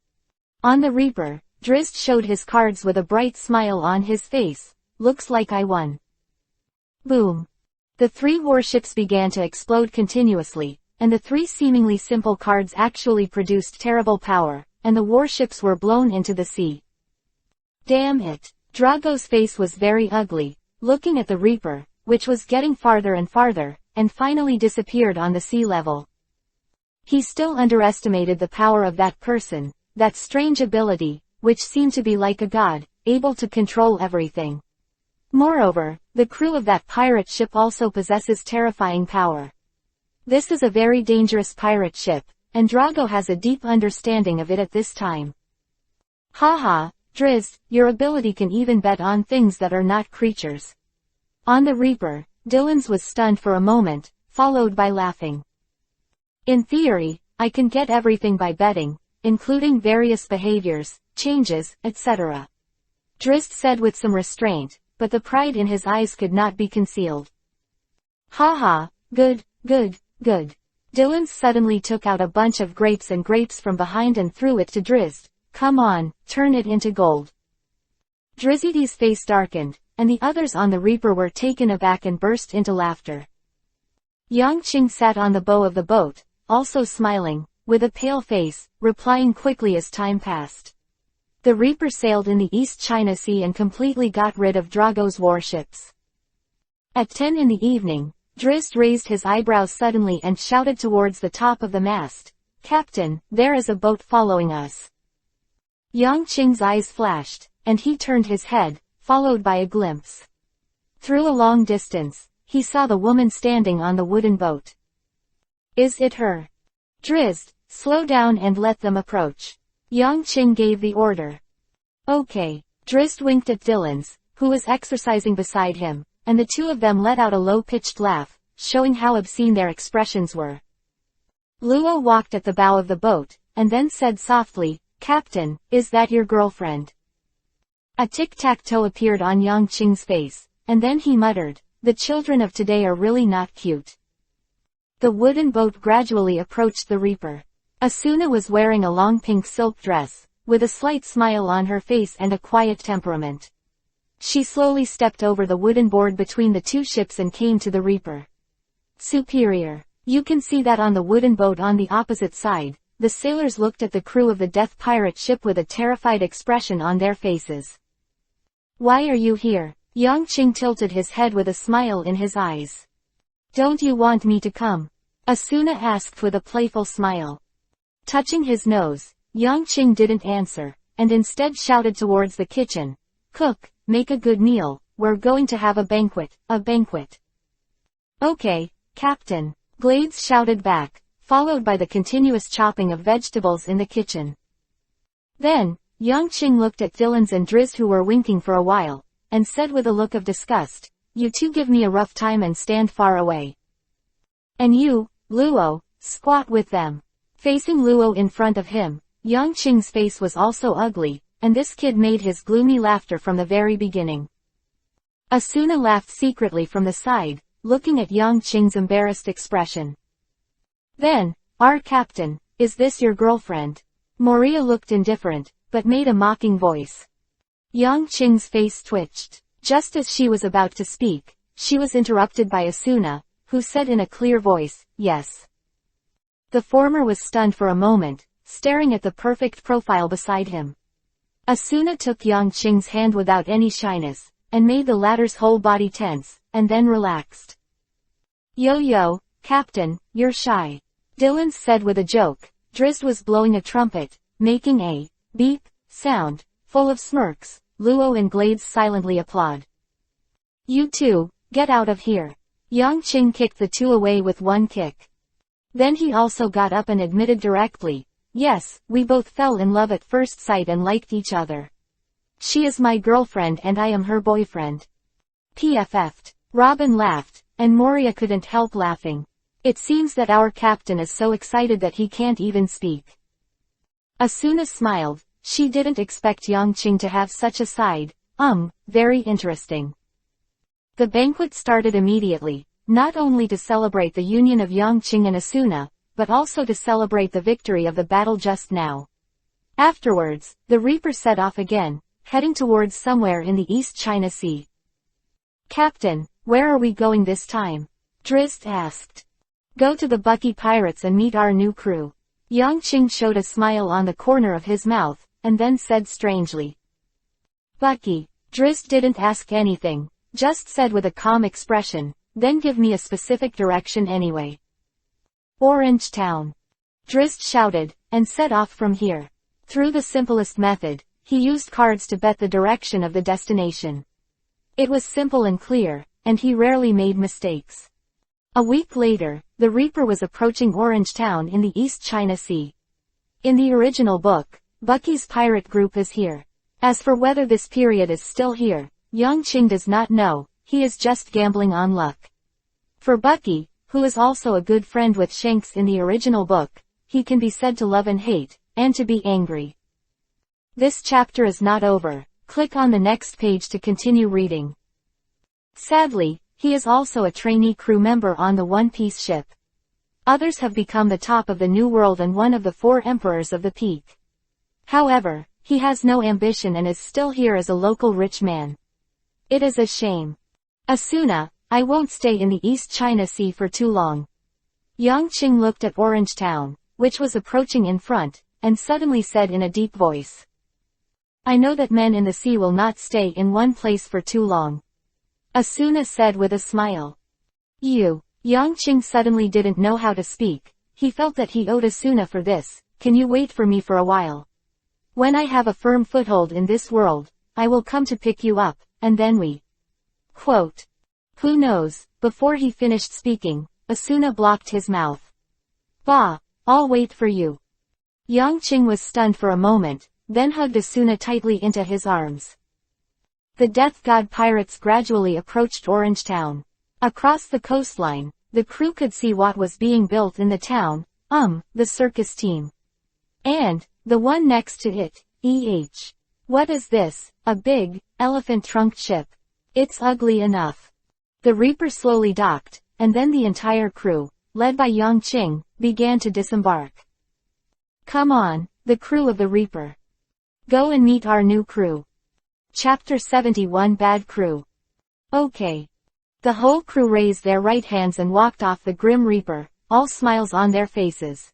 On the Reaper, Drizzt showed his cards with a bright smile on his face. Looks like I won. Boom. The 3 warships began to explode continuously, and the 3 seemingly simple cards actually produced terrible power, and the warships were blown into the sea. Damn it. Drago's face was very ugly, looking at the Reaper, which was getting farther and farther, and finally disappeared on the sea level. He still underestimated the power of that person, that strange ability, which seemed to be like a god, able to control everything. Moreover, the crew of that pirate ship also possesses terrifying power. This is a very dangerous pirate ship, and Drago has a deep understanding of it at this time. Haha, Drizzt, your ability can even bet on things that are not creatures. On the Reaper, Dylan's was stunned for a moment, followed by laughing. In theory, I can get everything by betting, including various behaviors, changes, etc. Drizzt said with some restraint, but the pride in his eyes could not be concealed. Haha, good, good, good. Dylan suddenly took out a bunch of grapes from behind and threw it to Drizzt. Come on, turn it into gold. Drizzy's face darkened, and the others on the Reaper were taken aback and burst into laughter. Yangqing sat on the bow of the boat, also smiling, with a pale face, replying quickly as time passed. The Reaper sailed in the East China Sea and completely got rid of Drago's warships. At 10 in the evening, Drizzt raised his eyebrows suddenly and shouted towards the top of the mast, "Captain, there is a boat following us." Yangqing's eyes flashed, and he turned his head, followed by a glimpse. Through a long distance, he saw the woman standing on the wooden boat. Is it her? Drizzt, slow down and let them approach. Yangqing gave the order. Okay. Drizzt winked at Dylan's, who was exercising beside him, and the two of them let out a low-pitched laugh, showing how obscene their expressions were. Luo walked at the bow of the boat, and then said softly, "Captain, is that your girlfriend?" A tic-tac-toe appeared on Yangqing's face, and then he muttered, "The children of today are really not cute." The wooden boat gradually approached the Reaper. Asuna was wearing a long pink silk dress, with a slight smile on her face and a quiet temperament. She slowly stepped over the wooden board between the two ships and came to the Reaper. Superior. You can see that on the wooden boat on the opposite side, the sailors looked at the crew of the death pirate ship with a terrified expression on their faces. Why are you here? Yangqing tilted his head with a smile in his eyes. Don't you want me to come? Asuna asked with a playful smile. Touching his nose, Yangqing didn't answer, and instead shouted towards the kitchen. Cook, make a good meal, we're going to have a banquet, a banquet. Okay, Captain, Glades shouted back, followed by the continuous chopping of vegetables in the kitchen. Then, Yangqing looked at Dylan's and Drizzt who were winking for a while, and said with a look of disgust, "You two give me a rough time and stand far away. And you, Luo, squat with them." Facing Luo in front of him, Yangqing's face was also ugly, and this kid made his gloomy laughter from the very beginning. Asuna laughed secretly from the side, looking at Yangqing's embarrassed expression. Then, our captain, is this your girlfriend? Moria looked indifferent, but made a mocking voice. Yangqing's face twitched. Just as she was about to speak, she was interrupted by Asuna, who said in a clear voice, "Yes." The former was stunned for a moment, staring at the perfect profile beside him. Asuna took Yangqing's hand without any shyness, and made the latter's whole body tense, and then relaxed. Yo, Captain, you're shy. Dylan said with a joke. Drizzt was blowing a trumpet, making a beep sound, full of smirks. Luo and Glades silently applaud. You two, get out of here. Yangqing kicked the two away with one kick. Then he also got up and admitted directly, "Yes, we both fell in love at first sight and liked each other. She is my girlfriend and I am her boyfriend." PFF'd. Robin laughed, and Moria couldn't help laughing. It seems that our captain is so excited that he can't even speak. Asuna smiled. She didn't expect Yangqing to have such a side. Very interesting. The banquet started immediately, not only to celebrate the union of Yangqing and Asuna, but also to celebrate the victory of the battle just now. Afterwards, the Reaper set off again, heading towards somewhere in the East China Sea. Captain, where are we going this time? Drizzt asked. Go to the Bucky Pirates and meet our new crew. Yangqing showed a smile on the corner of his mouth, and then said strangely. Bucky. Drizzt didn't ask anything, just said with a calm expression, then give me a specific direction anyway. Orange Town. Drizzt shouted, and set off from here. Through the simplest method, he used cards to bet the direction of the destination. It was simple and clear, and he rarely made mistakes. A week later, the Reaper was approaching Orange Town in the East China Sea. In the original book, Bucky's pirate group is here. As for whether this period is still here, Yang Qing does not know, he is just gambling on luck. For Bucky, who is also a good friend with Shanks in the original book, he can be said to love and hate, and to be angry. This chapter is not over. Click on the next page to continue reading. Sadly, he is also a trainee crew member on the One Piece ship. Others have become the top of the New World and one of the 4 emperors of the peak. However, he has no ambition and is still here as a local rich man. It is a shame. Asuna, I won't stay in the East China Sea for too long. Yang Qing looked at Orange Town, which was approaching in front, and suddenly said in a deep voice. I know that men in the sea will not stay in one place for too long. Asuna said with a smile. You. Yang Qing suddenly didn't know how to speak. He felt that he owed Asuna for this. Can you wait for me for a while? When I have a firm foothold in this world, I will come to pick you up, and then we. Quote. Who knows? Before he finished speaking, Asuna blocked his mouth. Bah, I'll wait for you. Yang Qing was stunned for a moment, then hugged Asuna tightly into his arms. The Death God pirates gradually approached Orange Town. Across the coastline, the crew could see what was being built in the town, the circus team. And, the one next to it, What is this? A big, elephant-trunked ship. It's ugly enough. The Reaper slowly docked, and then the entire crew, led by Yang Qing, began to disembark. Come on, the crew of the Reaper. Go and meet our new crew. Chapter 71 Bad Crew. Okay. The whole crew raised their right hands and walked off the Grim Reaper, all smiles on their faces.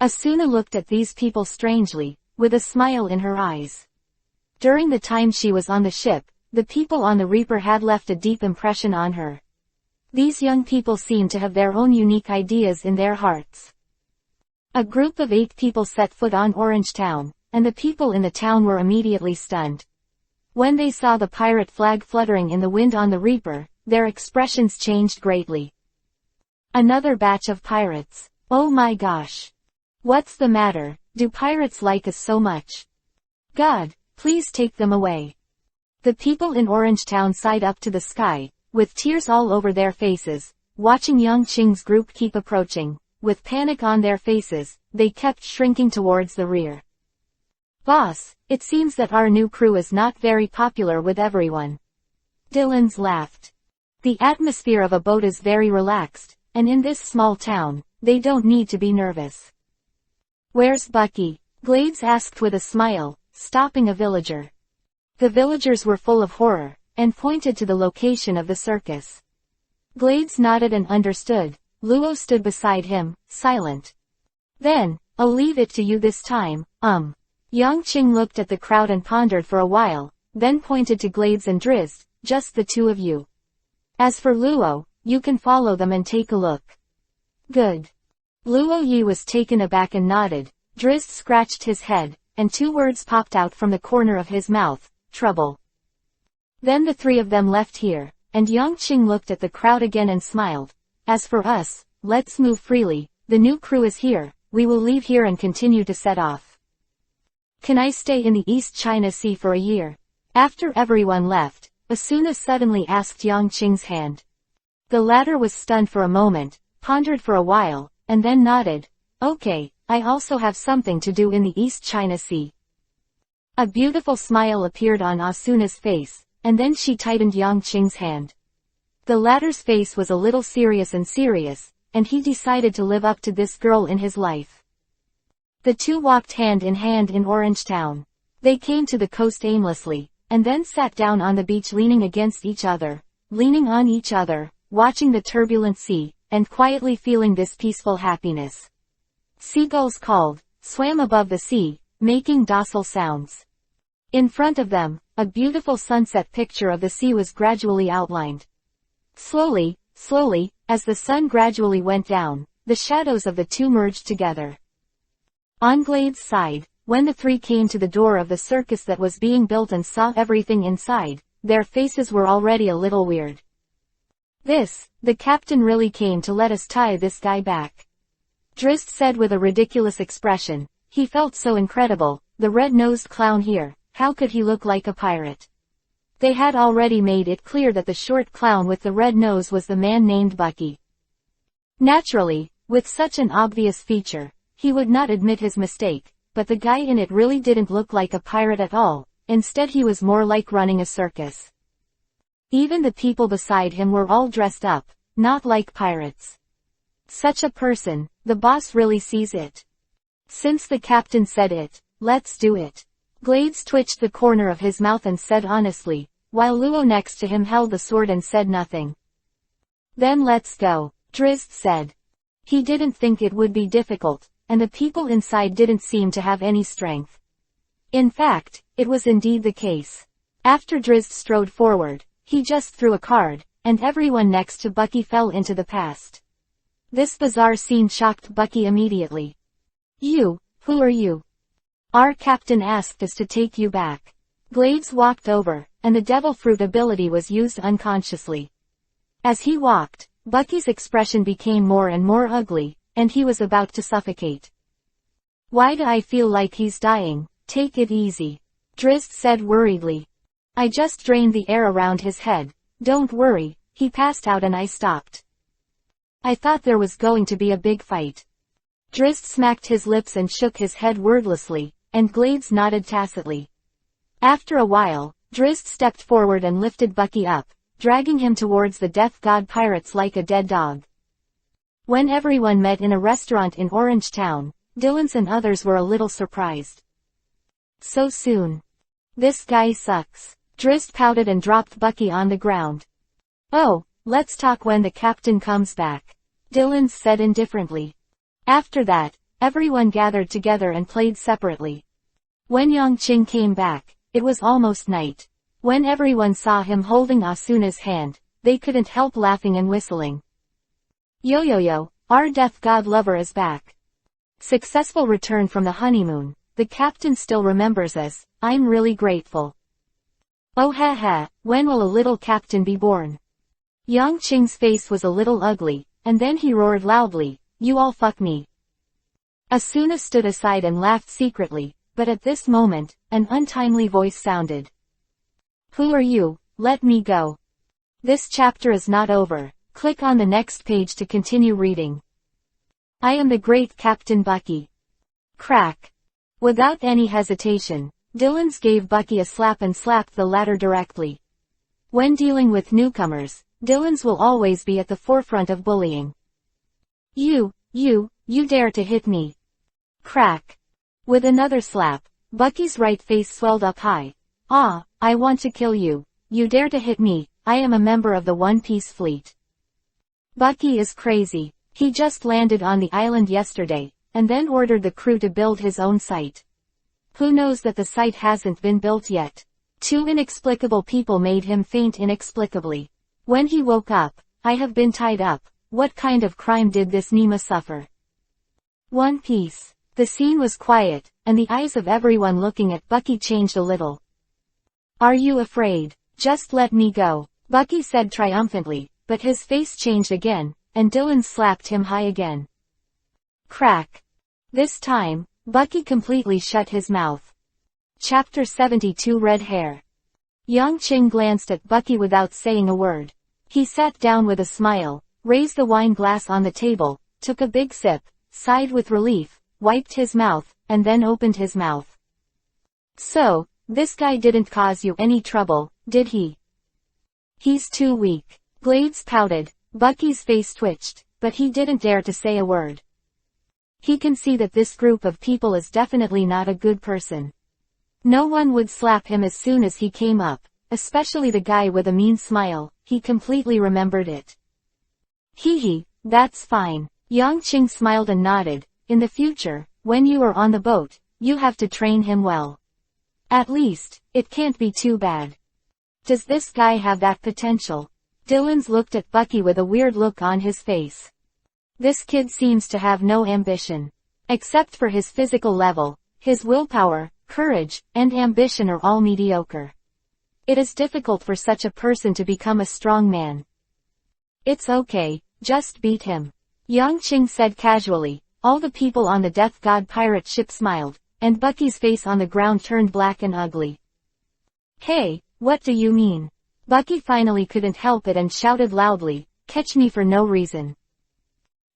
Asuna looked at these people strangely, with a smile in her eyes. During the time she was on the ship, the people on the Reaper had left a deep impression on her. These young people seemed to have their own unique ideas in their hearts. A group of 8 people set foot on Orange Town, and the people in the town were immediately stunned. When they saw the pirate flag fluttering in the wind on the Reaper, their expressions changed greatly. Another batch of pirates. Oh my gosh. What's the matter? Do pirates like us so much? God, please take them away. The people in Orange Town sighed up to the sky, with tears all over their faces, watching Yang Qing's group keep approaching. With panic on their faces, they kept shrinking towards the rear. Boss, it seems that our new crew is not very popular with everyone. Dylan's laughed. The atmosphere of a boat is very relaxed, and in this small town, they don't need to be nervous. Where's Bucky? Glades asked with a smile, stopping a villager. The villagers were full of horror, and pointed to the location of the circus. Glades nodded and understood. Luo stood beside him, silent. Then, I'll leave it to you this time, Yang Qing looked at the crowd and pondered for a while, then pointed to Glades and Drizzt, just the 2 of you. As for Luo, you can follow them and take a look. Good. Luo Yi was taken aback and nodded. Drizzt scratched his head, and 2 words popped out from the corner of his mouth, trouble. Then the 3 of them left here, and Yang Qing looked at the crowd again and smiled. As for us, let's move freely, the new crew is here, we will leave here and continue to set off. Can I stay in the East China Sea for a year? After everyone left, Asuna suddenly asked Yang Qing's hand. The latter was stunned for a moment, pondered for a while, and then nodded. Okay, I also have something to do in the East China Sea. A beautiful smile appeared on Asuna's face, and then she tightened Yang Qing's hand. The latter's face was a little serious, and he decided to live up to this girl in his life. The 2 walked hand in hand in Orange Town. They came to the coast aimlessly, and then sat down on the beach leaning against each other, leaning on each other, watching the turbulent sea, and quietly feeling this peaceful happiness. Seagulls called, swam above the sea, making docile sounds. In front of them, a beautiful sunset picture of the sea was gradually outlined. Slowly, as the sun gradually went down, the shadows of the 2 merged together. On Glade's side, when the 3 came to the door of the circus that was being built and saw everything inside, their faces were already a little weird. The captain really came to let us tie this guy back. Drizzt said with a ridiculous expression. He felt so incredible, the red-nosed clown here, how could he look like a pirate? They had already made it clear that the short clown with the red nose was the man named Bucky. Naturally, with such an obvious feature, he would not admit his mistake, but the guy in it really didn't look like a pirate at all, instead he was more like running a circus. Even the people beside him were all dressed up, not like pirates. Such a person, the boss really sees it. Since the captain said it, let's do it. Glades twitched the corner of his mouth and said honestly, while Luo next to him held the sword and said nothing. Then let's go, Drizzt said. He didn't think it would be difficult, and the people inside didn't seem to have any strength. In fact, it was indeed the case. After Drizzt strode forward, he just threw a card, and everyone next to Bucky fell into the past. This bizarre scene shocked Bucky immediately. Who are you? Our captain asked us to take you back. Glades walked over, and the devil fruit ability was used unconsciously. As he walked, Bucky's expression became more and more ugly, and he was about to suffocate. Why do I feel like he's dying? Take it easy. Drizzt said worriedly. I just drained the air around his head. Don't worry, he passed out and I stopped. I thought there was going to be a big fight. Drizzt smacked his lips and shook his head wordlessly, and Glades nodded tacitly. After a while, Drizzt stepped forward and lifted Bucky up, dragging him towards the death god pirates like a dead dog. When everyone met in a restaurant in Orange Town, Dylan's and others were a little surprised. So soon. This guy sucks. Drizzt pouted and dropped Bucky on the ground. Oh, let's talk when the captain comes back, Dylan said indifferently. After that, everyone gathered together and played separately. When Yongqing came back, it was almost night. When everyone saw him holding Asuna's hand, they couldn't help laughing and whistling. Yo, our death god lover is back. Successful return from the honeymoon, the captain still remembers us, I'm really grateful. Oh when will a little captain be born? Yongqing's face was a little ugly, and then he roared loudly, you all fuck me. Asuna stood aside and laughed secretly, but at this moment, an untimely voice sounded. Who are you? Let me go. This chapter is not over. Click on the next page to continue reading. I am the great Captain Bucky. Crack. Without any hesitation, Dylan's gave Bucky a slap and slapped the latter directly. When dealing with newcomers, Dylan's will always be at the forefront of bullying. You dare to hit me. Crack. With another slap, Bucky's right face swelled up high. Ah, I want to kill you. You dare to hit me, I am a member of the One Piece fleet. Bucky is crazy. He just landed on the island yesterday, and then ordered the crew to build his own site. Who knows that the site hasn't been built yet? Two inexplicable people made him faint inexplicably. When he woke up, I have been tied up. What kind of crime did this Nima suffer? One Piece. The scene was quiet, and the eyes of everyone looking at Bucky changed a little. Are you afraid? Just let me go, Bucky said triumphantly, but his face changed again, and Dylan slapped him high again. Crack. This time, Bucky completely shut his mouth. Chapter 72 Red Hair. Yongqing glanced at Bucky without saying a word. He sat down with a smile, raised the wine glass on the table, took a big sip, sighed with relief, wiped his mouth, and then opened his mouth. So, this guy didn't cause you any trouble, did he? He's too weak. Glades pouted, Bucky's face twitched, but he didn't dare to say a word. He can see that this group of people is definitely not a good person. No one would slap him as soon as he came up, especially the guy with a mean smile. He completely remembered it. Hee, that's fine. Yongqing smiled and nodded. In the future, when you are on the boat, you have to train him well. At least, it can't be too bad. Does this guy have that potential? Dylan's looked at Bucky with a weird look on his face. This kid seems to have no ambition. Except for his physical level, his willpower, courage, and ambition are all mediocre. It is difficult for such a person to become a strong man. It's okay, just beat him. Yang Qing said casually. All the people on the Death God pirate ship smiled, and Bucky's face on the ground turned black and ugly. Hey, what do you mean? Bucky finally couldn't help it and shouted loudly, catch me for no reason.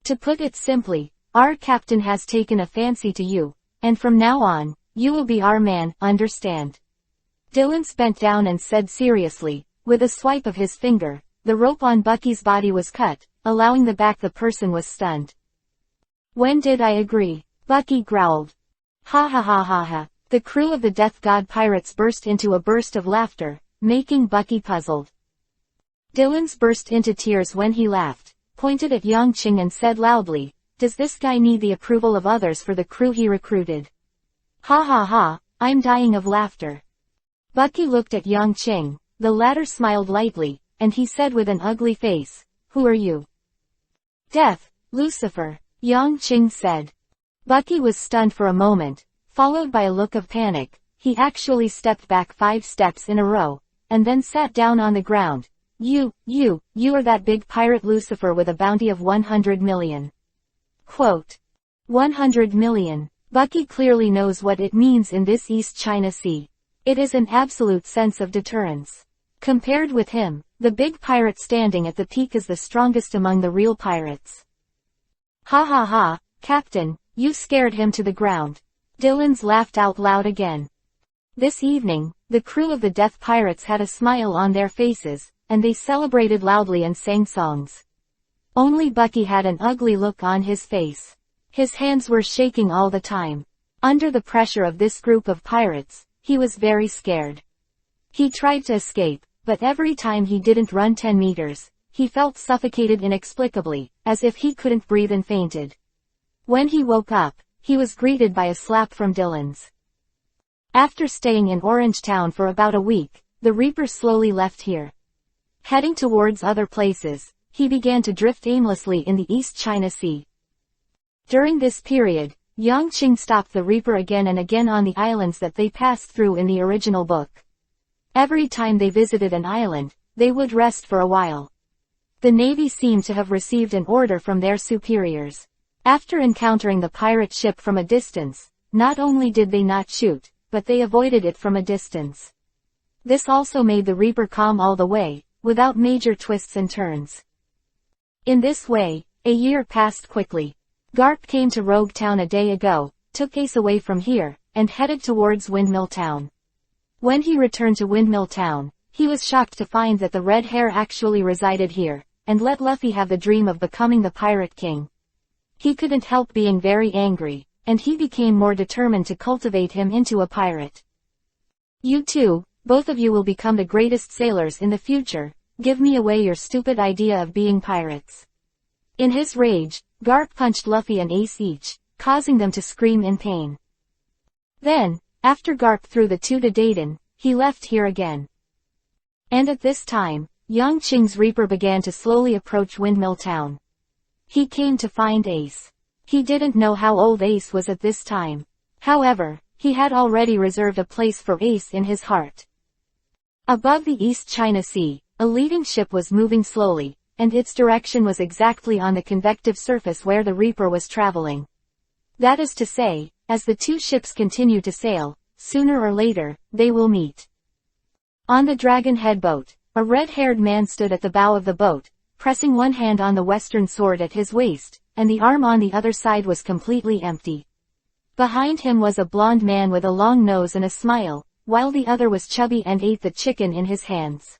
To put it simply, our captain has taken a fancy to you, and from now on, you will be our man, understand? Dylan bent down and said seriously, with a swipe of his finger, the rope on Bucky's body was cut, allowing the back the person was stunned. When did I agree? Bucky growled. Ha ha ha ha ha. The crew of the Death God pirates burst into a burst of laughter, making Bucky puzzled. Dylan burst into tears when he laughed, pointed at Yang Qing and said loudly, does this guy need the approval of others for the crew he recruited? Ha ha ha, I'm dying of laughter. Bucky looked at Yang Qing, the latter smiled lightly, and he said with an ugly face, who are you? Death, Lucifer, Yang Qing said. Bucky was stunned for a moment, followed by a look of panic. He actually stepped back 5 steps in a row, and then sat down on the ground. You are that big pirate Lucifer with a bounty of 100 million. Quote. 100 million. Bucky clearly knows what it means in this East China Sea. It is an absolute sense of deterrence. Compared with him, the big pirate standing at the peak is the strongest among the real pirates. Ha ha ha, Captain, you scared him to the ground. Dylan laughed out loud again. This evening, the crew of the Death Pirates had a smile on their faces, and they celebrated loudly and sang songs. Only Bucky had an ugly look on his face. His hands were shaking all the time. Under the pressure of this group of pirates, he was very scared. He tried to escape, but every time he didn't run 10 meters, he felt suffocated inexplicably, as if he couldn't breathe and fainted. When he woke up, he was greeted by a slap from Dylan's. After staying in Orange Town for about a week, the Reaper slowly left here. Heading towards other places, he began to drift aimlessly in the East China Sea. During this period, Yang Qing stopped the Reaper again and again on the islands that they passed through in the original book. Every time they visited an island, they would rest for a while. The Navy seemed to have received an order from their superiors. After encountering the pirate ship from a distance, not only did they not shoot, but they avoided it from a distance. This also made the Reaper calm all the way, without major twists and turns. In this way, a year passed quickly. Garp came to Rogue Town a day ago, took Ace away from here, and headed towards Windmill Town. When he returned to Windmill Town, he was shocked to find that the red hair actually resided here, and let Luffy have the dream of becoming the Pirate King. He couldn't help being very angry, and he became more determined to cultivate him into a pirate. You two, both of you will become the greatest sailors in the future, give me away your stupid idea of being pirates. In his rage, Garp punched Luffy and Ace each, causing them to scream in pain. Then, after Garp threw the two to Dayton, he left here again. And at this time, Yang Qing's Reaper began to slowly approach Windmill Town. He came to find Ace. He didn't know how old Ace was at this time. However, he had already reserved a place for Ace in his heart. Above the East China Sea, a leading ship was moving slowly, and its direction was exactly on the convective surface where the Reaper was traveling. That is to say, as the two ships continue to sail, sooner or later, they will meet. On the Dragon Head boat, a red-haired man stood at the bow of the boat, pressing one hand on the western sword at his waist, and the arm on the other side was completely empty. Behind him was a blond man with a long nose and a smile, while the other was chubby and ate the chicken in his hands.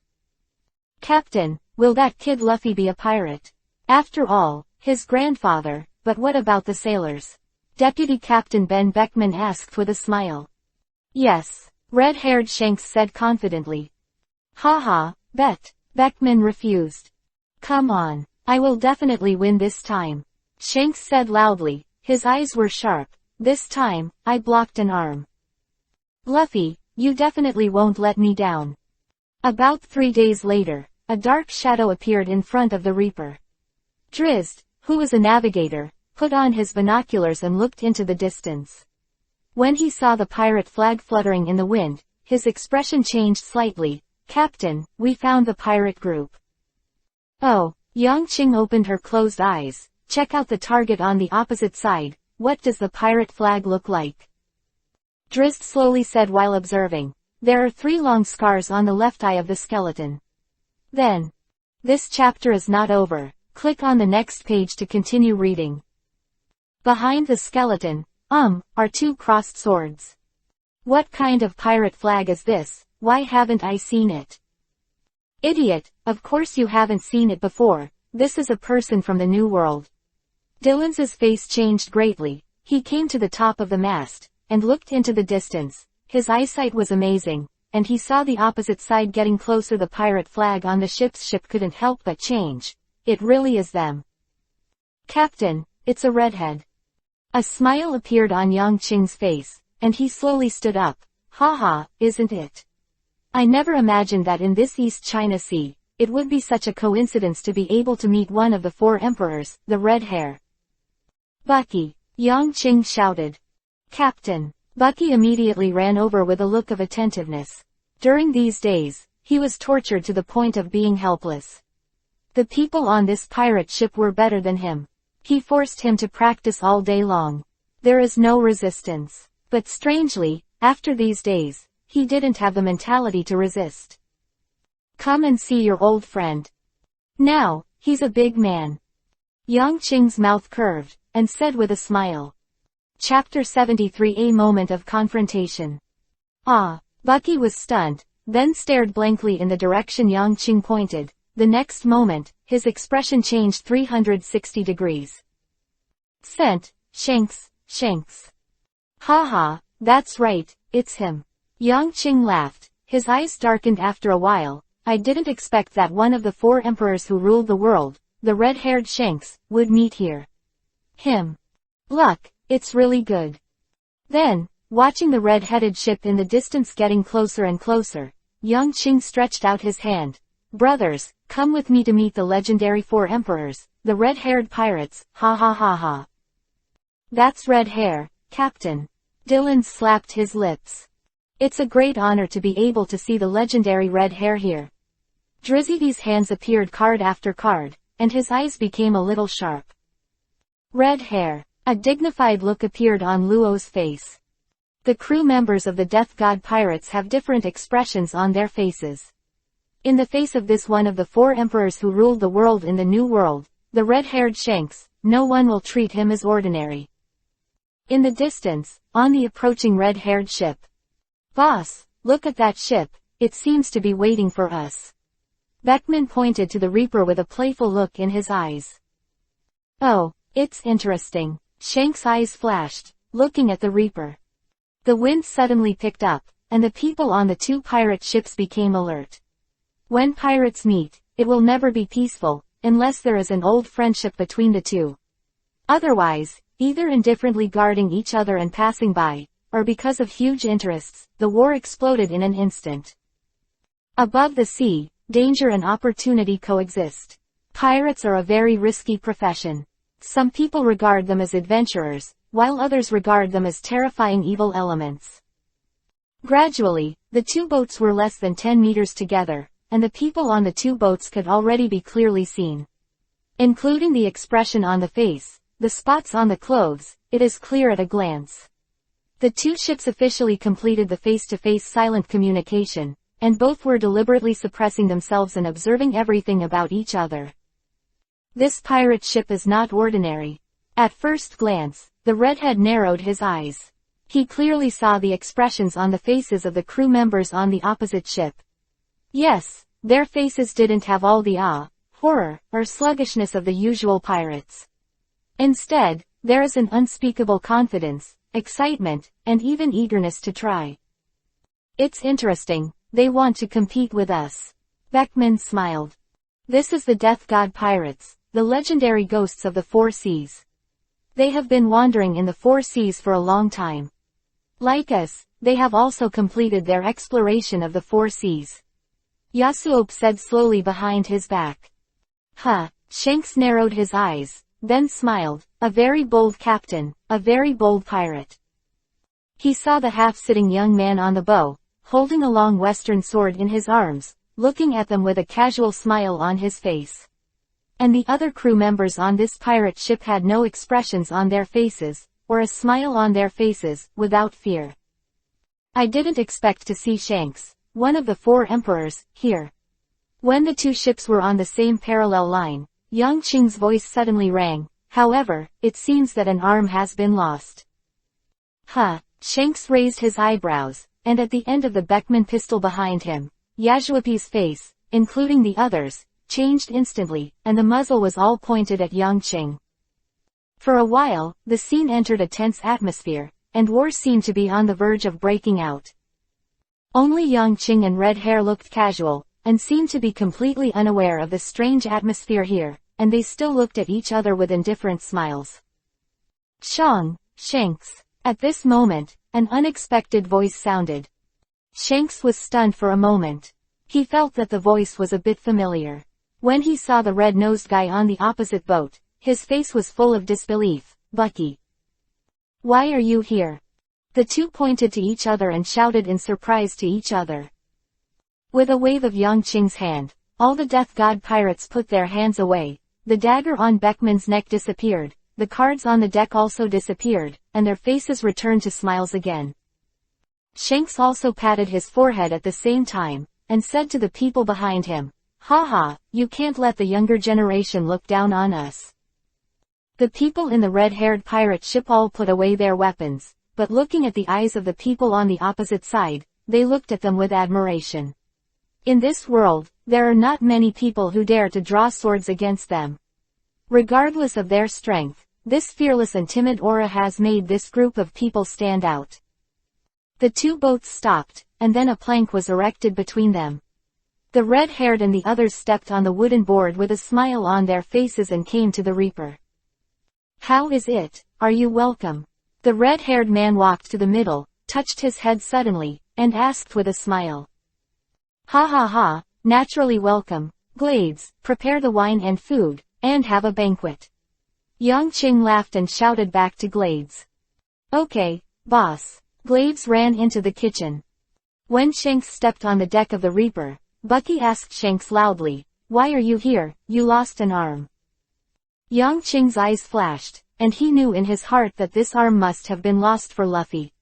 Captain, will that kid Luffy be a pirate? After all, his grandfather, but what about the sailors? Deputy Captain Ben Beckman asked with a smile. Yes, red-haired Shanks said confidently. Ha, bet. Beckman refused. Come on, I will definitely win this time. Shanks said loudly, his eyes were sharp. This time, I blocked an arm. Luffy, you definitely won't let me down. About 3 days later, a dark shadow appeared in front of the Reaper. Drizzt, who was a navigator, put on his binoculars and looked into the distance. When he saw the pirate flag fluttering in the wind, his expression changed slightly, Captain, we found the pirate group. Oh, Yang Qing opened her closed eyes. Check out the target on the opposite side. What does the pirate flag look like? Drizzt slowly said while observing. There are 3 long scars on the left eye of the skeleton. Then. This chapter is not over. Click on the next page to continue reading. Behind the skeleton, are 2 crossed swords. What kind of pirate flag is this? Why haven't I seen it? Idiot, of course you haven't seen it before. This is a person from the New World. Dylan's face changed greatly. He came to the top of the mast, and looked into the distance. His eyesight was amazing, and he saw the opposite side getting closer. The pirate flag on the ship couldn't help but change. It really is them. Captain, it's a redhead. A smile appeared on Yang Qing's face, and he slowly stood up. Haha, isn't it? I never imagined that in this East China Sea, it would be such a coincidence to be able to meet one of the 4 emperors, the red hair. Bucky, Yang Qing shouted. Captain. Bucky immediately ran over with a look of attentiveness. During these days, he was tortured to the point of being helpless. The people on this pirate ship were better than him. He forced him to practice all day long. There is no resistance. But strangely, after these days, he didn't have the mentality to resist. Come and see your old friend. Now, he's a big man. Yang Qing's mouth curved, and said with a smile. Chapter 73 A Moment of Confrontation. Bucky was stunned, then stared blankly in the direction Yang Qing pointed. The next moment, his expression changed 360 degrees. Scent, Shanks. Haha, that's right, it's him. Yang Qing laughed. His eyes darkened after a while. I didn't expect that one of the 4 emperors who ruled the world, the red-haired Shanks, would meet here. Him. Luck, it's really good. Then, watching the red-headed ship in the distance getting closer and closer, Yang Qing stretched out his hand. Brothers, come with me to meet the legendary 4 emperors, the red-haired pirates, ha ha ha ha. That's red hair, Captain. Dylan slapped his lips. It's a great honor to be able to see the legendary red hair here. Drizzy's hands appeared card after card, and his eyes became a little sharp. Red hair. A dignified look appeared on Luo's face. The crew members of the Death God Pirates have different expressions on their faces. In the face of this one of the 4 emperors who ruled the world in the New World, the red-haired Shanks, no one will treat him as ordinary. In the distance, on the approaching red-haired ship. Boss, look at that ship, it seems to be waiting for us. Beckman pointed to the Reaper with a playful look in his eyes. Oh, it's interesting. Shank's eyes flashed, looking at the Reaper. The wind suddenly picked up, and the people on the 2 pirate ships became alert. When pirates meet, it will never be peaceful, unless there is an old friendship between the 2. Otherwise, either indifferently guarding each other and passing by, or because of huge interests, the war exploded in an instant. Above the sea, danger and opportunity coexist. Pirates are a very risky profession. Some people regard them as adventurers, while others regard them as terrifying evil elements. Gradually, the 2 boats were less than 10 meters together, and the people on the 2 boats could already be clearly seen. Including the expression on the face, the spots on the clothes, it is clear at a glance. The 2 ships officially completed the face-to-face silent communication, and both were deliberately suppressing themselves and observing everything about each other. This pirate ship is not ordinary. At first glance, the redhead narrowed his eyes. He clearly saw the expressions on the faces of the crew members on the opposite ship. Yes, their faces didn't have all the horror, or sluggishness of the usual pirates. Instead, there is an unspeakable confidence, excitement, and even eagerness to try. It's interesting, they want to compete with us. Beckman smiled. This is the Death God Pirates, the legendary ghosts of the 4 seas. They have been wandering in the 4 seas for a long time. Like us, they have also completed their exploration of the 4 seas. Yasuo said slowly behind his back. Shanks narrowed his eyes, then smiled. A very bold captain, a very bold pirate. He saw the half-sitting young man on the bow, holding a long western sword in his arms, looking at them with a casual smile on his face. And the other crew members on this pirate ship had no expressions on their faces, or a smile on their faces, without fear. I didn't expect to see Shanks, one of the 4 emperors, here. When the 2 ships were on the same parallel line, Yang Qing's voice suddenly rang. However, it seems that an arm has been lost. Huh. Shanks raised his eyebrows, and at the end of the Beckman pistol behind him, Yazuopi's face, including the others, changed instantly, and the muzzle was all pointed at Yang Qing. For a while, the scene entered a tense atmosphere, and war seemed to be on the verge of breaking out. Only Yang Qing and Red Hair looked casual, and seemed to be completely unaware of the strange atmosphere here, and they still looked at each other with indifferent smiles. Shanks. At this moment, an unexpected voice sounded. Shanks was stunned for a moment. He felt that the voice was a bit familiar. When he saw the red-nosed guy on the opposite boat, his face was full of disbelief. Bucky. Why are you here? The 2 pointed to each other and shouted in surprise to each other. With a wave of Yang Qing's hand, all the Death God pirates put their hands away, the dagger on Beckman's neck disappeared, the cards on the deck also disappeared, and their faces returned to smiles again. Shanks also patted his forehead at the same time, and said to the people behind him, "Haha, you can't let the younger generation look down on us." The people in the red-haired pirate ship all put away their weapons, but looking at the eyes of the people on the opposite side, they looked at them with admiration. In this world, there are not many people who dare to draw swords against them. Regardless of their strength, this fearless and timid aura has made this group of people stand out. The 2 boats stopped, and then a plank was erected between them. The red-haired and the others stepped on the wooden board with a smile on their faces and came to the Reaper. "How is it? Are you welcome?" The red-haired man walked to the middle, touched his head suddenly, and asked with a smile. "Ha ha ha, naturally welcome. Glades, prepare the wine and food, and have a banquet." Yang Qing laughed and shouted back to Glades. "Okay, boss." Glades ran into the kitchen. When Shanks stepped on the deck of the Reaper, Bucky asked Shanks loudly, "Why are you here? You lost an arm." Yang Qing's eyes flashed, and he knew in his heart that this arm must have been lost for Luffy.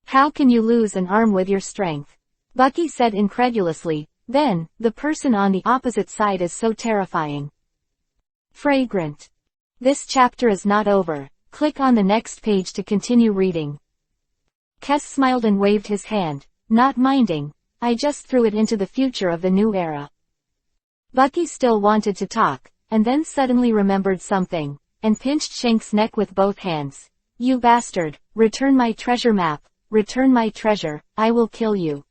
"How can you lose an arm with your strength?" Bucky said incredulously. "Then, the person on the opposite side is so terrifying." Fragrant. This chapter is not over. Click on the next page to continue reading. Kes smiled and waved his hand, not minding. "I just threw it into the future of the new era." Bucky still wanted to talk, and then suddenly remembered something, and pinched Shanks' neck with both hands. "You bastard, return my treasure map, return my treasure, I will kill you."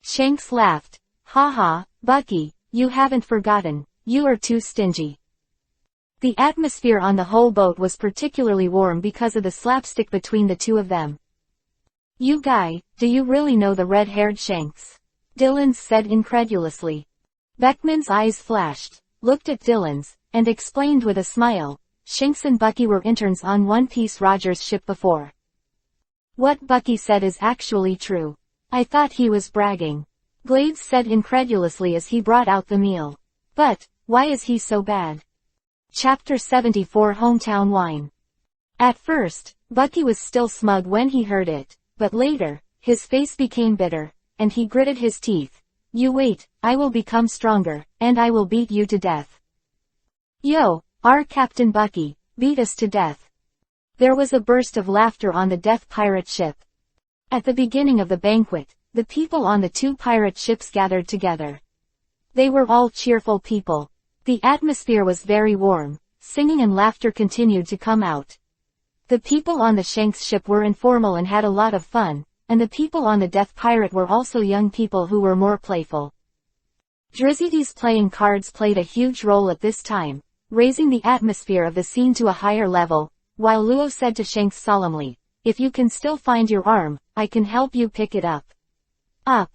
Shanks laughed. "Ha ha, Bucky, you haven't forgotten, you are too stingy." The atmosphere on the whole boat was particularly warm because of the slapstick between the 2 of them. "You guy, do you really know the red-haired Shanks?" Dylan's said incredulously. Beckman's eyes flashed, looked at Dylan's, and explained with a smile, "Shanks and Bucky were interns on One Piece Roger's ship before." "What Bucky said is actually true. I thought he was bragging." Glades said incredulously as he brought out the meal. "But, why is he so bad?" Chapter 74 Hometown Wine. At first, Bucky was still smug when he heard it, but later, his face became bitter, and he gritted his teeth. "You wait, I will become stronger, and I will beat you to death." "Yo, our Captain Bucky, beat us to death." There was a burst of laughter on the Death Pirate ship. At the beginning of the banquet, the people on the 2 pirate ships gathered together. They were all cheerful people. The atmosphere was very warm, singing and laughter continued to come out. The people on the Shanks ship were informal and had a lot of fun, and the people on the Death Pirate were also young people who were more playful. Drizzy's playing cards played a huge role at this time, raising the atmosphere of the scene to a higher level, while Luo said to Shanks solemnly, "If you can still find your arm, I can help you pick it up." Up.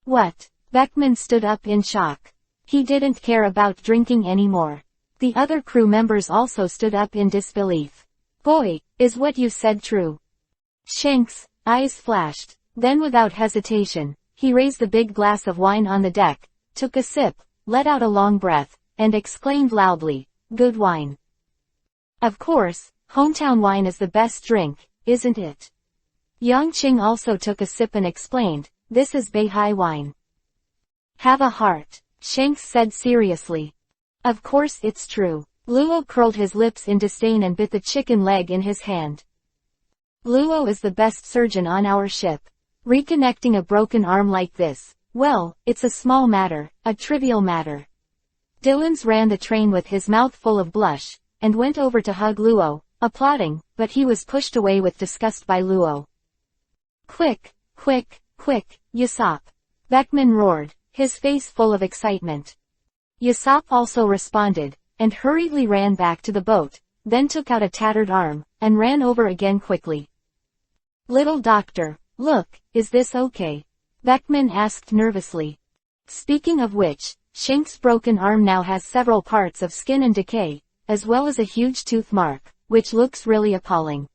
What? Beckman stood up in shock. He didn't care about drinking anymore. The other crew members also stood up in disbelief. "Boy, is what you said true?" Shanks' eyes flashed. Then without hesitation, he raised the big glass of wine on the deck, took a sip, let out a long breath, and exclaimed loudly, "Good wine. Of course, hometown wine is the best drink, isn't it?" Yang Qing also took a sip and explained, "This is Beihai wine. Have a heart," Shanks said seriously. "Of course it's true." Luo curled his lips in disdain and bit the chicken leg in his hand. "Luo is the best surgeon on our ship. Reconnecting a broken arm like this, well, it's a small matter, a trivial matter." Dillons ran the train with his mouth full of blush, and went over to hug Luo, applauding, but he was pushed away with disgust by Luo. "Quick, quick, quick, Yasop!" Beckman roared, his face full of excitement. Yasop also responded, and hurriedly ran back to the boat, then took out a tattered arm, and ran over again quickly. "Little doctor, look, is this okay?" Beckman asked nervously. Speaking of which, Shank's broken arm now has several parts of skin and decay, as well as a huge tooth mark, which looks really appalling.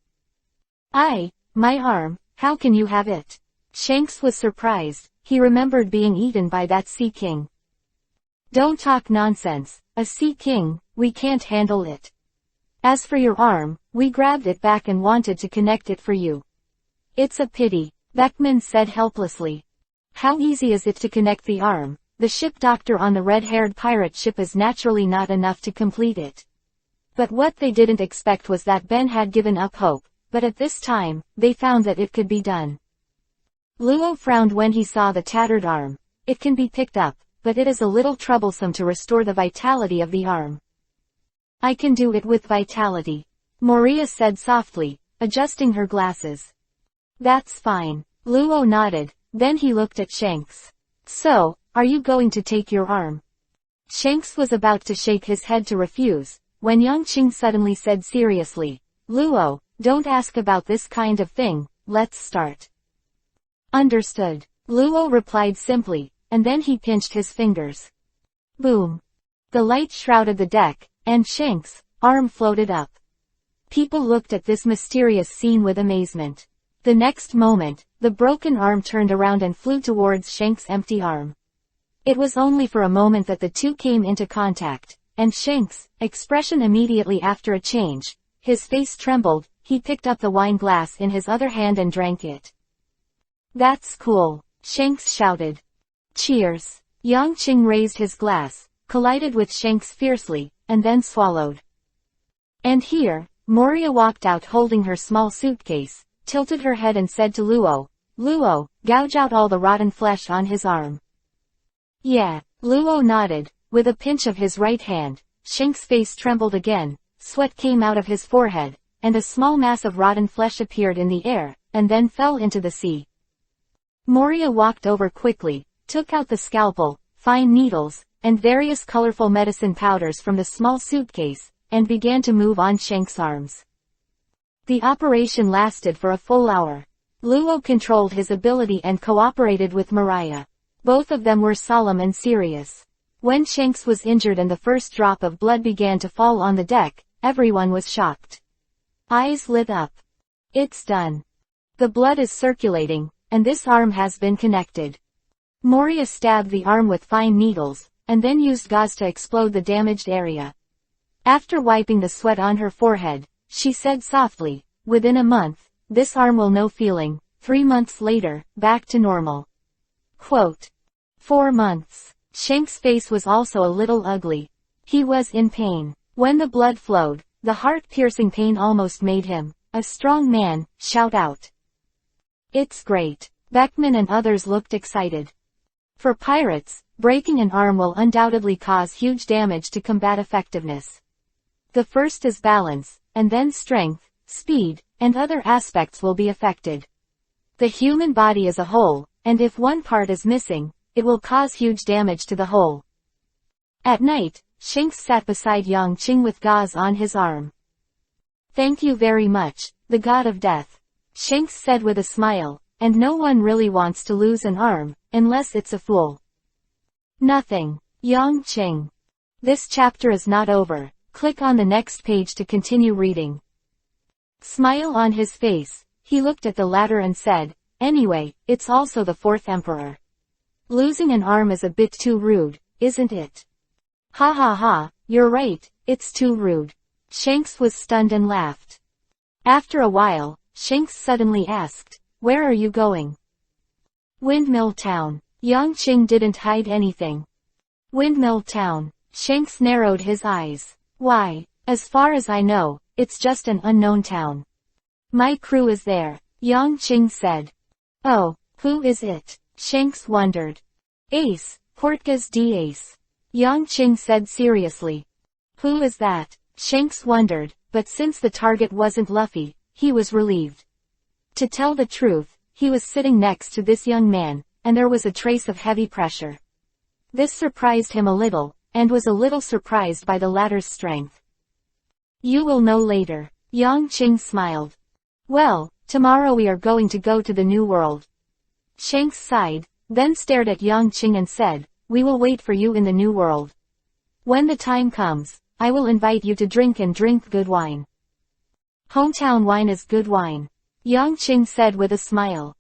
My arm, how can you have it?" Shanks was surprised, he remembered being eaten by that sea king. "Don't talk nonsense, a sea king, we can't handle it. As for your arm, we grabbed it back and wanted to connect it for you." "It's a pity," Beckman said helplessly. "How easy is it to connect the arm? The ship doctor on the red-haired pirate ship is naturally not enough to complete it." But what they didn't expect was that Ben had given up hope, but at this time, they found that it could be done. Luo frowned when he saw the tattered arm. "It can be picked up, but it is a little troublesome to restore the vitality of the arm." "I can do it with vitality," Moria said softly, adjusting her glasses. "That's fine." Luo nodded, then he looked at Shanks. "So, are you going to take your arm?" Shanks was about to shake his head to refuse, when Yang Qing suddenly said seriously, "Luo, don't ask about this kind of thing, let's start." "Understood," Luo replied simply, and then he pinched his fingers. Boom. The light shrouded the deck, and Shanks' arm floated up. People looked at this mysterious scene with amazement. The next moment, the broken arm turned around and flew towards Shanks' empty arm. It was only for a moment that the two came into contact, and Shanks' expression immediately after a change. His face trembled, he picked up the wine glass in his other hand and drank it. "That's cool," Shanks shouted. "Cheers." Yang Qing raised his glass, collided with Shanks fiercely, and then swallowed. And here, Moria walked out holding her small suitcase, tilted her head and said to Luo, "Luo, gouge out all the rotten flesh on his arm." "Yeah." Luo nodded, with a pinch of his right hand. Shanks' face trembled again, sweat came out of his forehead, and a small mass of rotten flesh appeared in the air, and then fell into the sea. Moria walked over quickly, took out the scalpel, fine needles, and various colorful medicine powders from the small suitcase, and began to move on Shanks' arms. The operation lasted for a full hour. Luo controlled his ability and cooperated with Mariah. Both of them were solemn and serious. When Shanks was injured and the first drop of blood began to fall on the deck, everyone was shocked. Eyes lit up. "It's done. The blood is circulating, and this arm has been connected." Moria stabbed the arm with fine needles, and then used gauze to explode the damaged area. After wiping the sweat on her forehead, she said softly, "Within a month, this arm will know feeling. 3 months later, back to normal." Quote. 4 months. Shanks' face was also a little ugly. He was in pain. When the blood flowed, the heart-piercing pain almost made him, a strong man, shout out. "It's great." Beckman and others looked excited. For pirates, breaking an arm will undoubtedly cause huge damage to combat effectiveness. The first is balance, and then strength, speed, and other aspects will be affected. The human body is a whole, and if one part is missing, it will cause huge damage to the whole. At night, Shanks sat beside Yang Qing with gauze on his arm. "Thank you very much, the god of death," Shanks said with a smile, and no one really wants to lose an arm, unless it's a fool. Nothing. Yang Qing. This chapter is not over. Click on the next page to continue reading. Smile on his face, he looked at the ladder and said, "Anyway, it's also the 4th emperor. Losing an arm is a bit too rude, isn't it? Ha ha ha, you're right, it's too rude. Shanks was stunned and laughed. After a while, Shanks suddenly asked, "Where are you going?" Windmill Town. Yang Qing didn't hide anything. Windmill Town. Shanks narrowed his eyes. Why, as far as I know, it's just an unknown town. My crew is there, Yang Qing said. Oh, who is it? Shanks wondered. Ace, Portgas d'Ace. Yang Qing said seriously. Who is that? Shanks wondered, but since the target wasn't Luffy, he was relieved. To tell the truth, he was sitting next to this young man, and there was a trace of heavy pressure. This surprised him a little, and was a little surprised by the latter's strength. You will know later. Yang Qing smiled. Well, tomorrow we are going to go to the New World. Shanks sighed, then stared at Yang Qing and said, we will wait for you in the New World. When the time comes, I will invite you to drink good wine. Hometown wine is good wine, Yang Qing said with a smile.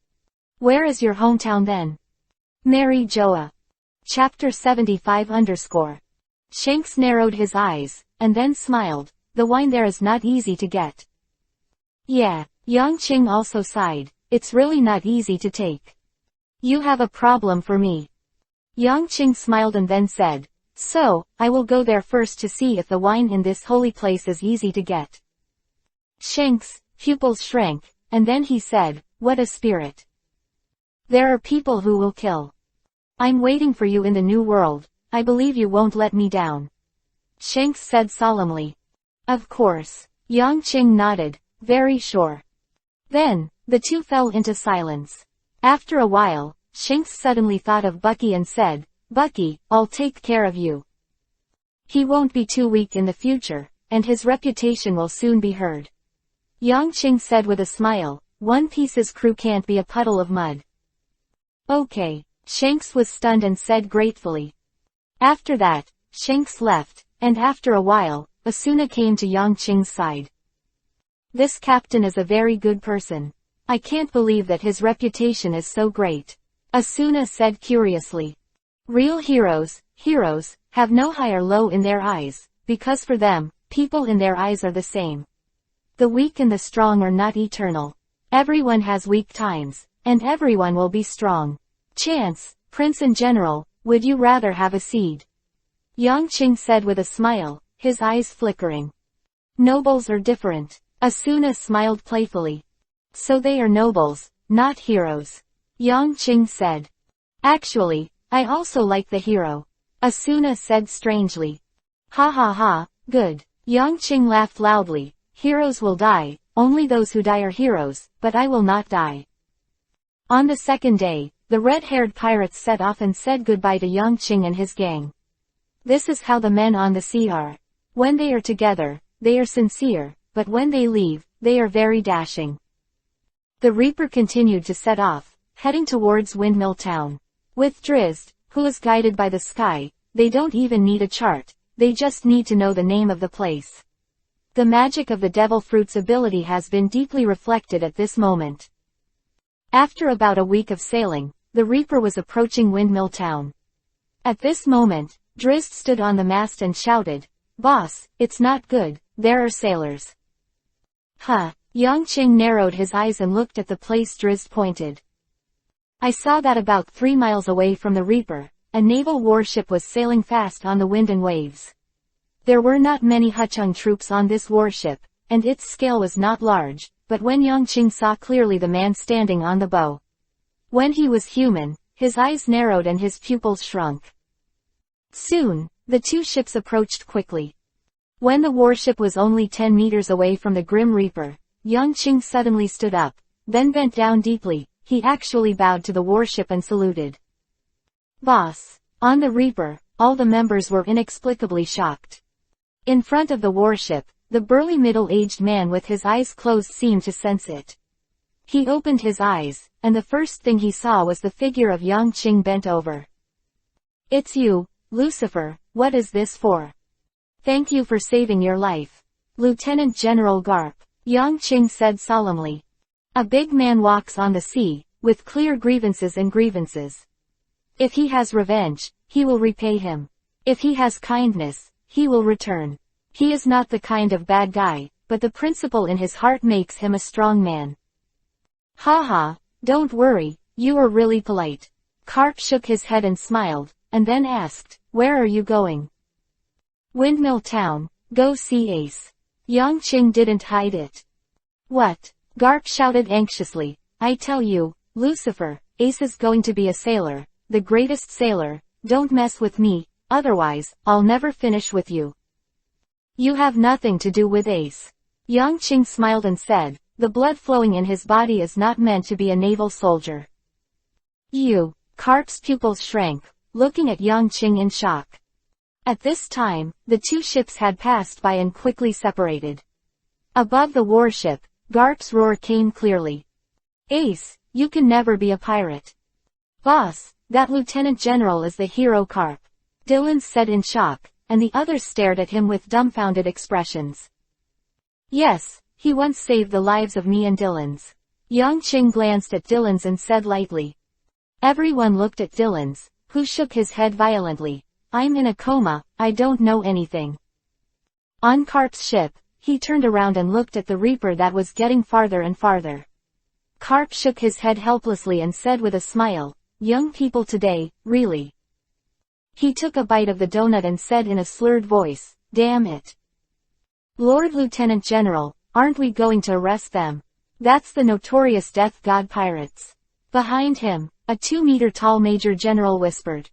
Where is your hometown then? Mary Joa. Chapter 75 _ Shanks narrowed his eyes, and then smiled. The wine there is not easy to get. Yeah, Yang Qing also sighed. It's really not easy to take. You have a problem for me. Yang Qing smiled and then said, so, I will go there first to see if the wine in this holy place is easy to get. Shanks' pupils shrank, and then he said, what a spirit. There are people who will kill. I'm waiting for you in the New World. I believe you won't let me down. Shanks said solemnly. Of course. Yang Qing nodded, very sure. Then, the two fell into silence. After a while, Shanks suddenly thought of Bucky and said, Bucky, I'll take care of you. He won't be too weak in the future, and his reputation will soon be heard. Yang Qing said with a smile, One Piece's crew can't be a puddle of mud. Okay. Shanks was stunned and said gratefully. After that, Shanks left, and after a while, Asuna came to Yang Qing's side. This captain is a very good person. I can't believe that his reputation is so great. Asuna said curiously. Real heroes, have no high or low in their eyes, because for them, people in their eyes are the same. The weak and the strong are not eternal. Everyone has weak times, and everyone will be strong. Chance, Prince and General, would you rather have a seed? Yang Qing said with a smile, his eyes flickering. Nobles are different. Asuna smiled playfully. So they are nobles, not heroes. Yang Qing said. Actually, I also like the hero. Asuna said strangely. Ha ha ha, good. Yang Qing laughed loudly. Heroes will die, only those who die are heroes, but I will not die. On the second day, the red-haired pirates set off and said goodbye to Yang Qing and his gang. This is how the men on the sea are. When they are together, they are sincere, but when they leave, they are very dashing. The Reaper continued to set off, heading towards Windmill Town. With Drizzt, who is guided by the sky, they don't even need a chart, they just need to know the name of the place. The magic of the Devil Fruit's ability has been deeply reflected at this moment. After about a week of sailing, the Reaper was approaching Windmill Town. At this moment, Drizzt stood on the mast and shouted, Boss, it's not good, there are sailors. Huh. Yang Qing narrowed his eyes and looked at the place Drizzt pointed. I saw that about 3 miles away from the Reaper, a naval warship was sailing fast on the wind and waves. There were not many Hucheng troops on this warship, and its scale was not large, but when Yang Qing saw clearly the man standing on the bow. When he was human, his eyes narrowed and his pupils shrunk. Soon, the two ships approached quickly. When the warship was only 10 meters away from the Grim Reaper, Yang Qing suddenly stood up, then bent down deeply. He actually bowed to the warship and saluted. Boss. On the Reaper, all the members were inexplicably shocked. In front of the warship, the burly middle-aged man with his eyes closed seemed to sense it. He opened his eyes, and the first thing he saw was the figure of Yang Qing bent over. It's you, Lucifer, what is this for? Thank you for saving your life. Lieutenant General Garp, Yang Qing said solemnly. A big man walks on the sea, with clear grievances and grievances. If he has revenge, he will repay him. If he has kindness, he will return. He is not the kind of bad guy, but the principle in his heart makes him a strong man. Haha, don't worry, you are really polite. Carp shook his head and smiled, and then asked, where are you going? Windmill Town, go see Ace. Yang Qing didn't hide it. What? Garp shouted anxiously. I tell you, Lucifer, Ace is going to be a sailor, the greatest sailor. Don't mess with me, otherwise, I'll never finish with you. You have nothing to do with Ace. Yang Qing smiled and said, the blood flowing in his body is not meant to be a naval soldier. You. Carp's pupils shrank, looking at Yang Qing in shock. At this time, the two ships had passed by and quickly separated. Above the warship, Garp's roar came clearly. Ace, you can never be a pirate. Boss, that lieutenant general is the hero Carp. Dylan said in shock, and the others stared at him with dumbfounded expressions. Yes, he once saved the lives of me and Dylan's. Yang Qing glanced at Dylan's and said lightly. Everyone looked at Dylan's, who shook his head violently. I'm in a coma, I don't know anything. On Carp's ship, he turned around and looked at the Reaper that was getting farther and farther. Carp shook his head helplessly and said with a smile, young people today, really. He took a bite of the donut and said in a slurred voice, damn it. Lord Lieutenant General, aren't we going to arrest them? That's the notorious death god pirates. Behind him, a 2-meter-tall Major General whispered.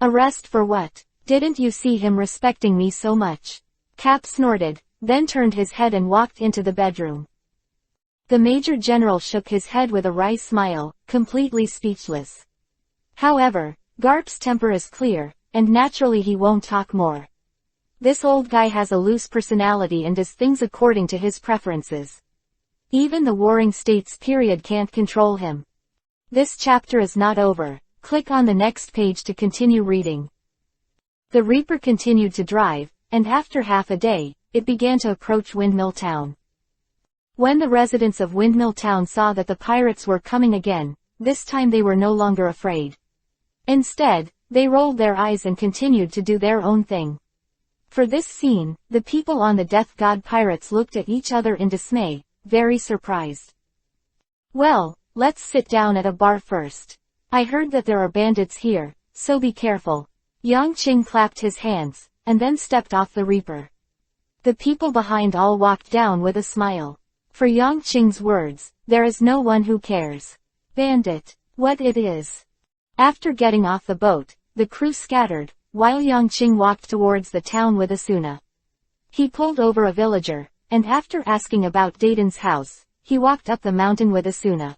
Arrest for what? Didn't you see him respecting me so much? Cap snorted, then turned his head and walked into the bedroom. The Major General shook his head with a wry smile, completely speechless. However, Garp's temper is clear, and naturally he won't talk more. This old guy has a loose personality and does things according to his preferences. Even the Warring States period can't control him. This chapter is not over. Click on the next page to continue reading. The Reaper continued to drive, and after half a day, it began to approach Windmill Town. When the residents of Windmill Town saw that the pirates were coming again, this time they were no longer afraid. Instead, they rolled their eyes and continued to do their own thing. For this scene, the people on the Death God pirates looked at each other in dismay, very surprised. Well, let's sit down at a bar first. I heard that there are bandits here, so be careful. Yang Qing clapped his hands, and then stepped off the Reaper. The people behind all walked down with a smile. For Yang Qing's words, there is no one who cares. Bandit, what it is. After getting off the boat, the crew scattered, while Yang Qing walked towards the town with Asuna. He pulled over a villager, and after asking about Dayton's house, he walked up the mountain with Asuna.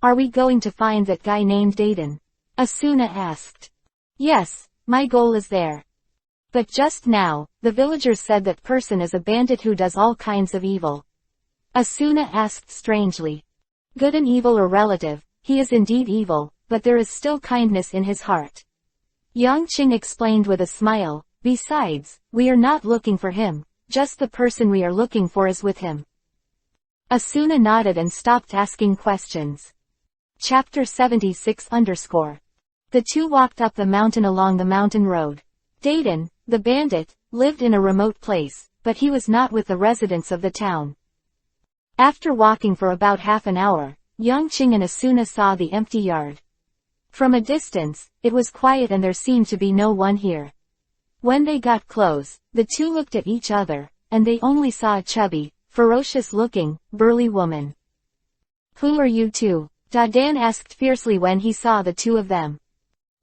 Are we going to find that guy named Dayton? Asuna asked. Yes, my goal is there. But just now, the villagers said that person is a bandit who does all kinds of evil. Asuna asked strangely. Good and evil are relative, he is indeed evil, but there is still kindness in his heart. Yang Qing explained with a smile, besides, we are not looking for him, just the person we are looking for is with him. Asuna nodded and stopped asking questions. Chapter 76_. The two walked up the mountain along the mountain road. Dayton, the bandit, lived in a remote place, but he was not with the residents of the town. After walking for about half an hour, Yang Qing and Asuna saw the empty yard. From a distance, it was quiet and there seemed to be no one here. When they got close, the two looked at each other, and they only saw a chubby, ferocious-looking, burly woman. Who are you two? Dadan asked fiercely when he saw the two of them.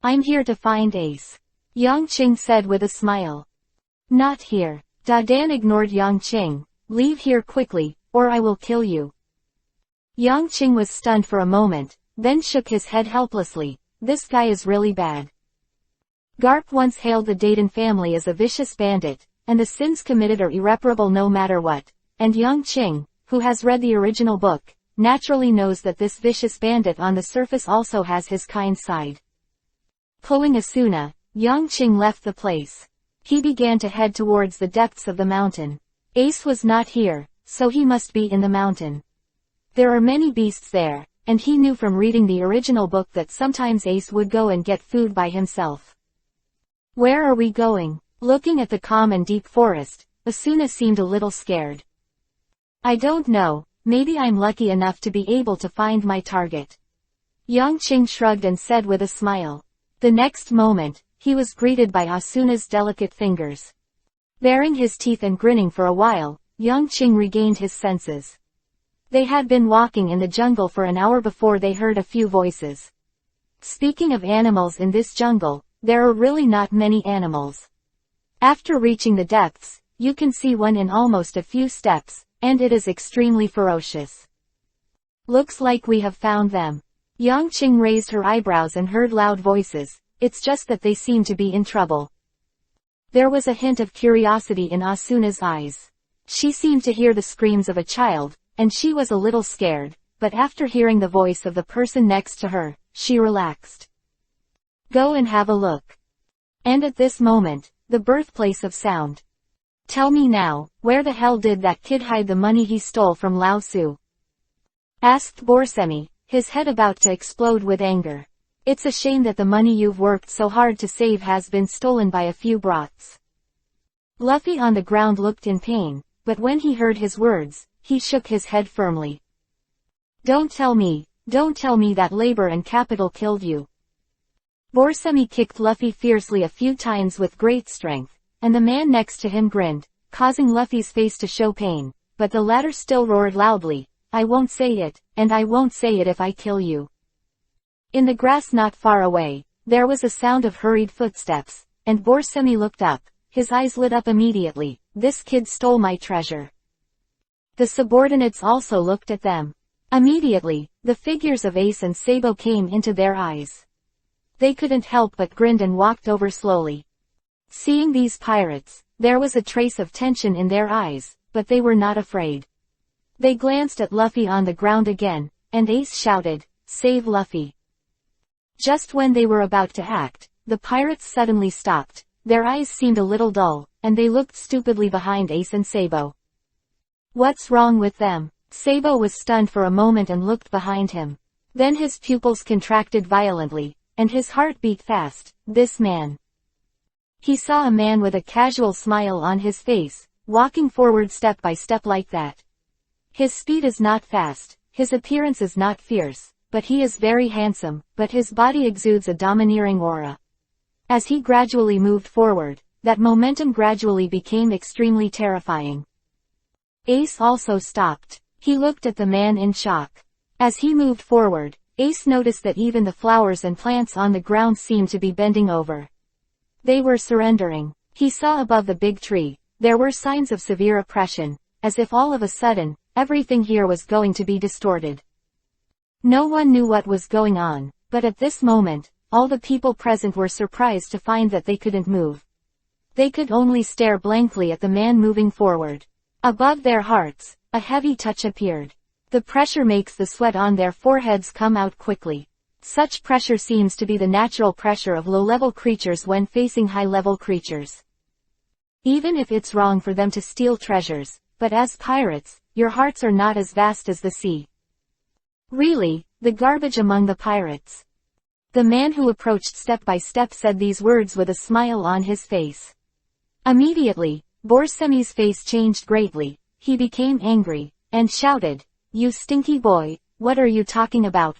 I'm here to find Ace. Yang Qing said with a smile. Not here. Dadan ignored Yang Qing. Leave here quickly, or I will kill you. Yang Qing was stunned for a moment, then shook his head helplessly. This guy is really bad. Garp once hailed the Dayton family as a vicious bandit, and the sins committed are irreparable no matter what, and Yang Qing, who has read the original book, naturally knows that this vicious bandit on the surface also has his kind side. Pulling Asuna, Yang Qing left the place. He began to head towards the depths of the mountain. Ace was not here, so he must be in the mountain. There are many beasts there, and he knew from reading the original book that sometimes Ace would go and get food by himself. "Where are we going?" Looking at the calm and deep forest, Asuna seemed a little scared. "I don't know, maybe I'm lucky enough to be able to find my target." Yongqing shrugged and said with a smile. The next moment, he was greeted by Asuna's delicate fingers. Baring his teeth and grinning for a while, Yongqing regained his senses. They had been walking in the jungle for an hour before they heard a few voices. Speaking of animals in this jungle, there are really not many animals. After reaching the depths, you can see one in almost a few steps, and it is extremely ferocious. "Looks like we have found them." Yongqing raised her eyebrows and heard loud voices. "It's just that they seem to be in trouble." There was a hint of curiosity in Asuna's eyes. She seemed to hear the screams of a child, and she was a little scared, but after hearing the voice of the person next to her, she relaxed. "Go and have a look." And at this moment, the birthplace of sound. "Tell me now, where the hell did that kid hide the money he stole from Lao Su?" asked Borsemi, his head about to explode with anger. "It's a shame that the money you've worked so hard to save has been stolen by a few brats." Luffy on the ground looked in pain, but when he heard his words, he shook his head firmly. Don't tell me that labor and capital killed you." Borsemi kicked Luffy fiercely a few times with great strength, and the man next to him grinned, causing Luffy's face to show pain, but the latter still roared loudly, "I won't say it, and I won't say it if I kill you." In the grass not far away, there was a sound of hurried footsteps, and Borsemi looked up, his eyes lit up immediately. "This kid stole my treasure." The subordinates also looked at them. Immediately, the figures of Ace and Sabo came into their eyes. They couldn't help but grinned and walked over slowly. Seeing these pirates, there was a trace of tension in their eyes, but they were not afraid. They glanced at Luffy on the ground again, and Ace shouted, "Save Luffy." Just when they were about to act, the pirates suddenly stopped. Their eyes seemed a little dull, and they looked stupidly behind Ace and Sabo. "What's wrong with them?" Sabo was stunned for a moment and looked behind him. Then his pupils contracted violently, and his heart beat fast. This man. He saw a man with a casual smile on his face, walking forward step by step like that. His speed is not fast, his appearance is not fierce, but he is very handsome, but his body exudes a domineering aura. As he gradually moved forward, that momentum gradually became extremely terrifying. Ace also stopped. He looked at the man in shock. As he moved forward, Ace noticed that even the flowers and plants on the ground seemed to be bending over. They were surrendering. He saw above the big tree, there were signs of severe oppression, as if all of a sudden, everything here was going to be distorted. No one knew what was going on, but at this moment, all the people present were surprised to find that they couldn't move. They could only stare blankly at the man moving forward. Above their hearts, a heavy touch appeared. The pressure makes the sweat on their foreheads come out quickly. Such pressure seems to be the natural pressure of low-level creatures when facing high-level creatures. Even if it's wrong for them to steal treasures, but as pirates, your hearts are not as vast as the sea. Really, the garbage among the pirates. The man who approached step by step said these words with a smile on his face. Immediately, Borsemi's face changed greatly. He became angry, and shouted, "You stinky boy, what are you talking about,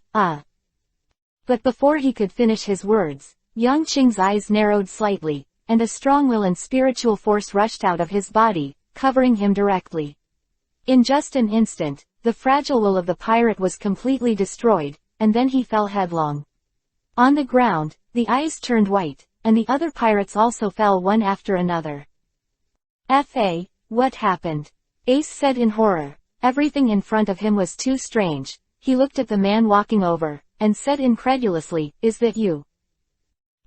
But before he could finish his words, Yongqing's eyes narrowed slightly, and a strong will and spiritual force rushed out of his body, covering him directly. In just an instant, the fragile will of the pirate was completely destroyed, and then he fell headlong. On the ground, the eyes turned white, and the other pirates also fell one after another. What happened?" Ace said in horror. Everything in front of him was too strange. He looked at the man walking over, and said incredulously, "Is that you?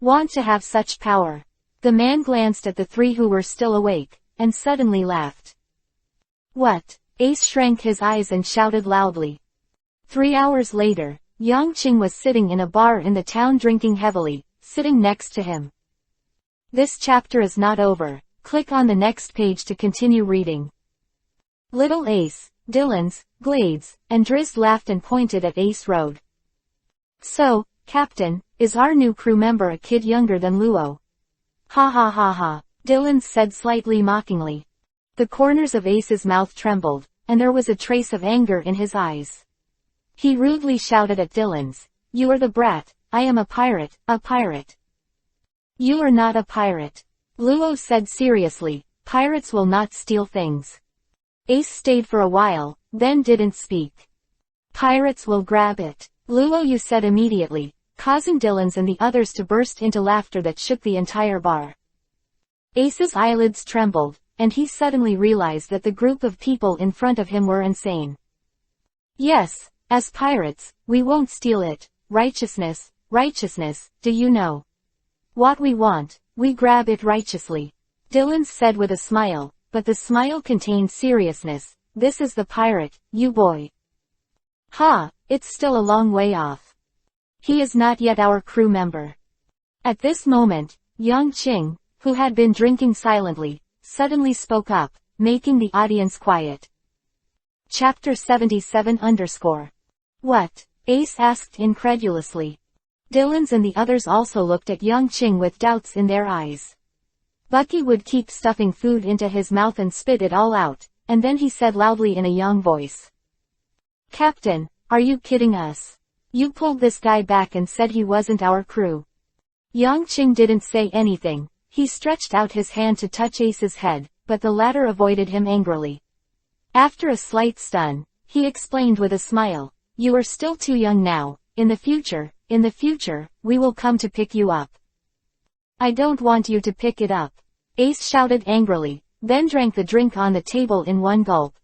Want to have such power?" The man glanced at the three who were still awake, and suddenly laughed. "What?" Ace shrank his eyes and shouted loudly. 3 hours later, Yongqing was sitting in a bar in the town drinking heavily, sitting next to him. This chapter is not over. Click on the next page to continue reading. Little Ace, Dylan's, Glade's, and Drizzt laughed and pointed at Ace Road. So, Captain, is our new crew member a kid younger than Luo? Ha ha ha ha, Dylan said slightly mockingly. The corners of Ace's mouth trembled, and there was a trace of anger in his eyes. He rudely shouted at Dylan's, "You are the brat, I am a pirate, a pirate." "You are not a pirate," Luo said seriously, "pirates will not steal things." Ace stayed for a while, then didn't speak. "Pirates will grab it," Luo said immediately, causing Dylan's and the others to burst into laughter that shook the entire bar. Ace's eyelids trembled, and he suddenly realized that the group of people in front of him were insane. "Yes, as pirates, we won't steal it. Righteousness, righteousness, do you know? What we want, we grab it righteously," Dylan said with a smile, but the smile contained seriousness. "This is the pirate, you boy." "Ha, it's still a long way off. He is not yet our crew member." At this moment, Yang Qing, who had been drinking silently, suddenly spoke up, making the audience quiet. Chapter 77 _ What? Ace asked incredulously. Dylan's and the others also looked at Yang Qing with doubts in their eyes. Bucky would keep stuffing food into his mouth and spit it all out, and then he said loudly in a young voice. "Captain, are you kidding us? You pulled this guy back and said he wasn't our crew." Yang Qing didn't say anything. He stretched out his hand to touch Ace's head, but the latter avoided him angrily. After a slight stun, he explained with a smile, "You are still too young now. In the future, we will come to pick you up." "I don't want you to pick it up," Ace shouted angrily, then drank the drink on the table in one gulp.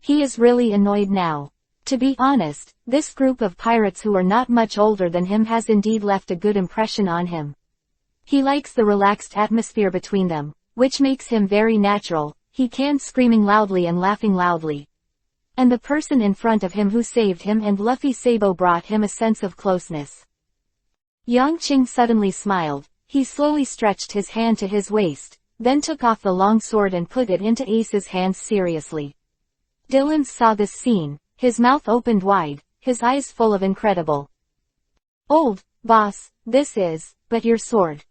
He is really annoyed now. To be honest, this group of pirates who are not much older than him has indeed left a good impression on him. He likes the relaxed atmosphere between them, which makes him very natural. He can screaming loudly and laughing loudly. And the person in front of him who saved him and Luffy Sabo brought him a sense of closeness. Yang Qing suddenly smiled. He slowly stretched his hand to his waist, then took off the long sword and put it into Ace's hands seriously. Dylan saw this scene, his mouth opened wide, his eyes full of incredible. "Old boss, this is, but your sword,"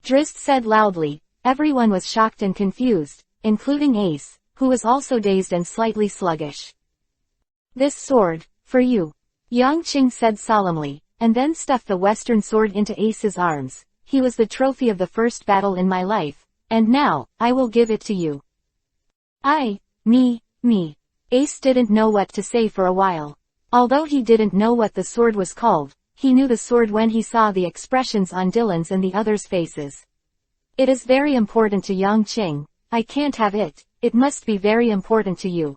Drizzt said loudly. Everyone was shocked and confused, including Ace, who was also dazed and slightly sluggish. "This sword, for you," Yang Qing said solemnly, and then stuffed the western sword into Ace's arms. "He was the trophy of the first battle in my life, and now, I will give it to you." Me. Ace didn't know what to say for a while. Although he didn't know what the sword was called, he knew the sword when he saw the expressions on Dylan's and the others' faces. "It is very important to Yang Qing. I can't have it. It must be very important to you."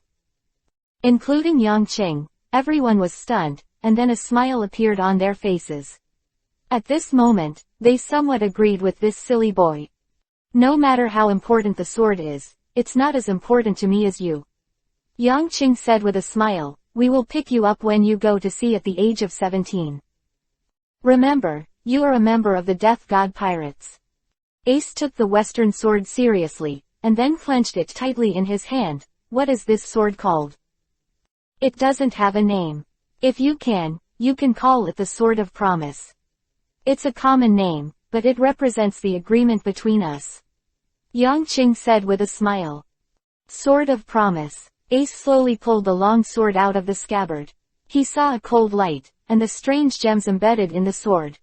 Including Yang Qing, everyone was stunned, and then a smile appeared on their faces. At this moment, they somewhat agreed with this silly boy. "No matter how important the sword is, it's not as important to me as you," Yang Qing said with a smile. "We will pick you up when you go to sea at the age of 17. Remember, you are a member of the Death God Pirates." Ace took the western sword seriously, and then clenched it tightly in his hand. "What is this sword called?" "It doesn't have a name. If you can call it the Sword of Promise. It's a common name, but it represents the agreement between us," Yang Qing said with a smile. "Sword of Promise." Ace slowly pulled the long sword out of the scabbard. He saw a cold light, and the strange gems embedded in the sword.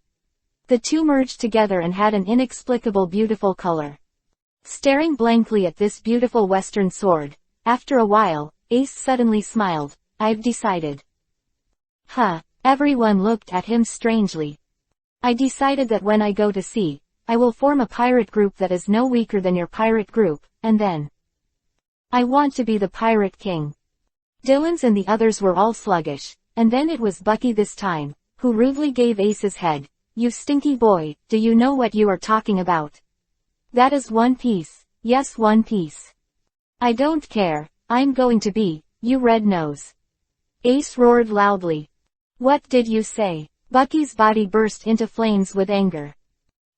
The two merged together and had an inexplicable beautiful color. Staring blankly at this beautiful western sword, after a while, Ace suddenly smiled. "I've decided." "Huh?" Everyone looked at him strangely. "I decided that when I go to sea, I will form a pirate group that is no weaker than your pirate group, and then I want to be the Pirate King." Dylan's and the others were all sluggish, and then it was Bucky this time, who rudely gave Ace's head. "You stinky boy, do you know what you are talking about? That is One Piece, yes, One Piece." "I don't care, I'm going to be, you red nose," Ace roared loudly. "What did you say?" Bucky's body burst into flames with anger.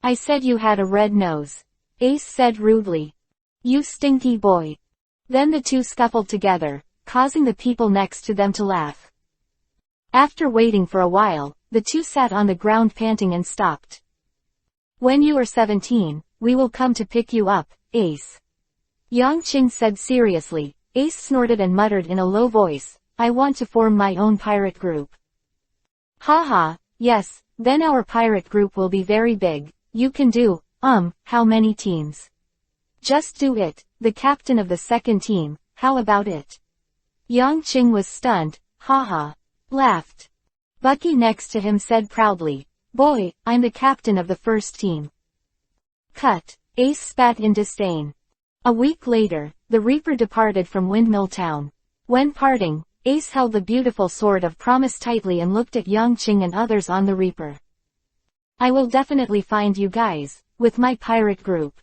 "I said you had a red nose," Ace said rudely. "You stinky boy." Then the two scuffled together, causing the people next to them to laugh. After waiting for a while, the two sat on the ground panting and stopped. "When you are 17, we will come to pick you up, Ace," Yang Qing said seriously. Ace snorted and muttered in a low voice, "I want to form my own pirate group." "Haha, yes, then our pirate group will be very big. You can do, how many teams?" "Just do it, the captain of the second team, how about it?" Yang Qing was stunned, haha. Laughed. Bucky next to him said proudly, "Boy, I'm the captain of the first team." Cut. Ace spat in disdain. A week later, the Reaper departed from Windmill Town. When parting, Ace held the beautiful sword of promise tightly and looked at Yang Qing and others on the Reaper. "I will definitely find you guys, with my pirate group."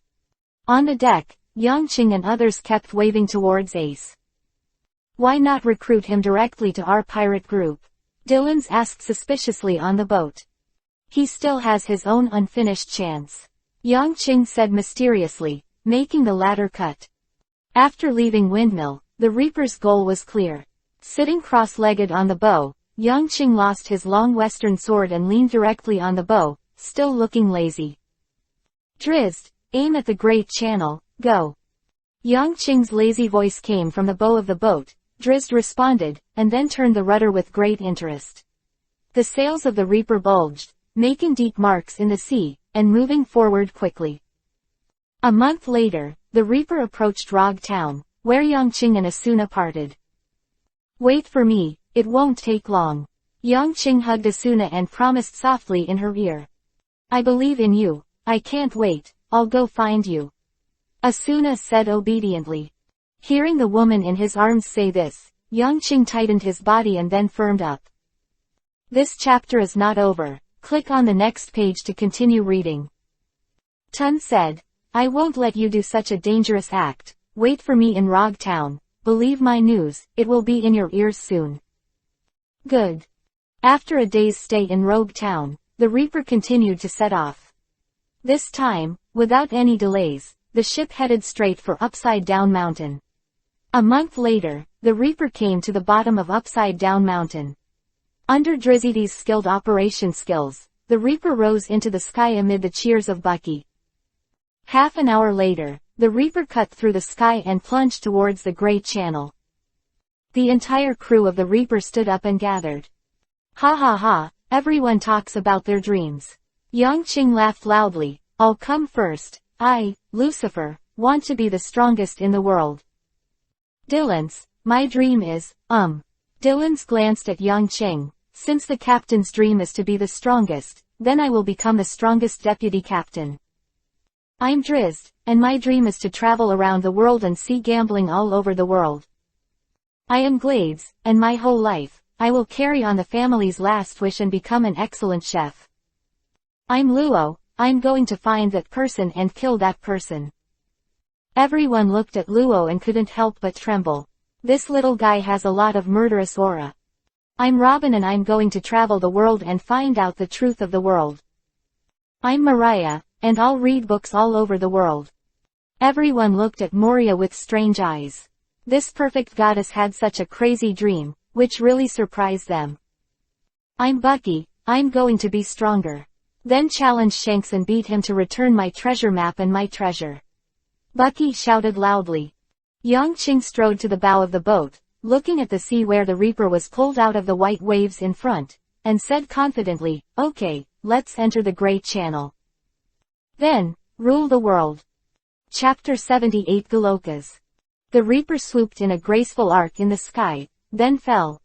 On the deck, Yang Qing and others kept waving towards Ace. "Why not recruit him directly to our pirate group?" Dylan's asked suspiciously on the boat. "He still has his own unfinished chance," Yang Qing said mysteriously, making the latter cut. After leaving Windmill, the Reaper's goal was clear. Sitting cross-legged on the bow, Yang Qing lost his long western sword and leaned directly on the bow, still looking lazy. "Drizzt, aim at the Great Channel, go." Yang Qing's lazy voice came from the bow of the boat. Drizzt responded, and then turned the rudder with great interest. The sails of the Reaper bulged, making deep marks in the sea, and moving forward quickly. A month later, the Reaper approached Rog Town, where Yang Qing and Asuna parted. "Wait for me, it won't take long." Yang Qing hugged Asuna and promised softly in her ear. "I believe in you, I can't wait, I'll go find you." Asuna said obediently. Hearing the woman in his arms say this, Yang Qing tightened his body and then firmed up. This chapter is not over. Click on the next page to continue reading. Tun said, "I won't let you do such a dangerous act. Wait for me in Rog Town. Believe my news, it will be in your ears soon." Good. After a day's stay in Rogue Town, the Reaper continued to set off. This time, without any delays, the ship headed straight for Upside Down Mountain. A month later, the Reaper came to the bottom of Upside Down Mountain. Under Drizzy's skilled operation skills, the Reaper rose into the sky amid the cheers of Bucky. Half an hour later, the Reaper cut through the sky and plunged towards the Great Channel. The entire crew of the Reaper stood up and gathered. "Ha ha ha, everyone talks about their dreams." Yang Qing laughed loudly, "I'll come first. I, Lucifer, want to be the strongest in the world." My dream is, Dylan's glanced at Yang Qing. "Since the captain's dream is to be the strongest, then I will become the strongest deputy captain." "I'm Drizzt, and my dream is to travel around the world and see gambling all over the world." "I am Glades, and my whole life, I will carry on the family's last wish and become an excellent chef." "I'm Luo, I'm going to find that person and kill that person." Everyone looked at Luo and couldn't help but tremble. This little guy has a lot of murderous aura. "I'm Robin and I'm going to travel the world and find out the truth of the world." "I'm Mariah, and I'll read books all over the world." Everyone looked at Moria with strange eyes. This perfect goddess had such a crazy dream, which really surprised them. "I'm Bucky, I'm going to be stronger. Then challenge Shanks and beat him to return my treasure map and my treasure." Bucky shouted loudly. Yang Qing strode to the bow of the boat, looking at the sea where the Reaper was pulled out of the white waves in front, and said confidently, "Okay, let's enter the Great Channel. Then, rule the world." Chapter 78 Galokas. The Reaper swooped in a graceful arc in the sky, then fell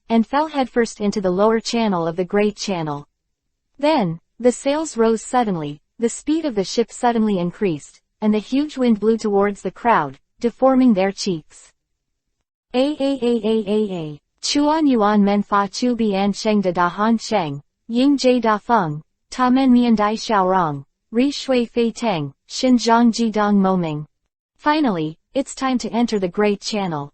headfirst into the lower channel of the Great Channel. Then, the sails rose suddenly, the speed of the ship suddenly increased, and the huge wind blew towards the crowd, deforming their cheeks. Chuan yuan men fa chu bian sheng da han sheng, ying jie da feng, ta men mian dai xiaorong, ri shui fei teng, xin zhang ji dong moming. Finally, it's time to enter the Great Channel.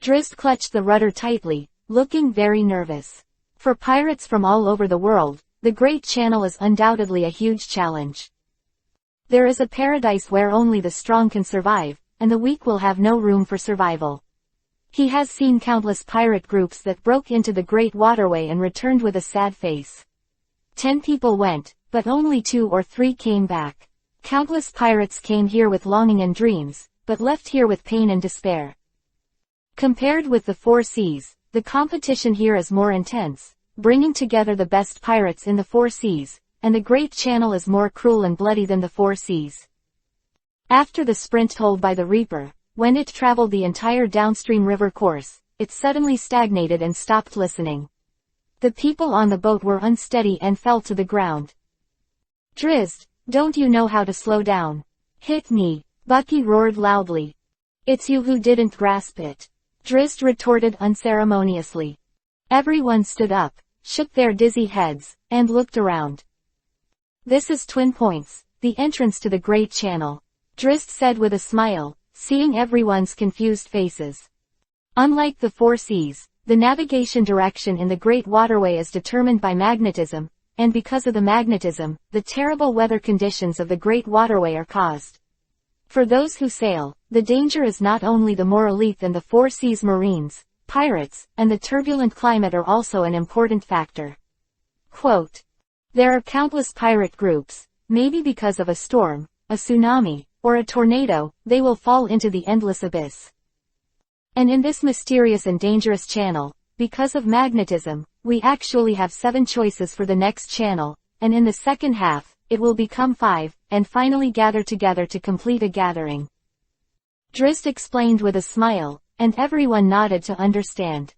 Drizzt clutched the rudder tightly, looking very nervous. For pirates from all over the world, the Great Channel is undoubtedly a huge challenge. There is a paradise where only the strong can survive, and the weak will have no room for survival. He has seen countless pirate groups that broke into the Great Waterway and returned with a sad face. 10 people went, but only 2 or 3 came back. Countless pirates came here with longing and dreams, but left here with pain and despair. Compared with the 4 seas, the competition here is more intense, bringing together the best pirates in the 4 seas, and the Great Channel is more cruel and bloody than the 4 seas. After the sprint told by the Reaper, when it traveled the entire downstream river course, it suddenly stagnated and stopped listening. The people on the boat were unsteady and fell to the ground. Drizzt, don't you know how to slow down? Hit me, Bucky roared loudly. It's you who didn't grasp it. Drizzt retorted unceremoniously. Everyone stood up, shook their dizzy heads, and looked around. This is Twin Points, the entrance to the Great Channel, Drizzt said with a smile, seeing everyone's confused faces. Unlike the 4 seas, the navigation direction in the Great Waterway is determined by magnetism, and because of the magnetism, the terrible weather conditions of the Great Waterway are caused. For those who sail, the danger is not only the more elite than the 4 seas marines, pirates, and the turbulent climate are also an important factor. Quote, there are countless pirate groups, maybe because of a storm, a tsunami, or a tornado, they will fall into the endless abyss. And in this mysterious and dangerous channel, because of magnetism, we actually have 7 choices for the next channel, and in the second half, it will become 5, and finally gather together to complete a gathering. Drizzt explained with a smile, and everyone nodded to understand.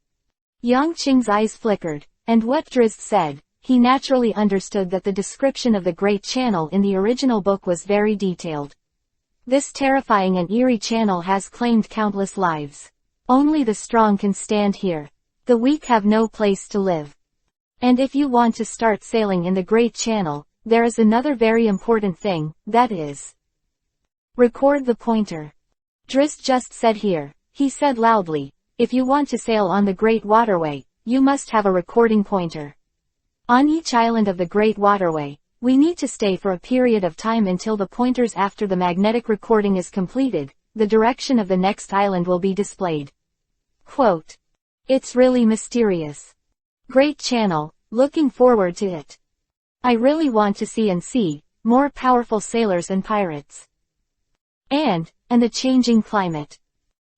Yang Qing's eyes flickered, and what Drizzt said, he naturally understood that the description of the Great Channel in the original book was very detailed. This terrifying and eerie channel has claimed countless lives. Only the strong can stand here. The weak have no place to live. And if you want to start sailing in the Great Channel, there is another very important thing, that is, record the pointer. Drizzt just said here, he said loudly, if you want to sail on the Great Waterway, you must have a recording pointer. On each island of the Great Waterway, we need to stay for a period of time until the pointers after the magnetic recording is completed, the direction of the next island will be displayed. Quote, it's really mysterious. Great Channel, looking forward to it. I really want to see more powerful sailors and pirates. And the changing climate.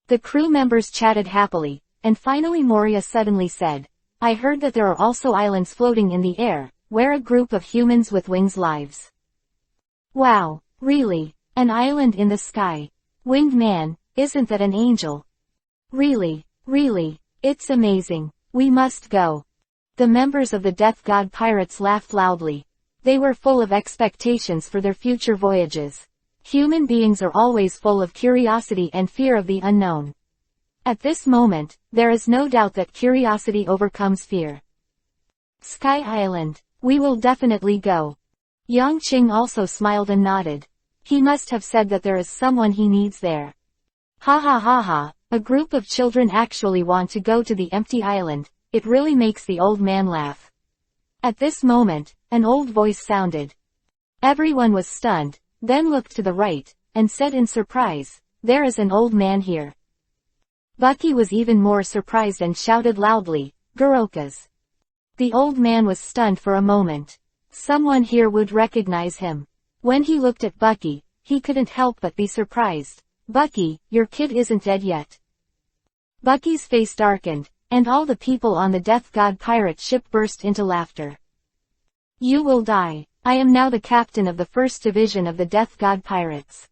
The crew members chatted happily, and finally Moria suddenly said, I heard that there are also islands floating in the air, where a group of humans with wings lives. Wow, really? An island in the sky? Winged man, isn't that an angel? Really, it's amazing. We must go. The members of the Death God Pirates laughed loudly. They were full of expectations for their future voyages. Human beings are always full of curiosity and fear of the unknown. At this moment, there is no doubt that curiosity overcomes fear. Sky Island. We will definitely go. Yang Qing also smiled and nodded. He must have said that there is someone he needs there. Ha ha ha ha, a group of children actually want to go to the empty island, it really makes the old man laugh. At this moment, an old voice sounded. Everyone was stunned, then looked to the right, and said in surprise, there is an old man here. Bucky was even more surprised and shouted loudly, Gorokas. The old man was stunned for a moment. Someone here would recognize him. When he looked at Bucky, he couldn't help but be surprised. Bucky, your kid isn't dead yet. Bucky's face darkened, and all the people on the Death God pirate ship burst into laughter. You will die. I am now the captain of the first division of the Death God pirates.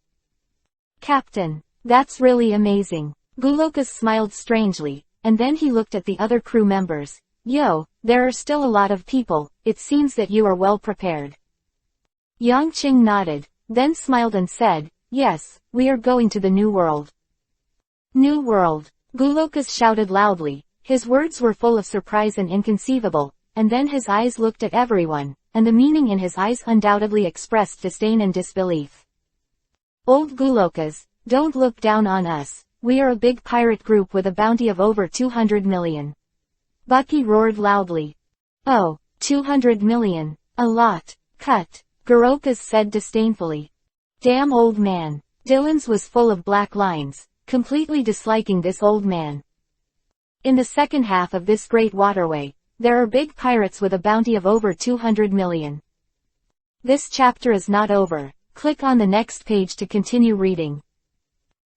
Captain, that's really amazing. Gulukas smiled strangely, and then he looked at the other crew members. Yo, there are still a lot of people, it seems that you are well prepared. Yang Qing nodded, then smiled and said, yes, we are going to the New World. New World. Gulukas shouted loudly, his words were full of surprise and inconceivable, and then his eyes looked at everyone, and the meaning in his eyes undoubtedly expressed disdain and disbelief. Old Gulukas, don't look down on us, we are a big pirate group with a bounty of over 200 million. Bucky roared loudly. Oh, 200 million. A lot. Cut. Gorokas said disdainfully. Damn old man. Dylan's was full of black lines, completely disliking this old man. In the second half of this great waterway, there are big pirates with a bounty of over 200 million. This chapter is not over. Click on the next page to continue reading.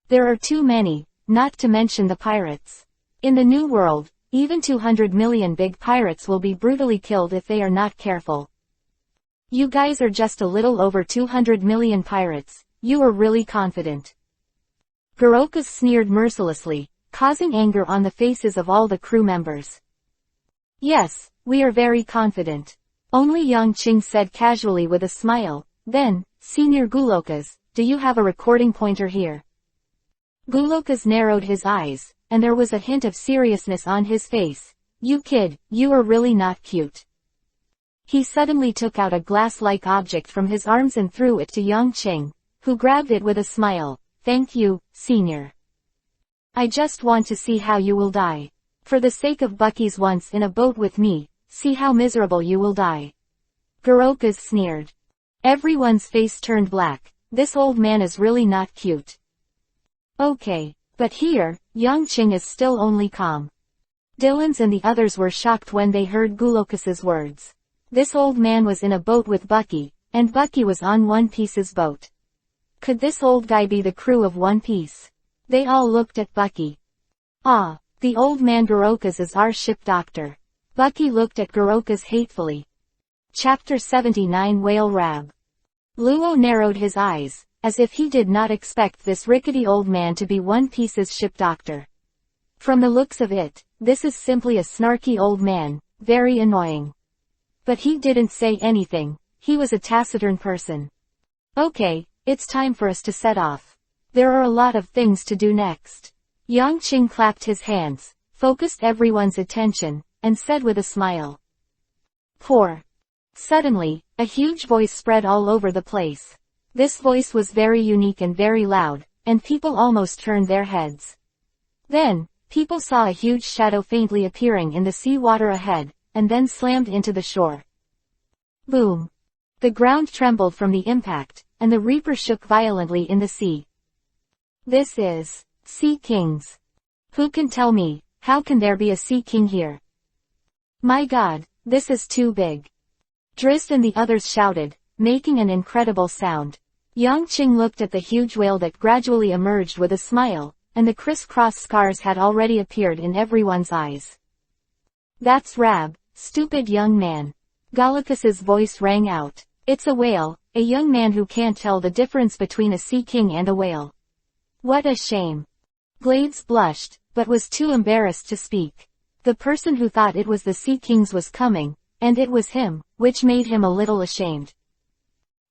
There are too many, not to mention the pirates. In the new world, even 200 million big pirates will be brutally killed if they are not careful. You guys are just a little over 200 million pirates, you are really confident. Gorokas sneered mercilessly, causing anger on the faces of all the crew members. Yes, we are very confident. Only Yang Qing said casually with a smile, then, Senior Gulokas, do you have a recording pointer here? Gulokas narrowed his eyes, and there was a hint of seriousness on his face. You kid, you are really not cute. He suddenly took out a glass-like object from his arms and threw it to Yang Qing, who grabbed it with a smile. Thank you, Senior. I just want to see how you will die. For the sake of Bucky's once in a boat with me, see how miserable you will die. Gorokas sneered. Everyone's face turned black. This old man is really not cute. Okay, but here, Yang Qing is still only calm. Dylan's and the others were shocked when they heard Gulokas's words. This old man was in a boat with Bucky, and Bucky was on One Piece's boat. Could this old guy be the crew of One Piece? They all looked at Bucky. Ah, the old man Gorokas is our ship doctor. Bucky looked at Gorokas hatefully. Chapter 79 Whale Rab. Luo narrowed his eyes, as if he did not expect this rickety old man to be One Piece's ship doctor. From the looks of it, this is simply a snarky old man, very annoying. But he didn't say anything, he was a taciturn person. Okay, it's time for us to set off. There are a lot of things to do next. Yang Qing clapped his hands, focused everyone's attention, and said with a smile. Pour. Suddenly, a huge voice spread all over the place. This voice was very unique and very loud, and people almost turned their heads. Then, people saw a huge shadow faintly appearing in the sea water ahead, and then slammed into the shore. Boom. The ground trembled from the impact, and the reaper shook violently in the sea. This is Sea Kings. Who can tell me, how can there be a Sea King here? My God, this is too big. Drizzt and the others shouted, making an incredible sound. Yang Qing looked at the huge whale that gradually emerged with a smile, and the criss-cross scars had already appeared in everyone's eyes. That's Rab, stupid young man. Golokas's voice rang out. It's a whale, a young man who can't tell the difference between a sea king and a whale. What a shame. Glades blushed, but was too embarrassed to speak. The person who thought it was the Sea Kings was coming, and it was him, which made him a little ashamed.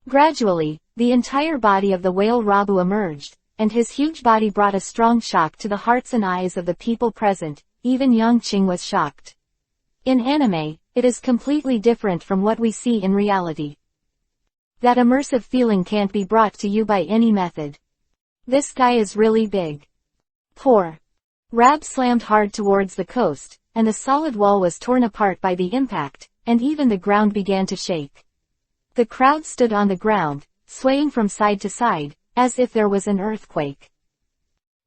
Gradually, the entire body of the whale Rabu emerged, and his huge body brought a strong shock to the hearts and eyes of the people present. Even Yang Qing was shocked. In anime, it is completely different from what we see in reality. That immersive feeling can't be brought to you by any method. This guy is really big. Poor. Rab slammed hard towards the coast, and the solid wall was torn apart by the impact, and even the ground began to shake. The crowd stood on the ground, swaying from side to side, as if there was an earthquake.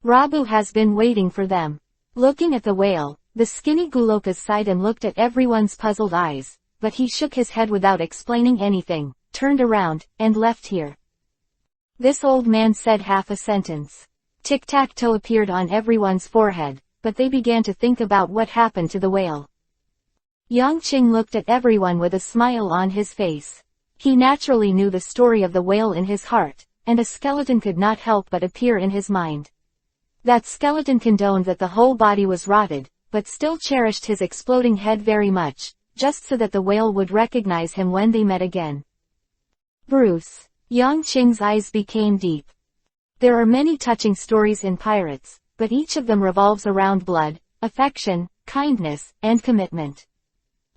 Rabu has been waiting for them. Looking at the whale, the skinny Gulokas sighed and looked at everyone's puzzled eyes, but he shook his head without explaining anything, turned around, and left here. This old man said half a sentence. Tic-tac-toe appeared on everyone's forehead, but they began to think about what happened to the whale. Yang Qing looked at everyone with a smile on his face. He naturally knew the story of the whale in his heart, and a skeleton could not help but appear in his mind. That skeleton condoned that the whole body was rotted, but still cherished his exploding head very much, just so that the whale would recognize him when they met again. Bruce. Yang Qing's eyes became deep. There are many touching stories in pirates, but each of them revolves around blood, affection, kindness, and commitment.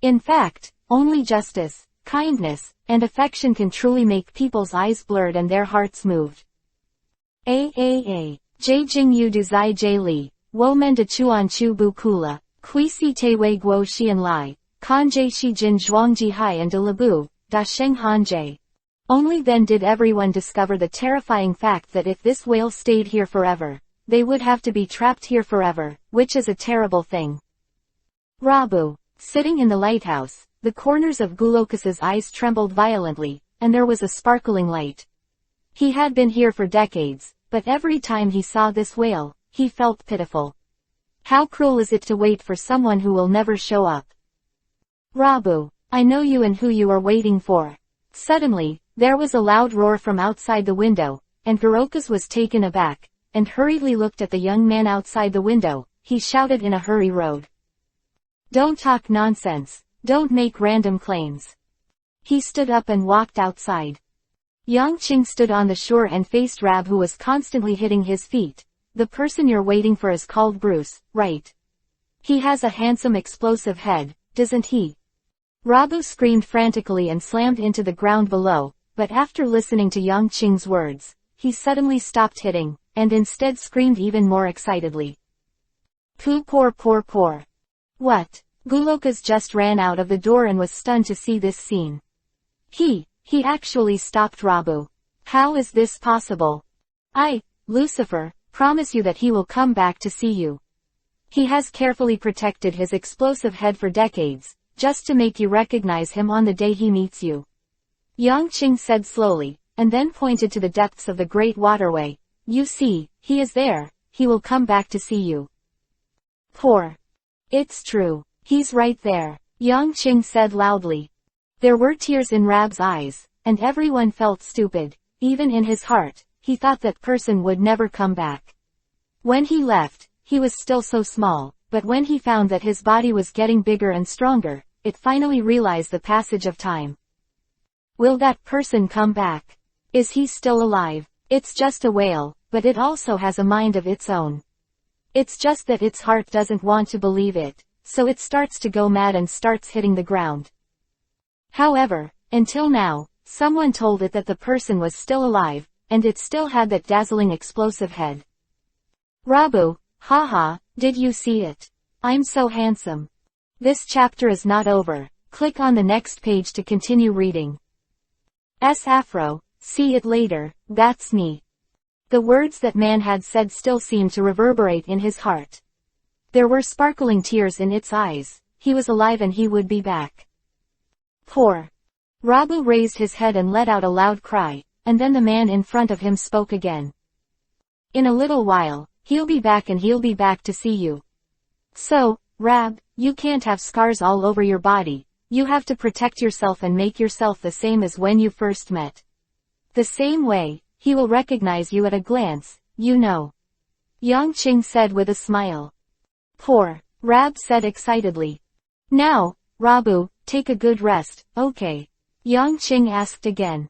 In fact, only justice, kindness, and affection can truly make people's eyes blurred and their hearts moved. Jie Jing Yu Du Zai Jie Li, Wo Men De Chuan Chu Bu Kula, Kui Si Te Wei Guo Xian Lai, Kan Jie Shi Jin Zhuang Ji Hai and De Labu, Da Sheng Han Jie. Only then did everyone discover the terrifying fact that if this whale stayed here forever, they would have to be trapped here forever, which is a terrible thing. Rabu. Sitting in the lighthouse, the corners of Gulokas's eyes trembled violently, and there was a sparkling light. He had been here for decades, but every time he saw this whale, he felt pitiful. How cruel is it to wait for someone who will never show up? Rabu, I know you and who you are waiting for. Suddenly, there was a loud roar from outside the window, and Gurokas was taken aback, and hurriedly looked at the young man outside the window. He shouted in a hurry, "Road! Don't talk nonsense, don't make random claims." He stood up and walked outside. Yang Qing stood on the shore and faced Rab, who was constantly hitting his feet. "The person you're waiting for is called Bruce, right? He has a handsome explosive head, doesn't he?" Rabu screamed frantically and slammed into the ground below, but after listening to Yang Qing's words, he suddenly stopped hitting, and instead screamed even more excitedly. "Poo poor poor poor." What? Gulokas just ran out of the door and was stunned to see this scene. He actually stopped Rabu. How is this possible? "I, Lucifer, promise you that he will come back to see you. He has carefully protected his explosive head for decades, just to make you recognize him on the day he meets you." Yang Qing said slowly, and then pointed to the depths of the great waterway. "You see, he is there, he will come back to see you." "Poor. It's true, he's right there," Yang Qing said loudly. There were tears in Rab's eyes, and everyone felt stupid. Even in his heart, he thought that person would never come back. When he left, he was still so small, but when he found that his body was getting bigger and stronger, it finally realized the passage of time. Will that person come back? Is he still alive? It's just a whale, but it also has a mind of its own. It's just that its heart doesn't want to believe it, so it starts to go mad and starts hitting the ground. However, until now, someone told it that the person was still alive, and it still had that dazzling explosive head. "Rabu, haha, did you see it? I'm so handsome." This chapter is not over. Click on the next page to continue reading. Afro, see it later, that's me. The words that man had said still seemed to reverberate in his heart. There were sparkling tears in its eyes. He was alive and he would be back. Poor. Rabu raised his head and let out a loud cry, and then the man in front of him spoke again. "In a little while, he'll be back and he'll be back to see you. So, Rab, you can't have scars all over your body, you have to protect yourself and make yourself the same as when you first met. The same way, he will recognize you at a glance, you know." Yang Qing said with a smile. "Poor," Rab said excitedly. "Now, Rabu, take a good rest, okay?" Yang Qing asked again.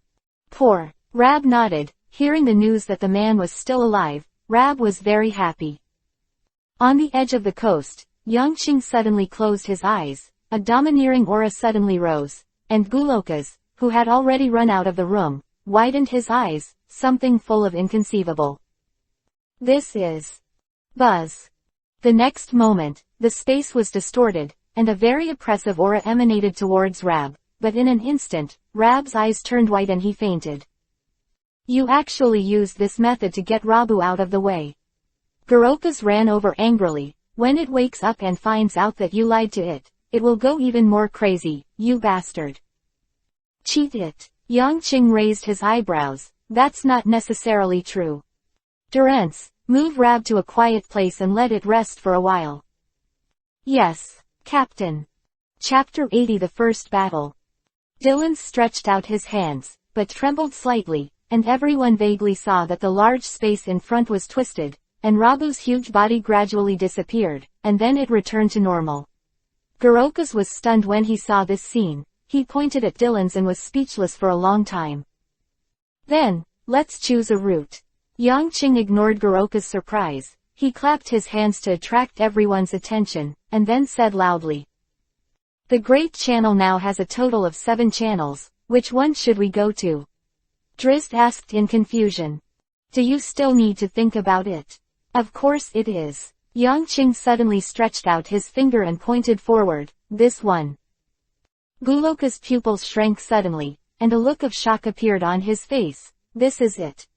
Poor. Rab nodded. Hearing the news that the man was still alive, Rab was very happy. On the edge of the coast, Yang Qing suddenly closed his eyes, a domineering aura suddenly rose, and Gulokas, who had already run out of the room, widened his eyes, something full of inconceivable. "This is Buzz." The next moment, the space was distorted, and a very oppressive aura emanated towards Rab, but in an instant, Rab's eyes turned white and he fainted. "You actually used this method to get Rabu out of the way." Gurokas ran over angrily. "When it wakes up and finds out that you lied to it, it will go even more crazy, you bastard." "Cheat it." Yang Qing raised his eyebrows. "That's not necessarily true. Durance, move Rab to a quiet place and let it rest for a while." "Yes, Captain." Chapter 80, The First Battle. Dylan stretched out his hands, but trembled slightly, and everyone vaguely saw that the large space in front was twisted, and Rabu's huge body gradually disappeared, and then it returned to normal. Gurokas was stunned when he saw this scene. He pointed at Dylan's and was speechless for a long time. "Then, let's choose a route." Yang Qing ignored Gurokas' surprise. He clapped his hands to attract everyone's attention, and then said loudly, "The Great Channel now has a total of 7 channels, which one should we go to?" Drizzt asked in confusion. "Do you still need to think about it?" "Of course it is." Yang Qing suddenly stretched out his finger and pointed forward. "This one." Gulokas' pupils shrank suddenly, and a look of shock appeared on his face. "This is it."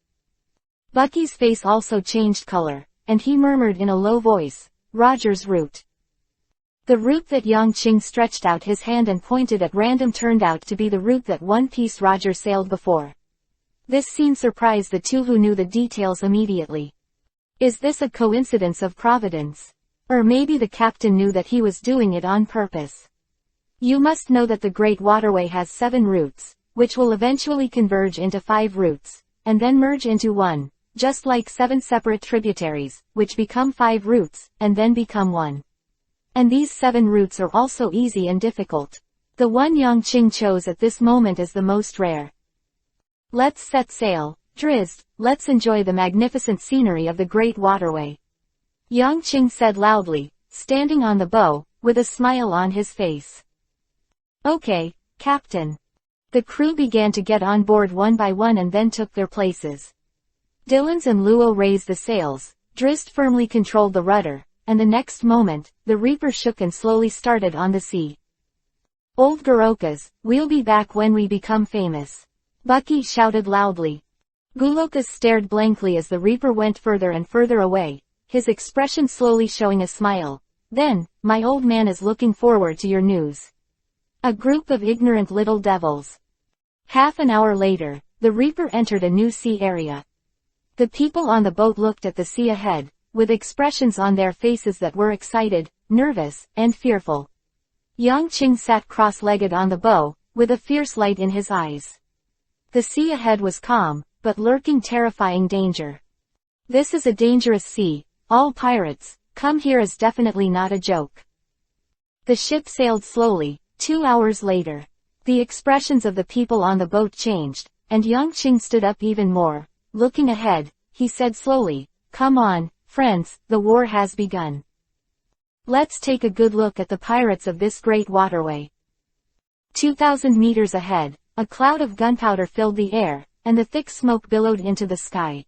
Bucky's face also changed color. and he murmured in a low voice, "Roger's route." The route that Yang Qing stretched out his hand and pointed at random turned out to be the route that One Piece Roger sailed before. This scene surprised the two who knew the details immediately. Is this a coincidence of providence? Or maybe the captain knew that he was doing it on purpose. You must know that the Great Waterway has 7 routes, which will eventually converge into 5 routes, and then merge into one, just like 7 separate tributaries, which become 5 routes, and then become one. And these 7 routes are also easy and difficult. The one Yang Qing chose at this moment is the most rare. Let's set sail, Drizzt, let's enjoy the magnificent scenery of the Great Waterway. Yang Qing said loudly, standing on the bow, with a smile on his face. Okay, Captain. The crew began to get on board one by one and then took their places. Dillons and Luo raised the sails, Drizzt firmly controlled the rudder, and the next moment, the Reaper shook and slowly started on the sea. Old Gorokas, we'll be back when we become famous. Bucky shouted loudly. Gulokas stared blankly as the Reaper went further and further away, his expression slowly showing a smile. Then, my old man is looking forward to your news. A group of ignorant little devils. Half an hour later, the Reaper entered a new sea area. The people on the boat looked at the sea ahead, with expressions on their faces that were excited, nervous, and fearful. Yang Qing sat cross-legged on the bow, with a fierce light in his eyes. The sea ahead was calm, but lurking terrifying danger. This is a dangerous sea, all pirates, come here is definitely not a joke. The ship sailed slowly. 2 hours later, the expressions of the people on the boat changed, and Yang Qing stood up even more. Looking ahead, he said slowly, "Come on, friends, the war has begun. Let's take a good look at the pirates of this great waterway." 2,000 meters ahead, a cloud of gunpowder filled the air, and the thick smoke billowed into the sky.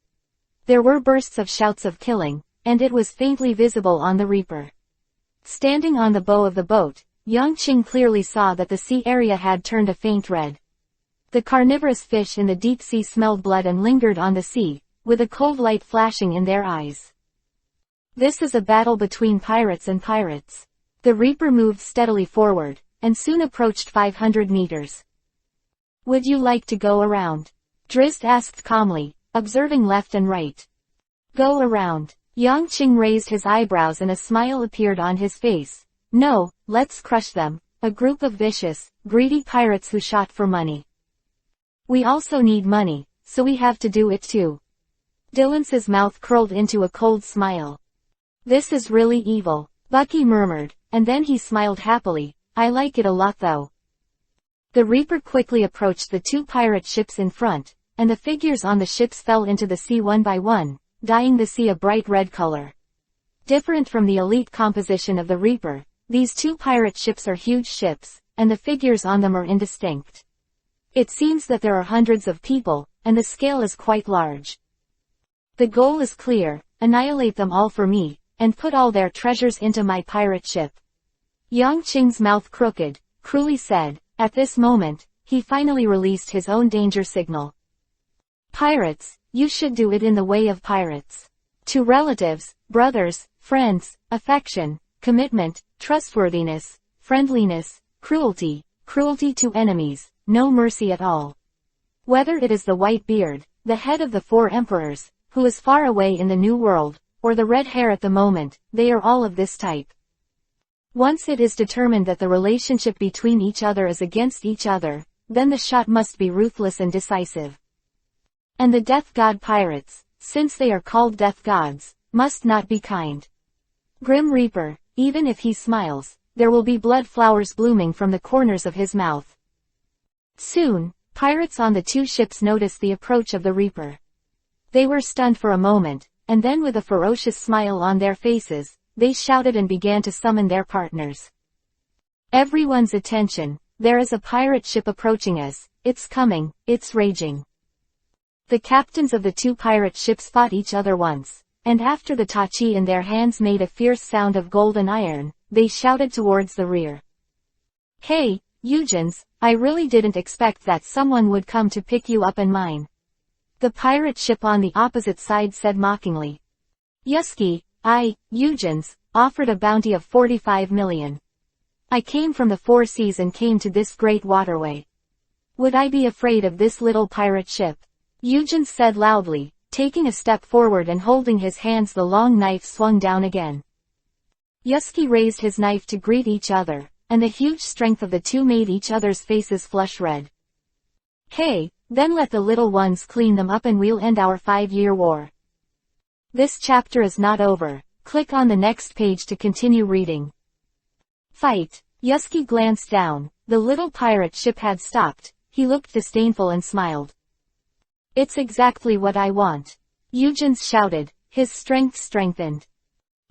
There were bursts of shouts of killing, and it was faintly visible on the Reaper. Standing on the bow of the boat, Yang Qing clearly saw that the sea area had turned a faint red. The carnivorous fish in the deep sea smelled blood and lingered on the sea, with a cold light flashing in their eyes. This is a battle between pirates and pirates. The Reaper moved steadily forward, and soon approached 500 meters. Would you like to go around? Drizzt asked calmly, observing left and right. Go around. Yang Qing raised his eyebrows and a smile appeared on his face. No, let's crush them, a group of vicious, greedy pirates who shot for money. We also need money, so we have to do it too. Dillons's mouth curled into a cold smile. This is really evil, Bucky murmured, and then he smiled happily. I like it a lot though. The Reaper quickly approached the 2 pirate ships in front, and the figures on the ships fell into the sea one by one, dyeing the sea a bright red color. Different from the elite composition of the Reaper, these 2 pirate ships are huge ships, and the figures on them are indistinct. It seems that there are hundreds of people, and the scale is quite large. The goal is clear, annihilate them all for me, and put all their treasures into my pirate ship. Yang Qing's mouth crooked, cruelly said. At this moment, he finally released his own danger signal. Pirates, you should do it in the way of pirates. To relatives, brothers, friends, affection, commitment, trustworthiness, friendliness, cruelty to enemies, no mercy at all. Whether it is the white beard, the head of the 4 emperors, who is far away in the New World, or the red hair at the moment, they are all of this type. Once it is determined that the relationship between each other is against each other, then the shot must be ruthless and decisive. And the death god pirates, since they are called death gods, must not be kind. Grim Reaper, even if he smiles, there will be blood flowers blooming from the corners of his mouth. Soon, pirates on the 2 ships noticed the approach of the Reaper. They were stunned for a moment, and then with a ferocious smile on their faces, they shouted and began to summon their partners. Everyone's attention, there is a pirate ship approaching us, it's coming, it's raging. The captains of the 2 pirate ships fought each other once, and after the tachi in their hands made a fierce sound of gold and iron, they shouted towards the rear. Hey, Eugens, I really didn't expect that someone would come to pick you up and mine. The pirate ship on the opposite side said mockingly. Yuski, Eugens, offered a bounty of 45 million. I came from the 4 seas and came to this great waterway. Would I be afraid of this little pirate ship? Eugens said loudly, taking a step forward and holding his hands. The long knife swung down again. Yuski raised his knife to greet each other, and the huge strength of the two made each other's faces flush red. Hey, then let the little ones clean them up and we'll end our 5-year war. This chapter is not over. Click on the next page to continue reading. Fight. Yuski glanced down. The little pirate ship had stopped. He looked disdainful and smiled. It's exactly what I want. Eugens shouted, his strength strengthened.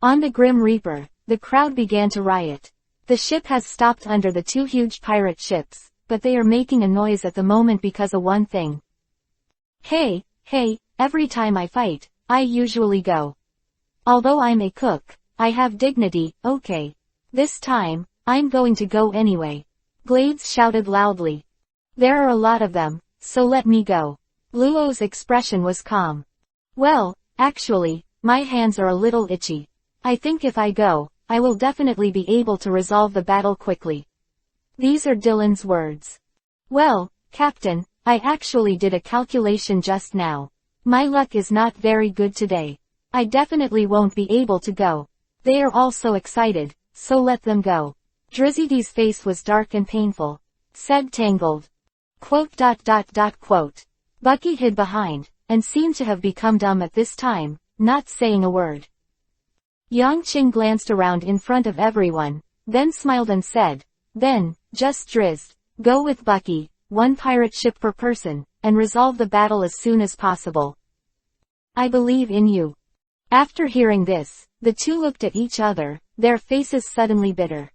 On the Grim Reaper, the crowd began to riot. The ship has stopped under the 2 huge pirate ships, but they are making a noise at the moment because of one thing. Hey, every time I fight, I usually go. Although I'm a cook, I have dignity, okay. This time, I'm going to go anyway. Glades shouted loudly. There are a lot of them, so let me go. Luo's expression was calm. Well, actually, my hands are a little itchy. I think if I go, I will definitely be able to resolve the battle quickly. These are Dylan's words. Well, Captain, I actually did a calculation just now. My luck is not very good today. I definitely won't be able to go. They are all so excited, so let them go. Drizzy's face was dark and painful. Said Tangled. Quote. Bucky hid behind, and seemed to have become dumb at this time, not saying a word. Yongqing glanced around in front of everyone, then smiled and said, then, just Driz, go with Bucky, 1 pirate ship per person, and resolve the battle as soon as possible. I believe in you. After hearing this, the two looked at each other, their faces suddenly bitter.